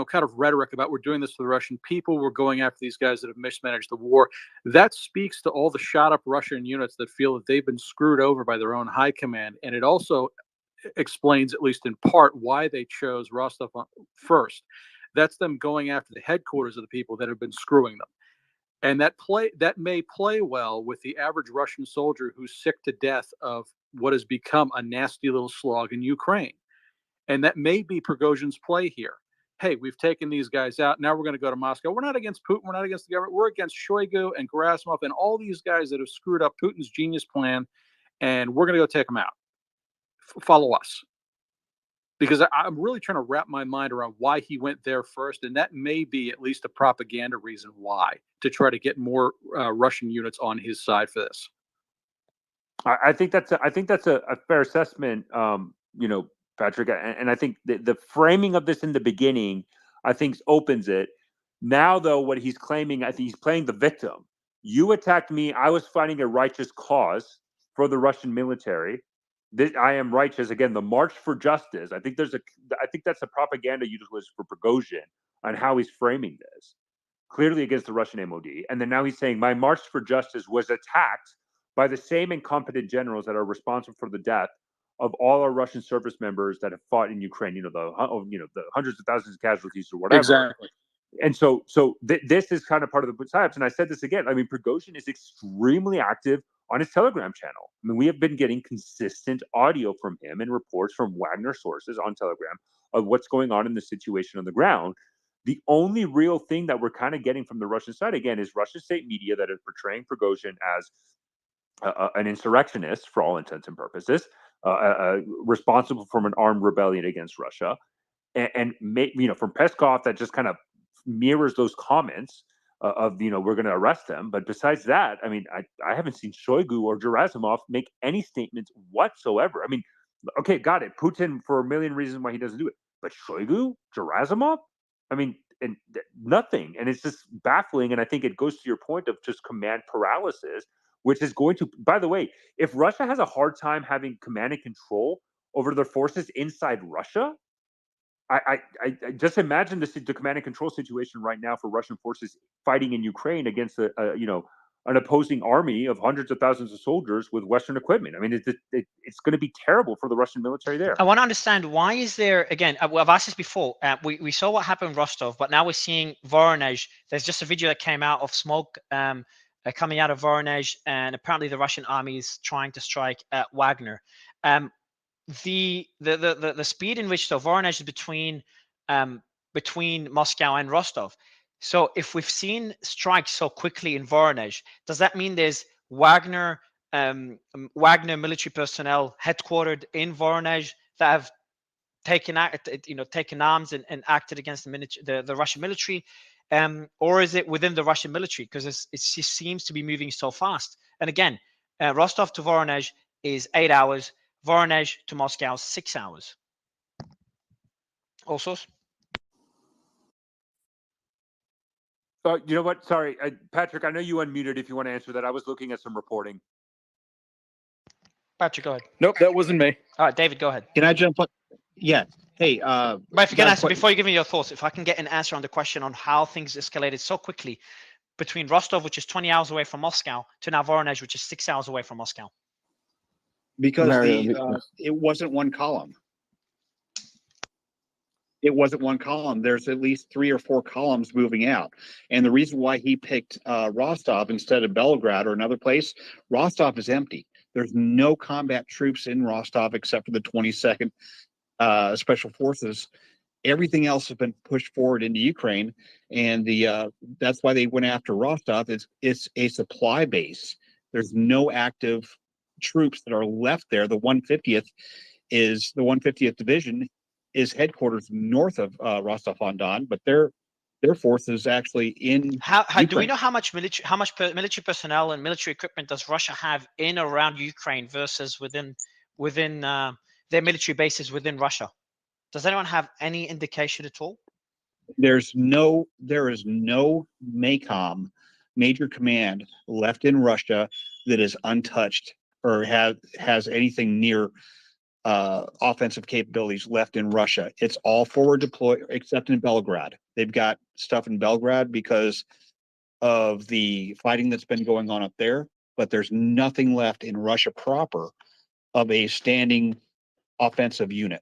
kind of rhetoric about we're doing this for the Russian people, we're going after these guys that have mismanaged the war, that speaks to all the shot up Russian units that feel that they've been screwed over by their own high command. And it also explains, at least in part, why they chose Rostov first. That's them going after the headquarters of the people that have been screwing them. And that may play well with the average Russian soldier who's sick to death of what has become a nasty little slog in Ukraine. And that may be Prigozhin's play here. Hey, we've taken these guys out. Now we're going to go to Moscow. We're not against Putin. We're not against the government. We're against Shoigu and Gerasimov and all these guys that have screwed up Putin's genius plan. And we're going to go take them out. Follow us. Because I'm really trying to wrap my mind around why he went there first. And that may be at least a propaganda reason why, to try to get more Russian units on his side for this. I think that's a fair assessment, Patrick. And I think the framing of this in the beginning, I think, opens it. Now, though, what he's claiming, I think he's playing the victim. You attacked me. I was fighting a righteous cause for the Russian military. I am righteous. Again, the march for justice. I think that's a propaganda used for Prigozhin on how he's framing this. Clearly against the Russian MOD. And then now he's saying my march for justice was attacked by the same incompetent generals that are responsible for the death of all our Russian service members that have fought in Ukraine. The hundreds of thousands of casualties or whatever. Exactly. And so this is kind of part of the psyops. And I said this again. I mean, Prigozhin is extremely active on his Telegram channel. I mean, we have been getting consistent audio from him and reports from Wagner sources on Telegram of what's going on in the situation on the ground. The only real thing that we're kind of getting from the Russian side, again, is Russian state media that is portraying Prigozhin as an insurrectionist for all intents and purposes, responsible for an armed rebellion against Russia. And from Peskov, that just kind of mirrors those comments of we're going to arrest them. But besides that, I mean, I haven't seen Shoigu or Gerasimov make any statements whatsoever. I mean, okay, got it. Putin for a million reasons why he doesn't do it, but Shoigu, Gerasimov, I mean, and nothing. And it's just baffling. And I think it goes to your point of just command paralysis, which is going to, by the way, if Russia has a hard time having command and control over their forces inside Russia. I just imagine the command and control situation right now for Russian forces fighting in Ukraine against an opposing army of hundreds of thousands of soldiers with Western equipment. I mean, it's going to be terrible for the Russian military there. I want to understand, why is there, again, I've asked this before, we saw what happened in Rostov, but now we're seeing Voronezh. There's just a video that came out of smoke coming out of Voronezh, and apparently the Russian army is trying to strike at Wagner. The speed in which, so Voronezh is between Moscow and Rostov. So if we've seen strikes so quickly in Voronezh, does that mean there's Wagner military personnel headquartered in Voronezh that have taken arms and acted against the Russian military, or is it within the Russian military? Because it seems to be moving so fast. And again, Rostov to Voronezh is 8 hours. Voronezh to Moscow 6 hours. Also, you know what? Sorry, Patrick, I know you unmuted if you want to answer that. I was looking at some reporting. Patrick, go ahead. Nope, that wasn't me. All right, David, go ahead. Can I jump on? Yeah. Hey, but if you can answer, before you give me your thoughts, if I can get an answer on the question on how things escalated so quickly between Rostov, which is 20 hours away from Moscow, to now Voronezh, which is 6 hours away from Moscow. Because it wasn't one column. It wasn't one column. There's at least 3 or 4 columns moving out. And the reason why he picked Rostov instead of Belgrade or another place, Rostov is empty. There's no combat troops in Rostov except for the 22nd Special Forces. Everything else has been pushed forward into Ukraine, and that's why they went after Rostov. It's a supply base. There's no active troops that are left there. The 150th Division is headquarters north of Rostov-on-Don, but their force is actually in. How do we know how much military personnel and military equipment does Russia have in or around Ukraine versus within their military bases within Russia? Does anyone have any indication at all? There is no MACOM, major command, left in Russia that is untouched or has anything near offensive capabilities left in Russia. It's all forward deployed except in Belgrade. They've got stuff in Belgrade because of the fighting that's been going on up there, but there's nothing left in Russia proper of a standing offensive unit.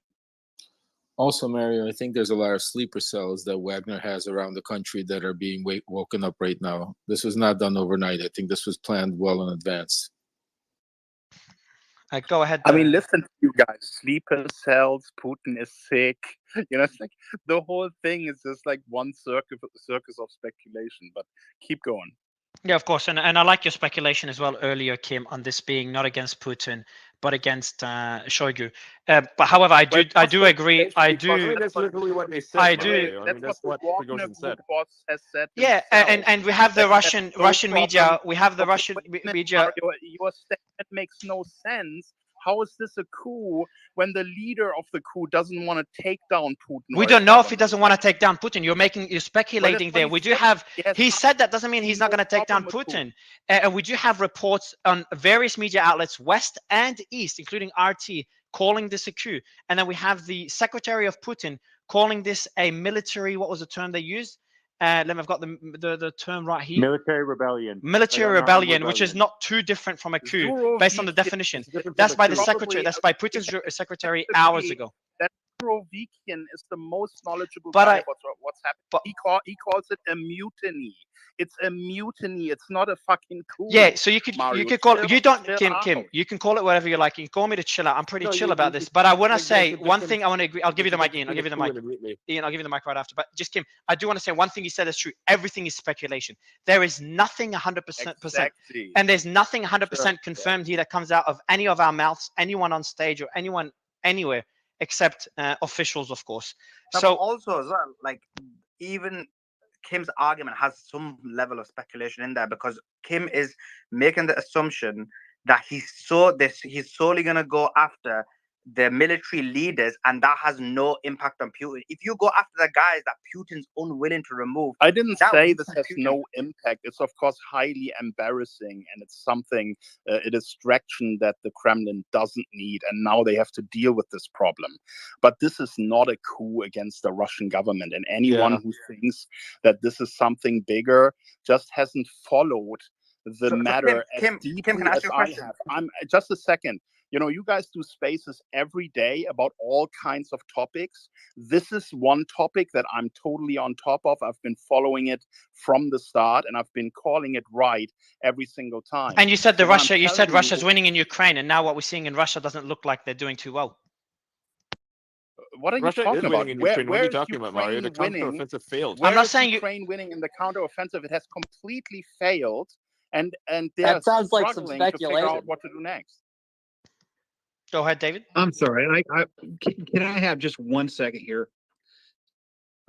Also, Mario, I think there's a lot of sleeper cells that Wagner has around the country that are being woken up right now. This was not done overnight. I think this was planned well in advance. Go ahead. I mean, listen to you guys. Sleeper cells, Putin is sick. It's like the whole thing is just like one circus of speculation, but keep going. Yeah, of course. And I like your speculation as well earlier, Kim, on this being not against Putin, but against Shoigu. But however, I do agree. That's literally what they said. I do. I mean, that's what Prigozhin said. Has said yeah, and we have the Russian media. We have the Russian media. Your statement makes no sense. How is this a coup when the leader of the coup doesn't want to take down Putin? We don't know if he doesn't want to take down Putin. You're speculating there. We do have. He said that doesn't mean he's not going to take down Putin. And we do have reports on various media outlets, West and East, including RT, calling this a coup. And then we have the secretary of Putin calling this a military. What was the term they used? I've got the term right here. Military rebellion. Military rebellion, which is not too different from a coup based on the definition. That's by the secretary. That's by Putin's secretary hours ago. That Surovikin is the most knowledgeable guy about what's happening. He calls it a mutiny. It's a mutiny. It's not a fucking coup. Yeah, so you could call it. You don't, Kim. You can call it whatever you like. You can call me to chill out. I'm pretty chill about this. But I want to say one thing. I want to agree. I'll give you the mic, Ian. I'll give you the mic. Ian, I'll give you the mic right after. But just Kim, I do want to say one thing you said is true. Everything is speculation. There is nothing 100%, and there's nothing 100% confirmed here that comes out of any of our mouths, anyone on stage or anyone anywhere, except officials, of course. So also as well, like even Kim's argument has some level of speculation in there because Kim is making the assumption that he's solely going to go after the military leaders, and that has no impact on Putin. If you go after the guys that Putin's unwilling to remove, I didn't that say weakens this has Putin. no impact. It's of course highly embarrassing, and it's something, a distraction that the Kremlin doesn't need, and now they have to deal with this problem. But this is not a coup against the Russian government, and anyone who thinks that this is something bigger just hasn't followed the matter as Kim, deeply can I ask as you a I question? have. I'm just a second. You know, you guys do spaces every day about all kinds of topics. This is one topic that I'm totally on top of. I've been following it from the start, and I've been calling it right every single time. And you said So what I'm you said telling Russia's you, winning in Ukraine, and now what we're seeing in Russia doesn't look like they're doing too well. what are you Russia is talking about? winning in Ukraine. What are Where you is talking about, Mario? The Ukraine winning? counteroffensive failed. I'm Where not is saying Ukraine winning in the counteroffensive? It has completely failed, and they That are sounds like some struggling to figure out speculation. what to do next. Go ahead, David. I'm sorry. Can I have just 1 second here?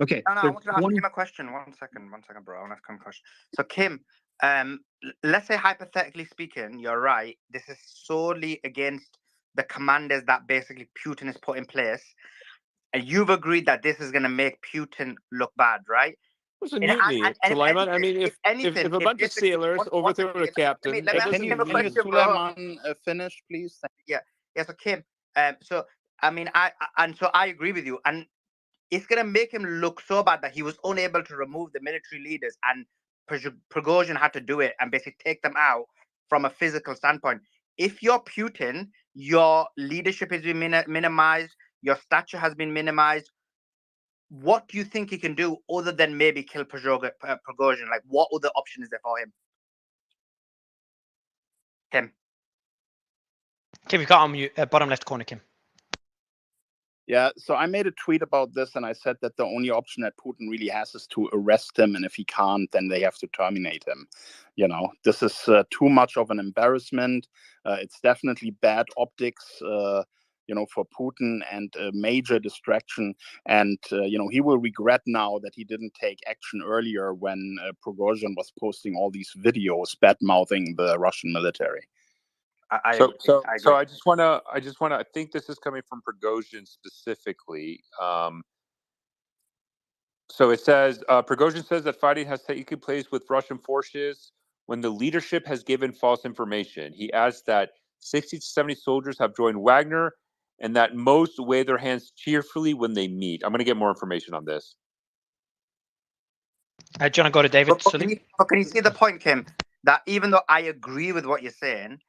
Okay. No, I there's want to ask one- Kim a question. One second, bro. I want to ask Kim a question. So, Kim, let's say hypothetically speaking, you're right. This is solely against the commanders that basically Putin has put in place, and you've agreed that this is going to make Putin look bad, right? It was a mutiny, Sulaiman. I mean, if a bunch of sailors overthrow a captain, let me that ask doesn't Kim a mean. question, bro. Sulaiman finish, please? Yeah. So Kim, so I mean, I agree with you, and it's gonna make him look so bad that he was unable to remove the military leaders, and Prigozhin had to do it and basically take them out from a physical standpoint. If you're Putin, your leadership has been minimized, your stature has been minimized. What do you think he can do other than maybe kill Prigozhin? Like, what other option is there for him? Kim, you've got on mute, bottom left corner, Kim. Yeah, so I made a tweet about this, and I said that the only option that Putin really has is to arrest him, and if he can't, then they have to terminate him. You know, this is too much of an embarrassment. It's definitely bad optics, for Putin, and a major distraction. And, he will regret now that he didn't take action earlier when Prigozhin was posting all these videos bad-mouthing the Russian military. I So agree. I just want to. I think this is coming from Prigozhin specifically. So it says Prigozhin says that fighting has taken place with Russian forces when the leadership has given false information. He adds that 60 to 70 soldiers have joined Wagner, and that most wave their hands cheerfully when they meet. I'm going to get more information on this. Do you want to go to David? But can you see the point, Kim? That even though I agree with what you're saying,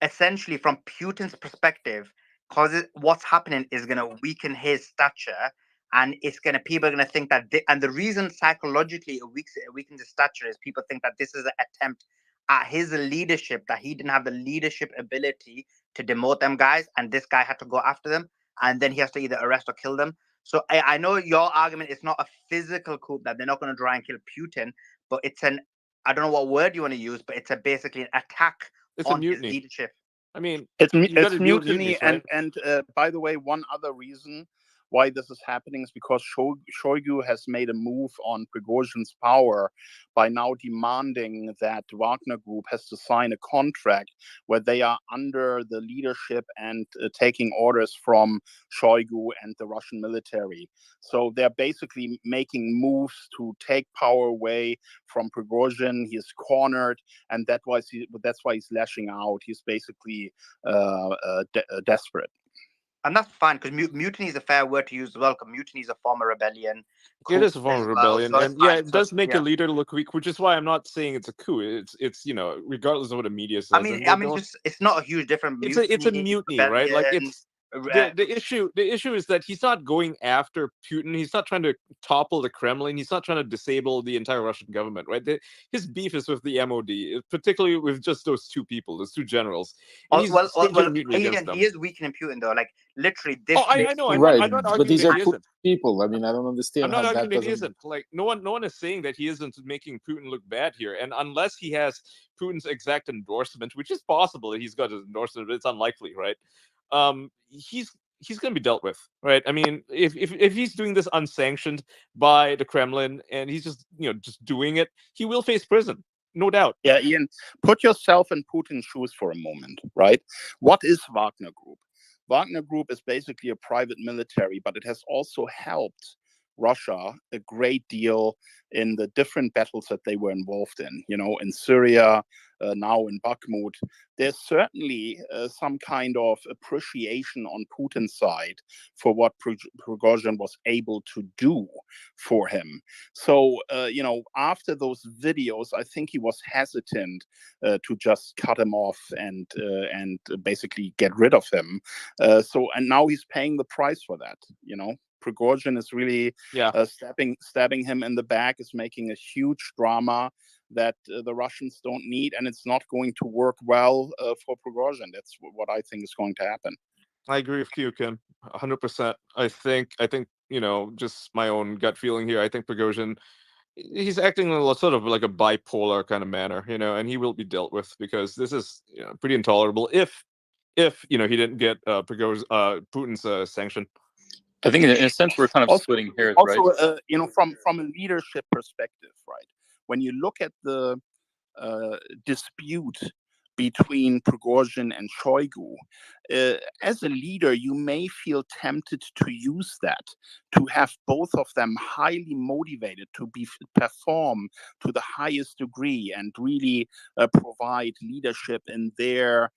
essentially from Putin's perspective, because what's happening is going to weaken his stature, and people are going to think that and the reason psychologically it weakens his stature is people think that this is an attempt at his leadership, that he didn't have the leadership ability to demote them guys, and this guy had to go after them, and then he has to either arrest or kill them. So I know your argument is not a physical coup, that they're not going to try and kill Putin, but it's I don't know what word you want to use, but it's basically an attack on his leadership. I mean, it's mutiny, right? and by the way, one other reason why this is happening is because Shoigu has made a move on Prigozhin's power by now demanding that Wagner Group has to sign a contract where they are under the leadership and taking orders from Shoigu and the Russian military. So they're basically making moves to take power away from Prigozhin. He is cornered, and that's why he's lashing out. He's basically desperate. And that's fine, because mutiny is a fair word to use as well, because mutiny is a form of rebellion. It is a form of rebellion, and it does make a leader look weak, which is why I'm not saying it's a coup. It's regardless of what the media says. I mean, it's not a huge difference. It's a mutiny, right? Like it's the issue. The issue is that he's not going after Putin. He's not trying to topple the Kremlin. He's not trying to disable the entire Russian government, right? His beef is with the MOD, particularly with just those two people, those two generals. And well, Ian, he is weakening Putin, though. Like literally, this. I know. Right, I'm not arguing but these that are he cool isn't. people. I mean, I don't understand I'm not how that arguing that he doesn't. isn't. Like no one is saying that he isn't making Putin look bad here. And unless he has Putin's exact endorsement, which is possible that he's got his endorsement, but it's unlikely, right? He's going to be dealt with, right? I mean, if he's doing this unsanctioned by the Kremlin and he's just doing it, he will face prison, no doubt. Yeah, Ian, put yourself in Putin's shoes for a moment, right? What is Wagner Group? Wagner Group is basically a private military, but it has also helped Russia a great deal in the different battles that they were involved in, in Syria, now in Bakhmut. There's certainly some kind of appreciation on Putin's side for what Prigozhin was able to do for him. So, after those videos, I think he was hesitant to just cut him off and basically get rid of him. And now he's paying the price for that, Prigozhin is really stabbing him in the back, is making a huge drama that the Russians don't need, and it's not going to work well for Prigozhin. That's what I think is going to happen. I agree with you, Kim, 100%. I think, just my own gut feeling here. I think Prigozhin, he's acting in a sort of like a bipolar kind of manner, and he will be dealt with, because this is pretty intolerable. If he didn't get Putin's sanction. I think in a sense we're kind of splitting hairs, right? Also, from a leadership perspective, right? When you look at the dispute between Prigozhin and Shoigu, as a leader, you may feel tempted to use that, to have both of them highly motivated to perform to the highest degree and really provide leadership in their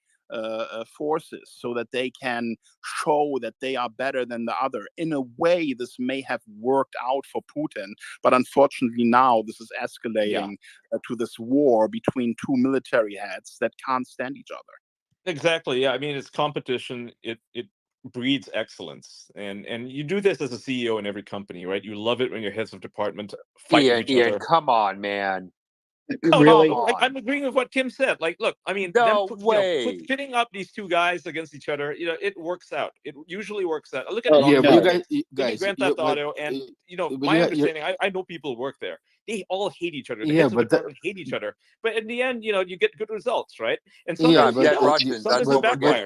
forces, so that they can show that they are better than the other. In a way, this may have worked out for Putin, but unfortunately now this is escalating to this war between two military heads that can't stand each other. Exactly. Yeah. I mean, it's competition. It breeds excellence, and you do this as a CEO in every company, right? You love it when your heads of department fight with each other. Come on, man. Really? I'm agreeing with what Kim said. Like, look, I mean, pitting up these two guys against each other, it works out. It usually works out. Look at but Grand Theft Auto, and my understanding, I know people who work there. They all hate each other. The heads of department hate each other. But in the end, you get good results, right? And sometimes it backfires.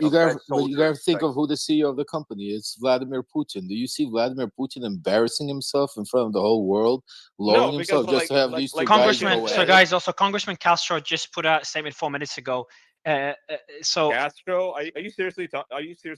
You gotta think of who the CEO of the company is. It's Vladimir Putin. Do you see Vladimir Putin embarrassing himself in front of the whole world, lowering himself just to have these two Congressman, guys? Also Congressman Castro just put out a statement 4 minutes ago. So Castro, are you seriously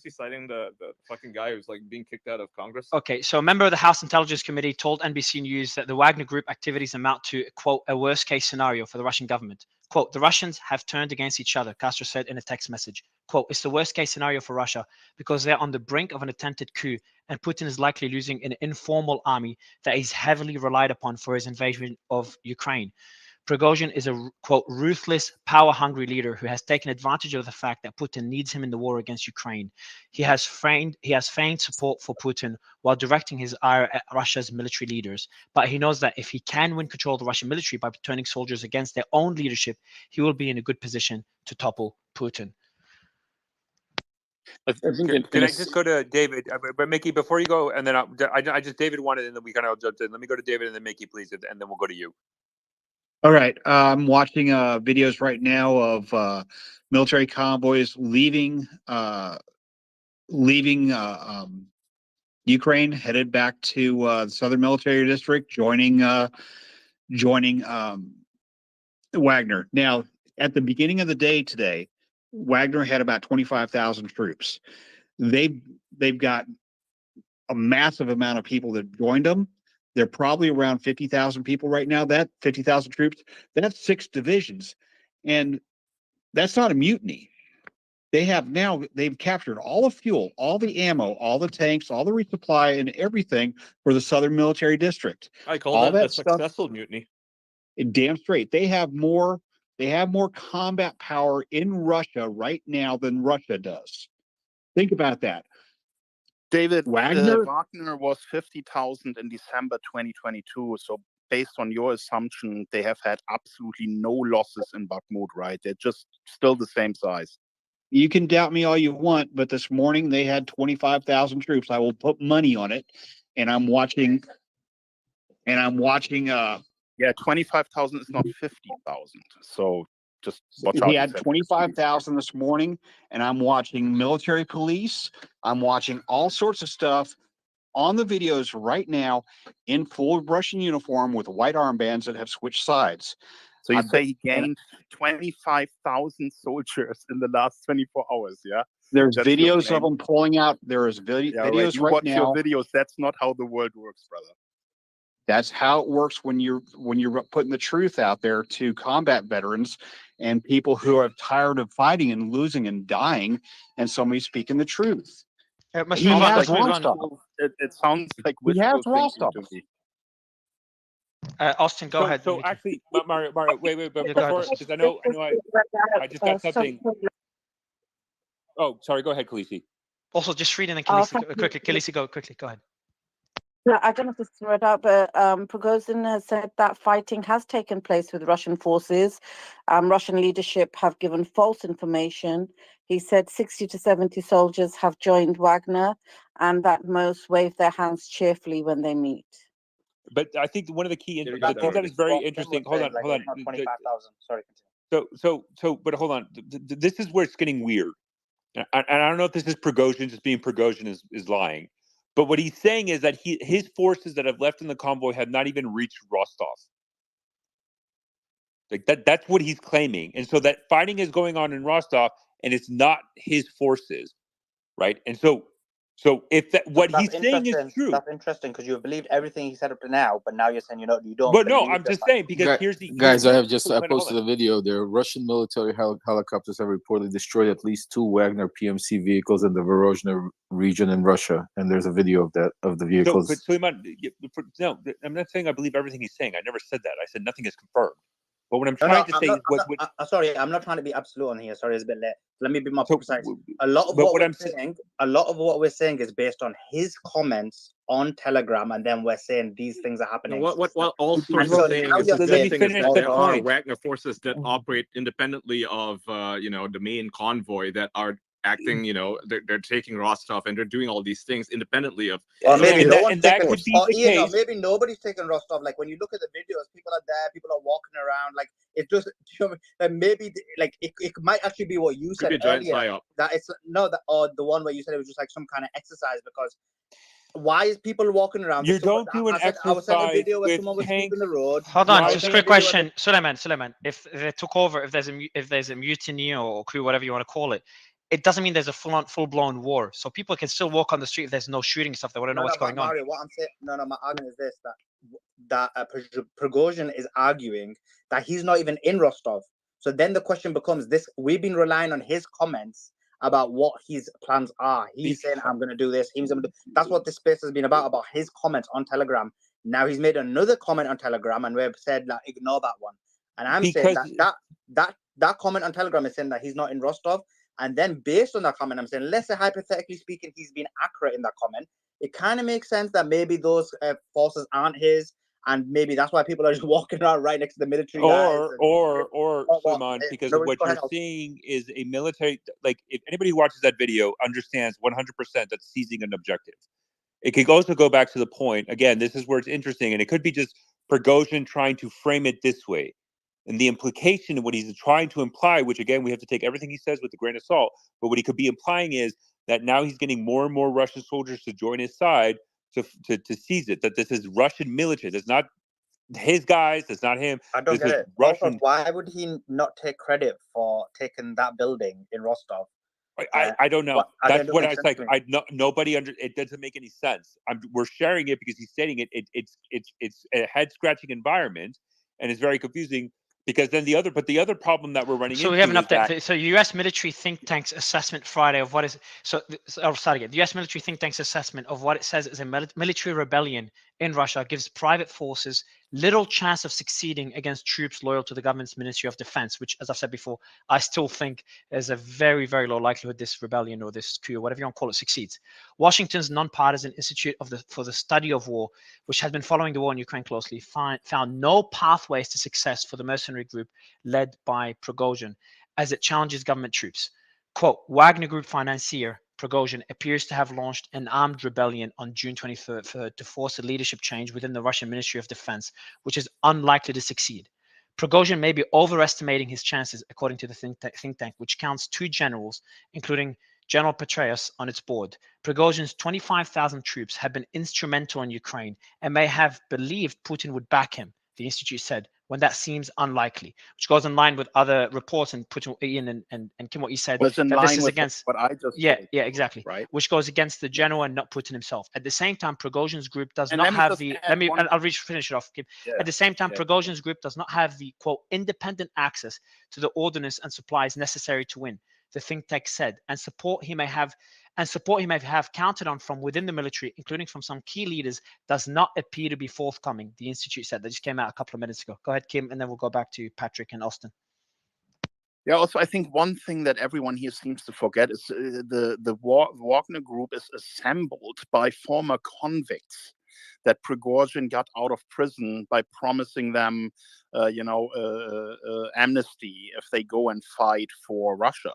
citing the fucking guy who's like being kicked out of Congress? Okay, so a member of the House Intelligence Committee told NBC News that the Wagner Group activities amount to, quote, a worst case scenario for the Russian government. Quote, the Russians have turned against each other, Castro said in a text message. Quote, it's the worst case scenario for Russia because they're on the brink of an attempted coup, and Putin is likely losing an informal army that is heavily relied upon for his invasion of Ukraine. Prigozhin is a, quote, ruthless, power-hungry leader who has taken advantage of the fact that Putin needs him in the war against Ukraine. He has feigned support for Putin while directing his ire at Russia's military leaders. But he knows that if he can win control of the Russian military by turning soldiers against their own leadership, he will be in a good position to topple Putin. Can I just go to David? But Mickey, before you go, and then David wanted, and then we kind of jumped in. Let me go to David and then Mickey, please, and then we'll go to you. All right. I'm watching videos right now of military convoys leaving Ukraine, headed back to the Southern Military District, joining Wagner. Now, at the beginning of the day today, Wagner had about 25,000 troops. They've got a massive amount of people that joined them. They're probably around 50,000 people right now. That 50,000 troops, that's 6 divisions. And that's not a mutiny. They've captured all the fuel, all the ammo, all the tanks, all the resupply, and everything for the Southern Military District. I call that a successful mutiny. Damn straight. They have more combat power in Russia right now than Russia does. Think about that. David, Wagner was 50,000 in December 2022. So based on your assumption, they have had absolutely no losses in Bakhmut, right? They're just still the same size. You can doubt me all you want, but this morning they had 25,000 troops. I will put money on it. And I'm watching. Yeah, 25,000 is not 50,000. So just watch out. He had 25,000 this morning, and I'm watching military police. I'm watching all sorts of stuff on the videos right now in full Russian uniform with white armbands that have switched sides. So you say he gained 25,000 soldiers in the last 24 hours, yeah? There's That's your videos claim. of them pulling out. There is Yeah, right. videos You right watch your now. videos. That's not how the world works, brother. That's how it works when you're putting the truth out there to combat veterans and people who are tired of fighting and losing and dying, and somebody speaking the truth. Let's He move on. has Let's move on. Rostov. It sounds like He has wishful thinking Rostov. to me. Austin, go ahead. So actually, Mario, wait, but Yeah, go ahead, before, Austin. because I just got something. Oh, sorry. Go ahead, Khaleesi. Also, just read in and Oh, Khaleesi, thank you. quickly. Khaleesi, go quickly. Go ahead. No, I don't know if this is read out, but Prigozhin has said that fighting has taken place with Russian forces. Russian leadership have given false information. He said 60 to 70 soldiers have joined Wagner, and that most wave their hands cheerfully when they meet. But I think one of the key, There you the go, thing that is very What interesting. was Hold saying, on, like, hold it's not on. 25,000. Sorry, continue. But hold on. This is where it's getting weird. And I don't know if this is Prigozhin just being Prigozhin is lying. But what he's saying is that his forces that have left in the convoy have not even reached Rostov. Like that's what he's claiming. And so that fighting is going on in Rostov and it's not his forces, right? And so if that what That's he's saying is interesting. true. That's interesting because you've believed everything he said up to now, but now you're saying you don't. But no, believe I'm the just fact. saying because here's Guys, I hold posted on. a video there. Russian military helicopters have reportedly destroyed at least 2 Wagner PMC vehicles in the Voronezh region in Russia, and there's a video of that of the So, vehicles. but Suleiman, no, I'm not saying I believe everything he's saying. I never said that. I said nothing is confirmed. But what I'm trying to say is sorry, I'm not trying to be absolute on here. Sorry, it's a bit late. Let me be more So, precise. A lot of but what what we're I'm saying, a lot of what we're saying is based on his comments on Telegram, and then we're saying these things are happening. What all And sources so are saying now is you're the saying good thing is it's that there all are wrong. Wagner forces that operate independently of the main convoy that are acting. They're taking Rostov and they're doing all these things independently of. Or maybe no that, one's and that taking, could be or the Ian, or case. maybe nobody's taking Rostov. Like when you look at the videos, people are there, people are walking around. Like it's just, and maybe like it might actually be what you Could said be a giant earlier. psyop. That it's or the one where you said it was just like some kind of exercise. Because why is people walking around? You don't do an I was sent a exercise video where with someone was tanks. sweeping the road. Hold on, I was just a sent a quick video where question, Suleiman. If they took over, if there's a mutiny or coup, whatever you want to call it, it doesn't mean there's a full blown war. So people can still walk on the street if there's no shooting stuff. They want to know what's going on. Mario, what I'm saying, my argument is this: that Prigozhin is arguing that he's not even in Rostov. So then the question becomes this: we've been relying on his comments about what his plans are. He's saying, "I'm going to do this." That's what this space has been about his comments on Telegram. Now he's made another comment on Telegram, and we've said like ignore that one. And I'm saying that comment on Telegram is saying that he's not in Rostov. And then based on that comment, I'm saying, let's say hypothetically speaking, he's been accurate in that comment. It kind of makes sense that maybe those forces aren't his, and maybe that's why people are just walking around right next to the military guys. Or Suleiman, because what you're seeing is a military. Like if anybody who watches that video understands 100% that's seizing an objective. It could also go back to the point again. This is where it's interesting, and it could be just Prigozhin trying to frame it this way. And the implication of what he's trying to imply, which again, we have to take everything he says with a grain of salt, but what he could be implying is that now he's getting more and more Russian soldiers to join his side to seize it, that this is Russian military. That's not his guys. That's not him. I don't get it. Russian. Also, why would he not take credit for taking that building in Rostov? I don't know. That's what I was like. Nobody it doesn't make any sense. We're sharing it because he's stating it. It's a head scratching environment, and it's very confusing. Because then the other problem that we're running into. So we have an update. So U.S. military think tank's assessment Friday of what is I'll start again. The U.S. military think tank's assessment of what it says is a military rebellion in Russia gives private forces little chance of succeeding against troops loyal to the government's Ministry of Defense, which, as I've said before, I still think is a very, very low likelihood this rebellion or this coup, or whatever you want to call it, succeeds. Washington's nonpartisan Institute for the Study of War, which has been following the war in Ukraine closely, found no pathways to success for the mercenary group led by Prigozhin as it challenges government troops. Quote, Wagner Group financier Prigozhin appears to have launched an armed rebellion on June 23rd to force a leadership change within the Russian Ministry of Defense, which is unlikely to succeed. Prigozhin may be overestimating his chances, according to the think tank, which counts 2 generals, including General Petraeus on its board. Prigozhin's 25,000 troops have been instrumental in Ukraine and may have believed Putin would back him, the institute said, when that seems unlikely, which goes in line with other reports and Putin, Ian and Kim, what you said, Was in that this line is with against, what I just yeah, told yeah, you, exactly, right? which goes against the general and not Putin himself. At the same time, Prigozhin's group does And not let me have just the, add one. I'll finish it off, Kim. Yeah, At the same time, yeah. Prigozhin's group does not have the, quote, independent access to the ordnance and supplies necessary to win, the think tank said, and support he may have counted on from within the military, including from some key leaders, does not appear to be forthcoming, the institute said. That just came out a couple of minutes ago. Go ahead, Kim, and then we'll go back to Patrick and Austin. Yeah. Also, I think one thing that everyone here seems to forget is the Wagner Group is assembled by former convicts that Prigozhin got out of prison by promising them, amnesty if they go and fight for Russia.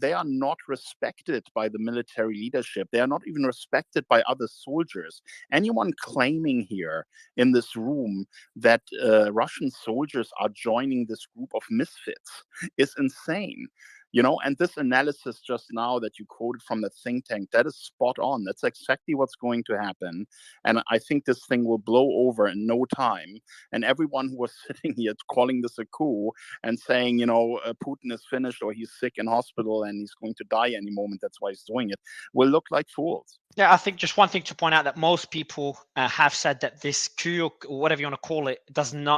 They are not respected by the military leadership. They are not even respected by other soldiers. Anyone claiming here in this room that Russian soldiers are joining this group of misfits is insane. And this analysis just now that you quoted from the think tank, that is spot on. That's exactly what's going to happen. And I think this thing will blow over in no time. And everyone who was sitting here calling this a coup and saying, Putin is finished or he's sick in hospital and he's going to die any moment, that's why he's doing it, will look like fools. Yeah, I think just one thing to point out, that most people have said that this coup, or whatever you want to call it,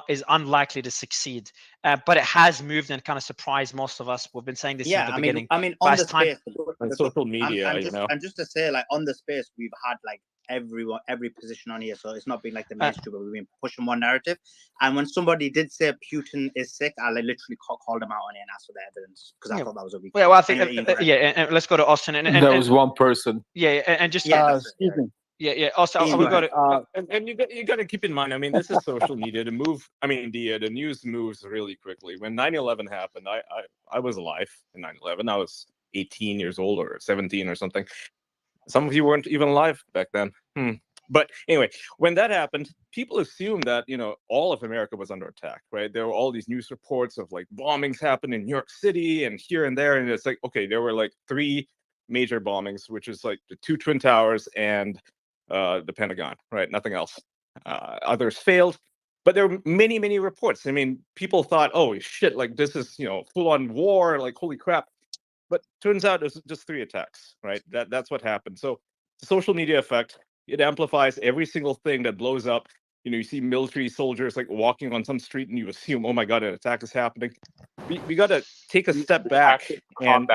is unlikely to succeed. But it has moved and kind of surprised most of us. We've been saying this since the beginning. I mean, on the space, On social media, and just to say, like, on the space, we've had like every position on here, so it's not been like the mainstream, but we've been pushing one narrative. And when somebody did say Putin is sick, I literally called them out on it and asked for the evidence, because I thought that was a weak. Yeah, well, I think anyway, and let's go to Austin. And That was one person. Yeah, and just excuse me. Yeah. Also, we got it. And you got to keep in mind. I mean, this is social media. The news moves really quickly. When 9/11 happened, I was alive in 9/11. I was 18 years old or 17 or something. Some of you weren't even alive back then. But anyway, when that happened, people assumed that all of America was under attack, right? There were all these news reports of like bombings happened in New York City and here and there, and it's like, okay, there were like 3 major bombings, which is like the 2 Twin Towers and the Pentagon, right? Nothing else. Others failed, but there were many, many reports. I mean, people thought, oh shit, like this is full-on war, like holy crap. But turns out it's just 3 attacks, right? That's what happened. So the social media effect, it amplifies every single thing that blows up. You see military soldiers like walking on some street, and you assume, oh my god, an attack is happening. We got to take a step back and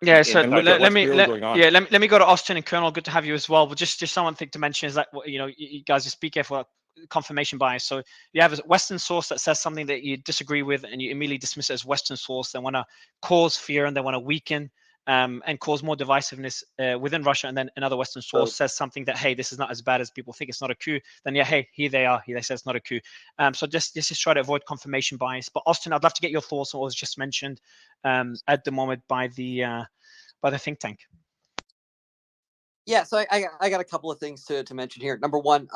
yeah. So and look at what's really going on. Yeah, let me go to Austin and Colonel. Good to have you as well. But just one thing to mention is that you guys just be careful. Confirmation bias. So you have a Western source that says something that you disagree with, and you immediately dismiss it as Western source. They want to cause fear and they want to weaken and cause more divisiveness within Russia. And then another Western source says something that, hey, this is not as bad as people think. It's not a coup. Then yeah, hey, here they are. They say it's not a coup. So just try to avoid confirmation bias. But Austin, I'd love to get your thoughts on what was just mentioned at the moment by the think tank. Yeah, so I got a couple of things to mention here. Number one,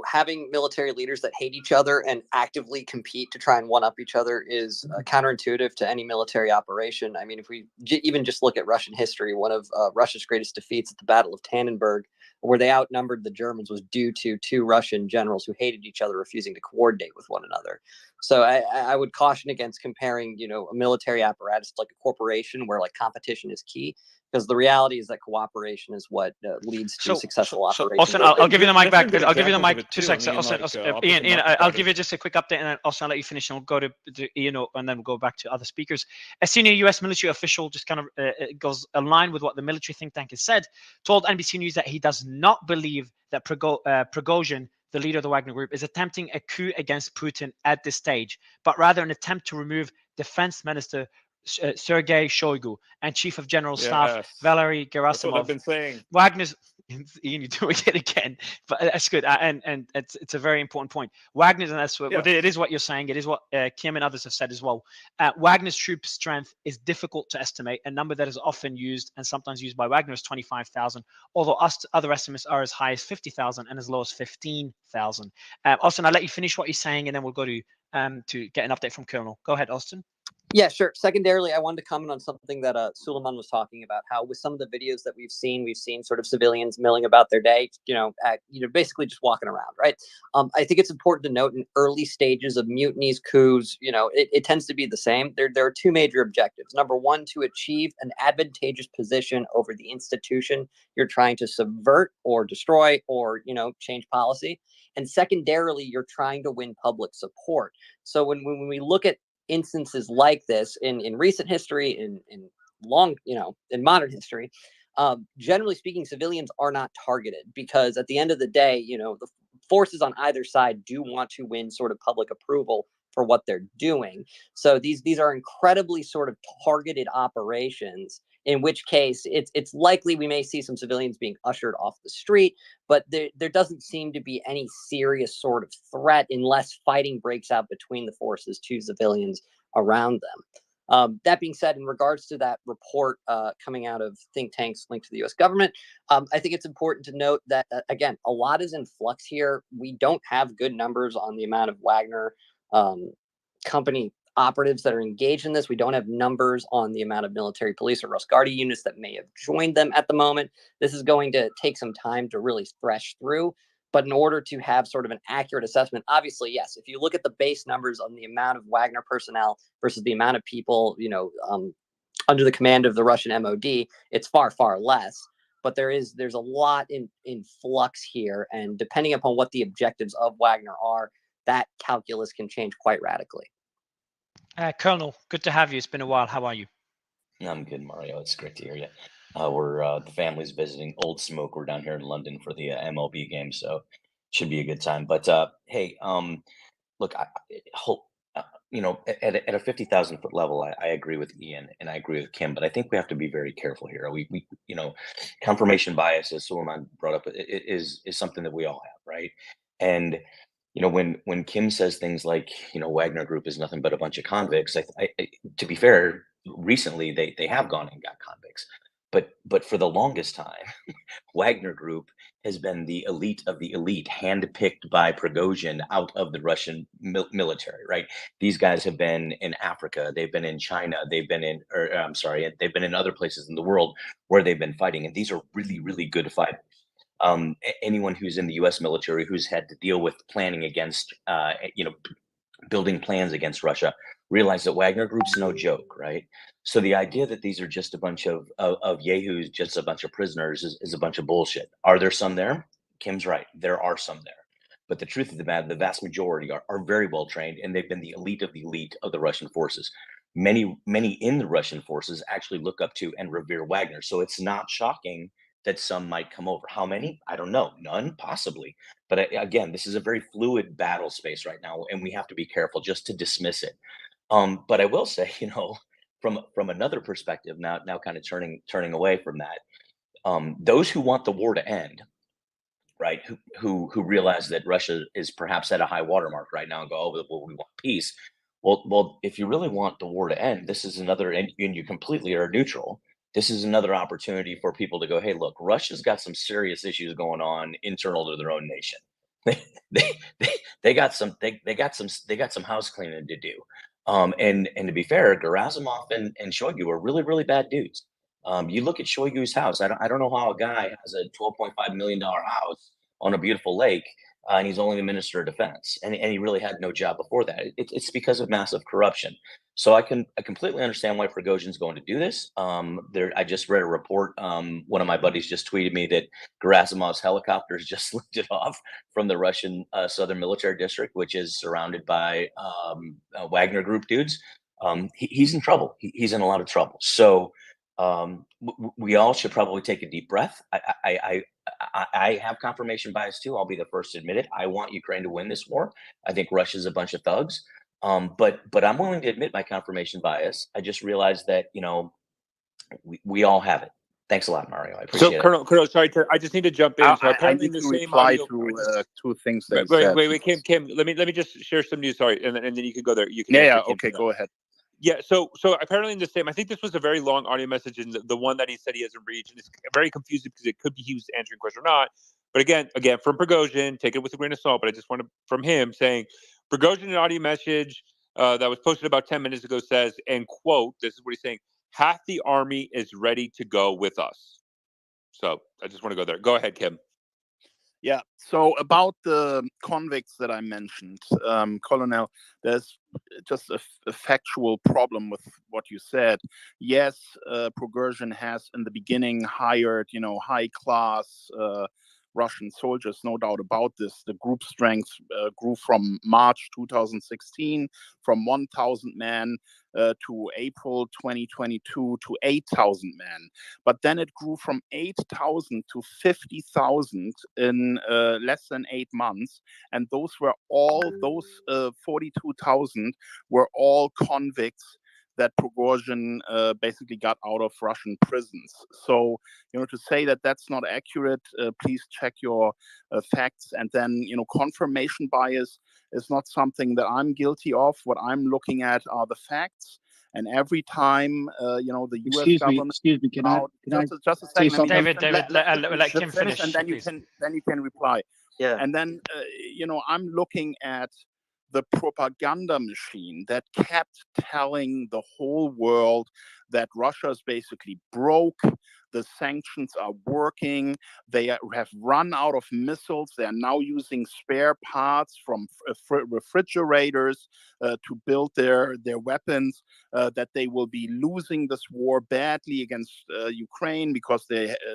having military leaders that hate each other and actively compete to try and one-up each other is counterintuitive to any military operation. I mean, if we even just look at Russian history, one of Russia's greatest defeats at the Battle of Tannenberg, where they outnumbered the Germans, was due to 2 Russian generals who hated each other, refusing to coordinate with one another. So I would caution against comparing, a military apparatus to like a corporation where like competition is key. Because the reality is that cooperation is what leads to successful operations. Austin, I'll give you the mic back. I'll give you the mic 2 seconds. Ian, I'll give you just a quick update, and then Austin, I'll let you finish, and we'll go to Ian, and then we'll go back to other speakers. A senior U.S. military official just kind of goes aligned with what the military think tank has said, told NBC News that he does not believe that Prigozhin, the leader of the Wagner Group, is attempting a coup against Putin at this stage, but rather an attempt to remove Defense Minister Sergei Shoigu and Chief of General Staff Valery Gerasimov. That's what I've been saying. Wagner's Ian, you're doing it again, but that's good, and it's a very important point. Wagner's, and that's what it is. What you're saying, it is what Kim and others have said as well. Wagner's troop strength is difficult to estimate. A number that is often used and sometimes used by Wagner is 25,000, although other estimates are as high as 50,000 and as low as 15,000. Austin, I'll let you finish what you're saying, and then we'll go to get an update from Colonel. Go ahead, Austin. Yeah, sure. Secondarily, I wanted to comment on something that Suleiman was talking about. How with some of the videos that we've seen sort of civilians milling about their day. Basically just walking around, right? I think it's important to note in early stages of mutinies, coups, it tends to be the same. There are two major objectives. Number one, to achieve an advantageous position over the institution you're trying to subvert or destroy or change policy. And secondarily, you're trying to win public support. So when we look at instances like this in recent history, in modern history, generally speaking, civilians are not targeted because at the end of the day, the forces on either side do want to win sort of public approval for what they're doing. So these are incredibly sort of targeted operations, in which case it's likely we may see some civilians being ushered off the street, but there doesn't seem to be any serious sort of threat unless fighting breaks out between the forces to civilians around them. That being said, in regards to that report coming out of think tanks linked to the U.S. government, I think it's important to note that, again, a lot is in flux here. We don't have good numbers on the amount of Wagner company operatives that are engaged in this. We don't have numbers on the amount of military police or Rosguardia units that may have joined them at the moment. This is going to take some time to really thresh through. But in order to have sort of an accurate assessment, obviously, yes, if you look at the base numbers on the amount of Wagner personnel versus the amount of people, under the command of the Russian MOD, it's far, far less. But there's a lot in flux here. And depending upon what the objectives of Wagner are, that calculus can change quite radically. Colonel, good to have you. It's been a while. How are you? I'm good, Mario. It's great to hear you. We're the family's visiting Old Smoke. We're down here in London for the MLB game, so should be a good time. But hey, look, I hope at a 50,000-foot level, I agree with Ian and I agree with Kim, but I think we have to be very careful here. We confirmation bias, as Suleiman brought up, is something that we all have, right? And when Kim says things like, Wagner Group is nothing but a bunch of convicts, to be fair, recently they have gone and got convicts, but for the longest time, Wagner Group has been the elite of the elite, handpicked by Prigozhin out of the Russian military, right? These guys have been in Africa, they've been in China, they've been in other places in the world where they've been fighting, and these are really, really good fighters. Anyone who's in the U.S. military who's had to deal with planning against, building plans against Russia, realize that Wagner Group's no joke, right? So the idea that these are just a bunch of yahoos, just a bunch of prisoners, is a bunch of bullshit. Are there some there? Kim's right. There are some there. But the truth of the matter, the vast majority are very well trained, and they've been the elite of the Russian forces. Many in the Russian forces actually look up to and revere Wagner. So it's not shocking that some might come over. How many? I don't know. None, possibly. But again, this is a very fluid battle space right now, and we have to be careful just to dismiss it. But I will say, from another perspective, now kind of turning away from that, those who want the war to end, right? Who realize that Russia is perhaps at a high watermark right now and go, oh, well, we want peace. Well, if you really want the war to end, this is another, and you completely are neutral. This is another opportunity for people to go, hey, look, Russia's got some serious issues going on internal to their own nation. They got some house cleaning to do. And to be fair, Gerasimov and Shoigu are really, really bad dudes. You look at Shoigu's house. I don't know how a guy has a $12.5 million house on a beautiful lake, and he's only the minister of defense, and he really had no job before that. It's because of massive corruption. So I completely understand why Prigozhin's going to do this. I just read a report. One of my buddies just tweeted me that Gerasimov's helicopters just lifted off from the Russian Southern Military District, which is surrounded by Wagner Group dudes. He's in trouble. He's in a lot of trouble. So we all should probably take a deep breath. I have confirmation bias too. I'll be the first to admit it. I want Ukraine to win this war. I think Russia's a bunch of thugs. But I'm willing to admit my confirmation bias. I just realized that, we all have it. Thanks a lot, Mario. I appreciate So, it. Colonel, sorry, I just need to jump in. So I apparently need in the to same reply audio, to two things that he said. wait, Kim, let me just share some news. Sorry, and then you can go there. You can Yeah, answer Kim okay, for go that. ahead. Yeah, so apparently in the same, I think this was a very long audio message, and the one that he said he hasn't reached, and it's very confusing because it could be he was answering a question or not. But again, from Prigozhin, take it with a grain of salt. But I just wanted from him saying, Prigozhin an audio message that was posted about 10 minutes ago says, and quote, this is what he's saying, half the army is ready to go with us. So I just want to go there. Go ahead, Kim. Yeah. So about the convicts that I mentioned, Colonel, there's just a factual problem with what you said. Yes, Prigozhin has in the beginning hired, high class Russian soldiers, no doubt about this. The group strength grew from March 2016 from 1,000 men to April 2022 to 8,000 men. But then it grew from 8,000 to 50,000 in less than 8 months. And those 42,000 were all convicts that Prigozhin basically got out of Russian prisons. So, to say that that's not accurate, please check your facts. And then, confirmation bias is not something that I'm guilty of. What I'm looking at are the facts. And every time, the U.S. government. Excuse me. Can I just a say second? something? David, let Kim finish, and then you please. can reply. Yeah. And then, I'm looking at the propaganda machine that kept telling the whole world that Russia is basically broke. The sanctions are working. They have run out of missiles. They are now using spare parts from refrigerators to build their weapons. That they will be losing this war badly against Ukraine because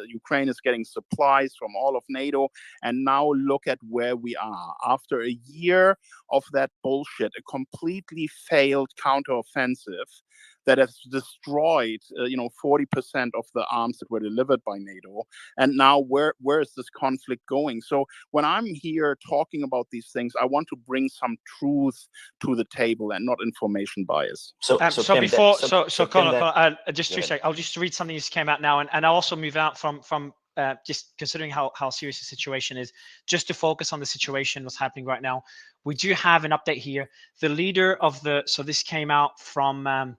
Ukraine is getting supplies from all of NATO. And now look at where we are. After a year of that bullshit, a completely failed counteroffensive that has destroyed, 40% of the arms that were delivered by NATO. And now where is this conflict going? So when I'm here talking about these things, I want to bring some truth to the table and not information bias. Colonel, just 2 seconds. I'll just read something that just came out now, and I'll also move out from just considering how serious the situation is, just to focus on the situation, what's happening right now. We do have an update here. The leader of so this came out from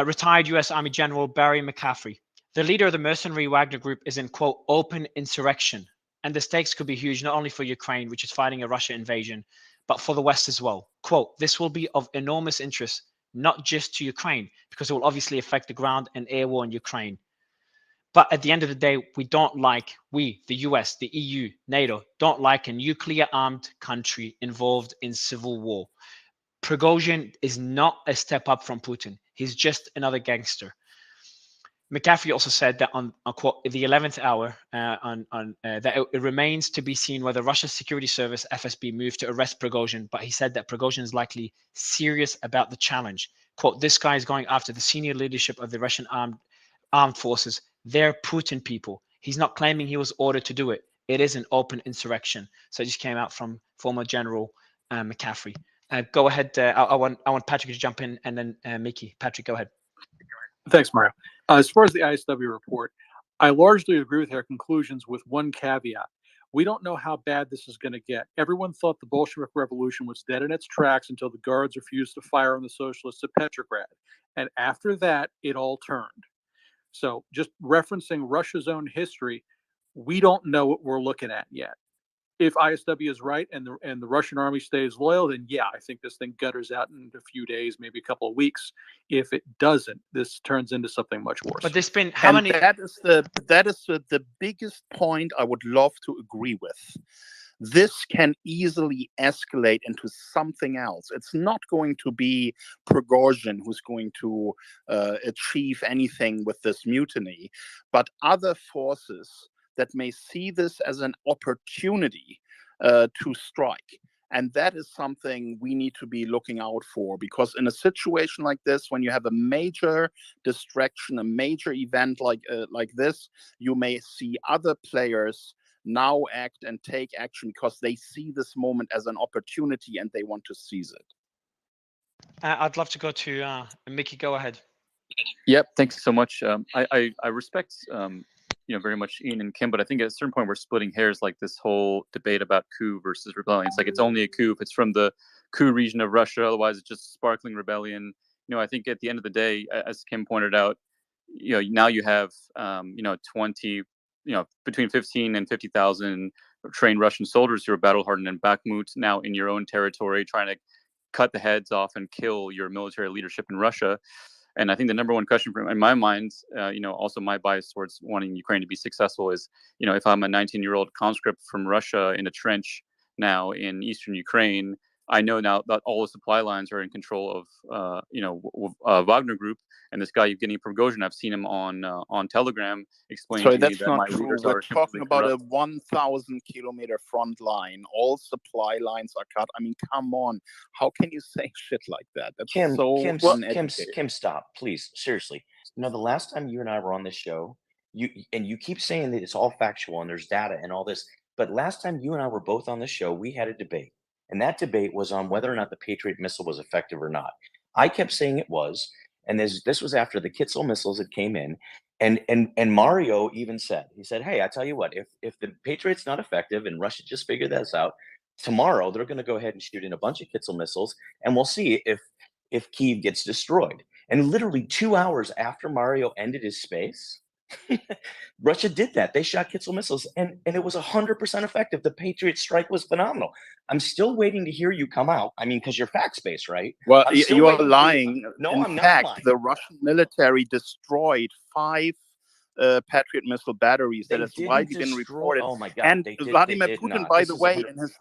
retired U.S. Army General Barry McCaffrey. The leader of the mercenary Wagner group is in, quote, open insurrection. And the stakes could be huge, not only for Ukraine, which is fighting a Russia invasion, but for the West as well. Quote, this will be of enormous interest, not just to Ukraine, because it will obviously affect the ground and air war in Ukraine. But at the end of the day, the US, the EU, NATO, don't like a nuclear armed country involved in civil war. Prigozhin is not a step up from Putin. He's just another gangster. McCaffrey also said that on quote, the 11th hour, that it remains to be seen whether Russia's security service, FSB, moved to arrest Prigozhin, but he said that Prigozhin is likely serious about the challenge. Quote, this guy is going after the senior leadership of the Russian armed forces. They're Putin people. He's not claiming he was ordered to do it. It is an open insurrection. So it just came out from former General McCaffrey. Go ahead. I want Patrick to jump in, and then Mickey. Patrick, go ahead. Thanks, Mario. As far as the ISW report, I largely agree with their conclusions with one caveat. We don't know how bad this is going to get. Everyone thought the Bolshevik Revolution was dead in its tracks until the Guards refused to fire on the socialists at Petrograd. And after that, it all turned. So just referencing Russia's own history, we don't know what we're looking at yet. If ISW is right and the Russian army stays loyal, then yeah, I think this thing gutters out in a few days, maybe a couple of weeks. If it doesn't, this turns into something much worse. But there's been how many? That is the biggest point I would love to agree with. This can easily escalate into something else. It's not going to be Prigozhin who's going to achieve anything with this mutiny, but other forces that may see this as an opportunity to strike. And that is something we need to be looking out for, because in a situation like this, when you have a major distraction, a major event like this, you may see other players now act and take action because they see this moment as an opportunity and they want to seize it. I'd love to go to Mickey. Go ahead. Yep. Thanks so much. I respect very much Ian and Kim, but I think at a certain point we're splitting hairs, like this whole debate about coup versus rebellion. It's like it's only a coup if it's from the coup region of Russia, otherwise it's just sparkling rebellion. I think at the end of the day, as Kim pointed out, now you have 20, between 15 and 50,000 trained Russian soldiers who are battle hardened in Bakhmut, now in your own territory, trying to cut the heads off and kill your military leadership in Russia. And I think the number one question in my mind, also my bias towards wanting Ukraine to be successful is, if I'm a 19-year-old conscript from Russia in a trench now in eastern Ukraine, I know now that all the supply lines are in control of, Wagner Group, and this guy Evgeny Prigozhin. I've seen him on Telegram explaining Sorry, to me that's that not my true. leaders We're are talking completely about a corrupt. 1,000-kilometer front line. All supply lines are cut. I mean, come on. How can you say shit like that? That's so uneducated. Kim, stop, please. Seriously. The last time you and I were on this show, you keep saying that it's all factual and there's data and all this, but last time you and I were both on this show, we had a debate. And that debate was on whether or not the Patriot missile was effective or not. I kept saying it was, and this was after the Kitzel missiles that came in, and Mario even said, hey, I tell you what, if the Patriot's not effective and Russia just figured this out, tomorrow they're going to go ahead and shoot in a bunch of Kitzel missiles, and we'll see if Kyiv gets destroyed. And literally 2 hours after Mario ended his space, Russia did that. They shot Kitzel missiles, and it was 100% effective. The Patriot strike was phenomenal. I'm still waiting to hear you come out. I mean, because you're fact-based, right? Well, I'm still you are waiting to hear you. lying. No, In I'm not fact, lying. the Russian military destroyed 5 Patriot missile batteries. That is widely been reported. Oh my God! And They did Vladimir not. Putin, by This the is way, 100 in his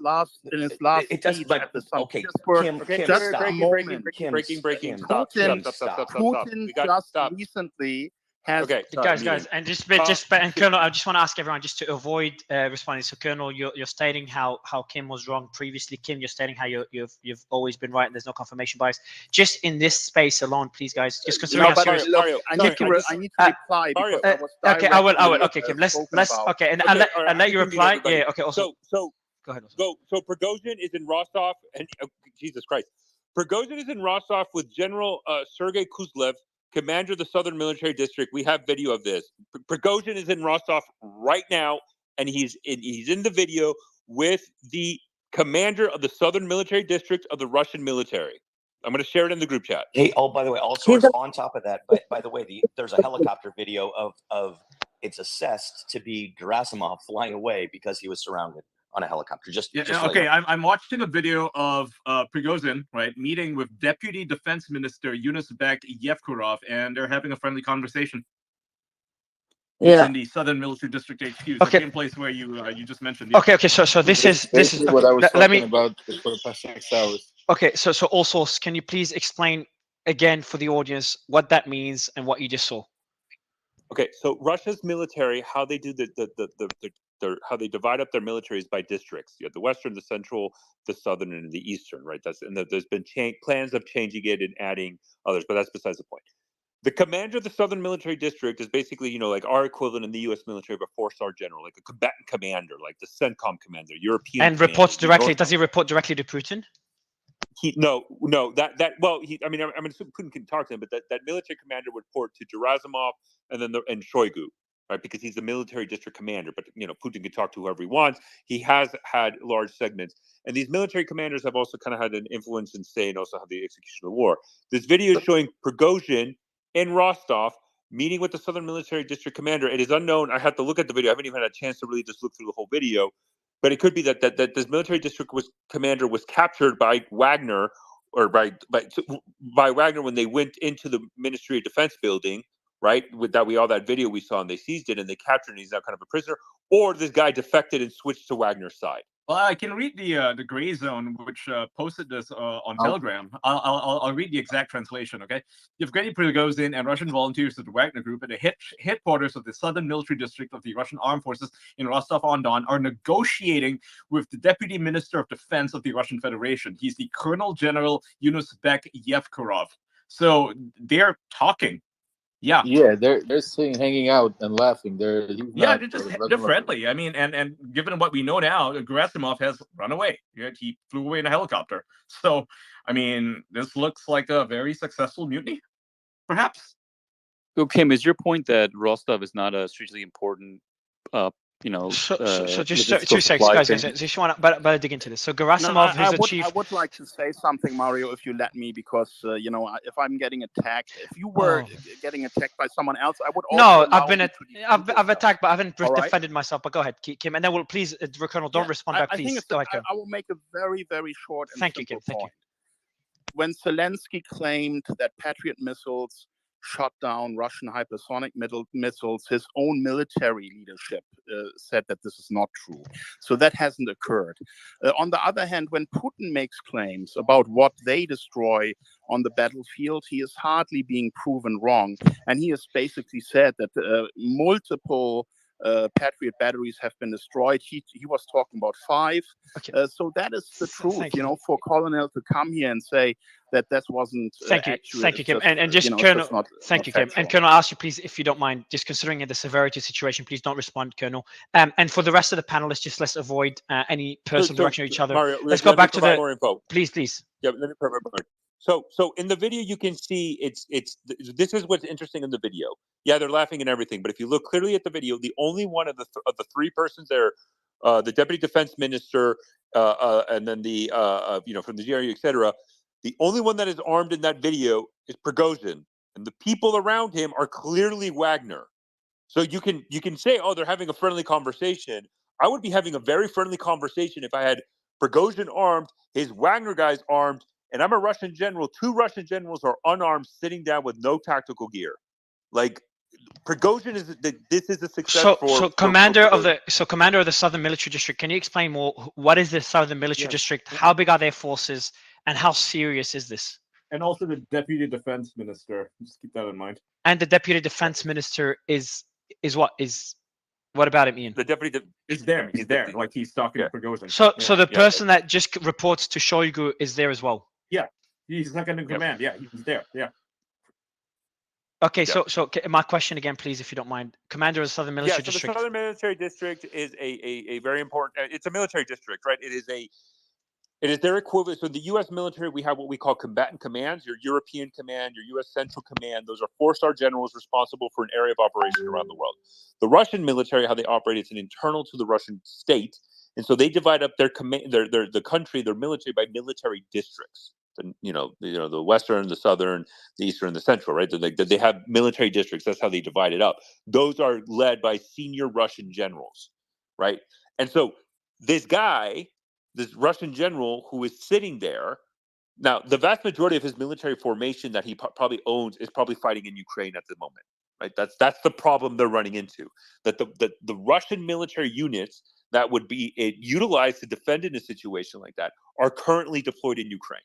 last It does, speech but at the St. okay, Petersburg, Kim, just stop. a moment. Breaking. Stop. Putin Stop. Putin We got just stop. recently has Okay, guys, and and Colonel, I just want to ask everyone just to avoid responding. So, Colonel, you're stating how Kim was wrong previously. Kim, you're stating how you've always been right, and there's no confirmation bias. Just in this space alone, please, guys, just considering how serious. I need to reply because I was okay, I will. directly, Okay, Kim, let's about. okay, and Okay, I'll let you reply. everybody. Yeah, okay. Also, So go ahead. So Prigozhin is in Rostov, and Jesus Christ, Prigozhin is in Rostov with General Sergei Kuzlev, commander of the Southern Military District. We have video of this. Prigozhin is in Rostov right now, and he's in the video with the commander of the Southern Military District of the Russian military. I'm going to share it in the group chat. Hey, by the way, also it's on top of that. But by the way, there's a helicopter video of it's assessed to be Gerasimov flying away because he was surrounded on a helicopter. Okay, I'm watching a video of Prigozhin, right, meeting with Deputy Defense Minister Yunusbek Yevkurov, and they're having a friendly conversation. It's in the Southern Military District HQ, the same place where you just mentioned. Okay. So this is what I was let me. talking about for the past 6 hours. Okay, so also, can you please explain again for the audience what that means and what you just saw? Okay, so Russia's military, how they do how they divide up their militaries by districts. You have the Western, the Central, the Southern, and the Eastern, right? There's been plans of changing it and adding others, but that's besides the point. The commander of the Southern Military District is basically, like our equivalent in the U.S. military of a 4-star general, like a combatant commander, like the CENTCOM commander, European. And commander, reports directly. Does he report directly to Putin? No. I mean, Putin can talk to him, but that military commander would report to Gerasimov and then Shoigu, right? Because he's the military district commander. But Putin can talk to whoever he wants. He has had large segments, and these military commanders have also kind of had an influence in say and also how the execution of the war. This video is showing Prigozhin in Rostov meeting with the Southern Military District commander. It is unknown. I have to look at the video. I haven't even had a chance to really just look through the whole video. But it could be that this military district commander was captured by Wagner or by Wagner when they went into the Ministry of Defense building, right? With that video we saw, and they seized it and they captured him. He's now kind of a prisoner. Or this guy defected and switched to Wagner's side. Well, I can read the Gray Zone, which posted this on Telegram. I'll read the exact translation, okay? Yevgeny Prigozhin and Russian volunteers of the Wagner Group at the headquarters of the Southern Military District of the Russian Armed Forces in Rostov-on-Don are negotiating with the Deputy Minister of Defense of the Russian Federation. He's the Colonel General Yunusbek Yevkurov. So they're talking. Yeah, they're sitting, hanging out, and laughing. They're friendly. I mean, and given what we know now, Gerasimov has run away. He flew away in a helicopter. So, I mean, this looks like a very successful mutiny, perhaps. So, Kim, is your point that Rostov is not a hugely important So just 2 seconds, guys. Just want to better dig into this. So Gerasimov, who's the chief. I would like to say something, Mario, if you let me, because if I'm getting attacked, if you were getting attacked by someone else, I would. Also I've attacked, but I haven't defended myself. But go ahead, Kim, and then we'll please, Colonel, don't respond back, please. I will make a very, very short. Thank you, Kim. Thank you. when Zelensky claimed that Patriot missiles shot down Russian hypersonic missiles, his own military leadership said that this is not true. So that hasn't occurred. On the other hand, when Putin makes claims about what they destroy on the battlefield, he is hardly being proven wrong. And he has basically said that multiple Patriot batteries have been destroyed. He was talking about 5. Okay. So that is the truth, Thank you know, for Colonel to come here and say that wasn't Thank you, accurate. thank you, Kim, Just, and just you know, it's Colonel. just not, Thank not you, Kim, factual. and Colonel, I'll ask you please, if you don't mind, just considering the severity of the situation, please don't respond, Colonel. And for the rest of the panelists, just let's avoid any personal direction of each other. Mario, Let's go let me back to provide the. more info. Please. Yeah, let me provide more. So in the video, you can see this is what's interesting in the video. Yeah, they're laughing and everything, but if you look clearly at the video, the only one of the 3 persons there, the deputy defense minister, and then the you know, from the GRU, etc. The only one that is armed in that video is Prigozhin, and the people around him are clearly Wagner. So you can say, oh, they're having a friendly conversation. I would be having a very friendly conversation if I had Prigozhin armed, his Wagner guys armed, and I'm a Russian general. 2 Russian generals are unarmed, sitting down with no tactical gear. Like, Prigozhin this is a success So commander of the Southern Military District, can you explain more? What is the Southern Military District? How big are their forces, and how serious is this? And also the deputy defense minister. Just keep that in mind. And the deputy defense minister is what about him, Ian? The deputy is there. He's there. Like he's talking to Prigozhin. So the person that just reports to Shoigu is there as well. Yeah, he's second in command. Yeah, he's there. Yeah. Okay, so my question again, please, if you don't mind. Commander of the Southern Military The District. Southern Military District is a very important. It's a military district, right? It is their equivalent. So in the U.S. military, we have what we call combatant commands. Your European command, your U.S. Central Command. Those are 4-star generals responsible for an area of operation around the world. The Russian military, how they operate, it's an internal to the Russian state, and so they divide up their command, the country, their military by military districts. The Western, the Southern, the Eastern, the Central, right? They have military districts. That's how they divide it up. Those are led by senior Russian generals, right? And so this guy, this Russian general who is sitting there, now the vast majority of his military formation that he probably owns is probably fighting in Ukraine at the moment, right? That's the problem they're running into. That the Russian military units that would be utilized to defend in a situation like that are currently deployed in Ukraine.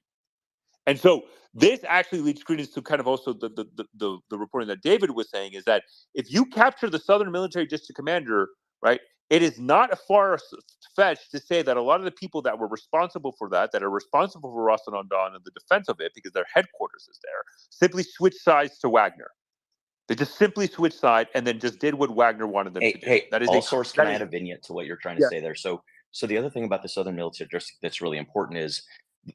And so this actually leads credence to kind of also the reporting that David was saying, is that if you capture the Southern Military District Commander, right, it is not a far fetched to say that a lot of the people that were responsible for that are responsible for Rostov-on-Don and the defense of it, because their headquarters is there, simply switched sides to Wagner. They just simply switched side and then just did what Wagner wanted them to do. Hey, That is all source, can I add is- a vignette to what you're trying to say there? So the other thing about the Southern Military District that's really important is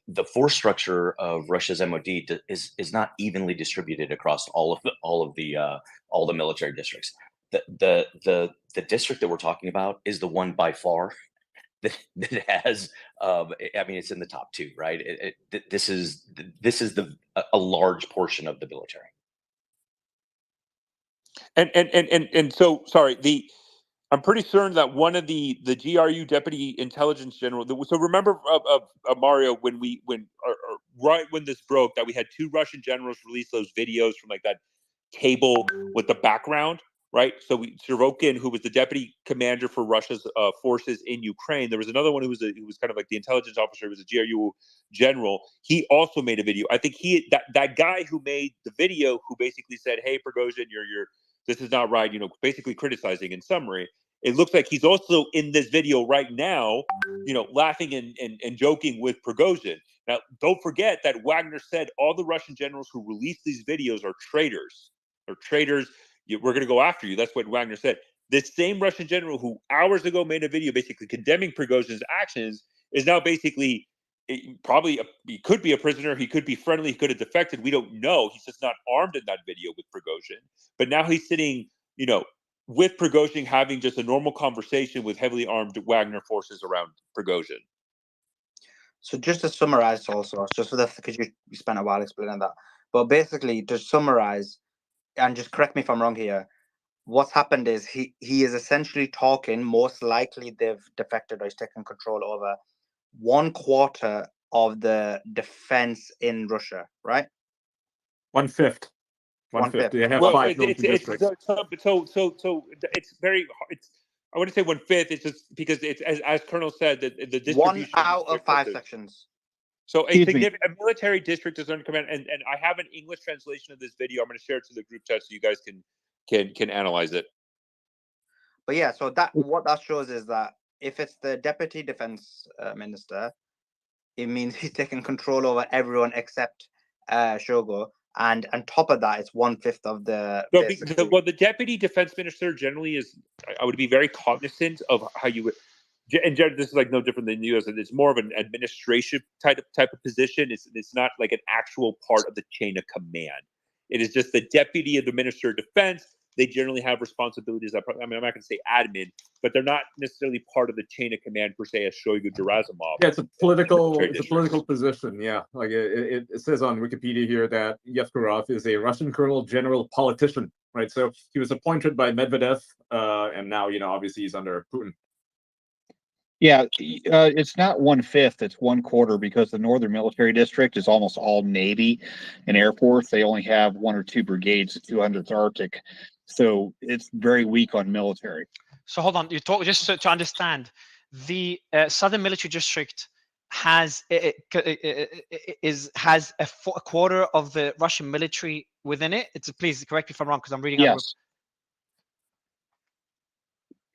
the force structure of Russia's MOD is not evenly distributed across all of the military districts. The district that we're talking about is the one by far that has I mean, it's in the top 2, right? This is a large portion of the military. And so sorry, I'm pretty certain that one of the GRU deputy intelligence general. So remember, Mario, right when this broke, that we had 2 Russian generals release those videos from like that table with the background, right? So Sorokin, who was the deputy commander for Russia's forces in Ukraine, there was another one who was kind of like the intelligence officer. He was a GRU general. He also made a video. I think that guy who made the video, who basically said, "Hey, Prigozhin, this is not right," basically criticizing in summary. It looks like he's also in this video right now, laughing and joking with Prigozhin. Now, don't forget that Wagner said all the Russian generals who released these videos are traitors. They're traitors. We're going to go after you. That's what Wagner said. This same Russian general who hours ago made a video basically condemning Prigozhin's actions is now basically he could be a prisoner. He could be friendly. He could have defected. We don't know. He's just not armed in that video with Prigozhin. But now he's sitting, with Prigozhin, having just a normal conversation with heavily armed Wagner forces around Prigozhin. So just to summarize, also, just for because you spent a while explaining that, but basically to summarize, and just correct me if I'm wrong here, what's happened is he is essentially talking. Most likely they've defected or he's taken control over 1/4 of the defense in Russia, right? 1/5. 1/5. They have Well, 5 military districts. so it's very it's I wouldn't say 1/5. It's just because it's as Colonel said that the distribution 1 out of 5 sections. So a Excuse me. significant military district is under command, and I have an English translation of this video. I'm going to share it to the group chat so you guys can analyze it. But yeah, so that what that shows is that if it's the deputy defense minister, it means he's taking control over everyone except Shogo, and on top of that, it's 1/5 of the. No, well, the deputy defense minister generally is. I would be very cognizant of how you would. And this is like no different than the U.S. It's more of an administration type of position. It's not like an actual part of the chain of command. It is just the deputy of the minister of defense. They generally have responsibilities. I'm not going to say admin, but they're not necessarily part of the chain of command per se as Shoigu Gerasimov. Yeah, it's a political position. Yeah, like it says on Wikipedia here that Yevkurov is a Russian colonel general politician, right? So he was appointed by Medvedev, and now obviously he's under Putin. Yeah, it's not 1/5, it's 1/4 because the Northern Military District is almost all Navy and Air Force. They only have 1 or 2 brigades, the 200th Arctic. So it's very weak on military. So hold on, you talk just to understand. The Southern Military District has has a quarter of the Russian military within it. Please correct me if I'm wrong because I'm reading. Yes.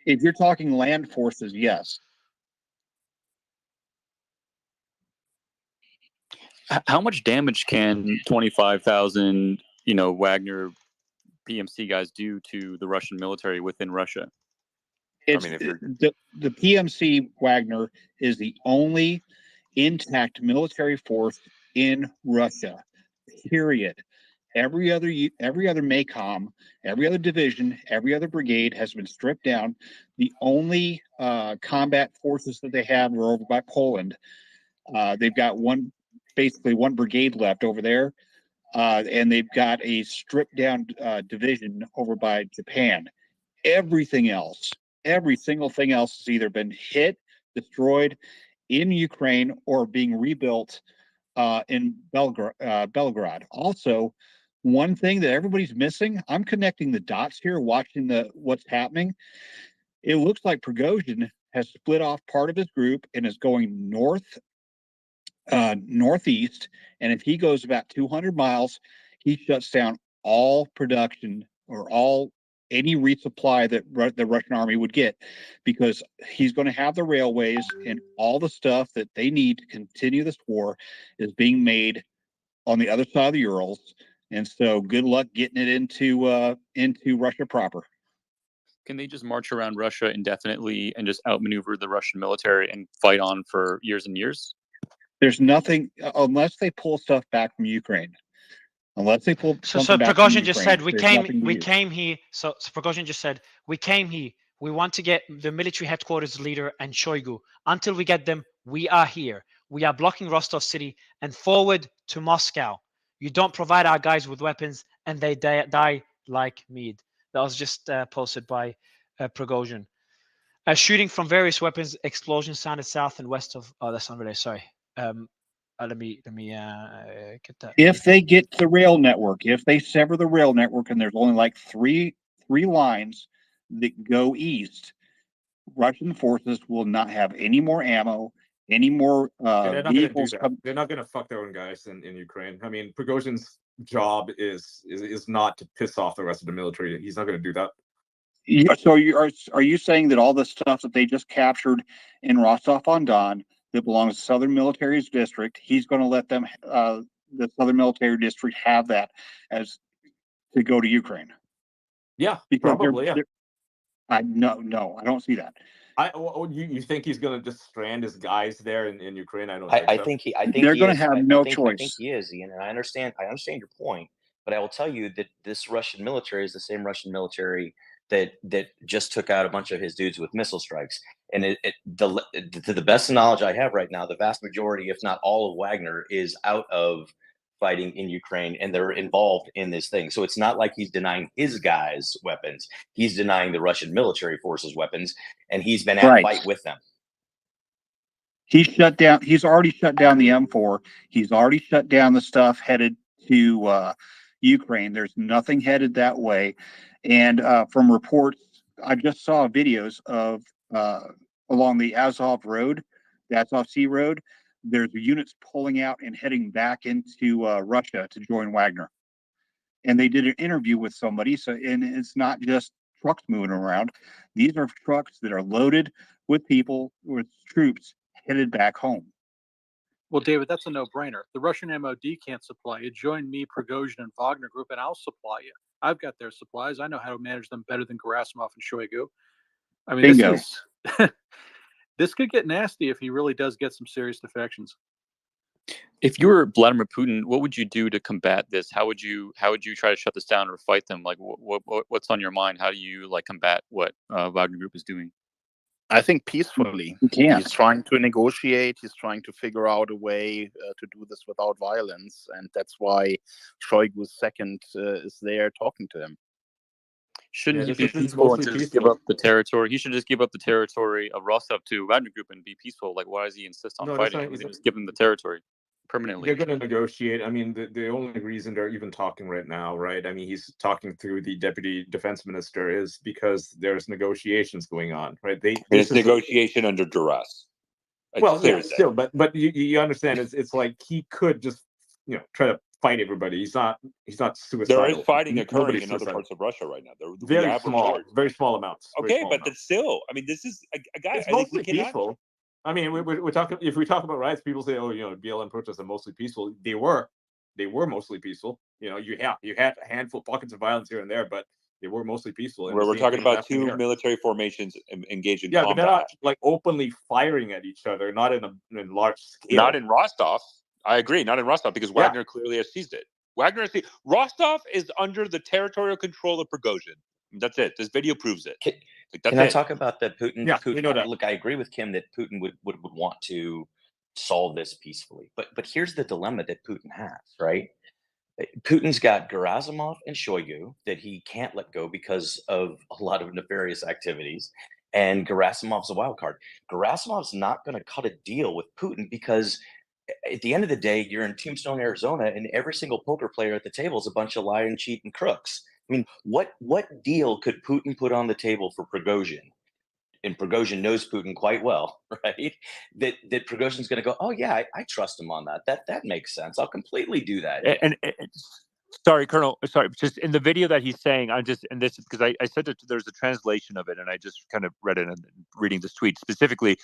If you're talking land forces, yes. How much damage can 25,000, Wagner PMC guys do to the Russian military within Russia? The PMC Wagner is the only intact military force in Russia. Period. Every other MACOM, every other division, every other brigade has been stripped down. The only combat forces that they have are over by Poland. They've got basically one brigade left over there, and they've got a stripped down division over by Japan. Everything else, every single thing else has either been hit, destroyed in Ukraine, or being rebuilt in Belgrade. Also, one thing that everybody's missing, I'm connecting the dots here, watching what's happening. It looks like Prigozhin has split off part of his group and is going northeast, and if he goes about 200 miles, he shuts down all production or any resupply that the Russian army would get, because he's going to have the railways and all the stuff that they need to continue this war is being made on the other side of the Urals, and so good luck getting it into Russia proper. Can they just march around Russia indefinitely and just outmaneuver the Russian military and fight on for years and years? There's nothing unless they pull stuff back from Ukraine. Unless they pull so Prigozhin just said we came here. So Prigozhin just said we came here. We want to get the military headquarters leader and Shoigu. Until we get them, we are here. We are blocking Rostov City and forward to Moscow. You don't provide our guys with weapons, and they die like mead. That was just posted by Prigozhin. Shooting from various weapons, explosions sounded south and west of. Oh, that's unrelated. Sorry. Let me get that. If they get the rail network, if they sever the rail network, and there's only like three lines that go east, Russian forces will not have any more ammo, any more vehicles. They're not going to fuck their own guys in Ukraine. I mean, Prigozhin's job is not to piss off the rest of the military. He's not going to do that. So are you saying that all the stuff that they just captured in Rostov-on-Don that belongs to Southern Military District, he's going to let them, the Southern Military District, have that as to go to Ukraine? Yeah, because probably. No, I don't see that. You think he's going to just strand his guys there in Ukraine? I don't. I think they're going to have no choice. I think he is, Ian, and I understand your point, but I will tell you that this Russian military is the same Russian military that just took out a bunch of his dudes with missile strikes. And to the best knowledge I have right now, the vast majority, if not all, of Wagner is out of fighting in Ukraine, and they're involved in this thing. So it's not like he's denying his guys weapons. He's denying the Russian military forces weapons, and he's been at fight with them. He's already shut down the M4. He's already shut down the stuff headed to Ukraine. There's nothing headed that way. And from reports, I just saw videos of along the Azov Road, the Azov Sea Road. There's units pulling out and heading back into Russia to join Wagner. And they did an interview with somebody. And it's not just trucks moving around. These are trucks that are loaded with people, with troops headed back home. Well, David, that's a no-brainer. The Russian MOD can't supply you. Join me, Prigozhin, and Wagner Group, and I'll supply you. I've got their supplies. I know how to manage them better than Gerasimov and Shoigu. I mean, Bingo. This could get nasty if he really does get some serious defections. If you were Vladimir Putin, what would you do to combat this? How would you try to shut this down or fight them? Like, what's on your mind? How do you combat what Wagner Group is doing? I think peacefully. He's trying to negotiate. He's trying to figure out a way to do this without violence, and that's why Shoigu's second is there talking to him. Shouldn't he be peaceful and just give up the territory? He should just give up the territory of Rostov to Wagner Group and be peaceful. Like, why does he insist on fighting? He just give him the territory permanently. They're going to negotiate. I mean, the only reason they're even talking right now, right? I mean, he's talking through the deputy defense minister is because there's negotiations going on, right? It's negotiation under duress. Well, yeah, still, but you understand, it's like he could just try to fight everybody. He's not suicidal. There is fighting occurring in other parts of Russia right now. Very small amounts. Okay, but it's still, I mean, this is a guy. It's mostly peaceful. I mean, we're talking. If we talk about riots, people say, "Oh, BLM protests are mostly peaceful." They were mostly peaceful. You had a handful of pockets of violence here and there, but they were mostly peaceful. Where we're talking about two military formations engaged in combat. But they're not like openly firing at each other. Not in large scale. Not in Rostov. I agree. Not in Rostov because Wagner clearly has seized it. Rostov is under the territorial control of Prigozhin. That's it. This video proves it. Can I talk about that Putin? Yeah, Putin, we know that. Look, I agree with Kim that Putin would want to solve this peacefully. But here's the dilemma that Putin has, right? Putin's got Gerasimov and Shoigu that he can't let go because of a lot of nefarious activities. And Gerasimov's a wild card. Gerasimov's not going to cut a deal with Putin because at the end of the day, you're in Tombstone, Arizona, and every single poker player at the table is a bunch of lying, cheat, and crooks. I mean, what deal could Putin put on the table for Prigozhin? And Prigozhin knows Putin quite well, right? That Prigozhin's going to go, oh yeah, I trust him on that. That makes sense. I'll completely do that. And sorry, Colonel. Sorry, just in the video that he's saying, and this is because I said that there's a translation of it, and I just kind of read it and reading this tweet specifically.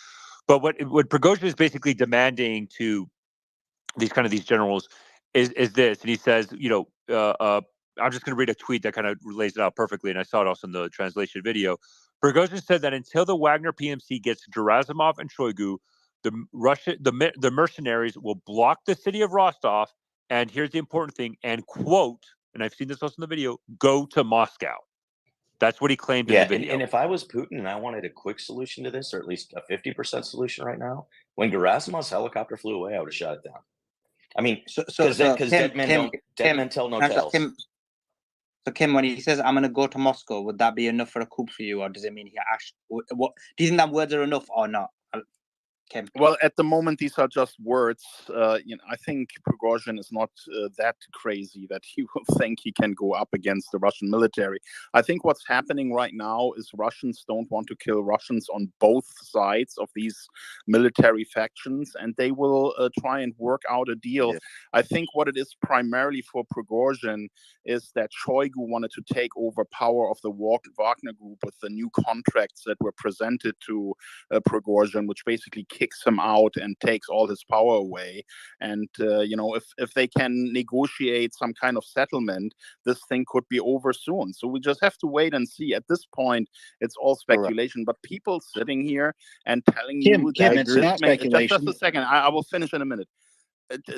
But what Prigozhin is basically demanding to these generals is this, and he says, I'm just going to read a tweet that kind of lays it out perfectly, and I saw it also in the translation video. Prigozhin said that until the Wagner PMC gets Gerasimov and Shoigu, the mercenaries will block the city of Rostov, and here's the important thing, and quote, and I've seen this also in the video, go to Moscow. That's what he claimed in the video. And if I was Putin and I wanted a quick solution to this, or at least a 50% solution right now, when Gerasimov's helicopter flew away, I would have shot it down. I mean, because dead men tell no tales. So Kim, when he says I'm going to go to Moscow, would that be enough for a coup for you, or does it mean he actually? What do you think that words are enough or not? Kim. Well, at the moment, these are just words. I think Prigozhin is not that crazy that he will think he can go up against the Russian military. I think what's happening right now is Russians don't want to kill Russians on both sides of these military factions, and they will try and work out a deal. Yes. I think what it is primarily for Prigozhin is that Shoigu wanted to take over power of the Wagner Group with the new contracts that were presented to Prigozhin, which basically kicks him out and takes all his power away. And if they can negotiate some kind of settlement, this thing could be over soon. So we just have to wait and see. At this point, it's all speculation. But people sitting here and telling you that it's not speculation. Just a second, I will finish in a minute.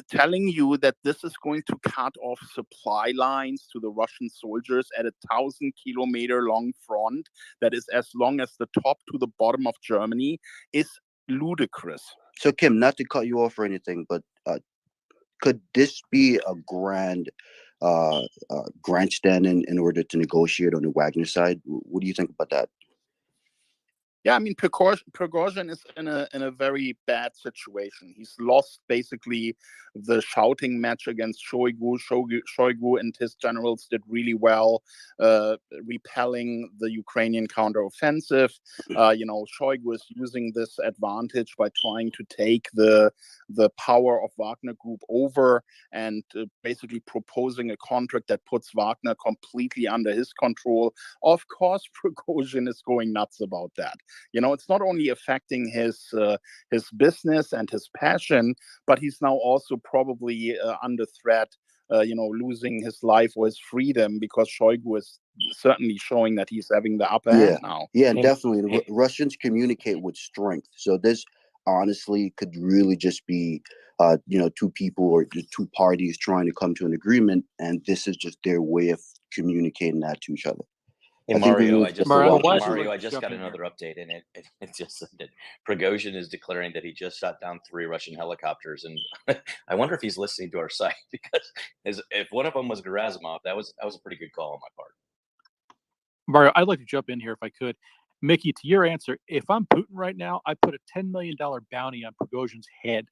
Telling you that this is going to cut off supply lines to the Russian soldiers at 1,000-kilometer long front that is as long as the top to the bottom of Germany is ludicrous. So, Kim, not to cut you off or anything, but could this be a grandstand in order to negotiate on the Wagner side? What do you think about that? Yeah, I mean, Prigozhin is in a very bad situation. He's lost basically the shouting match against Shoigu. Shoigu and his generals did really well, repelling the Ukrainian counteroffensive. Shoigu is using this advantage by trying to take the power of Wagner Group over and basically proposing a contract that puts Wagner completely under his control. Of course, Prigozhin is going nuts about that. It's not only affecting his business and his passion, but he's now also probably under threat, losing his life or his freedom, because Shoigu is certainly showing that he's having the upper hand now. Yeah, and definitely the Russians communicate with strength. So this honestly could really just be, two people or two parties trying to come to an agreement, and this is just their way of communicating that to each other. Hey, Mario, I just got another update, and it just said that Prigozhin is declaring that he just shot down 3 Russian helicopters, and I wonder if he's listening to our site, because if one of them was Gerasimov, that was a pretty good call on my part. Mario, I'd like to jump in here if I could. Mickey, to your answer, if I'm Putin right now, I put a $10 million bounty on Prigozhin's head,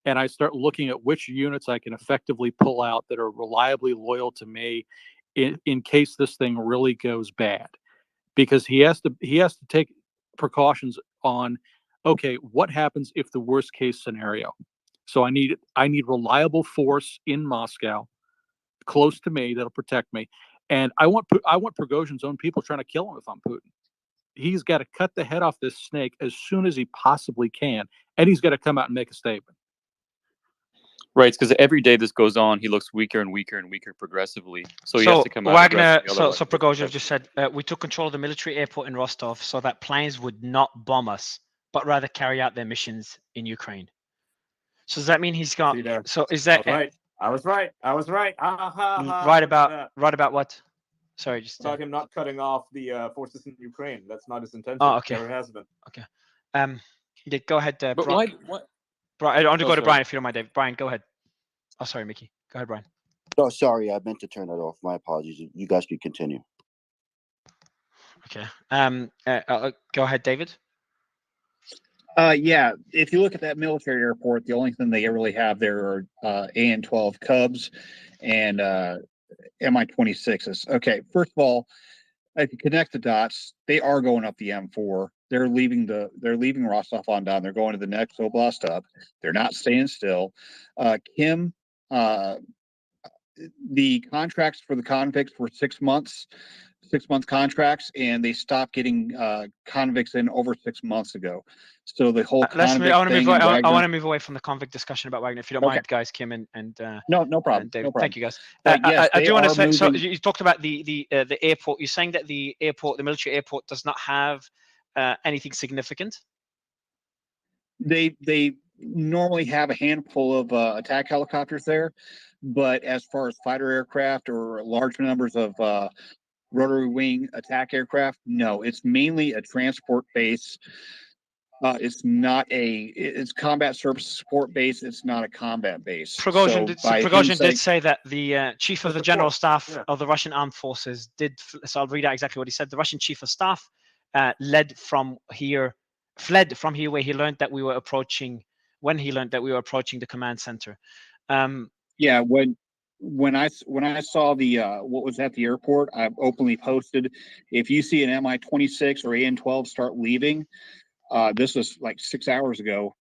and I start looking at which units I can effectively pull out that are reliably loyal to me, in case this thing really goes bad, because he has to take precautions on, okay, what happens if the worst case scenario? So I need reliable force in Moscow, close to me, that'll protect me, and I want Prigozhin's own people trying to kill him if I'm Putin. He's got to cut the head off this snake as soon as he possibly can, and he's got to come out and make a statement. Right, because every day this goes on, he looks weaker and weaker and weaker progressively. So he has to come out. Wagner, so Prigozhin just said, we took control of the military airport in Rostov so that planes would not bomb us, but rather carry out their missions in Ukraine. So does that mean he's got? So is that right? I was right. right about what? Sorry, just about him not cutting off the forces in Ukraine. That's not his intention. Oh, okay. Never has been. Okay. Yeah, go ahead, But Brock. what? Brian, I want to go to sorry. Brian if you don't mind, Dave. Brian, go ahead. Oh, sorry, Mickey. Go ahead, Brian. Oh, sorry, I meant to turn that off. My apologies. You guys can continue. Okay. Go ahead, David. Yeah, if you look at that military airport, the only thing they really have there are AN-12 Cubs and Mi-26s. Okay, first of all, if you connect the dots, they are going up the M4. They're leaving Rostov on down. They're going to the next oblast up. They're not staying still. Kim, the contracts for the convicts were 6 months. 6-month contracts, and they stopped getting convicts in over 6 months ago. So the whole convict I want to move away from the convict discussion about Wagner, if you don't mind, guys. Kim and no problem. David. No problem. Thank you, guys. Yes, I do want to say. moving... So you talked about the airport. You're saying that the military airport, does not have anything significant. They normally have a handful of attack helicopters there, but as far as fighter aircraft or large numbers of rotary wing attack aircraft, no, it's mainly a transport base. It's combat service support base. It's not a combat base. Prigozhin did say that the chief of the general staff of the Russian armed forces did. So I'll read out exactly what he said. The Russian chief of staff fled from here where he learned that we were approaching. When he learned that we were approaching the command center. Yeah, when I saw the what was at the airport, I openly posted, if you see an Mi-26 or AN-12 start leaving, this was like 6 hours ago,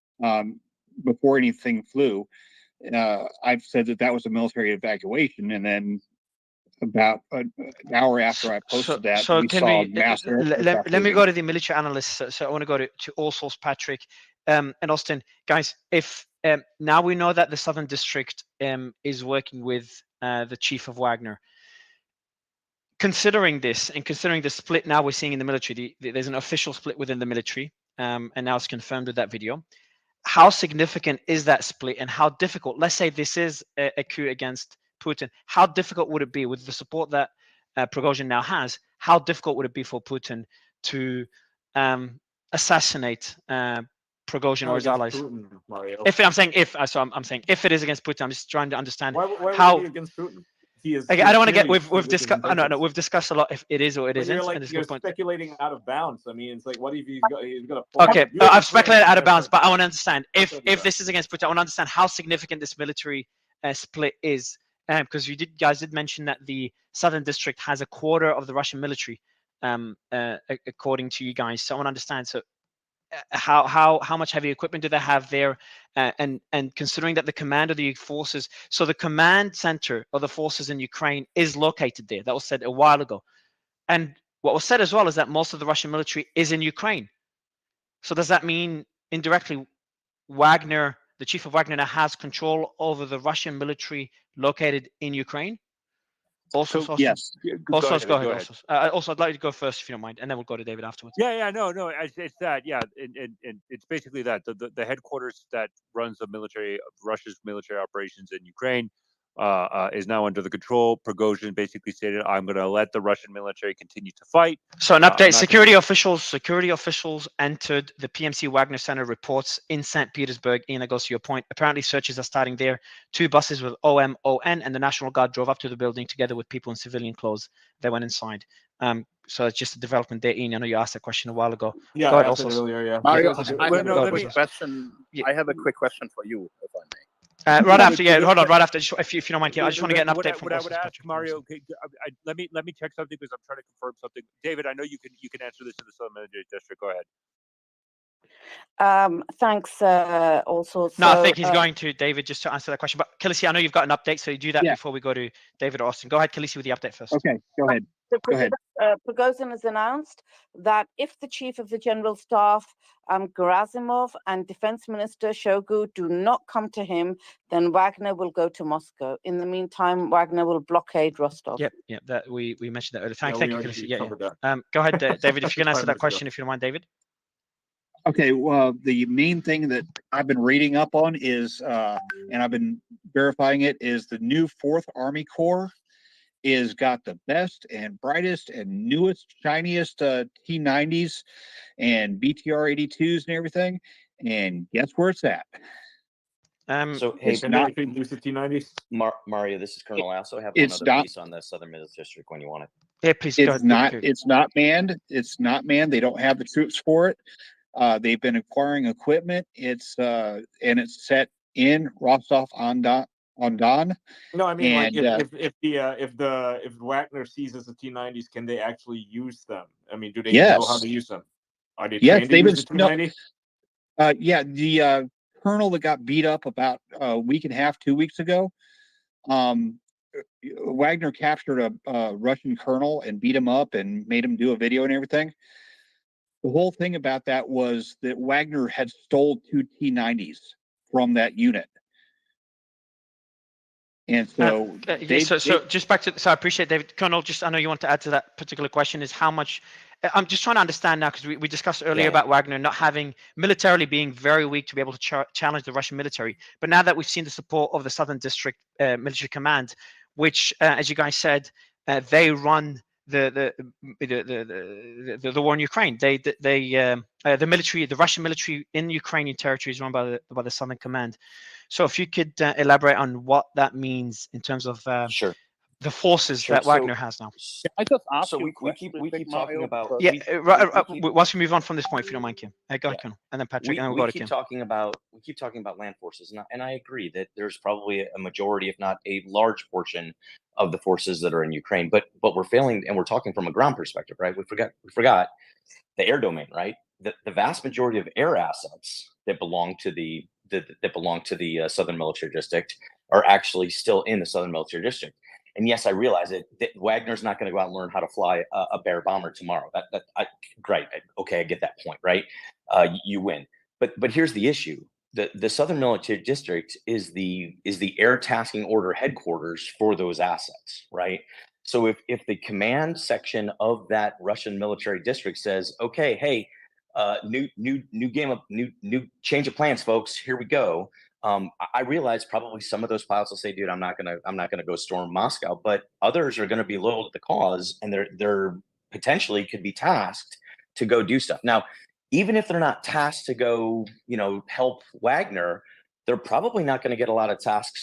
before anything flew. I've said that was a military evacuation, and then about an hour after I posted we saw mass. Let me go to the military analysts. So I want to go to all source Patrick and Austin. Guys, if now we know that the Southern District is working with the chief of Wagner. Considering this and considering the split now we're seeing in the military, there's an official split within the military, and now it's confirmed with that video. How significant is that split, and how difficult? Let's say this is a coup against Putin. How difficult would it be with the support that Prigozhin now has? How difficult would it be for Putin to assassinate Prigozhin or his allies? Putin, Mario. I'm saying if it is against Putin, I'm just trying to understand why how. would it be against Putin? he is. I don't want to get. We've discussed. No, we've discussed a lot if it is or it But isn't. you're And it's a you're good point. speculating out of bounds. I mean, it's like, what if he's got a point? Okay, You have I've a speculated point, out of but bounds, but I want to understand that's if this is against Putin. I want to understand how significant this military split is, because guys did mention that the Southern District has a quarter of the Russian military, according to you guys. So I want to understand. So how much heavy equipment do they have there, and considering that the command of the forces, so the command center of the forces in Ukraine is located there. That was said a while ago, and what was said as well is that most of the Russian military is in Ukraine. So does that mean indirectly Wagner, the chief of Wagner, now has control over the Russian military located in Ukraine? Also, yes. Go ahead. Also, I'd like to go first if you don't mind, and then we'll go to David afterwards. Yeah, no, it's that. Yeah, and it's basically that the headquarters that runs Russia's military operations in Ukraine is now under the control. Prigozhin basically stated, "I'm going to let the Russian military continue to fight." So an update: security officials entered the PMC Wagner Center, reports in St. Petersburg. Ian, that goes to your point. Apparently, searches are starting there. 2 buses with OMON and the National Guard drove up to the building together with people in civilian clothes. They went inside. So it's just a development there. Ian, I know you asked that question a while ago. Yeah, go ahead, I asked it also. earlier. Yeah. Mario, Yeah, I have a quick question for you, if I may. Right after, hold on, right after. If you don't mind, I just want to get an update from. What I would ask Mario, let me check something because I'm trying to confirm something. David, I know you can answer this in the Southern Military District. Go ahead. Thanks. Also, no, I think he's going to David just to answer that question. But Khaleesi, I know you've got an update, so you do that before we go to David or Austin. Go ahead, Khaleesi, with the update first. Okay, go ahead. Go ahead. Prigozhin has announced that if the Chief of the General Staff, Gerasimov, and Defense Minister Shoigu do not come to him, then Wagner will go to Moscow. In the meantime, Wagner will blockade Rostov. Yep, that we mentioned that earlier. Thank you, Khaleesi. Yeah. Go ahead, David, if you can answer that question, if you don't mind, David. Okay, well, the main thing that I've been reading up on is, and I've been verifying it, is the new 4th Army Corps is got the best and brightest and newest, shiniest T-90s and BTR-82s and everything. And guess where it's at? So hey, it's not T-90s. Mario, this is Colonel. I also have one other piece on the Southern Military District when you want it. Yeah, please. It's not. It's not manned. It's not manned. They don't have the troops for it. They've been acquiring equipment. It's and it's set in Rostov on Don. No, I mean, and, like if Wagner seizes the T-90s, can they actually use them? I mean, do they know how to use them? Are they trained to use the T-90? Yeah, the colonel that got beat up about a week and a half, 2 weeks ago. Wagner captured a Russian colonel and beat him up and made him do a video and everything. The whole thing about that was that Wagner had stole 2 T-90s from that unit. And so, so just back to, so I appreciate David. Colonel, just I know you want to add to that particular question is how much, I'm just trying to understand now, because we discussed earlier about Wagner not having, militarily being very weak to be able to challenge the Russian military. But now that we've seen the support of the Southern District Military Command, which, as you guys said, they run the war in Ukraine. The military, the Russian military in Ukrainian territory is run by the Southern Command. So if you could elaborate on what that means in terms of the forces that Wagner has now. I just asked so we keep talking about once we move on from this point, if you don't mind, Kim. Go ahead, Colonel, and then Patrick, and then we'll go to Kim. We keep talking about land forces, and I agree that there's probably a majority, if not a large portion, of the forces that are in Ukraine. But we're failing, and we're talking from a ground perspective, right? We forgot the air domain, right? The vast majority of air assets that belong to the Southern Military District are actually still in the Southern Military District. And yes, I realize it. That Wagner's not going to go out and learn how to fly a Bear bomber tomorrow. Great. Okay, I get that point, right? You win. But here's the issue: the Southern Military District is the air tasking order headquarters for those assets, right? So if the command section of that Russian military district says, okay, hey, new game of new change of plans, folks, here we go. I realize probably some of those pilots will say, dude, I'm not gonna go storm Moscow, but others are gonna be loyal to the cause, and they're potentially could be tasked to go do stuff. Now, even if they're not tasked to go, help Wagner, they're probably not going to get a lot of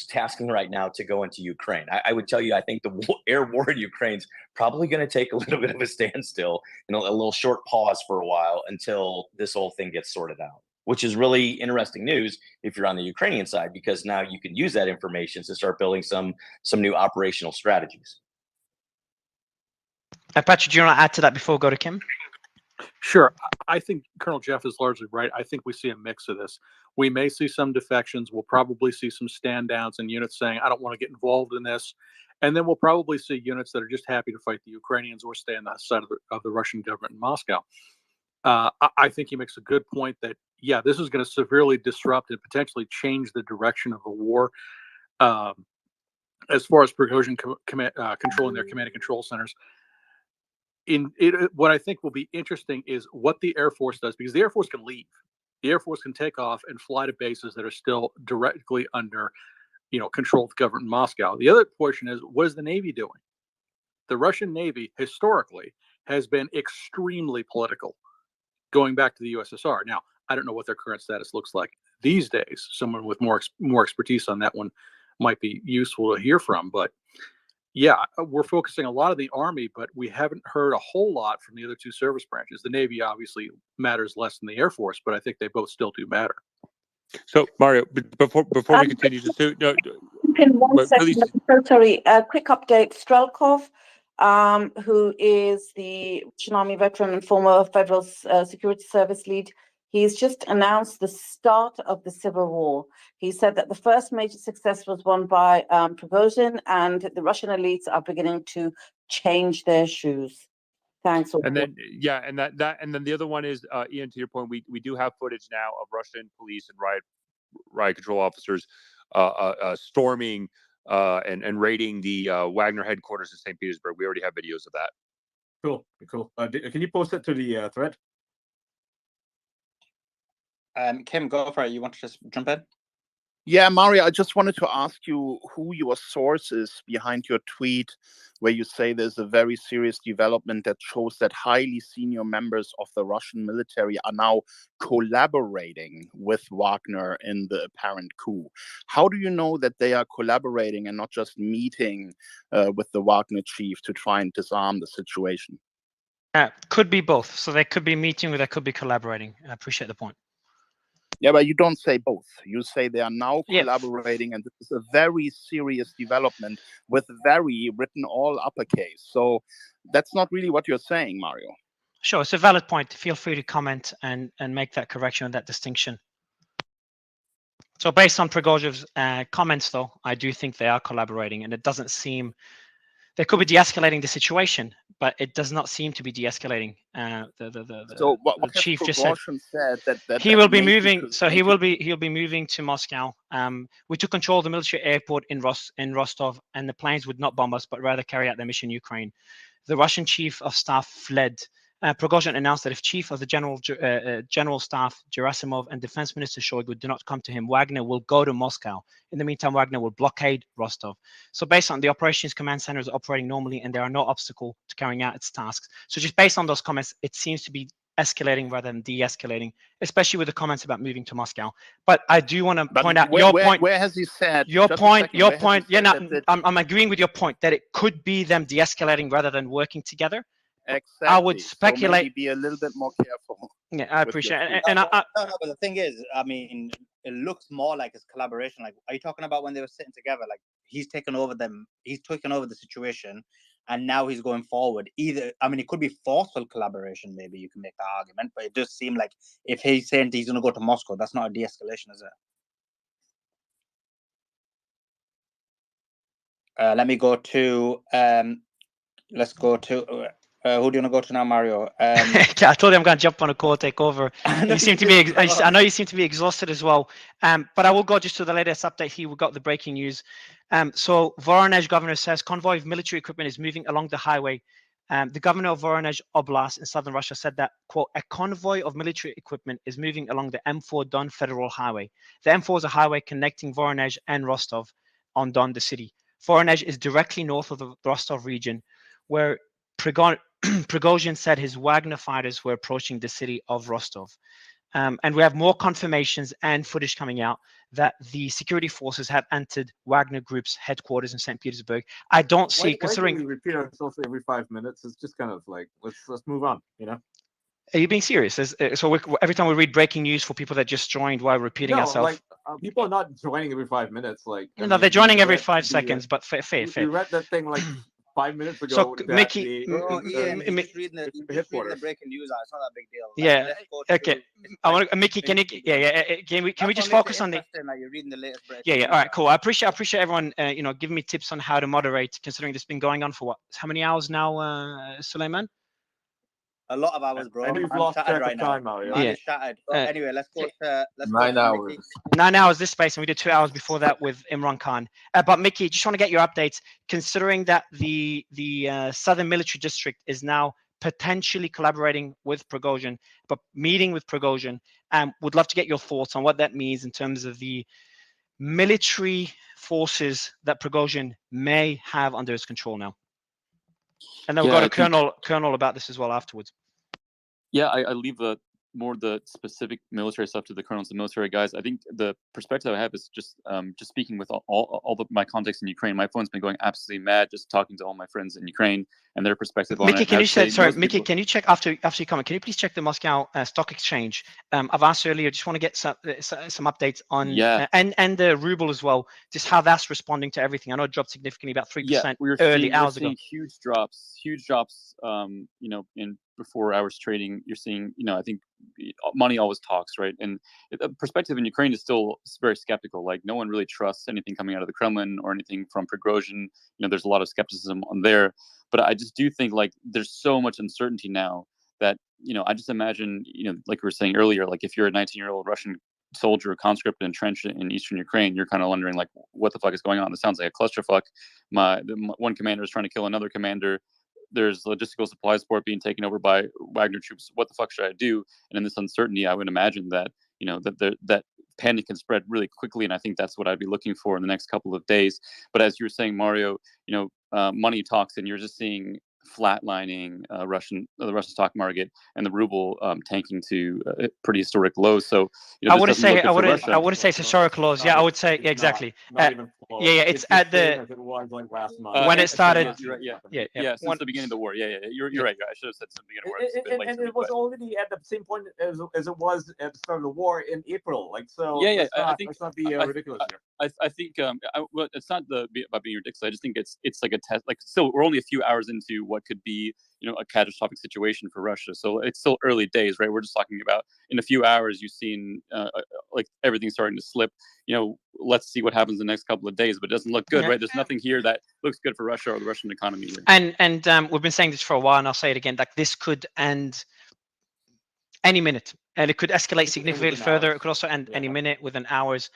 tasking right now to go into Ukraine. I would tell you, I think the air war in Ukraine's probably going to take a little bit of a standstill, a little short pause for a while until this whole thing gets sorted out, which is really interesting news if you're on the Ukrainian side, because now you can use that information to start building some new operational strategies. Patrick, do you want to add to that before we go to Kim? Sure. I think Colonel Jeff is largely right. I think we see a mix of this. We may see some defections. We'll probably see some stand downs and units saying, I don't want to get involved in this. And then we'll probably see units that are just happy to fight the Ukrainians or stay on the side of the Russian government in Moscow. I think he makes a good point that, yeah, this is going to severely disrupt and potentially change the direction of the war. As far as Prigozhin controlling their command and control centers, what I think will be interesting is what the Air Force does, because the Air Force can leave. The Air Force can take off and fly to bases that are still directly under, control of the government in Moscow. The other portion is, what is the Navy doing? The Russian Navy historically has been extremely political, going back to the USSR. Now, I don't know what their current status looks like these days. Someone with more expertise on that one might be useful to hear from, but yeah, we're focusing a lot of the Army, but we haven't heard a whole lot from the other two service branches. The Navy obviously matters less than the Air Force, but I think they both still do matter. So, Mario, before we continue, just to in one second, I'm so sorry. A quick update. Strelkov, who is the Russian Army veteran and former Federal Security Service lead, he's just announced the start of the civil war. He said that the first major success was won by Prigozhin, and the Russian elites are beginning to change their shoes. Thanks. And then, and then the other one is, Ian, to your point, we do have footage now of Russian police and riot control officers storming and raiding the Wagner headquarters in St. Petersburg. We already have videos of that. Cool. Can you post it to the thread? Kim, go for it. You want to just jump in? Yeah, Mario, I just wanted to ask you who your source is behind your tweet where you say there's a very serious development that shows that highly senior members of the Russian military are now collaborating with Wagner in the apparent coup. How do you know that they are collaborating and not just meeting with the Wagner chief to try and disarm the situation? Could be both. So they could be meeting or they could be collaborating. I appreciate the point. Yeah, but you don't say both. You say they are now collaborating, and this is a very serious development with very written all uppercase. So that's not really what you're saying, Mario. Sure, it's a valid point. Feel free to comment and make that correction and that distinction. So based on Prigozhin's comments, though, I do think they are collaborating, and it doesn't seem they could be de-escalating the situation, but it does not seem to be de-escalating. So what the chief just said that he will be moving. So he'll be moving to Moscow. We took control of the military airport in Rostov, and the planes would not bomb us, but rather carry out their mission in Ukraine. The Russian chief of staff fled. Prigozhin announced that if Chief of the General Staff Gerasimov and Defense Minister Shoigu do not come to him, Wagner will go to Moscow. In the meantime, Wagner will blockade Rostov. So based on the operations command center is operating normally, and there are no obstacle to carrying out its tasks. So just based on those comments, it seems to be escalating rather than de-escalating, especially with the comments about moving to Moscow. But I do want to point out your point. Where has he said? Your point. Yeah, no, I'm agreeing with your point that it could be them de-escalating rather than working together. Exactly. I would speculate. So maybe be a little bit more careful. Yeah, I appreciate it. No, but the thing is, I mean, it looks more like it's collaboration. Like, are you talking about when they were sitting together? Like, he's taken over the situation, and now he's going forward. It could be forceful collaboration. Maybe you can make that argument, but it does seem like if he's saying he's going to go to Moscow, that's not a de-escalation, is it? Let me go to. Let's go to. Who do you want to go to now, Mario? I told you I'm going to jump on a call, take over. You seem to be. I know you seem to be exhausted as well. But I will go just to the latest update here. We got the breaking news. So Voronezh governor says convoy of military equipment is moving along the highway. The governor of Voronezh Oblast in southern Russia said that, quote, a convoy of military equipment is moving along the M4 Don Federal Highway. The M4 is a highway connecting Voronezh and Rostov on Don, the city. Voronezh is directly north of the Rostov region, where Prigozhin said his Wagner fighters were approaching the city of Rostov. and we have more confirmations and footage coming out that the security forces have entered Wagner Group's headquarters in St. Petersburg. I don't see, Why considering. do we repeat ourselves every 5 minutes? It's just kind of like let's move on. You know. Are you being serious? So every time we read breaking news for people that just joined, while repeating No, ourselves. like people are not joining every 5 minutes. Like No, they're joining every 5 seconds. But fair. We read that thing like 5 minutes ago. So that Mickey, Ian, he's just reading the breaking news out. It's not that big deal. Yeah. Let's go Okay. I want to, Mickey. Can you? Yeah. Can we just focus on the? Like you're reading the latest breaking Yeah. news All right. Cool. I appreciate everyone. Giving me tips on how to moderate, considering this has been going on for what? How many hours now, Suleiman? A lot of hours, bro. And we've I'm lost shattered track right of now. time, Mario. Mine is shattered. Anyway, let's go to 9 hours. 9 hours this space, and we did 2 hours before that with Imran Khan. But Mickey, just want to get your updates, considering that the Southern Military District is now potentially collaborating with Prigozhin, but meeting with Prigozhin. Would love to get your thoughts on what that means in terms of the military forces that Prigozhin may have under his control now. And then we'll go to Colonel about this as well afterwards. Yeah, I leave more the specific military stuff to the colonels and military guys. I think the perspective I have is just speaking with all my contacts in Ukraine. My phone's been going absolutely mad just talking to all my friends in Ukraine and their perspective on it. Mickey, can you check? Sorry, Mickey, can you check after you comment? Can you please check the Moscow Stock Exchange? I've asked earlier. Just want to get some updates on and the ruble as well. Just how that's responding to everything. I know it dropped significantly, about 3% hours ago. Huge drops. In before hours trading, you're seeing, I think money always talks, right? And the perspective in Ukraine is still very skeptical. Like no one really trusts anything coming out of the Kremlin or anything from Prigozhin. There's a lot of skepticism on there. But I just do think like there's so much uncertainty now that, I just imagine, like we were saying earlier, like if you're a 19-year-old Russian soldier or conscript entrenched in eastern Ukraine, you're kind of wondering like, what the fuck is going on? This sounds like a clusterfuck. One commander is trying to kill another commander. There's logistical supply support being taken over by Wagner troops. What the fuck should I do? And in this uncertainty, I would imagine that, that panic can spread really quickly. And I think that's what I'd be looking for in the next couple of days. But as you were saying, Mario, money talks, and you're just seeing flatlining the Russian stock market and the ruble tanking to pretty historic lows. So I wouldn't say it's historic lows. Yeah, I would say exactly. Not even close. It's at the as it was like last month. when it started. Yeah. Since the beginning of the war. Yeah. You're right. I should have said something at the war. And it was already at the same point as it was at the start of the war in April. Like so. Yeah. Let's not be ridiculous here. I think it's not about being ridiculous. I just think it's like a test. Like still, we're only a few hours into what could be a catastrophic situation for Russia. So it's still early days, right? We're just talking about in a few hours you've seen like everything starting to slip. Let's see what happens in the next couple of days, but it doesn't look good, right? There's nothing here that looks good for Russia or the Russian economy here. And we've been saying this for a while, and I'll say it again. Like this could end any minute, and it could escalate significantly further. It could also end any minute within hours.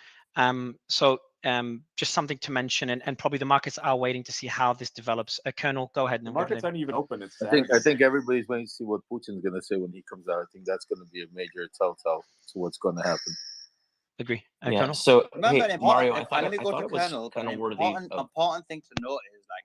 Just something to mention, and probably the markets are waiting to see how this develops. Colonel, go ahead. The markets aren't even open. I think everybody's waiting to see what Putin's going to say when he comes out. I think that's going to be a major telltale to what's going to happen. Agree. Yeah. Colonel? So Remember, Mario, let me go to Colonel. Kind of worthy. Important thing to note is like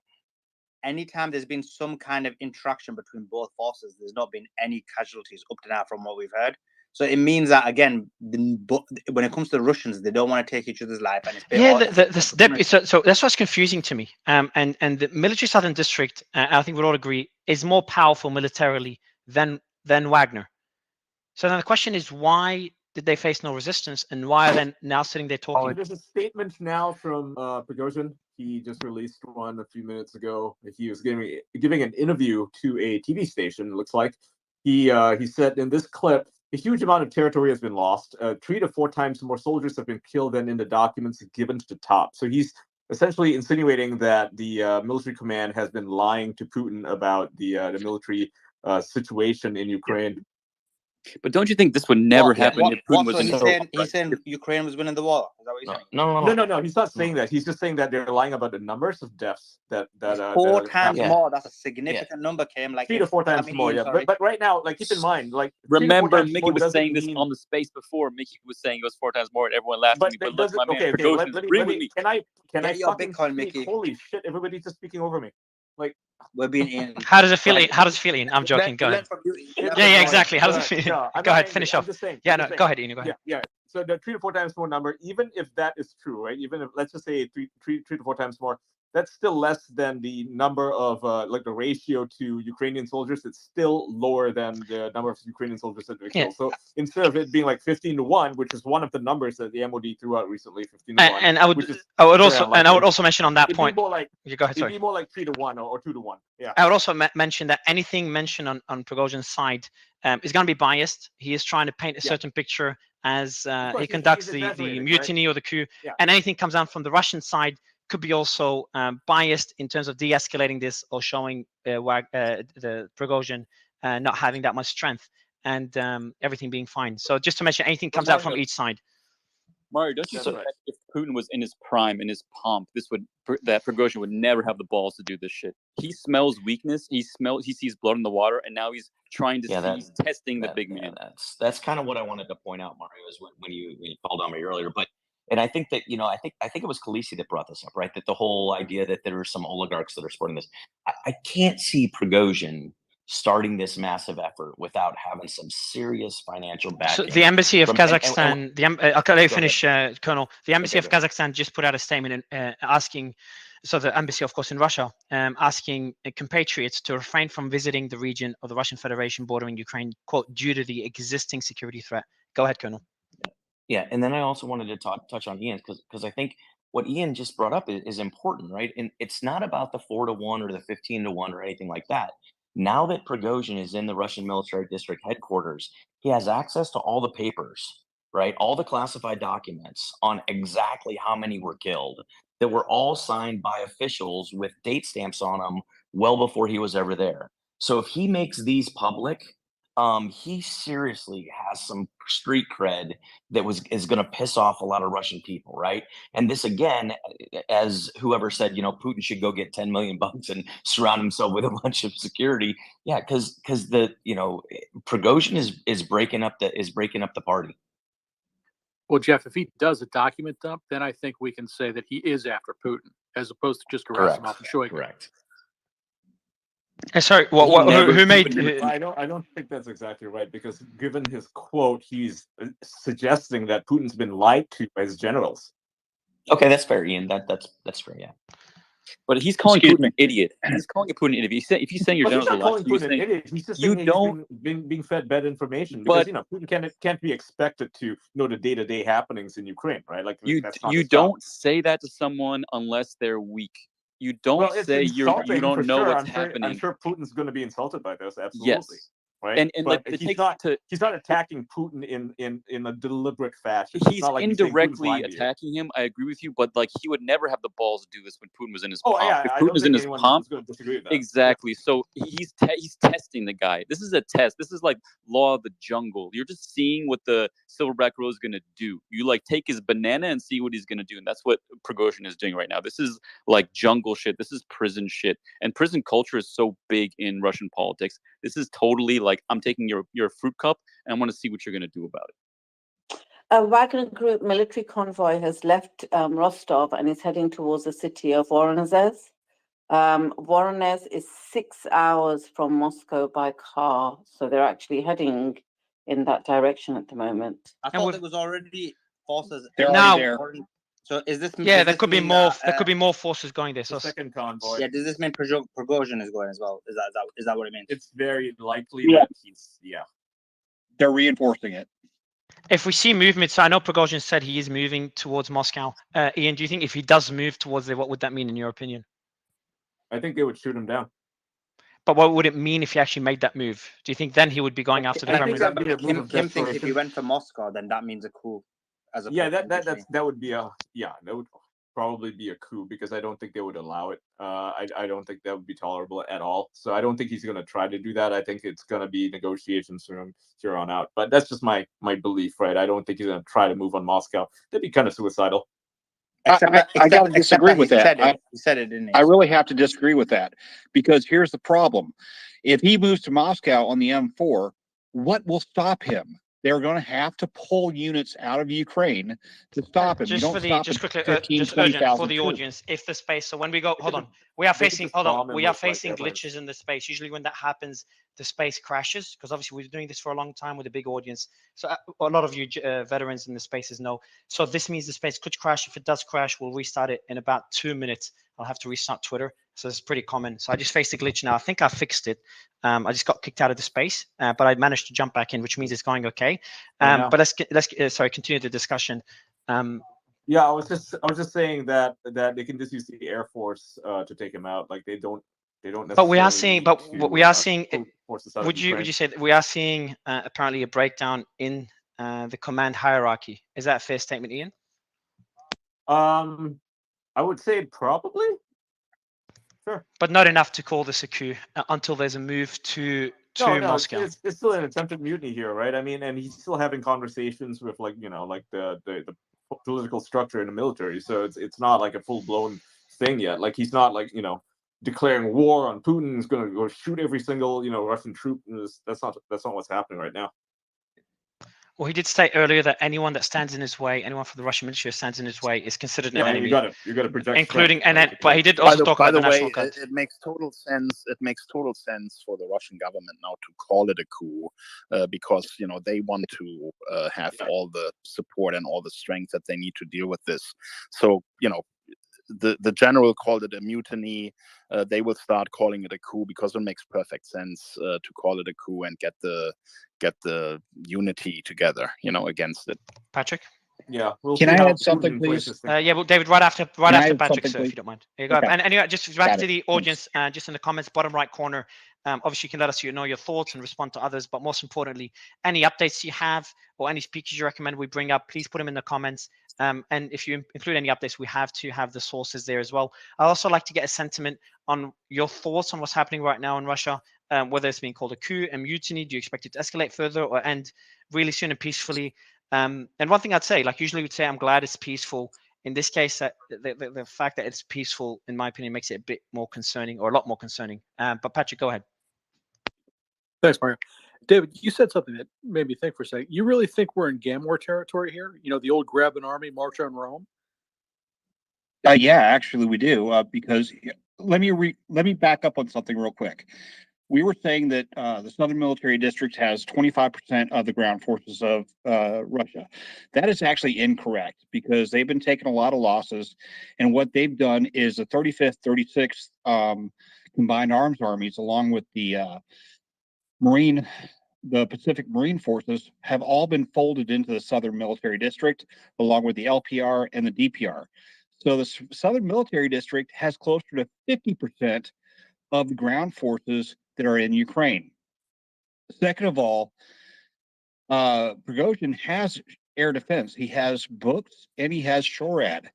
anytime there's been some kind of interaction between both forces, there's not been any casualties up to now from what we've heard. So it means that again, when it comes to the Russians, they don't want to take each other's life, and so that's what's confusing to me. And the military Southern District, I think we'd all agree, is more powerful militarily than Wagner. So then the question is, why did they face no resistance, and why are they now sitting there talking? There's a statement now from Prigozhin. He just released one a few minutes ago. He was giving an interview to a TV station. It looks like he said in this clip, a huge amount of territory has been lost. 3 to 4 times more soldiers have been killed than in the documents given to the top. So he's essentially insinuating that the military command has been lying to Putin about the military situation in Ukraine. But don't you think this would never happen if Putin was in? He's saying Ukraine was winning the war. Is that what he's saying? No. He's not saying that. He's just saying that they're lying about the numbers of deaths that 4 times more. That's a significant number. Came like 3 to 4 times more. Yeah, but right now, like keep in mind, like remember Mickey was saying this on the space before. Mickey was saying it was 4 times more, and everyone laughed at me. But look, my man, Prigozhin is agreeing with me. Can I your fucking Bitcoin, speak? Mickey? Holy shit! Everybody's just speaking over me. Like We're being How does it feel? How does it feel, Ian? I'm joking. Go ahead. Yeah, exactly. How does it feel? No, I'm Go not ahead. angry. Finish I'm off. just saying. Yeah, I'm no. just saying. Go ahead, Ian. Go ahead. Yeah. So the 3 to 4 times more number, even if that is true, right? Even if, let's just say three to 4 times more, that's still less than the number of like the ratio to Ukrainian soldiers. It's still lower than the number of Ukrainian soldiers that they killed. So instead of it being like 15 to 1, which is one of the numbers that the MOD threw out recently, 15 to 1, And I would also mention on that point. More like, you go ahead. it'd Sorry. be more like 3 to 1 or 2 to 1. Yeah. I would also mention that anything mentioned on Prigozhin's side is going to be biased. He is trying to paint a certain picture as he conducts the mutiny or the coup, and anything comes out from the Russian side could be also biased in terms of de-escalating this or showing the Prigozhin not having that much strength and everything being fine. So just to mention, anything comes out from each side. Mario, don't you think that if Putin was in his prime, in his pomp, that Prigozhin would never have the balls to do this shit? He smells weakness. He sees blood in the water, and now he's trying to he's testing the big man. That's kind of what I wanted to point out, Mario, is when you called on me earlier. But and I think that I think it was Khaleesi that brought this up, right? That the whole idea that there are some oligarchs that are supporting this. I can't see Prigozhin starting this massive effort without having some serious financial backing. So the embassy of Kazakhstan, I'll let you finish, Colonel. The embassy of Okay, Kazakhstan just put out a statement asking, so the embassy, of course, in Russia, asking compatriots to refrain from visiting the region of the Russian Federation bordering Ukraine, quote, due to the existing security threat. Go ahead, Colonel. Yeah, and then I also wanted to touch on Ian's because I think what Ian just brought up is important, right? And it's not about the 4 to 1 or the 15 to 1 or anything like that. Now that Prigozhin is in the Russian military district headquarters, he has access to all the papers, right? All the classified documents on exactly how many were killed that were all signed by officials with date stamps on them well before he was ever there. So if he makes these public, he seriously has some street cred that is going to piss off a lot of Russian people, right? And this again, as whoever said, Putin should go get 10 million bucks and surround himself with a bunch of security. Yeah, because the Prigozhin is breaking up the party. Well, Jeff, if he does a document dump, then I think we can say that he is after Putin, as opposed to just Gerasimov and Shoigu. Correct. Sorry, who made? I don't think that's exactly right, because given his quote, he's suggesting that Putin's been lied to by his generals. Okay, that's fair, Ian. That's fair. Yeah. But he's calling Putin an idiot. He's calling Putin an idiot. If he's saying your generals are lied to, he's saying idiot. He's just saying he's being fed bad information, because Putin can't be expected to know the day-to-day happenings in Ukraine, right? Like you don't say that to someone unless they're weak. You don't say you don't know what's happening. I'm sure Putin's going to be insulted by this. Absolutely. Yes. Right. And but he's not attacking Putin in a deliberate fashion. He's indirectly attacking him. I agree with you, but he would never have the balls to do this when Putin was in his pomp. Yeah, if Putin was in his pomp, exactly. So he's testing the guy. This is a test. This is like law of the jungle. You're just seeing what the silverback gorilla is going to do. You take his banana and see what he's going to do, and that's what Prigozhin is doing right now. This is like jungle shit. This is prison shit, and prison culture is so big in Russian politics. This is totally I'm taking your fruit cup and I want to see what you're going to do about it. A Wagner Group military convoy has left Rostov and is heading towards the city of Voronezh. Voronezh is 6 hours from Moscow by car, so they're actually heading in that direction at the moment. I thought there was already forces. They're already there. So is this? Yeah, there could be more. There could be more forces going there. So second convoy. Yeah, does this mean Prigozhin is going as well? Is that what it means? It's very likely that he's they're reinforcing it. If we see movement, so I know Prigozhin said he is moving towards Moscow. Ian, do you think if he does move towards there, what would that mean in your opinion? I think they would shoot him down. But what would it mean if he actually made that move? Do you think then he would be going after the Kremlin? Kim thinks if he went for Moscow, then that means a coup. That would be that would probably be a coup, because I don't think they would allow it. I don't think that would be tolerable at all. So I don't think he's going to try to do that. I think it's going to be negotiations from here on out. But that's just my belief, right? I don't think he's going to try to move on Moscow. That'd be kind of suicidal. I got to disagree with that. He said it, didn't he? I really have to disagree with that, because here's the problem. If he moves to Moscow on the M4, what will stop him? they're going to have to pull units out of Ukraine to stop him. You Just don't for the, stop just at quickly, 15, just urgent for 20,000 the troops. audience. If the space, so when we go, hold could on, we are they could facing, just hold bomb on, him we are with, like, facing airplanes. glitches in the space. Usually when that happens, the space crashes, because obviously we're doing this for a long time with a big audience. So a lot of you veterans in the spaces know. So this means the space could crash. If it does crash, we'll restart it in about 2 minutes. I'll have to restart Twitter. So it's pretty common. So I just faced a glitch now. I think I fixed it. I just got kicked out of the space, but I managed to jump back in, which means it's going okay. But let's sorry, continue the discussion. Yeah, I was just saying that they can just use the Air Force to take him out. Like they don't necessarily. But we are seeing, need but to, we are seeing. pull forces out of Would you Ukraine. say that we are seeing apparently a breakdown in the command hierarchy? Is that a fair statement, Ian? I would say probably. Sure. But not enough to call this a coup until there's a move to No, Moscow. it's still an attempted mutiny here, right? I mean, and he's still having conversations with, like, like the political structure in the military. So it's not like a full blown thing yet. Like he's not like declaring war on Putin. Is going to go shoot every single Russian troop. That's not what's happening right now. Well, he did state earlier that anyone that stands in his way, anyone from the Russian military that stands in his way, is considered an enemy. You got to project, including strength, and then. right? But he did also talk By about the the way, national guard. it makes total sense. It makes total sense for the Russian government now to call it a coup, because they want to have all the support and all the strength that they need to deal with this. So the general called it a mutiny. They will start calling it a coup because it makes perfect sense to call it a coup and get the unity together, against it. Patrick? Yeah. We'll Can see I how add something, Putin plays please? this thing. Yeah, well, David, right after Can I add Patrick, something, sir, if please? you don't mind. There you go. Okay. And anyway, just back Got to it. the audience, just in the comments, bottom right corner. Obviously, you can let us know your thoughts and respond to others. But most importantly, any updates you have or any speakers you recommend we bring up, please put them in the comments. And if you include any updates, we have to have the sources there as well. I also like to get a sentiment on your thoughts on what's happening right now in Russia, whether it's being called a coup, a mutiny. Do you expect it to escalate further or end really soon and peacefully? And one thing I'd say, like usually we'd say, I'm glad it's peaceful. In this case, the fact that it's peaceful, in my opinion, makes it a bit more concerning, or a lot more concerning. But Patrick, go ahead. Thanks, Mario. David, you said something that made me think for a second. You really think we're in Gamor territory here? The old grab an army, march on Rome? Yeah, actually we do. Because let me back up on something real quick. We were saying that the Southern Military District has 25% of the ground forces of Russia. That is actually incorrect because they've been taking a lot of losses, and what they've done is the 35th, 36th combined arms armies, along with the Pacific Marine Forces, have all been folded into the Southern Military District, along with the LPR and the DPR. So the Southern Military District has closer to 50% of the ground forces that are in Ukraine. Second of all, Prigozhin has air defense. He has books and he has SHORAD.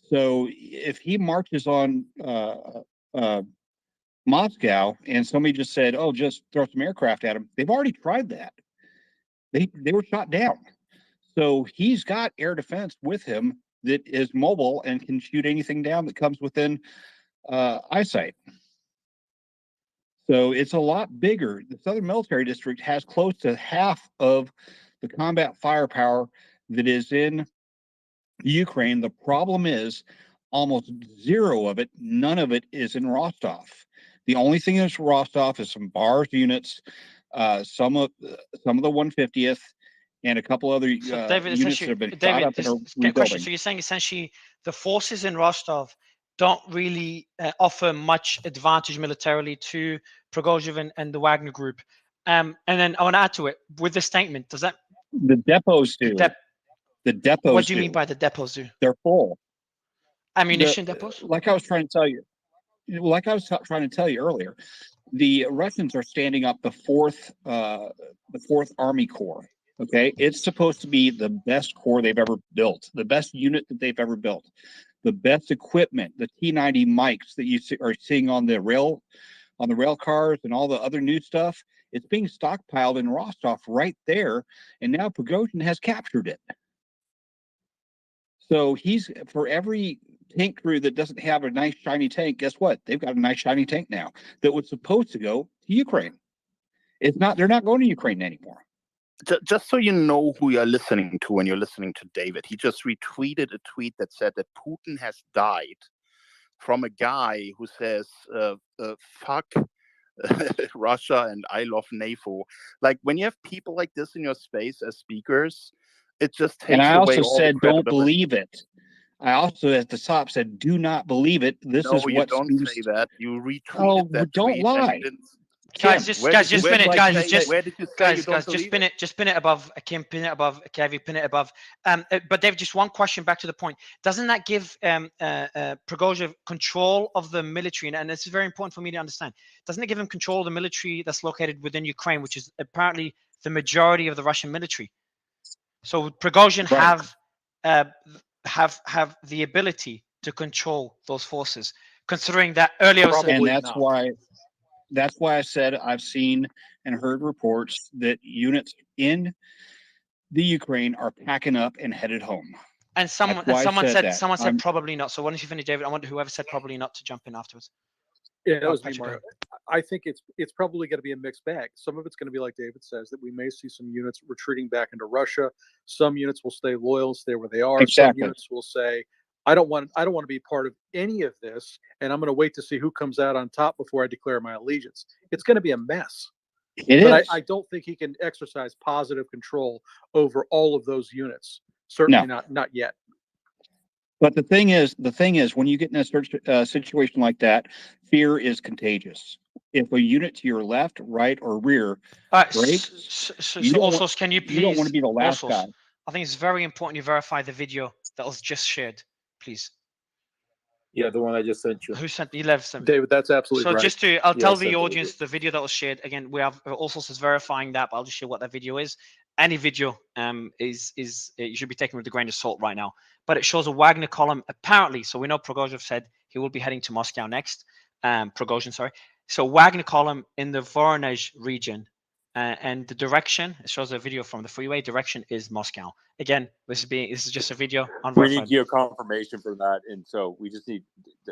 So if he marches on Moscow and somebody just said, "Oh, just throw some aircraft at him," they've already tried that. They were shot down. So he's got air defense with him that is mobile and can shoot anything down that comes within eyesight. So it's a lot bigger. The Southern Military District has close to half of the combat firepower that is in Ukraine. The problem is almost zero of it, none of it is in Rostov. The only thing that's Rostov is some BARS units, some of the 150th, and a couple other David, units that have been shot up and are question. rebuilding. So you're saying essentially the forces in Rostov don't really offer much advantage militarily to Prigozhin and the Wagner Group. And then I want to add to it with the statement. Does that the depots do? The depots. What do you mean by the depots do? They're full. Ammunition depots. Like I was trying to tell you. Like I was trying to tell you earlier, the Russians are standing up the fourth Army Corps. Okay, it's supposed to be the best corps they've ever built, the best unit that they've ever built, the best equipment, the T90 mics that you are seeing on the rail cars and all the other new stuff. It's being stockpiled in Rostov right there, and now Prigozhin has captured it. So he's, for every tank crew that doesn't have a nice shiny tank, guess what? They've got a nice shiny tank now that was supposed to go to Ukraine. It's not. They're not going to Ukraine anymore. just so you know who you're listening to when you're listening to David, he just retweeted a tweet that said that Putin has died from a guy who says, fuck Russia and I love NATO. Like, when you have people like this in your space as speakers, it just And takes I away also all the said, don't credibility. believe it. I also at the top said, do not believe it. This No, is you what don't students. say that. You retweeted Oh, that don't tweet and you lie. didn't. Guys, Kim, just spin it, guys. Where did you say guys, you don't just believe it? just spin it above Kim, pin it above Kevi, pin it above. But Dave, just one question back to the point. Doesn't that give Prigozhin control of the military? And this is very important for me to understand. Doesn't it give him control of the military that's located within Ukraine, which is apparently the majority of the Russian military? So would Prigozhin have the ability to control those forces, considering that earlier? And that's why I said I've seen and heard reports that units in the Ukraine are packing up and headed home. And someone said probably not. So why don't you finish, David? I wonder whoever said probably not to jump in afterwards. Yeah, that was me, Mario. I think it's probably going to be a mixed bag. Some of it's going to be like David says, that we may see some units retreating back into Russia. Some units will stay loyal, stay where they are. Exactly. Some units will say, I don't want to be part of any of this, and I'm going to wait to see who comes out on top before I declare my allegiance. It's going to be a mess. But I don't think he can exercise positive control over all of those units. Certainly not yet. But the thing is, when you get in a situation like that, fear is contagious. If a unit to your left, right, or rear breaks, Can you please? You don't want to be the last guy. I think it's very important you verify the video that was just shared, please. Yeah, the one I just sent you. Who sent? You left some. David, that's absolutely so right. Just to, I'll tell the audience the video that was shared. Again, we have all sources verifying that, but I'll just show what that video is. Any video is you should be taken with a grain of salt right now. But it shows a Wagner column apparently. So we know Prigozhin said he will be heading to Moscow next. Prigozhin, sorry. So Wagner column in the Voronezh region. And the direction, it shows a video from the freeway, direction is Moscow. Again, this is just a video. We need geo confirmation for that, and so we just need.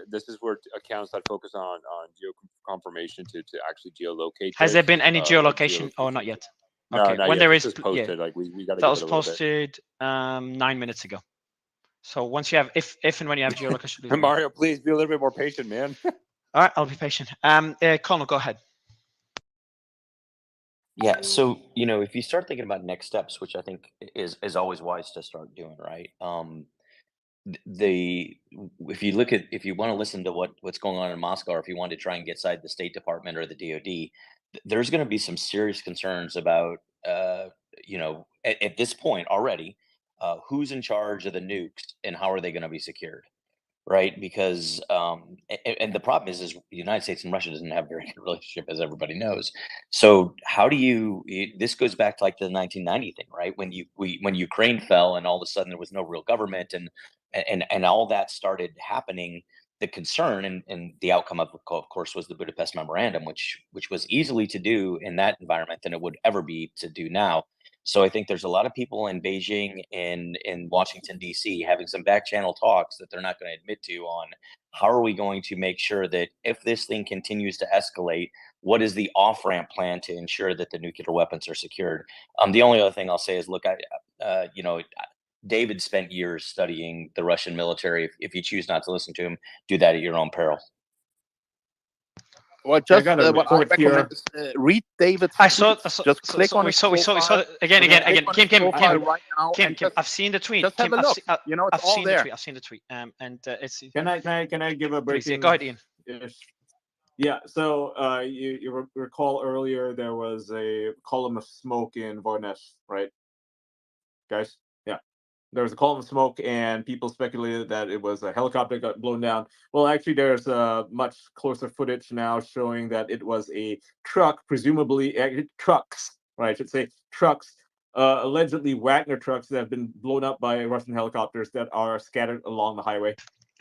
This is where accounts that focus on geo confirmation to actually geolocate. Has there been any geolocation? Oh, not yet. No, okay, not when yet. there This is posted, like we got to. That was posted 9 minutes ago. So once you have, if and when you have geolocation, Mario, please be a little bit more patient, man. All right, I'll be patient. Colin, go ahead. Yeah, so if you start thinking about next steps, which I think is always wise to start doing, right? If you want to listen to what's going on in Moscow, or if you want to try and get inside the State Department or the DoD, there's going to be some serious concerns about at this point already, who's in charge of the nukes and how are they going to be secured? Right, because and the problem is the United States and Russia doesn't have a very good relationship, as everybody knows. So how do this goes back to like the 1990 thing, right? When Ukraine fell and all of a sudden there was no real government and all that started happening. The concern and the outcome of course was the Budapest Memorandum, which was easily to do in that environment than it would ever be to do now. So I think there's a lot of people in Beijing and in Washington, D.C. having some back channel talks that they're not going to admit to on how are we going to make sure that if this thing continues to escalate, what is the off-ramp plan to ensure that the nuclear weapons are secured? The only other thing I'll say is, look, David spent years studying the Russian military. If you choose not to listen to him, do that at your own peril. Well, just what I recommend is read David's. Just click on. We saw again. Kim. I've seen the tweet. Just have a look. It's all there. I've seen the tweet. And it's. Can I give a breaking? Go ahead, Ian. Yeah. So you recall earlier there was a column of smoke in Voronezh, right, guys? Yeah. There was a column of smoke, and people speculated that it was a helicopter that got blown down. Well, actually, there's much closer footage now showing that it was a truck, presumably trucks, right? I should say trucks, allegedly Wagner trucks that have been blown up by Russian helicopters that are scattered along the highway.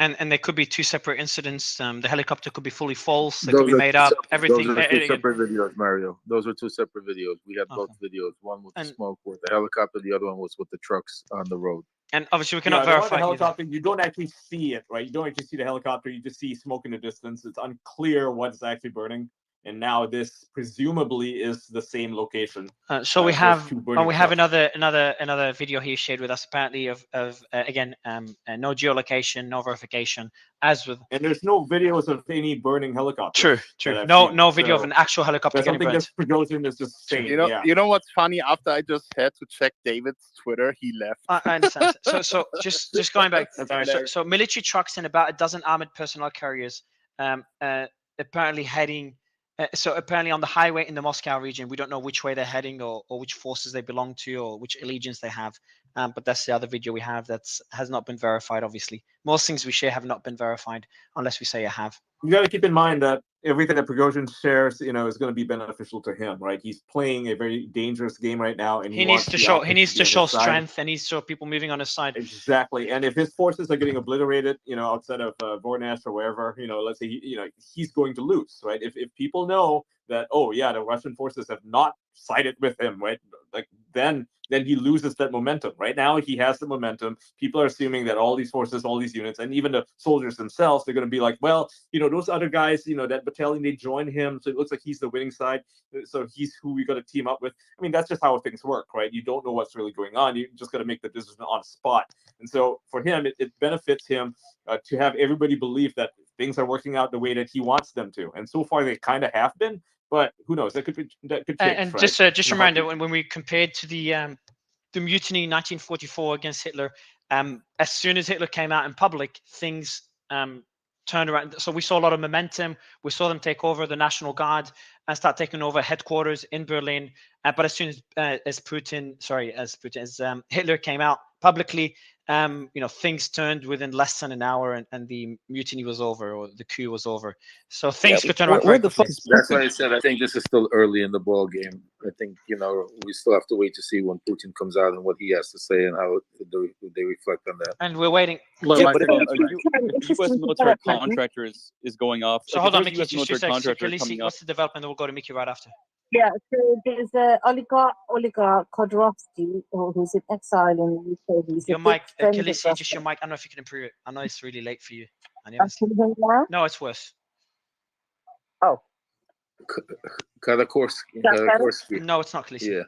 And there could be two separate incidents. The helicopter could be fully false. They could be made up. Everything. Those are two separate videos, Mario. Those are two separate videos. We had both videos. One with the smoke with the helicopter. The other one was with the trucks on the road. And obviously, we cannot verify the helicopter. You don't actually see it, right? You don't actually see the helicopter. You just see smoke in the distance. It's unclear what's actually burning. and now this presumably is the same location. So we those have two burning we have trucks. another video he shared with us, apparently of again no geolocation, no verification, as with. And there's no videos of any burning helicopters. True, that true. I've No, seen. no video of So an actual helicopter that's getting something burnt. that Prigozhin is just saying. You know what's funny? After I just had to check David's Twitter, he left. I understand. So just going back. That's all right. So military trucks and about a dozen armored personnel carriers, apparently heading. So apparently on the highway in the Moscow region, we don't know which way they're heading or which forces they belong to or which allegiance they have. But that's the other video we have that has not been verified. Obviously, most things we share have not been verified unless we say I have. You got to keep in mind that everything that Prigozhin shares, is going to be beneficial to him, right? He's playing a very dangerous game right now, and He needs to show strength, and needs to show people moving on his side. Exactly, and if his forces are getting obliterated, outside of Voronezh or wherever, let's say he's going to lose, right? If people know that, oh yeah, the Russian forces have not sided with him, right? Like then he loses that momentum. Right now he has the momentum. People are assuming that all these forces, all these units, and even the soldiers themselves, they're going to be like, well, those other guys, that battalion, they join him, so it looks like he's the winning side, so he's who we got to team up with. I mean, that's just how things work, right? You don't know what's really going on. You just got to make the decision on the spot. And so for him, it benefits him to have everybody believe that things are working out the way that he wants them to. And so far they kind of have been, but who knows? That could change. And right? just a reminder, when we compared to the mutiny in 1944 against Hitler, as soon as Hitler came out in public, things turned around. So we saw a lot of momentum. We saw them take over the National Guard and start taking over headquarters in Berlin. But as soon as Hitler came out publicly, things turned within less than an hour, and the mutiny was over, or the coup was over. So things could turn around very quickly. That's why I said I think this is still early in the ball game. I think we still have to wait to see when Putin comes out and what he has to say and how they reflect on that. And we're waiting. But if a U.S. military contractor is going off, So hold on, Mickey, US just 2 military seconds. So contractor coming what's the development? We'll go to Mickey right after. Yeah, so there's oligarch Khodorkovsky, who's in exile in the UK. He's Your mic, Khaleesi, just your mic. I don't know if you can improve it. I know it's really late for you. No, it's worse. Oh. Khodorkovsky. No, it's not Khaleesi. Yeah.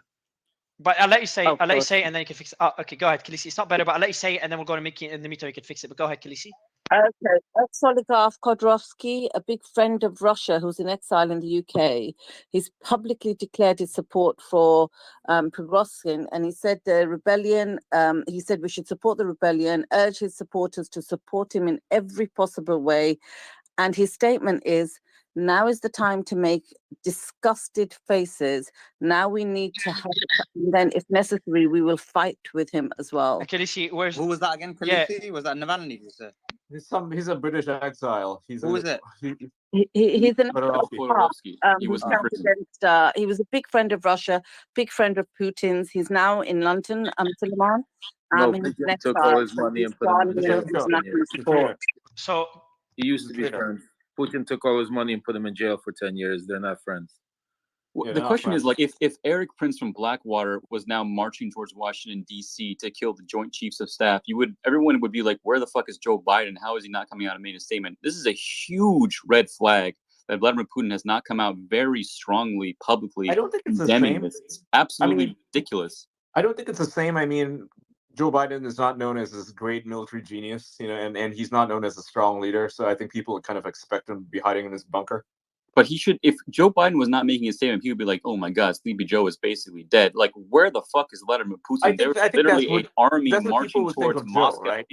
But I'll let you say. I'll let you say, and then you can fix it. Oh, okay, go ahead, Khaleesi. It's not better, but I'll let you say it, and then we'll go to Mickey. In the meantime, you can fix it. But go ahead, Khaleesi. Okay, ex-oligarch Khodorkovsky, a big friend of Russia who's in exile in the UK, he's publicly declared his support for Prigozhin, and he said the rebellion, he said we should support the rebellion, urge his supporters to support him in every possible way. And his statement is, now is the time to make disgusted faces. Now we need to help. And then, if necessary, we will fight with him as well. Khaleesi, who was that again? Khaleesi? Was that Navalny? He's a British exile. Who is it? He's an Khodorkovsky. he was against, he was a big friend of Russia, big friend of Putin's. He's now in London, Suleiman. No, Putin took all his money and put him in jail. So he used to be friends. Putin took all his money and put him in jail for 10 years. They're not friends. Well, the question is, like, if Eric Prince from Blackwater was now marching towards Washington, D.C. to kill the Joint Chiefs of Staff, everyone would be like, where the fuck is Joe Biden? How is he not coming out and making a statement? This is a huge red flag that Vladimir Putin has not come out very strongly publicly. I don't think it's the condemning same. this. It's absolutely ridiculous. I don't think it's the same. I mean, Joe Biden is not known as this great military genius, and he's not known as a strong leader. So I think people kind of expect him to be hiding in his bunker. But he should, if Joe Biden was not making a statement, he would be like, oh my God, Sleepy Joe is basically dead. Like, where the fuck is Vladimir Putin? There's literally an army marching towards Moscow, right?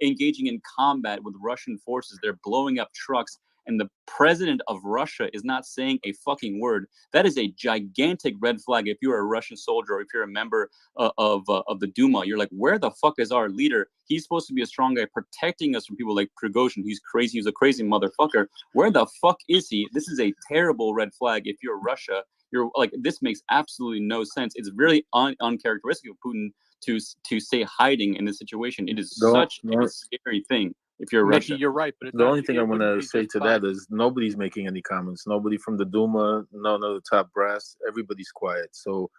engaging in combat with Russian forces. They're blowing up trucks. And the president of Russia is not saying a fucking word. That is a gigantic red flag. If you're a Russian soldier or if you're a member of the Duma, you're like, where the fuck is our leader? He's supposed to be a strong guy protecting us from people like Prigozhin. He's crazy. He's a crazy motherfucker. Where the fuck is he? This is a terrible red flag. If you're Russia, you're like, this makes absolutely no sense. It's really uncharacteristic of Putin to stay hiding in this situation. It is such a scary thing. If you're Mickey, Russia, you're right. But the only thing I want to say to that is nobody's making any comments. Nobody from the Duma, none of the top brass. Everybody's quiet. So,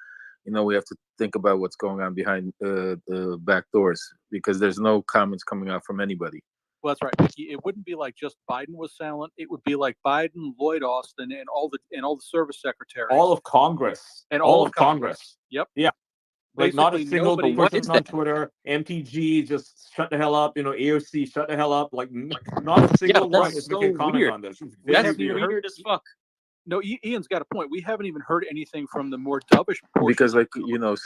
we have to think about what's going on behind the back doors because there's no comments coming out from anybody. Well, that's right, Mickey. It wouldn't be like just Biden was silent. It would be like Biden, Lloyd Austin, and all the service secretaries, all of Congress, and all of Congress. Yep. Yeah. Like not a Basically, single nobody- person on Twitter, MTG, just shut the hell up. AOC, shut the hell up. Like not a single one is making a comment on this. It's very weird. as fuck. No, Ian's got a point. We haven't even heard anything from the more dovish portion. Because, like,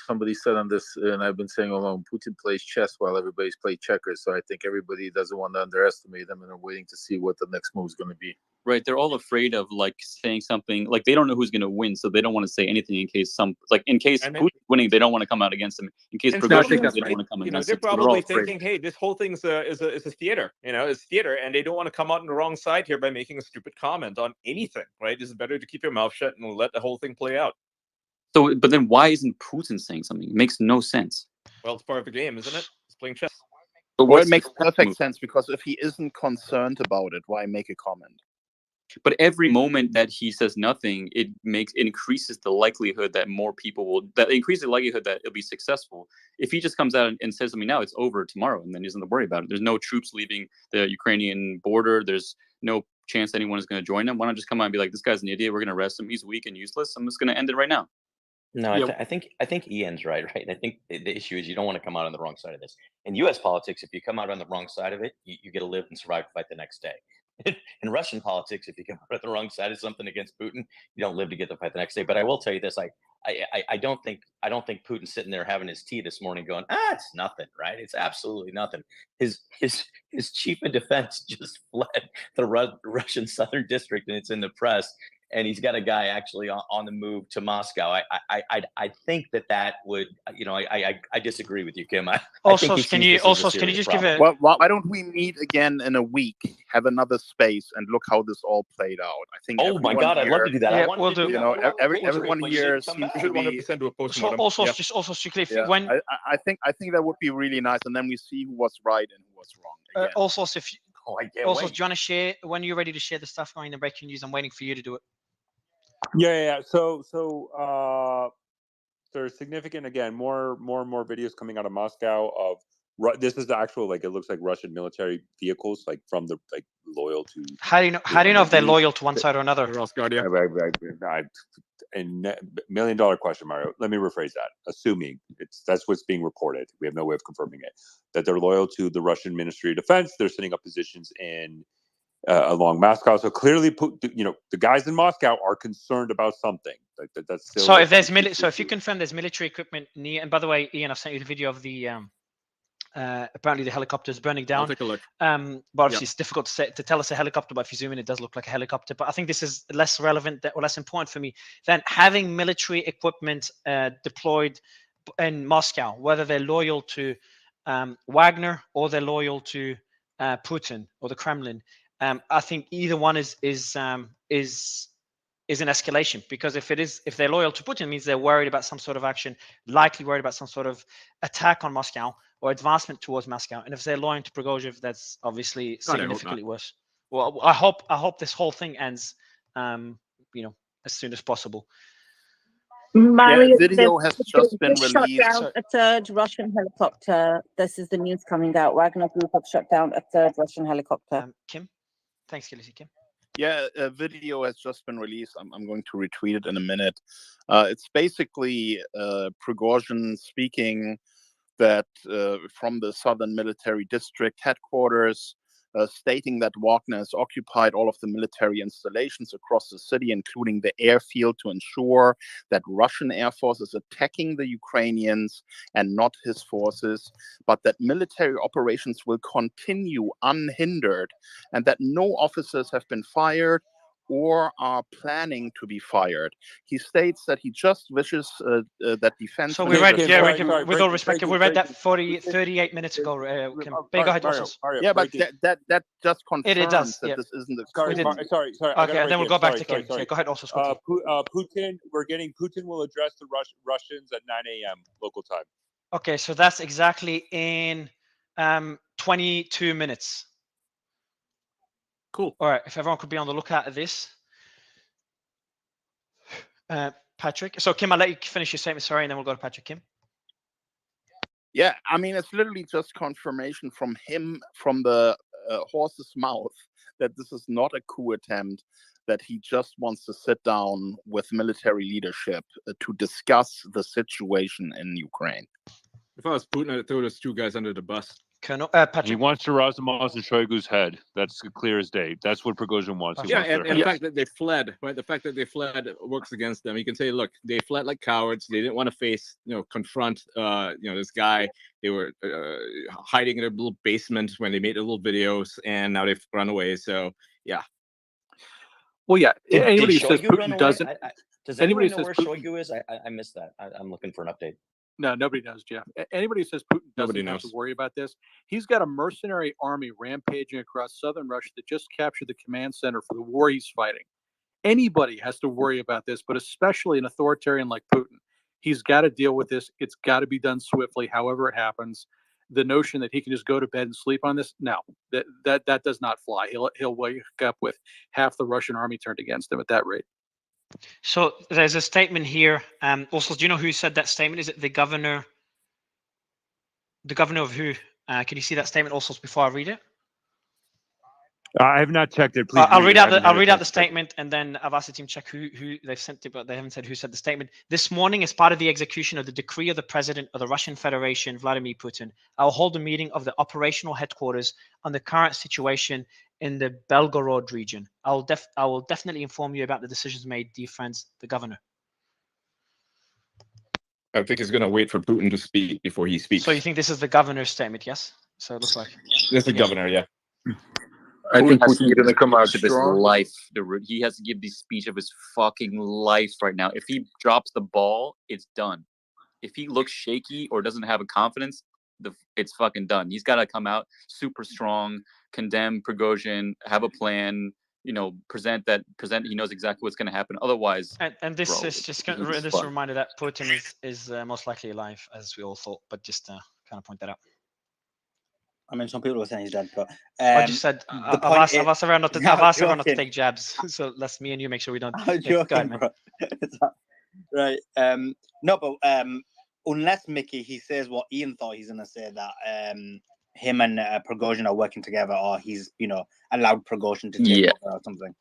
somebody said on this, and I've been saying all along, Putin plays chess while everybody's playing checkers. So I think everybody doesn't want to underestimate them, and are waiting to see what the next move is going to be. Right, they're all afraid of like saying something. Like they don't know who's going to win, so they don't want to say anything in case Putin's winning, they don't want to come out against him. In case Prigozhin wins, they don't want to come against They're him. So probably all afraid. thinking, hey, this whole thing's is a theater. It's theater, and they don't want to come out on the wrong side here by making a stupid comment on anything. Right? It's better to keep your mouth shut and let the whole thing play out. So, but then why isn't Putin saying something? It makes no sense. Well, it's part of the game, isn't it? It's playing chess. But Well, what's it makes the perfect move? sense, because if he isn't concerned about it, why make a comment? But every moment that he says nothing, it increases the likelihood that more people will. That increases the likelihood that it'll be successful. If he just comes out and says something now, it's over tomorrow, and then he doesn't worry about it. There's no troops leaving the Ukrainian border. There's no chance anyone is going to join him. Why not just come out and be like, "This guy's an idiot. We're going to arrest him. He's weak and useless. I'm just going to end it right now." No, I think Ian's right. I think the issue is you don't want to come out on the wrong side of this. In U.S. politics, if you come out on the wrong side of it, you get to live and survive to fight the next day. In Russian politics, if you come out on the wrong side of something against Putin, you don't live to get to fight the next day. But I will tell you this: I don't think Putin's sitting there having his tea this morning, going, it's nothing, right? It's absolutely nothing. His chief of defense just fled the Russian southern district, and it's in the press. And he's got a guy actually on the move to Moscow. I think that would, I disagree with you, Kim. I think he can you just give a Well, why don't we meet again in a week, have another space, and look how this all played out? I think. Oh my God, I'd love to do that. Yeah, we'll do. Everyone here seems to be. Do a postmortem. Also, strictly, when I think that would be really nice, and then we see who was right and who was wrong. also, if you, I can't also, wait. do you want to share when you're ready to share the stuff going in the breaking news? I'm waiting for you to do it. Yeah. So there's significant, again, more and more videos coming out of Moscow of this is the actual, like, it looks like Russian military vehicles, like from the loyal to. How do you know if they're loyal to one side or another? And $1 million question, Mario. Let me rephrase that. Assuming that's what's being reported, we have no way of confirming it, that they're loyal to the Russian Ministry of Defense. They're setting up positions in along Moscow. So clearly, the guys in Moscow are concerned about something. Like that's still. So if there's so if you confirm there's military equipment near, and by the way, Ian, I've sent you the video of the apparently the helicopter's burning down. I'll take a look. But obviously it's difficult to tell us a helicopter, but if you zoom in, it does look like a helicopter. But I think this is less relevant or less important for me than having military equipment deployed in Moscow, whether they're loyal to Wagner or they're loyal to Putin or the Kremlin. I think either one is an escalation, because if they're loyal to Putin, it means they're worried about some sort of action, likely worried about some sort of attack on Moscow or advancement towards Moscow. And if they're loyal to Prigozhin, that's obviously significantly worse. Well, I hope this whole thing ends, as soon as possible. Mario, video has just been shut released. down a third Russian helicopter. This is the news coming out. Wagner Group have shut down a third Russian helicopter. Kim? Thanks, Kim. Yeah, a video has just been released. I'm going to retweet it in a minute. It's basically Prigozhin speaking that from the Southern Military District headquarters, stating that Wagner has occupied all of the military installations across the city, including the airfield, to ensure that Russian Air Force is attacking the Ukrainians and not his forces, but that military operations will continue unhindered, and that no officers have been fired or are planning to be fired. He states that he just wishes that defense. So we read, with all respect, we read that 38 minutes ago. Kim. Go ahead, Mario, yeah, but that just confirms it does, that yeah. this isn't the. Sorry. Okay, and then we'll go back to Kim. Go ahead, also. Putin will address the Russians at 9 a.m. local time. Okay, so that's exactly in 22 minutes. Cool. All right, if everyone could be on the lookout at this. Patrick. So, Kim, I'll let you finish your statement, sorry, and then we'll go to Patrick. Kim. Yeah, I mean, it's literally just confirmation from him, from the horse's mouth that this is not a coup attempt, that he just wants to sit down with military leadership to discuss the situation in Ukraine. If I was Putin, I'd throw those two guys under the bus. Colonel He Patrick. wants Gerasimov and Shoigu's head. That's clear as day. That's what Prigozhin wants. He Yeah, wants their and the heads. fact that they fled, right? The fact that they fled works against them. You can say, look, they fled like cowards. They didn't want to face, confront, this guy. They were hiding in a little basement when they made the little videos, and now they've run away. So, yeah. Well, yeah. Did Anybody who says Shoigu run Putin away? doesn't. Does Anybody anyone who know says where Putin. Shoigu is? I missed that. I'm looking for an update. No, nobody knows, Jeff. Anybody who says Putin Nobody doesn't have to knows. worry about this, he's got a mercenary army rampaging across southern Russia that just captured the command center for the war he's fighting. Anybody has to worry about this, but especially an authoritarian like Putin. He's got to deal with this. It's got to be done swiftly, however it happens. The notion that he can just go to bed and sleep on this, no, that does not fly. He'll wake up with half the Russian army turned against him at that rate. So there's a statement here. Also, do you know who said that statement? Is it the governor? The governor of who? Can you see that statement also before I read it? I have not checked it. Please. I'll read out I the haven't had a chance to check. statement, and then I've asked the team check who they've sent it, but they haven't said who said the statement. This morning, as part of the execution of the decree of the President of the Russian Federation, Vladimir Putin, I will hold a meeting of the operational headquarters on the current situation in the Belgorod region. I will definitely inform you about the decisions made, dear friends, the governor. I think he's going to wait for Putin to speak before he speaks. So you think this is the governor's statement, yes? So it looks like. This is the governor, yeah. I think has to Putin give is this going to come out speech of his strong. life. He has to give the speech of his fucking life right now. If he drops the ball, it's done. If he looks shaky or doesn't have a confidence, it's fucking done. He's got to come out super strong, condemn Prigozhin, have a plan. Present he knows exactly what's going to happen. Otherwise, and this bro, is just it's this fun. reminder that Putin is most likely alive, as we all thought, but just kind of point that out. I mean, some people were saying he's dead, but I just said I've asked everyone not to take jabs, so let's me and you make sure we don't. I'm joking, bro. Right. No, but unless Mickey he says what Ian thought he's gonna say, that him and Prigozhin are working together, or he's allowed Prigozhin to take over or something.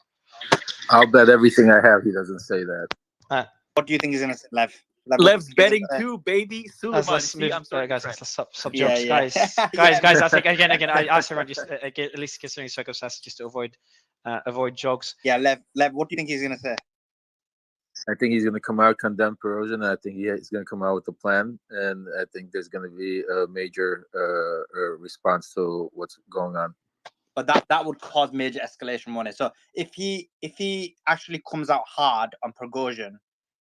I'll bet everything I have he doesn't say that. What do you think he's gonna say, Lev? Lev's betting too, baby. Let's Suleiman. move, guys. Let's stop Yeah, jokes, yeah. guys. I think again, I asked everyone just at least considering circumstances, just to avoid jokes. Yeah, Lev. What do you think he's gonna say? I think he's going to come out, condemn Prigozhin, and I think he's going to come out with a plan, and I think there's going to be a major response to what's going on. But that would cause major escalation, wouldn't it? So if he actually comes out hard on Prigozhin,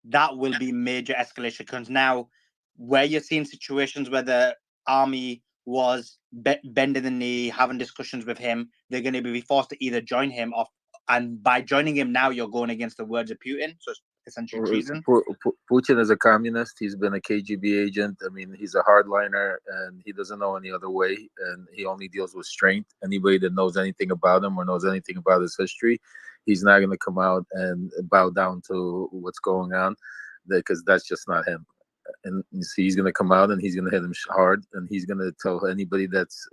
that will be major escalation, because now where you're seeing situations where the army was bending the knee, having discussions with him, they're going to be forced to either join him off, and by joining him now, you're going against the words of Putin. So it's essentially treason. Putin is a communist. He's been a KGB agent. I mean, he's a hardliner, and he doesn't know any other way, and he only deals with strength. Anybody that knows anything about him or knows anything about his history, he's not going to come out and bow down to what's going on, because that's just not him. And you see, he's going to come out and he's going to hit him hard, and he's going to tell anybody that's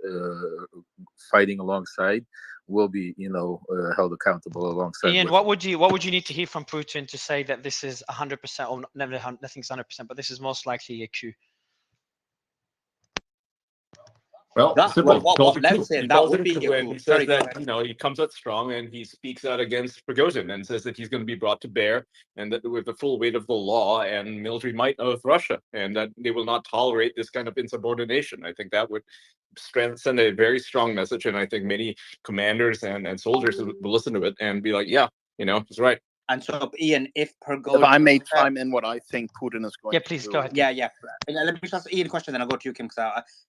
fighting alongside will be, held accountable alongside. Ian, what would you need to hear from Putin to say that this is 100% or nothing's 100%, but this is most likely a coup? Well, simple. That would be when he says that, he comes out strong and he speaks out against Prigozhin and says that he's going to be brought to bear, and that with the full weight of the law and military might of Russia, and that they will not tolerate this kind of insubordination. I think that would send a very strong message, and I think many commanders and soldiers will listen to it and be like, yeah, he's right. And so, Ian, if Prigozhin... If I may chime in what I think Putin is going to do. Yeah, please, go ahead. Yeah. Let me just ask Ian a question, then I'll go to you, Kim.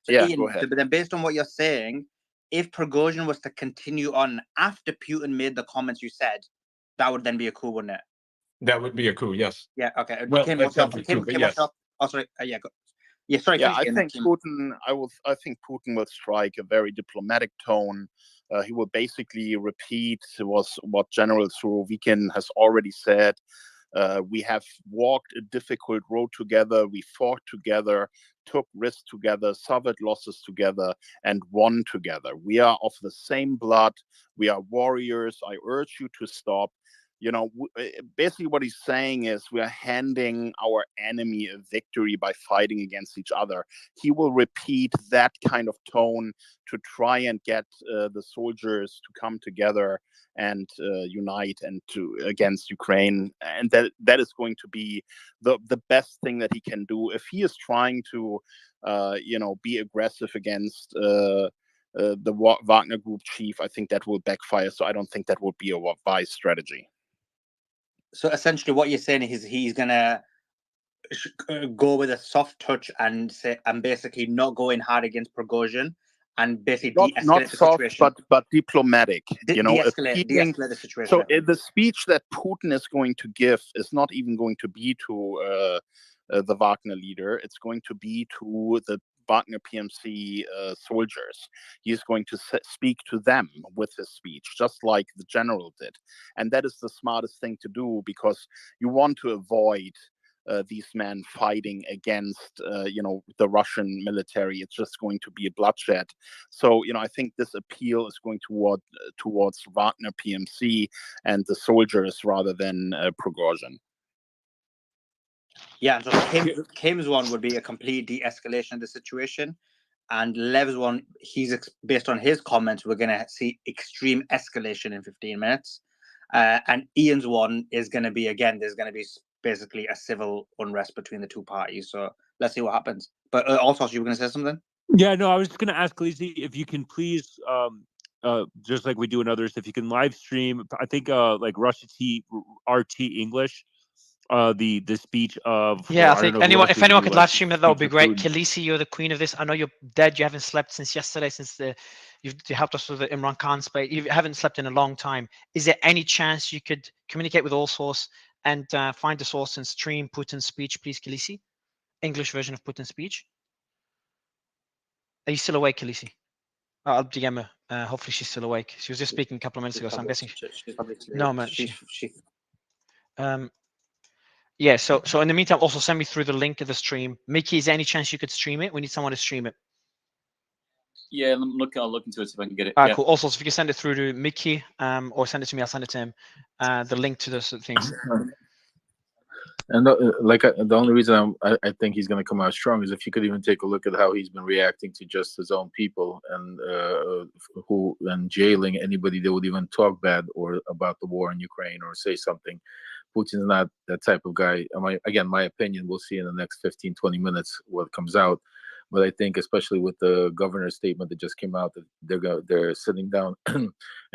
Ian, go ahead. But then based on what you're saying, if Prigozhin was to continue on after Putin made the comments you said, that would then be a coup, wouldn't it? That would be a coup, yes. Yeah, okay. Well, Kim, yes. Oh, sorry. Yeah, go. Yeah, sorry. Yeah, I think Putin will strike a very diplomatic tone. He will basically repeat what General Surovikin has already said. We have walked a difficult road together. We fought together, took risks together, suffered losses together, and won together. We are of the same blood. We are warriors. I urge you to stop. You know, basically what he's saying is we are handing our enemy a victory by fighting against each other. He will repeat that kind of tone to try and get the soldiers to come together and unite and against Ukraine, and that is going to be the best thing that he can do. If he is trying to be aggressive against the Wagner Group chief, I think that will backfire. So I don't think that would be a wise strategy. So essentially, what you're saying is he's gonna go with a soft touch and basically not go in hard against Prigozhin, and basically de-escalate the soft, situation. but diplomatic. De-escalate the situation. So the speech that Putin is going to give is not even going to be to the Wagner leader. It's going to be to the Wagner PMC soldiers. He's going to speak to them with his speech, just like the general did. And that is the smartest thing to do, because you want to avoid these men fighting against, the Russian military. It's just going to be a bloodshed. So, I think this appeal is going towards Wagner PMC and the soldiers rather than Prigozhin. Yeah, so Kim's one would be a complete de-escalation of the situation, and Lev's one, based on his comments, we're going to see extreme escalation in 15 minutes. And Ian's one is going to be, again, there's going to be basically a civil unrest between the two parties. So let's see what happens. But also, you were going to say something? Yeah, no, I was just going to ask Khaleesi if you can please, just like we do in others, if you can live stream, I think like Russia RT English, the speech of. Yeah, I think if anyone could live stream that would be great. Khaleesi, you're the queen of this. I know you're dead. You haven't slept since yesterday, since you helped us with the Imran Khan space. You haven't slept in a long time. Is there any chance you could communicate with all source and find the source and stream Putin's speech, please, Khaleesi? English version of Putin's speech. Are you still awake, Khaleesi? I'll DM her. Hopefully she's still awake. She was just speaking a couple of minutes ago, so I'm guessing. No, man. Yeah, so in the meantime, also send me through the link of the stream. Mickey, is there any chance you could stream it? We need someone to stream it. Yeah, I'll look into it, see if I can get it. All right, cool. Also, if you can send it through to Mickey, or send it to me, I'll send it to him. The link to those things. And the only reason I think he's going to come out strong is if you could even take a look at how he's been reacting to just his own people and jailing anybody that would even talk bad or about the war in Ukraine or say something. Putin's not that type of guy. My opinion, we'll see in the next 15, 20 minutes what comes out. But I think, especially with the governor's statement that just came out, that they're sitting down and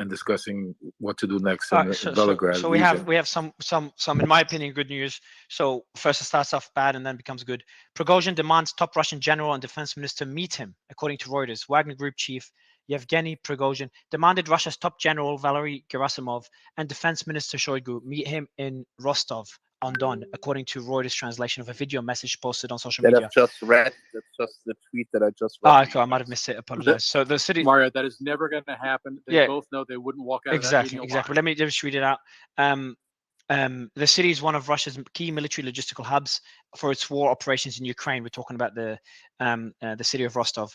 discussing what to do next in Belgrade. So we have some, in my opinion, good news. So first it starts off bad and then becomes good. Prigozhin demands top Russian general and defense minister meet him, according to Reuters. Wagner Group chief Yevgeny Prigozhin demanded Russia's top general Valery Gerasimov and defense minister Shoigu meet him in Rostov-on-Don, according to Reuters translation of a video message posted on social media. I've just read. That's just the tweet that I just read. Okay, I might have missed it. Apologize. So the city, Mario, that is never going to happen. They both know they wouldn't walk out of that meeting alive. Exactly. Let me just read it out. The city is one of Russia's key military logistical hubs for its war operations in Ukraine. We're talking about the city of Rostov.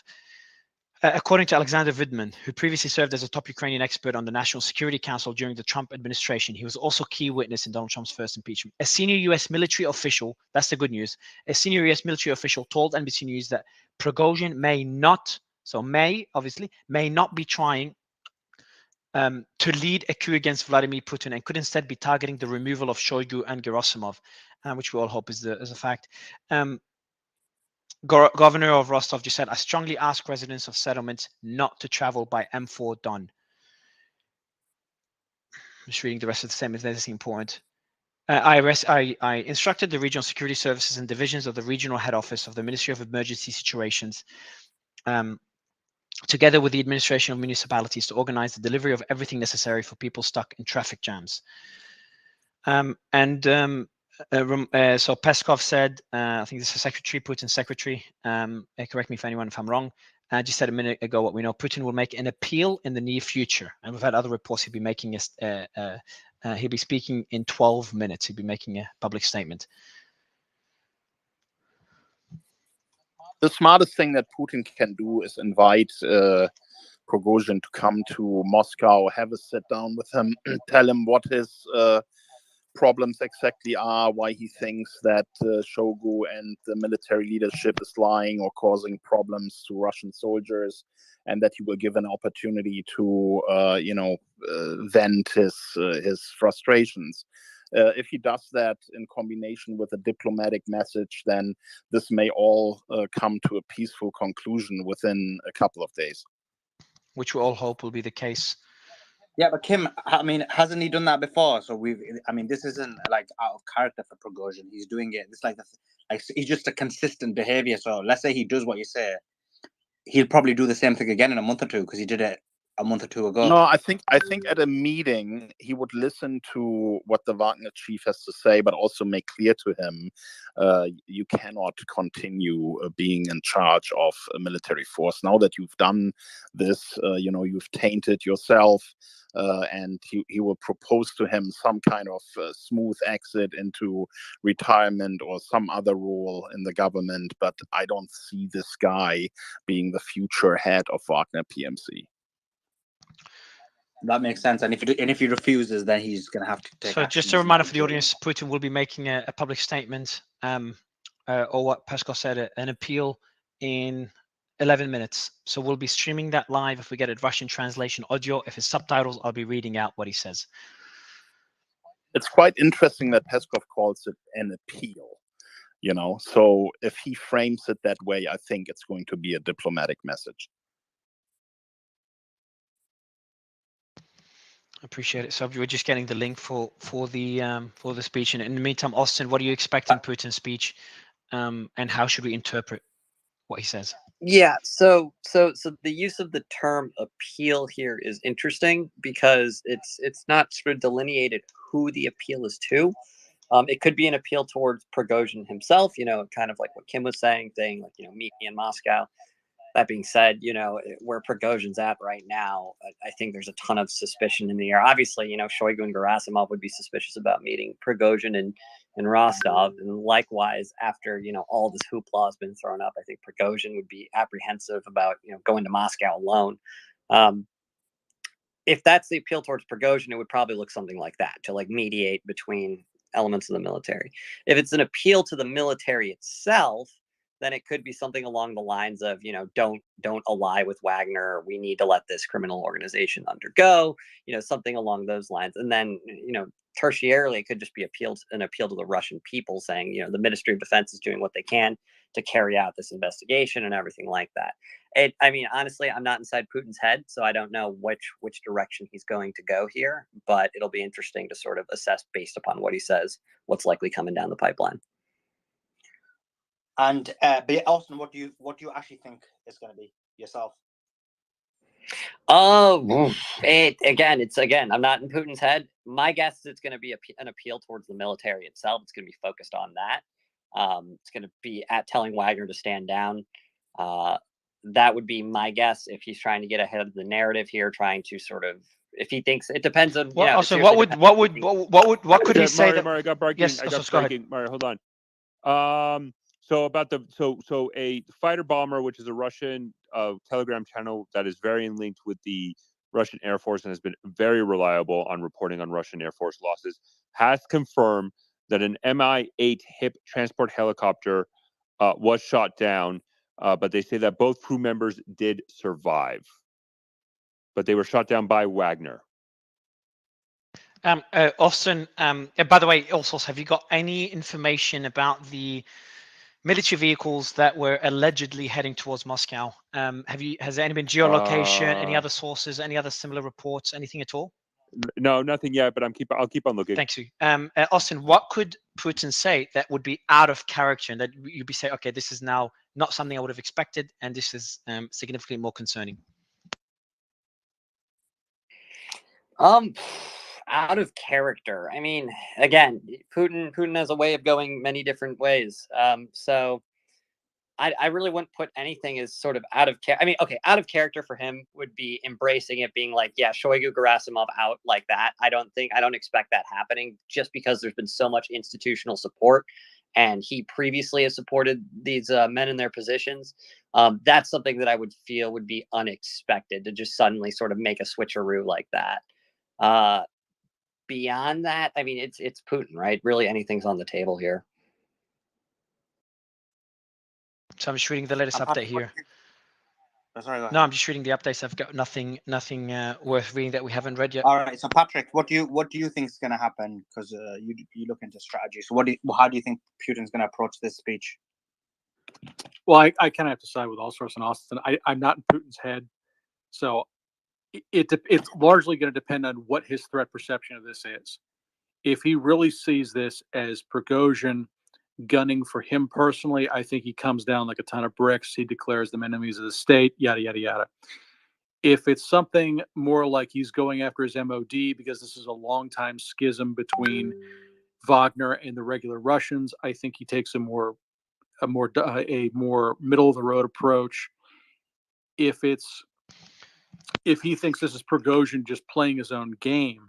According to Alexander Vidman, who previously served as a top Ukrainian expert on the National Security Council during the Trump administration, he was also key witness in Donald Trump's first impeachment. A senior U.S. military official, that's the good news, a senior U.S. military official told NBC News that Prigozhin may not be trying to lead a coup against Vladimir Putin and could instead be targeting the removal of Shoigu and Gerasimov, which we all hope is a fact. Governor of Rostov just said, I strongly ask residents of settlements not to travel by M4 Don. I'm just reading the rest of the statement. This is important. I instructed the regional security services and divisions of the regional head office of the Ministry of Emergency Situations, together with the administration of municipalities, to organize the delivery of everything necessary for people stuck in traffic jams. So Peskov said, I think this is Putin's secretary, correct me if I'm wrong, just said a minute ago what we know, Putin will make an appeal in the near future. And we've had other reports he'll be making He'll be speaking in 12 minutes. He'll be making a public statement. The smartest thing that Putin can do is invite Prigozhin to come to Moscow, have a sit down with him, tell him what his problems exactly are, why he thinks that Shoigu and the military leadership is lying or causing problems to Russian soldiers, and that he will give an opportunity to, vent his frustrations. If he does that in combination with a diplomatic message, then this may all come to a peaceful conclusion within a couple of days. Which we all hope will be the case. Yeah, but Kim, I mean, hasn't he done that before? So this isn't like out of character for Prigozhin. He's doing it. It's like he's just a consistent behavior. So let's say he does what you say, he'll probably do the same thing again in a month or two because he did it a month or two ago. No, I think at a meeting he would listen to what the Wagner chief has to say, but also make clear to him, you cannot continue being in charge of a military force. Now that you've done this, you've tainted yourself, and he will propose to him some kind of smooth exit into retirement or some other role in the government. But I don't see this guy being the future head of Wagner PMC. That makes sense. And if he refuses, then he's going to have to take So action. just a reminder for the audience, Putin will be making a public statement, or what Pascal said, an appeal in 11 minutes. So we'll be streaming that live if we get a Russian translation audio. If it's subtitles, I'll be reading out what he says. It's quite interesting that Peskov calls it an appeal. So if he frames it that way, I think it's going to be a diplomatic message. Appreciate it. So we're just getting the link for the speech. And in the meantime, Austin, what do you expect in Putin's speech, and how should we interpret what he says? Yeah, so the use of the term appeal here is interesting because it's not sort of delineated who the appeal is to. It could be an appeal towards Prigozhin himself, kind of like what Kim was saying, meet me in Moscow. That being said, where Prigozhin's at right now, I think there's a ton of suspicion in the air. Obviously, Shoigu and Gerasimov would be suspicious about meeting Prigozhin in Rostov. And likewise, after, all this hoopla has been thrown up, I think Prigozhin would be apprehensive about, going to Moscow alone. If that's the appeal towards Prigozhin, it would probably look something like that, to mediate between elements of the military. If it's an appeal to the military itself, then it could be something along the lines of, don't ally with Wagner. We need to let this criminal organization undergo, something along those lines. And then, tertiarily, it could just be an appeal to the Russian people saying, the Ministry of Defense is doing what they can to carry out this investigation and everything like that. Honestly, I'm not inside Putin's head, so I don't know which direction he's going to go here, but it'll be interesting to sort of assess based upon what he says, what's likely coming down the pipeline. And but Austin, what do you actually think it's going to be yourself? I'm not in Putin's head. My guess is it's going to be an appeal towards the military itself. It's going to be focused on that. It's going to be at telling Wagner to stand down. That would be my guess if he's trying to get ahead of the narrative here, trying to sort of, if he thinks it depends on. Well, also, what could he say? Mario, I got breaking. Yes, I got breaking. Mario, hold on. So about a fighter bomber, which is a Russian Telegram channel that is very linked with the Russian Air Force and has been very reliable on reporting on Russian Air Force losses, has confirmed that an Mi-8 HIP transport helicopter was shot down, but they say that both crew members did survive, but they were shot down by Wagner. Austin, by the way, also, have you got any information about the military vehicles that were allegedly heading towards Moscow? Has there any been geolocation, any other sources, any other similar reports, anything at all? No, nothing yet, but I'll keep on looking. Thank you. Austin, what could Putin say that would be out of character and that you'd be saying, okay, this is now not something I would have expected, and this is significantly more concerning? Out of character. Again, Putin has a way of going many different ways. So I really wouldn't put anything as sort of out of character. I mean, okay, out of character for him would be embracing it, being like, yeah, Shoigu Gerasimov out like that. I don't expect that happening, just because there's been so much institutional support, and he previously has supported these men in their positions. That's something that I would feel would be unexpected, to just suddenly sort of make a switcheroo like that. Beyond that, I mean, it's Putin, right? Really, anything's on the table here. So I'm just reading the latest update here. Sorry, go ahead. No, I'm just reading the updates. I've got nothing worth reading that we haven't read yet. All right. So Patrick, what do you think is going to happen? Because you look into strategy. So how do you think Putin's going to approach this speech? Well, I kind of have to side with Allsource and Austin. I'm not in Putin's head, so it's largely going to depend on what his threat perception of this is. If he really sees this as Prigozhin gunning for him personally, I think he comes down like a ton of bricks. He declares them enemies of the state, yada, yada, yada. If it's something more like he's going after his MOD, because this is a long time schism between Wagner and the regular Russians, I think he takes a more middle of the road approach. If he thinks this is Prigozhin just playing his own game,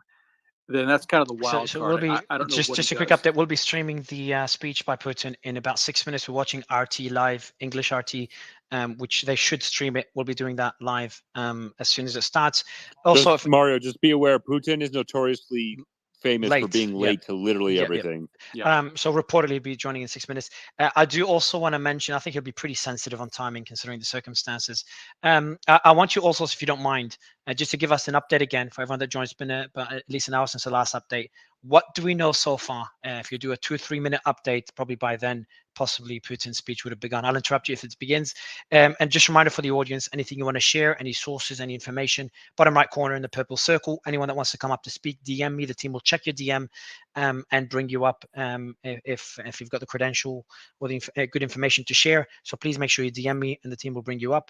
then that's kind of the wild So card. we'll be I don't know just what a he quick does. update. We'll be streaming the speech by Putin in about 6 minutes. We're watching RT live, English RT, which they should stream it. We'll be doing that live as soon as it starts. Also, Mario, just be aware, Putin is notoriously famous for late, being late to literally yeah. everything. So reportedly he'll be joining in 6 minutes. I do also want to mention, I think he'll be pretty sensitive on timing considering the circumstances. I want you also, if you don't mind, just to give us an update again for everyone that joins. It's been at least an hour since the last update. What do we know so far? If you do a 2 or 3 minute update, probably by then, possibly Putin's speech would have begun. I'll interrupt you if it begins. And just a reminder for the audience, anything you want to share, any sources, any information, bottom right corner in the purple circle. Anyone that wants to come up to speak, DM me. The team will check your DM and bring you up if you've got the credential or the good information to share. So please make sure you DM me and the team will bring you up.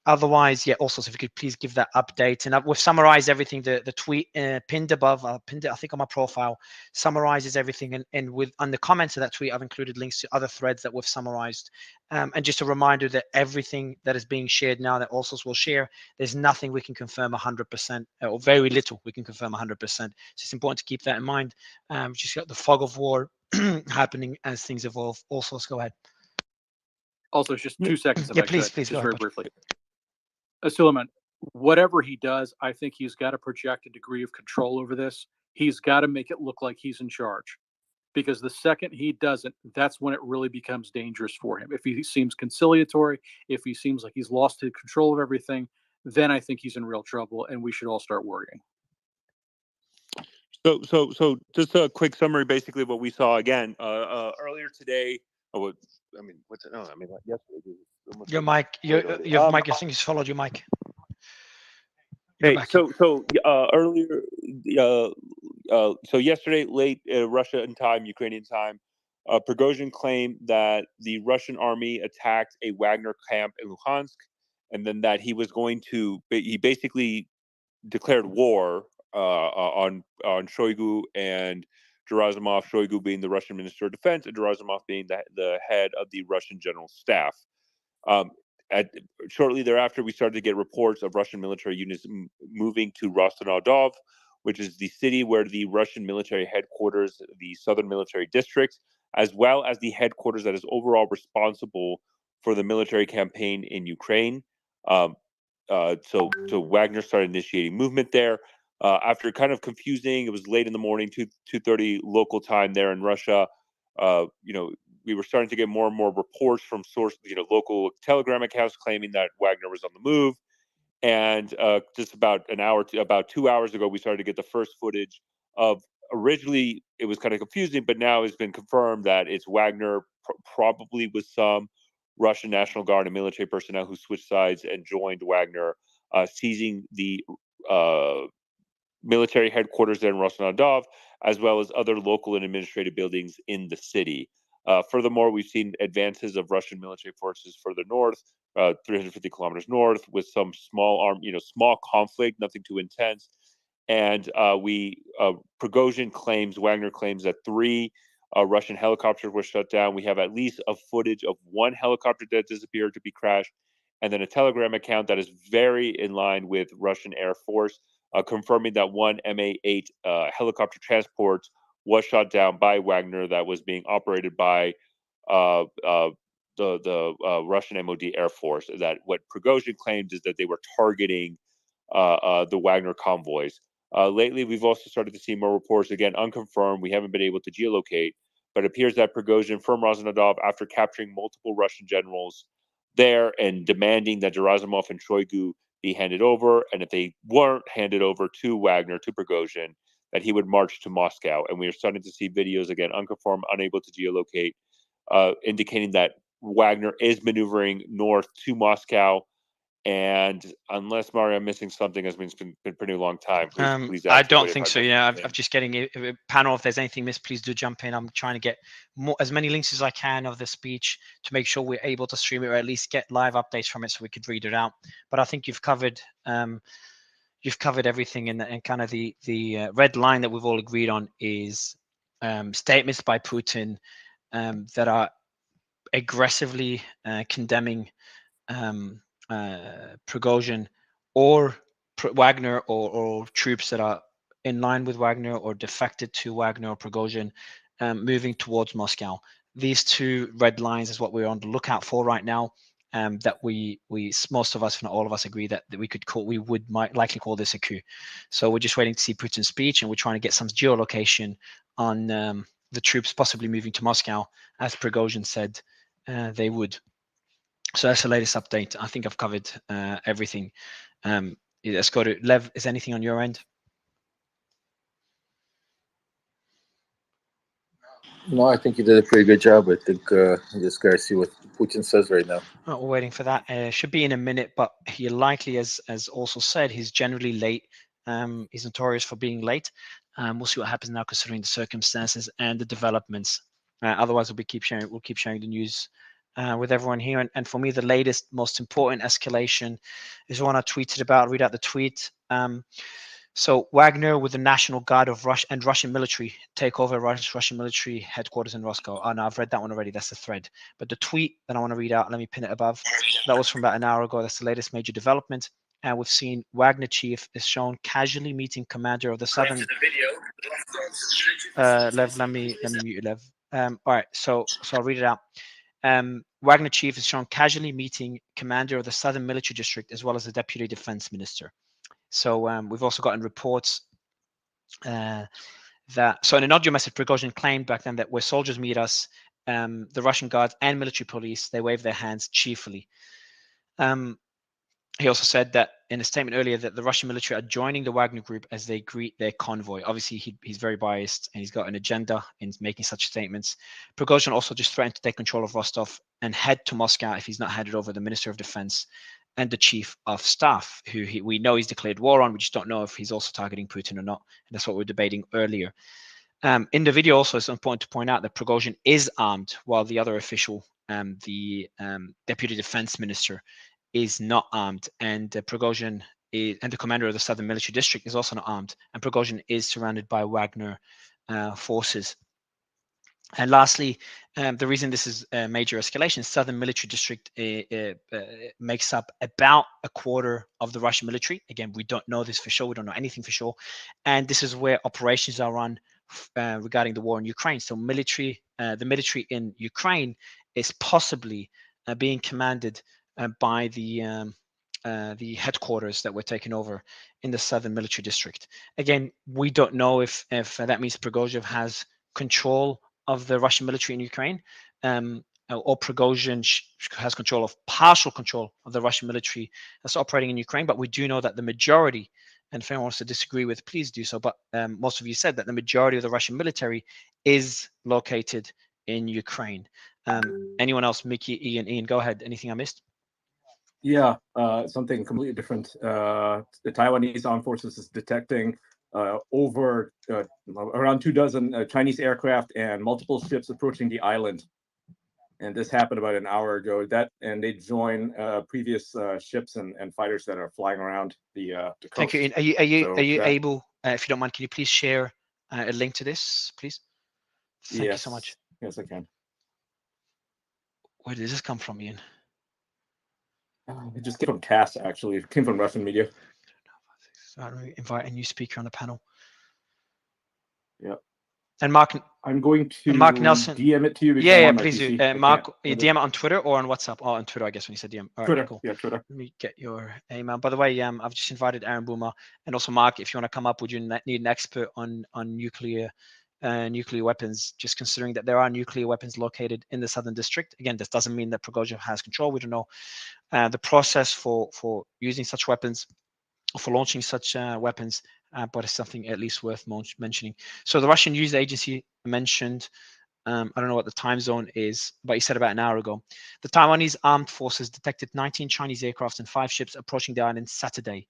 Otherwise, yeah, also, so if you could please give that update. And we've summarized everything, the tweet pinned above, pinned it, I think, on my profile, summarizes everything. And on the comments of that tweet, I've included links to other threads that we've summarized. And just a reminder that everything that is being shared now that also will share, there's nothing we can confirm 100%, or very little we can confirm 100%. So it's important to keep that in mind. Just got the fog of war happening as things evolve. Also, go ahead. Also, it's just 2 seconds. If Yeah, I please, could, please, just go very ahead. briefly. Suleiman, whatever he does, I think he's got to project a degree of control over this. He's got to make it look like he's in charge, because the second he doesn't, that's when it really becomes dangerous for him. If he seems conciliatory, if he seems like he's lost his control of everything, then I think he's in real trouble, and we should all start worrying. So just a quick summary, basically what we saw again earlier today. Yesterday. Your mic, your mic, I think it's followed your mic. Hey, so earlier, so yesterday late Russian time, Ukrainian time, Prigozhin claimed that the Russian army attacked a Wagner camp in Luhansk, and then that he was going to. He basically declared war on Shoigu and Gerasimov. Shoigu being the Russian Minister of Defense, and Gerasimov being the head of the Russian General Staff. Shortly thereafter, we started to get reports of Russian military units moving to Rostov-on-Don, which is the city where the Russian military headquarters, the Southern Military District, as well as the headquarters that is overall responsible for the military campaign in Ukraine. So Wagner started initiating movement there. After kind of confusing, it was late in the morning, 2:30 local time there in Russia. We were starting to get more and more reports from sources, local Telegram accounts claiming that Wagner was on the move. And just about 2 hours ago, we started to get the first footage of. Originally, it was kind of confusing, but now it's been confirmed that it's Wagner, probably with some Russian National Guard and military personnel who switched sides and joined Wagner, seizing the military headquarters there in Rostov-on-Don, as well as other local and administrative buildings in the city. Furthermore, we've seen advances of Russian military forces further north, 350 kilometers north, with some small conflict, nothing too intense. And Prigozhin claims, Wagner claims that 3 Russian helicopters were shut down. We have at least a footage of one helicopter that disappeared to be crashed, and then a Telegram account that is very in line with Russian Air Force, confirming that one MA-8 helicopter transport was shot down by Wagner that was being operated by the Russian MOD Air Force. That what Prigozhin claims is that they were targeting the Wagner convoys. Lately, we've also started to see more reports, again, unconfirmed. We haven't been able to geolocate, but it appears that Prigozhin from Rosnodov, after capturing multiple Russian generals there and demanding that Gerasimov and Shoigu be handed over, and if they weren't handed over to Wagner, to Prigozhin, that he would march to Moscow. And we are starting to see videos, again, unconfirmed, unable to geolocate, indicating that Wagner is maneuvering north to Moscow. And unless Mario, I'm missing something, as it's been a pretty long time. Please I answer, don't but if think I'm so. missing Yeah, anything. I'm just getting a panel. If there's anything missed, please do jump in. I'm trying to get as many links as I can of the speech to make sure we're able to stream it, or at least get live updates from it so we could read it out. But I think you've covered everything, and kind of the red line that we've all agreed on is statements by Putin that are aggressively condemning Prigozhin or Wagner, or troops that are in line with Wagner or defected to Wagner or Prigozhin, moving towards Moscow. These two red lines is what we're on the lookout for right now. That we most of us, if not all of us, agree that we might likely call this a coup. So we're just waiting to see Putin's speech, and we're trying to get some geolocation on the troops possibly moving to Moscow, as Prigozhin said they would. So that's the latest update. I think I've covered everything. Let's go to Lev. Is anything on your end? No, I think you did a pretty good job. I think just gotta see what Putin says right now. Oh, we're waiting for that. Should be in a minute, but he likely, as also said, he's generally late. He's notorious for being late. We'll see what happens now, considering the circumstances and the developments. Otherwise, we'll keep sharing the news with everyone here. And for me, the latest, most important escalation is one I tweeted about. I'll read out the tweet. So Wagner with the National Guard of Russia and Russian military take over Russian military headquarters in Moscow. Oh, no, I've read that one already. That's the thread. But the tweet that I want to read out, let me pin it above. That was from about an hour ago. That's the latest major development. And we've seen Wagner chief is shown casually meeting commander of the southern. Lev, let me mute you, Lev. All right, so I'll read it out. Wagner chief is shown casually meeting commander of the southern military district, as well as the deputy defense minister. So we've also gotten reports that, so in an audio message, Prigozhin claimed back then that where soldiers meet us, the Russian guards and military police, they wave their hands cheerfully. He also said that in a statement earlier that the Russian military are joining the Wagner group as they greet their convoy. Obviously, he's very biased and he's got an agenda in making such statements. Prigozhin also just threatened to take control of Rostov and head to Moscow if he's not handed over the Minister of Defense and the Chief of Staff, who we know he's declared war on. We just don't know if he's also targeting Putin or not. And that's what we were debating earlier. In the video also, it's important to point out that Prigozhin is armed, while the other official, the Deputy Defense Minister, is not armed. And Prigozhin and the commander of the Southern Military District is also not armed. And Prigozhin is surrounded by Wagner forces. And lastly, the reason this is a major escalation, Southern Military District makes up about a quarter of the Russian military. Again, we don't know this for sure. We don't know anything for sure. And this is where operations are run regarding the war in Ukraine. So the military in Ukraine is possibly being commanded by the headquarters that were taken over in the Southern Military District. Again, we don't know if that means Prigozhin has control of the Russian military in Ukraine, or Prigozhin has partial control of the Russian military that's operating in Ukraine. But we do know that the majority, and if anyone wants to disagree with, please do so. But most of you said that the majority of the Russian military is located in Ukraine. Anyone else? Mickey, Ian, go ahead. Anything I missed? Yeah, something completely different. The Taiwanese armed forces is detecting over around 24 Chinese aircraft and multiple ships approaching the island. And this happened about an hour ago. And they join previous ships and fighters that are flying around the coast. Thank you. Ian. Are you able, if you don't mind, can you please share a link to this, please? Thank you so much. Yes, I can. Where did this come from, Ian? It just came from TASS, actually. It came from Russian media. So how do we invite a new speaker on the panel? Yeah. And Mark, I'm going to Mark Nelson. DM it to you because Yeah, I'm yeah, on my please PC. do. Mark, you can't- DM it on Twitter or on WhatsApp? Oh, on Twitter, I guess, when you said DM. All right, Twitter. cool. Yeah, Twitter. Let me get your email. By the way, I've just invited Aaron Boomer and also Mark. If you want to come up, would you need an expert on nuclear weapons? Just considering that there are nuclear weapons located in the Southern District. Again, this doesn't mean that Prigozhin has control. We don't know the process for using such weapons, or for launching such weapons, but it's something at least worth mentioning. So the Russian news agency mentioned, I don't know what the time zone is, but he said about an hour ago, the Taiwanese armed forces detected 19 Chinese aircraft and 5 ships approaching the island Saturday.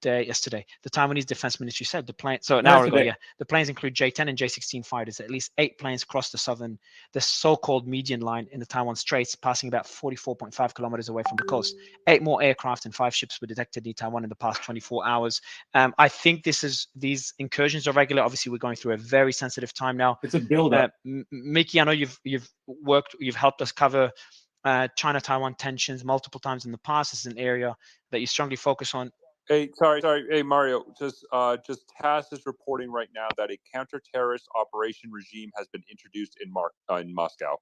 Yesterday, the Taiwanese Defense Ministry said the plane. So an hour ago, yeah, the planes include J-10 and J-16 fighters. At least 8 planes crossed the so-called median line in the Taiwan Straits, passing about 44.5 kilometers away from the coast. 8 more aircraft and 5 ships were detected in Taiwan in the past 24 hours. I think these incursions are regular. Obviously, we're going through a very sensitive time now. It's a build-up. Mickey, I know you've helped us cover China-Taiwan tensions multiple times in the past. This is an area that you strongly focus on. Hey, sorry. Hey, Mario, just TASS is reporting right now that a counter-terrorist operation regime has been introduced in Moscow.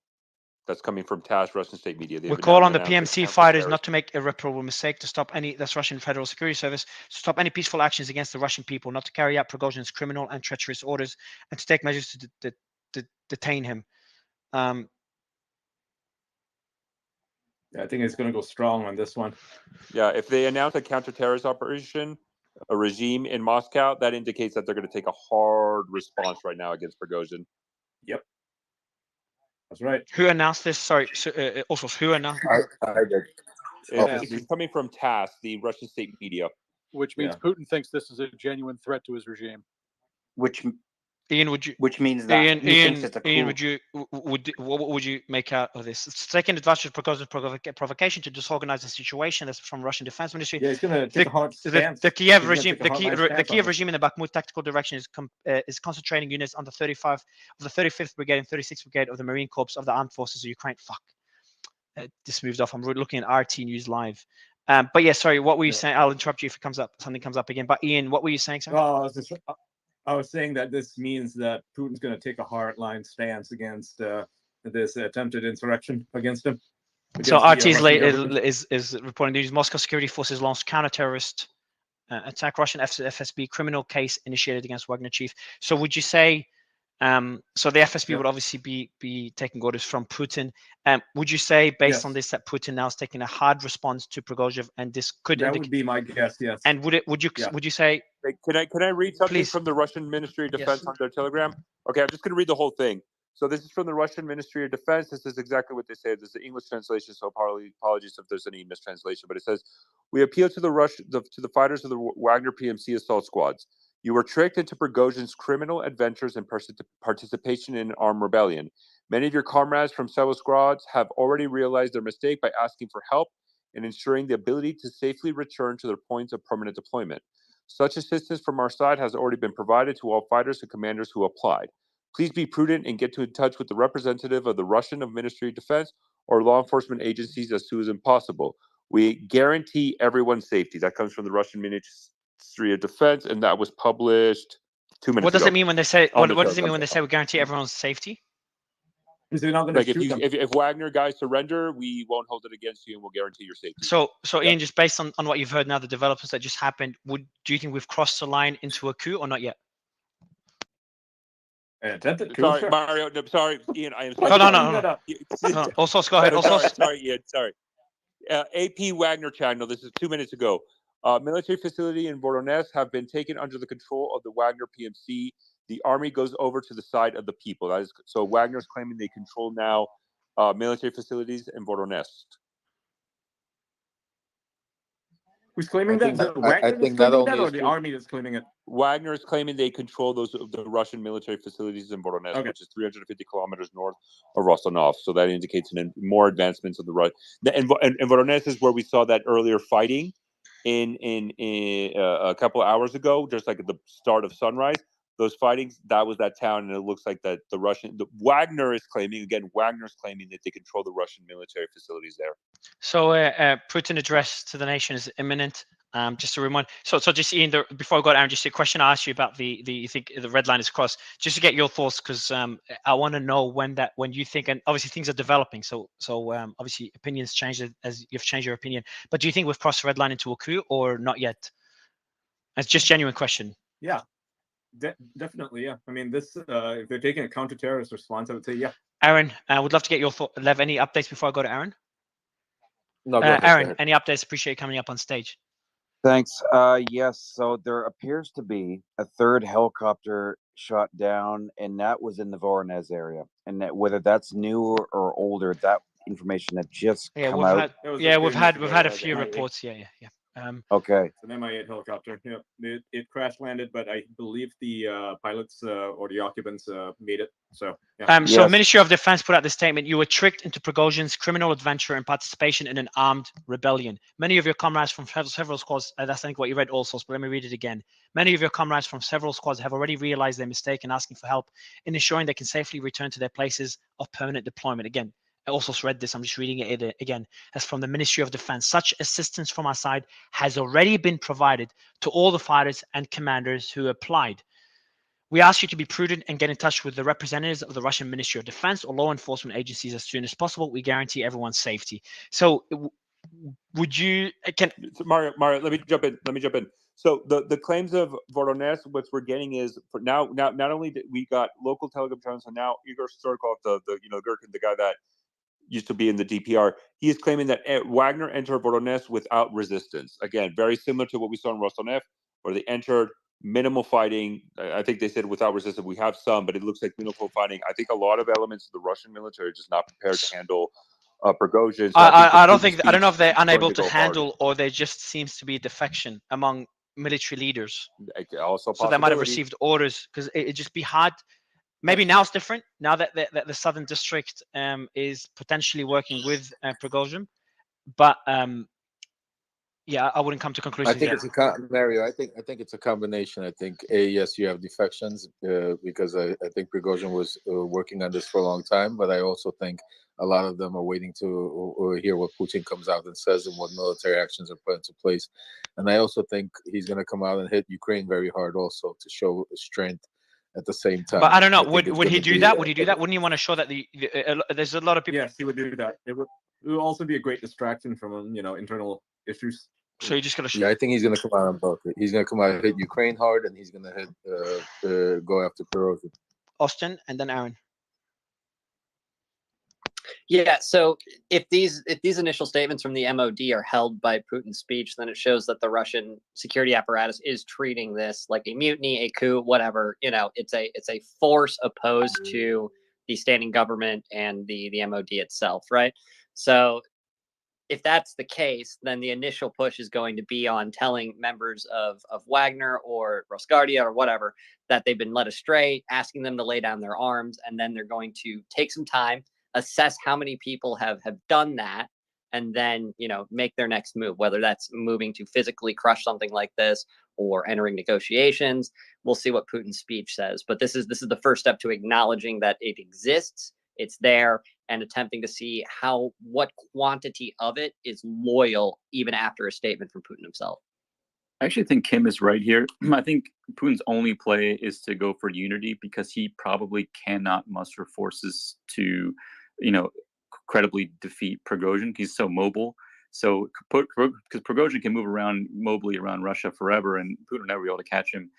That's coming from TASS, Russian state media. We call on the PMC fighters not to make irreparable mistake, to stop any, that's Russian Federal Security Service, to stop any peaceful actions against the Russian people, not to carry out Prigozhin's criminal and treacherous orders, and to take measures to detain him. Yeah, I think it's going to go strong on this one. Yeah, if they announce a counter-terrorist operation, a regime in Moscow, that indicates that they're going to take a hard response right now against Prigozhin. Yep. That's right. Who announced this? Sorry, also who announced? I did. It's coming from TASS, the Russian state media. Which means Putin thinks this is a genuine threat to his regime. Ian, would you? Which means that Ian, he thinks it's a coup. Ian, what would you make out of this? It's taking advantage of Prigozhin's provocation to disorganize the situation. That's from Russian Defense Ministry. Yeah, it's going to take a hard stance. The Kiev regime, the Kiev regime in the Bakhmut tactical direction is concentrating units on the 35 of the 35th Brigade and 36th Brigade of the Marine Corps of the Armed Forces of Ukraine. Fuck, this moved off. I'm looking at RT News Live. But yeah, sorry, what were you saying? I'll interrupt you if something comes up again. But Ian, what were you saying, sir? I was saying that this means that Putin's going to take a hardline stance against this attempted insurrection against him. So RT is reporting news. Moscow security forces launched counter-terrorist attack. Russian FSB criminal case initiated against Wagner chief. So would you say? So the FSB would obviously be taking orders from Putin. Would you say, based on this, that Putin now is taking a hard response to Prigozhin, and this could? That would be my guess. Yes. And would you say? Can I read something Please. from the Russian Ministry of Defense on their Telegram? Okay, I'm just going to read the whole thing. So this is from the Russian Ministry of Defense. This is exactly what they say. This is the English translation, so apologies if there's any mistranslation. But it says, "We appeal to the fighters of the Wagner PMC assault squads. You were tricked into Prigozhin's criminal adventures and participation in an armed rebellion. Many of your comrades from several squads have already realized their mistake by asking for help and ensuring the ability to safely return to their points of permanent deployment. Such assistance from our side has already been provided to all fighters and commanders who applied. Please be prudent and get in touch with the representative of the Russian Ministry of Defense or law enforcement agencies as soon as possible. We guarantee everyone's safety." That comes from the Russian Ministry of Defense, and that was published 2 minutes ago. What does it mean when they say? What does it mean when they say we guarantee everyone's safety? They're not going to shoot them. If Wagner guys surrender, we won't hold it against you, and we'll guarantee your safety. So Ian, just based on what you've heard now, the developments that just happened, do you think we've crossed the line into a coup or not yet? Sorry, Mario. No, sorry, Ian. I am sorry. No. Also, go ahead. Sorry, Ian. Sorry. AP Wagner channel. This is 2 minutes ago. Military facility in Voronezh have been taken under the control of the Wagner PMC. The army goes over to the side of the people. That is, so Wagner's claiming they control now military facilities in Voronezh. Who's claiming that? I think not only or the army is claiming it? Wagner is claiming they control the Russian military facilities in Voronezh, which is 350 kilometers north of Rostonov. So that indicates more advancements of the Russian. And Voronezh is where we saw that earlier fighting in a couple of hours ago, just like at the start of sunrise. those fightings, that was that town, and it looks like that Wagner is claiming that they control the Russian military facilities there. So Putin address to the nation is imminent. Just to remind, so just Ian, before I go to Aaron, just a question I asked you about you think the red line is crossed, just to get your thoughts, because I want to know when you think, and obviously things are developing, so obviously opinions change as you've changed your opinion, but do you think we've crossed the red line into a coup or not yet? It's just genuine question. Yeah, definitely, yeah. I mean, this if they're taking a counter-terrorist response, I would say yeah. Aaron, I would love to get your thought. Lev, any updates before I go to Aaron? No, go ahead, Aaron, go ahead. any updates? Appreciate you coming up on stage. Thanks. Yes, so there appears to be a third helicopter shot down, and that was in the Voronezh area. And that, whether that's new or older, that information that just come out. We've had a few reports. Yeah. Okay. It's an Mi-8 helicopter. Yeah, it crash landed, but I believe the pilots or the occupants made it. So yeah. So Ministry of Defense put out this statement: you were tricked into Prigozhin's criminal adventure and participation in an armed rebellion. Many of your comrades from several squads, that's I think what you read also, but let me read it again. Many of your comrades from several squads have already realized their mistake and asking for help in ensuring they can safely return to their places of permanent deployment. Again, I also read this, I'm just reading it again. As from the Ministry of Defense, such assistance from our side has already been provided to all the fighters and commanders who applied. We ask you to be prudent and get in touch with the representatives of the Russian Ministry of Defense or law enforcement agencies as soon as possible. We guarantee everyone's safety. So would you, Mario, let me jump in. So the claims of Voronezh, what we're getting is for now not only did we got local Telegram channels, and now Igor Storkov, the Gherkin, the guy that used to be in the DPR, he is claiming that Wagner entered Voronezh without resistance. Again, very similar to what we saw in Rostovnev, where they entered minimal fighting. I think they said without resistance. We have some, but it looks like minimal fighting. I think a lot of elements of the Russian military are just not prepared to handle Prigozhin. So I don't know if they're unable to handle or there just seems to be a defection among military leaders. Also, so they might have received orders, because it'd just be hard. Maybe now it's different, now that the Southern District is potentially working with Prigozhin, but yeah, I wouldn't come to conclusions. I think it's Mario. I think it's a combination. I think yes, you have defections because I think Prigozhin was working on this for a long time, but I also think a lot of them are waiting to hear what Putin comes out and says and what military actions are put into place. And I also think he's going to come out and hit Ukraine very hard also to show strength at the same time. But I don't know. Would he do that? Would he do that? Wouldn't he want to show that there's a lot of people? Yes, he would do that. It would also be a great distraction from internal issues. So you just gotta. Yeah, I think he's gonna come out on both. He's gonna come out and hit Ukraine hard, and he's gonna go after Prigozhin. Austin, and then Aaron. Yeah, so if these initial statements from the MOD are held by Putin's speech, then it shows that the Russian security apparatus is treating this like a mutiny, a coup, whatever. It's a force opposed to the standing government and the MOD itself, right? So if that's the case, then the initial push is going to be on telling members of Wagner or Rosguardia or whatever that they've been led astray, asking them to lay down their arms, and then they're going to take some time, assess how many people have done that, and then make their next move, whether that's moving to physically crush something like this or entering negotiations. We'll see what Putin's speech says, but this is the first step to acknowledging that it exists, it's there, and attempting to see what quantity of it is loyal even after a statement from Putin himself. I actually think Kim is right here. I think Putin's only play is to go for unity because he probably cannot muster forces to, credibly defeat Prigozhin. He's so mobile. So because Prigozhin can move around mobily around Russia forever, and Putin will never be able to catch him,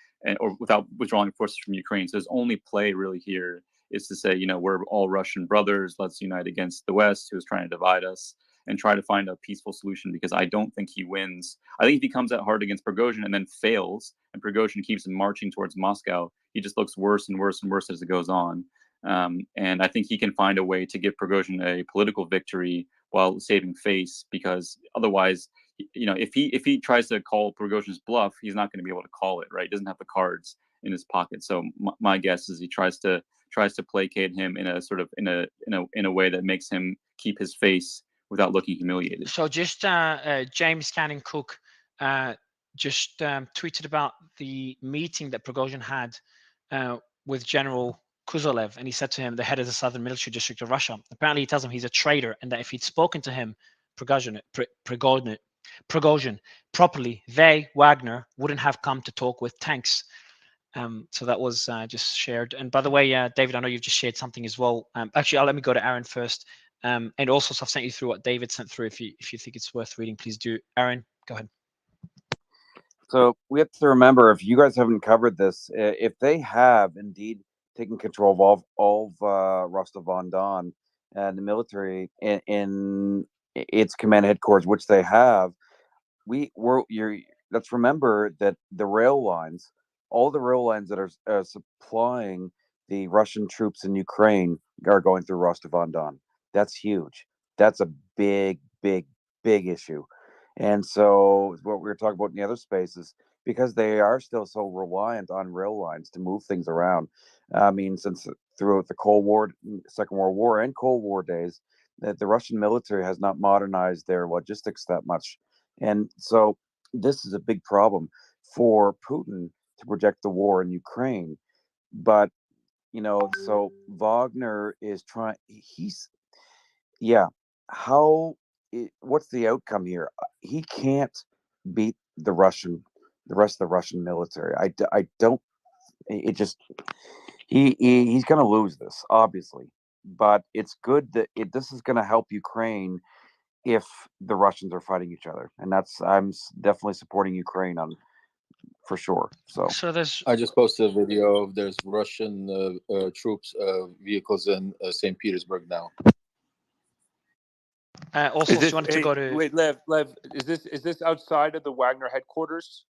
or without withdrawing forces from Ukraine. So his only play really here is to say, we're all Russian brothers. Let's unite against the West, who is trying to divide us, and try to find a peaceful solution, because I don't think he wins. I think if he comes out hard against Prigozhin and then fails, and Prigozhin keeps marching towards Moscow, he just looks worse and worse and worse as it goes on. And I think he can find a way to give Prigozhin a political victory while saving face, because otherwise, if he tries to call Prigozhin's bluff, he's not going to be able to call it, right? He doesn't have the cards in his pocket. So my guess is he tries to placate him in a sort of in a way that makes him keep his face without looking humiliated. So just James Cannon Cook just tweeted about the meeting that Prigozhin had with General Kuzolev, and he said to him, the head of the Southern Military District of Russia. Apparently, he tells him he's a traitor, and that if he'd spoken to him, Prigozhin properly, they, Wagner, wouldn't have come to talk with tanks. So that was just shared. And by the way, David, I know you've just shared something as well. Actually, let me go to Aaron first. And also, so I've sent you through what David sent through. If you think it's worth reading, please do. Aaron, go ahead. So we have to remember, if you guys haven't covered this, if they have indeed taken control of all of Rostov-on-Don and the military in its command headquarters, which they have, let's remember that the rail lines, all the rail lines that are supplying the Russian troops in Ukraine are going through Rostov-on-Don. That's huge. That's a big, big, big issue. And so what we were talking about in the other spaces, because they are still so reliant on rail lines to move things around. I mean, since throughout the Cold War, Second World War and Cold War days, that the Russian military has not modernized their logistics that much. And so this is a big problem for Putin to project the war in Ukraine. But, so Wagner is trying, what's the outcome here? He can't beat the rest of the Russian military. I don't, it just, he's going to lose this, obviously. But it's good that this is going to help Ukraine if the Russians are fighting each other, and I'm definitely supporting Ukraine for sure. So I just posted a video of there's Russian troops vehicles in St. Petersburg now. Also, if you wanted to go to Lev, is this outside of the Wagner headquarters?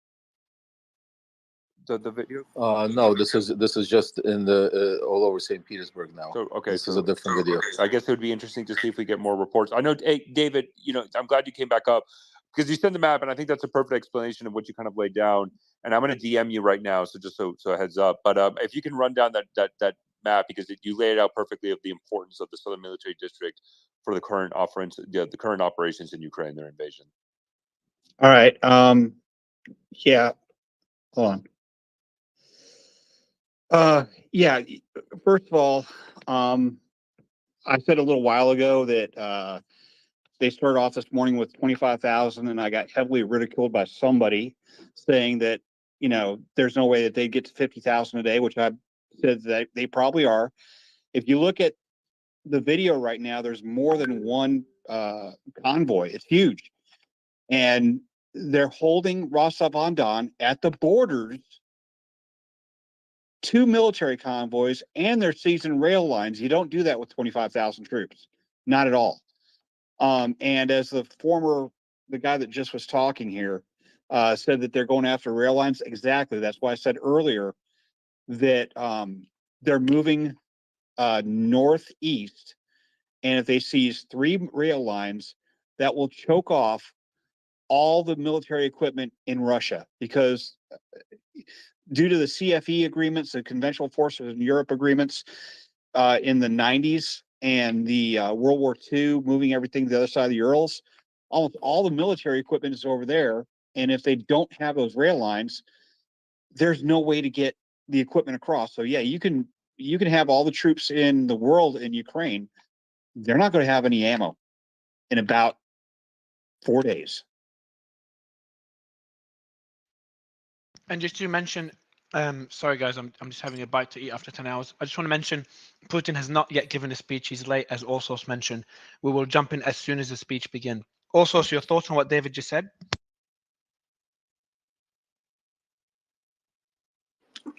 The video? No, this is just in the all over St. Petersburg now. So this is a different video. I guess it would be interesting to see if we get more reports. I know, hey, David, I'm glad you came back up because you sent the map, and I think that's a perfect explanation of what you kind of laid down. And I'm going to DM you right now, so just so a heads up. But if you can run down that map, because you laid it out perfectly of the importance of the Southern Military District for the current the current operations in Ukraine, their invasion. All right. Yeah. Hold on. Yeah. First of all, I said a little while ago that they started off this morning with 25,000, and I got heavily ridiculed by somebody saying that there's no way that they'd get to 50,000 a day, which I said that they probably are. If you look at the video right now, there's more than one convoy. It's huge, and they're holding Rostov-on-Don at the borders. 2 military convoys, and they're seizing rail lines. You don't do that with 25,000 troops, not at all. And as the guy that just was talking here said that they're going after rail lines. Exactly. That's why I said earlier that they're moving northeast, and if they seize 3 rail lines, that will choke off all the military equipment in Russia, because due to the CFE agreements, the Conventional Forces in Europe agreements in the 90s, and the World War II, moving everything to the other side of the Urals, almost all the military equipment is over there. And if they don't have those rail lines, there's no way to get the equipment across. So yeah, you can have all the troops in the world in Ukraine. They're not going to have any ammo in about 4 days. And just to mention, sorry guys, I'm just having a bite to eat after 10 hours. I just want to mention, Putin has not yet given a speech. He's late, as Orsos mentioned. We will jump in as soon as the speech begins. Orsos, your thoughts on what David just said?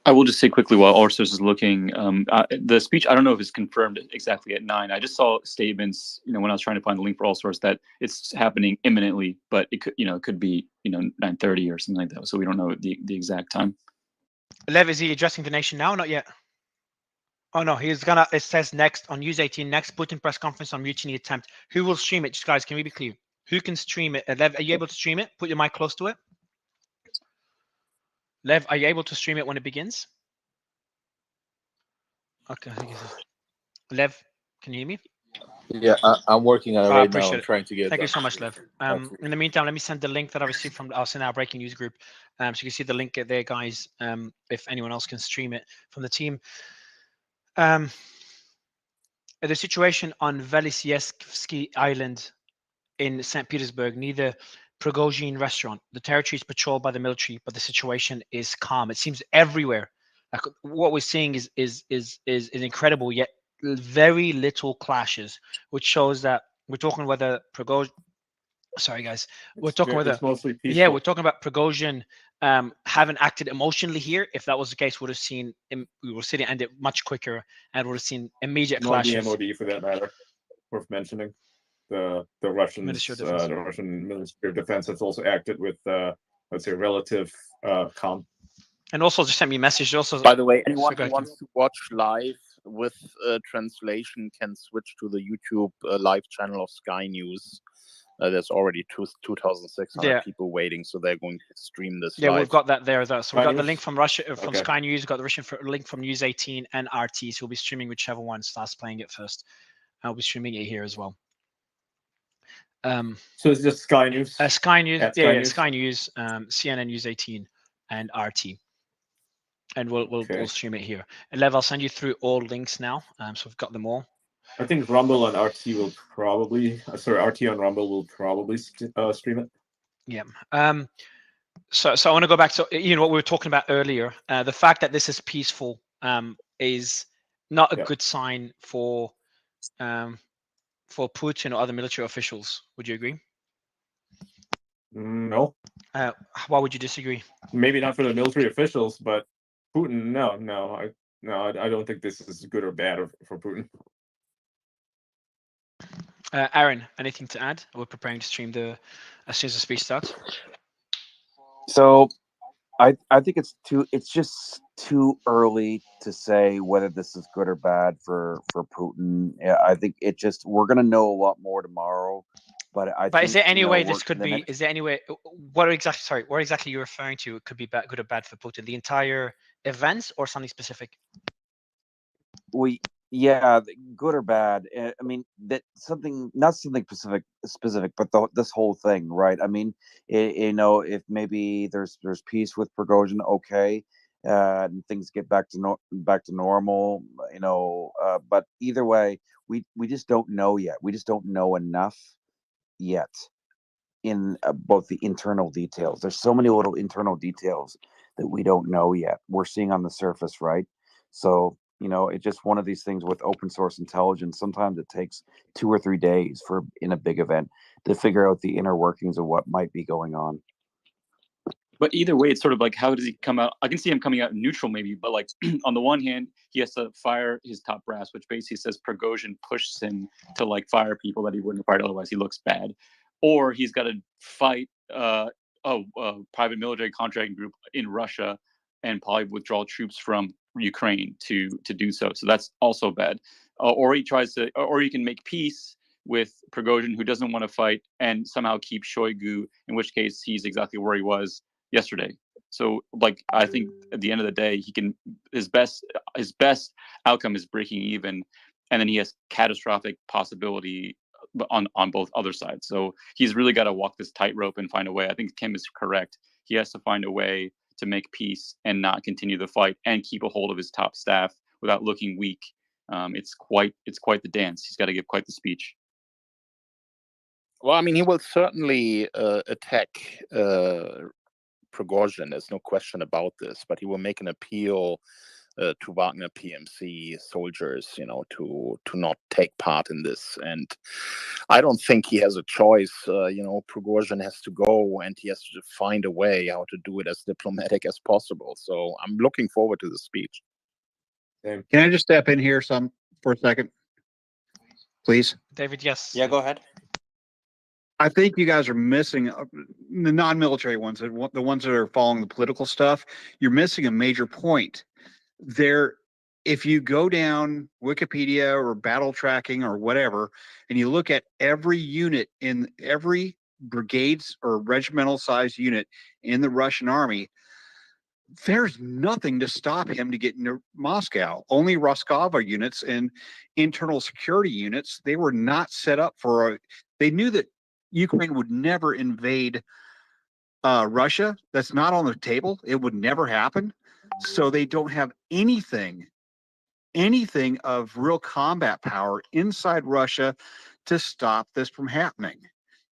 I will just say quickly while Orsos is looking, the speech, I don't know if it's confirmed exactly at 9. I just saw statements, when I was trying to find the link for Orsos, that it's happening imminently, but it could, it could be, 9:30 or something like that. So we don't know the exact time. Lev, is he addressing the nation now? Not yet. Oh no, he's gonna. It says next on News 18. Next Putin press conference on mutiny attempt. Who will stream it? Just guys, can we be clear? Who can stream it? Lev, are you able to stream it? Put your mic close to it. Lev, are you able to stream it when it begins? Okay, I think it's Lev. Can you hear me? Yeah, I'm working on it I right now. appreciate I'm it. trying to get it Thank you done. so much, Lev. In the meantime, let me send the link that I received from us in our breaking news group. So you can see the link there, guys. If anyone else can stream it from the team. The situation on Velisievsky Island in St. Petersburg, near the Prigozhin restaurant. The territory is patrolled by the military, but the situation is calm. It seems everywhere. Like what we're seeing is incredible, yet very little clashes, which shows that we're talking whether Prigozhin. Sorry, guys. We're talking whether. It's mostly Yeah, peaceful. we're talking about Prigozhin haven't acted emotionally here. If that was the case, we would have seen we would see it end it much quicker and would have seen immediate Nor the clashes. MOD for that matter. Worth mentioning. The Ministry of Defense. the Russian Ministry of Defense has also acted with let's say relative calm. And also just sent me a message. Also, By the way, anyone so who wants to watch live with translation can switch to the YouTube live channel of Sky News. There's already 2,600 people waiting, so they're going to stream this Yeah, live. we've got that there. So we've got the News? link from Russia, from Okay. Sky News. We've got the Russian link from News 18 and RT. So we'll be streaming whichever one starts playing it first. I'll be streaming it here as well. So it's just Sky News. Sky News, At yeah, Sky yeah, News? Sky News, CNN News 18, and RT. And we'll stream it here. And Lev, I'll send you through all links now. So we've got them all. I think Rumble and RT will probably RT on Rumble will probably stream it. Yeah. So I want to go back to what we were talking about earlier. The fact that this is peaceful is not a good sign for Putin or other military officials. Would you agree? No. Why would you disagree? Maybe not for the military officials, but Putin. No, I don't think this is good or bad for Putin. Aaron, anything to add? We're preparing to stream as soon as the speech starts. So I think it's just too early to say whether this is good or bad for Putin. Yeah, I think we're gonna know a lot more tomorrow. But Is there any way this could be? Is there any way? What exactly are you referring to? It could be good or bad for Putin. The entire events or something specific? Yeah, good or bad. I mean, that not something specific, but this whole thing, right? I mean, if maybe there's peace with Prigozhin, okay, and things get back to normal, but either way, we just don't know yet. We just don't know enough yet in both the internal details. There's so many little internal details that we don't know yet. We're seeing on the surface, right? So it's just one of these things with open source intelligence. Sometimes it takes 2 or 3 days in a big event to figure out the inner workings of what might be going on. But either way, it's sort of like, how does he come out? I can see him coming out neutral maybe, but like on the one hand, he has to fire his top brass, which basically says Prigozhin pushes him to like fire people that he wouldn't have fired otherwise. He looks bad. Or he's got to fight a private military contracting group in Russia and probably withdraw troops from Ukraine to do so. So that's also bad. Or he can make peace with Prigozhin, who doesn't want to fight, and somehow keep Shoigu, in which case he's exactly where he was yesterday. So like I think at the end of the day, his best outcome is breaking even, and then he has catastrophic possibility on both other sides. So he's really got to walk this tightrope and find a way. I think Kim is correct. He has to find a way to make peace and not continue the fight and keep a hold of his top staff without looking weak. It's quite the dance. He's got to give quite the speech. Well, I mean, he will certainly attack Prigozhin. There's no question about this, but he will make an appeal to Wagner PMC soldiers, to not take part in this. And I don't think he has a choice. Prigozhin has to go, and he has to find a way how to do it as diplomatic as possible. So I'm looking forward to the speech. Can I just step in here for a second, please? David, yes. Yeah, go ahead. I think you guys are missing the non-military ones, the ones that are following the political stuff. You're missing a major point. If you go down Wikipedia or battle tracking or whatever, and you look at every unit in every brigades or regimental size unit in the Russian army, there's nothing to stop him to get into Moscow. Only Roscovo units and internal security units. They were not set up for they knew that Ukraine would never invade Russia. That's not on the table. It would never happen. So they don't have anything of real combat power inside Russia to stop this from happening.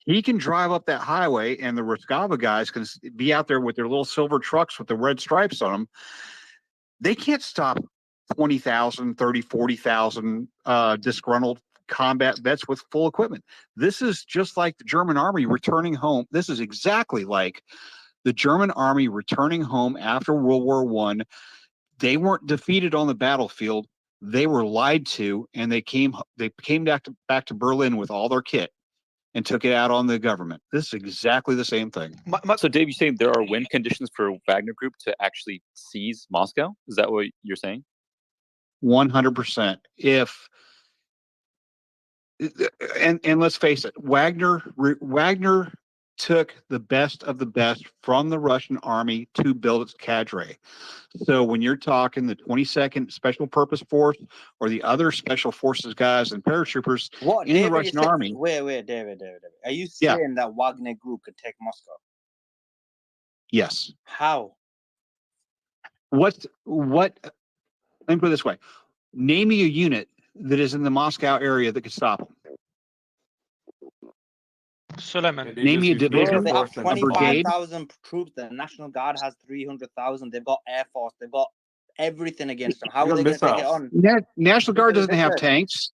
He can drive up that highway, and the Roscovo guys can be out there with their little silver trucks with the red stripes on them. They can't stop 20,000, 30, 40,000 disgruntled combat vets with full equipment. This is just like the German army returning home. This is exactly like the German army returning home after World War I. They weren't defeated on the battlefield. They were lied to, and they came back to Berlin with all their kit and took it out on the government. This is exactly the same thing. So, Dave, you're saying there are win conditions for Wagner Group to actually seize Moscow? Is that what you're saying? 100%. And let's face it, Wagner took the best of the best from the Russian army to build its cadre. So when you're talking the 22nd Special Purpose Force or the other Special Forces guys and paratroopers in the Russian army. Wait, David. Are you saying that Wagner Group could take Moscow? Yes. How? Let me put it this way. Name me a unit that is in the Moscow area that could stop them. Suleiman. Name me a division, They have a brigade. 25,000 troops. The National Guard has 300,000. They've got Air Force. They've got everything against them. How are they going to take it on? National Guard doesn't have tanks.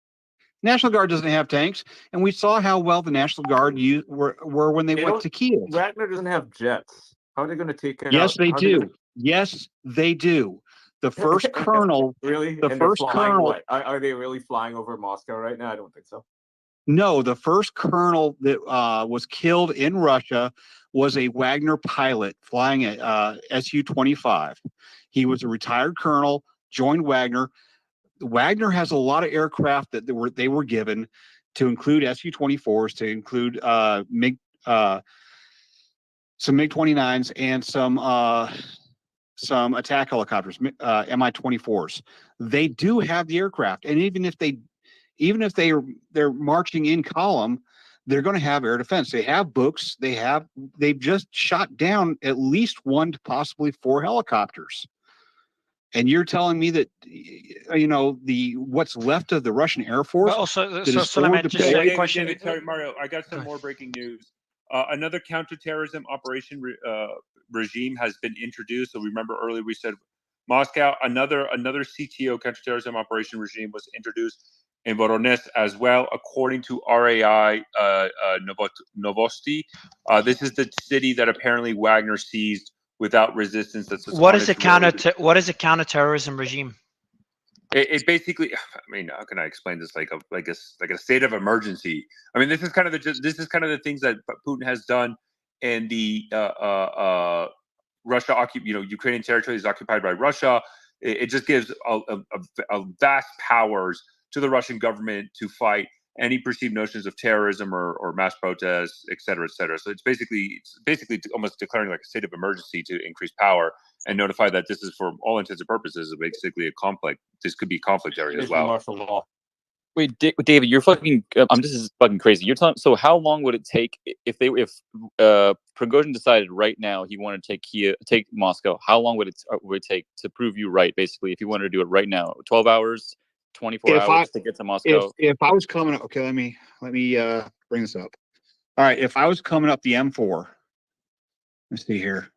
National Guard doesn't have tanks, and we saw how well the National Guard were when they went to Kiev. Wagner doesn't have jets. How are they going to take it out? Yes, they do. Yes, they do. The first colonel. Really? The and first colonel. Are they really flying over Moscow right now? I don't think so. No, the first colonel that was killed in Russia was a Wagner pilot flying a Su-25. He was a retired colonel, joined Wagner. Wagner has a lot of aircraft that they were given, to include Su-24s, to include some MiG-29s and some attack helicopters, Mi-24s. They do have the aircraft, and even if they're marching in column, they're going to have air defense. They have books. They've just shot down at least 1 to possibly 4 helicopters. And you're telling me that what's left of the Russian Air Force? Well, so Suleiman, just a question. David, sorry, Mario, I got some more breaking news. Another counterterrorism operation regime has been introduced. So remember earlier we said Moscow. Another CTO counterterrorism operation regime was introduced in Voronezh as well, according to RAI Novosti. This is the city that apparently Wagner seized without resistance. What is a counterterrorism regime? It basically, I mean, how can I explain this? Like a state of emergency. I mean, this is kind of the things that Putin has done in the Ukrainian territory is occupied by Russia. It just gives a vast powers to the Russian government to fight any perceived notions of terrorism or mass protests, et cetera, et cetera. So it's basically almost declaring like a state of emergency to increase power and notify that this is, for all intents and purposes, basically a conflict. This could be conflict area as well. Martial law. Wait, David, you're fucking. This is fucking crazy. You're telling. So how long would it take if Prigozhin decided right now he wanted to take Moscow? How long would it take to prove you right? Basically, if you wanted to do it right now, 12 hours, 24 hours to get to Moscow. If I was coming up, okay, let me bring this up. All right, if I was coming up the M4, let's see here.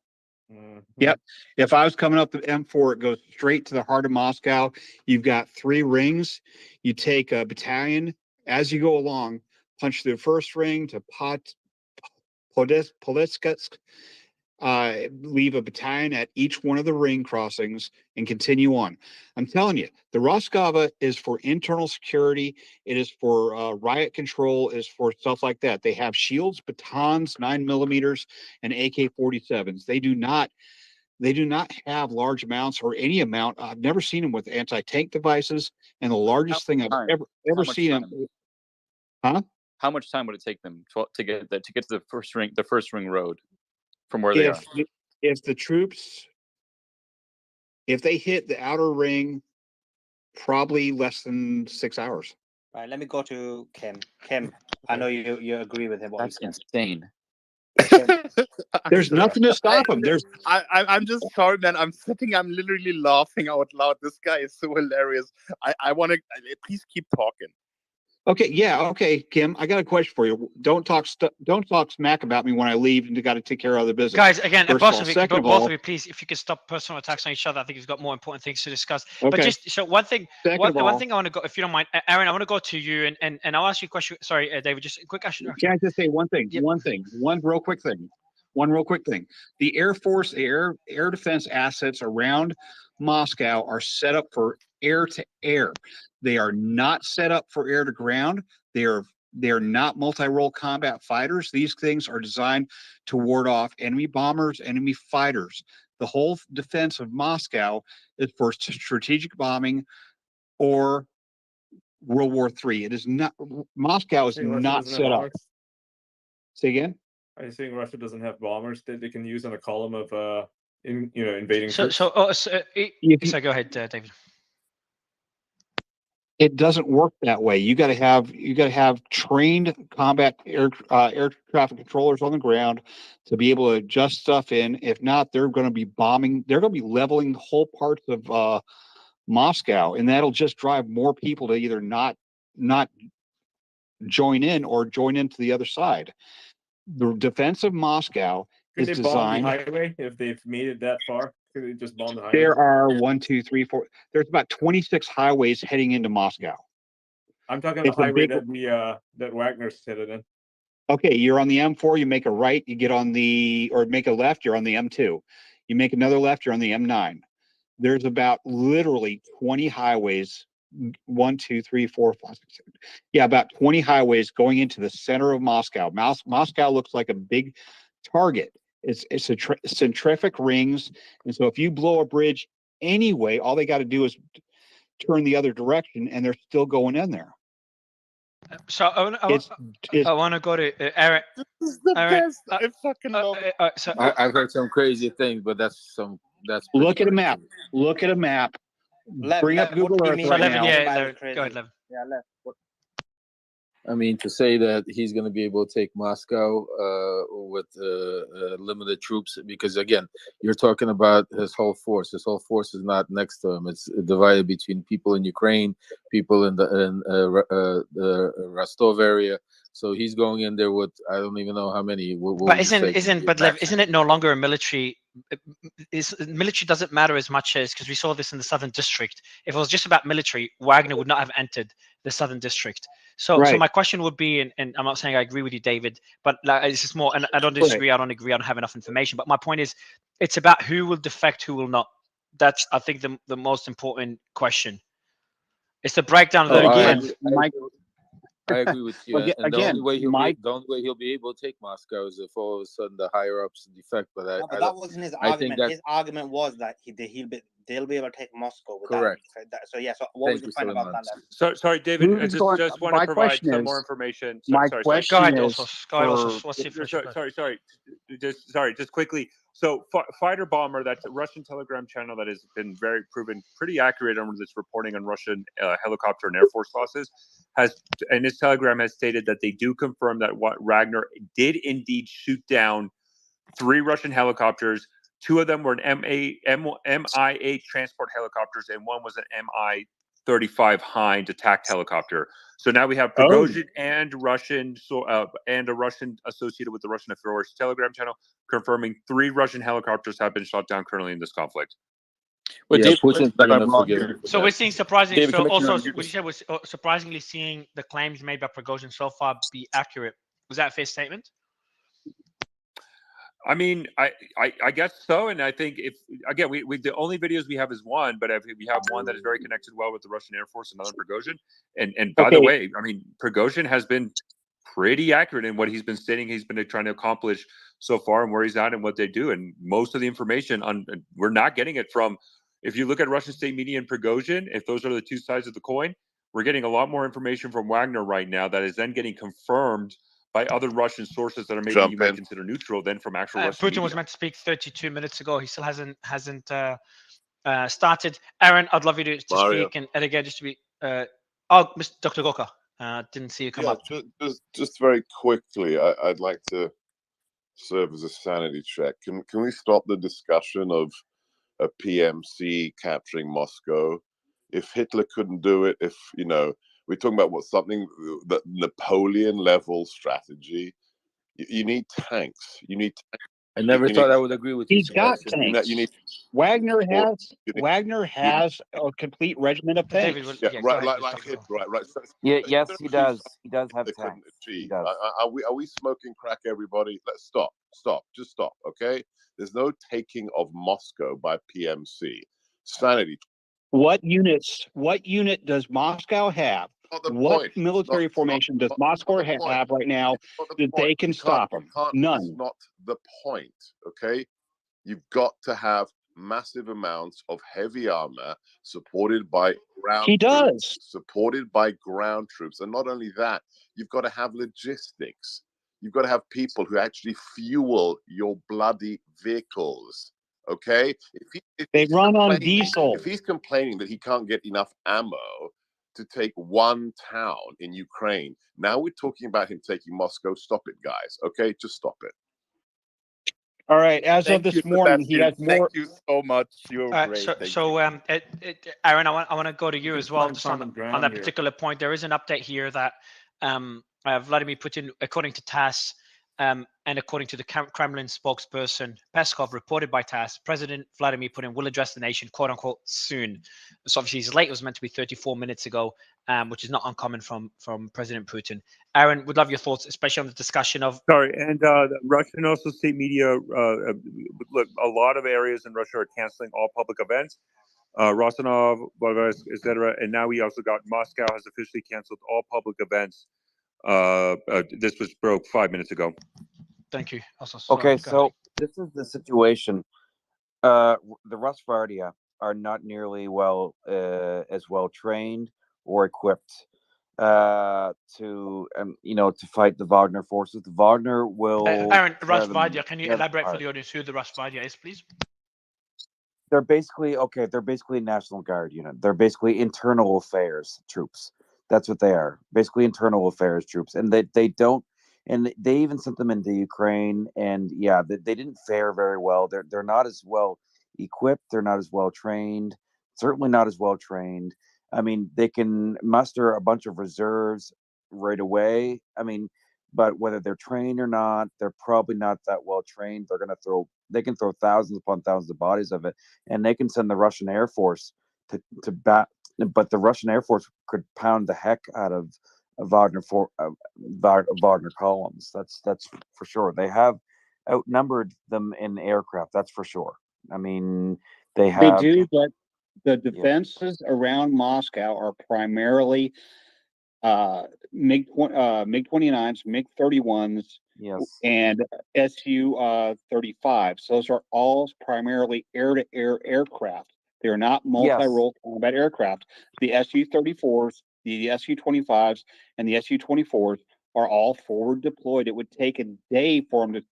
Yep. If I was coming up the M4, it goes straight to the heart of Moscow. You've got 3 rings. You take a battalion as you go along, punch through the first ring to Politsk, leave a battalion at each one of the ring crossings and continue on. I'm telling you, the Roscovo is for internal security. It is for riot control. It is for stuff like that. They have shields, batons, 9mm, and AK-47s. They do not have large amounts or any amount. I've never seen them with anti-tank devices. And the largest thing I've ever seen them. Huh? How much time would it take them to get to the first ring road from where they are? If the troops If they hit the outer ring, probably less than 6 hours. Right, let me go to Kim. Kim, I know you agree with him. What That's insane. There's nothing to stop him. There's I'm just sorry, man. I'm literally laughing out loud. This guy is so hilarious. I want to please keep talking. okay. Yeah. Okay, Kim, I got a question for you. Don't talk smack about me when I leave and you got to take care of other business. Guys, again, First both of all, of you, second of both all, of you, please, if you could stop personal attacks on each other, I think we've got more important things to discuss. Okay. But just so one thing, Second of one all- thing I want to go, if you don't mind, Aaron, I want to go to you and I'll ask you a question. Sorry, David, just a quick question. Can I just say one thing? One real quick thing. The Air Force air defense assets around Moscow are set up for air to air. They are not set up for air to ground. They are not multi-role combat fighters. These things are designed to ward off enemy bombers, enemy fighters. The whole defense of Moscow is for strategic bombing or World War III. It is not. Moscow is Russia not doesn't have set up. bombers? Say again. Are you saying Russia doesn't have bombers that they can use on a column of invading So, troops? so go ahead, David. It doesn't work that way. You got to have trained combat air traffic controllers on the ground to be able to adjust stuff in. If not, they're going to be bombing. They're going to be leveling whole parts of Moscow, and that'll just drive more people to either not join in or join into the other side. The defense of Moscow Could is they bomb the designed. highway if they've made it that far? Could they just bomb the highway? There are 1, 2, 3, 4. There's about 26 highways heading into Moscow. I'm talking the It's a highway big- that Wagner's headed in. Okay, you're on the M4, you make a right, you get on or make a left, you're on the M2. You make another left, you're on the M9. There's about literally 20 highways, 1, 2, 3, 4, 5, 6, 7. Yeah, about 20 highways going into the center of Moscow. Moscow looks like a big target. It's centrifugal rings. And so if you blow a bridge anyway, all they got to do is turn the other direction and they're still going in there. So I want to go to Aaron. This is the Aaron, best. I fucking love it. I've heard some crazy things, but that's Look at a map. Look at a map. Bring up Google Earth right now. Go ahead, Lev. Yeah, Lev. I mean, to say that he's going to be able to take Moscow with limited troops, because again, you're talking about his whole force. His whole force is not next to him. It's divided between people in Ukraine, people in the Rostov area. So he's going in there with I don't even know how many. But isn't it no longer a military? Military doesn't matter as much as, because we saw this in the Southern District. If it was just about military, Wagner would not have entered the Southern District. So my question would be, and I'm not saying I agree with you, David, but it's just more, and I don't disagree, I don't agree, I don't have enough information. But my point is, it's about who will defect, who will not. That's, I think, the most important question. It's the breakdown of the defense. I agree with you. Again, and the only way he'll be able to take Moscow is if all of a sudden the higher ups defect. But that wasn't his argument. His argument was that they'll be able to take Moscow. Correct. So yeah. So what was the point about that? So sorry, David. I just want to provide some more information. Go ahead, Sorry, just quickly. So fighter bomber, that's a Russian Telegram channel that has been proven pretty accurate on this reporting on Russian helicopter and Air Force losses. And his Telegram has stated that they do confirm that Wagner did indeed shoot down 3 Russian helicopters. 2 of them were an Mi-8 transport helicopters, and 1 was an Mi-35 Hind attack helicopter. So now we have Prigozhin and Russian, and a Russian associated with the Russian Air Force Telegram channel confirming 3 Russian helicopters have been shot down currently in this conflict. Well, Putin's not going to forgive. So we're seeing surprisingly. So also, what you said was surprisingly seeing the claims made by Prigozhin so far be accurate. Was that a fair statement? I mean, I guess so, and I think if again, we the only videos we have is one, but we have one that is very connected well with the Russian Air Force, another Prigozhin, and by the way, I mean Prigozhin has been pretty accurate in what he's been stating he's been trying to accomplish so far and where he's at and what they do, and most of the information we're not getting it from. If you look at Russian state media and Prigozhin, if those are the two sides of the coin, we're getting a lot more information from Wagner right now that is then getting confirmed by other Russian sources that are maybe you might consider neutral than from actual Russian Putin media. was meant to speak 32 minutes ago. He still hasn't started. Aaron, I'd love you to Mario. speak, and again, just to be. Mr. Dr. Goka, didn't see you come up. Just very quickly, I'd like to serve as a sanity check. Can we stop the discussion of a PMC capturing Moscow? If Hitler couldn't do it, if we're talking about something that Napoleon level strategy, you need tanks. You need. I never thought I would agree with you. He's got tanks. You need Wagner has a complete regiment of tanks. David, yeah, right, like Hitler, right. So, Yes, he does. He does have they couldn't tanks. achieve. He does. Are we smoking crack, everybody? Let's stop. Just stop. Okay. There's no taking of Moscow by PMC. Sanity. What unit does Moscow have? What point. military formation does Moscow have right now that they can stop them? None. It's not the point. Okay. You've got to have massive amounts of heavy armor supported by ground troops, supported by ground troops. And not only that, you've got to have logistics. You've got to have people who actually fuel your bloody vehicles. Okay? If they run on diesel. If he's complaining that he can't get enough ammo to take one town in Ukraine, now we're talking about him taking Moscow. Stop it, guys. Okay? Just stop it. All right. As of this morning, he has more. Thank you so much. You're great. Aaron, I want to go to you as well, just on that particular point. There is an update here that Vladimir Putin, according to TASS, and according to the Kremlin spokesperson Peskov, reported by TASS, President Vladimir Putin will address the nation, quote unquote, soon. So obviously he's late. It was meant to be 34 minutes ago, which is not uncommon from President Putin. Aaron, would love your thoughts, especially on the discussion of. Sorry, and the Russian also state media. Look, a lot of areas in Russia are canceling all public events. Rostonov, etc. And now we also got Moscow has officially canceled all public events. This was broke 5 minutes ago. Thank you. Okay, so this is the situation. The Rosgvardia are not nearly as well trained or equipped to fight the Wagner forces. The Wagner will. Aaron, Rosgvardia, can you elaborate for the audience who the Rosgvardia is, please? They're basically National Guard unit. They're basically internal affairs troops. That's what they are. Basically internal affairs troops. And they don't, and they even sent them into Ukraine, and yeah, they didn't fare very well. They're not as well equipped, they're not as well trained, certainly not as well trained. I mean, they can muster a bunch of reserves right away. I mean, but whether they're trained or not, they're probably not that well trained. They can throw thousands upon thousands of bodies of it, and they can send the Russian Air Force to bat. But the Russian Air Force could pound the heck out of Wagner columns. That's for sure. They have outnumbered them in aircraft. That's for sure. I mean, they do, but the defenses around Moscow are primarily MiG-29s, MiG-31s, and Su-35s. Those are all primarily air-to-air aircraft. They're not multi-role combat aircraft. The Su-34s, the Su-25s, and the Su-24s are all forward deployed. It would take a day for them to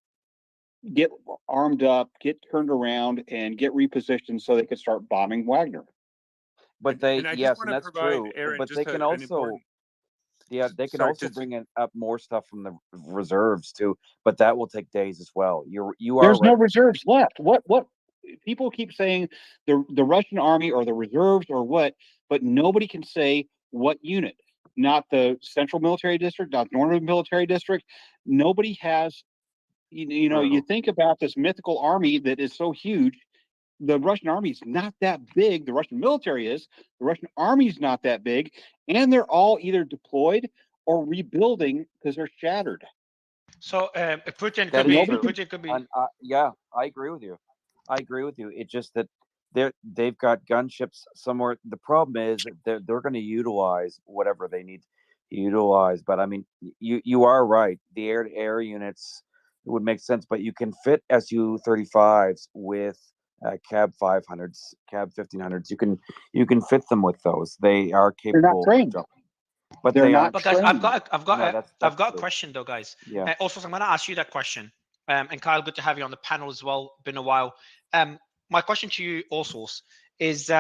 get armed up, get turned around, and get repositioned so they could start bombing Wagner. But and that's true. Aaron, but they can also. Yeah, they can also bring up more stuff from the reserves too, but that will take days as well. There's no reserves left. What people keep saying the Russian army or the reserves or what, but nobody can say what unit. Not the Central Military District, not the Northern Military District. Nobody has. You think about this mythical army that is so huge. The Russian army is not that big. The Russian military is. The Russian army is not that big, and they're all either deployed or rebuilding because they're shattered. So Putin could be. Yeah, I agree with you. It's just that they've got gunships somewhere. The problem is that they're going to utilize whatever they need to utilize. But I mean, you are right. The air-to-air units would make sense, but you can fit Su-35s with cab 500s, cab 1500s. You can fit them with those. They are capable. They're not trained, but they're not. But guys, I've got a question though, guys. Yeah. Also, I'm going to ask you that question. And Kyle, good to have you on the panel as well. Been a while. My question to you also is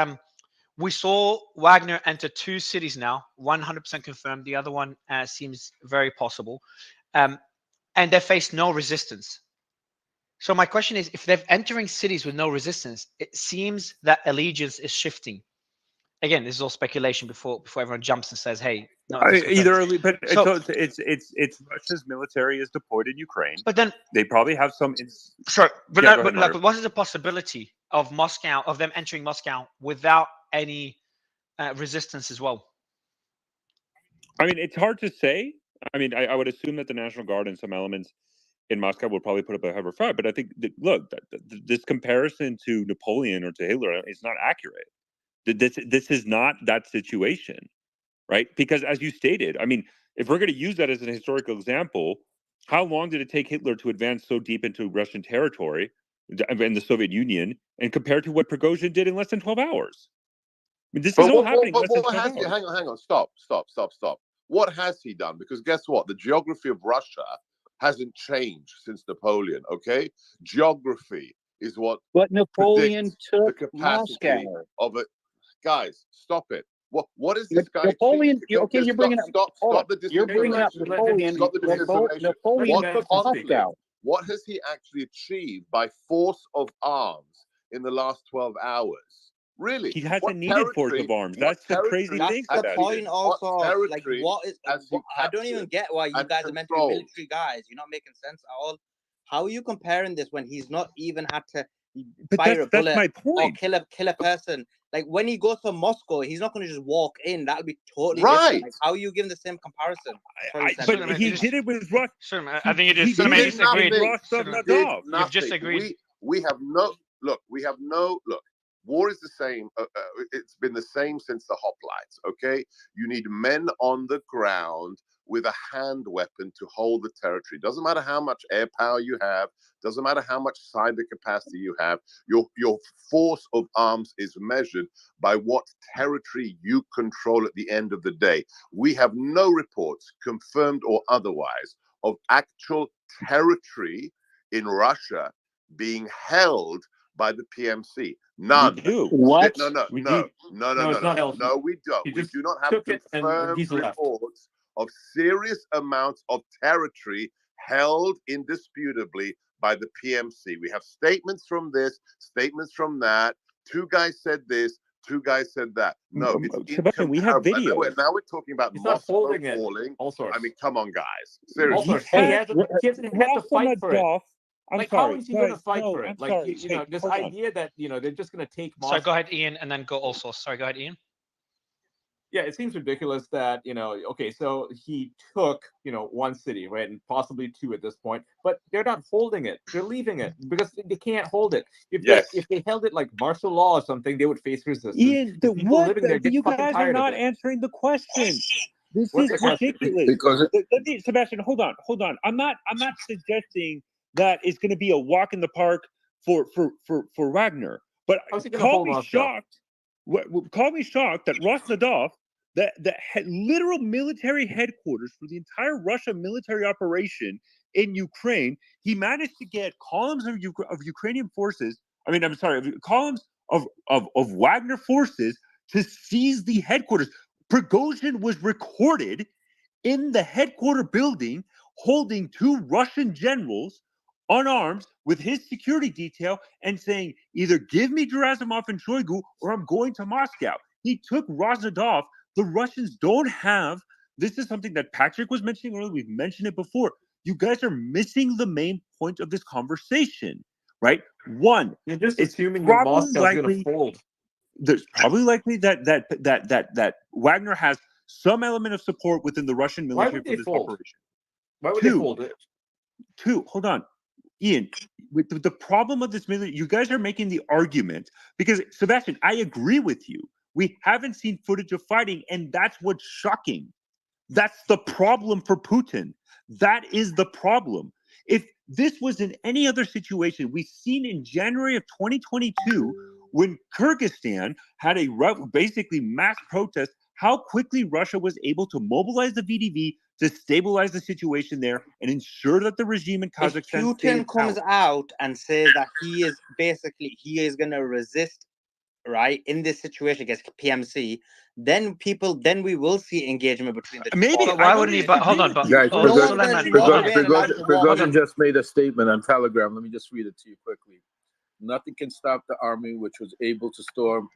we saw Wagner enter 2 cities now, 100% confirmed. The other one seems very possible. And they face no resistance. So my question is, if they're entering cities with no resistance, it seems that allegiance is shifting. Again, this is all speculation before everyone jumps and says, "Hey, no." But So it's Russia's military is deployed in Ukraine. But then they probably have some. Sure, but, Yeah, no, go ahead, but, Mario. but what is the possibility of Moscow, of them entering Moscow without any resistance as well? I mean, it's hard to say. I mean, I would assume that the National Guard and some elements in Moscow will probably put up a heavy fight. But I think, this comparison to Napoleon or to Hitler is not accurate. This is not that situation, right? Because as you stated, I mean, if we're going to use that as an historical example, how long did it take Hitler to advance so deep into Russian territory and the Soviet Union, and compared to what Prigozhin did in less than 12 hours? I mean, this is all happening in less than 12 hours. Hang on. Stop. What has he done? Because guess what? The geography of Russia hasn't changed since Napoleon, okay? Geography is what But Napoleon predicts the took capacity Moscow. of it. Guys, stop it. What is this guy? Napoleon, okay, you're bringing up. Stop the You're bringing up disinformation. Napoleon. Stop the disinformation. Napoleon What took conflict? Moscow. What has he actually achieved by force of arms in the last 12 hours? Really? He hasn't needed force of arms. That's the crazy thing. That's the point also of, like, territory what is, has he I don't even captured get why you and guys are meant to be controlled? military guys. You're not making sense at all. How are you comparing this when he's not even had to But fire a that's bullet my or point. kill a person? Like, when he goes to Moscow, he's not going to just walk in. That would be totally Right. different. Like, how are you giving the same comparison? Sorry, But Senator. he did it with Russia. I think it is. He Suleiman, you did disagreed. nothing. Suleiman, He did You've nothing. just agreed. We have no look. War is the same. It's been the same since the hoplites. Okay, you need men on the ground with a hand weapon to hold the territory. Doesn't matter how much air power you have. Doesn't matter how much cyber capacity you have. Your force of arms is measured by what territory you control at the end of the day. We have no reports, confirmed or otherwise, of actual territory in Russia being held by the PMC. None. We do. What? No, We do. it's not held. No, we don't. He We just do not have took it and confirmed he's left. reports of serious amounts of territory held indisputably by the PMC. We have statements from this, statements from that. 2 guys said this, 2 guys said that. No, it's Sebastian, we have incomparable. videos. Now we're talking about He's not Moscow holding it. falling. All sorts. I mean, come on, guys. All Seriously. sorts. He hasn't had to fight for it. I'm Like, sorry. how is he going to Guys, fight no, for it? I'm Like, sorry. you know, Hey, this hold on. idea that, you know, they're just going to take Sorry, Moscow. go ahead, Ian, and then go also. Sorry, go ahead, Ian. Yeah, it seems ridiculous that, you know, okay, so he took, you know, 1 city, right, and possibly 2 at this point, but they're not holding it. They're leaving it because they can't hold it. Yes. If they held it like martial law or something, they would face resistance. Ian, The people living there get you fucking guys are tired of not it. answering the question. This What's is the question? ridiculous. Because Let me, Sebastian, hold on. I'm not suggesting that it's going to be a walk in the park for Wagner. But How's he gonna call hold me Moscow? shocked. Call me shocked that Rosnadov, the literal military headquarters for the entire Russia military operation in Ukraine, he managed to get columns of Ukrainian forces. I mean, I'm sorry, columns of Wagner forces to seize the headquarters. Prigozhin was recorded in the headquarter building holding 2 Russian generals unarmed with his security detail and saying, either give me Gerasimov and Shoigu or I'm going to Moscow. He took Rosnadov. The Russians don't have, this is something that Patrick was mentioning earlier, we've mentioned it before. You guys are missing the main point of this conversation, right? One, You're just it's assuming that probably Moscow's going to likely fold. there's probably likely that Wagner has some element of support within the Russian Why military would for they this fold? operation. Why would they Two, fold it? hold on, Ian. With the problem of this military, you guys are making the argument because Sebastian, I agree with you. We haven't seen footage of fighting, and that's what's shocking. That's the problem for Putin. That is the problem. If this was in any other situation, we've seen in January of 2022, when Kyrgyzstan had a basically mass protest, how quickly Russia was able to mobilize the VDV to stabilize the situation there and ensure that the regime in If Kazakhstan stayed in Putin comes power. out and says that he is going to resist right, in this situation against PMC, then we will see engagement between the two Maybe. parties. But why wouldn't he? But hold on. But Guys, Prigozhin just made a statement on Telegram. Let me just read it to you quickly. Nothing can stop the army which was able to storm.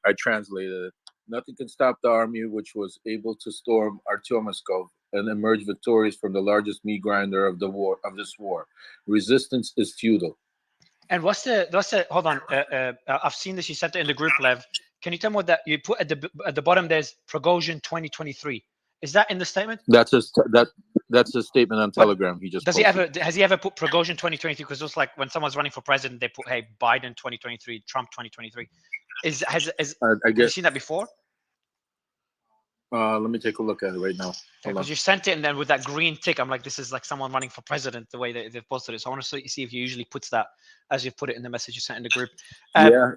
I translated it. Nothing can stop the army which was able to storm Artyomovsk and emerge victorious from the largest meat grinder of this war. Resistance is futile. And what's the hold on? I've seen this. You sent it in the group, Lev. Can you tell me what that you put at the bottom? There's Prigozhin 2023. Is that in the statement? That's a statement on Telegram. He just has he ever put Prigozhin 2023? Because it's like when someone's running for president, they put, hey, Biden 2023, Trump 2023. Have you seen that before? Let me take a look at it right now. Because you sent it, and then with that green tick, I'm like, this is like someone running for president. The way they've posted it, so I want to see if he usually puts that as you put it in the message you sent in the group. Yeah,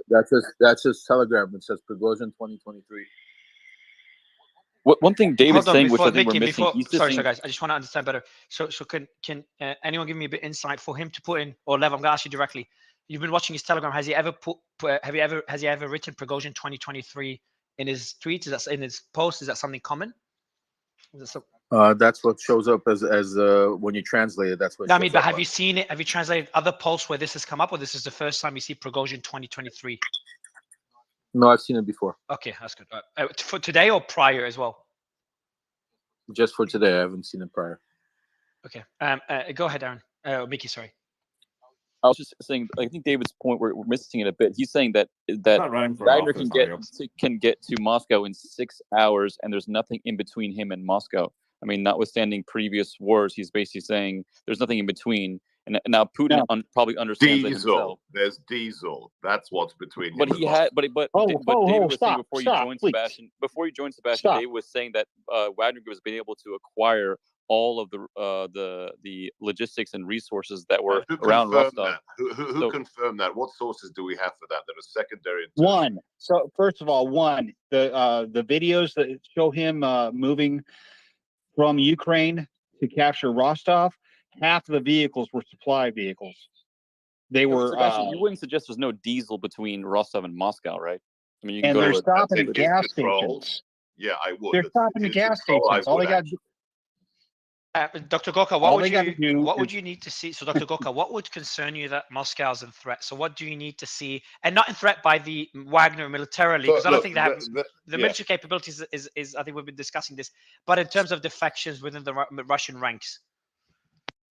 that's his Telegram. It says Prigozhin 2023. One thing David's saying, which I think Mickey, we're missing. Sorry, guys. I just want to understand better. So can anyone give me a bit insight for him to put in, or Lev? I'm gonna ask you directly. You've been watching his Telegram. Has he ever has he ever written Prigozhin 2023 in his tweets? Is that in his posts? Is that something common? That's what shows up as when you translate it. That's what. No, I mean, but have you seen it? Have you translated other posts where this has come up, or this is the first time you see Prigozhin 2023? No, I've seen it before. Okay, that's good. For today or prior as well? Just for today. I haven't seen it prior. Okay. Go ahead, Aaron. Mickey, sorry. I was just saying, I think David's point, we're missing it a bit. He's saying that Wagner can get to Moscow in 6 hours, and there's nothing in between him and Moscow. I mean, notwithstanding previous wars, he's basically saying there's nothing in between. And now Putin probably understands that himself. There's diesel. That's what's between him. But he had, but David was saying before you joined Sebastian, David was saying that Wagner was being able to acquire all of the logistics and resources that were around Rostov. Who confirmed that? What sources do we have for that? That are secondary. One. So first of all, the videos that show him moving from Ukraine to capture Rostov, half of the vehicles were supply vehicles. They were. Sebastian, you wouldn't suggest there's no diesel between Rostov and Moscow, right? I mean, you can and go they're to stopping at gas stations. Yeah, I would. They're stopping at gas stations. All they got. Dr. Gorka, what would you need to see? So, Dr. Gorka, what would concern you that Moscow's in threat? So, what do you need to see, and not in threat by the Wagner militarily? Because I don't think they have the military capabilities. Is I think we've been discussing this, but in terms of defections within the Russian ranks.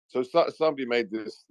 So somebody made this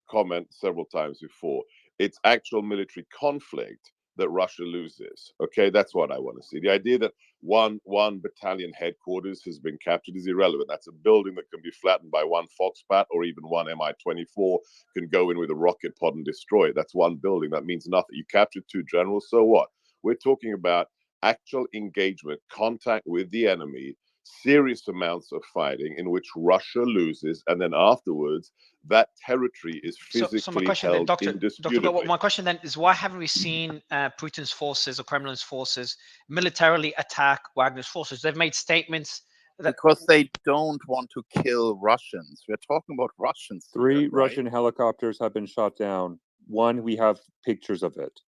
comment several times before. It's actual military conflict that Russia loses. Okay, that's what I want to see. The idea that one battalion headquarters has been captured is irrelevant. That's a building that can be flattened by one Foxbat, or even one Mi-24 can go in with a rocket pod and destroy it. That's one building. That means nothing. You captured two generals, so what? We're talking about actual engagement, contact with the enemy, serious amounts of fighting in which Russia loses, and then afterwards that territory is physically held indisputably. My question then is, why haven't we seen Putin's forces or Kremlin's forces militarily attack Wagner's forces? They've made statements because they don't want to kill Russians. We're talking about Russians. Three Russian helicopters have been shot down. One, we have pictures of it.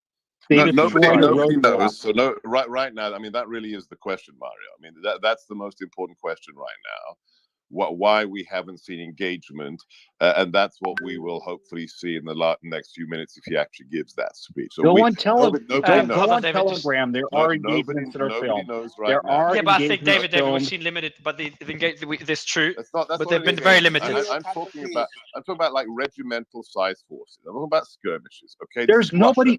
Nobody knows. So right now, I mean, that really is the question, Mario. I mean, that's the most important question right now. Why we haven't seen engagement, and that's what we will hopefully see in the next few minutes if he actually gives that speech. So go on Telegram. There are engagements that are filmed. Knows right now. Yeah, but I think David, we've seen limited, but that's true. But they've been very limited. I'm talking about like regimental size forces. I'm talking about skirmishes. Okay, there's nobody.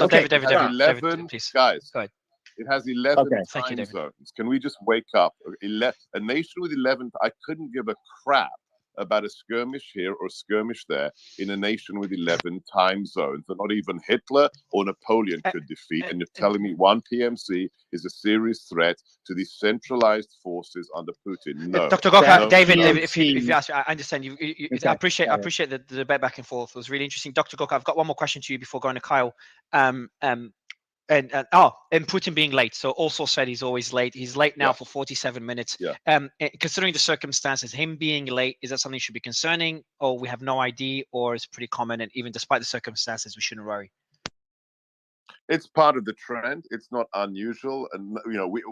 David, 11 please. Guys. Go ahead. It has 11 Thank you, David. zones. Can we just wake up? A nation with 11. I couldn't give a crap about a skirmish here or a skirmish there in a nation with 11 time zones that not even Hitler or Napoleon could defeat. And you're telling me one PMC is a serious threat to the centralized forces under Putin? No. Dr. Gorka, David, if you ask, I understand. I appreciate the debate back and forth. It was really interesting. Dr. Gorka, I've got one more question to you before going to Kyle. And Putin being late. So also said he's always late. He's late now for 47 minutes. Yeah. Considering the circumstances, him being late, is that something that should be concerning, or we have no idea, or is it pretty common, and even despite the circumstances, we shouldn't worry? It's part of the trend. It's not unusual, and we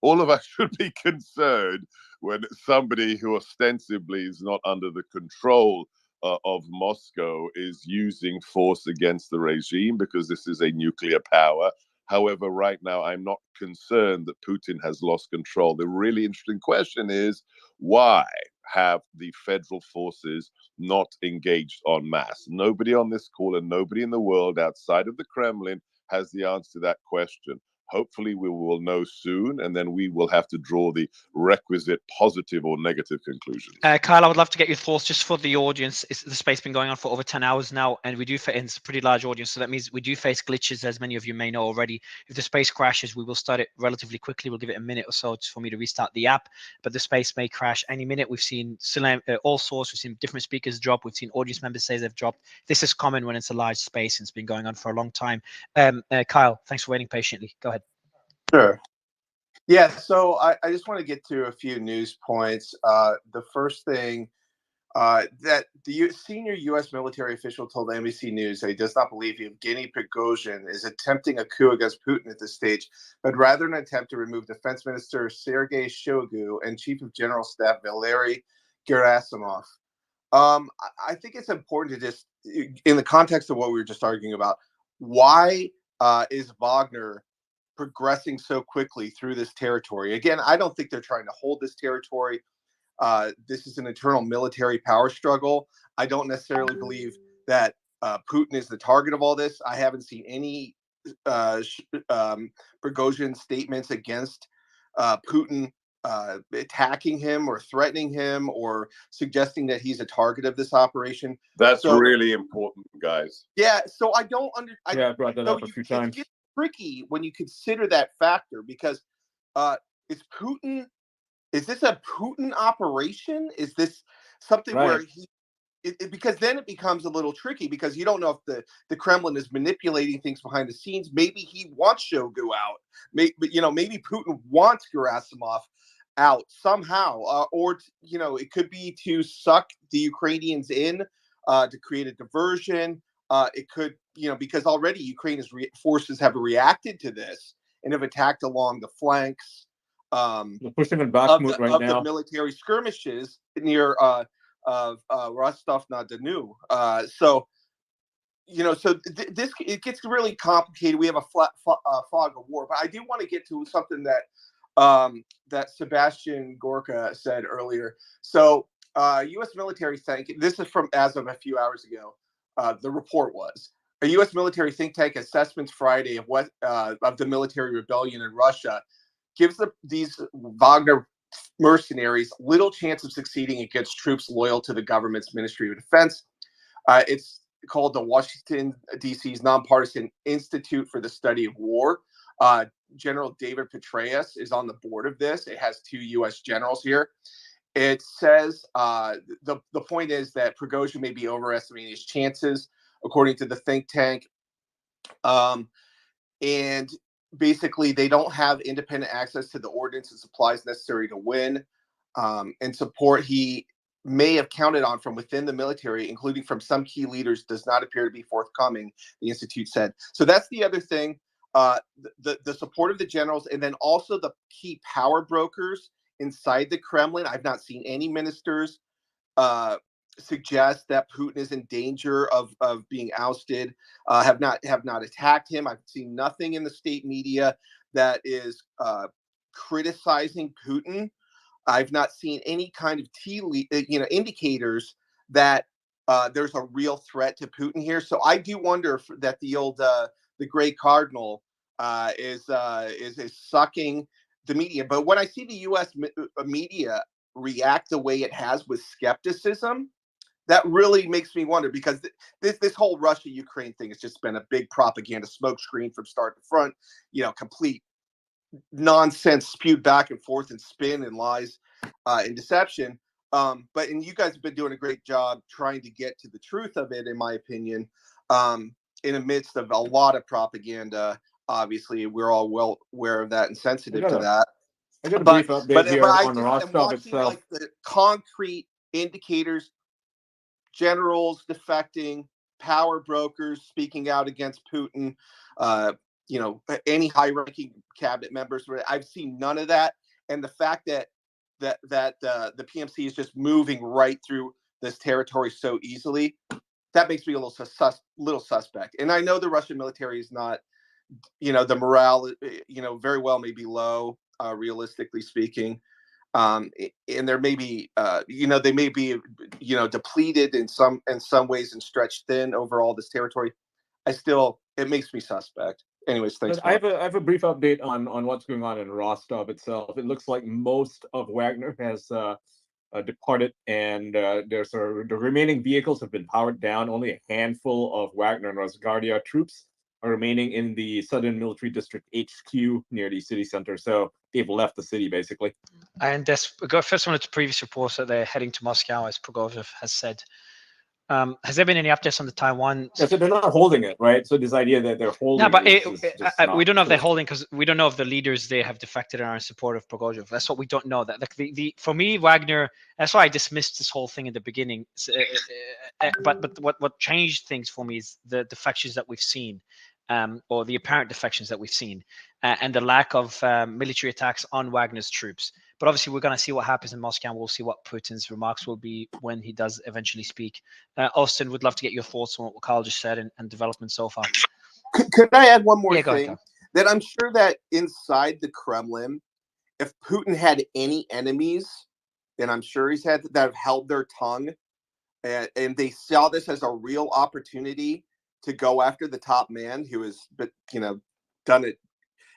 all of us should be concerned when somebody who ostensibly is not under the control of Moscow is using force against the regime, because this is a nuclear power. However, right now, I'm not concerned that Putin has lost control. The really interesting question is, why have the federal forces not engaged en masse? Nobody on this call and nobody in the world outside of the Kremlin has the answer to that question. Hopefully we will know soon, and then we will have to draw the requisite positive or negative conclusions. Kyle, I would love to get your thoughts just for the audience. The space been going on for over 10 hours now, and we do fit in a pretty large audience. So that means we do face glitches, as many of you may know already. If the space crashes, we will start it relatively quickly. We'll give it a minute or so for me to restart the app, but the space may crash any minute. We've seen all sorts. We've seen different speakers drop. We've seen audience members say they've dropped. This is common when it's a large space and it's been going on for a long time. Kyle, thanks for waiting patiently. Go ahead. Sure. Yeah, so I just want to get to a few news points. The first thing, that the senior U.S. military official told NBC News that he does not believe Yevgeny Prigozhin is attempting a coup against Putin at this stage, but rather an attempt to remove Defense Minister Sergei Shoigu and Chief of General Staff Valery Gerasimov. I think it's important to just, in the context of what we were just arguing about, why is Wagner progressing so quickly through this territory? Again, I don't think they're trying to hold this territory. This is an internal military power struggle. I don't necessarily believe that Putin is the target of all this. I haven't seen any Prigozhin statements against Putin attacking him or threatening him or suggesting that he's a target of this operation. That's really important, guys. Yeah, so I don't I brought that up a few times. It's tricky when you consider that factor, because is this a Putin operation? Is this something where because then it becomes a little tricky, because you don't know if the Kremlin is manipulating things behind the scenes. Maybe he wants Shoigu out. Maybe Putin wants Gerasimov out somehow, or it could be to suck the Ukrainians in, to create a diversion. It could, because already Ukraine's forces have reacted to this and have attacked along the flanks pushing in Bakhmut right now. The military skirmishes near Rostov-na-Don. So this it gets really complicated. We have a fog of war, but I do want to get to something that Sebastian Gorka said earlier. So U.S. military this is from as of a few hours ago. The report was a U.S. military think tank assessments Friday of the military rebellion in Russia gives these Wagner mercenaries little chance of succeeding against troops loyal to the government's Ministry of Defense. It's called the Washington, D.C.'s Nonpartisan Institute for the Study of War. General David Petraeus is on the board of this. It has 2 U.S. generals here. It says the point is that Prigozhin may be overestimating his chances, according to the think tank. And basically, they don't have independent access to the ordnance and supplies necessary to win. And support he may have counted on from within the military, including from some key leaders, does not appear to be forthcoming, the Institute said. So that's the other thing. The support of the generals, and then also the key power brokers inside the Kremlin. I've not seen any ministers suggest that Putin is in danger of being ousted. Have not attacked him. I've seen nothing in the state media that is criticizing Putin. I've not seen any kind of indicators that there's a real threat to Putin here. So I do wonder that the Gray Cardinal is sucking the media. But when I see the U.S. media react the way it has with skepticism, that really makes me wonder, because this whole Russia-Ukraine thing has just been a big propaganda smokescreen from start to front. Complete nonsense spewed back and forth and spin and lies and deception. And you guys have been doing a great job trying to get to the truth of it, in my opinion, in the midst of a lot of propaganda. Obviously, we're all well aware of that and sensitive to that. I got a brief update here on Rostov itself. Like the concrete indicators, generals defecting, power brokers speaking out against Putin, any high-ranking cabinet members. I've seen none of that, and the fact that the PMC is just moving right through this territory so easily, that makes me a little suspect. And I know the Russian military is not, the morale, very well may be low, realistically speaking. And there may be, they may be, depleted in some ways and stretched thin over all this territory. It makes me suspect. Anyways, thanks. But I have a brief update on what's going on in Rostov itself. It looks like most of Wagner has departed, and the remaining vehicles have been powered down. Only a handful of Wagner and Rosguardia troops are remaining in the Southern Military District HQ near the city center. So they've left the city, basically. And first one of the previous reports that they're heading to Moscow, as Prigozhin has said. Has there been any updates on the Taiwan? Yeah, so they're not holding it, right? So this idea that they're holding we don't know if they're holding, because we don't know if the leaders they have defected and are in support of Prigozhin. That's what we don't know. That for me, Wagner. That's why I dismissed this whole thing in the beginning. But what changed things for me is the defections that we've seen, or the apparent defections that we've seen, and the lack of military attacks on Wagner's troops. But obviously, we're going to see what happens in Moscow, and we'll see what Putin's remarks will be when he does eventually speak. Austin, would love to get your thoughts on what Carl just said and development so far. Could I add one more thing? Ahead, that I'm sure that inside the Kremlin, if Putin had any enemies, and I'm sure he's had that have held their tongue, and they saw this as a real opportunity to go after the top man who has, done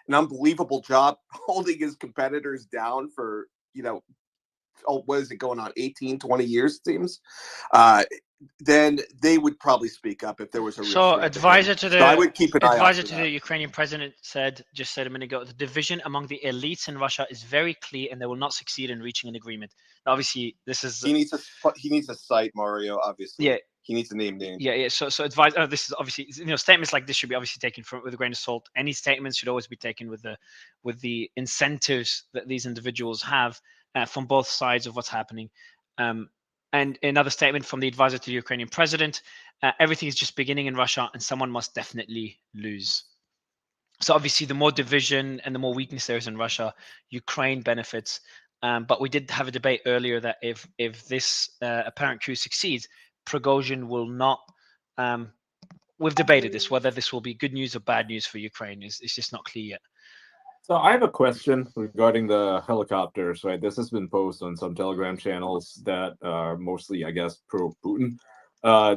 an unbelievable job holding his competitors down for, what is it going on, 18, 20 years, it seems, then they would probably speak up if there was a real advisor to the I would keep an eye out advisor for to that. the Ukrainian president just said a minute ago, the division among the elites in Russia is very clear, and they will not succeed in reaching an agreement. Now, obviously, this is he needs a site, Mario. Obviously, yeah. He needs a name. Yeah. So advise. This is obviously, statements like this should be obviously taken with a grain of salt. Any statements should always be taken with the incentives that these individuals have from both sides of what's happening. And another statement from the advisor to the Ukrainian president: everything is just beginning in Russia, and someone must definitely lose. So obviously, the more division and the more weakness there is in Russia, Ukraine benefits. But we did have a debate earlier that if this apparent coup succeeds, Prigozhin will not. We've debated this, whether this will be good news or bad news for Ukraine. It's just not clear yet. So I have a question regarding the helicopters, right? This has been posted on some Telegram channels that are mostly, I guess, pro-Putin.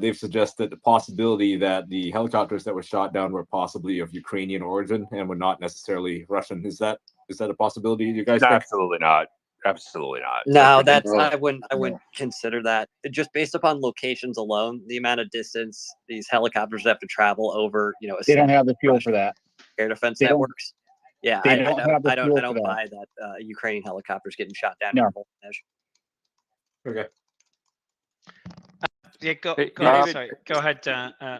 They've suggested the possibility that the helicopters that were shot down were possibly of Ukrainian origin and were not necessarily Russian. Is that a possibility, you guys think? Absolutely not. Absolutely not. No, I wouldn't consider that. Just based upon locations alone, the amount of distance these helicopters have to travel over, they don't have the fuel for that. Air defense networks. Yeah, I don't buy that Ukrainian helicopters getting shot down. No. Okay. Yeah, go ahead. Sorry, go ahead.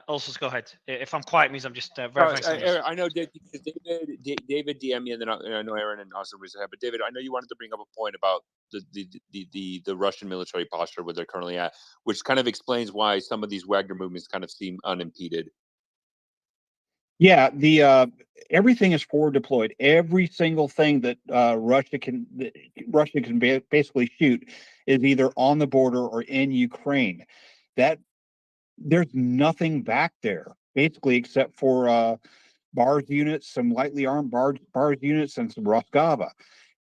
Also, go ahead. If I'm quiet, it means I'm just verifying. I know David DM me, and then I know Aaron and Austin was ahead. But David, I know you wanted to bring up a point about the Russian military posture where they're currently at, which kind of explains why some of these Wagner movements kind of seem unimpeded. Yeah, everything is forward deployed. Every single thing that Russia can basically shoot is either on the border or in Ukraine. That there's nothing back there basically except for BARS units, some lightly armed BARS units, and some Rosgava.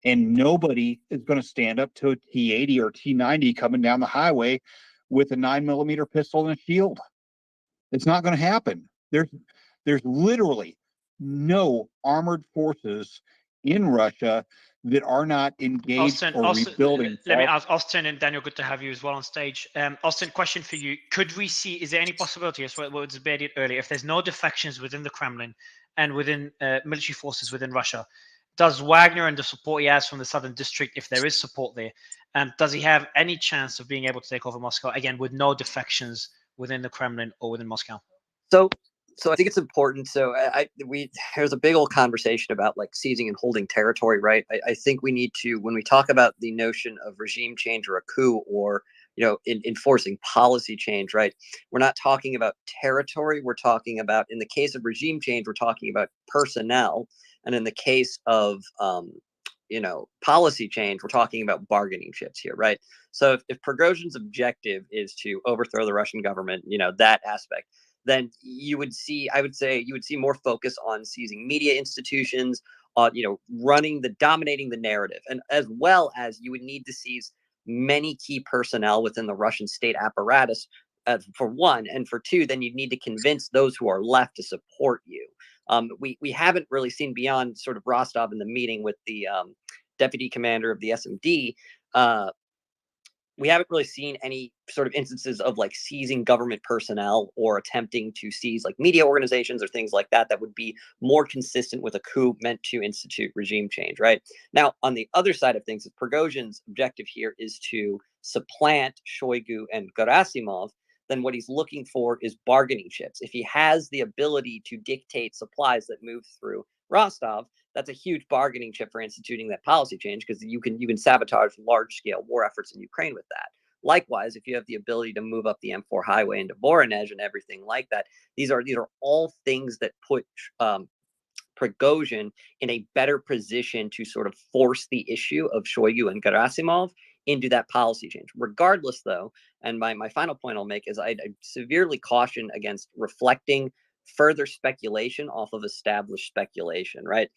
And nobody is going to stand up to a T-80 or T-90 coming down the highway with a 9mm pistol and a shield. It's not going to happen. There's literally no armored forces in Russia that are not engaged rebuilding. Let me ask Austin and Daniel. Good to have you as well on stage. Austin, question for you: could we see? Is there any possibility, as what was debated earlier, if there's no defections within the Kremlin and within military forces within Russia, does Wagner and the support he has from the Southern District, if there is support there, does he have any chance of being able to take over Moscow again with no defections within the Kremlin or within Moscow? So I think it's important. So there's a big old conversation about like seizing and holding territory, right? I think we need to, when we talk about the notion of regime change or a coup or enforcing policy change, right? We're not talking about territory. We're talking about, in the case of regime change, we're talking about personnel. And in the case of, policy change, we're talking about bargaining chips here, right? So if Prigozhin's objective is to overthrow the Russian government, that aspect, then I would say you would see more focus on seizing media institutions, on, dominating the narrative, and as well as you would need to seize many key personnel within the Russian state apparatus, for one, and for two, then you'd need to convince those who are left to support you. We haven't really seen, beyond sort of Rostov in the meeting with the deputy commander of the SMD, we haven't really seen any sort of instances of like seizing government personnel or attempting to seize like media organizations or things like that would be more consistent with a coup meant to institute regime change, right? Now, on the other side of things, Prigozhin's objective here is to supplant Shoigu and Gerasimov. Then what he's looking for is bargaining chips. If he has the ability to dictate supplies that move through Rostov, that's a huge bargaining chip for instituting that policy change, because you can sabotage large-scale war efforts in Ukraine with that. Likewise, if you have the ability to move up the M4 highway into Voronezh and everything like that, these are all things that put Prigozhin in a better position to sort of force the issue of Shoigu and Gerasimov into that policy change. Regardless, though, and my final point I'll make is I severely caution against reflecting further speculation off of established speculation, right?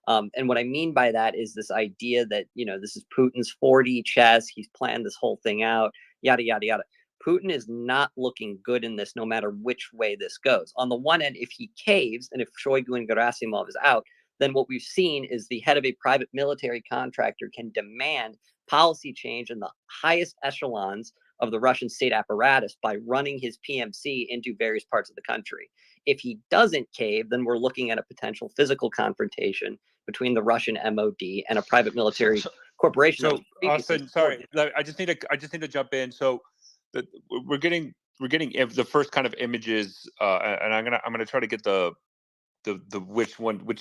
And what I mean by that is this idea that, this is Putin's 4D chess. He's planned this whole thing out, yada, yada, yada. Putin is not looking good in this, no matter which way this goes. On the one end, if he caves and if Shoigu and Gerasimov is out, then what we've seen is the head of a private military contractor can demand policy change in the highest echelons of the Russian state apparatus by running his PMC into various parts of the country. If he doesn't cave, then we're looking at a potential physical confrontation between the Russian MOD and a private military corporation. So, Austin, sorry, I just need to jump in. So, we're getting the first kind of images, and I'm gonna try to get the which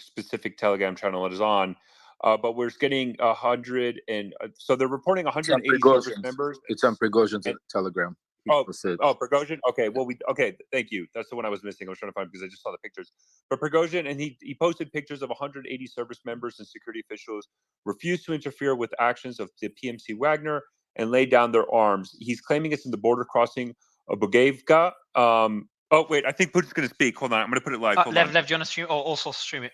specific Telegram channel it is on. But we're getting 100, and so they're reporting 180 service members. It's on Prigozhin's Telegram. Prigozhin. Okay, thank you. That's the one I was missing. I was trying to find because I just saw the pictures. But Prigozhin, and he posted pictures of 180 service members and security officials refused to interfere with actions of the PMC Wagner and lay down their arms. He's claiming it's in the border crossing of Bogayevka. Oh wait, I think Putin's going to speak. Hold on, I'm going to put it live. Lev, do you want to stream or also stream it?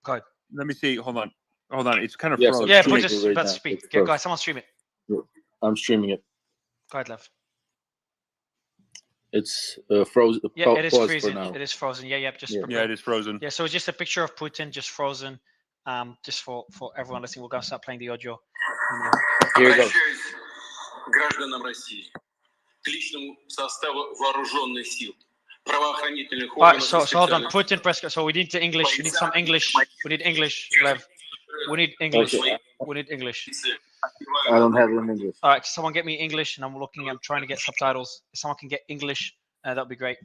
Go ahead. Let me see. Hold on. It's kind of frozen. Yeah, put just about to speak. Yeah, guys, someone stream it. I'm streaming it. Go ahead, Lev. It's frozen. Yeah, it is freezing. It is frozen. Yeah, it is frozen. Yeah, so it's just a picture of Putin, just frozen. Just for everyone listening, we're gonna start playing the audio. Here we go. Гражданам России, к личному составу вооруженных сил, правоохранительных органов. Alright, so hold on, Putin press. So we need English. We need some English. We need English, Lev. We need English. Okay. We need English. I don't have it in English. All right, someone get me English, and I'm trying to get subtitles. If someone can get English, that'd be great.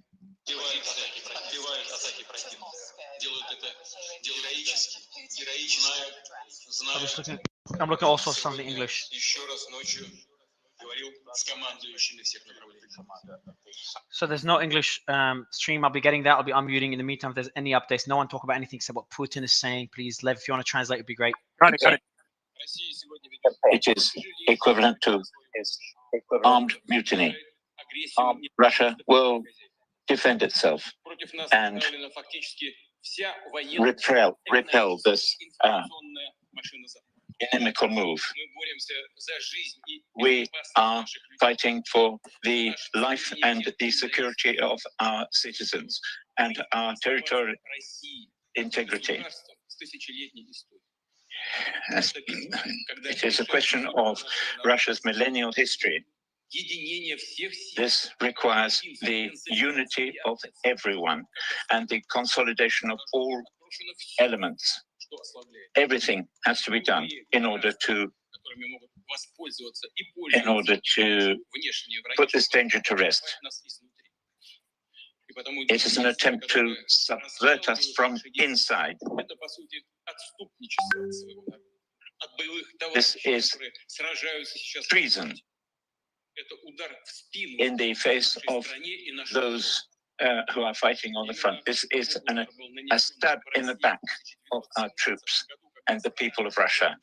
I'm looking also something English. So there's no English stream. I'll be getting that. I'll be unmuting. In the meantime, if there's any updates, no one talk about anything except what Putin is saying. Please, Lev, if you want to translate, it'd be great. Got it. It is equivalent to armed mutiny. Russia will defend itself and repel this inimical move. We are fighting for the life and the security of our citizens and our territorial integrity. It is a question of Russia's millennial history. This requires the unity of everyone and the consolidation of all elements. Everything has to be done in order to put this danger to rest. It is an attempt to subvert us from inside. This is treason in the face of those who are fighting on the front. This is a stab in the back of our troops and the people of Russia.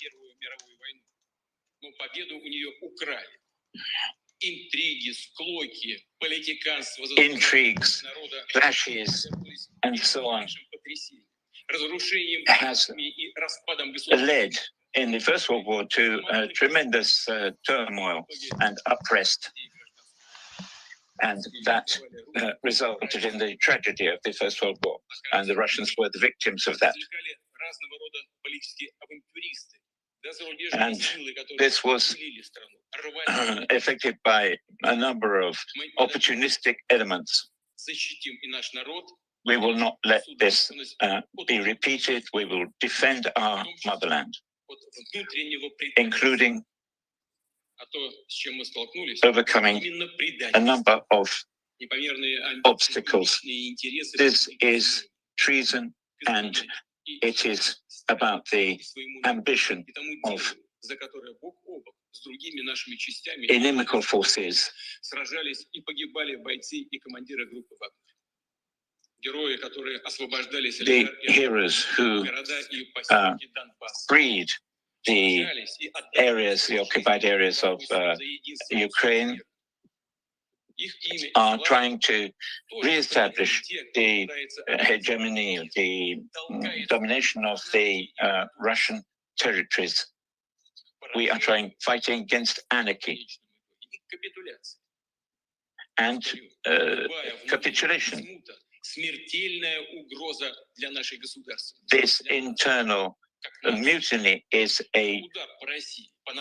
Intrigues, clashes, and so on has led in the First World War to tremendous turmoil and unrest. And that resulted in the tragedy of the First World War, and the Russians were the victims of that. And this was affected by a number of opportunistic elements. We will not let this be repeated. We will defend our motherland, including overcoming a number of obstacles. This is treason, and it is about the ambition of inimical forces. The heroes who freed the areas, the occupied areas of Ukraine, are trying to re-establish the hegemony, the domination of the Russian territories. We are fighting against anarchy and capitulation. This internal mutiny is a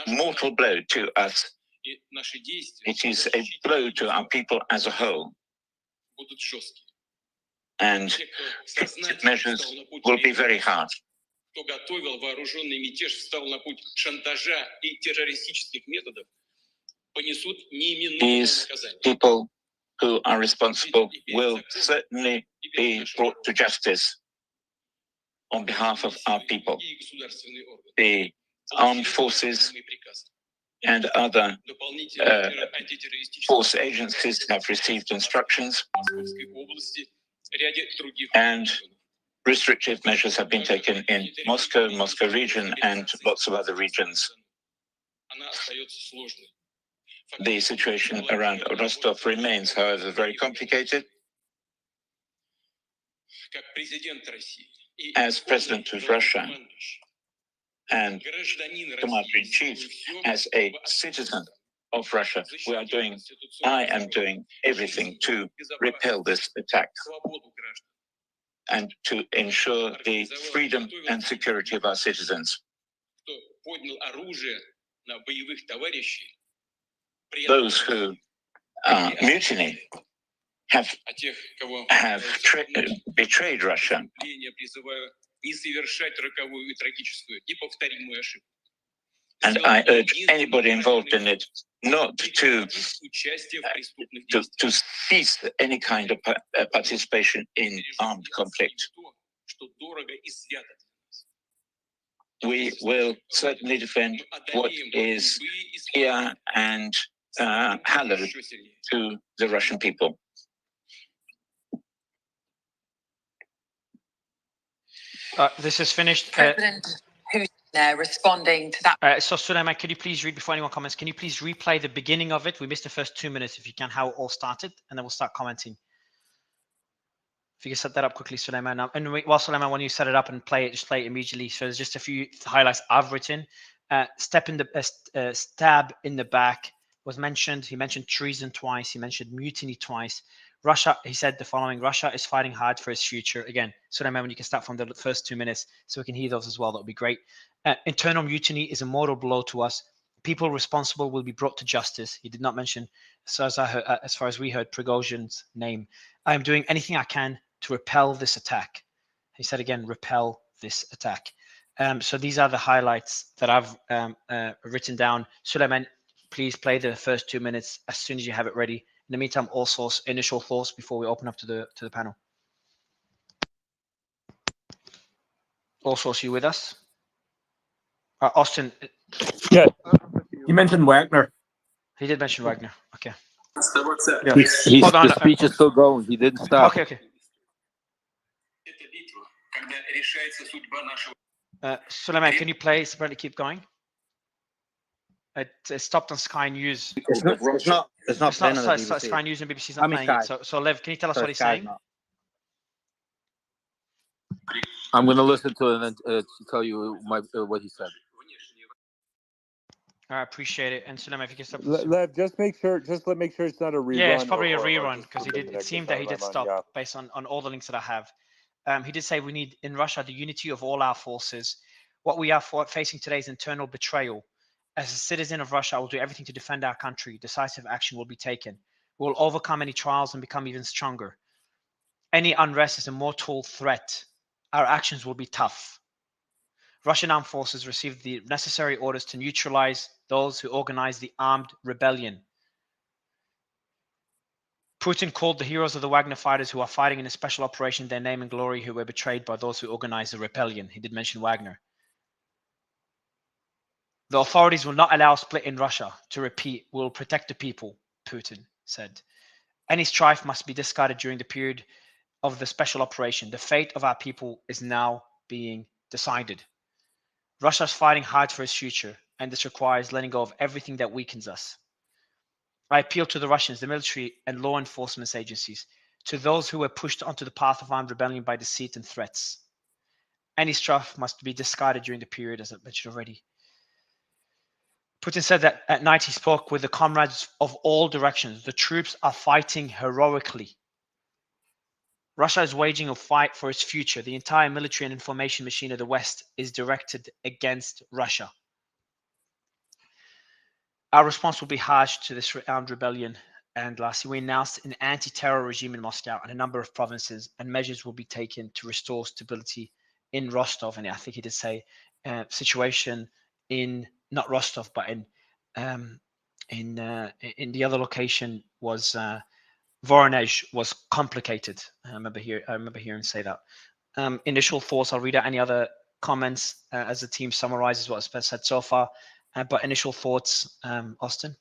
mortal blow to us. It is a blow to our people as a whole. And measures will be very hard. These people who are responsible will certainly be brought to justice on behalf of our people. The armed forces and other force agencies have received instructions, and restrictive measures have been taken in Moscow region, and lots of other regions. The situation around Rostov remains, however, very complicated. As President of Russia and Commander-in-Chief, as a citizen of Russia, I am doing everything to repel this attack and to ensure the freedom and security of our citizens. Those who mutiny have betrayed Russia. And I urge anybody involved in it not to cease any kind of participation in armed conflict. We will certainly defend what is dear and hallowed to the Russian people. This is finished. President Putin there responding to that. So Suleyman, could you please read, before anyone comments, can you please replay the beginning of it? We missed the first 2 minutes, if you can, how it all started, and then we'll start commenting. If you can set that up quickly, Suleyman. And while Suleyman, when you set it up and play it, just play it immediately. So there's just a few highlights I've written. Stab in the back was mentioned. He mentioned treason twice. He mentioned mutiny twice. Russia, he said the following: Russia is fighting hard for its future. Again, Suleyman, when you can start from the first 2 minutes so we can hear those as well, that would be great. Internal mutiny is a mortal blow to us. People responsible will be brought to justice. He did not mention, so as far as we heard, Prigozhin's name. I am doing anything I can to repel this attack. He said again, repel this attack. So these are the highlights that I've written down. Suleyman, please play the first 2 minutes as soon as you have it ready. In the meantime, also initial thoughts before we open up to the panel. Also, you with us? Austin. Yeah. You mentioned Wagner. He did mention Wagner. Okay. Yeah. Hold on. The speech is still going. He didn't stop. Okay. Suleiman, can you play? Apparently, keep going. It stopped on Sky News. It's not playing on the BBC. Sky News and BBC's not playing it. So Lev, can you tell us what he's saying? I'm going to listen to it and then to tell you what he said. I appreciate it. And Suleiman, if you can stop. Lev, just make sure it's not a rerun. Yeah, it's probably a or rerun because he did. It seemed that he did stop based on all the links that I have. He did say we need in Russia the unity of all our forces. What we are facing today is internal betrayal. As a citizen of Russia, I will do everything to defend our country. Decisive action will be taken. We will overcome any trials and become even stronger. Any unrest is a mortal threat. Our actions will be tough. Russian armed forces received the necessary orders to neutralize those who organized the armed rebellion. Putin called the heroes of the Wagner fighters who are fighting in a special operation their name and glory, who were betrayed by those who organized the rebellion. He did mention Wagner. The authorities will not allow a split in Russia. To repeat, we will protect the people, Putin said. Any strife must be discarded during the period of the special operation. The fate of our people is now being decided. Russia is fighting hard for its future, and this requires letting go of everything that weakens us. I appeal to the Russians, the military and law enforcement agencies, to those who were pushed onto the path of armed rebellion by deceit and threats. Any strife must be discarded during the period, as I mentioned already. Putin said that at night he spoke with the comrades of all directions. The troops are fighting heroically. Russia is waging a fight for its future. The entire military and information machine of the West is directed against Russia. Our response will be harsh to this armed rebellion. And lastly, we announced an anti-terror regime in Moscow and a number of provinces, and measures will be taken to restore stability in Rostov. And I think he did say situation in not Rostov, but in the other location was Voronezh was complicated. I remember hearing say that. Initial thoughts. I'll read out any other comments as the team summarizes what's been said so far. But initial thoughts, Austin.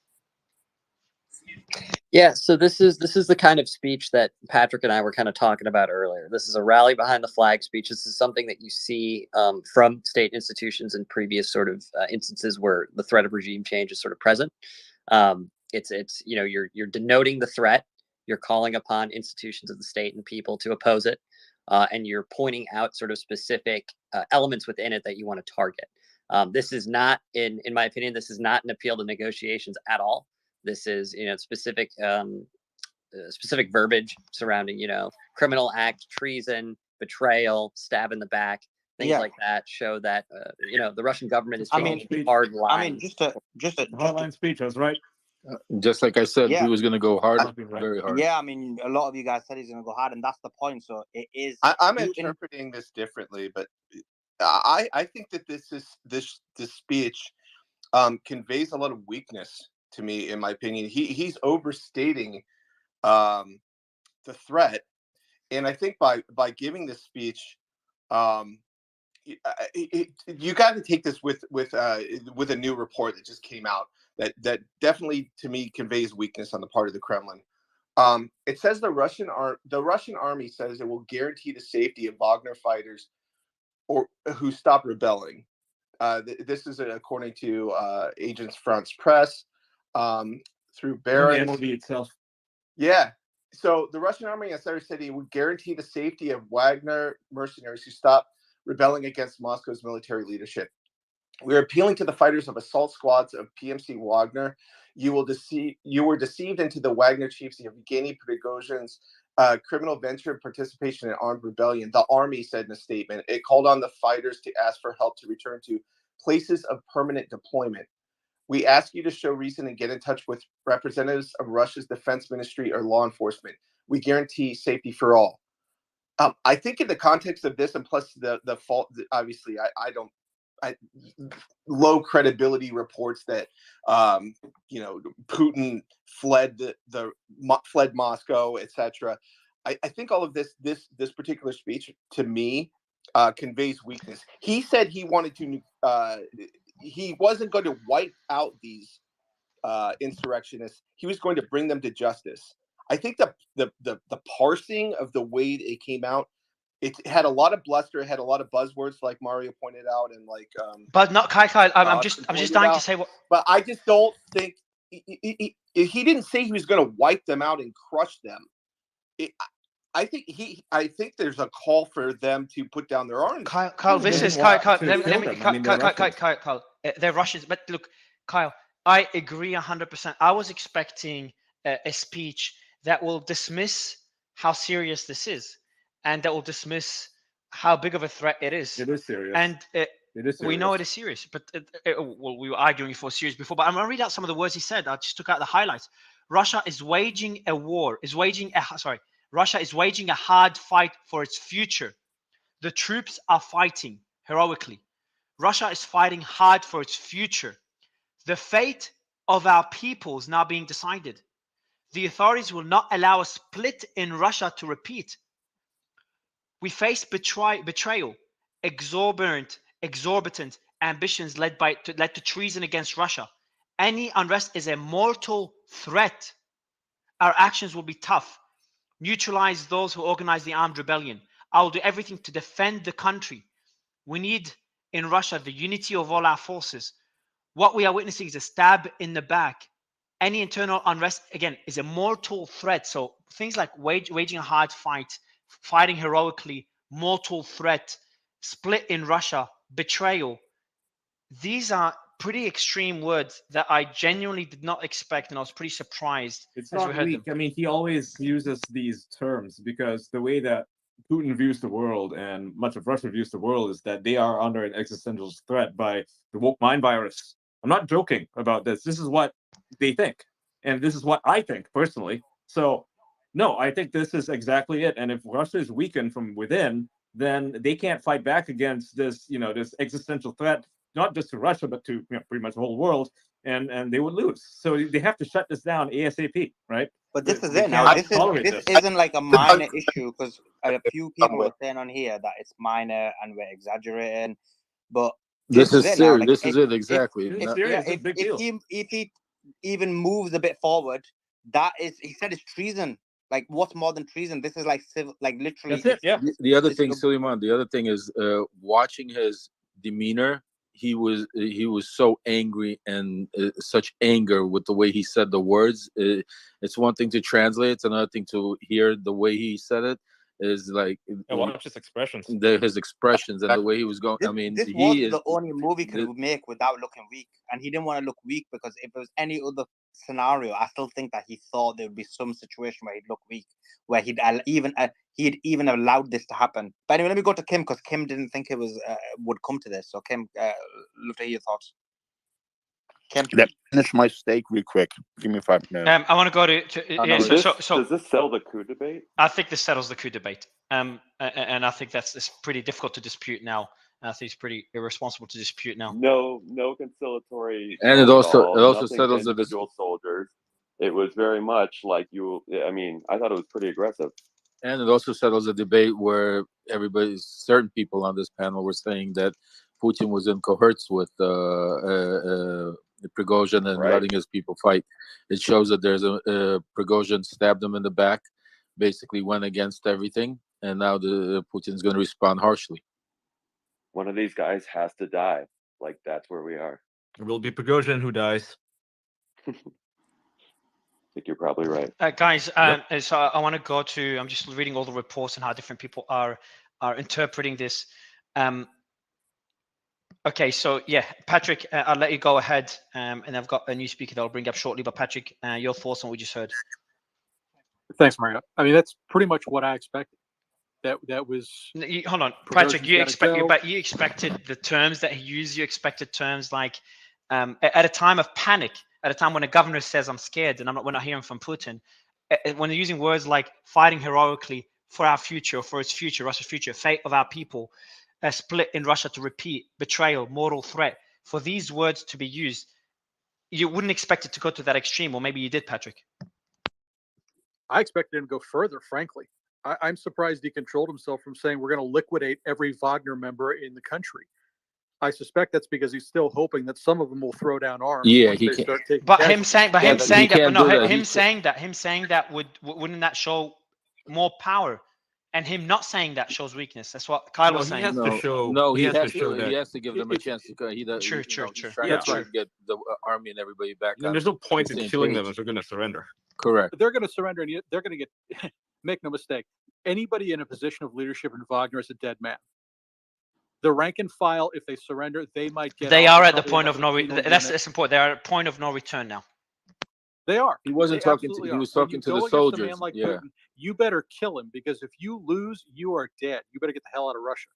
Yeah, so this is the kind of speech that Patrick and I were kind of talking about earlier. This is a rally behind the flag speech. This is something that you see from state institutions in previous sort of instances where the threat of regime change is sort of present. It's you're denoting the threat. You're calling upon institutions of the state and people to oppose it, and you're pointing out sort of specific elements within it that you want to target. This is not, in my opinion, this is not an appeal to negotiations at all. This is, specific verbiage surrounding, criminal act, treason, betrayal, stab in the back, things like that show that, the Russian government is taking a hard line. I mean, just a hardline speech, that's right. Just like I said, he was going to go hard, very hard. Yeah, I mean, a lot of you guys said he's going to go hard, and that's the point. So it is. I'm interpreting this differently, but I think that this speech conveys a lot of weakness to me, in my opinion. He's overstating the threat, and I think by giving this speech, you got to take this with a new report that just came out that definitely, to me, conveys weakness on the part of the Kremlin. It says the Russian army says it will guarantee the safety of Wagner fighters or who stop rebelling. This is according to Agence France Presse through Barron's. The MOD itself. Yeah. So the Russian army has said it would guarantee the safety of Wagner mercenaries who stop rebelling against Moscow's military leadership. We are appealing to the fighters of assault squads of PMC Wagner. You were deceived into the Wagner chiefs Yevgeny Prigozhin's criminal venture and participation in armed rebellion. The army said in a statement, it called on the fighters to ask for help to return to places of permanent deployment. We ask you to show reason and get in touch with representatives of Russia's defense ministry or law enforcement. We guarantee safety for all. I think in the context of this, and plus the fault, obviously, low credibility reports that Putin fled fled Moscow, etc. I think all of this particular speech to me conveys weakness. He said he wanted to he wasn't going to wipe out these insurrectionists. He was going to bring them to justice. I think the parsing of the way it came out, it had a lot of bluster, it had a lot of buzzwords, like Mario pointed out, and like. But not Kai. I'm just dying to say what. But I just don't think he didn't say he was going to wipe them out and crush them. I think there's a call for them to put down their arms. Kyle, this is Kyle. Kyle, they're Russians, but look, Kyle, I agree 100%. I was expecting a speech that will dismiss how serious this is, and that will dismiss how big of a threat it is. It is serious. And we know it serious. is serious, but well, we were arguing if it was serious before. But I'm going to read out some of the words he said. I just took out the highlights. Russia is waging a war. Russia is waging a hard fight for its future. The troops are fighting heroically. Russia is fighting hard for its future. The fate of our people is now being decided. The authorities will not allow a split in Russia to repeat. We face betrayal, exorbitant ambitions led to treason against Russia. Any unrest is a mortal threat. Our actions will be tough. Neutralize those who organize the armed rebellion. I will do everything to defend the country. We need in Russia the unity of all our forces. What we are witnessing is a stab in the back. Any internal unrest, again, is a mortal threat. So things like waging a hard fight, fighting heroically, mortal threat, split in Russia, betrayal. These are pretty extreme words that I genuinely did not expect, and I was pretty surprised. It's not weak. I mean, he always uses these terms because the way that Putin views the world and much of Russia views the world is that they are under an existential threat by the woke mind virus. I'm not joking about this. This is what they think, and this is what I think personally. So, no, I think this is exactly it. And if Russia is weakened from within, then they can't fight back against this, this existential threat, not just to Russia, but to pretty much the whole world, and they would lose. So they have to shut this down ASAP, right? But this is it now. This isn't like a minor issue, because a few people were saying on here that it's minor and we're exaggerating. But this is it serious. now. This is it exactly. If he even moves a bit forward, he said it's treason. Like, what's more than treason? This is like civil, like literally. That's it. Yeah. The other thing, Suleiman. The other thing is watching his demeanor. He was so angry and such anger with the way he said the words. It's one thing to translate; it's another thing to hear the way he said it. Is like watch his expressions. His expressions and the way he was going. I mean, this was the only movie he could make without looking weak, and he didn't want to look weak because if there was any other scenario, I still think that he thought there would be some situation where he'd look weak, where he'd even allowed this to happen. But anyway, let me go to Kim, because Kim didn't think it was would come to this. So Kim, love to hear your thoughts. Kim, let me finish my steak real quick. Give me 5 minutes. I want to go to does this settle the coup debate? I think this settles the coup debate. And I think it's pretty difficult to dispute now. I think it's pretty irresponsible to dispute now. No conciliatory. And it also settles the individual soldiers. It was very much like I mean, I thought it was pretty aggressive. And it also settles a debate where certain people on this panel were saying that Putin was in cohorts with Prigozhin and letting his people fight. It shows that there's Prigozhin stabbed him in the back, basically went against everything, and now Putin's going to respond harshly. One of these guys has to die. Like, that's where we are. It will be Prigozhin who dies. I think you're probably right. Guys, so I want to go to, I'm just reading all the reports and how different people are interpreting this. Okay, so yeah, Patrick, I'll let you go ahead, and I've got a new speaker that I'll bring up shortly. But Patrick, your thoughts on what you just heard? Thanks, Mario. I mean, that's pretty much what I expected. That was. Hold on, Patrick. You expected the terms that he used. You expected terms like, at a time of panic, at a time when a governor says, "I'm scared," and we're not hearing from Putin. When they're using words like fighting heroically for our future, for its future, Russia's future, fate of our people. A split in Russia to repeat, betrayal, mortal threat. For these words to be used, you wouldn't expect it to go to that extreme, or maybe you did, Patrick. I expected him to go further, frankly. I'm surprised he controlled himself from saying we're going to liquidate every Wagner member in the country. I suspect that's because he's still hoping that some of them will throw down arms. Yeah, once he they can. start taking But casualties. him saying, but Yeah, him but he saying that, but can't no, do that. him saying that wouldn't that show more power? And him not saying that shows weakness. That's what Kyle was saying. No, he has to show he that. has to give them a chance to. He does. True, you true, know, he's true. trying Yeah, to true. get the army and everybody back. And there's no point the in same killing page. them if they're going to surrender. Correct. They're going to surrender, and they're going to get. Make no mistake. Anybody in a position of leadership in Wagner is a dead man. The rank and file, if they surrender, they might get. They off are at the probably point of another no. penal That's unit. it's important. They are at point of no return now. They are. He wasn't They talking to. absolutely He are. was When talking you to go the against a soldiers. man like Yeah. Putin, you better kill him, because if you lose, you are dead. You better get the hell out of Russia.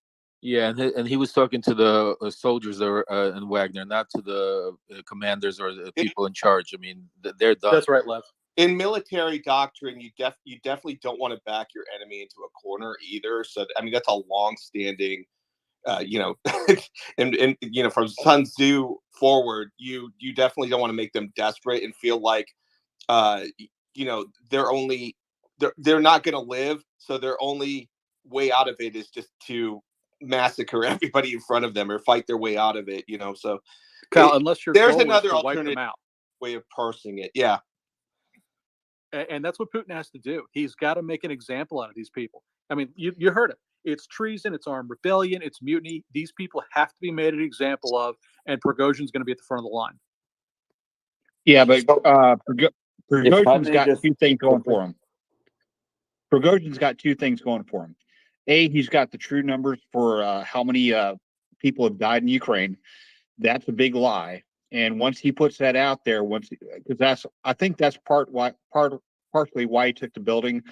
Yeah, and he was talking to the soldiers that were in Wagner, not to the commanders or the people in charge. I mean, they're done. That's right, Lev. In military doctrine, you definitely don't want to back your enemy into a corner either. So I mean, that's a long-standing, you know, and you know, from Sun Tzu forward, you definitely don't want to make them desperate and feel like, you know, they're not going to live. So their only way out of it is just to massacre everybody in front of them or fight their way out of it. You know, so Kyle, unless your there's goal another is to wipe alternative them out. way of parsing it. Yeah. And that's what Putin has to do. He's got to make an example out of these people. I mean, you heard it. It's treason, it's armed rebellion, it's mutiny. These people have to be made an example of, and Prigozhin's going to be at the front of the line. Yeah, but Prigozhin's got just- two things going for him. Prigozhin's got two things going for him. A, he's got the true numbers for how many people have died in Ukraine. That's a big lie. And once he puts that out there, because I think that's partially why he took the building,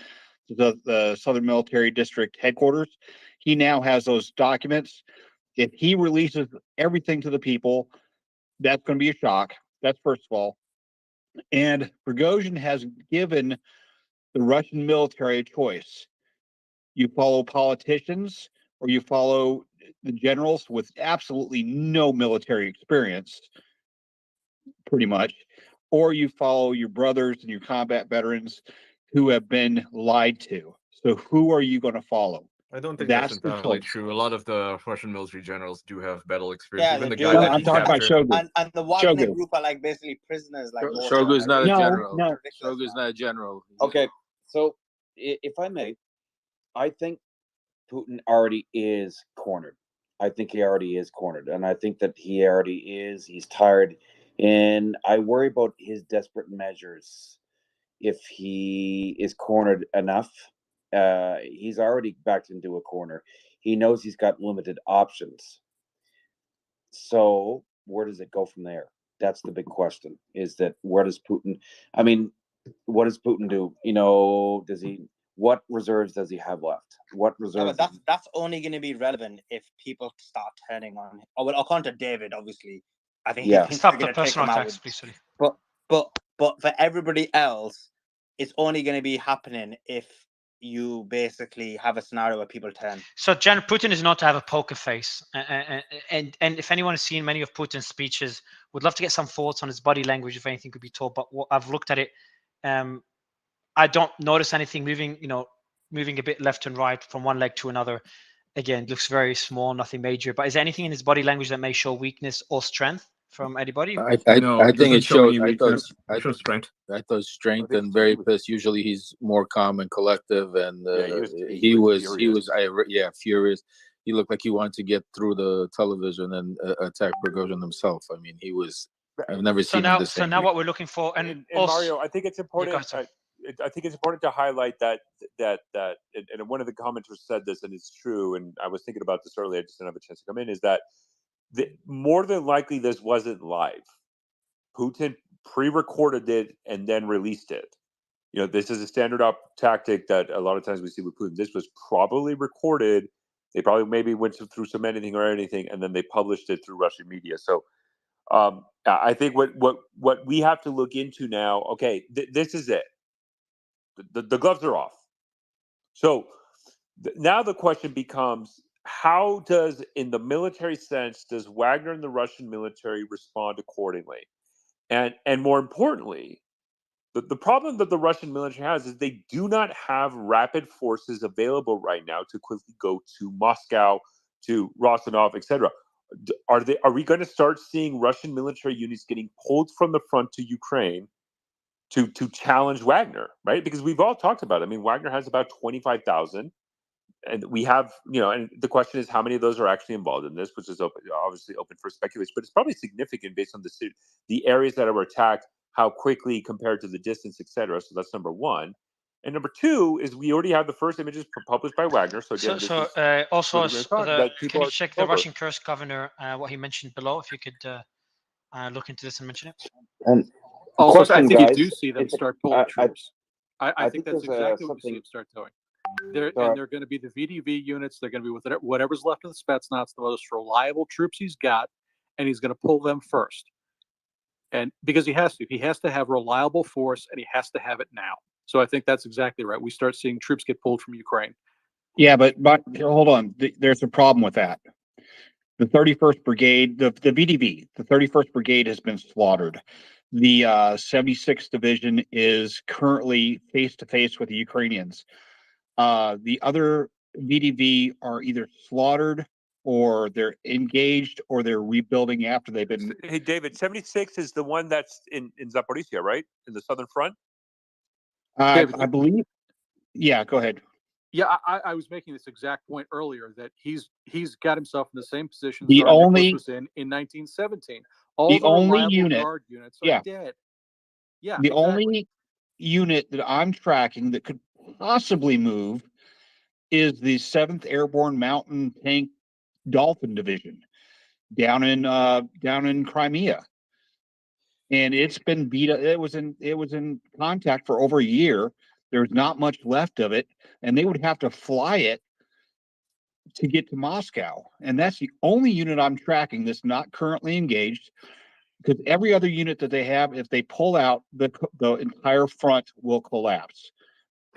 the Southern Military District headquarters. He now has those documents. If he releases everything to the people, that's going to be a shock. That's first of all. And Prigozhin has given the Russian military a choice. You follow politicians or you follow the generals with absolutely no military experience, pretty much, or you follow your brothers and your combat veterans who have been lied to. So who are you going to follow? I don't think That's that's the entirely choice. true. A lot of the Russian military generals do have battle experience. Yeah, Even the they guy do. that I'm he talking about captured. Shogun. And the Wagner Shogun. group are like basically prisoners. Like Shogun is not a No, general. no. Shogun is not a general. Okay, so if I may, I think Putin already is cornered. I think he already is cornered, and I think that he already is. He's tired, and I worry about his desperate measures. If he is cornered enough, he's already backed into a corner. He knows he's got limited options. So where does it go from there? That's the big question. Is that where does Putin? I mean, what does Putin do? You know, what reserves does he have left? What Yeah, reserves? but that's only going to be relevant if people start turning on him. Oh, well, according to David, obviously, I think he Yeah. thinks Stop they're the going to take personal him out. attacks, please. Sorry. But for everybody else, it's only going to be happening if you basically have a scenario where people turn. So Putin is known to have a poker face, and if anyone has seen many of Putin's speeches, would love to get some thoughts on his body language if anything could be told. But what I've looked at it, I don't notice anything moving a bit left and right from one leg to another. Again, looks very small, nothing major. But is there anything in his body language that may show weakness or strength from anybody? I No, think it show showed. any weakness. It shows strength. I thought strength and very pissed. Usually he's more calm and collective, and he was furious. He looked like he wanted to get through the television and attack Prigozhin himself. I mean, he was. I've never seen him this. So now what we're looking for, and also, Mario, I think it's important. I think it's important to highlight that and one of the commenters said this, and it's true. And I was thinking about this earlier. I just didn't have a chance to come in. Is that more than likely this wasn't live. Putin pre-recorded it and then released it. You know, this is a standard tactic that a lot of times we see with Putin. This was probably recorded. They probably maybe went through some editing or anything, and then they published it through Russian media. So I think what we have to look into now. Okay, this is it. The gloves are off. So now the question becomes: how does, in the military sense, does Wagner and the Russian military respond accordingly? And more importantly, the problem that the Russian military has is they do not have rapid forces available right now to quickly go to Moscow, to Rostonov, etc. Are we going to start seeing Russian military units getting pulled from the front to Ukraine to challenge Wagner, right? Because we've all talked about it. I mean, Wagner has about 25,000, and we have, and the question is how many of those are actually involved in this, which is obviously open for speculation, but it's probably significant based on the areas that were attacked, how quickly compared to the distance, etc. So that's number one. And number two is we already have the first images published by Wagner. So again, Also, that can you check the Russian Kursk governor, what he mentioned below? If you could look into this and mention it. And also, question, I think guys, you do see them start pulling troops. I think that's exactly what you see them start doing. They're going to be the VDV units. They're going to be with whatever's left of the Spetsnaz, the most reliable troops he's got, and he's going to pull them first. And because he has to have reliable force, and he has to have it now. So I think that's exactly right. We start seeing troops get pulled from Ukraine. Yeah, but hold on. There's a problem with that. The 31st Brigade, the VDV, the 31st Brigade has been slaughtered. The 76th Division is currently face-to-face with the Ukrainians. The other VDV are either slaughtered or they're engaged or they're rebuilding after they've been... Hey, David, 76 is the one that's in Zaporizhia, right? In the southern front? I believe. Yeah, go ahead. Yeah, I was making this exact point earlier that he's got himself in the same position The Tsar only Nicholas was in 1917. All the only reliable unit, guard units are dead. Yeah, the exactly. only unit that I'm tracking that could possibly move is the 7th Airborne Mountain Tank Dolphin Division down in Crimea. And it's been beat up. It was in contact for over a year. There's not much left of it, and they would have to fly it to get to Moscow. And that's the only unit I'm tracking that's not currently engaged, because every other unit that they have, if they pull out, the entire front will collapse.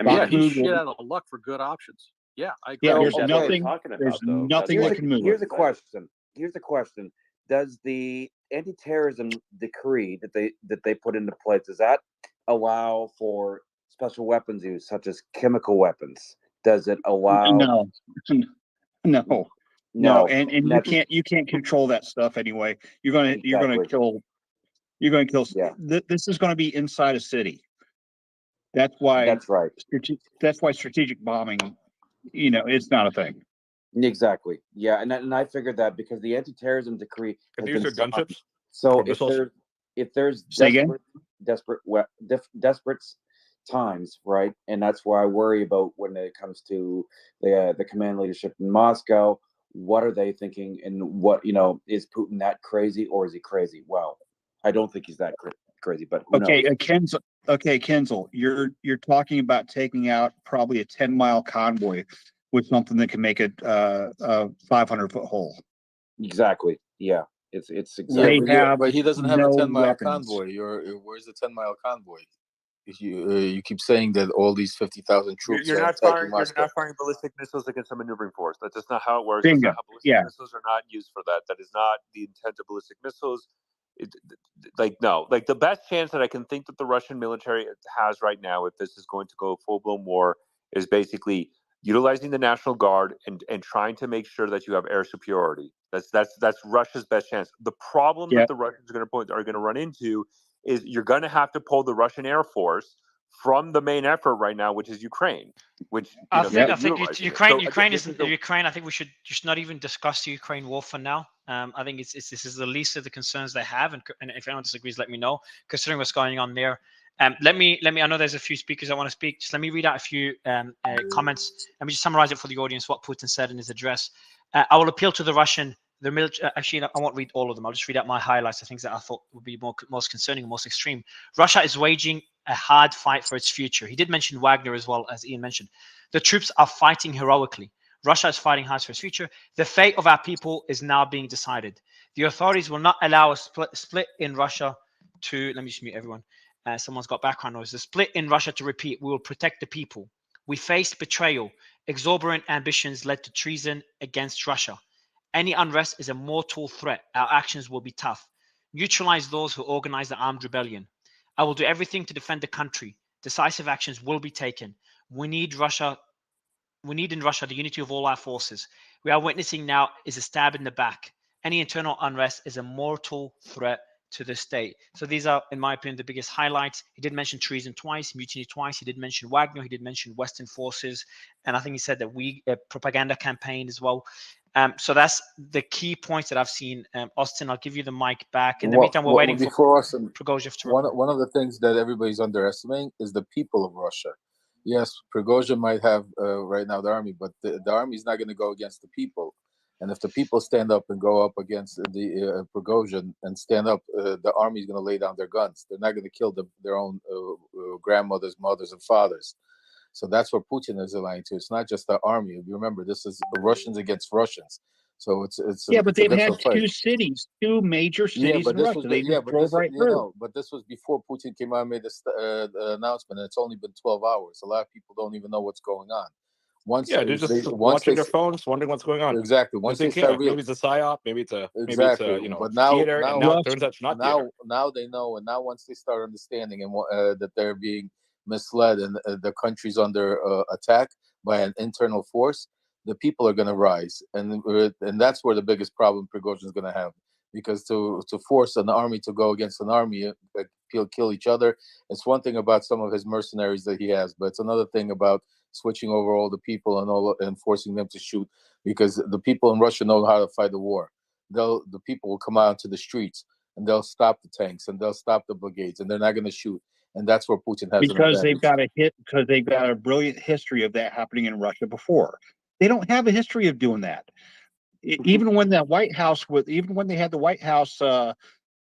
I mean, yeah, he's shit out of luck for good options. Yeah, I agree. Yeah, there's That's what we're talking about, though. that can move. Here's a question. Does the anti-terrorism decree that they put into place, does that allow for special weapons use, such as chemical weapons? Does it allow? No. And you can't control that stuff anyway. You're gonna kill. Yeah. This is going to be inside a city. That's why. That's right. That's why strategic bombing, it's not a thing. Exactly. Yeah, and I figured that because the anti-terrorism decree has been gunships. So if there's desperate times, right, and that's why I worry about when it comes to the command leadership in Moscow. What are they thinking, and what is Putin that crazy, or is he crazy? Well, I don't think he's that crazy, but who knows? Kenzel, you're talking about taking out probably a 10-mile convoy with something that can make it a 500-foot hole. Exactly. Yeah. It's exactly. But he doesn't have a 10-mile weapons. convoy. Where's the 10-mile convoy? You keep saying that all these 50,000 troops You're are not attacking firing Moscow. ballistic missiles against a maneuvering force. That's just not how it works. Bingo. That's not how ballistic missiles are not used for that. That is not the intent of ballistic missiles. The best chance that I can think that the Russian military has right now, if this is going to go full-blown war, is basically utilizing the National Guard and trying to make sure that you have air superiority. That's Russia's best chance. The problem that the Russians are going to run into is you're going to have to pull the Russian Air Force from the main effort right now, which is Ukraine. Which I think Ukraine is Ukraine. I think we should just not even discuss the Ukraine war for now. I think this is the least of the concerns they have, and if anyone disagrees, let me know. Considering what's going on there, let me. I know there's a few speakers that want to speak. Just let me read out a few comments. Let me just summarize it for the audience what Putin said in his address. I will appeal to the Russian. The military. Actually, I won't read all of them. I'll just read out my highlights, the things that I thought would be most concerning and most extreme. Russia is waging a hard fight for its future. He did mention Wagner as well, as Ian mentioned. The troops are fighting heroically. Russia is fighting hard for its future. The fate of our people is now being decided. The authorities will not allow a split in Russia to. Let me just mute everyone. Someone's got background noise. The split in Russia to repeat. We will protect the people. We faced betrayal. Exorbitant ambitions led to treason against Russia. Any unrest is a mortal threat. Our actions will be tough. Neutralize those who organize the armed rebellion. I will do everything to defend the country. Decisive actions will be taken. We need in Russia the unity of all our forces. We are witnessing now is a stab in the back. any internal unrest is a mortal threat to the state. So these are, in my opinion, the biggest highlights. He did mention treason twice, mutiny twice. He did mention Wagner. He did mention Western forces. And I think he said that we propaganda campaign as well. So that's the key points that I've seen. Austin, I'll give you the mic back. In the meantime, we're waiting before us, for Prigozhin to one of the things that everybody's underestimating is the people of Russia. Yes, Prigozhin might have right now the army, but the army is not going to go against the people. And if the people stand up and go up against the Prigozhin and stand up, the army is going to lay down their guns. They're not going to kill their own grandmothers, mothers, and fathers. So that's what Putin is aligning to. It's not just the army. You remember, this is the Russians against Russians. So it's but it's they've a had fight. two major cities in Russia. They just drove right through. But this was before Putin came out and made this announcement, and it's only been 12 hours. A lot of people don't even know what's going on. They're just watching their phones, wondering what's going on. Exactly. Once they think, maybe it's a psyop, maybe it's a but now, theater, and now it turns out it's not theater. Now they know, and now once they start understanding and that they're being misled and the country's under attack by an internal force, the people are going to rise, and that's where the biggest problem Prigozhin is going to have, because to force an army to go against an army, kill each other. It's one thing about some of his mercenaries that he has, but it's another thing about switching over all the people and forcing them to shoot, because the people in Russia know how to fight a war. The people will come out to the streets and they'll stop the tanks and they'll stop the brigades, and they're not going to shoot. And that's where Putin has because they've got a brilliant history of that happening in Russia before. They don't have a history of doing that. Even when the White House even when they had the White House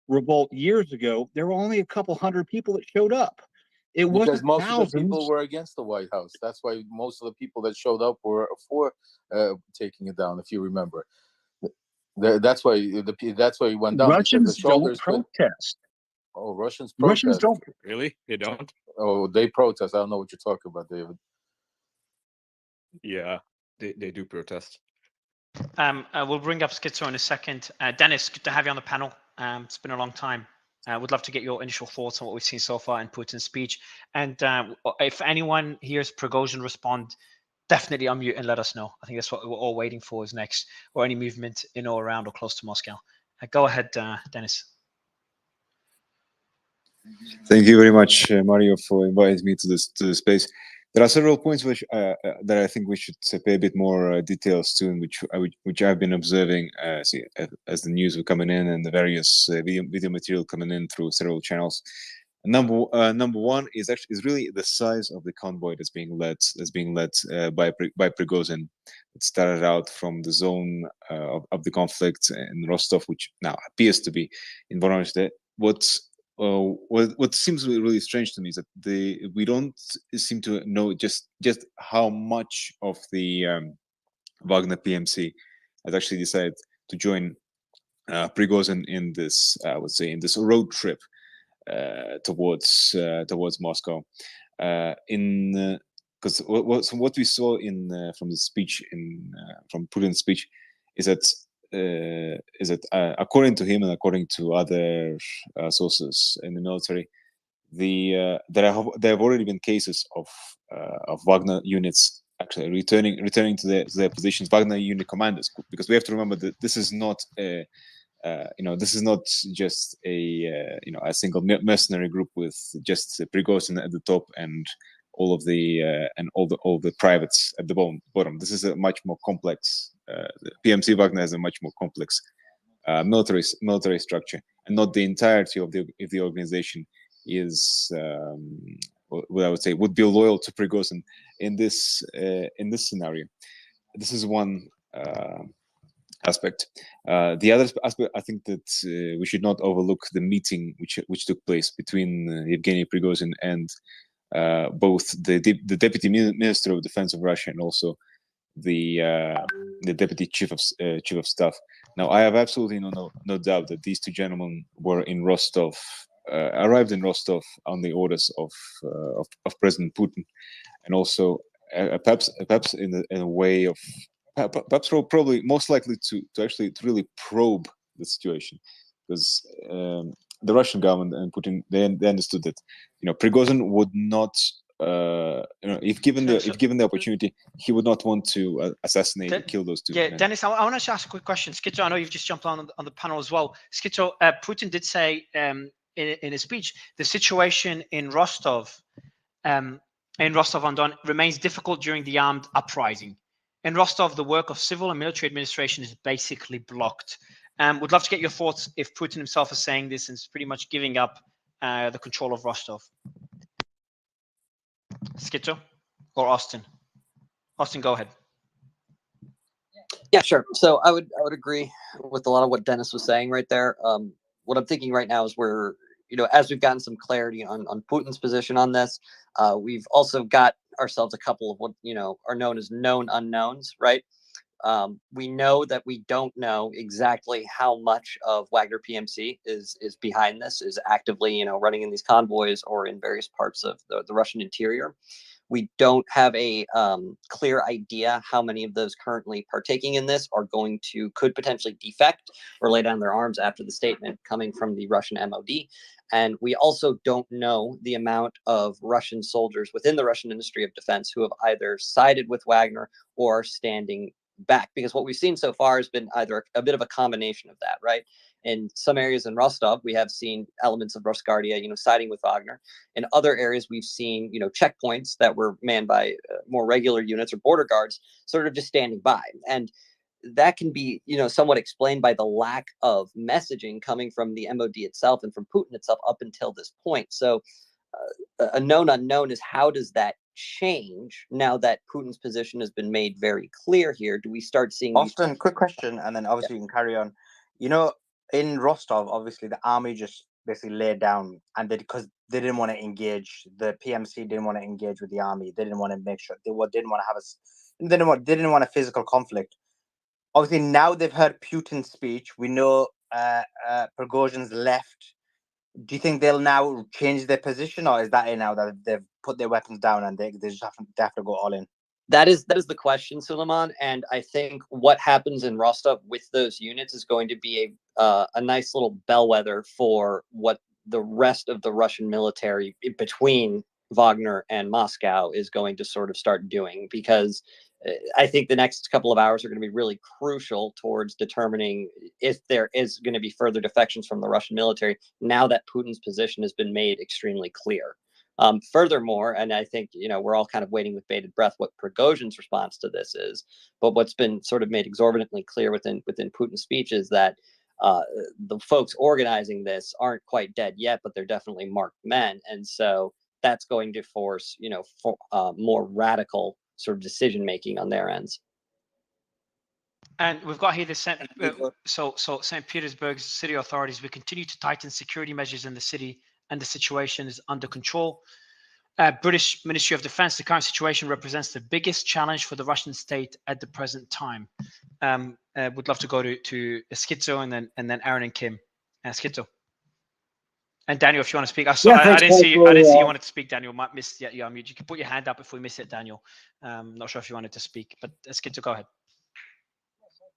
revolt years ago, there were only a couple hundred people that showed up. It wasn't most thousands. of the people were against the White House. That's why most of the people that showed up were for taking it down. If you remember, that's why he went down. Russians don't protest. Oh, Russians protest. Russians don't. Really? They don't? Oh, they protest. I don't know what you're talking about, David. Yeah, they do protest. We'll bring up Schizo in a second. Dennis, good to have you on the panel. It's been a long time. Would love to get your initial thoughts on what we've seen so far in Putin's speech. And if anyone hears Prigozhin respond, definitely unmute and let us know. I think that's what we're all waiting for is next, or any movement in or around or close to Moscow. Go ahead, Dennis. Thank you very much, Mario, for inviting me to the space. There are several points which that I think we should pay a bit more details to, and which I've been observing as the news were coming in and the various video material coming in through several channels. Number one is really the size of the convoy that's being led by Prigozhin. It started out from the zone of the conflict in Rostov, which now appears to be in Voronezh. What seems really strange to me is that we don't seem to know just how much of the Wagner PMC has actually decided to join Prigozhin in this, I would say, in this road trip towards Moscow. Because what we saw from the speech from Putin's speech is that according to him and according to other sources in the military, there have already been cases of Wagner units actually returning to their positions, Wagner unit commanders, because we have to remember that this is not this is not just a single mercenary group with just Prigozhin at the top and all the privates at the bottom. This is a much more complex. PMC Wagner has a much more complex military structure, and not the entirety of the organization is what I would say would be loyal to Prigozhin in this scenario. This is one aspect. The other aspect, I think that we should not overlook the meeting which took place between Yevgeny Prigozhin and both the deputy minister of defense of Russia and also the deputy chief of staff. Now, I have absolutely no doubt that these two gentlemen were in Rostov, arrived in Rostov on the orders of President Putin, and also perhaps in a way of perhaps probably most likely to really probe the situation, because the Russian government and Putin they understood that Prigozhin would not if given the opportunity, he would not want to assassinate or kill those two men. Dennis, I want to ask a quick question. Schizo, I know you've just jumped on the panel as well. Schizo, Putin did say in his speech, the situation in Rostov on Don remains difficult during the armed uprising. In Rostov, the work of civil and military administration is basically blocked. Would love to get your thoughts if Putin himself is saying this and is pretty much giving up the control of Rostov. Schizo or Austin? Austin, go ahead. Yeah, sure. So I would agree with a lot of what Dennis was saying right there. What I'm thinking right now is we're, as we've gotten some clarity on Putin's position on this, we've also got ourselves a couple of what, are known as known unknowns, right? We know that we don't know exactly how much of Wagner PMC is behind this, is actively, running in these convoys or in various parts of the Russian interior. We don't have a clear idea how many of those currently partaking in this could potentially defect or lay down their arms after the statement coming from the Russian MOD. And we also don't know the amount of Russian soldiers within the Russian Ministry of Defense who have either sided with Wagner or are standing back, because what we've seen so far has been either a bit of a combination of that, right? In some areas in Rostov, we have seen elements of Rosguardia, siding with Wagner. In other areas, we've seen, checkpoints that were manned by more regular units or border guards, sort of just standing by. And that can be, somewhat explained by the lack of messaging coming from the MOD itself and from Putin itself up until this point. So a known unknown is, how does that change now that Putin's position has been made very clear here? Do we start seeing Austin, quick question, and then obviously you can carry on. In Rostov, obviously the army just basically laid down, and because they didn't want to engage, the PMC didn't want to engage with the army. They didn't want to make sure didn't want a physical conflict. Obviously, now they've heard Putin's speech. We know Prigozhin's left. Do you think they'll now change their position, or is that it now that they've put their weapons down and they just have to go all in? That is the question, Suleiman. And I think what happens in Rostov with those units is going to be a nice little bellwether for what the rest of the Russian military between Wagner and Moscow is going to sort of start doing, because I think the next couple of hours are going to be really crucial towards determining if there is going to be further defections from the Russian military now that Putin's position has been made extremely clear. Furthermore, and I think, we're all kind of waiting with bated breath what Prigozhin's response to this is, but what's been sort of made exorbitantly clear within Putin's speech is that the folks organizing this aren't quite dead yet, but they're definitely marked men. And so that's going to force, more radical sort of decision making on their ends. And we've got here the St. Petersburg's city authorities will continue to tighten security measures in the city, and the situation is under control. British Ministry of Defense, the current situation represents the biggest challenge for the Russian state at the present time. Would love to go to Schizo and then Aaron and Kim. Schizo. And Daniel, if you want to speak. I didn't see you wanted to speak, Daniel. Might miss you unmute. You can put your hand up if we miss it, Daniel. Not sure if you wanted to speak, but Schizo, go ahead.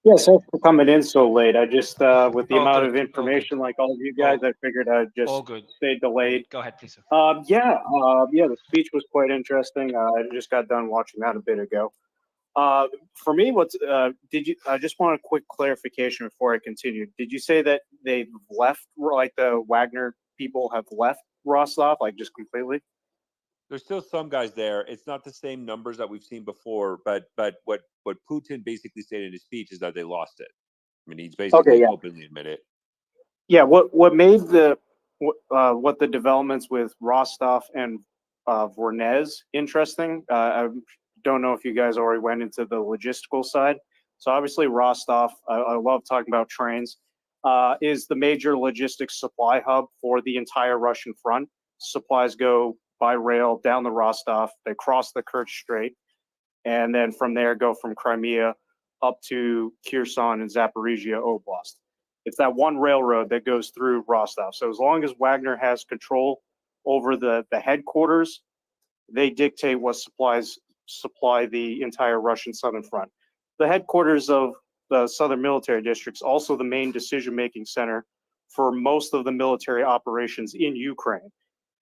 Yeah, sorry for coming in so late. I just, with the amount of information, like all of you guys, I figured I'd just stay delayed. Go ahead, please. Sir. The speech was quite interesting. I just got done watching that a bit ago. For me, I just want a quick clarification before I continue. Did you say that they've left, like the Wagner people have left Rostov, like just completely? There's still some guys there. It's not the same numbers that we've seen before, but what Putin basically said in his speech is that they lost it. I mean, he's basically openly admitted it. Yeah, what made what the developments with Rostov and Voronezh interesting? I don't know if you guys already went into the logistical side. So obviously Rostov, I love talking about trains, is the major logistics supply hub for the entire Russian front. Supplies go by rail down the Rostov, they cross the Kerch Strait, and then from there go from Crimea up to Kherson and Zaporizhia Oblast. It's that one railroad that goes through Rostov. So as long as Wagner has control over the headquarters, they dictate what supplies supply the entire Russian southern front. The headquarters of the southern military districts, also the main decision-making center for most of the military operations in Ukraine.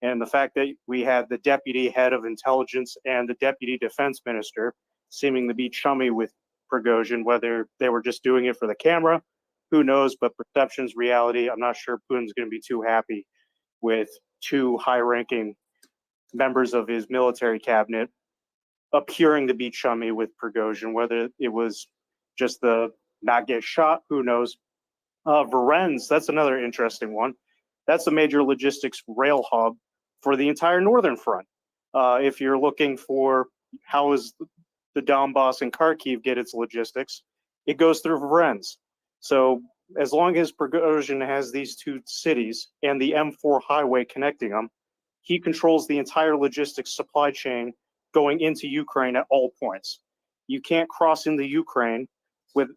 And the fact that we had the deputy head of intelligence and the deputy defense minister seeming to be chummy with Prigozhin, whether they were just doing it for the camera, who knows, but perception's reality. I'm not sure Putin's going to be too happy with two high-ranking members of his military cabinet appearing to be chummy with Prigozhin, whether it was just the not get shot, who knows. Varennes, that's another interesting one. That's a major logistics rail hub for the entire northern front. If you're looking for how is the Donbass and Kharkiv get its logistics, it goes through Varennes. So as long as Prigozhin has these two cities and the M4 highway connecting them, he controls the entire logistics supply chain going into Ukraine at all points. You can't cross into Ukraine with,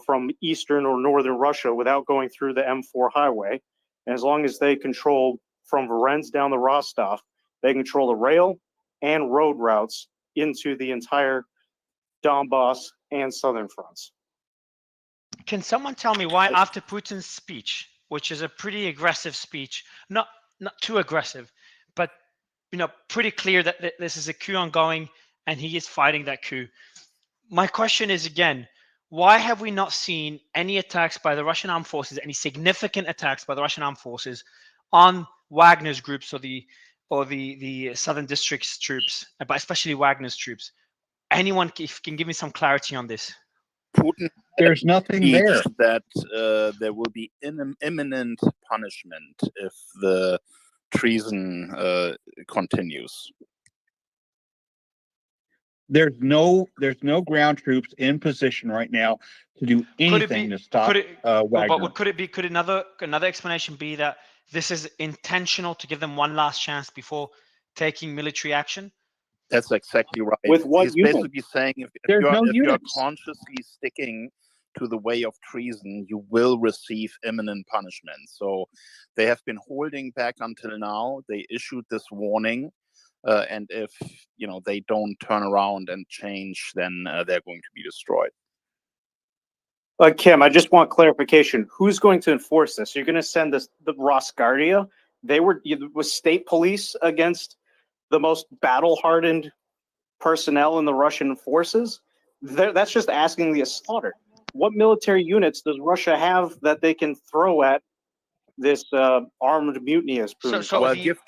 from eastern or northern Russia without going through the M4 highway. And as long as they control from Varennes down to Rostov, they control the rail and road routes into the entire Donbass and southern fronts. Can someone tell me why after Putin's speech, which is a pretty aggressive speech, not too aggressive, but pretty clear that this is a coup ongoing and he is fighting that coup. My question is again, why have we not seen any attacks by the Russian armed forces, any significant attacks by the Russian armed forces on Wagner's groups or the Southern District's troops, but especially Wagner's troops? Anyone can give me some clarity on this? Putin, there's nothing there. That there will be imminent punishment if the treason continues. There's no ground troops in position right now to do anything to stop Wagner. But could another explanation be that this is intentional to give them one last chance before taking military action? That's exactly right. With what He's unit? basically saying if you're consciously sticking to the way of treason, you will receive imminent punishment. So they have been holding back until now. They issued this warning. And if they don't turn around and change, then they're going to be destroyed. Kim, I just want clarification. Who's going to enforce this? You're going to send the Rosguardia? They were state police against the most battle-hardened personnel in the Russian forces? That's just asking the slaughter. What military units does Russia have that they can throw at this armed mutiny as Putin? Let me give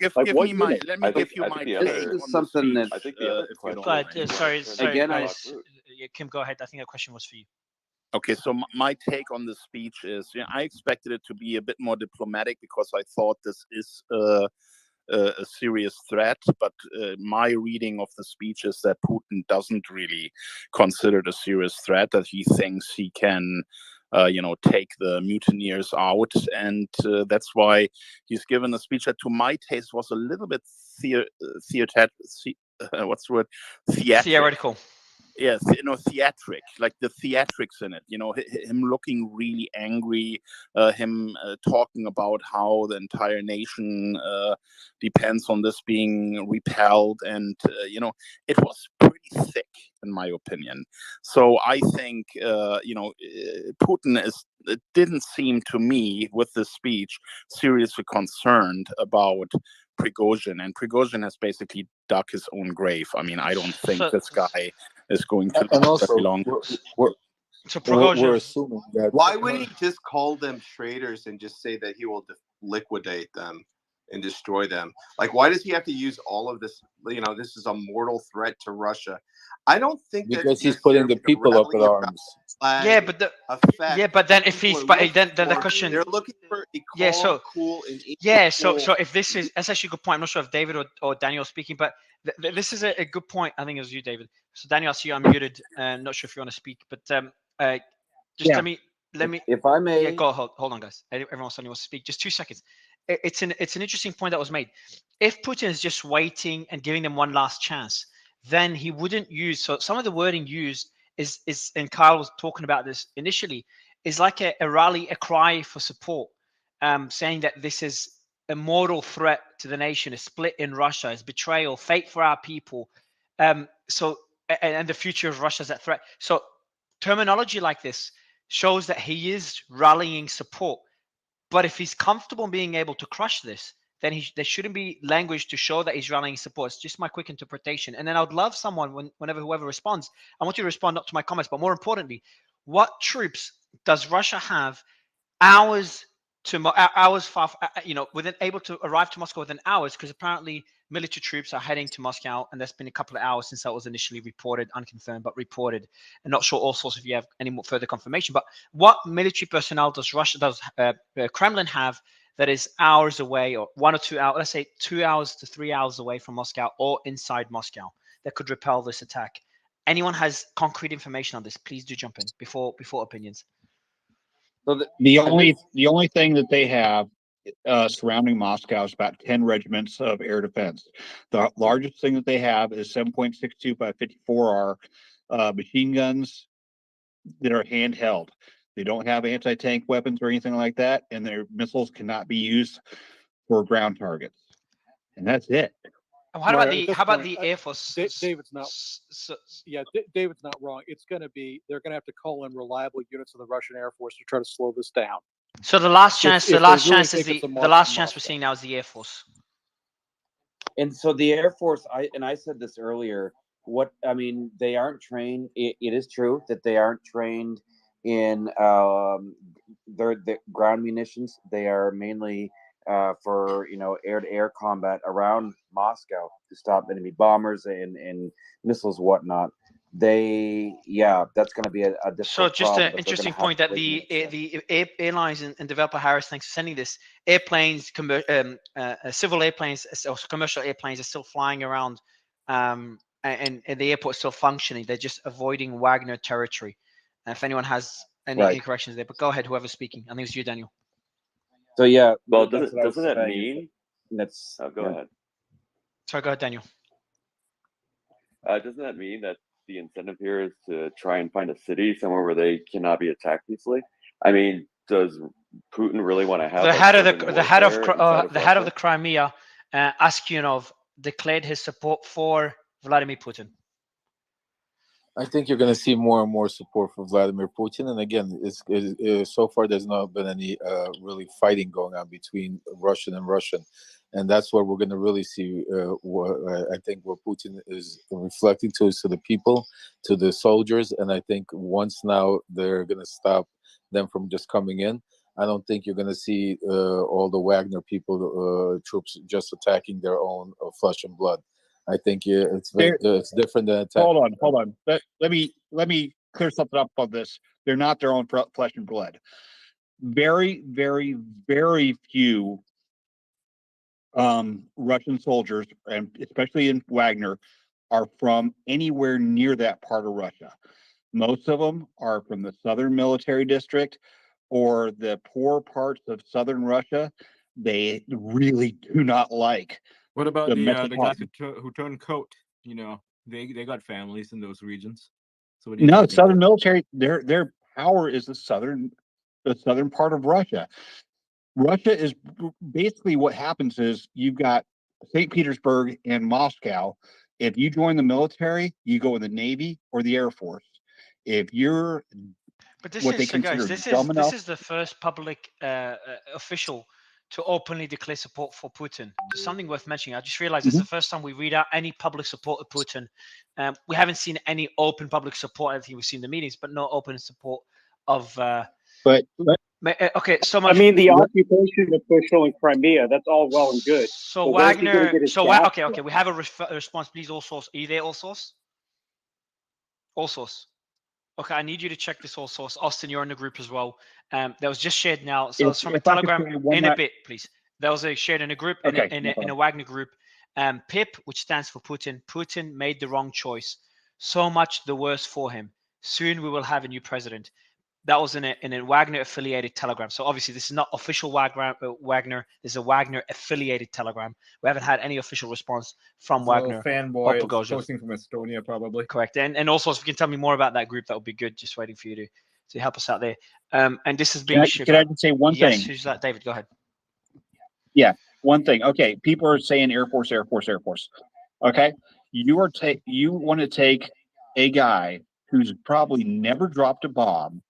you my take on something that I think the other question. Go ahead. Sorry, Again, guys. Kim, go ahead. I think that question was for you. Okay, so my take on the speech is, I expected it to be a bit more diplomatic because I thought this is a serious threat, but my reading of the speech is that Putin doesn't really consider it a serious threat, that he thinks he can take the mutineers out, and that's why he's given a speech that to my taste was a little bit theoretical. Yes, theatric, like the theatrics in it, him looking really angry, him talking about how the entire nation depends on this being repelled. And, it was pretty thick, in my opinion. So I think, Putin it didn't seem to me with this speech seriously concerned about Prigozhin, and Prigozhin has basically dug his own grave. I mean, I don't think this guy is going to live very long. We're assuming that. Why wouldn't he just call them traitors and just say that he will liquidate them and destroy them? Like, why does he have to use all of this? This is a mortal threat to Russia. I don't think because he's putting the people up in arms. Yeah, but then if he's then the question they're looking for a calm, cool, and so if this is that's actually a good point. I'm not sure if David or Daniel speaking, but this is a good point. I think it was you, David. So Daniel, I see you unmuted. Not sure if you want to speak, but let me. If I may, hold on, guys. Everyone suddenly wants to speak. Just 2 seconds. It's an interesting point that was made. If Putin is just waiting and giving them one last chance, then he wouldn't use. So some of the wording used is and Kyle was talking about this initially, is like a rally, a cry for support, saying that this is a mortal threat to the nation, a split in Russia, is betrayal, fate for our people. And the future of Russia is that threat. So terminology like this shows that he is rallying support. But if he's comfortable being able to crush this, then there shouldn't be language to show that he's rallying support. It's just my quick interpretation. And then I would love someone, whenever whoever responds, I want you to respond not to my comments, but more importantly, what troops does Russia have hours far, able to arrive to Moscow within hours? Because apparently military troops are heading to Moscow, and there's been a couple of hours since that was initially reported, unconfirmed, but reported. I'm not sure also if you have any more further confirmation, but what military personnel does Kremlin have that is hours away, or 1 or 2 hours, let's say 2 hours to 3 hours away from Moscow or inside Moscow, that could repel this attack? Anyone has concrete information on this, please do jump in before opinions. So the only thing that they have surrounding Moscow is about 10 regiments of air defense. The largest thing that they have is 7.62 by 54R machine guns that are handheld. They don't have anti-tank weapons or anything like that, and their missiles cannot be used for ground targets. And that's it. How about the Air Force? David's not. David's not wrong. They're going to have to call in reliable units of the Russian Air Force to try to slow this down. So the last chance we're seeing now is the Air Force. And so the Air Force, I said this earlier. They aren't trained. It is true that they aren't trained in the ground munitions. They are mainly for air-to-air combat around Moscow to stop enemy bombers and missiles, whatnot. That's going to be a difficult. So just an interesting point that the airlines and developer Harris, thanks for sending this. Airplanes, civil airplanes, or commercial airplanes are still flying around, and the airport is still functioning. They're just avoiding Wagner territory. If anyone has any corrections there, but go ahead, whoever's speaking. I think it's you, Daniel. So yeah, well, doesn't that mean that's? Go ahead. Sorry, go ahead, Daniel. Doesn't that mean that the incentive here is to try and find a city somewhere where they cannot be attacked easily? I mean, does Putin really want to have the head of the Crimea, Askionov, declared his support for Vladimir Putin? I think you're going to see more and more support for Vladimir Putin. And again, so far there's not been any really fighting going on between Russian and Russian. And that's what we're going to really see. I think where Putin is reflecting to the people, to the soldiers. And I think once now they're going to stop them from just coming in, I don't think you're going to see all the Wagner people, troops just attacking their own flesh and blood. I think it's different than attack. Hold on. Let me clear something up on this. They're not their own flesh and blood. Very, very, very few Russian soldiers, and especially in Wagner, are from anywhere near that part of Russia. Most of them are from the southern military district or the poor parts of southern Russia. They really do not like. What about the guys who turned coat? They got families in those regions. So no, southern military, their power is the southern part of Russia. Russia is basically what happens is you've got St. Petersburg and Moscow. If you join the military, you go in the Navy or the Air Force. If you're this is the first public official to openly declare support for Putin. There's something worth mentioning. I just realized it's the first time we read out any public support of Putin. We haven't seen any open public support. I think we've seen the meetings, but no open support of. Okay, so much. I mean, the occupation official in Crimea. That's all well and good. So Wagner. Okay. We have a response. Please, all source. Are you there, all source? All source. Okay, I need you to check this all source. Austin, you're in the group as well. That was just shared now. So it's from a Telegram in a bit, please. That was shared in a group, in a Wagner group. PIP, which stands for Putin. Putin made the wrong choice. So much the worse for him. Soon we will have a new president. That was in a Wagner affiliated Telegram. So obviously this is not official Wagner. This is a Wagner affiliated Telegram. We haven't had any official response from Wagner. Fanboy posting from Estonia, probably. Correct. And also, if you can tell me more about that group, that would be good. Just waiting for you to help us out there. And this is being. Can I just say one thing? Yes. Who's that? David, go ahead. Yeah, one thing. Okay, people are saying Air Force. Okay, you want to take a guy who's probably never dropped a bomb,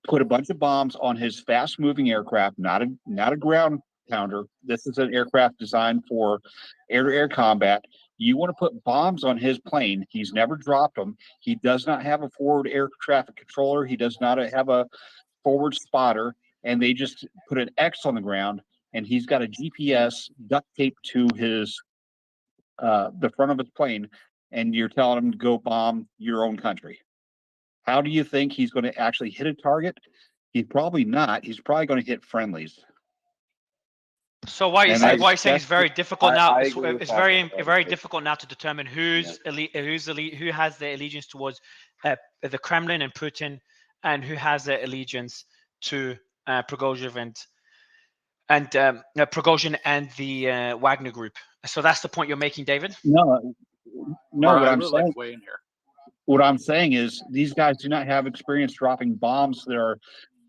put a bunch of bombs on his fast-moving aircraft, not a ground pounder. This is an aircraft designed for air-to-air combat. You want to put bombs on his plane. He's never dropped them. He does not have a forward air traffic controller. He does not have a forward spotter. And they just put an X on the ground, and he's got a GPS duct taped to his the front of his plane, and you're telling him to go bomb your own country. How do you think he's going to actually hit a target? He's probably not. He's probably going to hit friendlies. So why you saying it's very difficult now? I It's agree with very difficult now to determine who's elite, who has the allegiance towards the Kremlin and Putin, and who has the allegiance to Prigozhin and Prigozhin and the Wagner Group. So that's the point you're making, David? No. Right, What I I'm really saying, like weighing here. what I'm saying is these guys do not have experience dropping bombs that are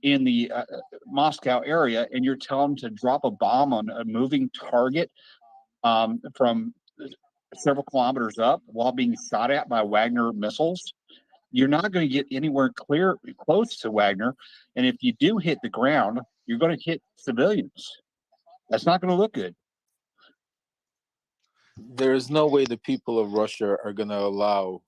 in the Moscow area, and you're telling them to drop a bomb on a moving target from several kilometers up while being shot at by Wagner missiles. You're not going to get anywhere close to Wagner, and if you do hit the ground, you're going to hit civilians. That's not going to look good. There is no way the people of Russia are going to allow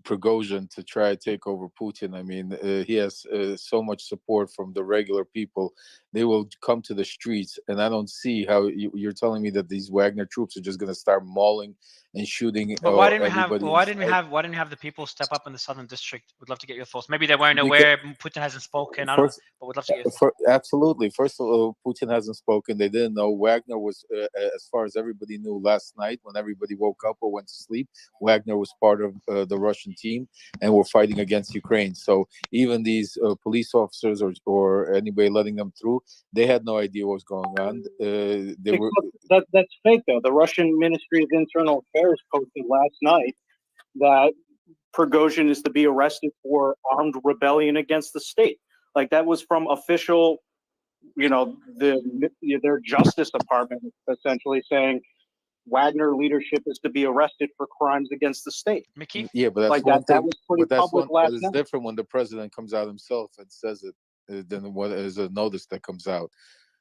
Prigozhin to try to take over Putin. I mean, he has so much support from the regular people. They will come to the streets, and I don't see how you're telling me that these Wagner troops are just going to start mauling and shooting. But why didn't we everybody have the people step up in the southern district? We'd love to get your thoughts. Maybe they weren't aware. Putin hasn't spoken. I don't know, but we'd love to get your thoughts. Absolutely. First of all, Putin hasn't spoken. They didn't know. Wagner was, as far as everybody knew last night, when everybody woke up or went to sleep, Wagner was part of the Russian team and were fighting against Ukraine. So even these police officers or anybody letting them through, they had no idea what was going on. That's fake, though. The Russian Ministry of Internal Affairs posted last night that Prigozhin is to be arrested for armed rebellion against the state. Like, that was from official, their Justice Department essentially saying Wagner leadership is to be arrested for crimes against the state. Mickey? Yeah, but that's like one that. thing. That was pretty public last It's night. different when the president comes out himself and says it than what is a notice that comes out.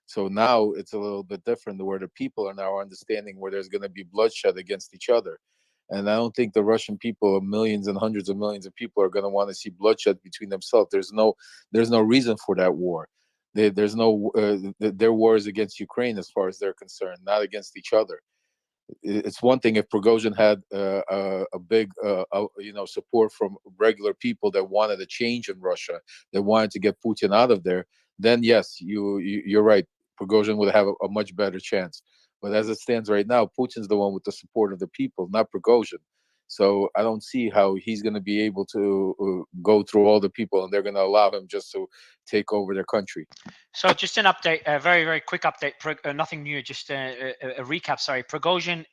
So now it's a little bit different, where the people are now understanding where there's going to be bloodshed against each other. And I don't think the Russian people, millions and hundreds of millions of people, are going to want to see bloodshed between themselves. There's no reason for that war. There's no their war is against Ukraine as far as they're concerned, not against each other. It's one thing if Prigozhin had a big support from regular people that wanted a change in Russia, that wanted to get Putin out of there. Then yes, you're right. Prigozhin would have a much better chance. But as it stands right now, Putin's the one with the support of the people, not Prigozhin. So I don't see how he's going to be able to go through all the people, and they're going to allow him just to take over their country. So just an update, a very, very quick update, nothing new, just a recap, sorry. Prigozhin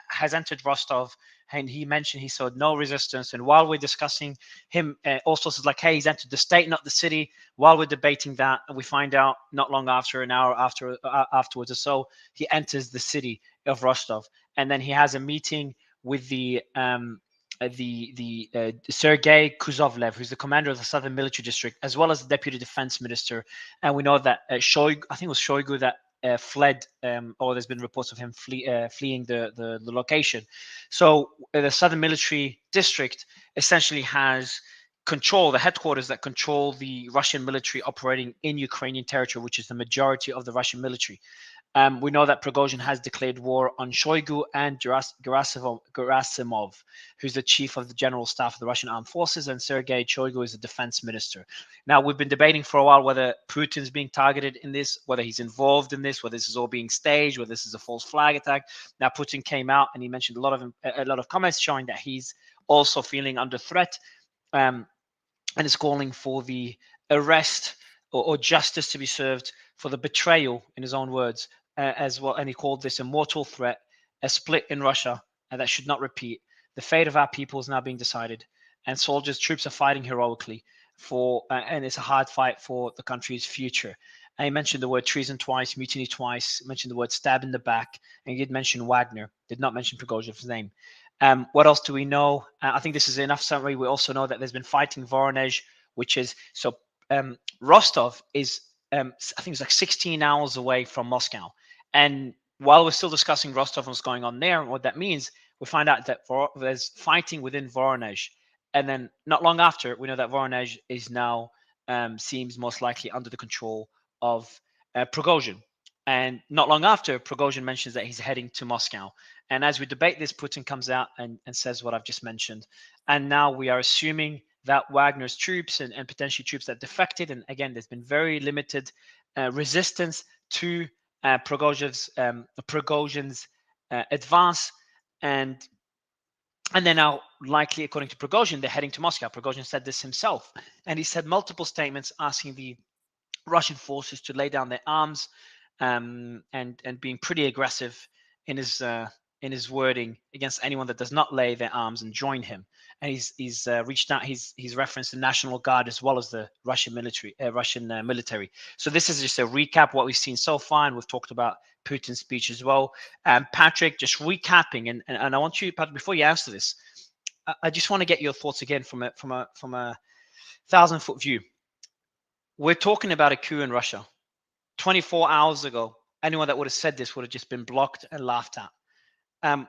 has entered Rostov, and he mentioned he saw no resistance. And while we're discussing him, also says like, hey, he's entered the state, not the city. While we're debating that, we find out not long after, an hour afterwards or so, he enters the city of Rostov. And then he has a meeting with the Sergei Kuzovlev, who's the commander of the Southern Military District, as well as the Deputy Defense Minister. And we know that Shoigu, I think it was Shoigu that fled, or there's been reports of him fleeing the location. So the Southern Military District essentially has control, the headquarters that control the Russian military operating in Ukrainian territory, which is the majority of the Russian military. We know that Prigozhin has declared war on Shoigu and Gerasimov, who's the chief of the general staff of the Russian armed forces, and Sergei Shoigu is the defense minister. Now, we've been debating for a while whether Putin's being targeted in this, whether he's involved in this, whether this is all being staged, whether this is a false flag attack. Now, Putin came out and he mentioned a lot of comments showing that he's also feeling under threat, and is calling for the arrest or justice to be served for the betrayal, in his own words, as well. And he called this a mortal threat, a split in Russia, and that should not repeat. The fate of our people is now being decided, and troops are fighting heroically and it's a hard fight for the country's future. And he mentioned the word treason twice, mutiny twice, mentioned the word stab in the back, and he did mention Wagner, did not mention Prigozhin's name. What else do we know? I think this is enough summary. We also know that there's been fighting Voronezh, which is, so Rostov is I think it was like 16 hours away from Moscow. And while we're still discussing Rostov and what's going on there and what that means, we find out that there's fighting within Voronezh. And then not long after, we know that Voronezh is now seems most likely under the control of Prigozhin. And not long after, Prigozhin mentions that he's heading to Moscow. And as we debate this, Putin comes out and says what I've just mentioned. And now we are assuming that Wagner's troops and potentially troops that defected, and again, there's been very limited resistance to Prigozhin's advance, and they're now likely, according to Prigozhin, they're heading to Moscow. Prigozhin said this himself, and he said multiple statements asking the Russian forces to lay down their arms, and being pretty aggressive in his wording against anyone that does not lay their arms and join him. And he's reached out. He's referenced the National Guard as well as the Russian military. So this is just a recap of what we've seen so far, and we've talked about Putin's speech as well. Patrick, just recapping, and I want you, Patrick, before you answer this, I just want to get your thoughts again from a 1,000-foot view. We're talking about a coup in Russia. 24 hours ago, anyone that would have said this would have just been blocked and laughed at.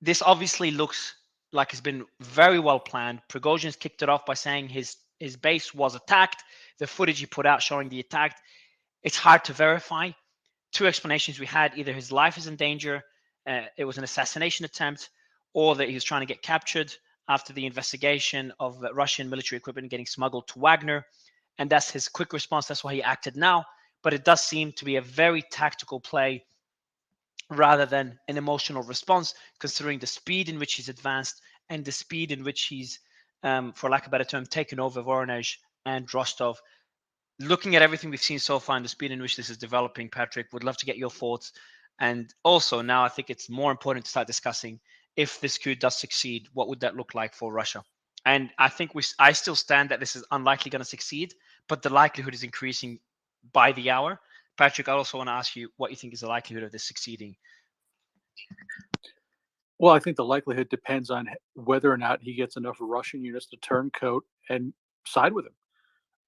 This obviously looks like it's been very well planned. Prigozhin's kicked it off by saying his base was attacked. The footage he put out showing the attack, it's hard to verify. Two explanations we had: either his life is in danger, it was an assassination attempt, or that he was trying to get captured after the investigation of Russian military equipment getting smuggled to Wagner. And that's his quick response. That's why he acted now. But it does seem to be a very tactical play rather than an emotional response, considering the speed in which he's advanced and the speed in which he's, for lack of a better term, taken over Voronezh and Rostov. Looking at everything we've seen so far and the speed in which this is developing, Patrick, would love to get your thoughts. And also now I think it's more important to start discussing, if this coup does succeed, what would that look like for Russia? And I think I still stand that this is unlikely going to succeed, but the likelihood is increasing by the hour. Patrick, I also want to ask you what you think is the likelihood of this succeeding. Well, I think the likelihood depends on whether or not he gets enough Russian units to turn coat and side with him.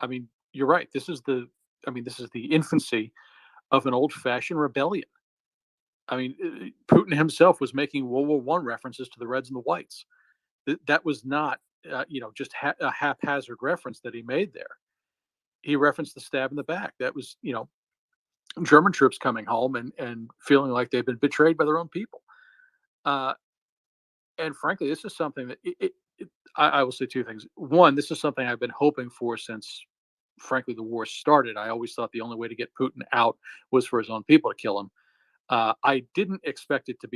I mean, you're right. This is the infancy of an old-fashioned rebellion. I mean, Putin himself was making World War I references to the Reds and the Whites. That was not, just a haphazard reference that he made there. He referenced the stab in the back. That was, German troops coming home and feeling like they've been betrayed by their own people. And frankly, this is something that I will say two things. One, this is something I've been hoping for since, frankly, the war started. I always thought the only way to get Putin out was for his own people to kill him. I didn't expect it to be